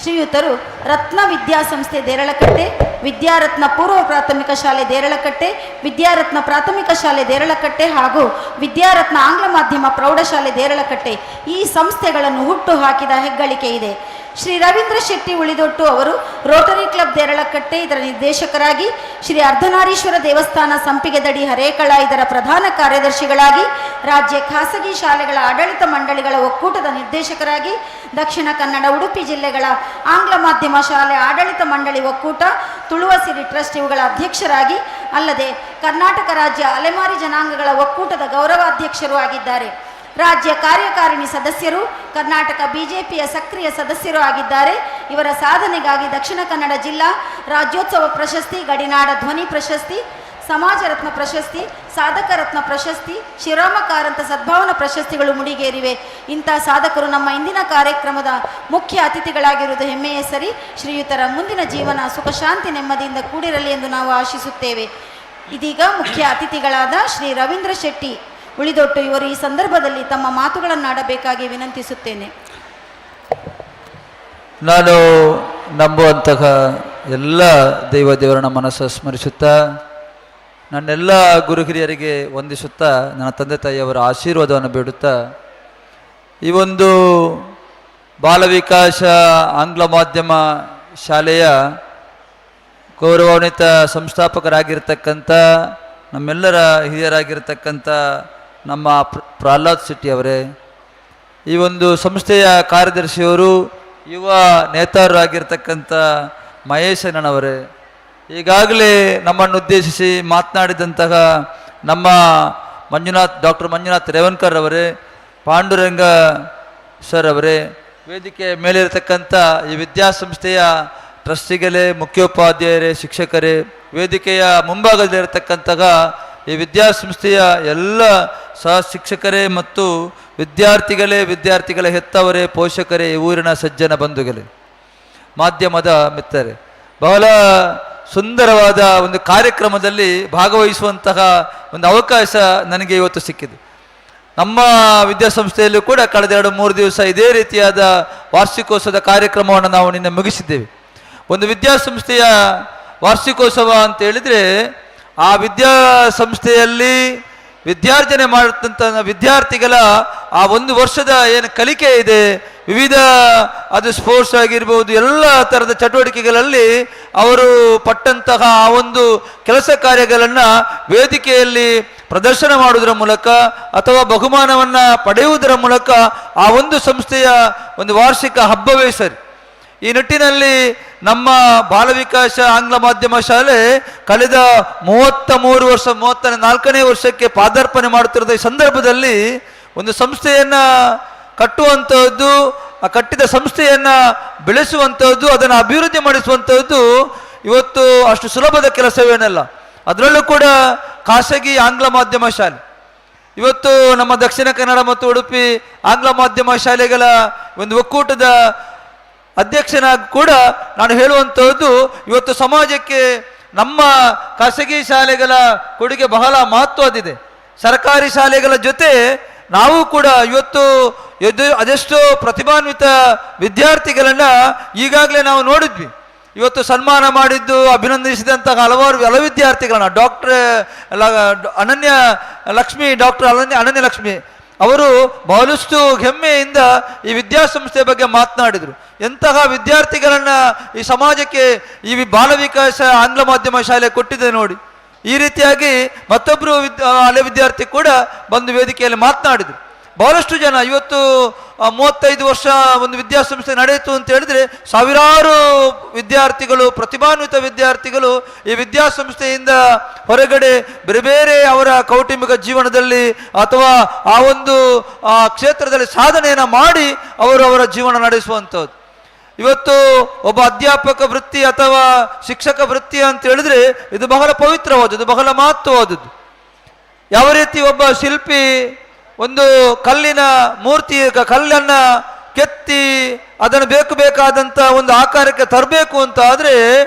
ಶ್ರೀಯುತರು ರತ್ನ ವಿದ್ಯಾಸಂಸ್ಥೆ ದೇರಳಕಟ್ಟೆ, ವಿದ್ಯಾರತ್ನ ಪೂರ್ವ ಪ್ರಾಥಮಿಕ ಶಾಲೆ ದೇರಳಕಟ್ಟೆ, ವಿದ್ಯಾರತ್ನ ಪ್ರಾಥಮಿಕ ಶಾಲೆ ದೇರಳಕಟ್ಟೆ ಹಾಗೂ ವಿದ್ಯಾರತ್ನ ಆಂಗ್ಲ ಮಾಧ್ಯಮ ಪ್ರೌಢಶಾಲೆ ದೇರಳಕಟ್ಟೆ ಈ ಸಂಸ್ಥೆಗಳನ್ನು ಹುಟ್ಟು ಹಾಕಿದ ಹೆಗ್ಗಳಿಕೆ ಇದೆ. ಶ್ರೀ ರವೀಂದ್ರ ಶೆಟ್ಟಿ ಉಳಿದೊಟ್ಟು ಅವರು ರೋಟರಿ ಕ್ಲಬ್ ದೇರಳಕಟ್ಟೆ ಇದರ ನಿರ್ದೇಶಕರಾಗಿ, ಶ್ರೀ ಅರ್ಧನಾರೀಶ್ವರ ದೇವಸ್ಥಾನ ಸಂಪಿಗೆದಡಿ ಹರೇಕಳ ಇದರ ಪ್ರಧಾನ ಕಾರ್ಯದರ್ಶಿಗಳಾಗಿ, ರಾಜ್ಯ ಖಾಸಗಿ ಶಾಲೆಗಳ ಆಡಳಿತ ಮಂಡಳಿಗಳ ಒಕ್ಕೂಟದ ನಿರ್ದೇಶಕರಾಗಿ, ದಕ್ಷಿಣ ಕನ್ನಡ ಉಡುಪಿ ಜಿಲ್ಲೆಗಳ ಆಂಗ್ಲ ಮಾಧ್ಯಮ ಶಾಲೆ ಆಡಳಿತ ಮಂಡಳಿ ಒಕ್ಕೂಟ ತುಳುವ ಸಿರಿ ಟ್ರಸ್ಟ್ ಇವುಗಳ ಅಧ್ಯಕ್ಷರಾಗಿ, ಅಲ್ಲದೆ ಕರ್ನಾಟಕ ರಾಜ್ಯ ಅಲೆಮಾರಿ ಜನಾಂಗಗಳ ಒಕ್ಕೂಟದ ಗೌರವಾಧ್ಯಕ್ಷರೂ ಆಗಿದ್ದಾರೆ. ರಾಜ್ಯ ಕಾರ್ಯಕಾರಿಣಿ ಸದಸ್ಯರು, ಕರ್ನಾಟಕ ಬಿಜೆಪಿಯ ಸಕ್ರಿಯ ಸದಸ್ಯರು ಆಗಿದ್ದಾರೆ. ಇವರ ಸಾಧನೆಗಾಗಿ ದಕ್ಷಿಣ ಕನ್ನಡ ಜಿಲ್ಲಾ ರಾಜ್ಯೋತ್ಸವ ಪ್ರಶಸ್ತಿ, ಗಡಿನಾಡ ಧ್ವನಿ ಪ್ರಶಸ್ತಿ, ಸಮಾಜ ರತ್ನ ಪ್ರಶಸ್ತಿ, ಸಾಧಕ ರತ್ನ ಪ್ರಶಸ್ತಿ, ಶಿವರಾಮ ಕಾರಂತ ಸದ್ಭಾವನಾ ಪ್ರಶಸ್ತಿಗಳು ಮುಡಿಗೇರಿವೆ. ಇಂಥ ಸಾಧಕರು ನಮ್ಮ ಇಂದಿನ ಕಾರ್ಯಕ್ರಮದ ಮುಖ್ಯ ಅತಿಥಿಗಳಾಗಿರುವುದು ಹೆಮ್ಮೆಯೇ ಸರಿ. ಶ್ರೀಯುತರ ಮುಂದಿನ ಜೀವನ ಸುಖ ಶಾಂತಿ ನೆಮ್ಮದಿಯಿಂದ ಕೂಡಿರಲಿ ಎಂದು ನಾವು ಆಶಿಸುತ್ತೇವೆ. ಇದೀಗ ಮುಖ್ಯ ಅತಿಥಿಗಳಾದ ಶ್ರೀ ರವೀಂದ್ರ ಶೆಟ್ಟಿ ಉಳಿದೊಟ್ಟು ಇವರು ಈ ಸಂದರ್ಭದಲ್ಲಿ ತಮ್ಮ ಮಾತುಗಳನ್ನಾಡಬೇಕಾಗಿ ವಿನಂತಿಸುತ್ತೇನೆ. ನಾನು ನಂಬುವಂತಹ ಎಲ್ಲ ದೇವರನ್ನ ಮನಸ್ಸು ಸ್ಮರಿಸುತ್ತಾ, ನನ್ನೆಲ್ಲ ಗುರು ಹಿರಿಯರಿಗೆ ವಂದಿಸುತ್ತಾ, ನನ್ನ ತಂದೆ ತಾಯಿಯವರ ಆಶೀರ್ವಾದವನ್ನು ಬೇಡುತ್ತಾ, ಈ ಒಂದು ಬಾಲವಿಕಾಸ ಆಂಗ್ಲ ಮಾಧ್ಯಮ ಶಾಲೆಯ ಗೌರವಾನ್ವಿತ ಸಂಸ್ಥಾಪಕರಾಗಿರ್ತಕ್ಕಂಥ ನಮ್ಮೆಲ್ಲರ ಹಿರಿಯರಾಗಿರ್ತಕ್ಕಂಥ ನಮ್ಮ ಪ್ರಹ್ಲಾದ್ ಶೆಟ್ಟಿ ಅವರೇ, ಈ ಒಂದು ಸಂಸ್ಥೆಯ ಕಾರ್ಯದರ್ಶಿಯವರು ಯುವ ನೇತಾರರಾಗಿರ್ತಕ್ಕಂಥ ಮಹೇಶಣ್ಣನವರೇ, ಈಗಾಗಲೇ ನಮ್ಮನ್ನು ಉದ್ದೇಶಿಸಿ ಮಾತನಾಡಿದಂತಹ ನಮ್ಮ ಡಾಕ್ಟರ್ ಮಂಜುನಾಥ್ ರೇವನ್ಕರ್ ಅವರೇ, ಪಾಂಡುರಂಗ ಸರ್ ಅವರೇ, ವೇದಿಕೆ ಮೇಲಿರತಕ್ಕಂಥ ಈ ವಿದ್ಯಾಸಂಸ್ಥೆಯ ಟ್ರಸ್ಟಿಗಳೇ, ಮುಖ್ಯೋಪಾಧ್ಯಾಯರೇ, ಶಿಕ್ಷಕರೇ, ವೇದಿಕೆಯ ಮುಂಭಾಗದಲ್ಲಿರತಕ್ಕಂತಹ ಈ ವಿದ್ಯಾಸಂಸ್ಥೆಯ ಎಲ್ಲ ಸಹ ಶಿಕ್ಷಕರೇ ಮತ್ತು ವಿದ್ಯಾರ್ಥಿಗಳ ಹೆತ್ತವರೇ, ಪೋಷಕರೇ, ಊರಿನ ಸಜ್ಜನ ಬಂಧುಗಳೇ, ಮಾಧ್ಯಮದ ಮಿತ್ರರೇ, ಬಹಳ ಸುಂದರವಾದ ಒಂದು ಕಾರ್ಯಕ್ರಮದಲ್ಲಿ ಭಾಗವಹಿಸುವಂತಹ ಒಂದು ಅವಕಾಶ ನನಗೆ ಇವತ್ತು ಸಿಕ್ಕಿದೆ. ನಮ್ಮ ವಿದ್ಯಾಸಂಸ್ಥೆಯಲ್ಲೂ ಕೂಡ ಕಳೆದ 2-3 ದಿವಸ ಇದೇ ರೀತಿಯಾದ ವಾರ್ಷಿಕೋತ್ಸವದ ಕಾರ್ಯಕ್ರಮವನ್ನು ನಾವು ನಿನ್ನೆ ಮುಗಿಸಿದ್ದೇವೆ. ಒಂದು ವಿದ್ಯಾಸಂಸ್ಥೆಯ ವಾರ್ಷಿಕೋತ್ಸವ ಅಂತ ಹೇಳಿದರೆ ಆ ವಿದ್ಯಾಸಂಸ್ಥೆಯಲ್ಲಿ ವಿದ್ಯಾರ್ಜನೆ ಮಾಡುತ್ತಂಥ ವಿದ್ಯಾರ್ಥಿಗಳ ಆ ಒಂದು ವರ್ಷದ ಏನು ಕಲಿಕೆ ಇದೆ, ವಿವಿಧ ಅದು ಸ್ಪೋರ್ಟ್ಸ್ ಆಗಿರ್ಬೋದು, ಎಲ್ಲ ಥರದ ಚಟುವಟಿಕೆಗಳಲ್ಲಿ ಅವರು ಪಟ್ಟಂತಹ ಆ ಒಂದು ಕೆಲಸ ಕಾರ್ಯಗಳನ್ನು ವೇದಿಕೆಯಲ್ಲಿ ಪ್ರದರ್ಶನ ಮಾಡುವುದರ ಮೂಲಕ ಅಥವಾ ಬಹುಮಾನವನ್ನು ಪಡೆಯುವುದರ ಮೂಲಕ ಆ ಒಂದು ಸಂಸ್ಥೆಯ ಒಂದು ವಾರ್ಷಿಕ ಹಬ್ಬವೇ ಸರಿ. ಈ ನಿಟ್ಟಿನಲ್ಲಿ ನಮ್ಮ ಬಾಲವಿಕಾಸ ಆಂಗ್ಲ ಮಾಧ್ಯಮ ಶಾಲೆ ಕಳೆದ 33 ವರ್ಷ 34ನೇ ವರ್ಷಕ್ಕೆ ಪಾದಾರ್ಪಣೆ ಮಾಡುತ್ತಿರುವ ಈ ಸಂದರ್ಭದಲ್ಲಿ ಒಂದು ಸಂಸ್ಥೆಯನ್ನು ಕಟ್ಟುವಂಥದ್ದು, ಆ ಕಟ್ಟಿದ ಸಂಸ್ಥೆಯನ್ನು ಬೆಳೆಸುವಂಥದ್ದು, ಅದನ್ನು ಅಭಿವೃದ್ಧಿ ಮಾಡಿಸುವಂಥದ್ದು ಇವತ್ತು ಅಷ್ಟು ಸುಲಭದ ಕೆಲಸವೇನಲ್ಲ. ಅದರಲ್ಲೂ ಕೂಡ ಖಾಸಗಿ ಆಂಗ್ಲ ಮಾಧ್ಯಮ ಶಾಲೆ ಇವತ್ತು ನಮ್ಮ ದಕ್ಷಿಣ ಕನ್ನಡ ಮತ್ತು ಉಡುಪಿ ಆಂಗ್ಲ ಮಾಧ್ಯಮ ಶಾಲೆಗಳ ಒಂದು ಒಕ್ಕೂಟದ ಅಧ್ಯಕ್ಷನಾಗಿ ಕೂಡ ನಾನು ಹೇಳುವಂಥದ್ದು, ಇವತ್ತು ಸಮಾಜಕ್ಕೆ ನಮ್ಮ ಖಾಸಗಿ ಶಾಲೆಗಳ ಕೊಡುಗೆ ಬಹಳ ಮಹತ್ವದಿದೆ. ಸರ್ಕಾರಿ ಶಾಲೆಗಳ ಜೊತೆ ನಾವು ಕೂಡ ಇವತ್ತು ಅದೆಷ್ಟೋ ಪ್ರತಿಭಾನ್ವಿತ ವಿದ್ಯಾರ್ಥಿಗಳನ್ನು ಈಗಾಗಲೇ ನಾವು ನೋಡಿದ್ವಿ. ಇವತ್ತು ಸನ್ಮಾನ ಮಾಡಿದ್ದು, ಅಭಿನಂದಿಸಿದಂತಹ ಹಲವಾರು ವಿದ್ಯಾರ್ಥಿಗಳನ್ನ ಡಾಕ್ಟರ್ ಅನನ್ಯ ಲಕ್ಷ್ಮಿ ಅವರು ಬಹಳಷ್ಟು ಹೆಮ್ಮೆಯಿಂದ ಈ ವಿದ್ಯಾಸಂಸ್ಥೆಯ ಬಗ್ಗೆ ಮಾತನಾಡಿದರು. ಎಂತಹ ವಿದ್ಯಾರ್ಥಿಗಳನ್ನು ಈ ಸಮಾಜಕ್ಕೆ ಈ ಬಾಲವಿಕಾಸ ಆಂಗ್ಲ ಮಾಧ್ಯಮ ಶಾಲೆ ಕೊಟ್ಟಿದೆ ನೋಡಿ. ಈ ರೀತಿಯಾಗಿ ಮತ್ತೊಬ್ಬರು ಹಳೆ ವಿದ್ಯಾರ್ಥಿ ಕೂಡ ಬಂದು ವೇದಿಕೆಯಲ್ಲಿ ಮಾತನಾಡಿದರು. ಬಹಳಷ್ಟು ಜನ ಇವತ್ತು 35 ವರ್ಷ ಒಂದು ವಿದ್ಯಾಸಂಸ್ಥೆ ನಡೆಯಿತು ಅಂತ ಹೇಳಿದ್ರೆ ಸಾವಿರಾರು ವಿದ್ಯಾರ್ಥಿಗಳು, ಪ್ರತಿಭಾನ್ವಿತ ವಿದ್ಯಾರ್ಥಿಗಳು ಈ ವಿದ್ಯಾಸಂಸ್ಥೆಯಿಂದ ಹೊರಗಡೆ ಬೇರೆ ಬೇರೆ ಅವರ ಕೌಟುಂಬಿಕ ಜೀವನದಲ್ಲಿ ಅಥವಾ ಆ ಒಂದು ಕ್ಷೇತ್ರದಲ್ಲಿ ಸಾಧನೆಯನ್ನು ಮಾಡಿ ಅವರ ಜೀವನ ನಡೆಸುವಂಥದ್ದು. ಇವತ್ತು ಒಬ್ಬ ಅಧ್ಯಾಪಕ ವೃತ್ತಿ ಅಥವಾ ಶಿಕ್ಷಕ ವೃತ್ತಿ ಅಂತ ಹೇಳಿದ್ರೆ ಇದು ಬಹಳ ಪವಿತ್ರವಾದದ್ದು, ಬಹಳ ಮಹತ್ವವಾದದ್ದು. ಯಾವ ರೀತಿ ಒಬ್ಬ ಶಿಲ್ಪಿ ಒಂದು ಕಲ್ಲಿನ ಮೂರ್ತಿ ಕಲ್ಲನ್ನು ಕೆತ್ತಿ ಅದನ್ನು ಬೇಕಾದಂಥ ಒಂದು ಆಕಾರಕ್ಕೆ ತರಬೇಕು ಅಂತ ಆದರೆ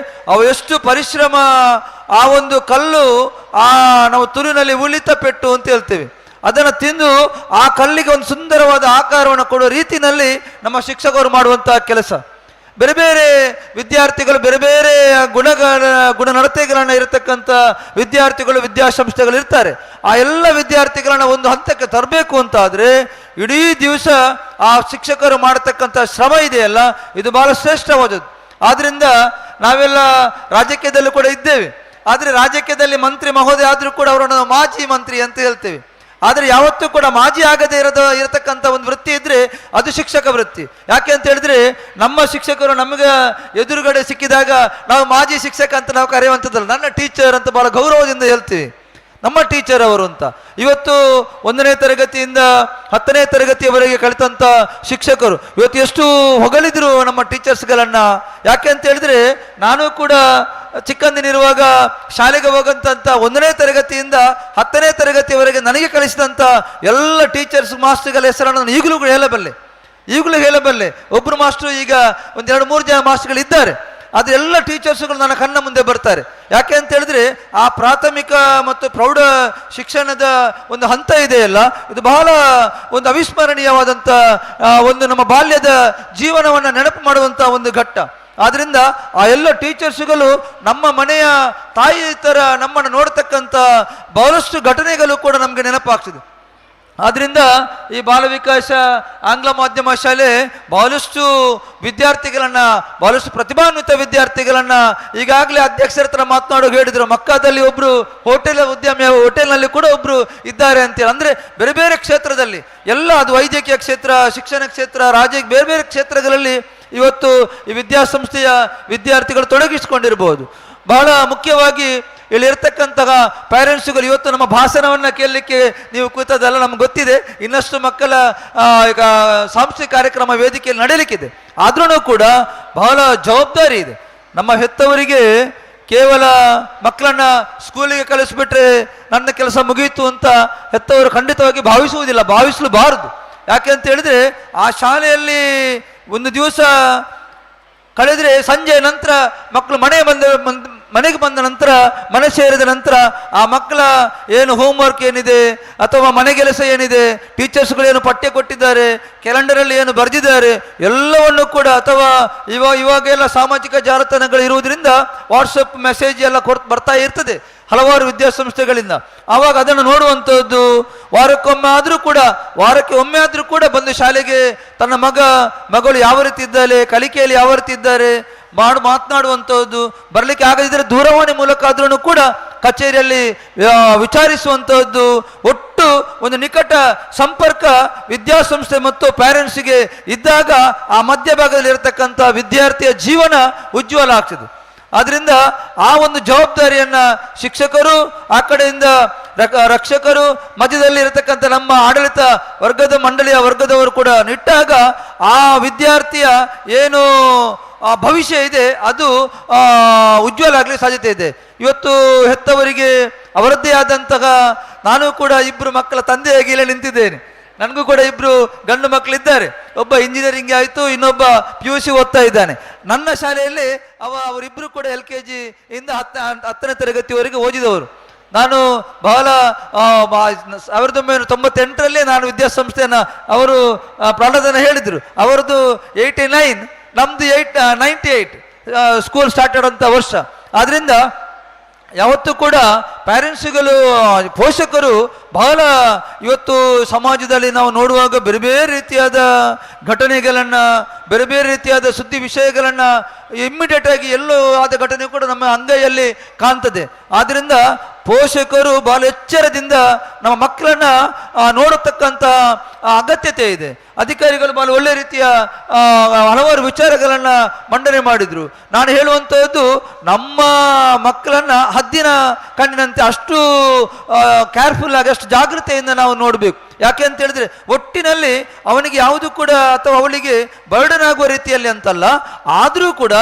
ಅವು ಎಷ್ಟು ಪರಿಶ್ರಮ, ಆ ಒಂದು ಕಲ್ಲು ನಾವು ತುರಿನಲ್ಲಿ ಉಳಿತ ಪೆಟ್ಟು ಅಂತ ಹೇಳ್ತೇವೆ, ಅದನ್ನು ತಿಂದು ಆ ಕಲ್ಲಿಗೆ ಒಂದು ಸುಂದರವಾದ ಆಕಾರವನ್ನು ಕೊಡುವ ರೀತಿಯಲ್ಲಿ ನಮ್ಮ ಶಿಕ್ಷಕರು ಮಾಡುವಂತಹ ಕೆಲಸ. ಬೇರೆ ಬೇರೆ ವಿದ್ಯಾರ್ಥಿಗಳು ಬೇರೆ ಬೇರೆ ಗುಣನಡತೆಗಳನ್ನು ಇರತಕ್ಕಂಥ ವಿದ್ಯಾರ್ಥಿಗಳು ವಿದ್ಯಾಸಂಸ್ಥೆಗಳು ಇರ್ತಾರೆ. ಆ ಎಲ್ಲ ವಿದ್ಯಾರ್ಥಿಗಳನ್ನ ಒಂದು ಹಂತಕ್ಕೆ ತರಬೇಕು ಅಂತ ಆದರೆ ಇಡೀ ದಿವಸ ಆ ಶಿಕ್ಷಕರು ಮಾಡತಕ್ಕಂಥ ಶ್ರಮ ಇದೆಯಲ್ಲ, ಇದು ಬಹಳ ಶ್ರೇಷ್ಠವಾದದ್ದು. ಆದ್ದರಿಂದ ನಾವೆಲ್ಲ ರಾಜಕೀಯದಲ್ಲೂ ಕೂಡ ಇದ್ದೇವೆ. ಆದರೆ ರಾಜಕೀಯದಲ್ಲಿ ಮಂತ್ರಿ ಮಹೋದಯ ಆದರೂ ಕೂಡ ಅವರನ್ನು ಮಾಜಿ ಮಂತ್ರಿ ಅಂತ ಹೇಳ್ತೇವೆ. ಆದರೆ ಯಾವತ್ತೂ ಕೂಡ ಮಾಜಿ ಆಗದೆ ಇರತಕ್ಕಂಥ ಒಂದು ವೃತ್ತಿ ಇದ್ದರೆ ಅದು ಶಿಕ್ಷಕ ವೃತ್ತಿ. ಯಾಕೆ ಅಂತ ಹೇಳಿದ್ರೆ ನಮ್ಮ ಶಿಕ್ಷಕರು ನಮಗೆ ಎದುರುಗಡೆ ಸಿಕ್ಕಿದಾಗ ನಾವು ಮಾಜಿ ಶಿಕ್ಷಕ ಅಂತ ನಾವು ಕರೆಯುವಂಥದ್ದಲ್ಲ, ನನ್ನ ಟೀಚರ್ ಅಂತ ಬಹಳ ಗೌರವದಿಂದ ಹೇಳ್ತೀವಿ. ನಮ್ಮ ಟೀಚರ್ ಅವರು ಅಂತ. ಇವತ್ತು 1ನೇ ತರಗತಿಯಿಂದ 10ನೇ ತರಗತಿಯವರೆಗೆ ಕಲಿತಂಥ ಶಿಕ್ಷಕರು ಇವತ್ತು ಎಷ್ಟು ಹೊಗಳಿದ್ರು ನಮ್ಮ ಟೀಚರ್ಸ್ಗಳನ್ನು. ಯಾಕೆ ಅಂತ ಹೇಳಿದ್ರೆ, ನಾನು ಕೂಡ ಚಿಕ್ಕಂದಿನಿರುವಾಗ ಶಾಲೆಗೆ ಹೋಗಂತ 1ನೇ ತರಗತಿಯಿಂದ 10ನೇ ತರಗತಿಯವರೆಗೆ ನನಗೆ ಕಲಿಸಿದಂಥ ಎಲ್ಲ ಟೀಚರ್ಸ್ ಮಾಸ್ಟರ್ಗಳ ಹೆಸರನ್ನು ನಾನು ಈಗಲೂ ಹೇಳಬಲ್ಲೆ. ಒಬ್ಬರು ಮಾಸ್ಟರು ಈಗ 2-3 ಜನ ಮಾಸ್ಟರ್ಗಳು ಇದ್ದಾರೆ. ಆದರೆ ಎಲ್ಲ ಟೀಚರ್ಸ್ಗಳು ನನ್ನ ಕಣ್ಣ ಮುಂದೆ ಬರ್ತಾರೆ. ಯಾಕೆ ಅಂತ ಹೇಳಿದ್ರೆ, ಆ ಪ್ರಾಥಮಿಕ ಮತ್ತು ಪ್ರೌಢ ಶಿಕ್ಷಣದ ಒಂದು ಹಂತ ಇದೆಯಲ್ಲ, ಇದು ಬಹಳ ಒಂದು ಅವಿಸ್ಮರಣೀಯವಾದಂಥ ಒಂದು ನಮ್ಮ ಬಾಲ್ಯದ ಜೀವನವನ್ನು ನೆನಪು ಮಾಡುವಂಥ ಒಂದು ಘಟ್ಟ. ಆದ್ದರಿಂದ ಆ ಎಲ್ಲ ಟೀಚರ್ಸ್ಗಳು ನಮ್ಮ ಮನೆಯ ತಾಯಿ ಥರ ನಮ್ಮನ್ನು ನೋಡ್ತಕ್ಕಂಥ ಬಹಳಷ್ಟು ಘಟನೆಗಳು ಕೂಡ ನಮಗೆ ನೆನಪಾಗ್ತದೆ. ಆದ್ದರಿಂದ ಈ ಬಾಲವಿಕಾಸ ಆಂಗ್ಲ ಮಾಧ್ಯಮ ಶಾಲೆ ಬಹಳಷ್ಟು ವಿದ್ಯಾರ್ಥಿಗಳನ್ನು, ಬಹಳಷ್ಟು ಪ್ರತಿಭಾನ್ವಿತ ವಿದ್ಯಾರ್ಥಿಗಳನ್ನು ಈಗಾಗಲೇ ಅಧ್ಯಕ್ಷರ ಹತ್ರ ಮಾತನಾಡೋ ಹೇಳಿದರು. ಮಕ್ಕಾದಲ್ಲಿ ಒಬ್ಬರು ಹೋಟೆಲ್ನಲ್ಲಿ ಕೂಡ ಒಬ್ಬರು ಇದ್ದಾರೆ ಅಂತೇಳಿ. ಅಂದರೆ ಬೇರೆ ಬೇರೆ ಕ್ಷೇತ್ರದಲ್ಲಿ ಎಲ್ಲ, ಅದು ವೈದ್ಯಕೀಯ ಕ್ಷೇತ್ರ, ಶಿಕ್ಷಣ ಕ್ಷೇತ್ರ, ರಾಜಕೀಯ ಬೇರೆ ಬೇರೆ ಕ್ಷೇತ್ರಗಳಲ್ಲಿ ಇವತ್ತು ಈ ವಿದ್ಯಾಸಂಸ್ಥೆಯ ವಿದ್ಯಾರ್ಥಿಗಳು ತೊಡಗಿಸಿಕೊಂಡಿರ್ಬೋದು. ಬಹಳ ಮುಖ್ಯವಾಗಿ ಇಲ್ಲಿರ್ತಕ್ಕಂತಹ ಪ್ಯಾರೆಂಟ್ಸ್ಗಳು ಇವತ್ತು ನಮ್ಮ ಭಾಷಣವನ್ನು ಕೇಳಲಿಕ್ಕೆ ನೀವು ಕೂತದಲ್ಲ, ನಮ್ಗೆ ಗೊತ್ತಿದೆ. ಇನ್ನಷ್ಟು ಮಕ್ಕಳ ಈಗ ಸಾಂಸ್ಕೃತಿಕ ಕಾರ್ಯಕ್ರಮ ವೇದಿಕೆಯಲ್ಲಿ ನಡೆಯಲಿಕ್ಕಿದೆ. ಆದ್ರೂ ಕೂಡ ಬಹಳ ಜವಾಬ್ದಾರಿ ಇದೆ. ನಮ್ಮ ಹೆತ್ತವರಿಗೆ ಕೇವಲ ಮಕ್ಕಳನ್ನ ಸ್ಕೂಲಿಗೆ ಕಳಿಸ್ಬಿಟ್ರೆ ನನ್ನ ಕೆಲಸ ಮುಗಿಯಿತು ಅಂತ ಹೆತ್ತವರು ಖಂಡಿತವಾಗಿ ಭಾವಿಸಲೂಬಾರದು. ಯಾಕೆ ಅಂತ ಹೇಳಿದ್ರೆ, ಆ ಶಾಲೆಯಲ್ಲಿ ಒಂದು ದಿವಸ ಕಳೆದರೆ ಸಂಜೆ ನಂತರ ಮಕ್ಕಳು ಮನೆಗೆ ಬಂದ ನಂತರ, ಮನೆ ಸೇರಿದ ನಂತರ ಆ ಮಕ್ಕಳ ಏನು ಹೋಮ್ವರ್ಕ್ ಏನಿದೆ ಅಥವಾ ಮನೆಗೆಲಸ ಏನಿದೆ, ಟೀಚರ್ಸ್ಗಳು ಏನು ಪಠ್ಯ ಕೊಟ್ಟಿದ್ದಾರೆ, ಕ್ಯಾಲೆಂಡರಲ್ಲಿ ಏನು ಬರೆದಿದ್ದಾರೆ ಎಲ್ಲವನ್ನು ಕೂಡ, ಅಥವಾ ಇವಾಗೆಲ್ಲ ಸಾಮಾಜಿಕ ಜಾಲತಾಣಗಳು ಇರುವುದರಿಂದ ವಾಟ್ಸಪ್ ಮೆಸೇಜ್ ಎಲ್ಲ ಬರ್ತಾ ಇರ್ತದೆ ಹಲವಾರು ವಿದ್ಯಾಸಂಸ್ಥೆಗಳಿಂದ. ಆವಾಗ ಅದನ್ನು ನೋಡುವಂಥದ್ದು, ವಾರಕ್ಕೆ ಒಮ್ಮೆ ಆದರೂ ಕೂಡ ಬಂದು ಶಾಲೆಗೆ ತನ್ನ ಮಗಳು ಯಾವ ರೀತಿ ಇದ್ದಾರೆ, ಕಲಿಕೆಯಲ್ಲಿ ಯಾವ ರೀತಿ ಇದ್ದಾರೆ ಮಾತನಾಡುವಂಥದ್ದು, ಬರಲಿಕ್ಕೆ ಆಗದಿದ್ದರೆ ದೂರವಾಣಿ ಮೂಲಕ ಆದ್ರೂ ಕೂಡ ಕಚೇರಿಯಲ್ಲಿ ವಿಚಾರಿಸುವಂಥದ್ದು. ಒಟ್ಟು ಒಂದು ನಿಕಟ ಸಂಪರ್ಕ ವಿದ್ಯಾಸಂಸ್ಥೆ ಮತ್ತು ಪ್ಯಾರೆಂಟ್ಸ್ಗೆ ಇದ್ದಾಗ ಆ ಮಧ್ಯಭಾಗದಲ್ಲಿ ಇರತಕ್ಕಂಥ ವಿದ್ಯಾರ್ಥಿಯ ಜೀವನ ಉಜ್ವಲ ಆಗ್ತದೆ. ಆದ್ರಿಂದ ಆ ಒಂದು ಜವಾಬ್ದಾರಿಯನ್ನ ಶಿಕ್ಷಕರು, ಆ ಕಡೆಯಿಂದ ರಕ್ಷಕರು, ಮಧ್ಯದಲ್ಲಿ ಇರತಕ್ಕಂಥ ನಮ್ಮ ಆಡಳಿತ ಮಂಡಳಿಯ ವರ್ಗದವರು ಕೂಡ ನಿಟ್ಟಾಗ ಆ ವಿದ್ಯಾರ್ಥಿಯ ಏನು ಭವಿಷ್ಯ ಇದೆ ಅದು ಉಜ್ವಲ ಆಗಲಿ ಸಾಧ್ಯತೆ ಇದೆ. ಇವತ್ತು ಹೆತ್ತವರಿಗೆ ಅವರದ್ದೇ ಆದಂತಹ, ನಾನು ಕೂಡ 2 ಮಕ್ಕಳ ತಂದೆಯಾಗಿ ಇಲ್ಲಿ ನಿಂತಿದ್ದೇನೆ. ನನಗೂ ಕೂಡ 2 ಗಂಡು ಮಕ್ಕಳಿದ್ದಾರೆ. ಒಬ್ಬ ಇಂಜಿನಿಯರಿಂಗ್ ಆಯಿತು, ಇನ್ನೊಬ್ಬ PUC ಓದ್ತಾ ಇದ್ದಾನೆ. ನನ್ನ ಶಾಲೆಯಲ್ಲಿ ಅವರಿಬ್ಬರು ಕೂಡ LKG ಇಂದ 10ನೇ ತರಗತಿವರೆಗೆ ಓದಿದವರು. ನಾನು ಬಹಳ 1998ರಲ್ಲಿ ನಾನು ವಿದ್ಯಾಸಂಸ್ಥೆಯನ್ನು ಅವರು ಪ್ರಾರಂಭ ಹೇಳಿದರು. ಅವರದ್ದು 89, ನಮ್ದು 98 ಸ್ಕೂಲ್ ಸ್ಟಾರ್ಟ್ ಆದಂಥ ವರ್ಷ. ಆದ್ರಿಂದ ಯಾವತ್ತೂ ಕೂಡ ಪ್ಯಾರೆಂಟ್ಸ್ಗಳು, ಪೋಷಕರು ಬಹಳ ಇವತ್ತು ಸಮಾಜದಲ್ಲಿ ನಾವು ನೋಡುವಾಗ ಬೇರೆ ಬೇರೆ ರೀತಿಯಾದ ಘಟನೆಗಳನ್ನು, ಬೇರೆ ಬೇರೆ ರೀತಿಯಾದ ಸುದ್ದಿ ವಿಷಯಗಳನ್ನು ಇಮ್ಮಿಡಿಯೇಟ್ ಆಗಿ ಎಲ್ಲೋ ಆದ ಘಟನೆ ಕೂಡ ನಮ್ಮ ಅಂಗೈಯಲ್ಲಿ ಕಾಣ್ತದೆ. ಆದ್ದರಿಂದ ಪೋಷಕರು ಬಹಳ ಎಚ್ಚರದಿಂದ ನಮ್ಮ ಮಕ್ಕಳನ್ನ ನೋಡತಕ್ಕಂಥ ಅಗತ್ಯತೆ ಇದೆ. ಅಧಿಕಾರಿಗಳು ಬಹಳ ಒಳ್ಳೆ ರೀತಿಯ ಹಲವಾರು ವಿಚಾರಗಳನ್ನು ಮಂಡನೆ ಮಾಡಿದ್ರು. ನಾನು ಹೇಳುವಂಥದ್ದು, ನಮ್ಮ ಮಕ್ಕಳನ್ನ ಹದ್ದಿನ ಕಣ್ಣಿನಂತೆ ಅಷ್ಟು ಕೇರ್ಫುಲ್ ಆಗಿ, ಅಷ್ಟು ಜಾಗೃತೆಯಿಂದ ನಾವು ನೋಡಬೇಕು. ಯಾಕೆ ಅಂತ ಹೇಳಿದ್ರೆ, ಒಟ್ಟಿನಲ್ಲಿ ಅವನಿಗೆ ಯಾವುದು ಕೂಡ ಅಥವಾ ಅವಳಿಗೆ ಬರ್ಡನ್ ಆಗುವ ರೀತಿಯಲ್ಲಿ ಅಂತಲ್ಲ, ಆದರೂ ಕೂಡ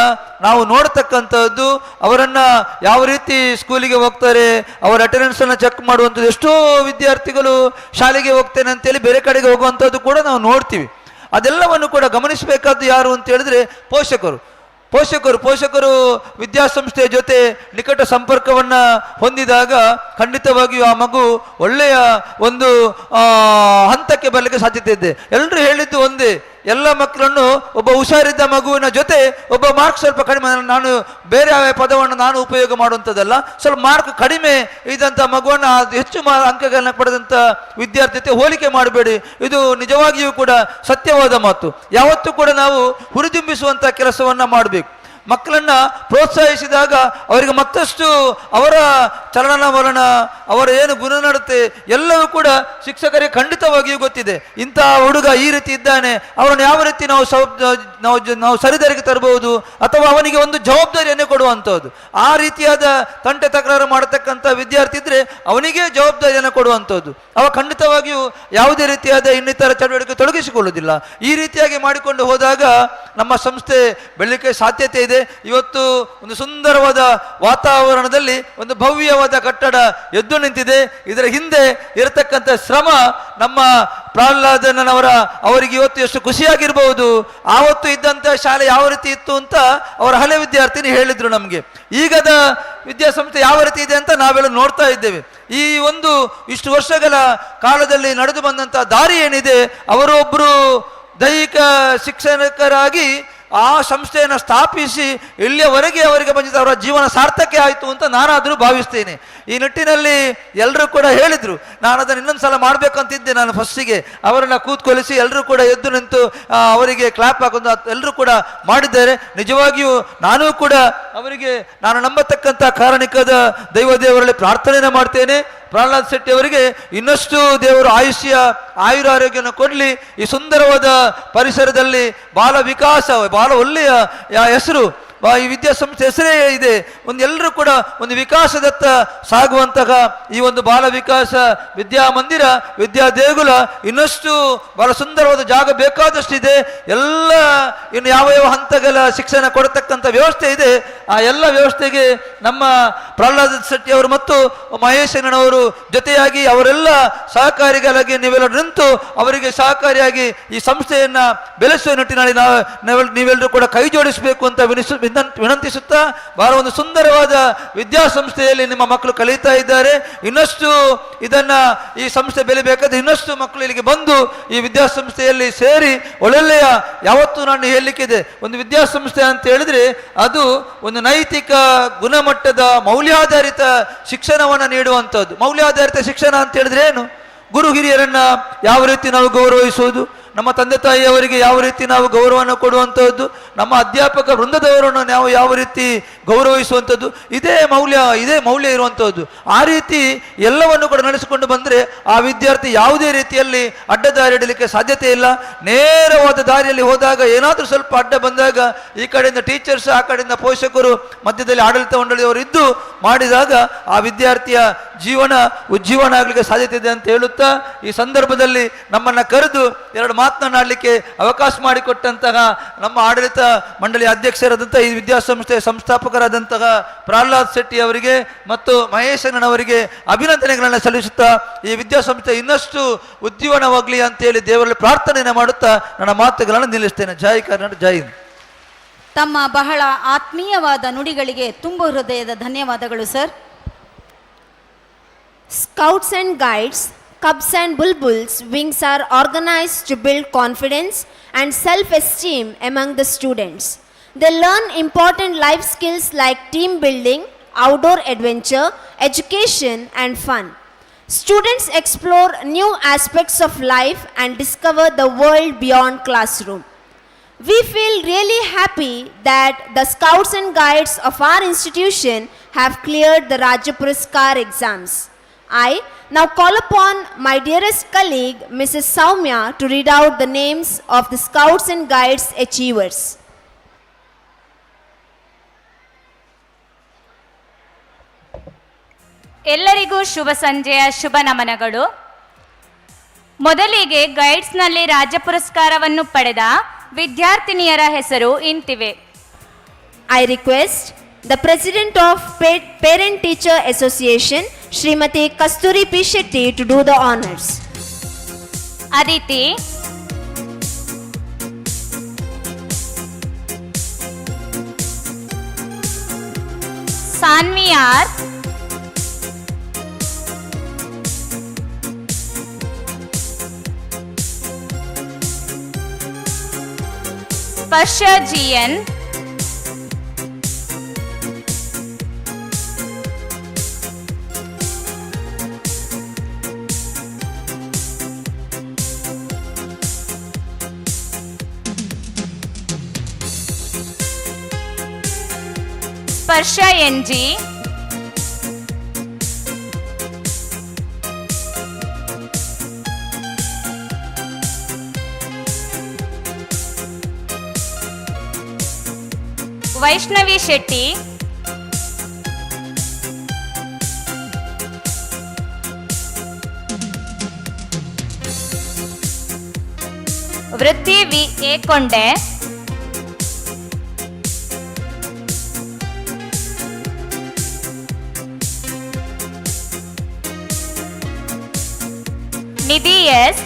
ನಾವು ನೋಡತಕ್ಕಂಥದ್ದು ಅವರನ್ನ ಯಾವ ರೀತಿ ಸ್ಕೂಲಿಗೆ ಹೋಗ್ತಾರೆ, ಅವರ ಅಟೆಂಡೆನ್ಸ್ ಅನ್ನು ಚೆಕ್ ಮಾಡುವಂಥದ್ದು. ಎಷ್ಟೋ ವಿದ್ಯಾರ್ಥಿಗಳು ಶಾಲೆಗೆ ಹೋಗ್ತೇನೆ ಅಂತೇಳಿ ಬೇರೆ ಕಡೆಗೆ ಹೋಗುವಂಥದ್ದು ಕೂಡ ನಾವು ನೋಡ್ತೀವಿ. ಅದೆಲ್ಲವನ್ನು ಕೂಡ ಗಮನಿಸಬೇಕಾದ್ದು ಯಾರು ಅಂತ ಹೇಳಿದ್ರೆ ಪೋಷಕರು ವಿದ್ಯಾಸಂಸ್ಥೆಯ ಜೊತೆ ನಿಕಟ ಸಂಪರ್ಕವನ್ನು ಹೊಂದಿದಾಗ ಖಂಡಿತವಾಗಿಯೂ ಆ ಮಗು ಒಳ್ಳೆಯ ಒಂದು ಹಂತಕ್ಕೆ ಬರಲಿಕ್ಕೆ ಸಾಧ್ಯತೆ ಇದೆ. ಎಲ್ಲರೂ ಹೇಳಿದ್ದು ಒಂದೇ, ಎಲ್ಲ ಮಕ್ಕಳನ್ನು ಒಬ್ಬ ಹುಷಾರಿದ್ದ ಮಗುವಿನ ಜೊತೆ ಒಬ್ಬ ಮಾರ್ಕ್ ಸ್ವಲ್ಪ ಕಡಿಮೆ, ನಾನು ಬೇರೆ ಪದವನ್ನು ನಾನು ಉಪಯೋಗ ಮಾಡುವಂಥದ್ದಲ್ಲ, ಸ್ವಲ್ಪ ಮಾರ್ಕ್ ಕಡಿಮೆ ಇದ್ದಂಥ ಮಗುವನ್ನು ಹೆಚ್ಚು ಅಂಕಗಳನ್ನು ಪಡೆದಂಥ ವಿದ್ಯಾರ್ಥಿ ಜೊತೆ ಹೋಲಿಕೆ ಮಾಡಬೇಡಿ. ಇದು ನಿಜವಾಗಿಯೂ ಕೂಡ ಸತ್ಯವಾದ ಮಾತು. ಯಾವತ್ತೂ ಕೂಡ ನಾವು ಹುರಿದುಂಬಿಸುವಂಥ ಕೆಲಸವನ್ನು ಮಾಡಬೇಕು. ಮಕ್ಕಳನ್ನ ಪ್ರೋತ್ಸಾಹಿಸಿದಾಗ ಅವರಿಗೆ ಮತ್ತಷ್ಟು ಅವರ ಚಲನವಲನ, ಅವರ ಏನು ಗುಣನಡತೆ ಎಲ್ಲವೂ ಕೂಡ ಶಿಕ್ಷಕರಿಗೆ ಖಂಡಿತವಾಗಿಯೂ ಗೊತ್ತಿದೆ. ಇಂತಹ ಹುಡುಗ ಈ ರೀತಿ ಇದ್ದಾನೆ, ಅವರನ್ನು ಯಾವ ರೀತಿ ನಾವು ಸರಿದಾರಿಗೆ ತರಬಹುದು ಅಥವಾ ಅವನಿಗೆ ಒಂದು ಜವಾಬ್ದಾರಿಯನ್ನೇ ಕೊಡುವಂಥದ್ದು. ಆ ರೀತಿಯಾದ ತಂಟೆ ತಕರಾರು ಮಾಡತಕ್ಕಂಥ ವಿದ್ಯಾರ್ಥಿ ಇದ್ರೆ ಅವನಿಗೆ ಜವಾಬ್ದಾರಿಯನ್ನು ಕೊಡುವಂಥದ್ದು. ಅವ ಖಂಡಿತವಾಗಿಯೂ ಯಾವುದೇ ರೀತಿಯಾದ ಇನ್ನಿತರ ಚಟುವಟಿಕೆ ತೊಡಗಿಸಿಕೊಳ್ಳುವುದಿಲ್ಲ. ಈ ರೀತಿಯಾಗಿ ಮಾಡಿಕೊಂಡು ಹೋದಾಗ ನಮ್ಮ ಸಂಸ್ಥೆ ಬೆಳಲಿಕ್ಕೆ ಸಾಧ್ಯತೆ ಇದೆ. ಇವತ್ತು ಒಂದು ಸುಂದರವಾದ ವಾತಾವರಣದಲ್ಲಿ ಒಂದು ಭವ್ಯವಾದ ಕಟ್ಟಡ ಎದ್ದು ನಿಂತಿದೆ. ಇದರ ಹಿಂದೆ ಇರತಕ್ಕಂಥ ಶ್ರಮ ನಮ್ಮ ಪ್ರಹ್ಲಾದನವರ ಅವರಿಗೆ ಇವತ್ತು ಎಷ್ಟು ಖುಷಿಯಾಗಿರ್ಬಹುದು. ಆವತ್ತು ಇದ್ದಂಥ ಶಾಲೆ ಯಾವ ರೀತಿ ಇತ್ತು ಅಂತ ಅವರ ಹಳೆ ವಿದ್ಯಾರ್ಥಿನಿ ಹೇಳಿದ್ರು ನಮಗೆ. ಈಗದ ವಿದ್ಯಾಸಂಸ್ಥೆ ಯಾವ ರೀತಿ ಇದೆ ಅಂತ ನಾವೆಲ್ಲ ನೋಡ್ತಾ ಇದ್ದೇವೆ. ಈ ಒಂದು ಇಷ್ಟು ವರ್ಷಗಳ ಕಾಲದಲ್ಲಿ ನಡೆದು ಬಂದಂಥ ದಾರಿ ಏನಿದೆ, ಅವರೊಬ್ಬರು ದೈಹಿಕ ಶಿಕ್ಷಕರಾಗಿ ಆ ಸಂಸ್ಥೆಯನ್ನು ಸ್ಥಾಪಿಸಿ ಇಲ್ಲಿಯವರೆಗೆ ಅವರಿಗೆ ಬಂದಿದ್ದ ಅವರ ಜೀವನ ಸಾರ್ಥಕ ಆಯಿತು ಅಂತ ನಾನಾದರೂ ಭಾವಿಸ್ತೇನೆ. ಈ ನಿಟ್ಟಿನಲ್ಲಿ ಎಲ್ಲರೂ ಕೂಡ ಹೇಳಿದರು, ನಾನು ಅದನ್ನು ಇನ್ನೊಂದು ಸಲ ಮಾಡಬೇಕಂತಿದ್ದೆ. ನಾನು ಫಸ್ಟಿಗೆ ಅವರನ್ನು ಕೂತ್ಕೊಳಿಸಿ ಎಲ್ಲರೂ ಕೂಡ ಎದ್ದು ನಿಂತು ಅವರಿಗೆ ಕ್ಲಾಪ್ ಹಾಕೋದು ಎಲ್ಲರೂ ಕೂಡ ಮಾಡಿದ್ದಾರೆ. ನಿಜವಾಗಿಯೂ ನಾನೂ ಕೂಡ ಅವರಿಗೆ ನಾನು ನಂಬತಕ್ಕಂಥ ಕಾರಣಿಕದ ದೇವರಲ್ಲಿ ಪ್ರಾರ್ಥನೆಯನ್ನು ಮಾಡ್ತೇನೆ. ಪ್ರಹ್ಲಾದ್ ಶೆಟ್ಟಿ ಅವರಿಗೆ ಇನ್ನಷ್ಟು ದೇವರು ಆಯುರಾರೋಗ್ಯವನ್ನು ಕೊಡಲಿ. ಈ ಸುಂದರವಾದ ಪರಿಸರದಲ್ಲಿ ಬಾಲವಿಕಾಸ, ಬಹಳ ಒಳ್ಳೆಯ ಹೆಸರು ಈ ವಿದ್ಯಾಸಂಸ್ಥೆ ಹೆಸರೇ ಇದೆ. ಎಲ್ಲರೂ ಕೂಡ ಒಂದು ವಿಕಾಸದತ್ತ ಸಾಗುವಂತಹ ಈ ಒಂದು ಬಾಲವಿಕಾಸ ವಿದ್ಯಾಮಂದಿರ, ವಿದ್ಯಾ ದೇಗುಲ ಇನ್ನಷ್ಟು ಬಹಳ ಸುಂದರವಾದ ಜಾಗ ಬೇಕಾದಷ್ಟಿದೆ. ಎಲ್ಲ ಇನ್ನು ಯಾವ ಯಾವ ಹಂತಗಳ ಶಿಕ್ಷಣ ಕೊಡತಕ್ಕಂಥ ವ್ಯವಸ್ಥೆ ಇದೆ. ಆ ಎಲ್ಲ ವ್ಯವಸ್ಥೆಗೆ ನಮ್ಮ ಪ್ರಹ್ಲಾದ್ ಶೆಟ್ಟಿ ಅವರು ಮತ್ತು ಮಹೇಶಣ್ಣನವರು ಜೊತೆಯಾಗಿ ಅವರೆಲ್ಲ ಸಹಕಾರಿಗಳಾಗಿ ನೀವೆಲ್ಲರೂ ನಿಂತು ಅವರಿಗೆ ಸಹಕಾರಿಯಾಗಿ ಈ ಸಂಸ್ಥೆಯನ್ನು ಬೆಳೆಸುವ ನಿಟ್ಟಿನಲ್ಲಿ ನೀವೆಲ್ಲರೂ ಕೂಡ ಕೈ ಜೋಡಿಸಬೇಕು ಅಂತ ವಿನಂತಿಸುತ್ತಾ, ಬಹಳ ಒಂದು ಸುಂದರವಾದ ವಿದ್ಯಾಸಂಸ್ಥೆಯಲ್ಲಿ ನಿಮ್ಮ ಮಕ್ಕಳು ಕಲಿತಾ ಇದ್ದಾರೆ. ಇನ್ನಷ್ಟು ಈ ಸಂಸ್ಥೆ ಬೆಳಿಬೇಕಾದ್ರೆ ಇನ್ನಷ್ಟು ಮಕ್ಕಳು ಇಲ್ಲಿಗೆ ಬಂದು ಈ ವಿದ್ಯಾಸಂಸ್ಥೆಯಲ್ಲಿ ಸೇರಿ ಒಳ್ಳೊಳ್ಳೆಯ, ಯಾವತ್ತೂ ನಾನು ಹೇಳಲಿಕ್ಕಿದೆ, ಒಂದು ವಿದ್ಯಾಸಂಸ್ಥೆ ಅಂತ ಹೇಳಿದ್ರೆ ಅದು ಒಂದು ನೈತಿಕ ಗುಣಮಟ್ಟದ ಮೌಲ್ಯಾಧಾರಿತ ಶಿಕ್ಷಣವನ್ನು ನೀಡುವಂಥದ್ದು. ಮೌಲ್ಯಾಧಾರಿತ ಶಿಕ್ಷಣ ಅಂತ ಹೇಳಿದ್ರೆ ಏನು? ಗುರು ಹಿರಿಯರನ್ನ ಯಾವ ರೀತಿ ನಾವು ಗೌರವಿಸುವುದು, ನಮ್ಮ ತಂದೆ ತಾಯಿಯವರಿಗೆ ಯಾವ ರೀತಿ ನಾವು ಗೌರವವನ್ನು ಕೊಡುವಂಥದ್ದು, ನಮ್ಮ ಅಧ್ಯಾಪಕ ವೃಂದದವರನ್ನು ನಾವು ಯಾವ ರೀತಿ ಗೌರವಿಸುವಂಥದ್ದು, ಇದೇ ಮೌಲ್ಯ ಇರುವಂಥದ್ದು. ಆ ರೀತಿ ಎಲ್ಲವನ್ನು ಕೂಡ ನಡೆಸಿಕೊಂಡು ಬಂದರೆ ಆ ವಿದ್ಯಾರ್ಥಿ ಯಾವುದೇ ರೀತಿಯಲ್ಲಿ ಅಡ್ಡದಾರಿ ಹಿಡಲಿಕ್ಕೆ ಸಾಧ್ಯತೆ ಇಲ್ಲ. ನೇರವಾದ ದಾರಿಯಲ್ಲಿ ಹೋದಾಗ ಏನಾದರೂ ಸ್ವಲ್ಪ ಅಡ್ಡ ಬಂದಾಗ ಈ ಕಡೆಯಿಂದ ಟೀಚರ್ಸ್, ಆ ಕಡೆಯಿಂದ ಪೋಷಕರು, ಮಧ್ಯದಲ್ಲಿ ಆಡಳಿತ ಮಂಡಳಿಯವರು ಇದ್ದು ಮಾಡಿದಾಗ ಆ ವಿದ್ಯಾರ್ಥಿಯ ಜೀವನ ಉಜ್ಜೀವನ ಆಗಲಿಕ್ಕೆ ಸಾಧ್ಯತೆ ಇದೆ ಅಂತ ಹೇಳುತ್ತಾ, ಈ ಸಂದರ್ಭದಲ್ಲಿ ನಮ್ಮನ್ನು ಕರೆದು ಎರಡು ಮಾತನಾಡಲಿಕ್ಕೆ ಅವಕಾಶ ಮಾಡಿಕೊಟ್ಟಂತಹ ನಮ್ಮ ಆಡಳಿತ ಮಂಡಳಿ ಅಧ್ಯಕ್ಷರಾದಂತಹ ಈ ವಿದ್ಯಾಸಂಸ್ಥೆಯ ಸಂಸ್ಥಾಪಕರಾದಂತಹ ಪ್ರಹ್ಲಾದ್ ಶೆಟ್ಟಿ ಅವರಿಗೆ ಮತ್ತು ಮಹೇಶಣ್ಣನವರಿಗೆ ಅಭಿನಂದನೆಗಳನ್ನು ಸಲ್ಲಿಸುತ್ತಾ, ಈ ವಿದ್ಯಾಸಂಸ್ಥೆ ಇನ್ನಷ್ಟು ಉಜ್ಜೀವನವಾಗಲಿ ಅಂತೇಳಿ ದೇವರಲ್ಲಿ ಪ್ರಾರ್ಥನೆಯನ್ನು ಮಾಡುತ್ತಾ ನನ್ನ ಮಾತುಗಳನ್ನು ನಿಲ್ಲಿಸ್ತೇನೆ. ಜೈ ಕರ್ನಾಟಕ, ಜೈ ಹಿಂದ್. ತಮ್ಮ ಬಹಳ ಆತ್ಮೀಯವಾದ ನುಡಿಗಳಿಗೆ ತುಂಬ ಹೃದಯದ ಧನ್ಯವಾದಗಳು sir. Scouts and Guides, Cubs and Bulbuls wings are organized to build confidence and self-esteem among the students. They learn important life skills like team building, outdoor adventure, education and fun. Students explore new aspects of life and discover the world beyond classroom. We feel really happy that the Scouts and Guides of our institution have cleared the Rajya Puraskar exams. I now call upon my dearest colleague, Mrs. Soumya, to read out the names of the Scouts and Guides achievers. ಎಲ್ಲರಿಗೂ ಶುಭ ಸಂಜೆಯ ಶುಭ ನಮನಗಳು. ಮೊದಲಿಗೆ ಗೈಡ್ಸ್ನಲ್ಲಿ ರಾಜ್ಯ ಪುರಸ್ಕಾರವನ್ನು ಪಡೆದ ವಿದ್ಯಾರ್ಥಿನಿಯರ ಹೆಸರು ಇಂತಿವೆ. I request the President of Parent Teacher Association, Srimati Kasturi P. Shetty, to do the honors. Aditi, Sanvi R, Sparsha GN, Sparsha NG, Vaishnavi Shetty, Vritti V A Konde, Nidhi S,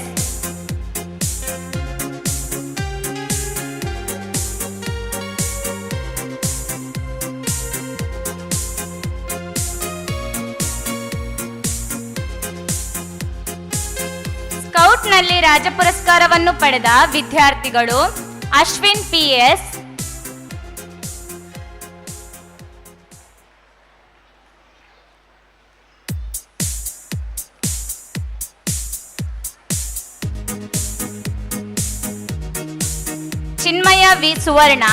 ಸ್ಕೌಟ್ನಲ್ಲಿ ರಾಜ ಪುರಸ್ಕಾರವನ್ನು ಪಡೆದ ವಿದ್ಯಾರ್ಥಿಗಳು Ashwin PS, Chinmaya V Suvarna,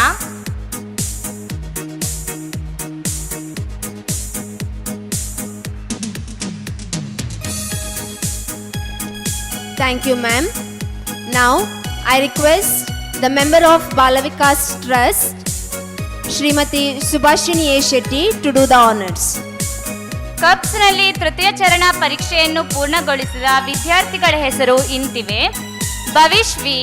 Thank you, ma'am. Now, I request the member of Balavikas Trust, Srimati Subhashini A. Shetty, to do the honors. ಕಪ್ಸ್ನಲ್ಲಿ ತೃತೀಯ ಚರಣ ಪರೀಕ್ಷೆಯನ್ನು ಪೂರ್ಣಗೊಳಿಸಿದ ವಿದ್ಯಾರ್ಥಿಗಳ ಹೆಸರು ಇಂತಿವೆ: Bhavish V,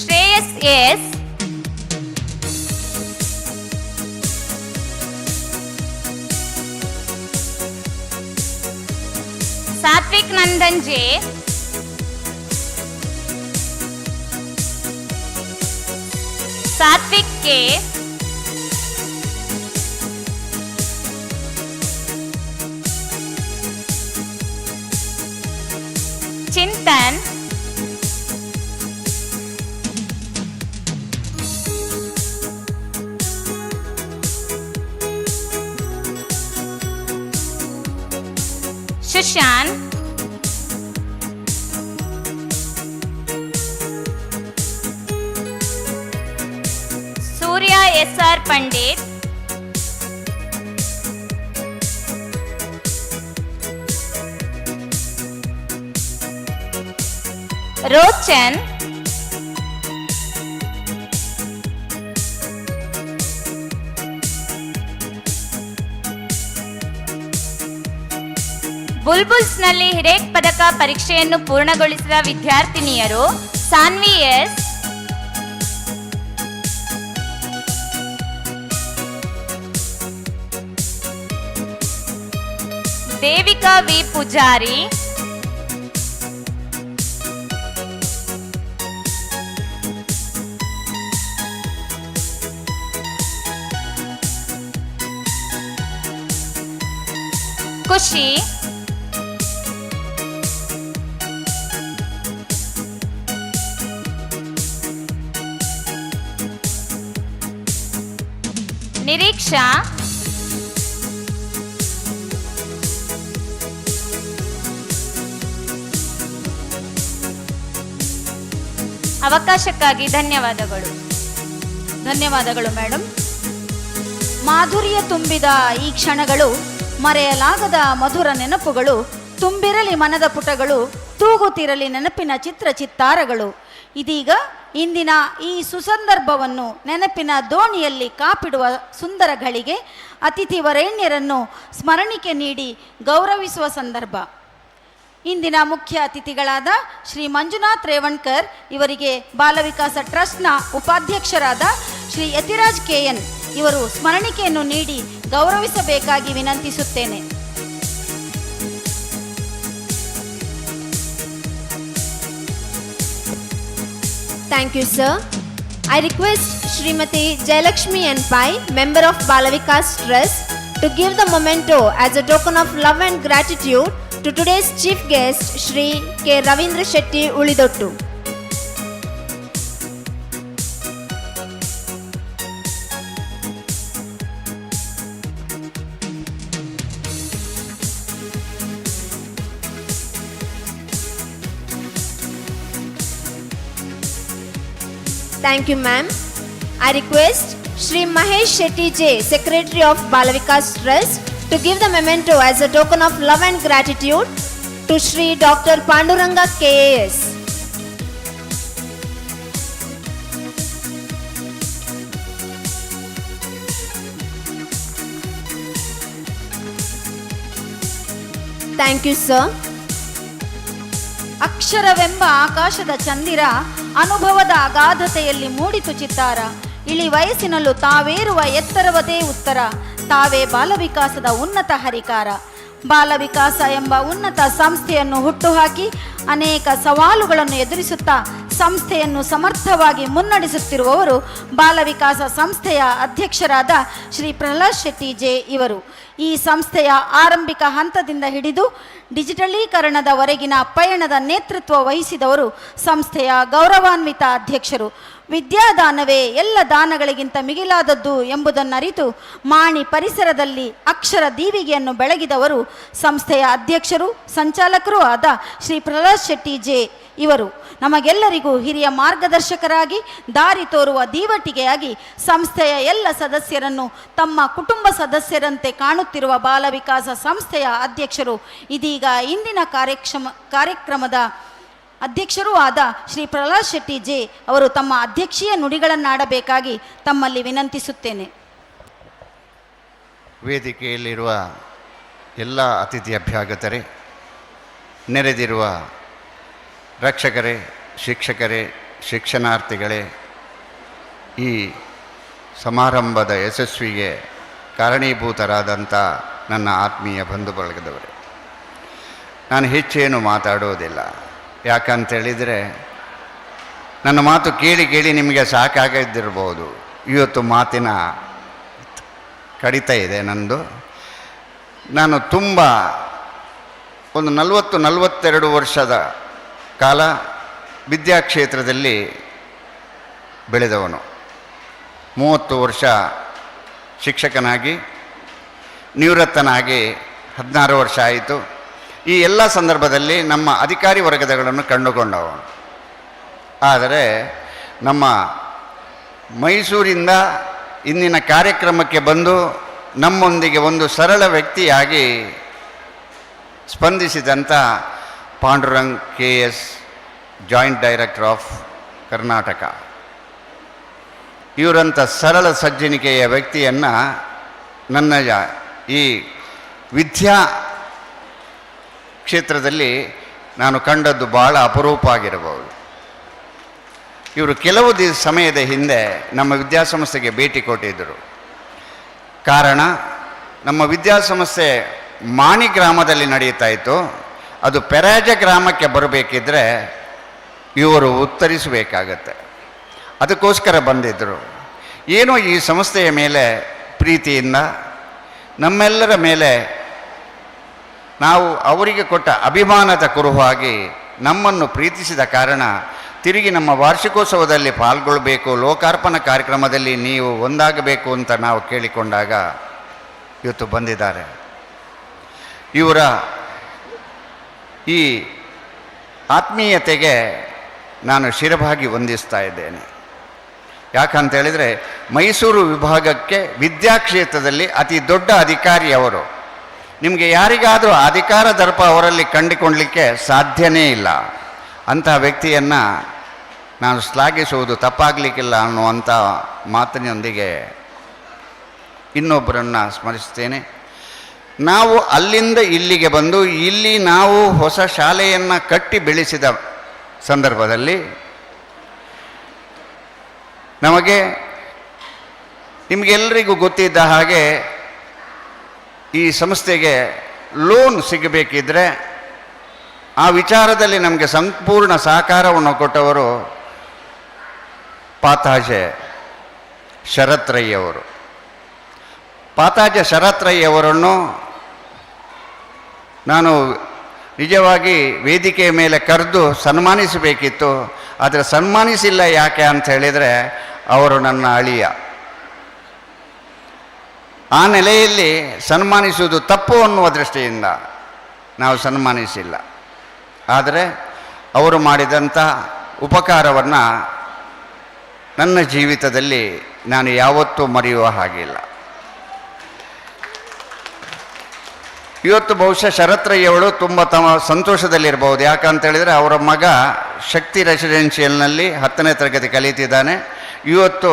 Shreyas S, Sathvik Nandan J, Sathvik K, Chintan, Sushant, Surya S R Pandit, Rochan, ಬುಲ್ಬುಲ್ಸ್ನಲ್ಲಿ ಹಿರೇಕ್ ಪದಕ ಪರೀಕ್ಷೆಯನ್ನು ಪೂರ್ಣಗೊಳಿಸಿದ ವಿದ್ಯಾರ್ಥಿನಿಯರು ಸಾನ್ವಿ ಎಸ್, ದೇವಿಕಾ ವಿ ಪೂಜಾರಿ, ಖುಷಿ, ನಿರೀಕ್ಷಾ, ಅವಕಾಶಕ್ಕಾಗಿ ಧನ್ಯವಾದಗಳು. ಧನ್ಯವಾದಗಳು ಮೇಡಮ್. ಮಾಧುರ್ಯ ತುಂಬಿದ ಈ ಕ್ಷಣಗಳು, ಮರೆಯಲಾಗದ ಮಧುರ ನೆನಪುಗಳು, ತುಂಬಿರಲಿ ಮನದ ಪುಟಗಳು, ತೂಗುತ್ತಿರಲಿ ನೆನಪಿನ ಚಿತ್ರ ಚಿತ್ತಾರಗಳು. ಇದೀಗ ಇಂದಿನ ಈ ಸುಸಂದರ್ಭವನ್ನು ನೆನಪಿನ ದೋಣಿಯಲ್ಲಿ ಕಾಪಿಡುವ ಸುಂದರ ಘಳಿಗೆ, ಅತಿಥಿ ವರೇಣ್ಯರನ್ನು ಸ್ಮರಣಿಕೆ ನೀಡಿ ಗೌರವಿಸುವ ಸಂದರ್ಭ. ಇಂದಿನ ಮುಖ್ಯ ಅತಿಥಿಗಳಾದ ಶ್ರೀ ಮಂಜುನಾಥ್ ರೇವಣ್ಕರ್ ಇವರಿಗೆ ಬಾಲವಿಕಾಸ ಟ್ರಸ್ಟ್ನ ಉಪಾಧ್ಯಕ್ಷರಾದ ಶ್ರೀ ಯತಿರಾಜ್ KN ಇವರು ಸ್ಮರಣಿಕೆಯನ್ನು ನೀಡಿ ಗೌರವಿಸಬೇಕಾಗಿ ವಿನಂತಿಸುತ್ತೇನೆ. Thank you, sir. I request Srimati Jayalakshmi N. Pai, member of Balavikas Trust, to give the memento as a token of love and gratitude to today's chief guest, Shri K. Ravindra Shetty Ulidottu. Thank you, ma'am. I request Shri Mahesh Shetty J, Secretary of Balavikas Trust, to give the memento as a token of love and gratitude to Shri Dr. Panduranga KAS. Thank you, sir. ಅಕ್ಷರವೆಂಬ ಆಕಾಶದ ಚಂದಿರ ಅನುಭವದ ಅಗಾಧತೆಯಲ್ಲಿ ಮೂಡಿತು ಚಿತ್ತಾರ. ಇಳಿ ವಯಸ್ಸಿನಲ್ಲೂ ತಾವೇರುವ ಎತ್ತರವದೇ ಉತ್ತರ, ತಾವೇ ಬಾಲವಿಕಾಸದ ಉನ್ನತ ಹರಿಕಾರ. ಬಾಲವಿಕಾಸ ಎಂಬ ಉನ್ನತ ಸಂಸ್ಥೆಯನ್ನು ಹುಟ್ಟುಹಾಕಿ ಅನೇಕ ಸವಾಲುಗಳನ್ನು ಎದುರಿಸುತ್ತಾ ಸಂಸ್ಥೆಯನ್ನು ಸಮರ್ಥವಾಗಿ ಮುನ್ನಡೆಸುತ್ತಿರುವವರು ಬಾಲವಿಕಾಸ ಸಂಸ್ಥೆಯ ಅಧ್ಯಕ್ಷರಾದ ಶ್ರೀ ಪ್ರಹ್ಲಾದ್ ಶೆಟ್ಟಿ ಜೆ ಇವರು. ಈ ಸಂಸ್ಥೆಯ ಆರಂಭಿಕ ಹಂತದಿಂದ ಹಿಡಿದು ಡಿಜಿಟಲೀಕರಣದವರೆಗಿನ ಪಯಣದ ನೇತೃತ್ವ ವಹಿಸಿದವರು ಸಂಸ್ಥೆಯ ಗೌರವಾನ್ವಿತ ಅಧ್ಯಕ್ಷರು. ವಿದ್ಯಾದಾನವೇ ಎಲ್ಲ ದಾನಗಳಿಗಿಂತ ಮಿಗಿಲಾದದ್ದು ಎಂಬುದನ್ನರಿತು ಮಾಣಿ ಪರಿಸರದಲ್ಲಿ ಅಕ್ಷರ ದೀವಿಗೆಯನ್ನು ಬೆಳಗಿದವರು ಸಂಸ್ಥೆಯ ಅಧ್ಯಕ್ಷರು ಸಂಚಾಲಕರೂ ಆದ ಶ್ರೀ ಪ್ರಹ್ಲಾದ್ ಶೆಟ್ಟಿ ಜೆ ಇವರು. ನಮಗೆಲ್ಲರಿಗೂ ಹಿರಿಯ ಮಾರ್ಗದರ್ಶಕರಾಗಿ ದಾರಿ ತೋರುವ ದೀವಟಿಗೆಯಾಗಿ ಸಂಸ್ಥೆಯ ಎಲ್ಲ ಸದಸ್ಯರನ್ನು ತಮ್ಮ ಕುಟುಂಬ ಸದಸ್ಯರಂತೆ ಕಾಣುತ್ತಿರುವ ಬಾಲವಿಕಾಸ ಸಂಸ್ಥೆಯ ಅಧ್ಯಕ್ಷರು ಇದೀಗ ಇಂದಿನ ಕಾರ್ಯಕ್ರಮದ ಅಧ್ಯಕ್ಷರೂ ಆದ ಶ್ರೀ ಪ್ರಹ್ಲಾದ್ ಶೆಟ್ಟಿ ಜೆ ಅವರು ತಮ್ಮ ಅಧ್ಯಕ್ಷೀಯ ನುಡಿಗಳನ್ನಾಡಬೇಕಾಗಿ ತಮ್ಮಲ್ಲಿ ವಿನಂತಿಸುತ್ತೇನೆ. ವೇದಿಕೆಯಲ್ಲಿರುವ ಎಲ್ಲ ಅತಿಥಿ ಅಭ್ಯಾಗತರೇ, ನೆರೆದಿರುವ ರಕ್ಷಕರೇ, ಶಿಕ್ಷಕರೇ, ಶಿಕ್ಷಣಾರ್ಥಿಗಳೇ, ಈ ಸಮಾರಂಭದ ಯಶಸ್ವಿಗೆ ಕಾರಣೀಭೂತರಾದಂಥ ನನ್ನ ಆತ್ಮೀಯ ಬಂಧು ಬಳಗದವರೇ, ನಾನು ಹೆಚ್ಚೇನು ಮಾತಾಡೋದಿಲ್ಲ. ಯಾಕಂತೇಳಿದರೆ ನನ್ನ ಮಾತು ಕೇಳಿ ಕೇಳಿ ನಿಮಗೆ ಸಾಕಾಗದಿರ್ಬೋದು. ಇವತ್ತು ಮಾತಿನ ಕಡಿತ ಇದೆ ನಂದು. ನಾನು ತುಂಬ ಒಂದು 40-42 ವರ್ಷದ ಕಾಲ ವಿದ್ಯಾಕ್ಷೇತ್ರದಲ್ಲಿ ಬೆಳೆದವನು. 30 ವರ್ಷ ಶಿಕ್ಷಕನಾಗಿ ನಿವೃತ್ತನಾಗಿ 16 ವರ್ಷ ಆಯಿತು. ಈ ಎಲ್ಲ ಸಂದರ್ಭದಲ್ಲಿ ನಮ್ಮ ಅಧಿಕಾರಿ ವರ್ಗದಗಳನ್ನು ಕಂಡುಕೊಂಡವನು. ಆದರೆ ನಮ್ಮ ಮೈಸೂರಿಂದ ಇಂದಿನ ಕಾರ್ಯಕ್ರಮಕ್ಕೆ ಬಂದು ನಮ್ಮೊಂದಿಗೆ ಒಂದು ಸರಳ ವ್ಯಕ್ತಿಯಾಗಿ ಸ್ಪಂದಿಸಿದಂಥ Pandurang KS, joint director of Karnataka, ಇವರಂಥ ಸರಳ ಸಜ್ಜನಿಕೆಯ ವ್ಯಕ್ತಿಯನ್ನು ನನ್ನ ಈ ವಿದ್ಯಾ ಕ್ಷೇತ್ರದಲ್ಲಿ ನಾನು ಕಂಡದ್ದು ಭಾಳ ಅಪರೂಪ ಆಗಿರಬಹುದು. ಇವರು ಕೆಲವು ಸಮಯದ ಹಿಂದೆ ನಮ್ಮ ವಿದ್ಯಾಸಂಸ್ಥೆಗೆ ಭೇಟಿ ಕೊಟ್ಟಿದ್ದರು. ಕಾರಣ, ನಮ್ಮ ವಿದ್ಯಾಸಂಸ್ಥೆ ಮಾಣಿ ಗ್ರಾಮದಲ್ಲಿ ನಡೆಯುತ್ತಾ ಇತ್ತು. ಅದು ಪೆರಾಜೆ ಗ್ರಾಮಕ್ಕೆ ಬರಬೇಕಿದ್ರೆ ಇವರು ಉತ್ತರಿಸಬೇಕಾಗತ್ತೆ. ಅದಕ್ಕೋಸ್ಕರ ಬಂದಿದ್ದರು. ಏನೋ ಈ ಸಂಸ್ಥೆಯ ಮೇಲೆ ಪ್ರೀತಿಯಿಂದ ನಮ್ಮೆಲ್ಲರ ಮೇಲೆ ನಾವು ಅವರಿಗೆ ಕೊಟ್ಟ ಅಭಿಮಾನದ ಕುರುವಾಗಿ ನಮ್ಮನ್ನು ಪ್ರೀತಿಸಿದ ಕಾರಣ ತಿರುಗಿ ನಮ್ಮ ವಾರ್ಷಿಕೋತ್ಸವದಲ್ಲಿ ಪಾಲ್ಗೊಳ್ಳಬೇಕು, ಲೋಕಾರ್ಪಣಾ ಕಾರ್ಯಕ್ರಮದಲ್ಲಿ ನೀವು ಒಂದಾಗಬೇಕು ಅಂತ ನಾವು ಕೇಳಿಕೊಂಡಾಗ ಇವತ್ತು ಬಂದಿದ್ದಾರೆ. ಇವರ ಈ ಆತ್ಮೀಯತೆಗೆ ನಾನು ಶಿರಭಾಗಿ ವಂದಿಸ್ತಾ ಇದ್ದೇನೆ. ಯಾಕಂತೇಳಿದರೆ ಮೈಸೂರು ವಿಭಾಗಕ್ಕೆ ವಿದ್ಯಾಕ್ಷೇತ್ರದಲ್ಲಿ ಅತಿ ದೊಡ್ಡ ಅಧಿಕಾರಿ ಅವರು. ನಿಮಗೆ ಯಾರಿಗಾದರೂ ಅಧಿಕಾರ ದರ್ಪ ಅವರಲ್ಲಿ ಕಂಡುಕೊಳ್ಳಲಿಕ್ಕೆ ಸಾಧ್ಯನೇ ಇಲ್ಲ. ಅಂತಹ ವ್ಯಕ್ತಿಯನ್ನು ನಾನು ಶ್ಲಾಘಿಸುವುದು ತಪ್ಪಾಗಲಿಕ್ಕಿಲ್ಲ ಅನ್ನುವಂಥ ಮಾತಿನೊಂದಿಗೆ ಇನ್ನೊಬ್ಬರನ್ನು ಸ್ಮರಿಸ್ತೇನೆ. ನಾವು ಅಲ್ಲಿಂದ ಇಲ್ಲಿಗೆ ಬಂದು ಇಲ್ಲಿ ನಾವು ಹೊಸ ಶಾಲೆಯನ್ನು ಕಟ್ಟಿ ಬೆಳೆಸಿದ ಸಂದರ್ಭದಲ್ಲಿ ನಿಮಗೆಲ್ಲರಿಗೂ ಗೊತ್ತಿದ್ದ ಹಾಗೆ ಈ ಸಂಸ್ಥೆಗೆ ಲೋನ್ ಸಿಗಬೇಕಿದ್ರೆ ಆ ವಿಚಾರದಲ್ಲಿ ನಮಗೆ ಸಂಪೂರ್ಣ ಸಹಕಾರವನ್ನು ಕೊಟ್ಟವರು ಪಾತಾಜೆ ಶರತ್ ರೈ ಅವರು. ಪಾತಾಜೆ ಶರತ್ ರೈ ಅವರನ್ನು ನಾನು ನಿಜವಾಗಿ ವೇದಿಕೆಯ ಮೇಲೆ ಕರೆದು ಸನ್ಮಾನಿಸಬೇಕಿತ್ತು. ಆದರೆ ಸನ್ಮಾನಿಸಿಲ್ಲ. ಯಾಕೆ ಅಂತ ಹೇಳಿದರೆ ಅವರು ನನ್ನ ಅಳಿಯ. ಆ ನೆಲೆಯಲ್ಲಿ ಸನ್ಮಾನಿಸುವುದು ತಪ್ಪು ಅನ್ನುವ ದೃಷ್ಟಿಯಿಂದ ನಾವು ಸನ್ಮಾನಿಸಿಲ್ಲ. ಆದರೆ ಅವರು ಮಾಡಿದಂಥ ಉಪಕಾರವನ್ನು ನನ್ನ ಜೀವಿತದಲ್ಲಿ ನಾನು ಯಾವತ್ತೂ ಮರೆಯುವ ಹಾಗಿಲ್ಲ. ಇವತ್ತು ಬಹುಶಃ ಶರತ್ರಯ್ಯವಳು ತುಂಬ ಸಂತೋಷದಲ್ಲಿರ್ಬೋದು. ಯಾಕಂತೇಳಿದರೆ ಅವರ ಮಗ ಶಕ್ತಿ ರೆಸಿಡೆನ್ಷಿಯಲ್ನಲ್ಲಿ 10ನೇ ತರಗತಿ ಕಲಿತಿದ್ದಾನೆ. ಇವತ್ತು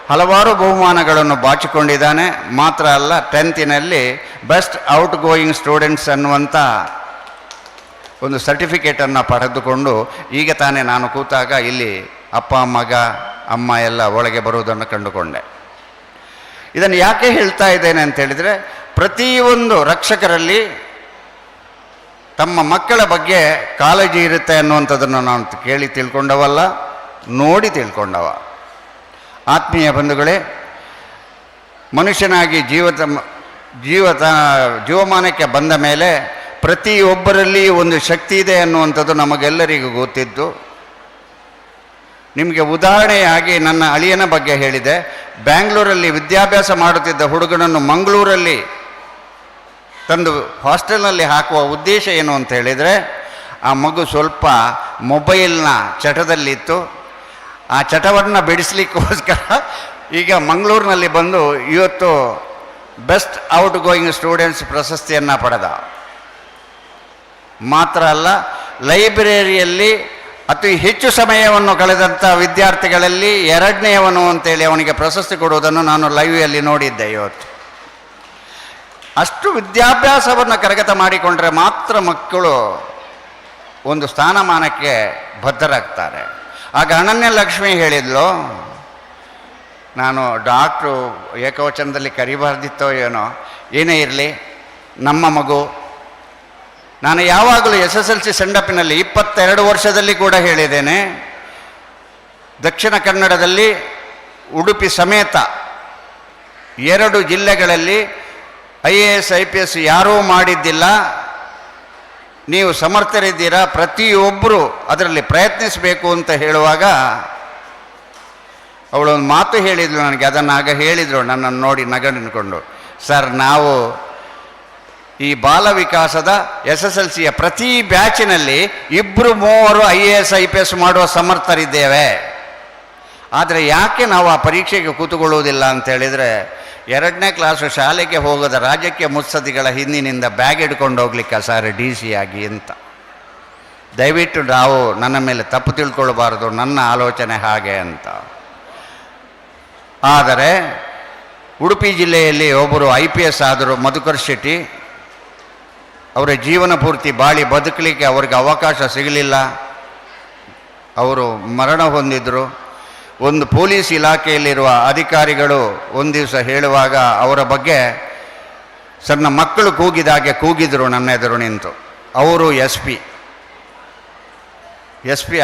ಹಲವಾರು ಬಹುಮಾನಗಳನ್ನು ಬಾಚಿಕೊಂಡಿದ್ದಾನೆ. ಮಾತ್ರ ಅಲ್ಲ, 10ನಲ್ಲಿ ಬೆಸ್ಟ್ ಔಟ್ ಗೋಯಿಂಗ್ ಸ್ಟೂಡೆಂಟ್ಸ್ ಅನ್ನುವಂಥ ಒಂದು ಸರ್ಟಿಫಿಕೇಟನ್ನು ಪಡೆದುಕೊಂಡು ಈಗ ತಾನೇ ನಾನು ಕೂತಾಗ ಇಲ್ಲಿ ಅಪ್ಪ ಮಗ ಅಮ್ಮ ಎಲ್ಲ ಒಳಗೆ ಬರುವುದನ್ನು ಕಂಡುಕೊಂಡೆ. ಇದನ್ನು ಯಾಕೆ ಹೇಳ್ತಾ ಇದ್ದೇನೆ ಅಂತೇಳಿದರೆ, ಪ್ರತಿಯೊಂದು ರಕ್ಷಕರಲ್ಲಿ ತಮ್ಮ ಮಕ್ಕಳ ಬಗ್ಗೆ ಕಾಳಜಿ ಇರುತ್ತೆ ಅನ್ನುವಂಥದ್ದನ್ನು ನಾನು ಕೇಳಿ ತಿಳ್ಕೊಂಡವಲ್ಲ, ನೋಡಿ ತಿಳ್ಕೊಂಡವ. ಆತ್ಮೀಯ ಬಂಧುಗಳೇ, ಮನುಷ್ಯನಾಗಿ ಜೀವಮಾನಕ್ಕೆ ಬಂದ ಮೇಲೆ ಪ್ರತಿಯೊಬ್ಬರಲ್ಲಿ ಒಂದು ಶಕ್ತಿ ಇದೆ ಅನ್ನುವಂಥದ್ದು ನಮಗೆಲ್ಲರಿಗೂ ಗೊತ್ತಿದ್ದು. ನಿಮಗೆ ಉದಾಹರಣೆಯಾಗಿ ನನ್ನ ಅಳಿಯನ ಬಗ್ಗೆ ಹೇಳಿದೆ. ಬ್ಯಾಂಗ್ಳೂರಲ್ಲಿ ವಿದ್ಯಾಭ್ಯಾಸ ಮಾಡುತ್ತಿದ್ದ ಹುಡುಗನನ್ನು ಮಂಗಳೂರಲ್ಲಿ ತಂದು ಹಾಸ್ಟೆಲ್ನಲ್ಲಿ ಹಾಕುವ ಉದ್ದೇಶ ಏನು ಅಂತ ಹೇಳಿದರೆ, ಆ ಮಗು ಸ್ವಲ್ಪ ಮೊಬೈಲ್ನ ಚಟದಲ್ಲಿತ್ತು. ಆ ಚಟವನ್ನು ಬಿಡಿಸ್ಲಿಕ್ಕೋಸ್ಕರ ಈಗ ಮಂಗಳೂರಿನಲ್ಲಿ ಬಂದು ಇವತ್ತು ಬೆಸ್ಟ್ ಔಟ್ ಗೋಯಿಂಗ್ ಸ್ಟೂಡೆಂಟ್ಸ್ ಪ್ರಶಸ್ತಿಯನ್ನು ಪಡೆದ. ಮಾತ್ರ ಅಲ್ಲ, ಲೈಬ್ರರಿಯಲ್ಲಿ ಅತಿ ಹೆಚ್ಚು ಸಮಯವನ್ನು ಕಳೆದಂಥ ವಿದ್ಯಾರ್ಥಿಗಳಲ್ಲಿ 2ನೇಯವನು ಅಂತೇಳಿ ಅವನಿಗೆ ಪ್ರಶಸ್ತಿ ಕೊಡುವುದನ್ನು ನಾನು ಲೈವ್ನಲ್ಲಿ ನೋಡಿದ್ದೆ ಇವತ್ತು. ಅಷ್ಟು ವಿದ್ಯಾಭ್ಯಾಸವನ್ನು ಕರಗತ ಮಾಡಿಕೊಂಡ್ರೆ ಮಾತ್ರ ಮಕ್ಕಳು ಒಂದು ಸ್ಥಾನಮಾನಕ್ಕೆ ಬದ್ಧರಾಗ್ತಾರೆ. ಆಗ ಅನನ್ಯ ಲಕ್ಷ್ಮಿ ಹೇಳಿದ್ಲು, ನಾನು ಡಾಕ್ಟ್ರು ಏಕವಚನದಲ್ಲಿ ಕರಿಬಾರ್ದಿತ್ತೋ ಏನೋ, ಏನೇ ಇರಲಿ ನಮ್ಮ ಮಗು. ನಾನು ಯಾವಾಗಲೂ SSLC ಸೆಂಡಪ್ಪಿನಲ್ಲಿ 22 ವರ್ಷದಲ್ಲಿ ಕೂಡ ಹೇಳಿದ್ದೇನೆ, ದಕ್ಷಿಣ ಕನ್ನಡದಲ್ಲಿ ಉಡುಪಿ ಸಮೇತ 2 ಜಿಲ್ಲೆಗಳಲ್ಲಿ IAS IPS ಯಾರೂ ಮಾಡಿದ್ದಿಲ್ಲ. ನೀವು ಸಮರ್ಥರಿದ್ದೀರಾ, ಪ್ರತಿಯೊಬ್ಬರು ಅದರಲ್ಲಿ ಪ್ರಯತ್ನಿಸಬೇಕು ಅಂತ ಹೇಳುವಾಗ ಅವಳೊಂದು ಮಾತು ಹೇಳಿದ್ಳು ನನಗೆ. ಅದನ್ನು ಆಗ ಹೇಳಿದರು ನನ್ನನ್ನು ನೋಡಿ ನಗಣಿಕೊಂಡು, ಸರ್ ನಾವು ಈ ಬಾಲವಿಕಾಸದ SSLCಯ ಪ್ರತಿ ಬ್ಯಾಚಿನಲ್ಲಿ 2-3 IAS IPS ಮಾಡುವ ಸಮರ್ಥರಿದ್ದೇವೆ. ಆದರೆ ಯಾಕೆ ನಾವು ಆ ಪರೀಕ್ಷೆಗೆ ಕೂತುಕೊಳ್ಳುವುದಿಲ್ಲ ಅಂತೇಳಿದರೆ, 2ನೇ ಕ್ಲಾಸು ಶಾಲೆಗೆ ಹೋಗೋದ ರಾಜ್ಯಕ್ಕೆ ಮುತ್ಸದ್ದಿಗಳ ಹಿಂದಿನಿಂದ ಬ್ಯಾಗ್ ಹಿಡ್ಕೊಂಡು ಹೋಗ್ಲಿಕ್ಕೆ ಸರ್ DC ಆಗಿ ಅಂತ. ದಯವಿಟ್ಟು ನಾವು ನನ್ನ ಮೇಲೆ ತಪ್ಪು ತಿಳ್ಕೊಳ್ಬಾರ್ದು, ನನ್ನ ಆಲೋಚನೆ ಹಾಗೆ ಅಂತ. ಆದರೆ ಉಡುಪಿ ಜಿಲ್ಲೆಯಲ್ಲಿ ಒಬ್ಬರು IPS ಆದರು, ಮಧುಕರ್ ಶೆಟ್ಟಿ. ಅವರ ಜೀವನ ಪೂರ್ತಿ ಬಾಳಿ ಬದುಕಲಿಕ್ಕೆ ಅವ್ರಿಗೆ ಅವಕಾಶ ಸಿಗಲಿಲ್ಲ. ಅವರು ಮರಣ ಹೊಂದಿದ್ರು. ಒಂದು ಪೊಲೀಸ್ ಇಲಾಖೆಯಲ್ಲಿರುವ ಅಧಿಕಾರಿಗಳು ಒಂದು ದಿವಸ ಹೇಳುವಾಗ ಅವರ ಬಗ್ಗೆ ಸಣ್ಣ ಮಕ್ಕಳು ಕೂಗಿದಾಗೆ ಕೂಗಿದ್ರು ನನ್ನ ಎದುರು ನಿಂತು. ಅವರು SP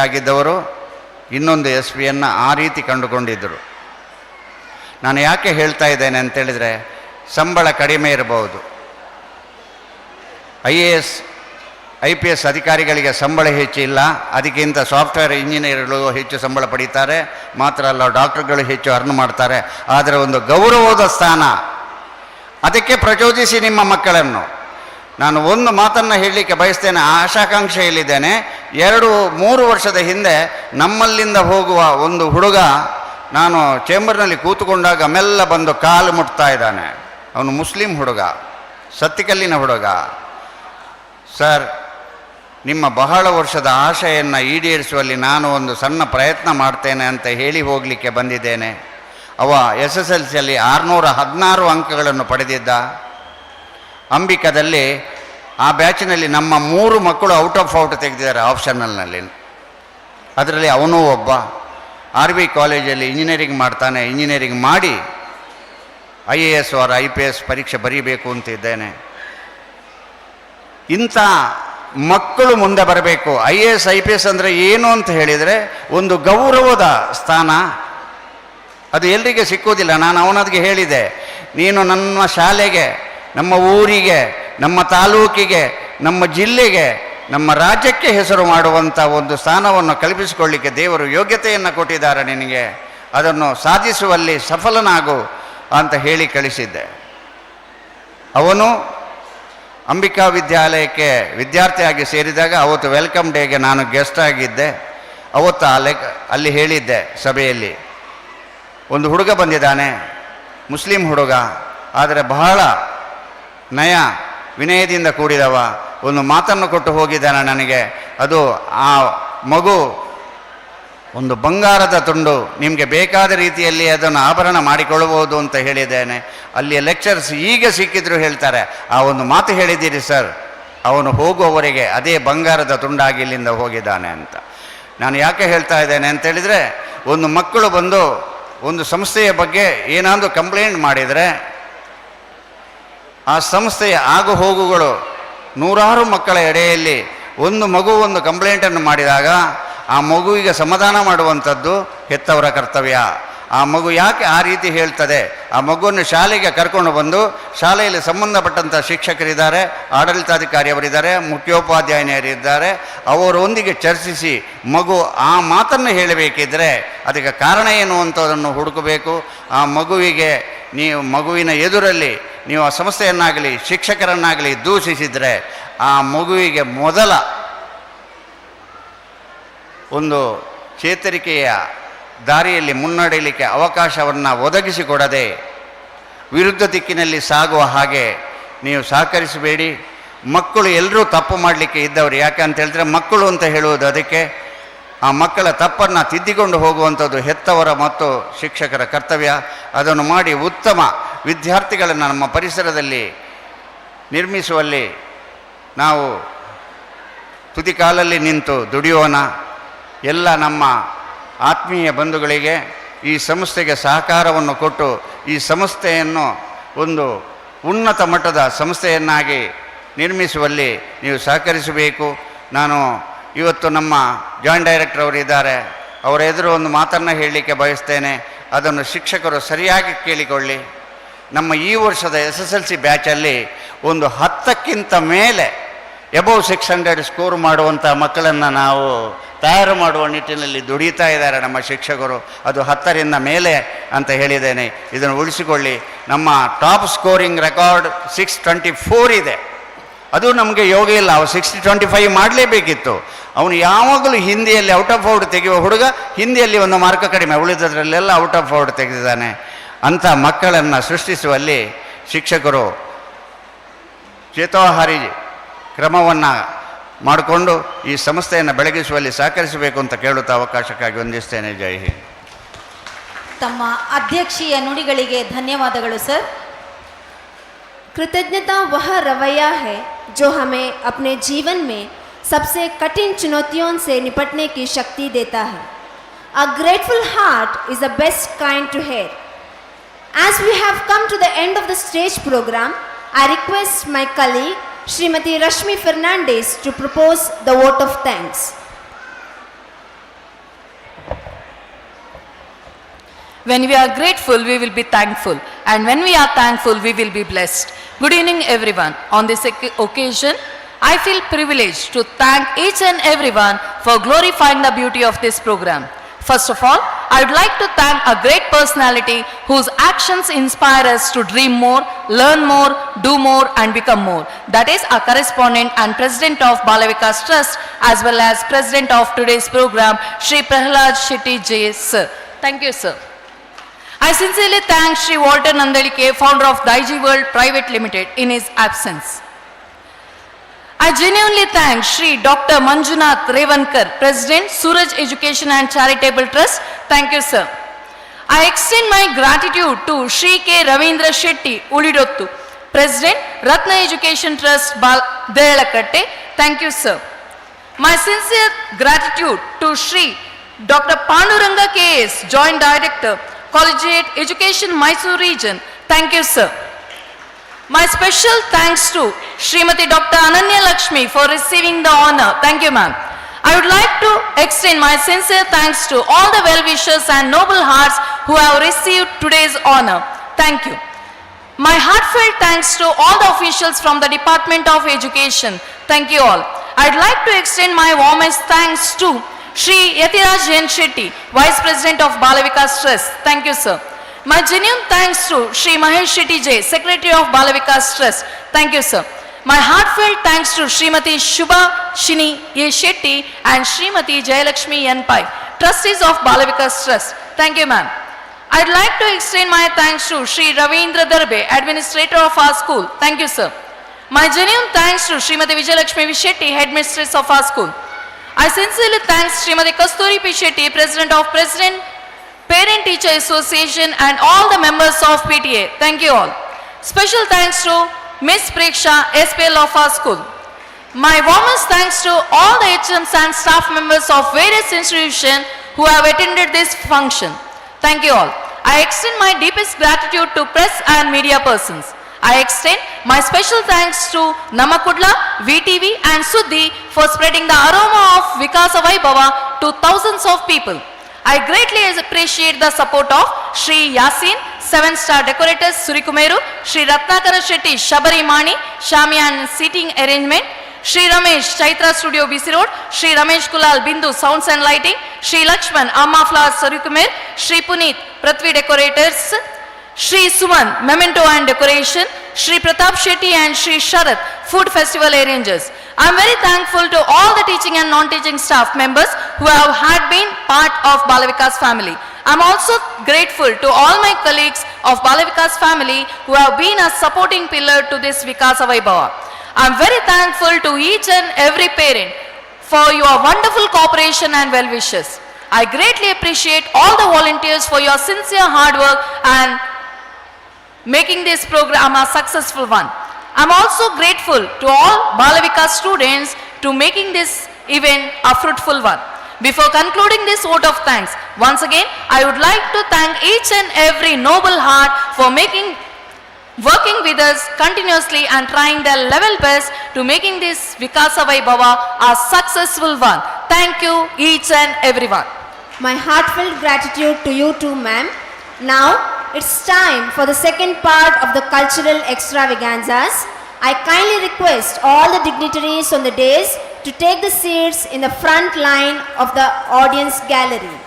ಆಗಿದ್ದವರು ಇನ್ನೊಂದು SPಯನ್ನು ಆ ರೀತಿ ಕಂಡುಕೊಂಡಿದ್ದರು. ನಾನು ಯಾಕೆ ಹೇಳ್ತಾ ಇದ್ದೇನೆ ಅಂತೇಳಿದರೆ, ಸಂಬಳ ಕಡಿಮೆ ಇರಬಹುದು, IAS IPS ಅಧಿಕಾರಿಗಳಿಗೆ ಸಂಬಳ ಹೆಚ್ಚಿಲ್ಲ, ಅದಕ್ಕಿಂತ ಸಾಫ್ಟ್ವೇರ್ ಇಂಜಿನಿಯರ್ಗಳು ಹೆಚ್ಚು ಸಂಬಳ ಪಡೀತಾರೆ. ಮಾತ್ರ ಅಲ್ಲ, ಡಾಕ್ಟರ್ಗಳು ಹೆಚ್ಚು ಅರ್ನ್ ಮಾಡ್ತಾರೆ. ಆದರೆ ಒಂದು ಗೌರವದ ಸ್ಥಾನ, ಅದಕ್ಕೆ ಪ್ರಚೋದಿಸಿ ನಿಮ್ಮ ಮಕ್ಕಳನ್ನು. ನಾನು ಒಂದು ಮಾತನ್ನು ಹೇಳಲಿಕ್ಕೆ ಬಯಸ್ತೇನೆ, ಆಶಾಕಾಂಕ್ಷೆಯಲ್ಲಿದ್ದೇನೆ. 2-3 ವರ್ಷದ ಹಿಂದೆ ನಮ್ಮಲ್ಲಿಂದ ಹೋಗುವ ಒಂದು ಹುಡುಗ, ನಾನು ಚೇಂಬರ್ನಲ್ಲಿ ಕೂತುಕೊಂಡಾಗ ಮೆಲ್ಲ ಬಂದು ಕಾಲು ಮುಟ್ತಾ ಇದ್ದಾನೆ. ಅವನು ಮುಸ್ಲಿಂ ಹುಡುಗ, ಸತ್ತಿಕಲ್ಲಿನ ಹುಡುಗ. ಸರ್, ನಿಮ್ಮ ಬಹಳ ವರ್ಷದ ಆಶೆಯನ್ನು ಈಡೇರಿಸುವಲ್ಲಿ ನಾನು ಒಂದು ಸಣ್ಣ ಪ್ರಯತ್ನ ಮಾಡ್ತೇನೆ ಅಂತ ಹೇಳಿ ಹೋಗಲಿಕ್ಕೆ ಬಂದಿದ್ದೇನೆ. ಅವ SSLCಯಲ್ಲಿ 616 ಅಂಕಗಳನ್ನು ಪಡೆದಿದ್ದ. ಅಂಬಿಕಾದಲ್ಲಿ ಆ ಬ್ಯಾಚಿನಲ್ಲಿ ನಮ್ಮ 3 ಮಕ್ಕಳು ಔಟ್ ತೆಗೆದಿದ್ದಾರೆ ಆಪ್ಷನಲ್ನಲ್ಲಿ. ಅದರಲ್ಲಿ ಅವನೂ ಒಬ್ಬ. RV ಕಾಲೇಜಲ್ಲಿ ಇಂಜಿನಿಯರಿಂಗ್ ಮಾಡ್ತಾನೆ. ಇಂಜಿನಿಯರಿಂಗ್ ಮಾಡಿ IAS or IPS ಪರೀಕ್ಷೆ ಬರೀಬೇಕು ಅಂತಿದ್ದೇನೆ. ಇಂಥ ಮಕ್ಕಳು ಮುಂದೆ ಬರಬೇಕು. IAS IPS ಅಂದರೆ ಏನು ಅಂತ ಹೇಳಿದರೆ, ಒಂದು ಗೌರವದ ಸ್ಥಾನ. ಅದು ಎಲ್ರಿಗೆ ಸಿಕ್ಕುವುದಿಲ್ಲ. ನಾನು ಅವನದಿಗೆ ಹೇಳಿದೆ, ನೀನು ನಮ್ಮ ಶಾಲೆಗೆ, ನಮ್ಮ ಊರಿಗೆ, ನಮ್ಮ ತಾಲೂಕಿಗೆ, ನಮ್ಮ ಜಿಲ್ಲೆಗೆ, ನಮ್ಮ ರಾಜ್ಯಕ್ಕೆ ಹೆಸರು ಮಾಡುವಂಥ ಒಂದು ಸ್ಥಾನವನ್ನು ಕಲ್ಪಿಸಿಕೊಳ್ಳಿಕ್ಕೆ ದೇವರು ಯೋಗ್ಯತೆಯನ್ನು ಕೊಟ್ಟಿದ್ದಾರೆ ನಿನಗೆ, ಅದನ್ನು ಸಾಧಿಸುವಲ್ಲಿ ಸಫಲನಾಗು ಅಂತ ಹೇಳಿ ಕಳಿಸಿದ್ದೆ. ಅವನು ಅಂಬಿಕಾ ವಿದ್ಯಾಲಯಕ್ಕೆ ವಿದ್ಯಾರ್ಥಿಯಾಗಿ ಸೇರಿದಾಗ ಅವತ್ತು ವೆಲ್ಕಮ್ ಡೇಗೆ ನಾನು ಗೆಸ್ಟ್ ಆಗಿದ್ದೆ. ಅವತ್ತು ಅಲ್ಲಿ ಹೇಳಿದ್ದೆ ಸಭೆಯಲ್ಲಿ, ಒಂದು ಹುಡುಗ ಬಂದಿದ್ದಾನೆ, ಮುಸ್ಲಿಂ ಹುಡುಗ, ಆದರೆ ಬಹಳ ನಯ ವಿನಯದಿಂದ ಕೂಡಿದವ. ಒಂದು ಮಾತನ್ನು ಕೊಟ್ಟು ಹೋಗಿದ್ದಾನೆ ನನಗೆ. ಅದು ಆ ಮಗು ಒಂದು ಬಂಗಾರದ ತುಂಡು, ನಿಮಗೆ ಬೇಕಾದ ರೀತಿಯಲ್ಲಿ ಅದನ್ನು ಆಭರಣ ಮಾಡಿಕೊಳ್ಳಬಹುದು ಅಂತ ಹೇಳಿದ್ದೇನೆ. ಅಲ್ಲಿಯ ಲೆಕ್ಚರ್ಸ್ ಈಗ ಸಿಕ್ಕಿದ್ರು ಹೇಳ್ತಾರೆ, ಆ ಒಂದು ಮಾತು ಹೇಳಿದ್ದೀರಿ ಸರ್, ಅವನು ಹೋಗುವವರೆಗೆ ಅದೇ ಬಂಗಾರದ ತುಂಡಾಗಿ ಇಲ್ಲಿಂದ ಹೋಗಿದ್ದಾನೆ ಅಂತ. ನಾನು ಯಾಕೆ ಹೇಳ್ತಾ ಇದ್ದೇನೆ ಅಂತೇಳಿದರೆ, ಒಂದು ಮಕ್ಕಳು ಬಂದು ಒಂದು ಸಂಸ್ಥೆಯ ಬಗ್ಗೆ ಏನಾದರೂ ಕಂಪ್ಲೇಂಟ್ ಮಾಡಿದರೆ ಆ ಸಂಸ್ಥೆಯ ಆಗು ಹೋಗುಗಳು ನೂರಾರು ಮಕ್ಕಳ ಎಡೆಯಲ್ಲಿ ಒಂದು ಮಗು ಒಂದು ಕಂಪ್ಲೇಂಟನ್ನು ಮಾಡಿದಾಗ ಆ ಮಗುವಿಗೆ ಸಮಾಧಾನ ಮಾಡುವಂಥದ್ದು ಹೆತ್ತವರ ಕರ್ತವ್ಯ. ಆ ಮಗು ಯಾಕೆ ಆ ರೀತಿ ಹೇಳ್ತದೆ, ಆ ಮಗುವನ್ನು ಶಾಲೆಗೆ ಕರ್ಕೊಂಡು ಬಂದು ಶಾಲೆಯಲ್ಲಿ ಸಂಬಂಧಪಟ್ಟಂಥ ಶಿಕ್ಷಕರಿದ್ದಾರೆ, ಆಡಳಿತಾಧಿಕಾರಿಯವರಿದ್ದಾರೆ, ಮುಖ್ಯೋಪಾಧ್ಯಾಯನಿಯರಿದ್ದಾರೆ, ಅವರೊಂದಿಗೆ ಚರ್ಚಿಸಿ ಮಗು ಆ ಮಾತನ್ನು ಹೇಳಬೇಕಿದ್ರೆ ಅದಕ್ಕೆ ಕಾರಣ ಏನು ಅಂತದನ್ನು ಹುಡುಕಬೇಕು. ಆ ಮಗುವಿಗೆ ನೀವು ಮಗುವಿನ ಎದುರಲ್ಲಿ ನೀವು ಆ ಸಂಸ್ಥೆಯನ್ನಾಗಲಿ ಶಿಕ್ಷಕರನ್ನಾಗಲಿ ದೂಷಿಸಿದರೆ ಆ ಮಗುವಿಗೆ ಮೊದಲ ಒಂದು ಚೇತರಿಕೆಯ ದಾರಿಯಲ್ಲಿ ಮುನ್ನಡೆಯಲಿಕ್ಕೆ ಅವಕಾಶವನ್ನು ಒದಗಿಸಿಕೊಡದೆ ವಿರುದ್ಧ ದಿಕ್ಕಿನಲ್ಲಿ ಸಾಗುವ ಹಾಗೆ ನೀವು ಸಹಕರಿಸಬೇಡಿ. ಮಕ್ಕಳು ಎಲ್ಲರೂ ತಪ್ಪು ಮಾಡಲಿಕ್ಕೆ ಇದ್ದವರು. ಯಾಕೆ ಅಂತ ಹೇಳಿದ್ರೆ ಮಕ್ಕಳು ಅಂತ ಹೇಳುವುದು ಅದಕ್ಕೆ. ಆ ಮಕ್ಕಳ ತಪ್ಪನ್ನು ತಿದ್ದಿಕೊಂಡು ಹೋಗುವಂಥದ್ದು ಹೆತ್ತವರ ಮತ್ತು ಶಿಕ್ಷಕರ ಕರ್ತವ್ಯ. ಅದನ್ನು ಮಾಡಿ ಉತ್ತಮ ವಿದ್ಯಾರ್ಥಿಗಳನ್ನು ನಮ್ಮ ಪರಿಸರದಲ್ಲಿ ನಿರ್ಮಿಸುವಲ್ಲಿ ನಾವು ತುದಿಕಾಲಲ್ಲಿ ನಿಂತು ದುಡಿಯೋಣ. ಎಲ್ಲ ನಮ್ಮ ಆತ್ಮೀಯ ಬಂಧುಗಳಿಗೆ ಈ ಸಂಸ್ಥೆಗೆ ಸಹಕಾರವನ್ನು ಕೊಟ್ಟು ಈ ಸಂಸ್ಥೆಯನ್ನು ಒಂದು ಉನ್ನತ ಮಟ್ಟದ ಸಂಸ್ಥೆಯನ್ನಾಗಿ ನಿರ್ಮಿಸುವಲ್ಲಿ ನೀವು ಸಹಕರಿಸಬೇಕು. ನಾನು ಇವತ್ತು ನಮ್ಮ ಜಾಯಿಂಟ್ ಡೈರೆಕ್ಟರ್ ಅವರಿದ್ದಾರೆ, ಅವರ ಎದುರು ಒಂದು ಮಾತನ್ನು ಹೇಳಲಿಕ್ಕೆ ಬಯಸ್ತೇನೆ. ಅದನ್ನು ಶಿಕ್ಷಕರು ಸರಿಯಾಗಿ ಕೇಳಿಕೊಳ್ಳಿ. ನಮ್ಮ ಈ ವರ್ಷದ SSLC ಬ್ಯಾಚಲ್ಲಿ ಒಂದು 10ಕ್ಕಿಂತ ಮೇಲೆ ಎಬವ್ 600 ಸ್ಕೋರ್ ಮಾಡುವಂಥ ಮಕ್ಕಳನ್ನು ನಾವು ತಯಾರು ಮಾಡುವ ನಿಟ್ಟಿನಲ್ಲಿ ದುಡಿತಾ ಇದ್ದಾರೆ ನಮ್ಮ ಶಿಕ್ಷಕರು. ಅದು 10ರಿಂದ ಮೇಲೆ ಅಂತ ಹೇಳಿದ್ದೇನೆ. ಇದನ್ನು ಉಳಿಸಿಕೊಳ್ಳಿ. ನಮ್ಮ ಟಾಪ್ ಸ್ಕೋರಿಂಗ್ ರೆಕಾರ್ಡ್ 624 ಇದೆ. ಅದು ನಮಗೆ ಯೋಗ ಇಲ್ಲ. ಅವು 625 ಮಾಡಲೇಬೇಕಿತ್ತು. ಅವನು ಯಾವಾಗಲೂ ಹಿಂದಿಯಲ್ಲಿ ಔಟ್ ಆಫ್ ಔಟ್ ತೆಗೆಯುವ ಹುಡುಗ ಹಿಂದಿಯಲ್ಲಿ ಒಂದು ಮಾರ್ಕ್ ಕಡಿಮೆ, ಉಳಿದದ್ರಲ್ಲೆಲ್ಲ ಔಟ್ ಆಫ್ ಔಟ್ ತೆಗೆದಿದ್ದಾನೆ. ಅಂಥ ಮಕ್ಕಳನ್ನು ಸೃಷ್ಟಿಸುವಲ್ಲಿ ಶಿಕ್ಷಕರು ಚೇತೋಹಾರಿ ಕ್ರಮವನ್ನು ಮಾಡಿಕೊಂಡು ಈ ಸಂಸ್ಥೆಯನ್ನು ಬೆಳಗಿಸುವಲ್ಲಿ ಸಹಕರಿಸಬೇಕು ಅಂತ ಕೇಳುತ್ತಾ ಅವಕಾಶಕ್ಕಾಗಿ ವಂದಿಸ್ತೇನೆ. ಜೈ ಹಿಂದ್. ತಮ್ಮ ಅಧ್ಯಕ್ಷೀಯ ನುಡಿಗಳಿಗೆ ಧನ್ಯವಾದಗಳು ಸರ್. कृतज्ञता वह रवैया है जो हमें अपने जीवन में सबसे कठिन चुनौतियों से निपटने की शक्ति देता है. A grateful heart is the best kind to hear. As we have come to the end of the stage program, I request my colleague Srimati Rashmi Fernandez to propose the vote of thanks. When we are grateful, we will be thankful. And when we are thankful, we will be blessed. Good evening, everyone. On this occasion, I feel privileged to thank each and everyone for glorifying the beauty of this program. First of all, I would like to thank a great personality whose actions inspire us to dream more, learn more, do more and become more. That is our correspondent and president of Balavikas Trust as well as president of today's program, Shri Prahlad Shetty J. Sir. Thank you, sir. I sincerely thank Shri Walter Nandalike, founder of the 𝐼𝐺 World Private Limited, in his absence. I genuinely thank Shri Dr. Manjunath Revankar, President, Suraj Education and Charitable Trust. Thank you, sir. I extend my gratitude to Shri K. Ravindra Shetty Ulidottu, President, Ratna Education Trust, Deyalakatte. Thank you, sir. My sincere gratitude to Shri Dr. Panduranga K.S., Joint Director, Collegiate Education, Mysore Region. Thank you, sir. My special thanks to Srimati Dr. Ananya Lakshmi for receiving the honor. Thank you, ma'am. I would like to extend my sincere thanks to all the well-wishers and noble hearts who have received today's honor. Thank you. My heartfelt thanks to all the officials from the Department of Education. Thank you all. I'd like to extend my warmest thanks to Shri Yatiraj Jain Shetty, Vice President of Balavikas Trust. Thank you, sir. My genuine thanks to Shri Mahesh Shetty J, Secretary of Balavikas Trust. Thank you, sir. My heartfelt thanks to Srimati Shubha Shini A. Shetty and Srimati Jayalakshmi N. Pai, Trustees of Balavikas Trust. Thank you, ma'am. I'd like to extend my thanks to Sri Ravindra Darbe, administrator of our school. Thank you, sir. My genuine thanks to Srimati Vijayalakshmi Vishetty, headmistress of our school. I sincerely thank Srimati Kasturi P. Shetty, President of Parent Teacher Association, and all the members of PTA. Thank you all. Special thanks to Miss Preksha, SPL of our school. My warmest thanks to all the HMs and staff members of various institutions who have attended this function. Thank you all. I extend my deepest gratitude to press and media persons. I extend my special thanks to Nama Kudla, VTV and Suddi for spreading the aroma of Vikasa Vaibhava to thousands of people. I greatly appreciate the support of Sri Yasin, 7-star decorators Surikumeru, Sri Ratnakara Shetty, Shabari Mani, Shamiyan seating arrangement, Sri Ramesh, Chaitra Studio BC Road, Sri Ramesh Kulal, Bindu Sounds and Lighting, Sri Lakshman, Amma Flowers Surikumer, Sri Puneet, Prithvi Decorators, Sri Suman, Memento and Decoration, Sri Pratap Shetty and Sri Sharat, Food Festival Arrangers. I am very thankful to all the teaching and non-teaching staff members who have had been part of Balavikas family. I am also grateful to all my colleagues of Balavikas family who have been a supporting pillar to this Vikasa Vaibhava. I am very thankful to each and every parent for your wonderful cooperation and well wishes. I greatly appreciate all the volunteers for your sincere hard work and making this program a successful one. I am also grateful to all Balavika students to making this event a fruitful one. Before concluding this vote of thanks, once again I would like to thank each and every noble heart for working with us continuously and trying their level best to making this Vikasa Vaibhava a successful one. Thank you each and everyone. My heartfelt gratitude to you too, ma'am. Now, it's time for the second part of the cultural extravaganzas. I kindly request all the dignitaries on the dais to take the seats in the front line of the audience gallery.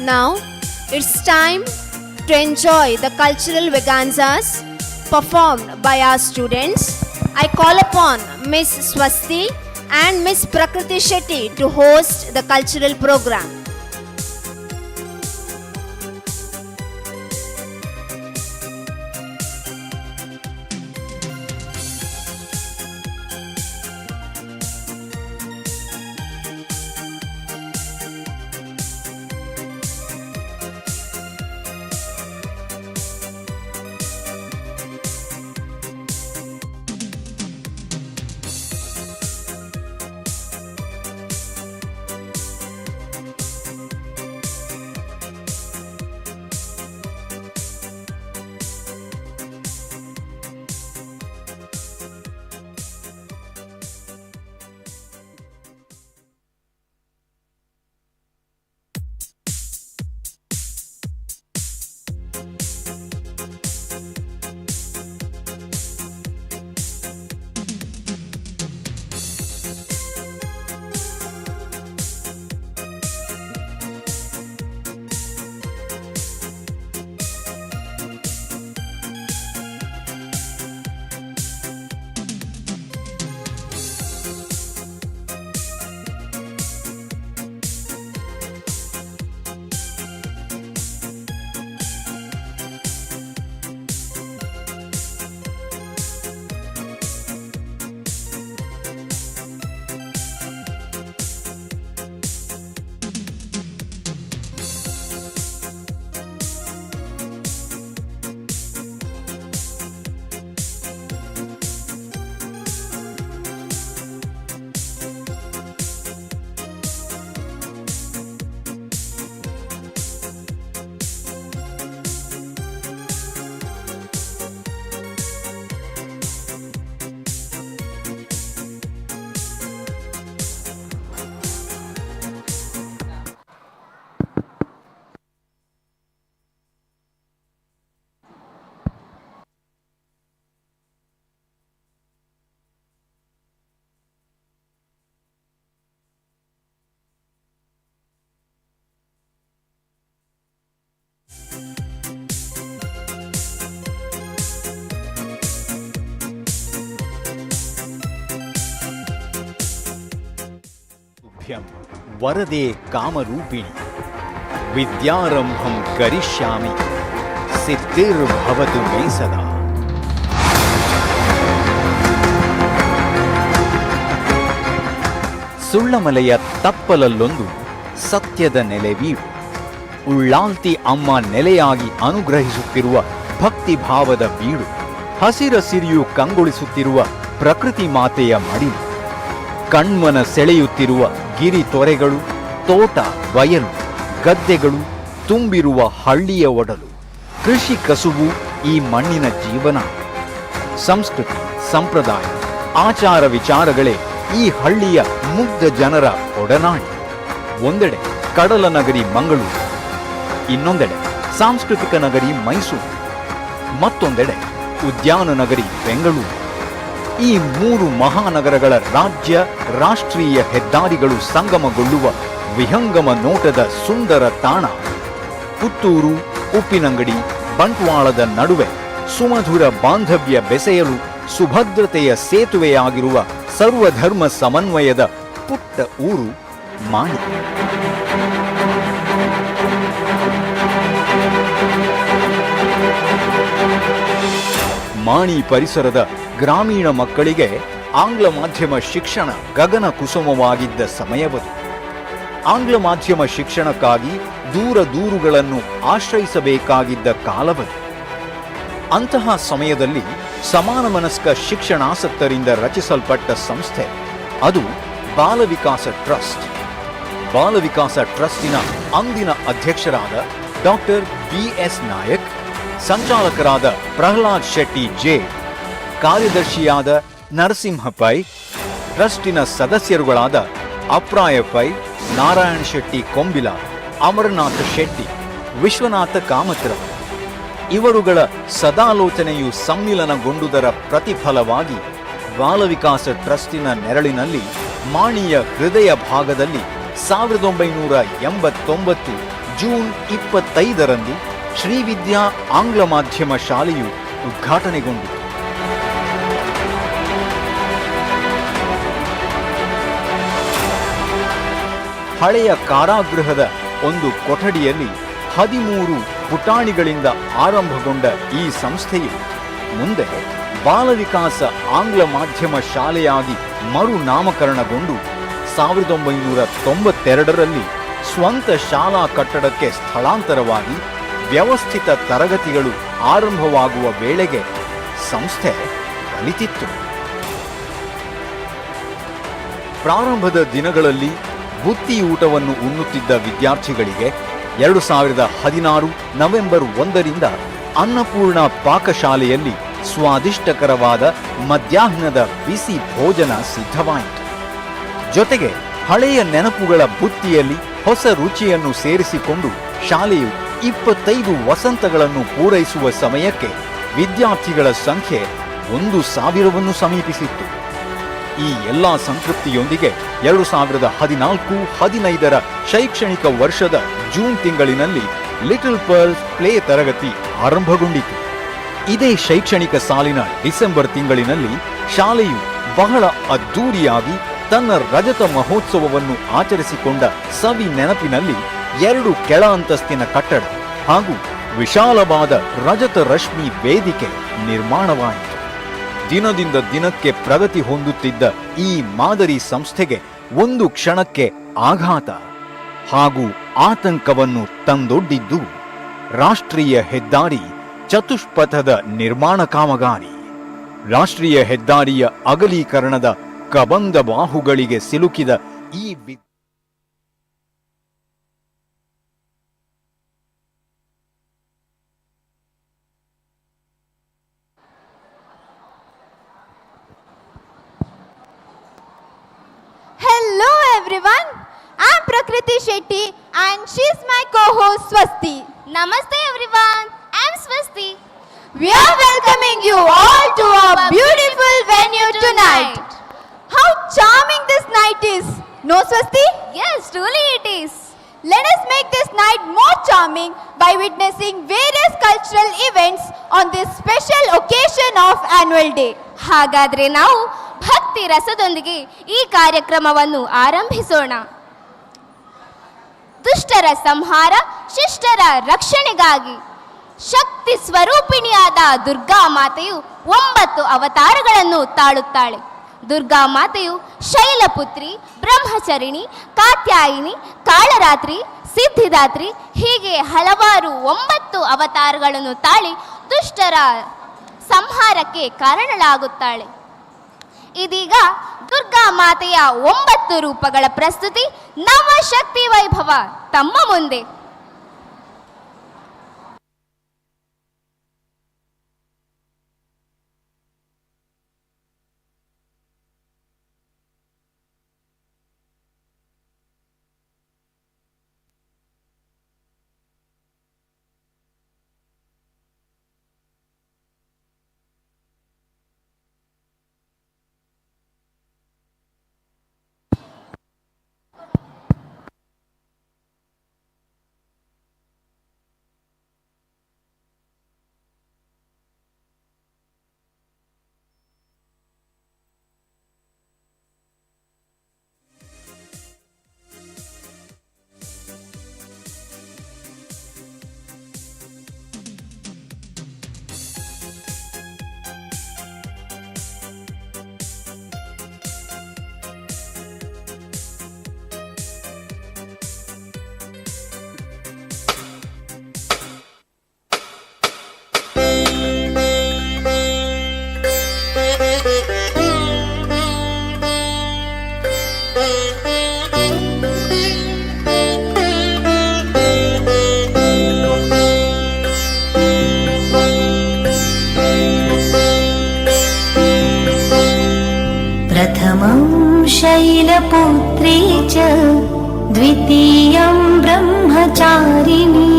Now, it's time to enjoy the cultural vaganzas performed by our students. I call upon Miss Swasti and Miss Prakriti Shetty to host the cultural program. ಸಿದ್ಧಿಂ ವರದೆ Kamarupini ವಿದ್ಯಾರಂಭಂ ಕರಿಷ್ಯಾಮಿ ಸಿದ್ಧಿರ್ಭವತು May ಸದಾ. ಸುಳ್ಳಮಲೆಯ ತಪ್ಪಲಲ್ಲೊಂದು ಸತ್ಯದ ನೆಲೆವೀಡು. ಉಳ್ಳಾಲ್ತಿ ಅಮ್ಮ ನೆಲೆಯಾಗಿ ಅನುಗ್ರಹಿಸುತ್ತಿರುವ ಭಕ್ತಿಭಾವದ ಬೀಡು. ಹಸಿರಸಿರಿಯು ಕಂಗೊಳಿಸುತ್ತಿರುವ ಪ್ರಕೃತಿ ಮಾತೆಯ ಮಡಿಲು. ಕಣ್ಮನ ಸೆಳೆಯುತ್ತಿರುವ ಗಿರಿ ತೊರೆಗಳು, ತೋಟ, ಬಯಲು, ಗದ್ದೆಗಳು ತುಂಬಿರುವ ಹಳ್ಳಿಯ ಒಡಲು. ಕೃಷಿ ಕಸುಬು ಈ ಮಣ್ಣಿನ ಜೀವನ. ಸಂಸ್ಕೃತಿ, ಸಂಪ್ರದಾಯ, ಆಚಾರ ವಿಚಾರಗಳೇ ಈ ಹಳ್ಳಿಯ ಮುಗ್ಧ ಜನರ ಒಡನಾಡಿ. ಒಂದೆಡೆ ಕಡಲ ನಗರಿ ಮಂಗಳೂರು, ಇನ್ನೊಂದೆಡೆ ಸಾಂಸ್ಕೃತಿಕ ನಗರಿ ಮೈಸೂರು, ಮತ್ತೊಂದೆಡೆ ಉದ್ಯಾನ ನಗರಿ ಬೆಂಗಳೂರು. ಈ ಮೂರು ಮಹಾನಗರಗಳ ರಾಜ್ಯ ರಾಷ್ಟ್ರೀಯ ಹೆದ್ದಾರಿಗಳು ಸಂಗಮಗೊಳ್ಳುವ ವಿಹಂಗಮ ನೋಟದ ಸುಂದರ ತಾಣ ಪುತ್ತೂರು. ಉಪ್ಪಿನಂಗಡಿ, ಬಂಟ್ವಾಳದ ನಡುವೆ ಸುಮಧುರ ಬಾಂಧವ್ಯ ಬೆಸೆಯಲು ಸುಭದ್ರತೆಯ ಸೇತುವೆಯಾಗಿರುವ ಸರ್ವಧರ್ಮ ಸಮನ್ವಯದ ಪುಟ್ಟ ಊರು ಮಾಣಿ. ಮಾಣಿ ಪರಿಸರದ ಗ್ರಾಮೀಣ ಮಕ್ಕಳಿಗೆ ಆಂಗ್ಲ ಮಾಧ್ಯಮ ಶಿಕ್ಷಣ ಗಗನ ಕುಸುಮವಾಗಿದ್ದ ಸಮಯವದು. ಆಂಗ್ಲ ಮಾಧ್ಯಮ ಶಿಕ್ಷಣಕ್ಕಾಗಿ ದೂರ ದೂರುಗಳನ್ನು ಆಶ್ರಯಿಸಬೇಕಾಗಿದ್ದ ಕಾಲವದು. ಅಂತಹ ಸಮಯದಲ್ಲಿ ಸಮಾನ ಮನಸ್ಕ ಶಿಕ್ಷಣಾಸಕ್ತರಿಂದ ರಚಿಸಲ್ಪಟ್ಟ ಸಂಸ್ಥೆ ಅದು ಬಾಲವಿಕಾಸ ಟ್ರಸ್ಟ್. ಬಾಲವಿಕಾಸ ಟ್ರಸ್ಟಿನ ಅಂದಿನ ಅಧ್ಯಕ್ಷರಾದ ಡಾಕ್ಟರ್ ಬಿ.ಎಸ್. ನಾಯಕ್, ಸಂಚಾಲಕರಾದ ಪ್ರಹ್ಲಾದ್ ಶೆಟ್ಟಿ ಜೆ, ಕಾರ್ಯದರ್ಶಿಯಾದ ನರಸಿಂಹ ಪೈ, ಟ್ರಸ್ಟಿನ ಸದಸ್ಯರುಗಳಾದ ಅಪ್ರಾಯ ಪೈ, ನಾರಾಯಣ ಶೆಟ್ಟಿ ಕೊಂಬಿಲ, ಅಮರನಾಥ ಶೆಟ್ಟಿ, ವಿಶ್ವನಾಥ ಕಾಮತ್ರ ಇವರುಗಳ ಸದಾಲೋಚನೆಯು ಸಮ್ಮಿಲನಗೊಂಡುದರ ಪ್ರತಿಫಲವಾಗಿ ಬಾಲವಿಕಾಸ ಟ್ರಸ್ಟಿನ ನೆರಳಿನಲ್ಲಿ ಮಾಣಿಯ ಹೃದಯ ಭಾಗದಲ್ಲಿ 1989 ಜೂನ್ 25ರಂದು ಶ್ರೀವಿದ್ಯಾ ಆಂಗ್ಲ ಮಾಧ್ಯಮ ಶಾಲೆಯು ಉದ್ಘಾಟನೆಗೊಂಡಿತು. ಹಳೆಯ ಕಾರಾಗೃಹದ ಒಂದು ಕೊಠಡಿಯಲ್ಲಿ 13 ಪುಟಾಣಿಗಳಿಂದ ಆರಂಭಗೊಂಡ ಈ ಸಂಸ್ಥೆಯು ಮುಂದೆ ಬಾಲವಿಕಾಸ ಆಂಗ್ಲ ಮಾಧ್ಯಮ ಶಾಲೆಯಾಗಿ ಮರುನಾಮಕರಣಗೊಂಡು 1992ರಲ್ಲಿ ಸ್ವಂತ ಶಾಲಾ ಕಟ್ಟಡಕ್ಕೆ ಸ್ಥಳಾಂತರವಾಗಿ ವ್ಯವಸ್ಥಿತ ತರಗತಿಗಳು ಆರಂಭವಾಗುವ ವೇಳೆಗೆ ಸಂಸ್ಥೆ ಕಲಿತಿತ್ತು. ಪ್ರಾರಂಭದ ದಿನಗಳಲ್ಲಿ ಬುತ್ತಿಯೂಟವನ್ನು ಉಣ್ಣುತ್ತಿದ್ದ ವಿದ್ಯಾರ್ಥಿಗಳಿಗೆ 2016 ನವೆಂಬರ್ 1ರಿಂದ ಅನ್ನಪೂರ್ಣ ಪಾಕಶಾಲೆಯಲ್ಲಿ ಸ್ವಾದಿಷ್ಟಕರವಾದ ಮಧ್ಯಾಹ್ನದ ಬಿಸಿ ಭೋಜನ ಸಿದ್ಧವಾಯಿತು. ಜೊತೆಗೆ ಹಳೆಯ ನೆನಪುಗಳ ಬುತ್ತಿಯಲ್ಲಿ ಹೊಸ ರುಚಿಯನ್ನು ಸೇರಿಸಿಕೊಂಡು ಶಾಲೆಯು 25 ವಸಂತಗಳನ್ನು ಪೂರೈಸುವ ಸಮಯಕ್ಕೆ ವಿದ್ಯಾರ್ಥಿಗಳ ಸಂಖ್ಯೆ 1,000ವನ್ನು ಸಮೀಪಿಸಿತ್ತು. ಈ ಎಲ್ಲಾ ಸಂತೃಪ್ತಿಯೊಂದಿಗೆ 2014-15ರ ಶೈಕ್ಷಣಿಕ ವರ್ಷದ ಜೂನ್ ತಿಂಗಳಿನಲ್ಲಿ ಲಿಟಲ್ ಪರ್ಲ್ಸ್ ಪ್ಲೇ ತರಗತಿ ಆರಂಭಗೊಂಡಿತು. ಇದೇ ಶೈಕ್ಷಣಿಕ ಸಾಲಿನ ಡಿಸೆಂಬರ್ ತಿಂಗಳಿನಲ್ಲಿ ಶಾಲೆಯು ಬಹಳ ಅದ್ದೂರಿಯಾಗಿ ತನ್ನ ರಜತ ಮಹೋತ್ಸವವನ್ನು ಆಚರಿಸಿಕೊಂಡ ಸವಿ ನೆನಪಿನಲ್ಲಿ 2 ಕೆಳ ಅಂತಸ್ತಿನ ಕಟ್ಟಡ ಹಾಗೂ ವಿಶಾಲವಾದ ರಜತ ರಶ್ಮಿ ವೇದಿಕೆ ನಿರ್ಮಾಣವಾಯಿತು. ದಿನದಿಂದ ದಿನಕ್ಕೆ ಪ್ರಗತಿ ಹೊಂದುತ್ತಿದ್ದ ಈ ಮಾದರಿ ಸಂಸ್ಥೆಗೆ ಒಂದು ಕ್ಷಣಕ್ಕೆ ಆಘಾತ ಹಾಗೂ ಆತಂಕವನ್ನು ತಂದೊಡ್ಡಿದ್ದು ರಾಷ್ಟ್ರೀಯ ಹೆದ್ದಾರಿ ಚತುಷ್ಪಥದ ನಿರ್ಮಾಣ ಕಾಮಗಾರಿ. ರಾಷ್ಟ್ರೀಯ ಹೆದ್ದಾರಿಯ ಅಗಲೀಕರಣದ ಕಬಂದ ಬಾಹುಗಳಿಗೆ ಸಿಲುಕಿದ ಈ Hello everyone, I'm Prakriti Shetty and she's my co-host Swasti. Namaste everyone, I'm Swasti. We are welcoming you all to our beautiful venue tonight. How charming this night is, no Swasti? Yes, truly it is. Let us make this night more charming by witnessing various cultural events on this special occasion of Annual Day. ಹಾಗಾದ್ರೆ ನಾವು ಭಕ್ತಿ ರಸದೊಂದಿಗೆ ಈ ಕಾರ್ಯಕ್ರಮವನ್ನು ಆರಂಭಿಸೋಣ. ದುಷ್ಟರ ಸಂಹಾರ, ಶಿಷ್ಟರ ರಕ್ಷಣೆಗಾಗಿ. ಶಕ್ತಿ ಸ್ವರೂಪಿಣಿಯಾದ ದುರ್ಗಾ ಮಾತೆಯು 9 ಅವತಾರಗಳನ್ನು ತಾಳುತ್ತಾಳೆ. ದುರ್ಗಾ ಮಾತೆಯು ಶೈಲಪುತ್ರಿ, ಬ್ರಹ್ಮಚರಿಣಿ, ಕಾತ್ಯಾಯಿನಿ, ಕಾಳರಾತ್ರಿ, ಸಿದ್ಧಿದಾತ್ರಿ ಹೀಗೆ ಹಲವಾರು 9 ಅವತಾರಗಳನ್ನು ತಾಳಿ ದುಷ್ಟರ ಸಂಹಾರಕ್ಕೆ ಕಾರಣಳಾಗುತ್ತಾಳೆ. ಇದೀಗ ದುರ್ಗಾ ಮಾತೆಯ 9 ರೂಪಗಳ ಪ್ರಸ್ತುತಿ ನವಶಕ್ತಿ ವೈಭವ ತಮ್ಮ ಮುಂದೆ. प्रथमं शैलपुत्री च द्वितीयं ब्रह्मचारिणी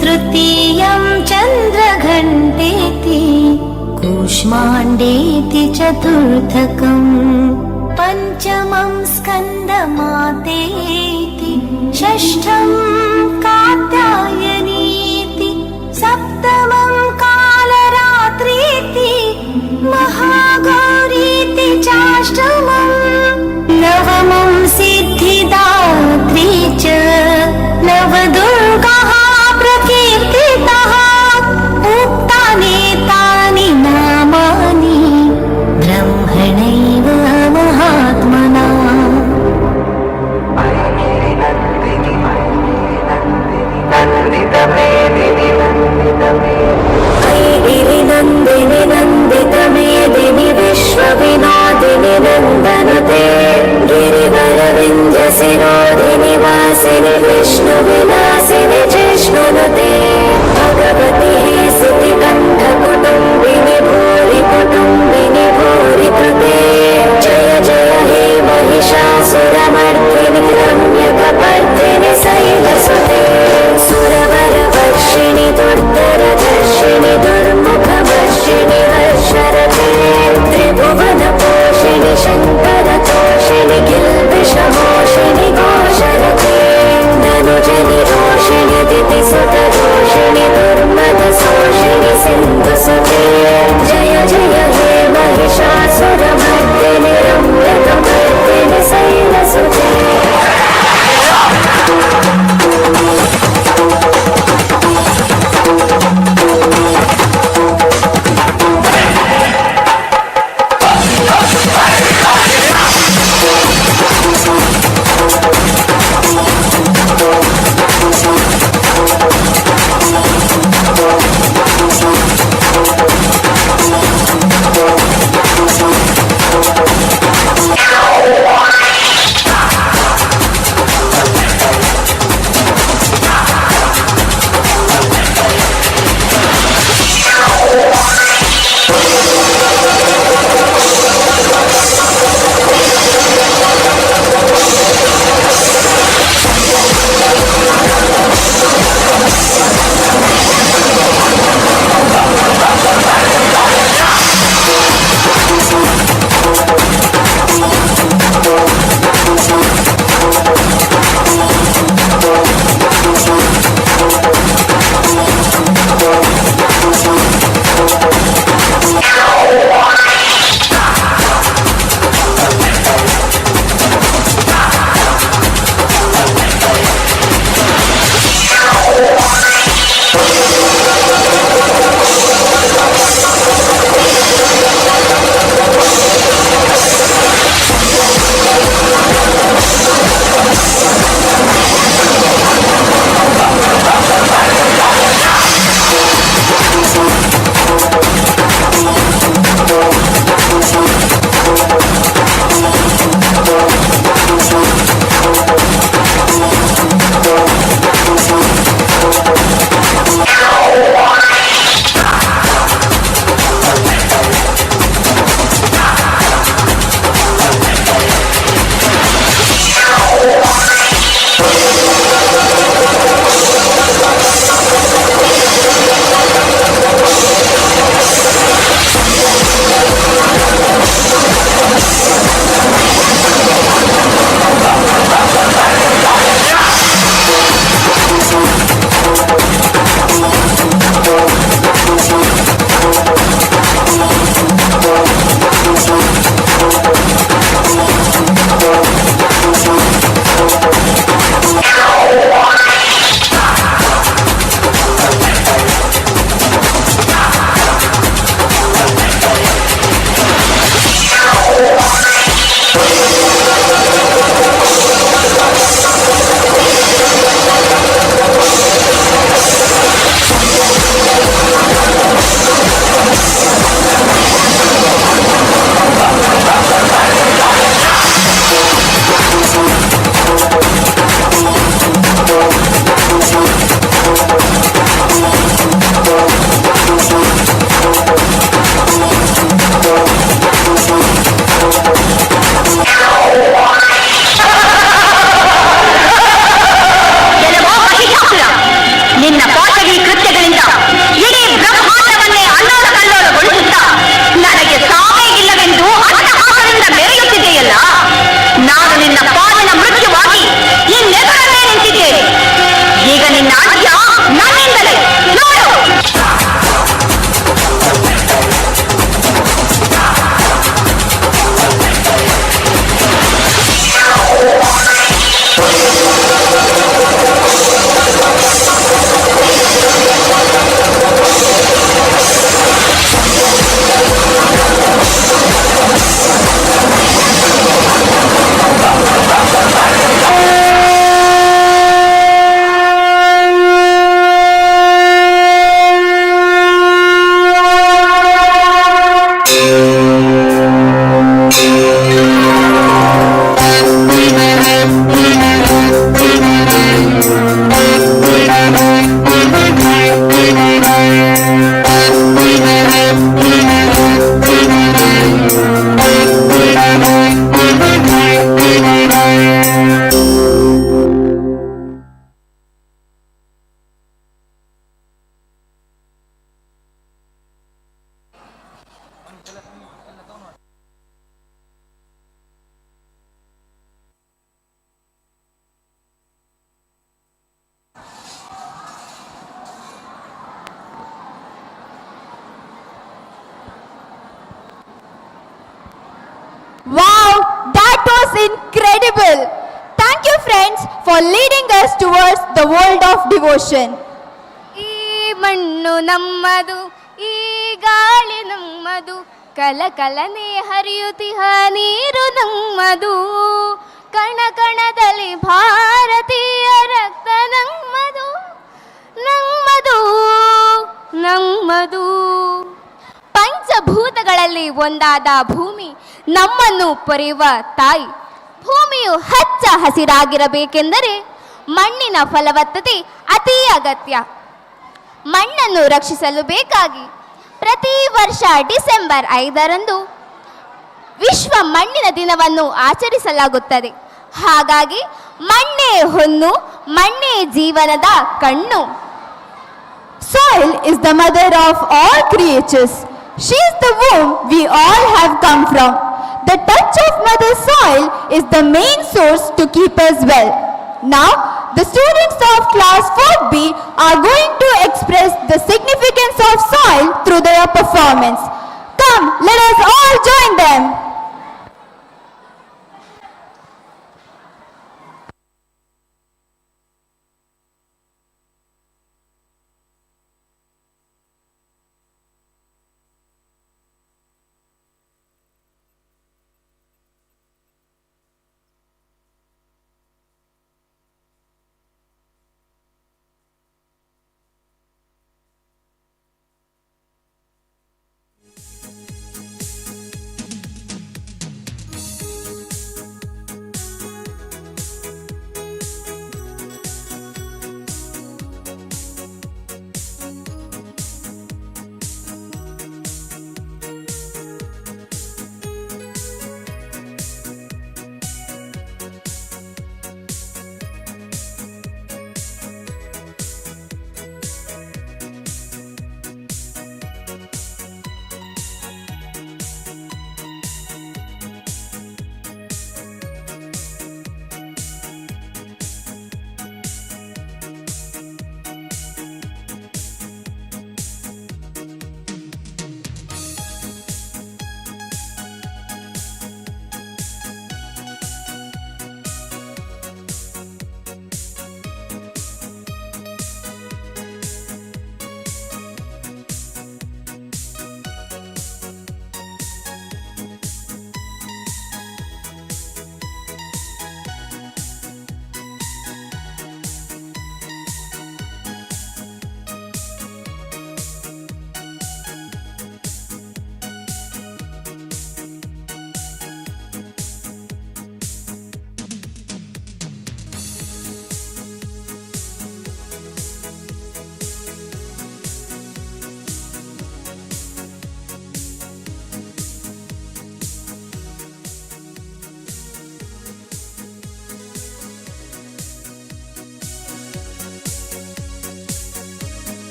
तृतीयं चन्द्रघण्टेति कूष्माण्डेति चतुर्थकम् पञ्चमं स्कन्दमातेति षष्ठं कात्यायनीति सप्तमं कालरात्रीति महागौरीति चाष्टमं नवमं सिद्धिदात्री च नवदुर्गाः प्रकीर्तिताः उक्तानि तानि नामानि ब्रह्मणैव महात्मना गिरिनन्दिनि नन्दितमेदिनि विश्वविनोदिनि नन्दनुते गिरिवरविन्ध्यसिरोधिनि वासिनि विष्णुविलासिनि जिष्णुनुते भगवति हे सिद्धिकण्ठकुटुम्बिनि भूरि कुटुम्बिनि भूरि कृते जय जय हे Mahishasuramardini रम्यकपर्दिनि शैलसुते सुरवरवर्षिणि दुर्धरधर्षिणि दुर्मुखवर्षिणि हर्षरते त्रिभुवनपोषिणि शङ्करतोषिणि किल्बिषमोषिणि घोषरते धनुजनि रोषिणि unforgettable. Thank you, friends, for leading us towards the world of devotion. ಈ ಮಣ್ಣು ನಮ್ಮದು, ಈ ಗಾಳಿ ನಮ್ಮದು, ಕಲಕಲನೆ ಹರಿಯುತ್ತಿಹ ನೀರು ನಮ್ಮದು, ಕಣ ಕಣದಲ್ಲಿ ಭಾರತೀಯ ರಕ್ತ ನಮ್ಮದು, ನಮ್ಮದು, ನಮ್ಮದು. ಪಂಚಭೂತಗಳಲ್ಲಿ ಒಂದಾದ ಭೂಮಿ ನಮ್ಮನ್ನು ಪೊರೆಯುವ ತಾಯಿ. ಭೂಮಿಯು ಹಚ್ಚ ಹಸಿರಾಗಿರಬೇಕೆಂದರೆ ಮಣ್ಣಿನ ಫಲವತ್ತತೆ ಅತೀ ಅಗತ್ಯ. ಮಣ್ಣನ್ನು ರಕ್ಷಿಸಲು ಬೇಕಾಗಿ ಪ್ರತಿ ವರ್ಷ ಡಿಸೆಂಬರ್ 5ರಂದು ವಿಶ್ವ ಮಣ್ಣಿನ ದಿನವನ್ನು ಆಚರಿಸಲಾಗುತ್ತದೆ. ಹಾಗಾಗಿ ಮಣ್ಣೇ ಹೊನ್ನು, ಮಣ್ಣೇ ಜೀವನದ ಕಣ್ಣು. Soil is the mother of all creatures. She is the womb we all have come from. The touch of mother soil is the main source to keep us well. Now, the students of class 4B are going to express the significance of soil through their performance. Come, let us all join them.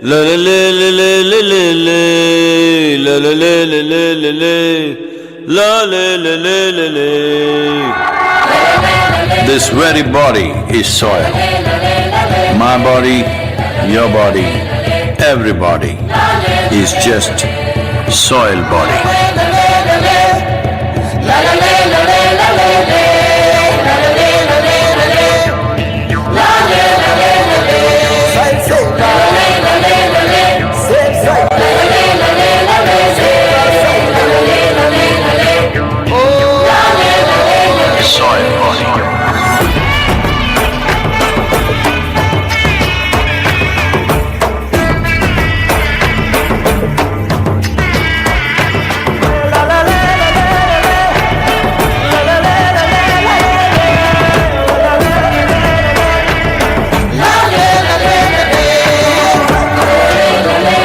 La la la la la la la la la la la la la la la la la la la. This very body is soil. My body, your body, everybody is just soil body. Soil body.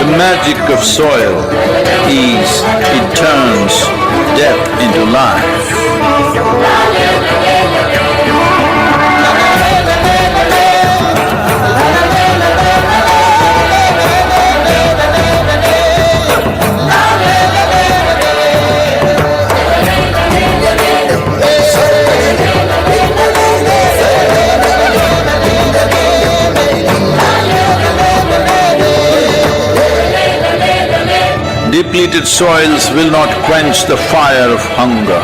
The magic of soil is it turns death into life. Depleted soils will not quench the fire of hunger.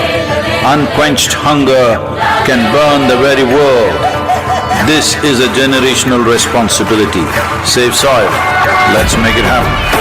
Unquenched hunger can burn the very world. This is a generational responsibility. Save soil. Let's make it happen.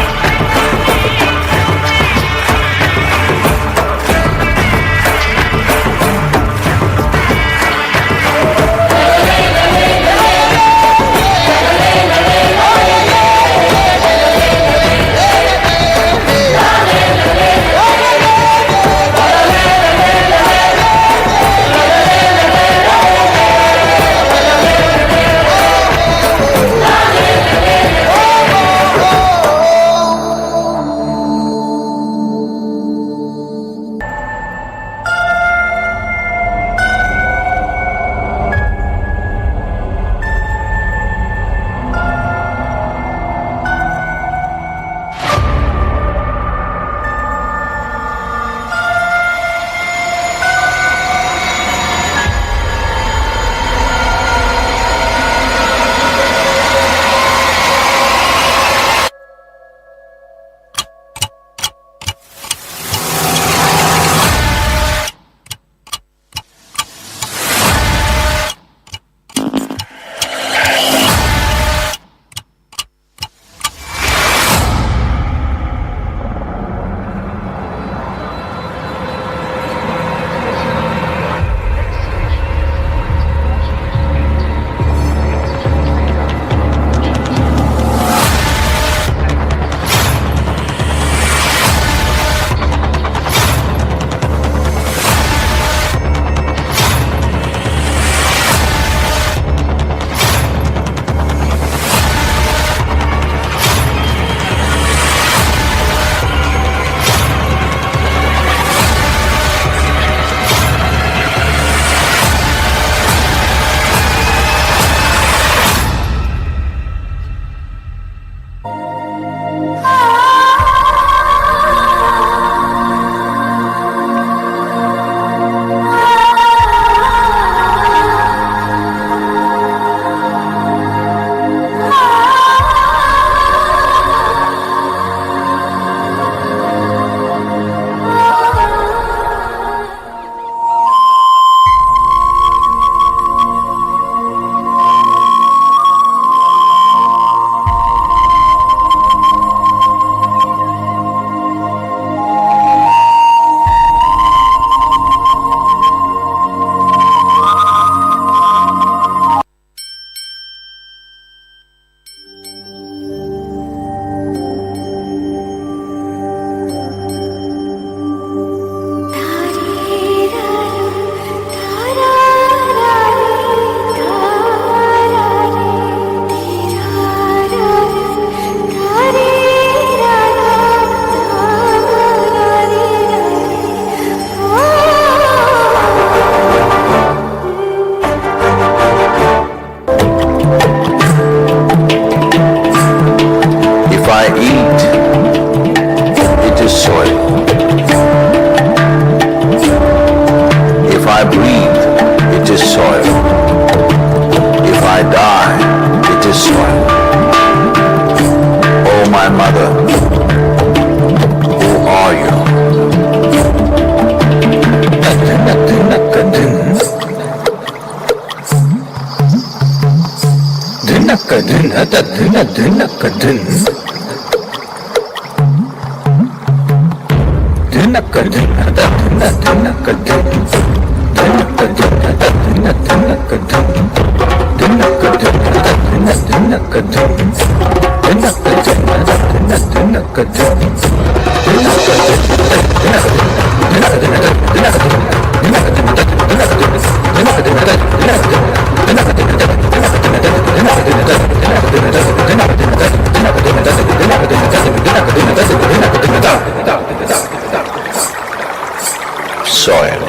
Soil.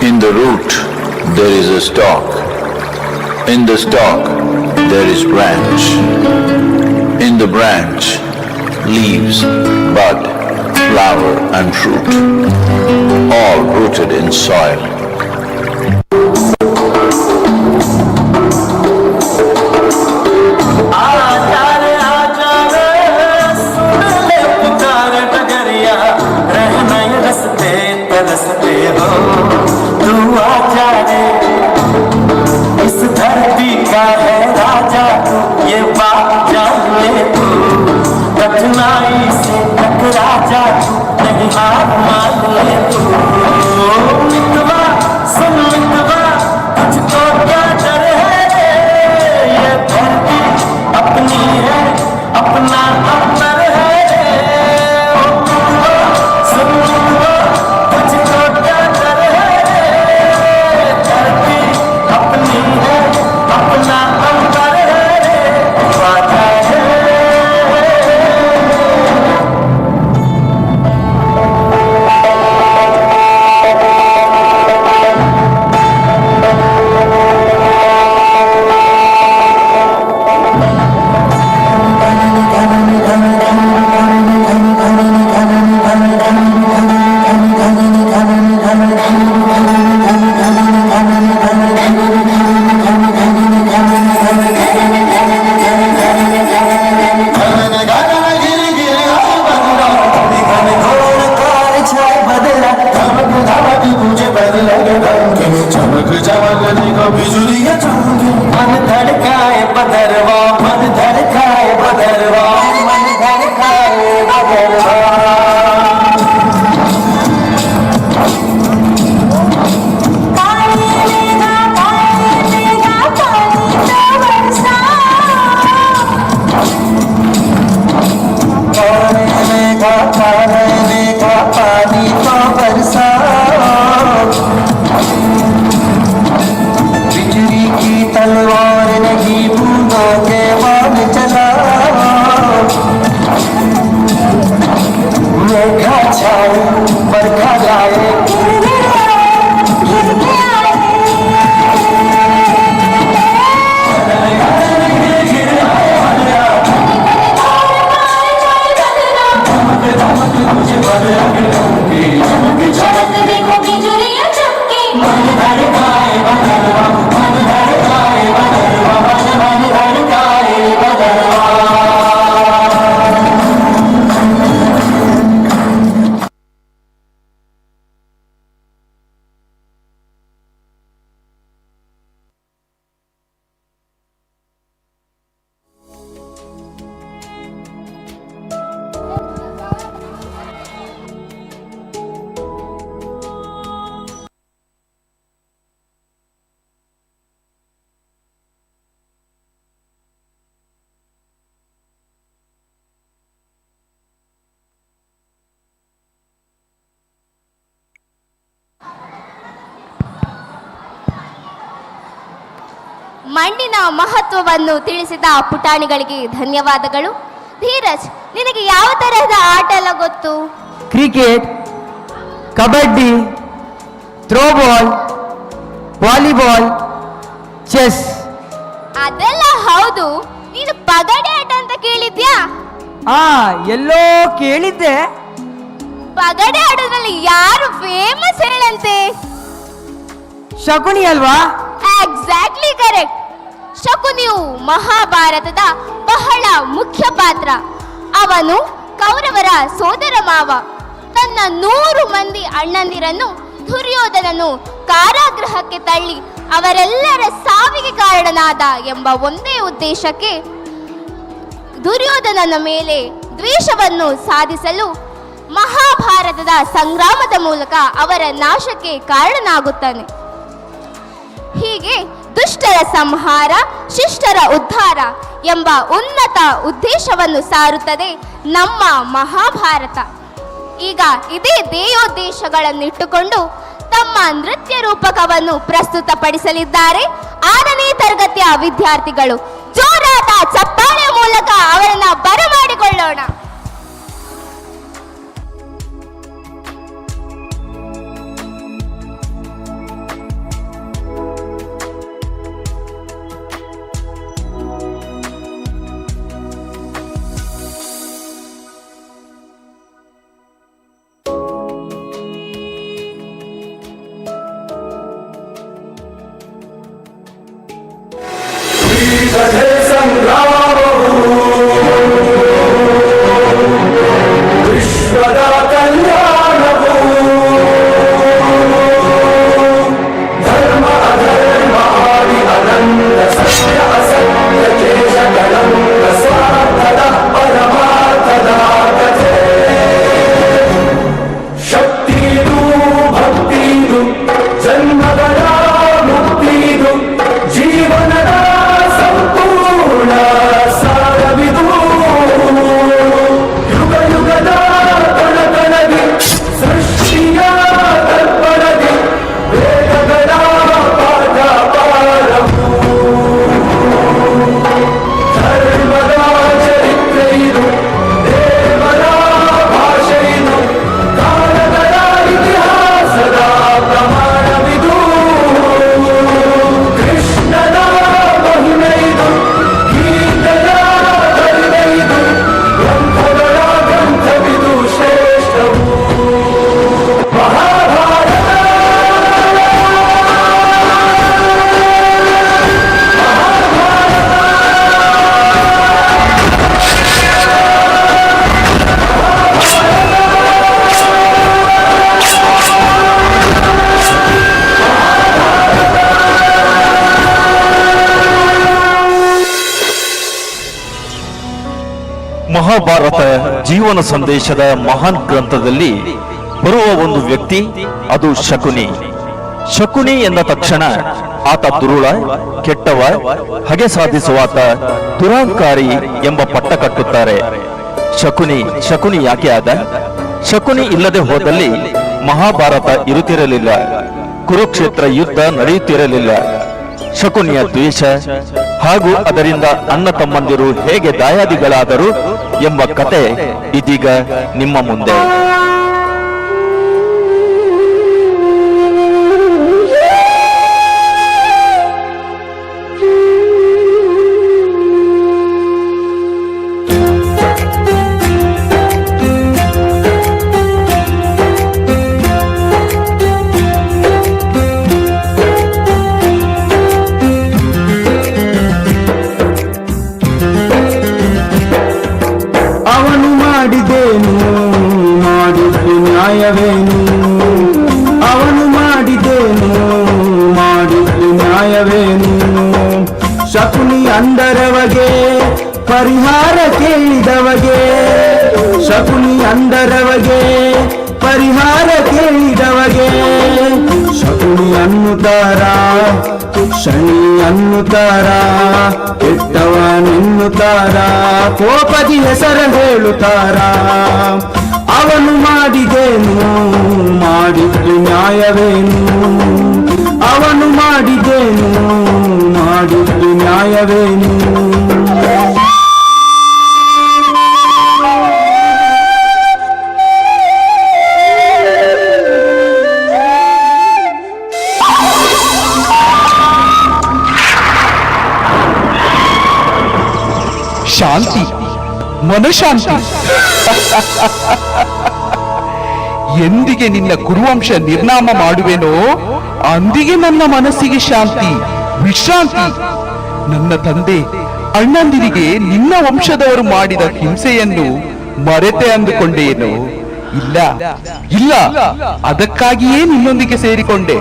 In the root there is a stalk. In the stalk there is branch. In the branch, leaves, bud, flower and fruit, all rooted in soil. ಮಣ್ಣಿನ ಮಹತ್ವವನ್ನು ತಿಳಿಸಿದ ಪುಟಾಣಿಗಳಿಗೆ ಧನ್ಯವಾದಗಳು. ಧೀರಜ್, ನಿನಗೆ ಯಾವ ತರಹದ ಆಟ ಎಲ್ಲ ಗೊತ್ತು? Cricket, kabaddi, throwball, volleyball, chess. ಅದೆಲ್ಲ ಹೌದು. ನೀನು ಪಗಡೆ ಆಟ ಅಂತ ಕೇಳಿದ್ಯಾ? ಎಲ್ಲೋ ಕೇಳಿದ್ದೆ. ಪಗಡೆ ಆಟೋದ್ರಲ್ಲಿ ಯಾರು ಫೇಮಸ್ ಹೇಳಂತೆ? ಶಕುನಿ ಅಲ್ವಾ? Exactly correct. ಶಕುನಿಯು ಮಹಾಭಾರತದ ಬಹಳ ಮುಖ್ಯ ಪಾತ್ರ. ಅವನು ಕೌರವರ ಸೋದರ ಮಾವ. ತನ್ನ 100 ಮಂದಿ ಅಣ್ಣಂದಿರನ್ನು ದುರ್ಯೋಧನನು ಕಾರಾಗೃಹಕ್ಕೆ ತಳ್ಳಿ ಅವರೆಲ್ಲರ ಸಾವಿಗೆ ಕಾರಣನಾದ ಎಂಬ ಒಂದೇ ಉದ್ದೇಶಕ್ಕೆ ದುರ್ಯೋಧನನ ಮೇಲೆ ದ್ವೇಷವನ್ನು ಸಾಧಿಸಲು ಮಹಾಭಾರತದ ಸಂಗ್ರಾಮದ ಮೂಲಕ ಅವರ ನಾಶಕ್ಕೆ ಕಾರಣನಾಗುತ್ತಾನೆ. ಹೀಗೆ ದುಷ್ಟರ ಸಂಹಾರ, ಶಿಷ್ಟರ ಉದ್ಧಾರ ಎಂಬ ಉನ್ನತ ಉದ್ದೇಶವನ್ನು ಸಾರುತ್ತದೆ ನಮ್ಮ ಮಹಾಭಾರತ. ಈಗ ಇದೇ ಧ್ಯೇಯೋದ್ದೇಶಗಳನ್ನಿಟ್ಟುಕೊಂಡು ತಮ್ಮ ನೃತ್ಯ ರೂಪಕವನ್ನು ಪ್ರಸ್ತುತಪಡಿಸಲಿದ್ದಾರೆ 6ನೇ ತರಗತಿಯ ವಿದ್ಯಾರ್ಥಿಗಳು. ಜೋರಾದ ಚಪ್ಪಾಳೆ ಮೂಲಕ ಅವರನ್ನ ಬರಮಾಡಿಕೊಳ್ಳೋಣ. ವಿಶ್ವದ ಕಲ್ಯಾಣವು ಧರ್ಮ ಅಧರ್ಮ ಆದಿ ಅನಂತ ಸತ್ಯ ಅಸತ್ಯ ಕೇಶಗಳಂ ಸ್ವಾರ್ಥದ ಪರಮಾರ್ಥದ ಕಥೆ. ಶಕ್ತಿದು ಭಕ್ತಿದು ಜನ್ಮಗಳ ಮುಕ್ತಿದು ಜೀವನದ ಸಂಪೂರ್ಣ ಸಾರವಿದು. ಯುಗ ಯುಗದ ಕಣಕಣದಿ ಸೃಷ್ಟಿಯ ದರ್ಪಣದಿ ವೇದಗಳ ಪಾಠ ಪಾರವು. ಧರ್ಮದ ಚರಿತ್ರೆ ಇದು, ದೇವರ ಭಾಷೆ ಇದು, ಕಾಲಗಳ ಇತಿಹಾಸದ ಪ್ರಮಾಣವಿದು. ಕೃಷ್ಣನ ಮಹಿಮೆ ಇದು, ಗೀತೆಯ ಕರುಣೆ ಇದು, ಗ್ರಂಥಗಳ ಗ್ರಂಥವಿದು ಶ್ರೇಷ್ಠವು. ಮಹಾಭಾರತ ಮಹಾಭಾರತ ಜೀವನ ಸಂದೇಶದ ಮಹಾನ್ ಗ್ರಂಥದಲ್ಲಿ ಬರುವ ಒಂದು ವ್ಯಕ್ತಿ, ಅದು ಶಕುನಿ. ಶಕುನಿ ಎಂದ ತಕ್ಷಣ ಆತ ದುರುಳ, ಕೆಟ್ಟವ, ಹಗೆ ಸಾಧಿಸುವಾತ, ದುರಾಂಕಾರಿ ಎಂಬ ಪಟ್ಟ ಕಟ್ಟುತ್ತಾರೆ. ಶಕುನಿ ಯಾಕೆ ಆದ? ಶಕುನಿ ಇಲ್ಲದೆ ಹೋದಲ್ಲಿ ಮಹಾಭಾರತ ಇರುತ್ತಿರಲಿಲ್ಲ, ಕುರುಕ್ಷೇತ್ರ ಯುದ್ಧ ನಡೆಯುತ್ತಿರಲಿಲ್ಲ. ಶಕುನಿಯ ದ್ವೇಷ ಹಾಗೂ ಅದರಿಂದ ಅಣ್ಣ ತಮ್ಮಂದಿರು ಹೇಗೆ ದಾಯಾದಿಗಳಾದರು ಎಂಬ ಕತೆ ಇದೀಗ ನಿಮ್ಮ ಮುಂದೆ. ಅವನು ಮಾಡಿದ್ದೇನು, ಮಾಡಿದ್ದು ನ್ಯಾಯವೇನು? ಅವನು ಮಾಡಿದ್ದೇನು, ಮಾಡಿದ್ದು ನ್ಯಾಯವೇನು? ಶಕುನಿ ಅಂದರವಗೆ ಪರಿಹಾರ ಕೇಳಿದವಗೆ, ಶಕುನಿ ಅಂದರವಗೆ ಪರಿಹಾರ ಕೇಳಿದವಗೆ. ಶಕುನಿ ಅನ್ನುತ್ತಾರ, ಶನಿ ಅನ್ನುತ್ತಾರ, ಕೆಟ್ಟವನೆನ್ನುತ್ತಾರ, ಕೋಪದಿ ಹೆಸರ ಹೇಳುತ್ತಾರ. ಅವನು ಮಾಡಿದೇನು, ಮಾಡಿದ್ದು ನ್ಯಾಯವೇನು? ಅವನು ಮಾಡಿದೇನು, ಮಾಡಿದ್ದು ನ್ಯಾಯವೇನು? ಶಾಂತಿ, ಮನಃಶಾಂತಿ. ಎಂದಿಗೆ ನಿನ್ನ ಕುರುವಂಶ ನಿರ್ನಾಮ ಮಾಡುವೆನೋ ಅಂದಿಗೆ ನನ್ನ ಮನಸ್ಸಿಗೆ ಶಾಂತಿ, ವಿಶ್ರಾಂತಿ. ನನ್ನ ತಂದೆ ಅಣ್ಣಂದಿರಿಗೆ ನಿನ್ನ ವಂಶದವರು ಮಾಡಿದ ಹಿಂಸೆಯನ್ನು ಮರೆತೆ ಅಂದುಕೊಂಡೇನು? ಇಲ್ಲ ಇಲ್ಲ, ಅದಕ್ಕಾಗಿಯೇ ನಿನ್ನೊಂದಿಗೆ ಸೇರಿಕೊಂಡೆ.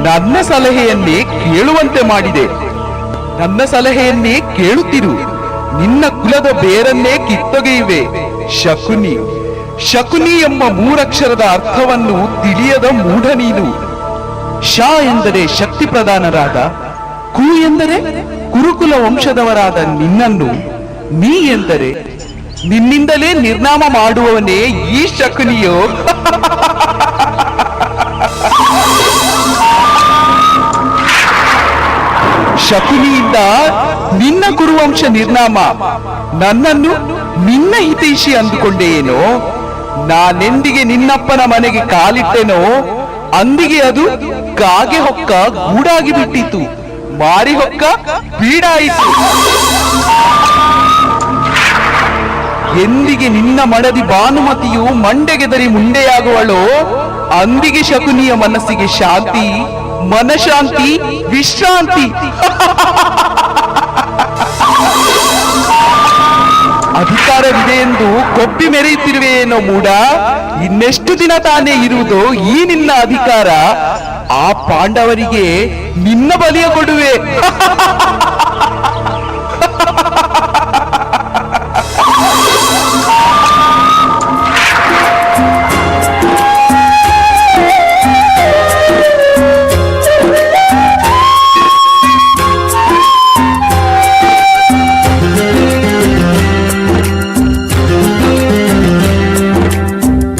ನನ್ನ ಸಲಹೆಯನ್ನೇ ಕೇಳುವಂತೆ ಮಾಡಿದೆ. ನನ್ನ ಸಲಹೆಯನ್ನೇ ಕೇಳುತ್ತಿರು. ನಿನ್ನ ಕುಲದ ಬೇರನ್ನೇ ಕಿತ್ತೊಗೆಯುವೆ. ಶಕುನಿ, ಶಕುನಿ ಎಂಬ ಮೂರಕ್ಷರದ ಅರ್ಥವನ್ನು ತಿಳಿಯದ ಮೂಢ ನೀನು. ಶ ಎಂದರೆ ಶಕ್ತಿ ಪ್ರಧಾನರಾದ, ಕು ಎಂದರೆ ಕುರುಕುಲ ವಂಶದವರಾದ ನಿನ್ನನ್ನು, ನೀ ಎಂದರೆ ನಿನ್ನಿಂದಲೇ ನಿರ್ನಾಮ ಮಾಡುವವನೇ ಈ ಶಕುನಿಯೋ. ಶಕುನಿಯಿಂದ ನಿನ್ನ ಕುರುವಂಶ ನಿರ್ನಾಮ, ನನ್ನನ್ನು ನಿನ್ನ ಹಿತೈಷಿ ಅಂದುಕೊಂಡೇನೋ? ನಾನೆಂದಿಗೆ ನಿನ್ನಪ್ಪನ ಮನೆಗೆ ಕಾಲಿಟ್ಟೆನೋ ಅಂದಿಗೆ ಅದು ಕಾಗೆ ಹೊಕ್ಕ ಗೂಡಾಗಿ ಬಿಟ್ಟಿತು, ಮಾರಿ ಹೊಕ್ಕ ಬೀಡಾಯಿತು. ಎಂದಿಗೆ ನಿನ್ನ ಮಡದಿ ಭಾನುಮತಿಯು ಮಂಡೆಗೆದರಿ ಮುಂಡೆಯಾಗುವಳೋ ಅಂದಿಗೆ ಶಕುನಿಯ ಮನಸ್ಸಿಗೆ ಶಾಂತಿ, ಮನಶಾಂತಿ, ವಿಶ್ರಾಂತಿ. ಅಧಿಕಾರವಿದೆ ಎಂದು ಕೊಬ್ಬಿ ಮೆರೆಯುತ್ತಿರುವೆಯೇನೋ ಮೂಡ. ಇನ್ನೆಷ್ಟು ದಿನ ತಾನೇ ಇರುವುದೋ ಈ ನಿನ್ನ ಅಧಿಕಾರ? ಆ ಪಾಂಡವರಿಗೆ ನಿನ್ನ ಬಲಿಯ ಕೊಡುವೆ.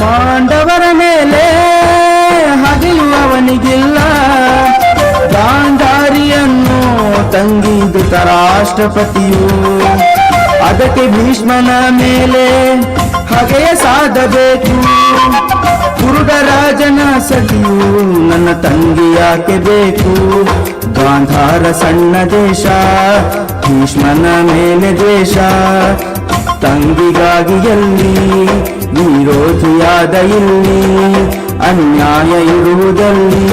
ಪಾಂಡವರ ಮೇಲೆ ಹಗೆಯುವವನಿಗಿಲ್ಲ, ಗಾಂಧಾರಿಯನ್ನು ತಂಗಿದು ರಾಷ್ಟ್ರಪತಿಯು. ಅದಕ್ಕೆ ಭೀಷ್ಮನ ಮೇಲೆ ಹಗೆಯ ಸಾಧಬೇಕು. ಕುರುಡರಾಜನ ಸತಿಯು ನನ್ನ ತಂಗಿ ಯಾಕೆ ಬೇಕು? ಗಾಂಧಾರ ಸಣ್ಣ ದೇಶ, ಭೀಷ್ಮನ ಮೇಲೆ ದ್ವೇಷ. ತಂಗಿಗಾಗಿ ಎಲ್ಲಿ ವಿರೋಧಿಯಾದ ಇಲ್ಲಿ, ಅನ್ಯಾಯ ಇರುವುದಲ್ಲಿ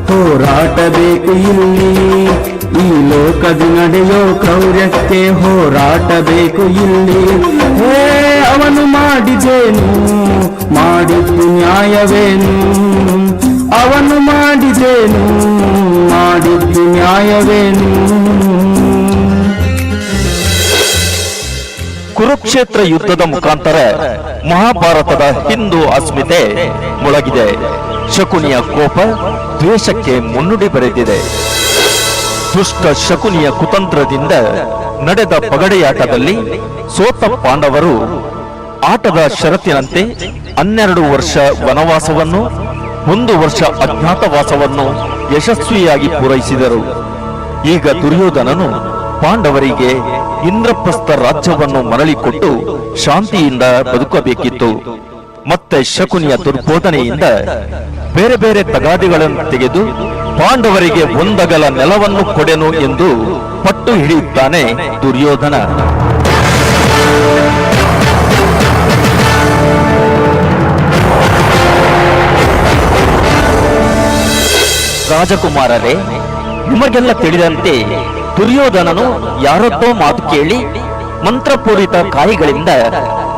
ಹೋರಾಟ ಬೇಕು ಇಲ್ಲಿ. ಈ ಲೋಕದ ನಡೆಯೋ ಕ್ರೌರ್ಯಕ್ಕೆ ಹೋರಾಟ ಬೇಕು ಇಲ್ಲಿ. ಹೇ ಅವನು ಮಾಡಿದೇನು, ಮಾಡಿದ್ದು ನ್ಯಾಯವೇನು? ಅವನು ಮಾಡಿದೇನು, ಮಾಡಿದ್ದು ನ್ಯಾಯವೇನು? ಕುರುಕ್ಷೇತ್ರ ಯುದ್ಧದ ಮುಖಾಂತರ ಮಹಾಭಾರತದ ಹಿಂದೂ ಅಸ್ಮಿತೆ ಮೊಳಗಿದೆ. ಶಕುನಿಯ ಕೋಪ ದ್ವೇಷಕ್ಕೆ ಮುನ್ನುಡಿ ಬರೆದಿದೆ. ದುಷ್ಟ ಶಕುನಿಯ ಕುತಂತ್ರದಿಂದ ನಡೆದ ಪಗಡೆಯಾಟದಲ್ಲಿ ಸೋತ ಪಾಂಡವರು ಆಟದ ಷರತ್ತಿನಂತೆ 12 ವರ್ಷ ವನವಾಸವನ್ನು, 1 ವರ್ಷ ಅಜ್ಞಾತವಾಸವನ್ನು ಯಶಸ್ವಿಯಾಗಿ ಪೂರೈಸಿದರು. ಈಗ ದುರ್ಯೋಧನನು ಪಾಂಡವರಿಗೆ ಇಂದ್ರಪ್ರಸ್ಥ ರಾಜ್ಯವನ್ನು ಮರಳಿಕೊಟ್ಟು ಶಾಂತಿಯಿಂದ ಬದುಕಬೇಕಿತ್ತು. ಮತ್ತೆ ಶಕುನಿಯ ದುರ್ಬೋಧನೆಯಿಂದ ಬೇರೆ ಬೇರೆ ತಗಾದಿಗಳನ್ನು ತೆಗೆದು ಪಾಂಡವರಿಗೆ ಒಂದಗಲ ನೆಲವನ್ನು ಕೊಡೆನು ಎಂದು ಪಟ್ಟು ಹಿಡಿಯುತ್ತಾನೆ ದುರ್ಯೋಧನ. ರಾಜಕುಮಾರರೇ, ನಿಮಗೆಲ್ಲ ತಿಳಿದಂತೆ ದುರ್ಯೋಧನನು ಯಾರದ್ದೋ ಮಾತು ಕೇಳಿ ಮಂತ್ರಪೂರಿತ ಕಾಯಿಗಳಿಂದ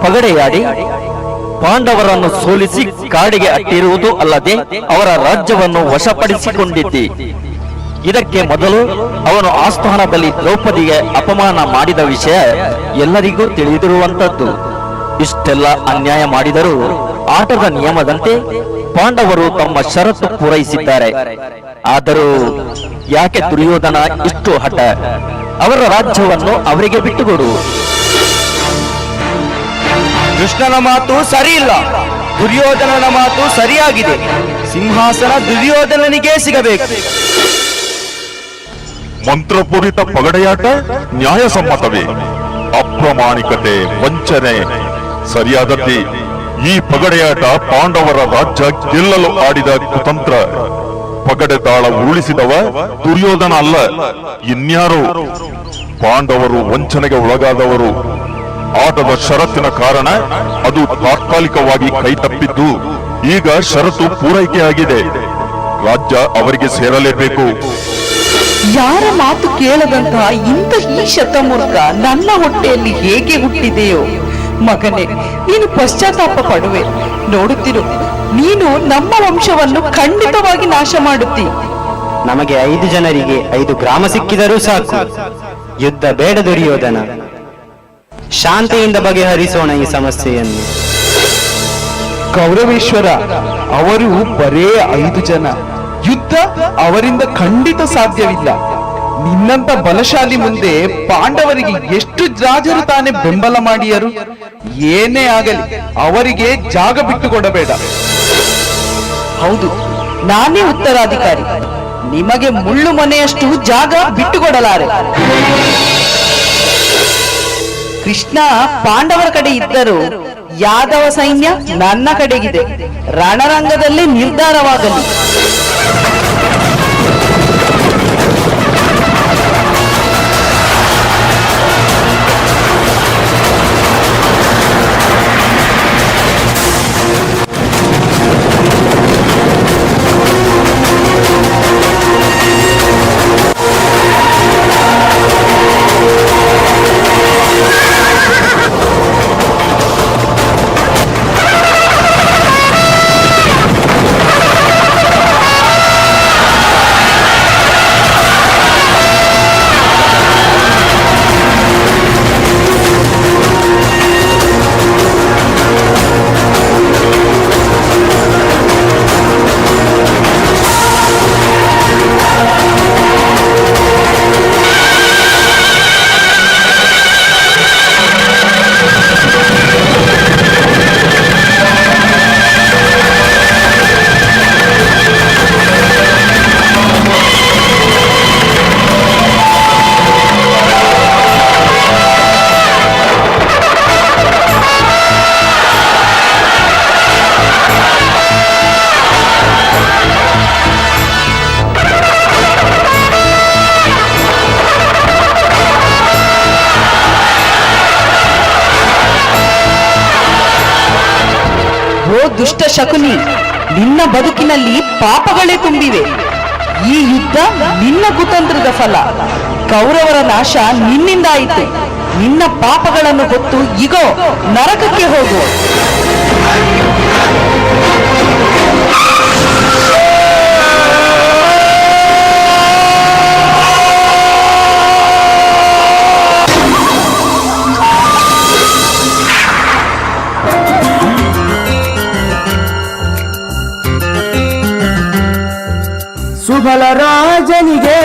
ಪಗಡೆಯಾಡಿ ಪಾಂಡವರನ್ನು ಸೋಲಿಸಿ ಕಾಡಿಗೆ ಅಟ್ಟಿರುವುದು ಅಲ್ಲದೆ ಅವರ ರಾಜ್ಯವನ್ನು ವಶಪಡಿಸಿಕೊಂಡಿದ್ದೆ. ಇದಕ್ಕೆ ಮೊದಲು ಅವನು ಆಸ್ಥಾನದಲ್ಲಿ ದ್ರೌಪದಿಗೆ ಅಪಮಾನ ಮಾಡಿದ ವಿಷಯ ಎಲ್ಲರಿಗೂ ತಿಳಿದಿರುವಂತದ್ದು. ಇಷ್ಟೆಲ್ಲ ಅನ್ಯಾಯ ಮಾಡಿದರೂ ಆಟದ ನಿಯಮದಂತೆ ಪಾಂಡವರು ತಮ್ಮ ಷರತ್ತು ಪೂರೈಸಿದ್ದಾರೆ. ಆದರೂ ಯಾಕೆ ದುರ್ಯೋಧನ ಇಷ್ಟು ಹಠ? ಅವರ ರಾಜ್ಯವನ್ನು ಅವರಿಗೆ ಬಿಟ್ಟುಕೊಡು. ಕೃಷ್ಣನ ಮಾತು ಸರಿಯಿಲ್ಲ, ದುರ್ಯೋಧನನ ಮಾತು ಸರಿಯಾಗಿದೆ. ಸಿಂಹಾಸನ ದುರ್ಯೋಧನನಿಗೆ ಸಿಗಬೇಕು. ಮಂತ್ರಪೂರಿತ ಪಗಡೆಯಾಟ ನ್ಯಾಯಸಮ್ಮತವೇ? ಅಪ್ರಾಮಾಣಿಕತೆ, ವಂಚನೆ ಸರಿಯಾದದ್ದೇ. ಈ ಪಗಡೆಯಾಟ ಪಾಂಡವರ ರಾಜ್ಯ ಗೆಲ್ಲಲು ಆಡಿದ ಕುತಂತ್ರ. ಪಗಡೆ ದಾಳ ಉರುಳಿಸಿದವ ದುರ್ಯೋಧನ ಅಲ್ಲ, ಇನ್ಯಾರು? ಪಾಂಡವರು ವಂಚನೆಗೆ ಒಳಗಾದವರು. ಆಟದ ಷರತ್ತಿನ ಕಾರಣ ಅದು ತಾತ್ಕಾಲಿಕವಾಗಿ ಕೈತಪ್ಪಿದ್ದು. ಈಗ ಷರತ್ತು ಪೂರೈಕೆಯಾಗಿದೆ. ರಾಜ್ಯ ಅವರಿಗೆ ಸೇರಲೇಬೇಕು. ಯಾರ ಮಾತು ಕೇಳದಂತಹ ಇಂಥ ಈ ಶತಮೂರ್ಖ ನನ್ನ ಹೊಟ್ಟೆಯಲ್ಲಿ ಹೇಗೆ ಹುಟ್ಟಿದೆಯೋ? ಮಗನೇ, ನೀನು ಪಶ್ಚಾತ್ತಾಪ ಪಡುವೆ. ನೋಡುತ್ತಿರು, ನೀನು ನಮ್ಮ ವಂಶವನ್ನು ಖಂಡಿತವಾಗಿ ನಾಶ ಮಾಡುತ್ತಿ. ನಮಗೆ 5 ಜನರಿಗೆ 5 ಗ್ರಾಮ ಸಿಕ್ಕಿದರೂ ಸಾಕು. ಯುದ್ಧ ಬೇಡ ದುರ್ಯೋಧನ. ಶಾಂತಿಯಿಂದ ಬಗೆಹರಿಸೋಣ ಈ ಸಮಸ್ಯೆಯನ್ನು. ಕೌರವೇಶ್ವರ, ಅವರು ಬರೇ 5 ಜನ. ಯುದ್ಧ ಅವರಿಂದ ಖಂಡಿತ ಸಾಧ್ಯವಿಲ್ಲ. ನಿನ್ನಂತ ಬಲಶಾಲಿ ಮುಂದೆ ಪಾಂಡವರಿಗೆ ಎಷ್ಟು ರಾಜರು ತಾನೇ ಬೆಂಬಲ ಮಾಡಿಯರು? ಏನೇ ಆಗಲಿ ಅವರಿಗೆ ಜಾಗ ಬಿಟ್ಟುಕೊಡಬೇಡ. ಹೌದು, ನಾನೇ ಉತ್ತರಾಧಿಕಾರಿ. ನಿಮಗೆ ಮುಳ್ಳು ಮನೆಯಷ್ಟು ಜಾಗ ಬಿಟ್ಟುಕೊಡಲಾರೆ. ಕೃಷ್ಣ ಪಾಂಡವರ ಕಡೆ ಇದ್ದರೂ ಯಾದವ ಸೈನ್ಯ ನನ್ನ ಕಡೆಗಿದೆ. ರಣರಂಗದಲ್ಲಿ ನಿರ್ಧಾರವಾಗಲಿ. ದುಷ್ಟ ಶಕುನಿ, ನಿನ್ನ ಬದುಕಿನಲ್ಲಿ ಪಾಪಗಳೇ ತುಂಬಿವೆ. ಈ ಯುದ್ಧ ನಿನ್ನ ಕುತಂತ್ರದ ಫಲ. ಕೌರವರ ನಾಶ ನಿನ್ನಿಂದಾಯಿತು. ನಿನ್ನ ಪಾಪಗಳನ್ನು ಹೊತ್ತು ಇಗೋ ನರಕಕ್ಕೆ ಹೋಗು. ಸುಬಲ ರಾಜನಿಗೆ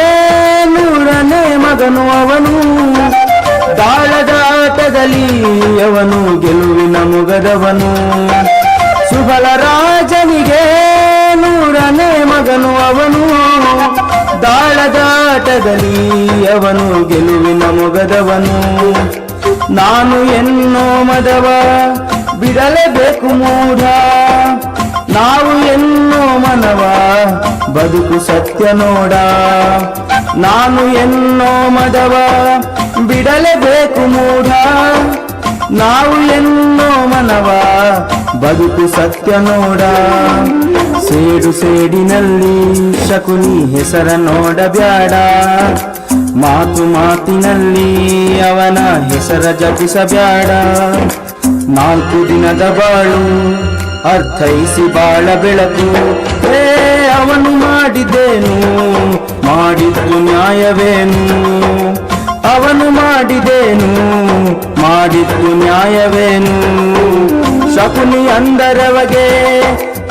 100ನೇ ಮಗನು ಅವನು. ದಾಳದ ಆಟದಲ್ಲಿ ಅವನು ಗೆಲುವಿನ ಮುಗದವನು. ಸುಬಲ ರಾಜನಿಗೆ 100ನೇ ಮಗನು ಅವನು. ದಾಳದ ಆಟದಲ್ಲಿ ಅವನು ಗೆಲುವಿನ ಮುಗದವನು. ನಾನು ಎನ್ನೋ ಮದವ ಬಿಡಲೇಬೇಕು ಮೂಢ. ನಾವು ಎನ್ನೋ ಮನವ ಬದುಕು ಸತ್ಯ ನೋಡ. ನಾನು ಎನ್ನೋ ಮದವ ಬಿಡಲೇಬೇಕು ಮೂಢ. ನಾವು ಎನ್ನೋ ಮನವ ಬದುಕು ಸತ್ಯ ನೋಡ. ಸೇಡು ಸೇಡಿನಲ್ಲಿ ಶಕುನಿ ಹೆಸರ ನೋಡಬ್ಯಾಡ. ಮಾತು ಮಾತಿನಲ್ಲಿ ಅವನ ಹೆಸರ ಜಪಿಸಬ್ಯಾಡ. 4 ದಿನದ ಬಾಳು ಅರ್ಥೈಸಿ ಬಾಳ ಬೆಳಕು. ಅವನು ಮಾಡಿದ್ದೇನು, ಮಾಡಿದ್ದು ನ್ಯಾಯವೇನು? ಅವನು ಮಾಡಿದೇನು, ಮಾಡಿದ್ದು ನ್ಯಾಯವೇನು? ಶಕುನಿ ಅಂದರವಗೆ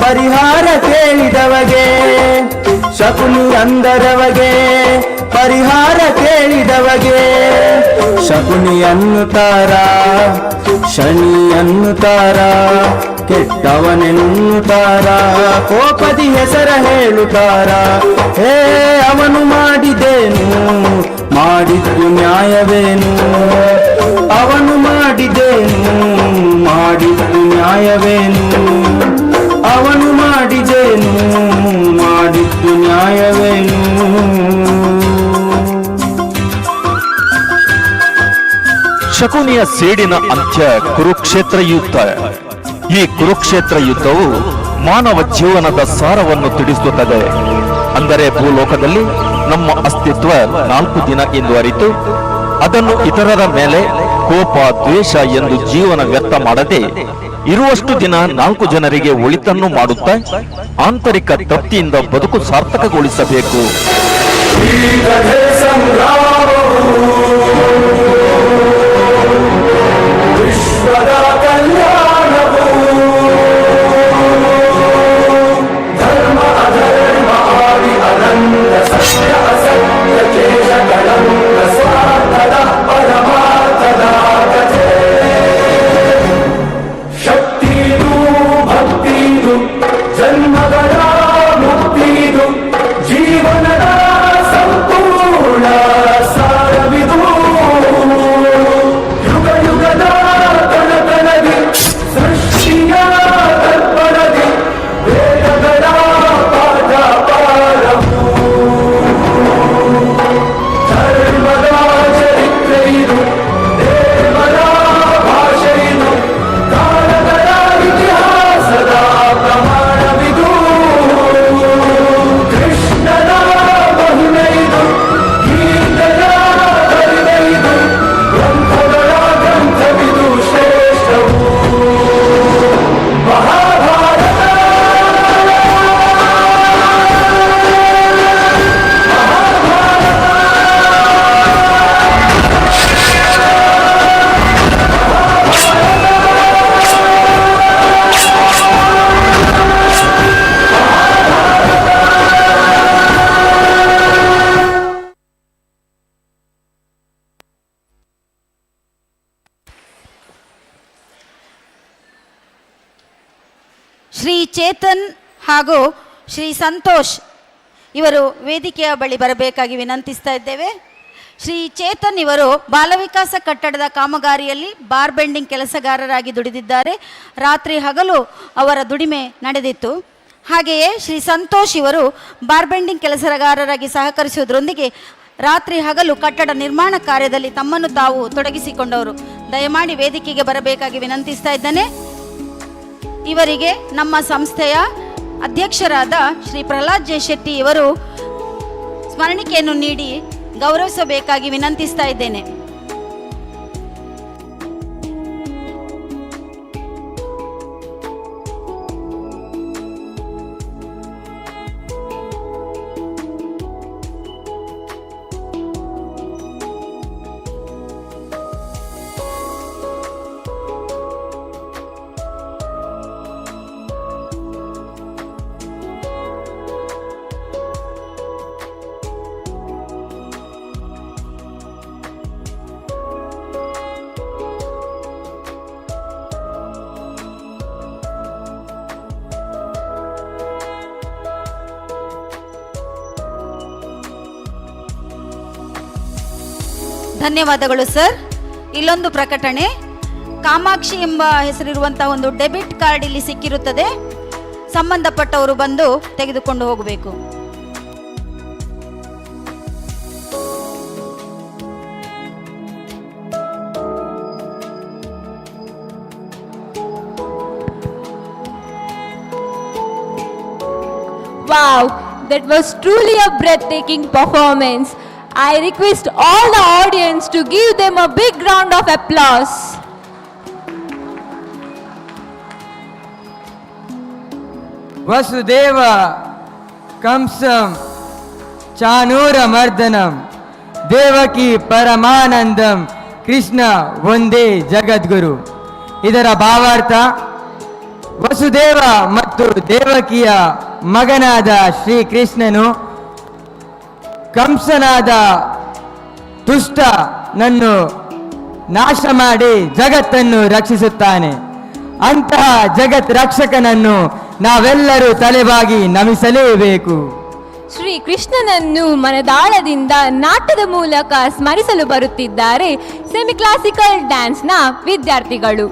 ಪರಿಹಾರ ಕೇಳಿದವಗೆ. ಶಕುನಿ ಅಂದರವಗೆ ಪರಿಹಾರ ಕೇಳಿದವಗೆ. ಶಕುನಿ ಅನ್ನುತ್ತಾರ, ಶನಿ ಅನ್ನುತ್ತಾರ, ಕೆಟ್ಟವನೆನ್ನುತ್ತಾರ, ಕೋಪದಿ ಹೆಸರ ಹೇಳುತ್ತಾರ. ಅವನು ಮಾಡಿದೇನು, ಮಾಡಿದ್ದು ನ್ಯಾಯವೇನು? ಅವನು ಮಾಡಿದೇನು, ಮಾಡಿದ್ದು ನ್ಯಾಯವೇನು? ಅವನು ಮಾಡಿದೇನು, ಮಾಡಿದ್ದು ನ್ಯಾಯವೇನು? ಶಕುನಿಯ ಸೇಡಿನ ಅಂತ್ಯ ಕುರುಕ್ಷೇತ್ರ ಯುದ್ಧ. ಈ ಕುರುಕ್ಷೇತ್ರ ಯುದ್ಧವು ಮಾನವ ಜೀವನದ ಸಾರವನ್ನು ತಿಳಿಸುತ್ತದೆ. ಅಂದರೆ ಭೂಲೋಕದಲ್ಲಿ ನಮ್ಮ ಅಸ್ತಿತ್ವ 4 ದಿನ ಎಂದು ಅರಿತು ಅದನ್ನು ಇತರರ ಮೇಲೆ ಕೋಪ, ದ್ವೇಷ ಎಂದು ಜೀವನ ವ್ಯರ್ಥ ಮಾಡದೆ ಇರುವಷ್ಟು ದಿನ 4 ಜನರಿಗೆ ಒಳಿತನ್ನು ಮಾಡುತ್ತಾ ಆಂತರಿಕ ತೃಪ್ತಿಯಿಂದ ಬದುಕು ಸಾರ್ಥಕಗೊಳಿಸಬೇಕು. ವಿಶ್ವದ ಕಲ್ಯಾಣವು ಧರ್ಮ ಅಧರ್ಮ ಆದಿ ಅನಂತ ಸತ್ಯ ಅಸತ್ಯ ಕೇಶಗಳಂತ ಸ್ವಾರ್ಥದ ಪರಮಾರ್ಥದ ಕಥೆ. ಶಕ್ತಿದು ಭಕ್ತಿದು ಜನ್ಮಗಳ ಮುಕ್ತಿದು ಜೀವನದ ಸಂಪೂರ್ಣ ಸಾರವಿದು. ಯುಗ ಯುಗದ ಕಣಕಣದಿ ಸೃಷ್ಟಿಯ ದರ್ಪಣದಿ ವೇದಗಳ ಪಾಠ ಪಾಠವು. ಧರ್ಮದ ಚರಿತ್ರೆ ಇದು, ದೇವರ ಭಾಷೆ ಇದು, ಕಾಲಗಳ ಇತಿಹಾಸದ ಪ್ರಮಾಣವಿದು. ಕೃಷ್ಣನ ಮಹಿಮೆ ಇದು, ಗೀತೆಯ ಕವಿತೆ ಇದು, ಗ್ರಂಥಗಳ ಗ್ರಂಥವಿದು ಶ್ರೇಷ್ಠವು. ಮಹಾಭಾರತ ಶ್ರೀ ಚೇತನ್ ಹಾಗೂ ಶ್ರೀ ಸಂತೋಷ್ ಇವರು ವೇದಿಕೆಯ ಬಳಿ ಬರಬೇಕಾಗಿ ವಿನಂತಿಸ್ತಾ ಇದ್ದೇವೆ. ಶ್ರೀ ಚೇತನ್ ಇವರು ಬಾಲವಿಕಾಸ ಕಟ್ಟಡದ ಕಾಮಗಾರಿಯಲ್ಲಿ ಬಾರ್ ಬೆಂಡಿಂಗ್ ಕೆಲಸಗಾರರಾಗಿ ದುಡಿದಿದ್ದಾರೆ. ರಾತ್ರಿ ಹಗಲು ಅವರ ದುಡಿಮೆ ನಡೆದಿತ್ತು. ಹಾಗೆಯೇ ಶ್ರೀ ಸಂತೋಷ್ ಇವರು ಬಾರ್ ಬೆಂಡಿಂಗ್ ಕೆಲಸಗಾರರಾಗಿ ಸಹಕರಿಸುವುದರೊಂದಿಗೆ ರಾತ್ರಿ ಹಗಲು ಕಟ್ಟಡ ನಿರ್ಮಾಣ ಕಾರ್ಯದಲ್ಲಿ ತಮ್ಮನ್ನು ತಾವು ತೊಡಗಿಸಿಕೊಂಡವರು. ದಯಮಾಡಿ ವೇದಿಕೆಗೆ ಬರಬೇಕಾಗಿ ವಿನಂತಿಸ್ತಾ ಇದ್ದೇನೆ. ಇವರಿಗೆ ನಮ್ಮ ಸಂಸ್ಥೆಯ ಅಧ್ಯಕ್ಷರಾದ ಶ್ರೀ ಪ್ರಹ್ಲಾದ್ ಜೆ ಶೆಟ್ಟಿ ಇವರು ಸ್ಮರಣಿಕೆಯನ್ನು ನೀಡಿ ಗೌರವಿಸಬೇಕಾಗಿ ವಿನಂತಿಸ್ತಾ ಇದ್ದೇನೆ. ಧನ್ಯವಾದಗಳು ಸರ್. ಇಲ್ಲೊಂದು ಪ್ರಕಟಣೆ. ಕಾಮಾಕ್ಷಿ ಎಂಬ ಹೆಸರಿರುವಂತಹ ಒಂದು ಡೆಬಿಟ್ ಕಾರ್ಡ್ ಇಲ್ಲಿ ಸಿಕ್ಕಿರುತ್ತದೆ. ಸಂಬಂಧಪಟ್ಟವರು ಬಂದು ತೆಗೆದುಕೊಂಡು ಹೋಗಬೇಕು. Wow, that was truly a breathtaking performance. I request all the audience to give them a big round of applause. Vasudeva ಕಂಸಂ ಚಾನೂರಮರ್ದನಂ Devaki ಪರಮಾನಂದಂ Krishna ಒಂದೇ ಜಗದ್ಗುರು. ಇದರ ಭಾವಾರ್ಥ, ವಸುದೇವ ಮತ್ತು ದೇವಕಿಯ ಮಗನಾದ ಶ್ರೀಕೃಷ್ಣನು ಕಂಸನಾದ ದುಷ್ಟನನ್ನು ನಾಶ ಮಾಡಿ ಜಗತ್ತನ್ನು ರಕ್ಷಿಸುತ್ತಾನೆ. ಅಂತಹ ಜಗತ್ ರಕ್ಷಕನನ್ನು ನಾವೆಲ್ಲರೂ ತಲೆಬಾಗಿ ನಮಿಸಲೇಬೇಕು. ಶ್ರೀ ಕೃಷ್ಣನನ್ನು ಮನದಾಳದಿಂದ ನಾಟ್ಯದ ಮೂಲಕ ಸ್ಮರಿಸಲು ಬರುತ್ತಿದ್ದಾರೆ ಸೆಮಿ ಕ್ಲಾಸಿಕಲ್ ಡ್ಯಾನ್ಸ್ನ ವಿದ್ಯಾರ್ಥಿಗಳು.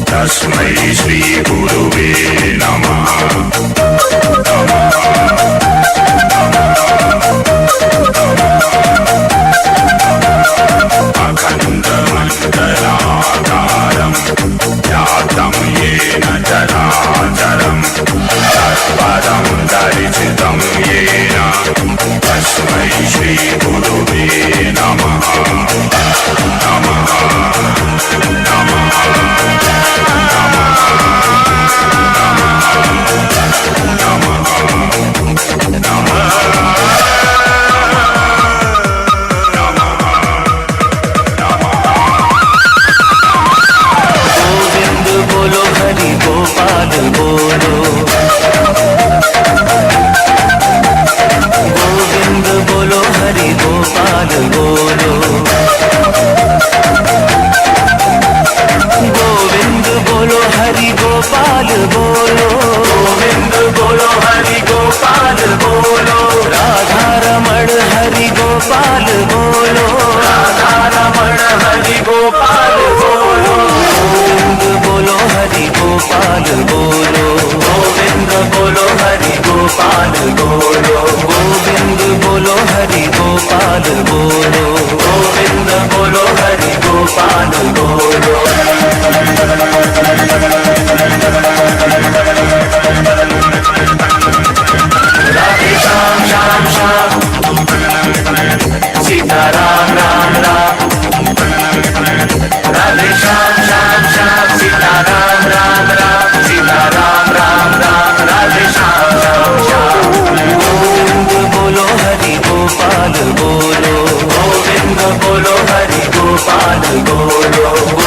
तस्मै श्री गुरुवे नमः अखण्डमण्डलाकारं व्याप्तं येन चराचरं तत्पदं दर्शितं येन तस्मै श्री गुरुवे नमः नमः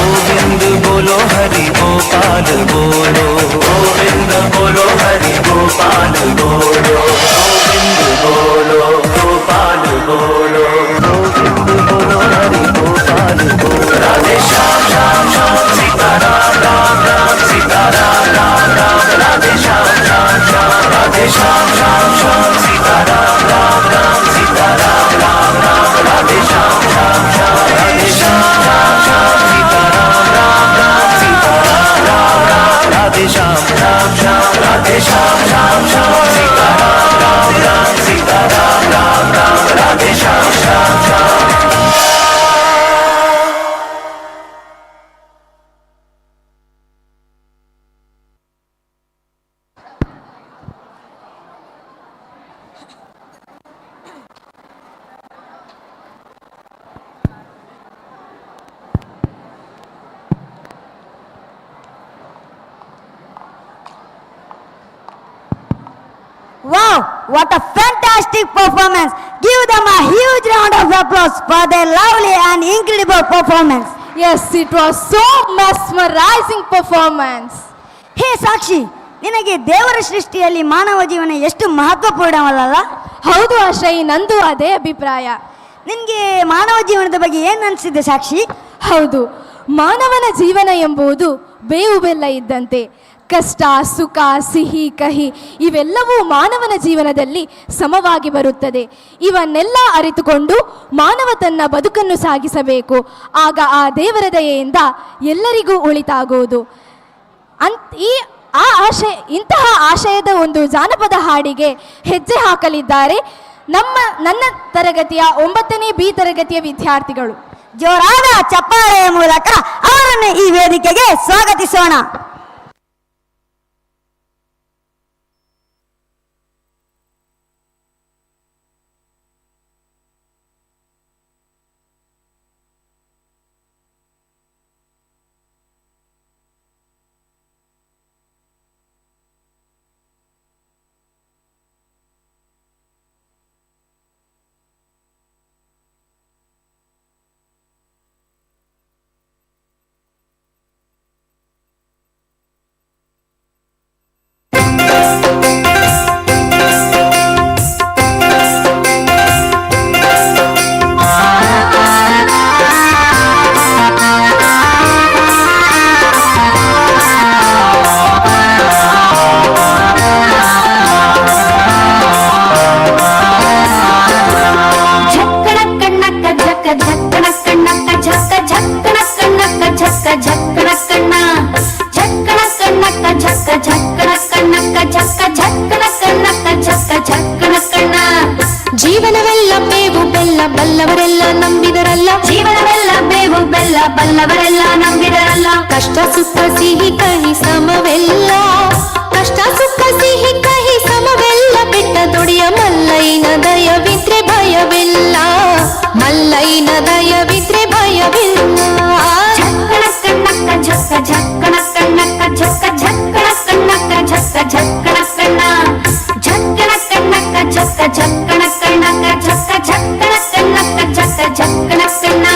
गोविंद बोलो Hari Gopal Wow, what a fantastic performance. Give them a huge round of applause for their lovely and incredible performance. Yes, it was so mesmerizing performance. ಹೇ ಸಾಕ್ಷಿ, ನಿನಗೆ ದೇವರ ಸೃಷ್ಟಿಯಲ್ಲಿ ಮಾನವ ಜೀವನ ಎಷ್ಟು ಮಹತ್ವಪೂರ್ಣವಲ್ಲ? ಹೌದು ಆಶ್ರಯ್, ನಂದು ಅದೇ ಅಭಿಪ್ರಾಯ. ನಿನಗೆ ಮಾನವ ಜೀವನದ ಬಗ್ಗೆ ಏನು ಅನಿಸಿದೆ ಸಾಕ್ಷಿ? ಹೌದು, ಮಾನವನ ಜೀವನ ಎಂಬುದು ಬೇವು ಬೆಲ್ಲ ಇದ್ದಂತೆ. ಕಷ್ಟ, ಸುಖ, ಸಿಹಿ, ಕಹಿ ಇವೆಲ್ಲವೂ ಮಾನವನ ಜೀವನದಲ್ಲಿ ಸಮವಾಗಿ ಬರುತ್ತದೆ. ಇವನ್ನೆಲ್ಲ ಅರಿತುಕೊಂಡು ಮಾನವ ತನ್ನ ಬದುಕನ್ನು ಸಾಗಿಸಬೇಕು. ಆಗ ಆ ದೇವರ ದಯೆಯಿಂದ ಎಲ್ಲರಿಗೂ ಒಳಿತಾಗುವುದು. ಇಂತಹ ಆಶಯದ ಒಂದು ಜಾನಪದ ಹಾಡಿಗೆ ಹೆಜ್ಜೆ ಹಾಕಲಿದ್ದಾರೆ ನನ್ನ ತರಗತಿಯ 9ನೇ ಬಿ ತರಗತಿಯ ವಿದ್ಯಾರ್ಥಿಗಳು. ಜೋರಾದ ಚಪ್ಪಾಳೆಯ ಮೂಲಕ ಅವರನ್ನು ಈ ವೇದಿಕೆಗೆ ಸ್ವಾಗತಿಸೋಣ. ಜೀವನವೆಲ್ಲ ಬೇವು ಬೆಲ್ಲ ಬಲ್ಲವರೆಲ್ಲ ನಂಬಿದರಲ್ಲ, ಜೀವನವೆಲ್ಲ ಬೇವು ಬೆಲ್ಲ ಬಲ್ಲವರೆಲ್ಲ ನಂಬಿದರಲ್ಲ. ಕಷ್ಟ ಸುಖ ಸಿಹಿ ಕಹಿ ಸಮವೆಲ್ಲ, ಕಷ್ಟ ಸುಖ ಸಿಹಿ ಕಹಿ ಸಮವೆಲ್ಲ. ಬೆಟ್ಟ ದೊಡಿಯ ಮಲ್ಲೈನ ದಯವಿದ್ರೆ ಭಯವಿಲ್ಲ, ಮಲ್ಲೈನ ದಯವಿದ್ರೆ ಭಯವಿಲ್ಲ. ಝಕ್ಕಣ ಕಣ್ಣಕ್ಕ ಝಕ್ಕ ಝಕ್ಕಣ ಕಣ್ಣಕ್ಕ ಝಕ್ಕ ಝಕ್ಕಣ ಕಣ್ಣಕ್ಕ ಝಕ್ಕ ಝಕ್ಕಣ ಕಣ್ಣ, ಝಕ್ಕಣ ಕಣ್ಣಕ್ಕ ಝಕ್ಕ ಝಕ್ಕಣ ಕಣ್ಣಕ್ಕ ಝಕ್ಕ ಝಕ್ಕಣ ಕಣ್ಣಕ್ಕ ಝಕ್ಕ ಝಕ್ಕಣ ಕಣ್ಣ.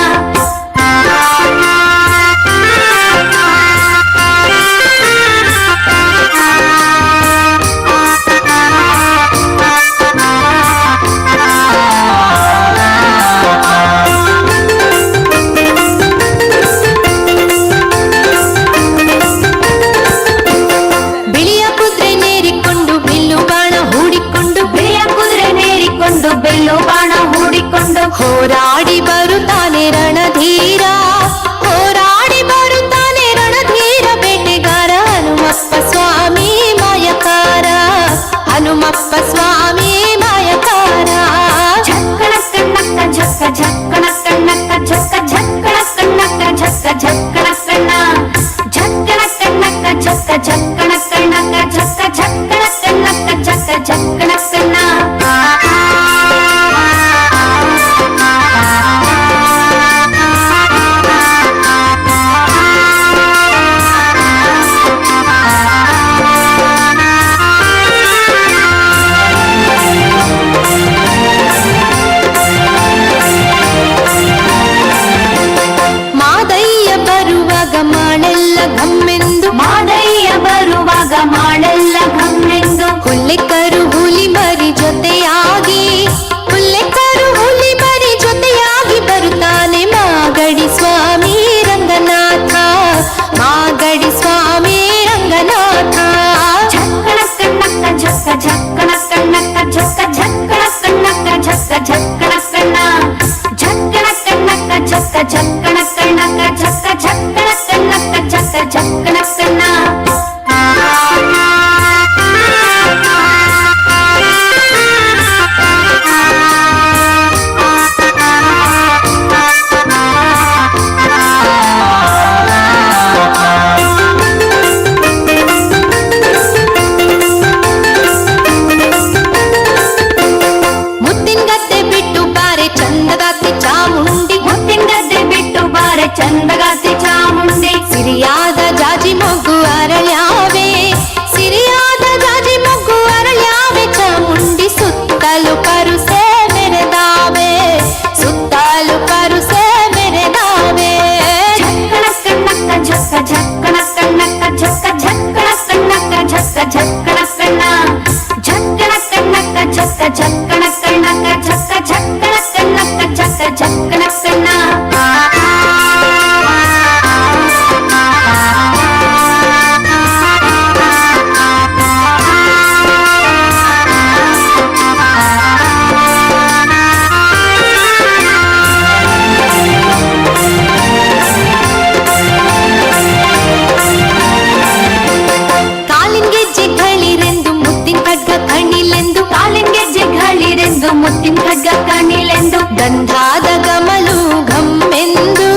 ಖಡ್ಗ ಕಾಣಿಲೆಂದು ಗಂಧಾದ ಗಮಲು ಘಮ್ಮೆಂದು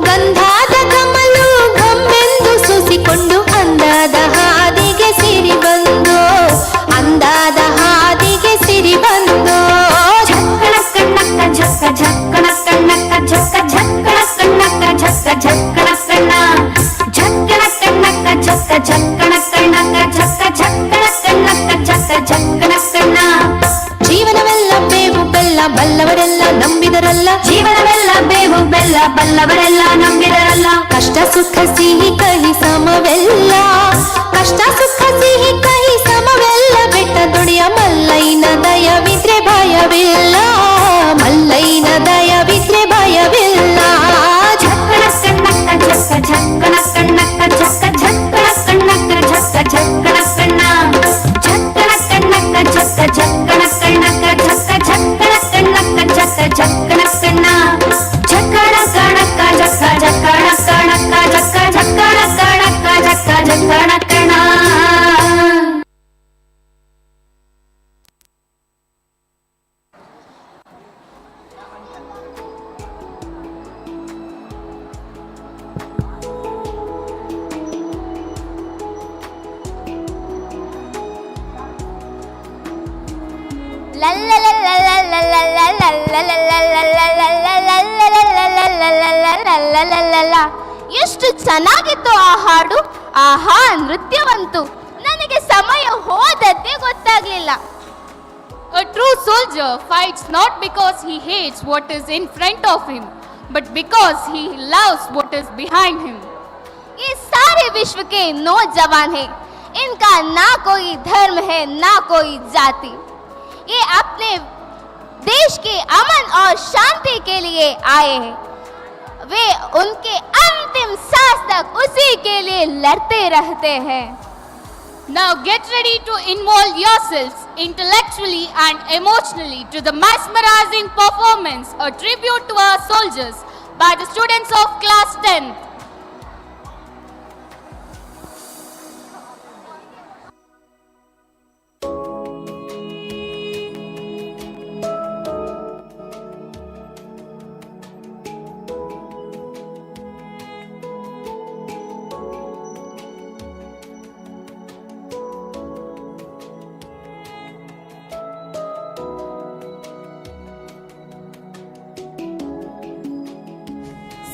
ಗಂಧಾದ ಗಮಲು ಘಮ್ಮೆಂದು ಸೂಸಿಕೊಂಡು ಅಂದಾದ ಹಾದಿಗೆ ಸಿರಿ ಬಂದು ಅಂದಾದ ಹಾದಿಗೆ ಸಿರಿ ಬಂದು ಝಕ್ಕಣ ಕಣ್ಣಕ್ಕ ಝಕ್ಕ ಝಕ್ಕಣ ಕಣ್ಣಕ್ಕ ಝಕ್ಕ ಝಕ್ಕಣ ಕಣ್ಣಕ್ಕ ಝಕ್ಕ ಝಕ್ಕಣ ಕಣ್ಣ ಝಕ್ಕಣ ಕಣ್ಣಕ್ಕ ಝಕ್ಕ ಝಕ್ಕಣ ಕಣ್ಣಕ್ಕ ಝಕ್ಕ ಝಕ್ಕಣ ಕಣ್ಣಕ್ಕ ಝಕ್ಕ ಝಕ್ಕಣ ಕಣ್ಣ ಜೀವನವೆಲ್ಲ ಬೇವು ಬೆಲ್ಲ ಬಲ್ಲವರೆಲ್ಲ ನಂಬಿದರಲ್ಲ ಜೀವನವೆಲ್ಲ ಬೇವು ಬೆಲ್ಲ ಬಲ್ಲವರೆಲ್ಲ ನಂಬಿದರಲ್ಲ ಕಷ್ಟ ಸುಖ ಸಿಹಿ ಕಹಿ ಸಮವೆಲ್ಲ ಕಷ್ಟ ಸುಖ ಸಿಹಿ ಕಹಿ ಸಮವೆಲ್ಲ ಬೆಟ್ಟ ದುಡಿಯ ಮಲ್ಲೈನ ದಯವಿದ್ರೆ ಭಯವಿಲ್ಲ ಮಲ್ಲೈನ ದಯವಿದ್ರೆ ಭಯವಿಲ್ಲ ಝಕ್ಕಣ ಕಣ್ಣಕ್ಕ ಝಕ್ಕ ಝಕ್ಕಣ ಕಣ್ಣಕ್ಕ ಝಕ್ಕ ಝಕ್ಕಣ ಕಣ್ಣಕ್ಕ ಝಕ್ಕ ಝಕ್ಕಣ ಕಣ್ಣ ಝಕ್ಕಣ ಕಣ್ಣಕ್ಕ ಝಕ್ಕ ಝಕ್ಕಣ ಕಣ್ಣಕ್ಕ ಝಕ್ಕ ಝಕ್ಕಣ ಕಣ್ಣಕ್ಕ ಝಕ್ಕ ಝಕ್ಕಣ ಕಣ್ಣ ಝಕ್ಕಣ ಕಣಕ್ಕ ಝಕ್ಕ ಝಕ್ಕಣ ಕಣಕ್ಕ ಝಕ್ಕ ಝಕ್ಕಣ ಕಣಕ್ಕ ಝಕ್ಕ ಝಕ್ಕಣ ಕಣ ಎಷ್ಟು ಚೆನ್ನಾಗಿತ್ತು ಆ ಹಾಡು. ಆಹಾ, ನೃತ್ಯವಂತು. ನನಗೆ ಸಮಯ ಹೋದದ್ದೇ ಗೊತ್ತಾಗ್ಲಿಲ್ಲ. A true soldier fights not because he hates what is in front of him, but because he loves what is behind him. ये सारे विश्व के नौजवान हैं. इनका ना कोई धर्म है ना कोई जाति. ये अपने देश के अमन और शांति के लिए आए हैं. वे उनके अंतिम सांस तक उसी के लिए लड़ते रहते हैं. Now get ready to involve yourselves intellectually and emotionally to the mesmerizing performance, a tribute to our soldiers by the students of class 10th.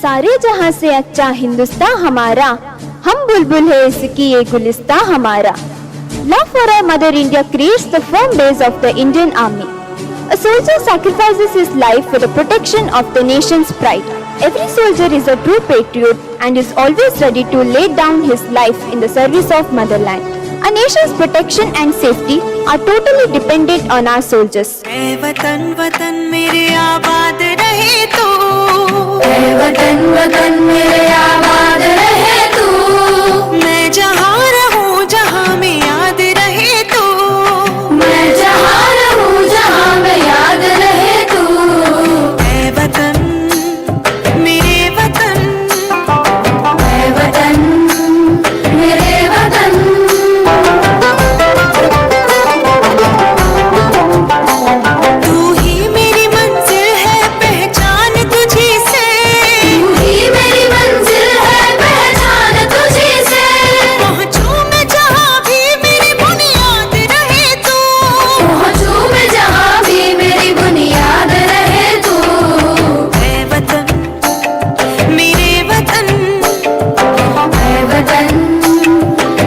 सारे जहां से अच्छा हिंदुस्तान हमारा, हम बुलबुल है इसकी ये गुलिस्तान हमारा. Love for our mother India creates the firm base of the Indian army. A soldier sacrifices his life for the protection of the nation's pride. Every soldier is a true patriot and is always ready to lay down his life in the service of motherland. A nation's protection and safety are totally dependent on our soldiers. वतन वतन मेरे आबाद रहे तू, वतन वतन मेरे आबाद रहे तू, मैं जहाँ रहूँ जहाँ में याद रहे तू, मैं जहाँ रहूँ जहाँ में याद रहे तू. ऐ वतन मेरे वतन, ऐ वतन मेरे वतन. तू ही मेरी मंजिल है पहचान तुझी से, तू ही मेरी मंजिल है पहचान तुझी से. पहुँचूं मैं जहाँ भी मेरी बुनियाद रहे तू, पहुँचूं मैं जहाँ भी मेरी बुनियाद रहे तू. ऐ वतन मेरे वतन, ऐ वतन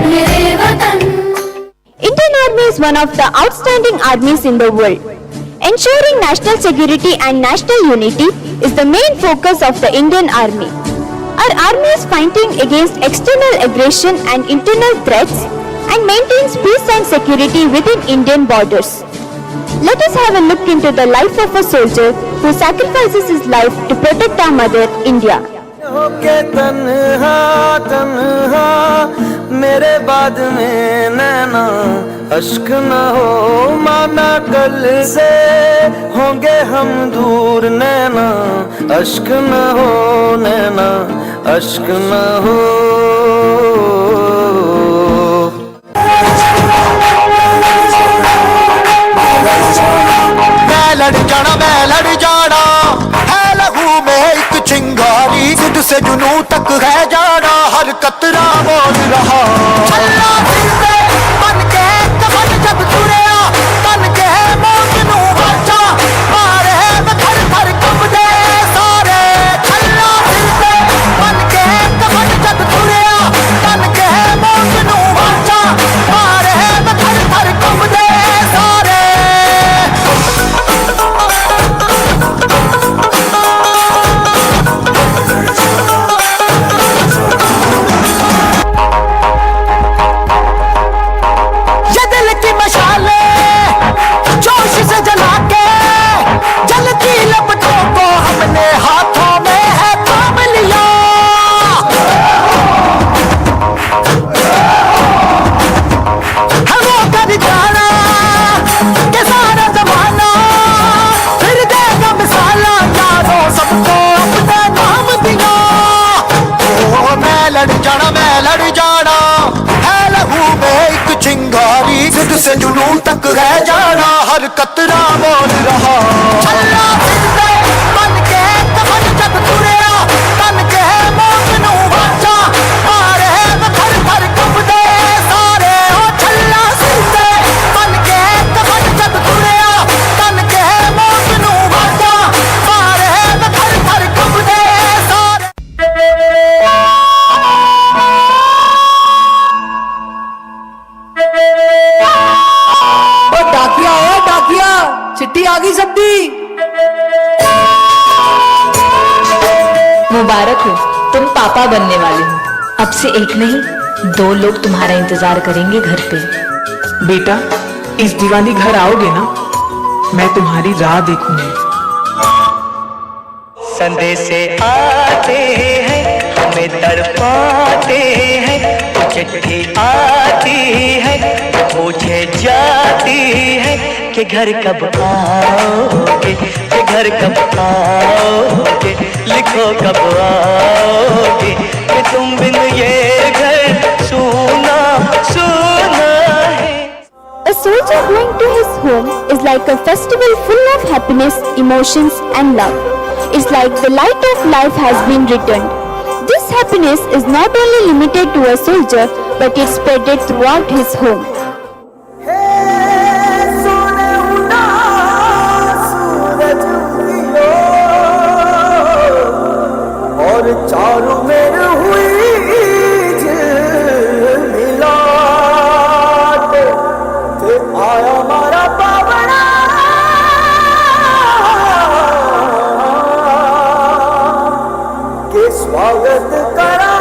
मेरे वतन. Indian Army is one of the outstanding armies in the world. Ensuring national security and national unity is the main focus of the Indian Army. Our army is fighting against external aggression and internal threats and maintains peace and security within Indian borders. Let us have a look into the life of a soldier who sacrifices his life to protect our mother India. होके तन्हा तन्हा मेरे बाद में नैना अश्क न हो माना कल से होंगे हम दूर नैना अश्क न हो नैना अश्क न हो. La la लड़ जाना मैं लड़ जाना, है लहू में एक चिंगारी, जिद से जुनू तक है जाना, हर कतरा बोल रहा। छल्ला दिल से बन के कफन जब तुरया, तन के मौत नू वाचा, मारे में थर थर कंबदे सारे। छल्ला दिल से बन के कफन जब तुरया, तन के मौत नू वाचा, मारे में थर थर कंबदे सारे। ये दिल की मशाले जोश से जला के, जलती लपटों को हमने हाथों में है थाम लिया। है वो कर जाना के सारा जमाना, फिर देगा मिसाला यारों सबको अपना नाम दिया। ओ मैं लड़ जाना, है लहू में एक चिंगारी, जिद से जुनून तक है जाना, हर कतरा बोल रहा। छल्ला दिल से बन के कफन जब तुरया, तन के मौत नू वाचा, मारे में थर थर कंबदे सारे। ओ छल्ला दिल से बन के कफन जब तुरया, तन के मौत नू वाचा, मारे में थर थर कंबदे सारे। डाकिया चिट्ठी आ गई सद्दी। मुबारक हो, तुम पापा बनने वाले हो। अब से एक नहीं 2 लोग तुम्हारा इंतजार करेंगे घर पे। बेटा इस दिवाली घर आओगे ना, मैं तुम्हारी राह देखूंगी। संदेशे आते हैं हमें तड़पाते हैं, चिट्ठी आती है पूछे जाती है कि घर कब आओगे, कि घर कब आओगे, लिखो कब आओगे, कि तुम बिन ये घर सूना सूना है। A soldier going to his home is like a festival full of happiness, emotions and love. It's like the light of life has been returned. This happiness is not only limited to a soldier, but it's spreaded throughout his home. और चारों में हुई मिलाट, ते आया हमारा पावना के स्वागत करा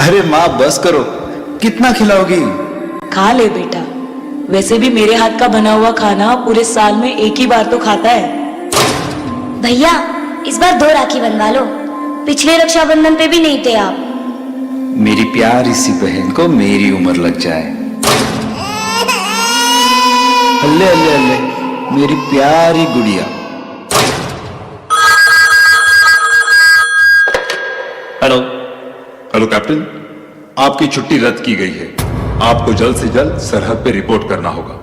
अरे माँ बस करो, कितना खिलाओगी? खा ले बेटा, वैसे भी मेरे हाथ का बना हुआ खाना पूरे साल में एक ही बार तो खाता है। भैया इस बार 2 राखी बनवा लो, पिछले रक्षाबंधन पे भी नहीं थे आप। मेरी प्यारी सी बहन को मेरी उम्र लग जाए। अल्ले अल्ले अल्ले, मेरी प्यारी गुड़िया। हेलो हेलो कैप्टन, आपकी छुट्टी रद्द की गई है। आपको जल्द से जल्द सरहद पे रिपोर्ट करना होगा।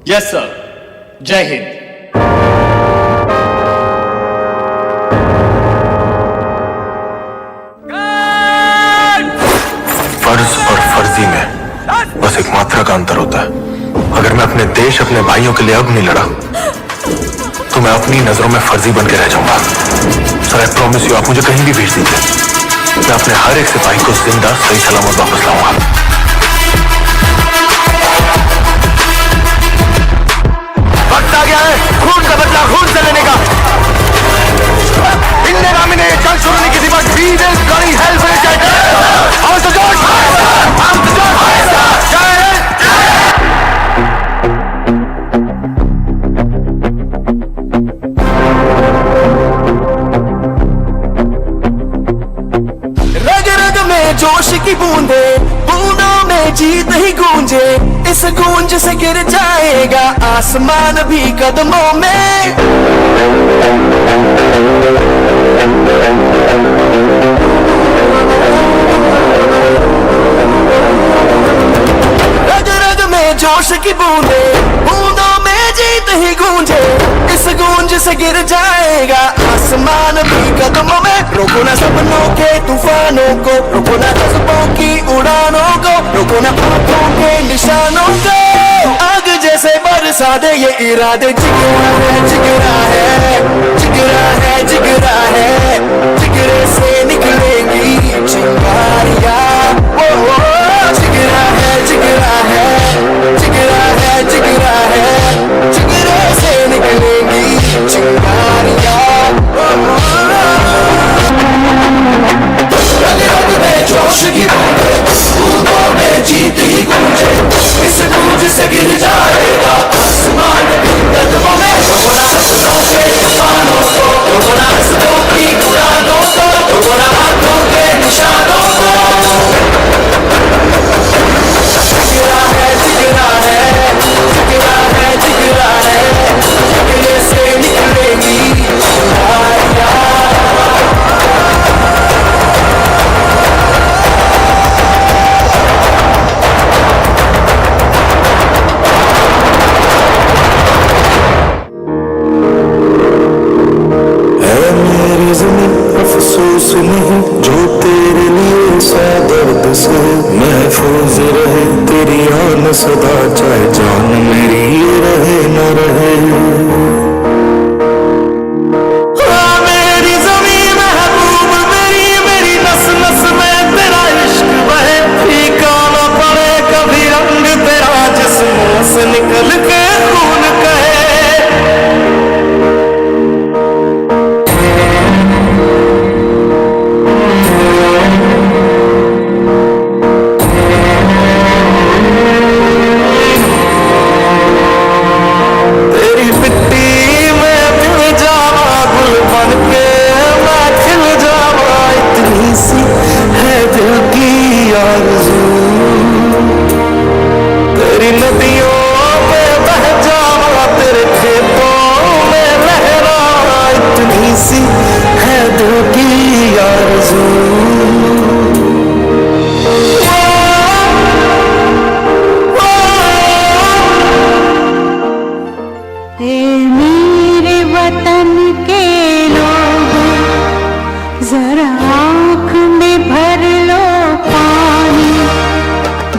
यस सर, जय हिंद। फर्ज और फर्जी में बस एक मात्रा का अंतर होता है। अगर मैं अपने देश, अपने भाइयों के लिए अब नहीं लड़ा तो मैं अपनी नजरों में फर्जी बन के रह जाऊंगा। सर आई प्रॉमिस यू, आप मुझे कहीं भी भेज दीजिए, मैं अपने हर एक सिपाही को जिंदा सही सलामत वापस लाऊंगा। वक्त आ गया है खून का बदला खून से लेने का। इंडिया आर्मी ने जंग शुरू नहीं की थी, but we will going help it. हम तो जोश, हम तो जोश। जय हिंद। रग रग में जोश की बूंदे, बूंदों में जीत ही गूंजे। इस गूंज से गिर जाएगा आसमान भी कदमों में। रग रग में जोश की बूंदे, बूंदों में जीत ही गूंजे। इस गूंज से गिर जाएगा आसमान भी कदमों में। रोको ना सपनों के तूफानों को, रोको ना जज्बों की उड़ानों को, रोको ना आंखों के निशानों को। आग जैसे बरसा दे ये इरादे। जिगरा है जिगरा है जिगरा है जिगरा है, जिगरे से निकलेंगी चिंगारियां। जिगरा है जिगरा है जिगरा है जिगरा है, जिगरे से निकलेंगी चिंगारियां। जोश की बूंदों में जीत ही गूंजे। इस गूंज से गिर जाएगा आसमान भी कदमों में। रोना सपनों के तूफानों को, रोना हंसों की उड़ानों को, रोना हाथों के निशानों को। जिगरा है जिगरा है जिगरा है जिगरा है, जिगरे से निकलेगी चिंगारियां। अफसोस नहीं जो तेरे लिए सा दर्द से महफूज रहे तेरी आन सदा, चाहे जान मेरी ये रहे न रहे। मेरी ज़मीन महबूब मेरी, मेरी नस नस में तेरा इश्क बहे। फीका न पड़े कभी रंग तेरा, जिस्मों से निकल के खून कहे।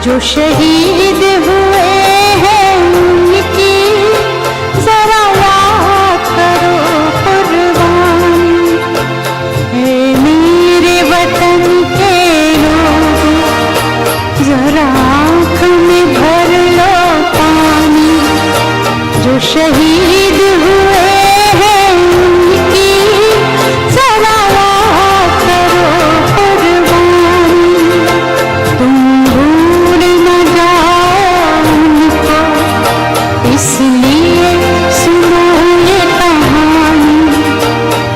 जो शहीद हुए हैं उनकी जरा याद करो कुर्बानी। ऐ मेरे वतन के लोग जरा आँख में भर लो पानी। जो शहीद हुए हैं उनकी जरा याद करो कुर्बानी। तुम भूल न जाओ उनको, इसलिए सुनो ये कहानी।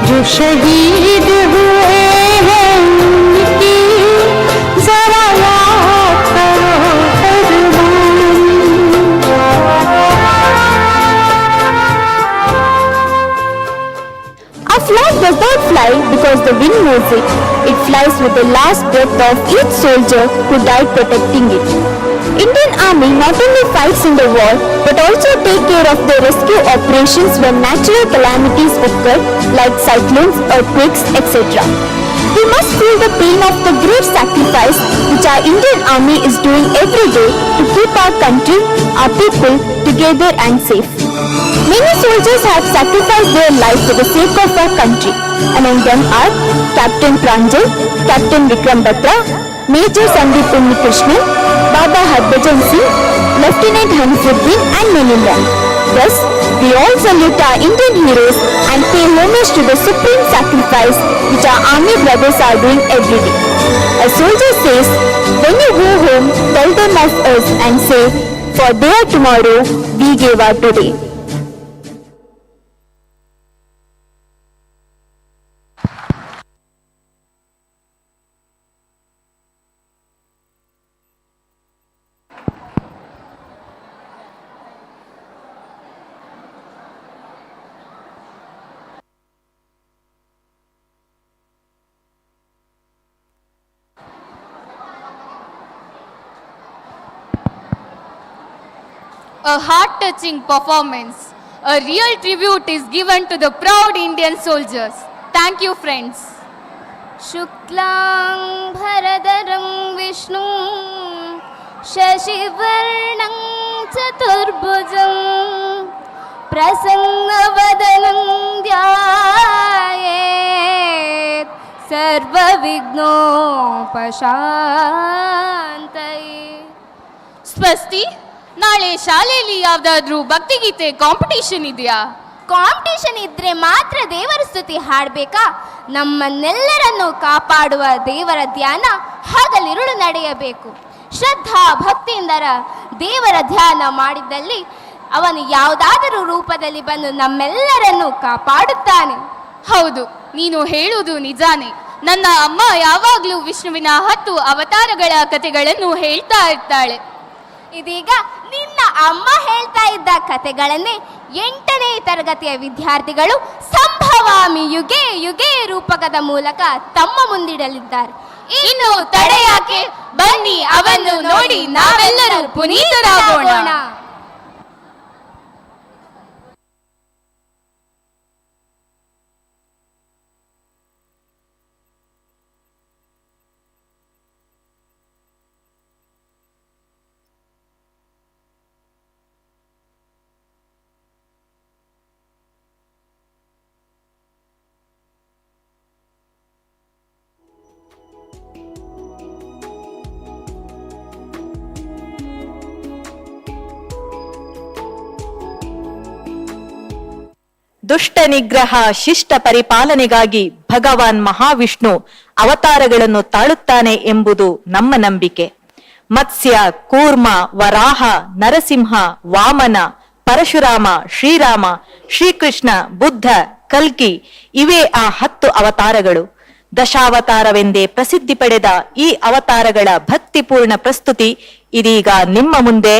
जो शहीद हुए हैं उनकी जरा याद करो कुर्बानी। was the wind moves it, it flies with the last breath of each soldier who died protecting it. Indian Army not only fights in the war but also take care of the rescue operations when natural calamities occur like cyclones, earthquakes, etc. We must feel the pain of the great sacrifice which our Indian Army is doing every day to keep our country, our people together and safe. Many soldiers have sacrificed their life for the sake of our country. Among them are Captain Pranjal, Captain Vikram Batra, Major Sandeep Unnikrishnan, Baba Harbhajan Singh, Lieutenant Hanifuddin and many more. Thus, we all salute our Indian heroes and pay homage to the supreme sacrifice which our army brothers are doing every day. A soldier says, when you go home, tell them of us and say, for their tomorrow, we gave our today. A heart-touching performance. A real tribute is given to the proud Indian soldiers. Thank you, friends. Shuklang bharadaram Vishnu Shashivarnam Chaturbhujam Prasannavadanam Dhyayet Sarvavighnopashantaye. ಸ್ವಸ್ತಿ, ನಾಳೆ ಶಾಲೆಯಲ್ಲಿ ಯಾವ್ದಾದ್ರೂ ಭಕ್ತಿಗೀತೆ competition ಇದೆಯಾ? Competition ಇದ್ರೆ ಮಾತ್ರ ದೇವರ ಸ್ತುತಿ ಹಾಡಬೇಕಾ? ನಮ್ಮನ್ನೆಲ್ಲರನ್ನು ಕಾಪಾಡುವ ದೇವರ ಧ್ಯಾನ ಹಗಲಿರುಳು ನಡೆಯಬೇಕು. ಶ್ರದ್ಧಾ ಭಕ್ತಿಯಿಂದರ ದೇವರ ಧ್ಯಾನ ಮಾಡಿದ್ದಲ್ಲಿ ಅವನು ಯಾವುದಾದರೂ ರೂಪದಲ್ಲಿ ಬಂದು ನಮ್ಮೆಲ್ಲರನ್ನು ಕಾಪಾಡುತ್ತಾನೆ. ಹೌದು, ನೀನು ಹೇಳುವುದು ನಿಜಾನೇ. ನನ್ನ ಅಮ್ಮ ಯಾವಾಗಲೂ ವಿಷ್ಣುವಿನ 10 ಅವತಾರಗಳ ಕಥೆಗಳನ್ನು ಹೇಳ್ತಾ ಇರ್ತಾಳೆ. ಇದೀಗ ನಿನ್ನ ಅಮ್ಮ ಹೇಳ್ತಾ ಇದ್ದ ಕಥೆಗಳನ್ನೇ 8ನೇ ತರಗತಿಯ ವಿದ್ಯಾರ್ಥಿಗಳು ಸಂಭವಾಮಿ ಯುಗೆ ಯುಗೆ ರೂಪಕದ ಮೂಲಕ ತಮ್ಮ ಮುಂದಿಡಲಿದ್ದಾರೆ. ಇನ್ನು ತಡೆಯಾಕೆ, ಬನ್ನಿ ಅವನ್ನು ನೋಡಿ ನಾವೆಲ್ಲರೂ ಪುನೀತರಾಗೋಣ. ದುಷ್ಟ ನಿಗ್ರಹ ಶಿಷ್ಟ ಪರಿಪಾಲನೆಗಾಗಿ ಭಗವಾನ್ ಮಹಾವಿಷ್ಣು ಅವತಾರಗಳನ್ನು ತಾಳುತ್ತಾನೆ ಎಂಬುದು ನಮ್ಮ ನಂಬಿಕೆ. ಮತ್ಸ್ಯ, ಕೂರ್ಮ, ವರಾಹ, ನರಸಿಂಹ, ವಾಮನ, ಪರಶುರಾಮ, ಶ್ರೀರಾಮ, ಶ್ರೀಕೃಷ್ಣ, ಬುದ್ಧ, ಕಲ್ಕಿ ಇವೇ ಆ 10 ಅವತಾರಗಳು. ದಶಾವತಾರವೆಂದೇ ಪ್ರಸಿದ್ಧಿ ಪಡೆದ ಈ ಅವತಾರಗಳ ಭಕ್ತಿಪೂರ್ಣ ಪ್ರಸ್ತುತಿ ಇದೀಗ ನಿಮ್ಮ ಮುಂದೆ.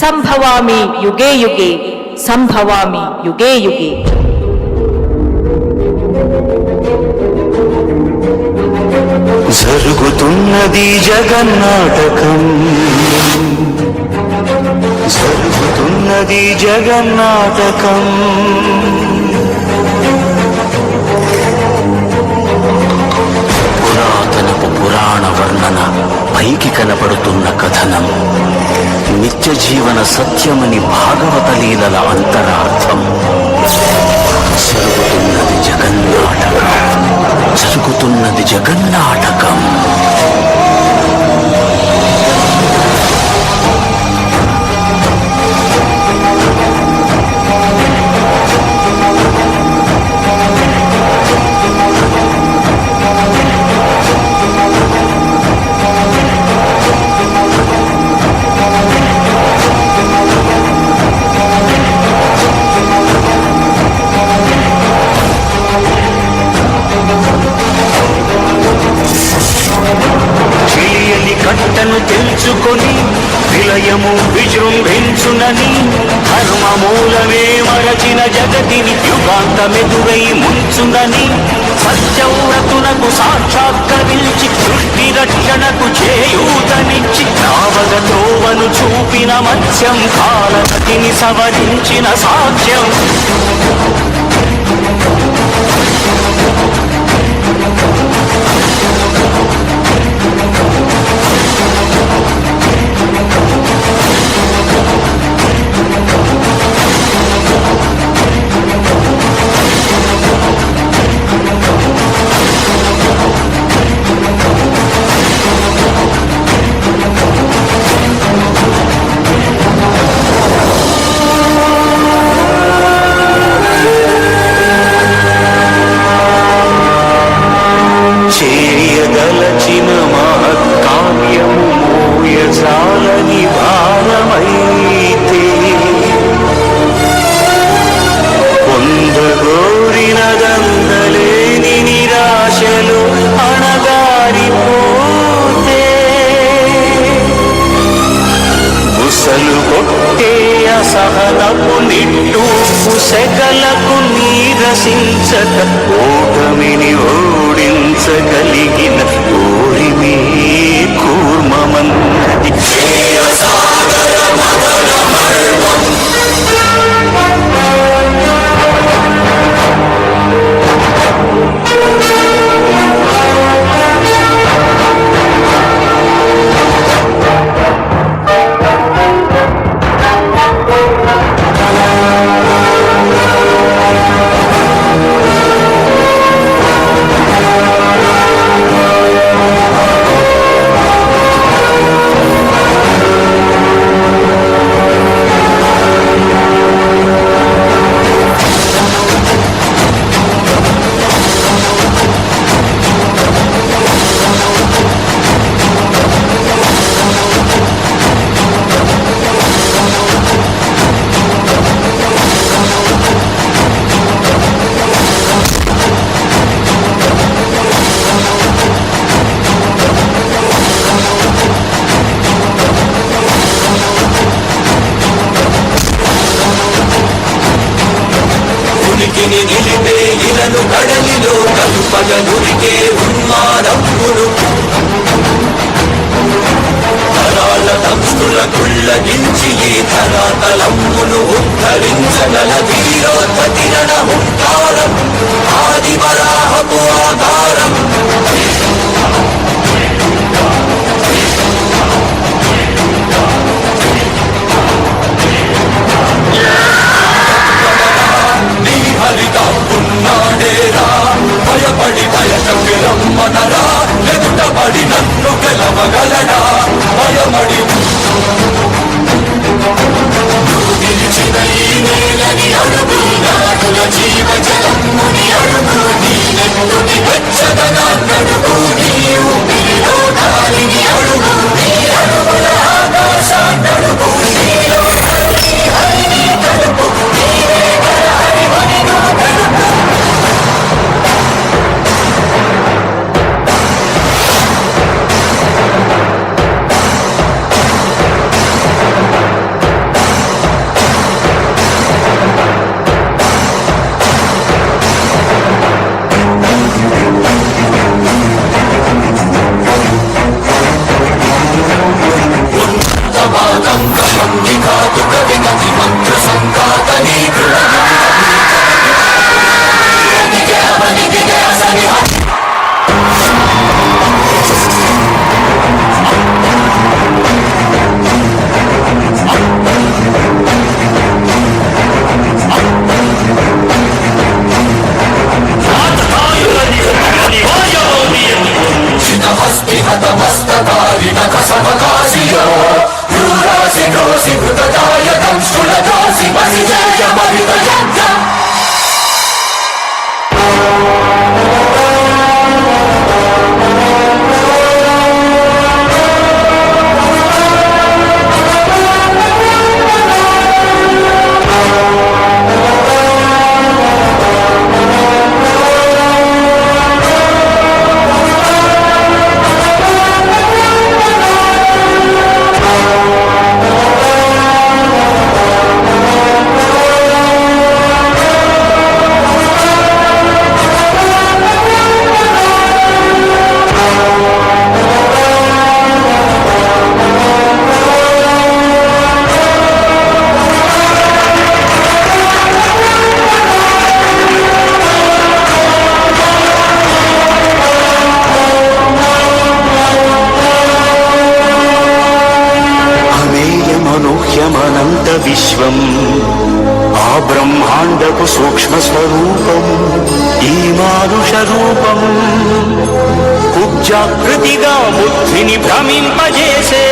ಸಂಭವಾಮಿ ಯುಗೆ ಯುಗೆ, ಸಂಭವಾಮಿ ಯುಗೆ ಯುಗೆ. జరుగుతున్నది జగన్నాటకం, జరుగుతున్నది జగన్నాటకం. పురాతనపు పురాణ వర్ణన, పైకి కనబడుతున్న కథనం, నిత్య జీవన సత్యమని భాగవత లీలల అంతరార్థం. జరుగుతున్నది జగన్నాటకం, జరుగుతున్నది జగన్నాటకం. కట్టను తెలుసుకొని విలయము విజృంభించునని, ధర్మ మూలమే మరచిన జగతిని యుగాంతమెదురై ముంచునని, సత్యవ్రతునకు సాక్షాత్కరించి సృష్టి రక్షణకు చేయూతనిచ్చి నావగ త్రోవను చూపిన మత్స్యం కాలనతిని సవరించిన సాక్ష్యం చేయదలచిన మహత్కార్యము మోయజాలని భారమైతే పొందగోరినదందలేని నిరాశలు అణగారిపోతే బుసలు కొట్టే అసహనపు నిట్టూపు సెగలకు నీరసించక ఓటమిని ఓడించగలిగిన ఓరిమే కూర్మమన్నది నిలిపే ఇలను కడలిలో కలుపగలురికే ఉన్మాదమును తరాల దంస్తుల కుళ్ళగించి ఈ ధరాతలమ్మును ఉద్ధరించగల వీరోత్పతి రణహుంకారం ఆది వరాహపు ఆధారం ఉన్నాడేరా భయపడి భయశక్తి రమ్మనరా ఎదుటబడి నన్ను గెలవగలడా భయమడి నిలిచిన ఈ నేలని అడుగు నాటుల జీవ జలముని అడుగు నీ నెత్తుని వెచ్చదనాన్నడుగు నీ ఊపిరిలో గాలిని అడుగు నీ అడుగుల ఆకాశాన్నడుగు నీలో హరిని కలుపు నీవే హరివని గడుపు అనంత విశ్వం ఆ బ్రహ్మాండపు సూక్ష్మ స్వరూపం ఈ మానుష రూపం కుబ్జాకృతిగా బుద్ధిని భ్రమింపజేసే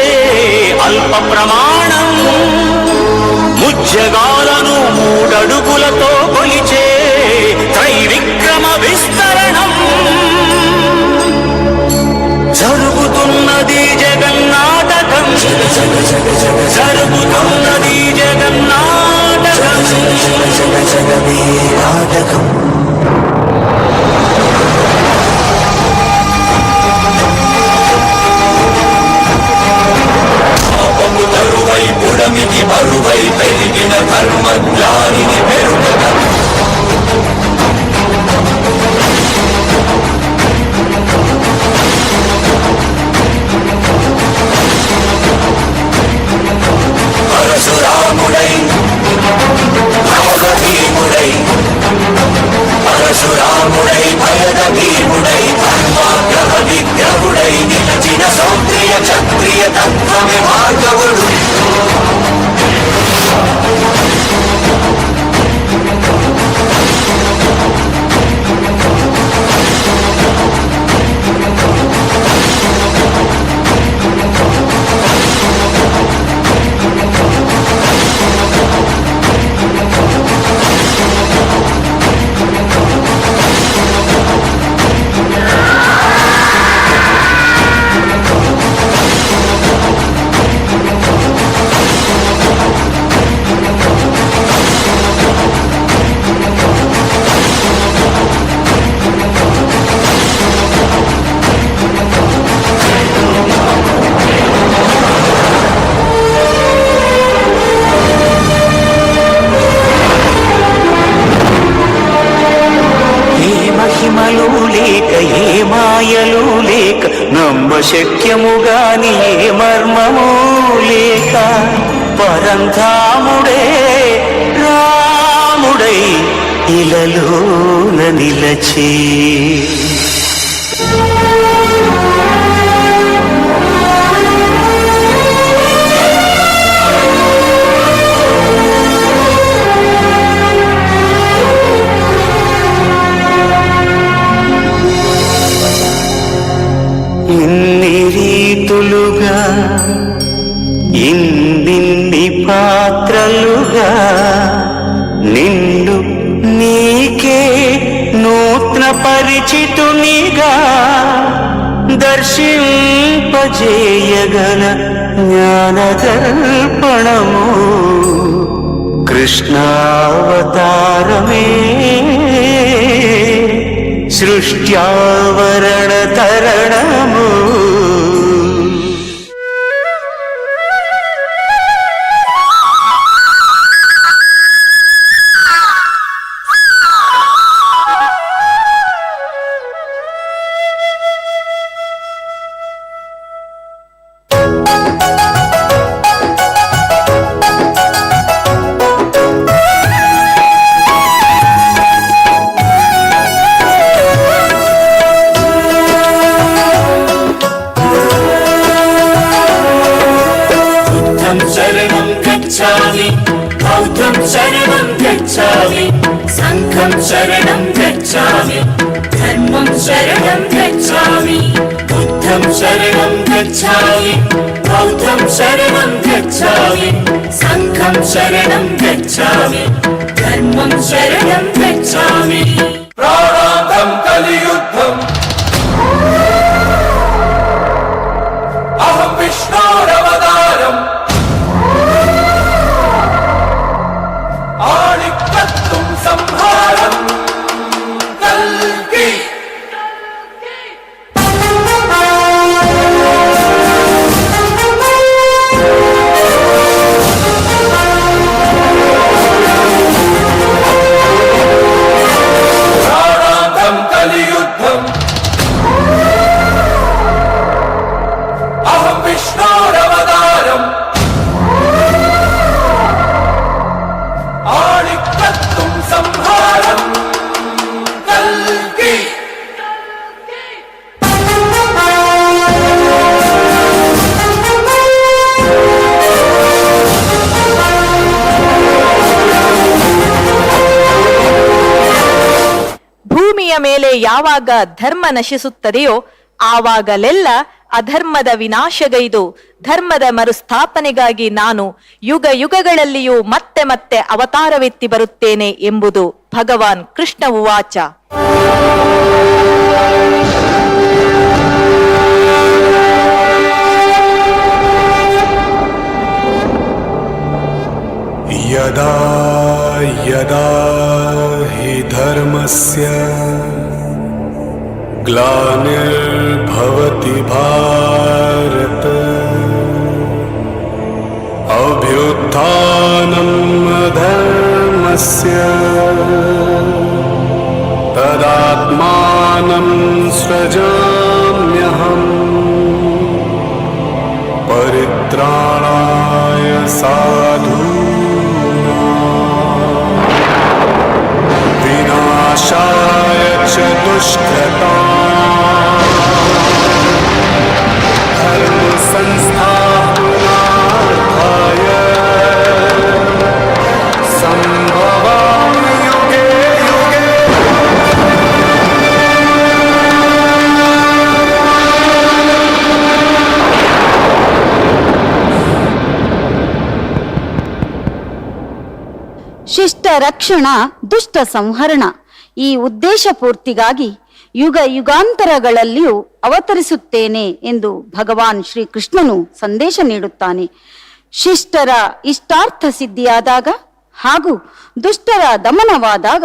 అల్ప ప్రమాణం ముజ్జగాలను మూడడుగులతో కొలిచే త్రైవిక్రమ విస్తరణం జరుగుతున్నది జగన్నాటకం జరుగుతున్నది జగన్నాటకం జగమే నాటకం పాపము తరువై పుడమికి బరువై పెరిగిన ధర్మజ్ఞానిని పెరుగగా పరశురాముడై భయదీముడై పరశురాముడై భయదీముడై ధర్మాగ్రహ విగ్రహుడై నిలచిన సౌందర్య క్షత్రియ తత్వమే భార్గవుడు శక్యముగాని ఏ మర్మము లేక పరంధాముడే రాముడై ఇలలోన నిలచే ఇన్ని రీతులుగా ఇన్ని పాత్రలుగా నిన్ను నీకే నూతన పరిచితునిగా దర్శింపజేయగల జ్ఞానదర్పణము కృష్ణావతారమే సృష్ట్యావరణ తరణము शरणं गच्छामि धर्मं शरणं गच्छामि बुद्धं शरणं गच्छामि बौद्धं शरणं गच्छामि संघं शरणं गच्छामि धर्मं शरणं गच्छामि प्राणान्तं कलियुद्धम् अहं विष्णोरवतारम् आणिकत्तुं संहारम् कल्कि प्राणान्तं कलियुद्धम् ಭೂಮಿಯ ಮೇಲೆ ಯಾವಾಗ ಧರ್ಮ ನಶಿಸುತ್ತದೆಯೋ ಆವಾಗಲೆಲ್ಲ ಅಧರ್ಮದ ವಿನಾಶಗೈದು ಧರ್ಮದ ಮರುಸ್ಥಾಪನೆಗಾಗಿ ನಾನು ಯುಗ ಯುಗಗಳಲ್ಲಿಯೂ ಮತ್ತೆ ಮತ್ತೆ ಅವತಾರವೆತ್ತಿ ಬರುತ್ತೇನೆ ಎಂಬುದು ಭಗವಾನ್ ಕೃಷ್ಣ ಉವಾಚ. ಯದಾ ಯದಾ ಹಿ ಧರ್ಮಸ್ಯ ಗ್ಲಾನಿರ್ಭವತಿ ಭಾರತ ಅಭ್ಯುತ್ಥಾನಂ ಅಧರ್ಮಸ್ಯ ತದಾತ್ಮಾನಂ ಸೃಜಾಮ್ಯಹಂ ಪರಿತ್ರಾಣಾಯ ಸಾಧೂನಾಂ ವಿನಾಶಾಯ ಚ ದುಷ್ಕೃತಾಂ ಧರ್ಮ ಸಂಸ್ಥಾಪನಾರ್ಥಾಯ ಸಂಭವಾಮಿ ಯುಗೆ ಯುಗೆ. ಶಿಷ್ಟ ರಕ್ಷಣ ದುಷ್ಟ ಸಂಹರಣ ಈ ಉದ್ದೇಶ ಪೂರ್ತಿಗಾಗಿ ಯುಗ ಯುಗಾಂತರಗಳಲ್ಲಿಯೂ ಅವತರಿಸುತ್ತೇನೆ ಎಂದು ಭಗವಾನ್ ಶ್ರೀಕೃಷ್ಣನು ಸಂದೇಶ ನೀಡುತ್ತಾನೆ. ಶಿಷ್ಟರ ಇಷ್ಟಾರ್ಥ ಸಿದ್ಧಿಯಾದಾಗ ಹಾಗೂ ದುಷ್ಟರ ದಮನವಾದಾಗ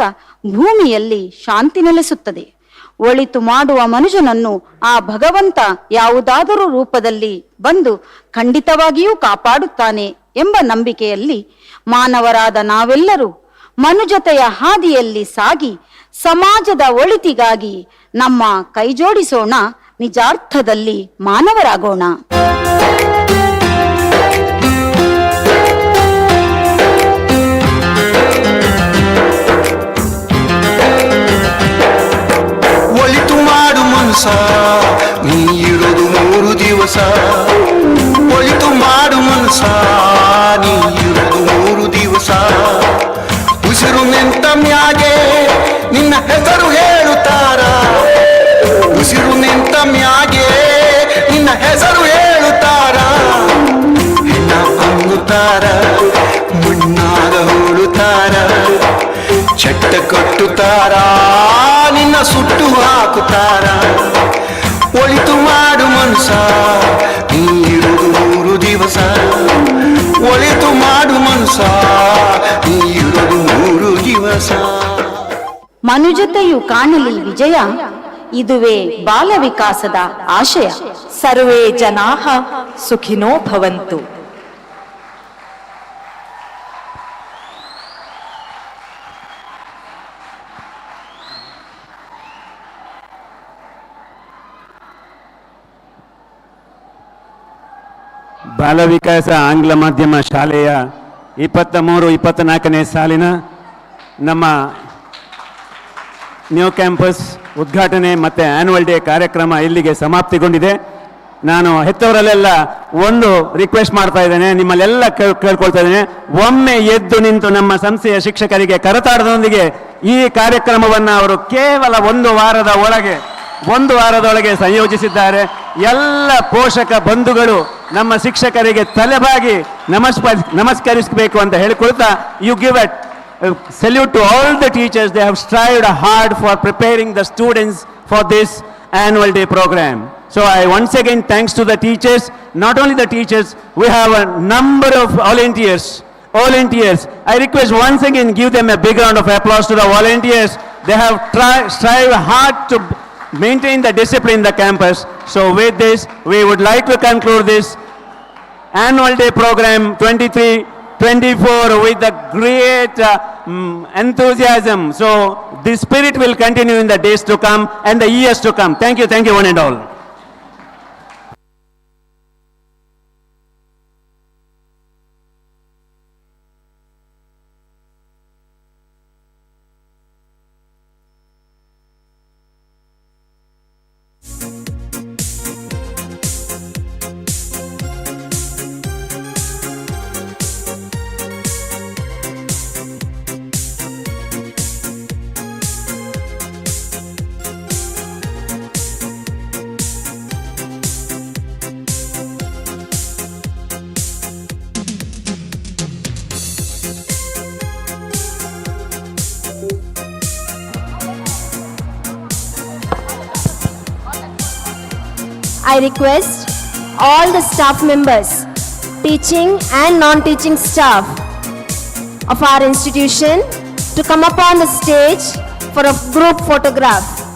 ಭೂಮಿಯಲ್ಲಿ ಶಾಂತಿ ನೆಲೆಸುತ್ತದೆ. ಒಳಿತು ಮಾಡುವ ಮನುಷ್ಯನನ್ನು ಆ ಭಗವಂತ ಯಾವುದಾದರೂ ರೂಪದಲ್ಲಿ ಬಂದು ಖಂಡಿತವಾಗಿಯೂ ಕಾಪಾಡುತ್ತಾನೆ ಎಂಬ ನಂಬಿಕೆಯಲ್ಲಿ ಮಾನವರಾದ ನಾವೆಲ್ಲರೂ ಮನುಜತೆಯ ಹಾದಿಯಲ್ಲಿ ಸಾಗಿ ಸಮಾಜದ ಒಳಿತಿಗಾಗಿ ನಮ್ಮ ಕೈಜೋಡಿಸೋಣ, ನಿಜಾರ್ಥದಲ್ಲಿ ಮಾನವರಾಗೋಣ. ಒಳಿತು ಮಾಡು ಮನುಸ ನೀ ಇರೋದು 3 ದಿವಸ. ಒಳಿತು ಮಾಡು ಮನುಸ ನೀ ಇರೋದು 3 ದಿವಸ. ಉಸಿರು ನಿಂತ ಮ್ಯಾಗೆ ನಿನ್ನ ಹೆಸರು ಹೇಳುತ್ತಾರ. ಉಸಿರು ನಿಂತ ಮ್ಯಾಗೆ ನಿನ್ನ ಹೆಸರು ಹೇಳುತ್ತಾರ. ಹೆಣ್ಣ ಅನ್ನುತ್ತಾರ, ಮಣ್ಣಾಗ ಹೂಳುತ್ತಾರ, ಚಟ್ಟ ಕಟ್ಟುತ್ತಾರ, ನಿನ್ನ ಸುಟ್ಟು ಹಾಕುತ್ತಾರ. ಒಳಿತು ಮಾಡು ಮನುಸ ನೀ ಇರುವುದು 3 ದಿವಸ. ಒಳಿತು ಮಾಡು ಮನುಸ ನೀ ಇರುವುದು 3 ದಿವಸ. ಮನುಜತೆಯು ಕಾಣಲಿ ವಿಜಯ, ಇದುವೇ ಬಾಲವಿಕಾಸದ ಆಶಯ. ಸರ್ವೇ ಜನಾಃ ಸುಖಿನೋ ಭವಂತು. ಬಾಲವಿಕಾಸ ಆಂಗ್ಲ ಮಾಧ್ಯಮ ಶಾಲೆಯ 23-24ನೇ ಸಾಲಿನ ನಮ್ಮ ನ್ಯೂ ಕ್ಯಾಂಪಸ್ ಉದ್ಘಾಟನೆ ಮತ್ತು ಆ್ಯನ್ಯುವಲ್ ಡೇ ಕಾರ್ಯಕ್ರಮ ಇಲ್ಲಿಗೆ ಸಮಾಪ್ತಿಗೊಂಡಿದೆ. ನಾನು ಹೆತ್ತವರಲ್ಲೆಲ್ಲ ಒಂದು ರಿಕ್ವೆಸ್ಟ್ ಮಾಡ್ತಾ ಇದ್ದೇನೆ, ನಿಮ್ಮಲ್ಲೆಲ್ಲ ಕೇಳ್ಕೊಳ್ತಾ ಇದ್ದೇನೆ, ಒಮ್ಮೆ ಎದ್ದು ನಿಂತು ನಮ್ಮ ಸಂಸ್ಥೆಯ ಶಿಕ್ಷಕರಿಗೆ ಕರತಾಡದೊಂದಿಗೆ ಈ ಕಾರ್ಯಕ್ರಮವನ್ನು ಅವರು ಕೇವಲ ಒಂದು ವಾರದೊಳಗೆ ಸಂಯೋಜಿಸಿದ್ದಾರೆ. ಎಲ್ಲ ಪೋಷಕ ಬಂಧುಗಳು ನಮ್ಮ ಶಿಕ್ಷಕರಿಗೆ ತಲೆಬಾಗಿ ನಮಸ್ಕರಿಸಬೇಕು ಅಂತ ಹೇಳಿಕೊಳ್ತಾ, you give a salute to all the teachers. They have strived hard for preparing the students for this annual day program. So I once again thanks to the teachers. Not only the teachers, we have a number of volunteers. I request once again give them a big round of applause to the volunteers. They have strived hard to maintain the discipline in the campus. So with this, we would like to conclude this annual day program 23-24 with the great enthusiasm. So this spirit will continue in the days to come and the years to come. Thank you one and all. I request all the staff members, teaching and non-teaching staff of our institution to come up on the stage for a group photograph.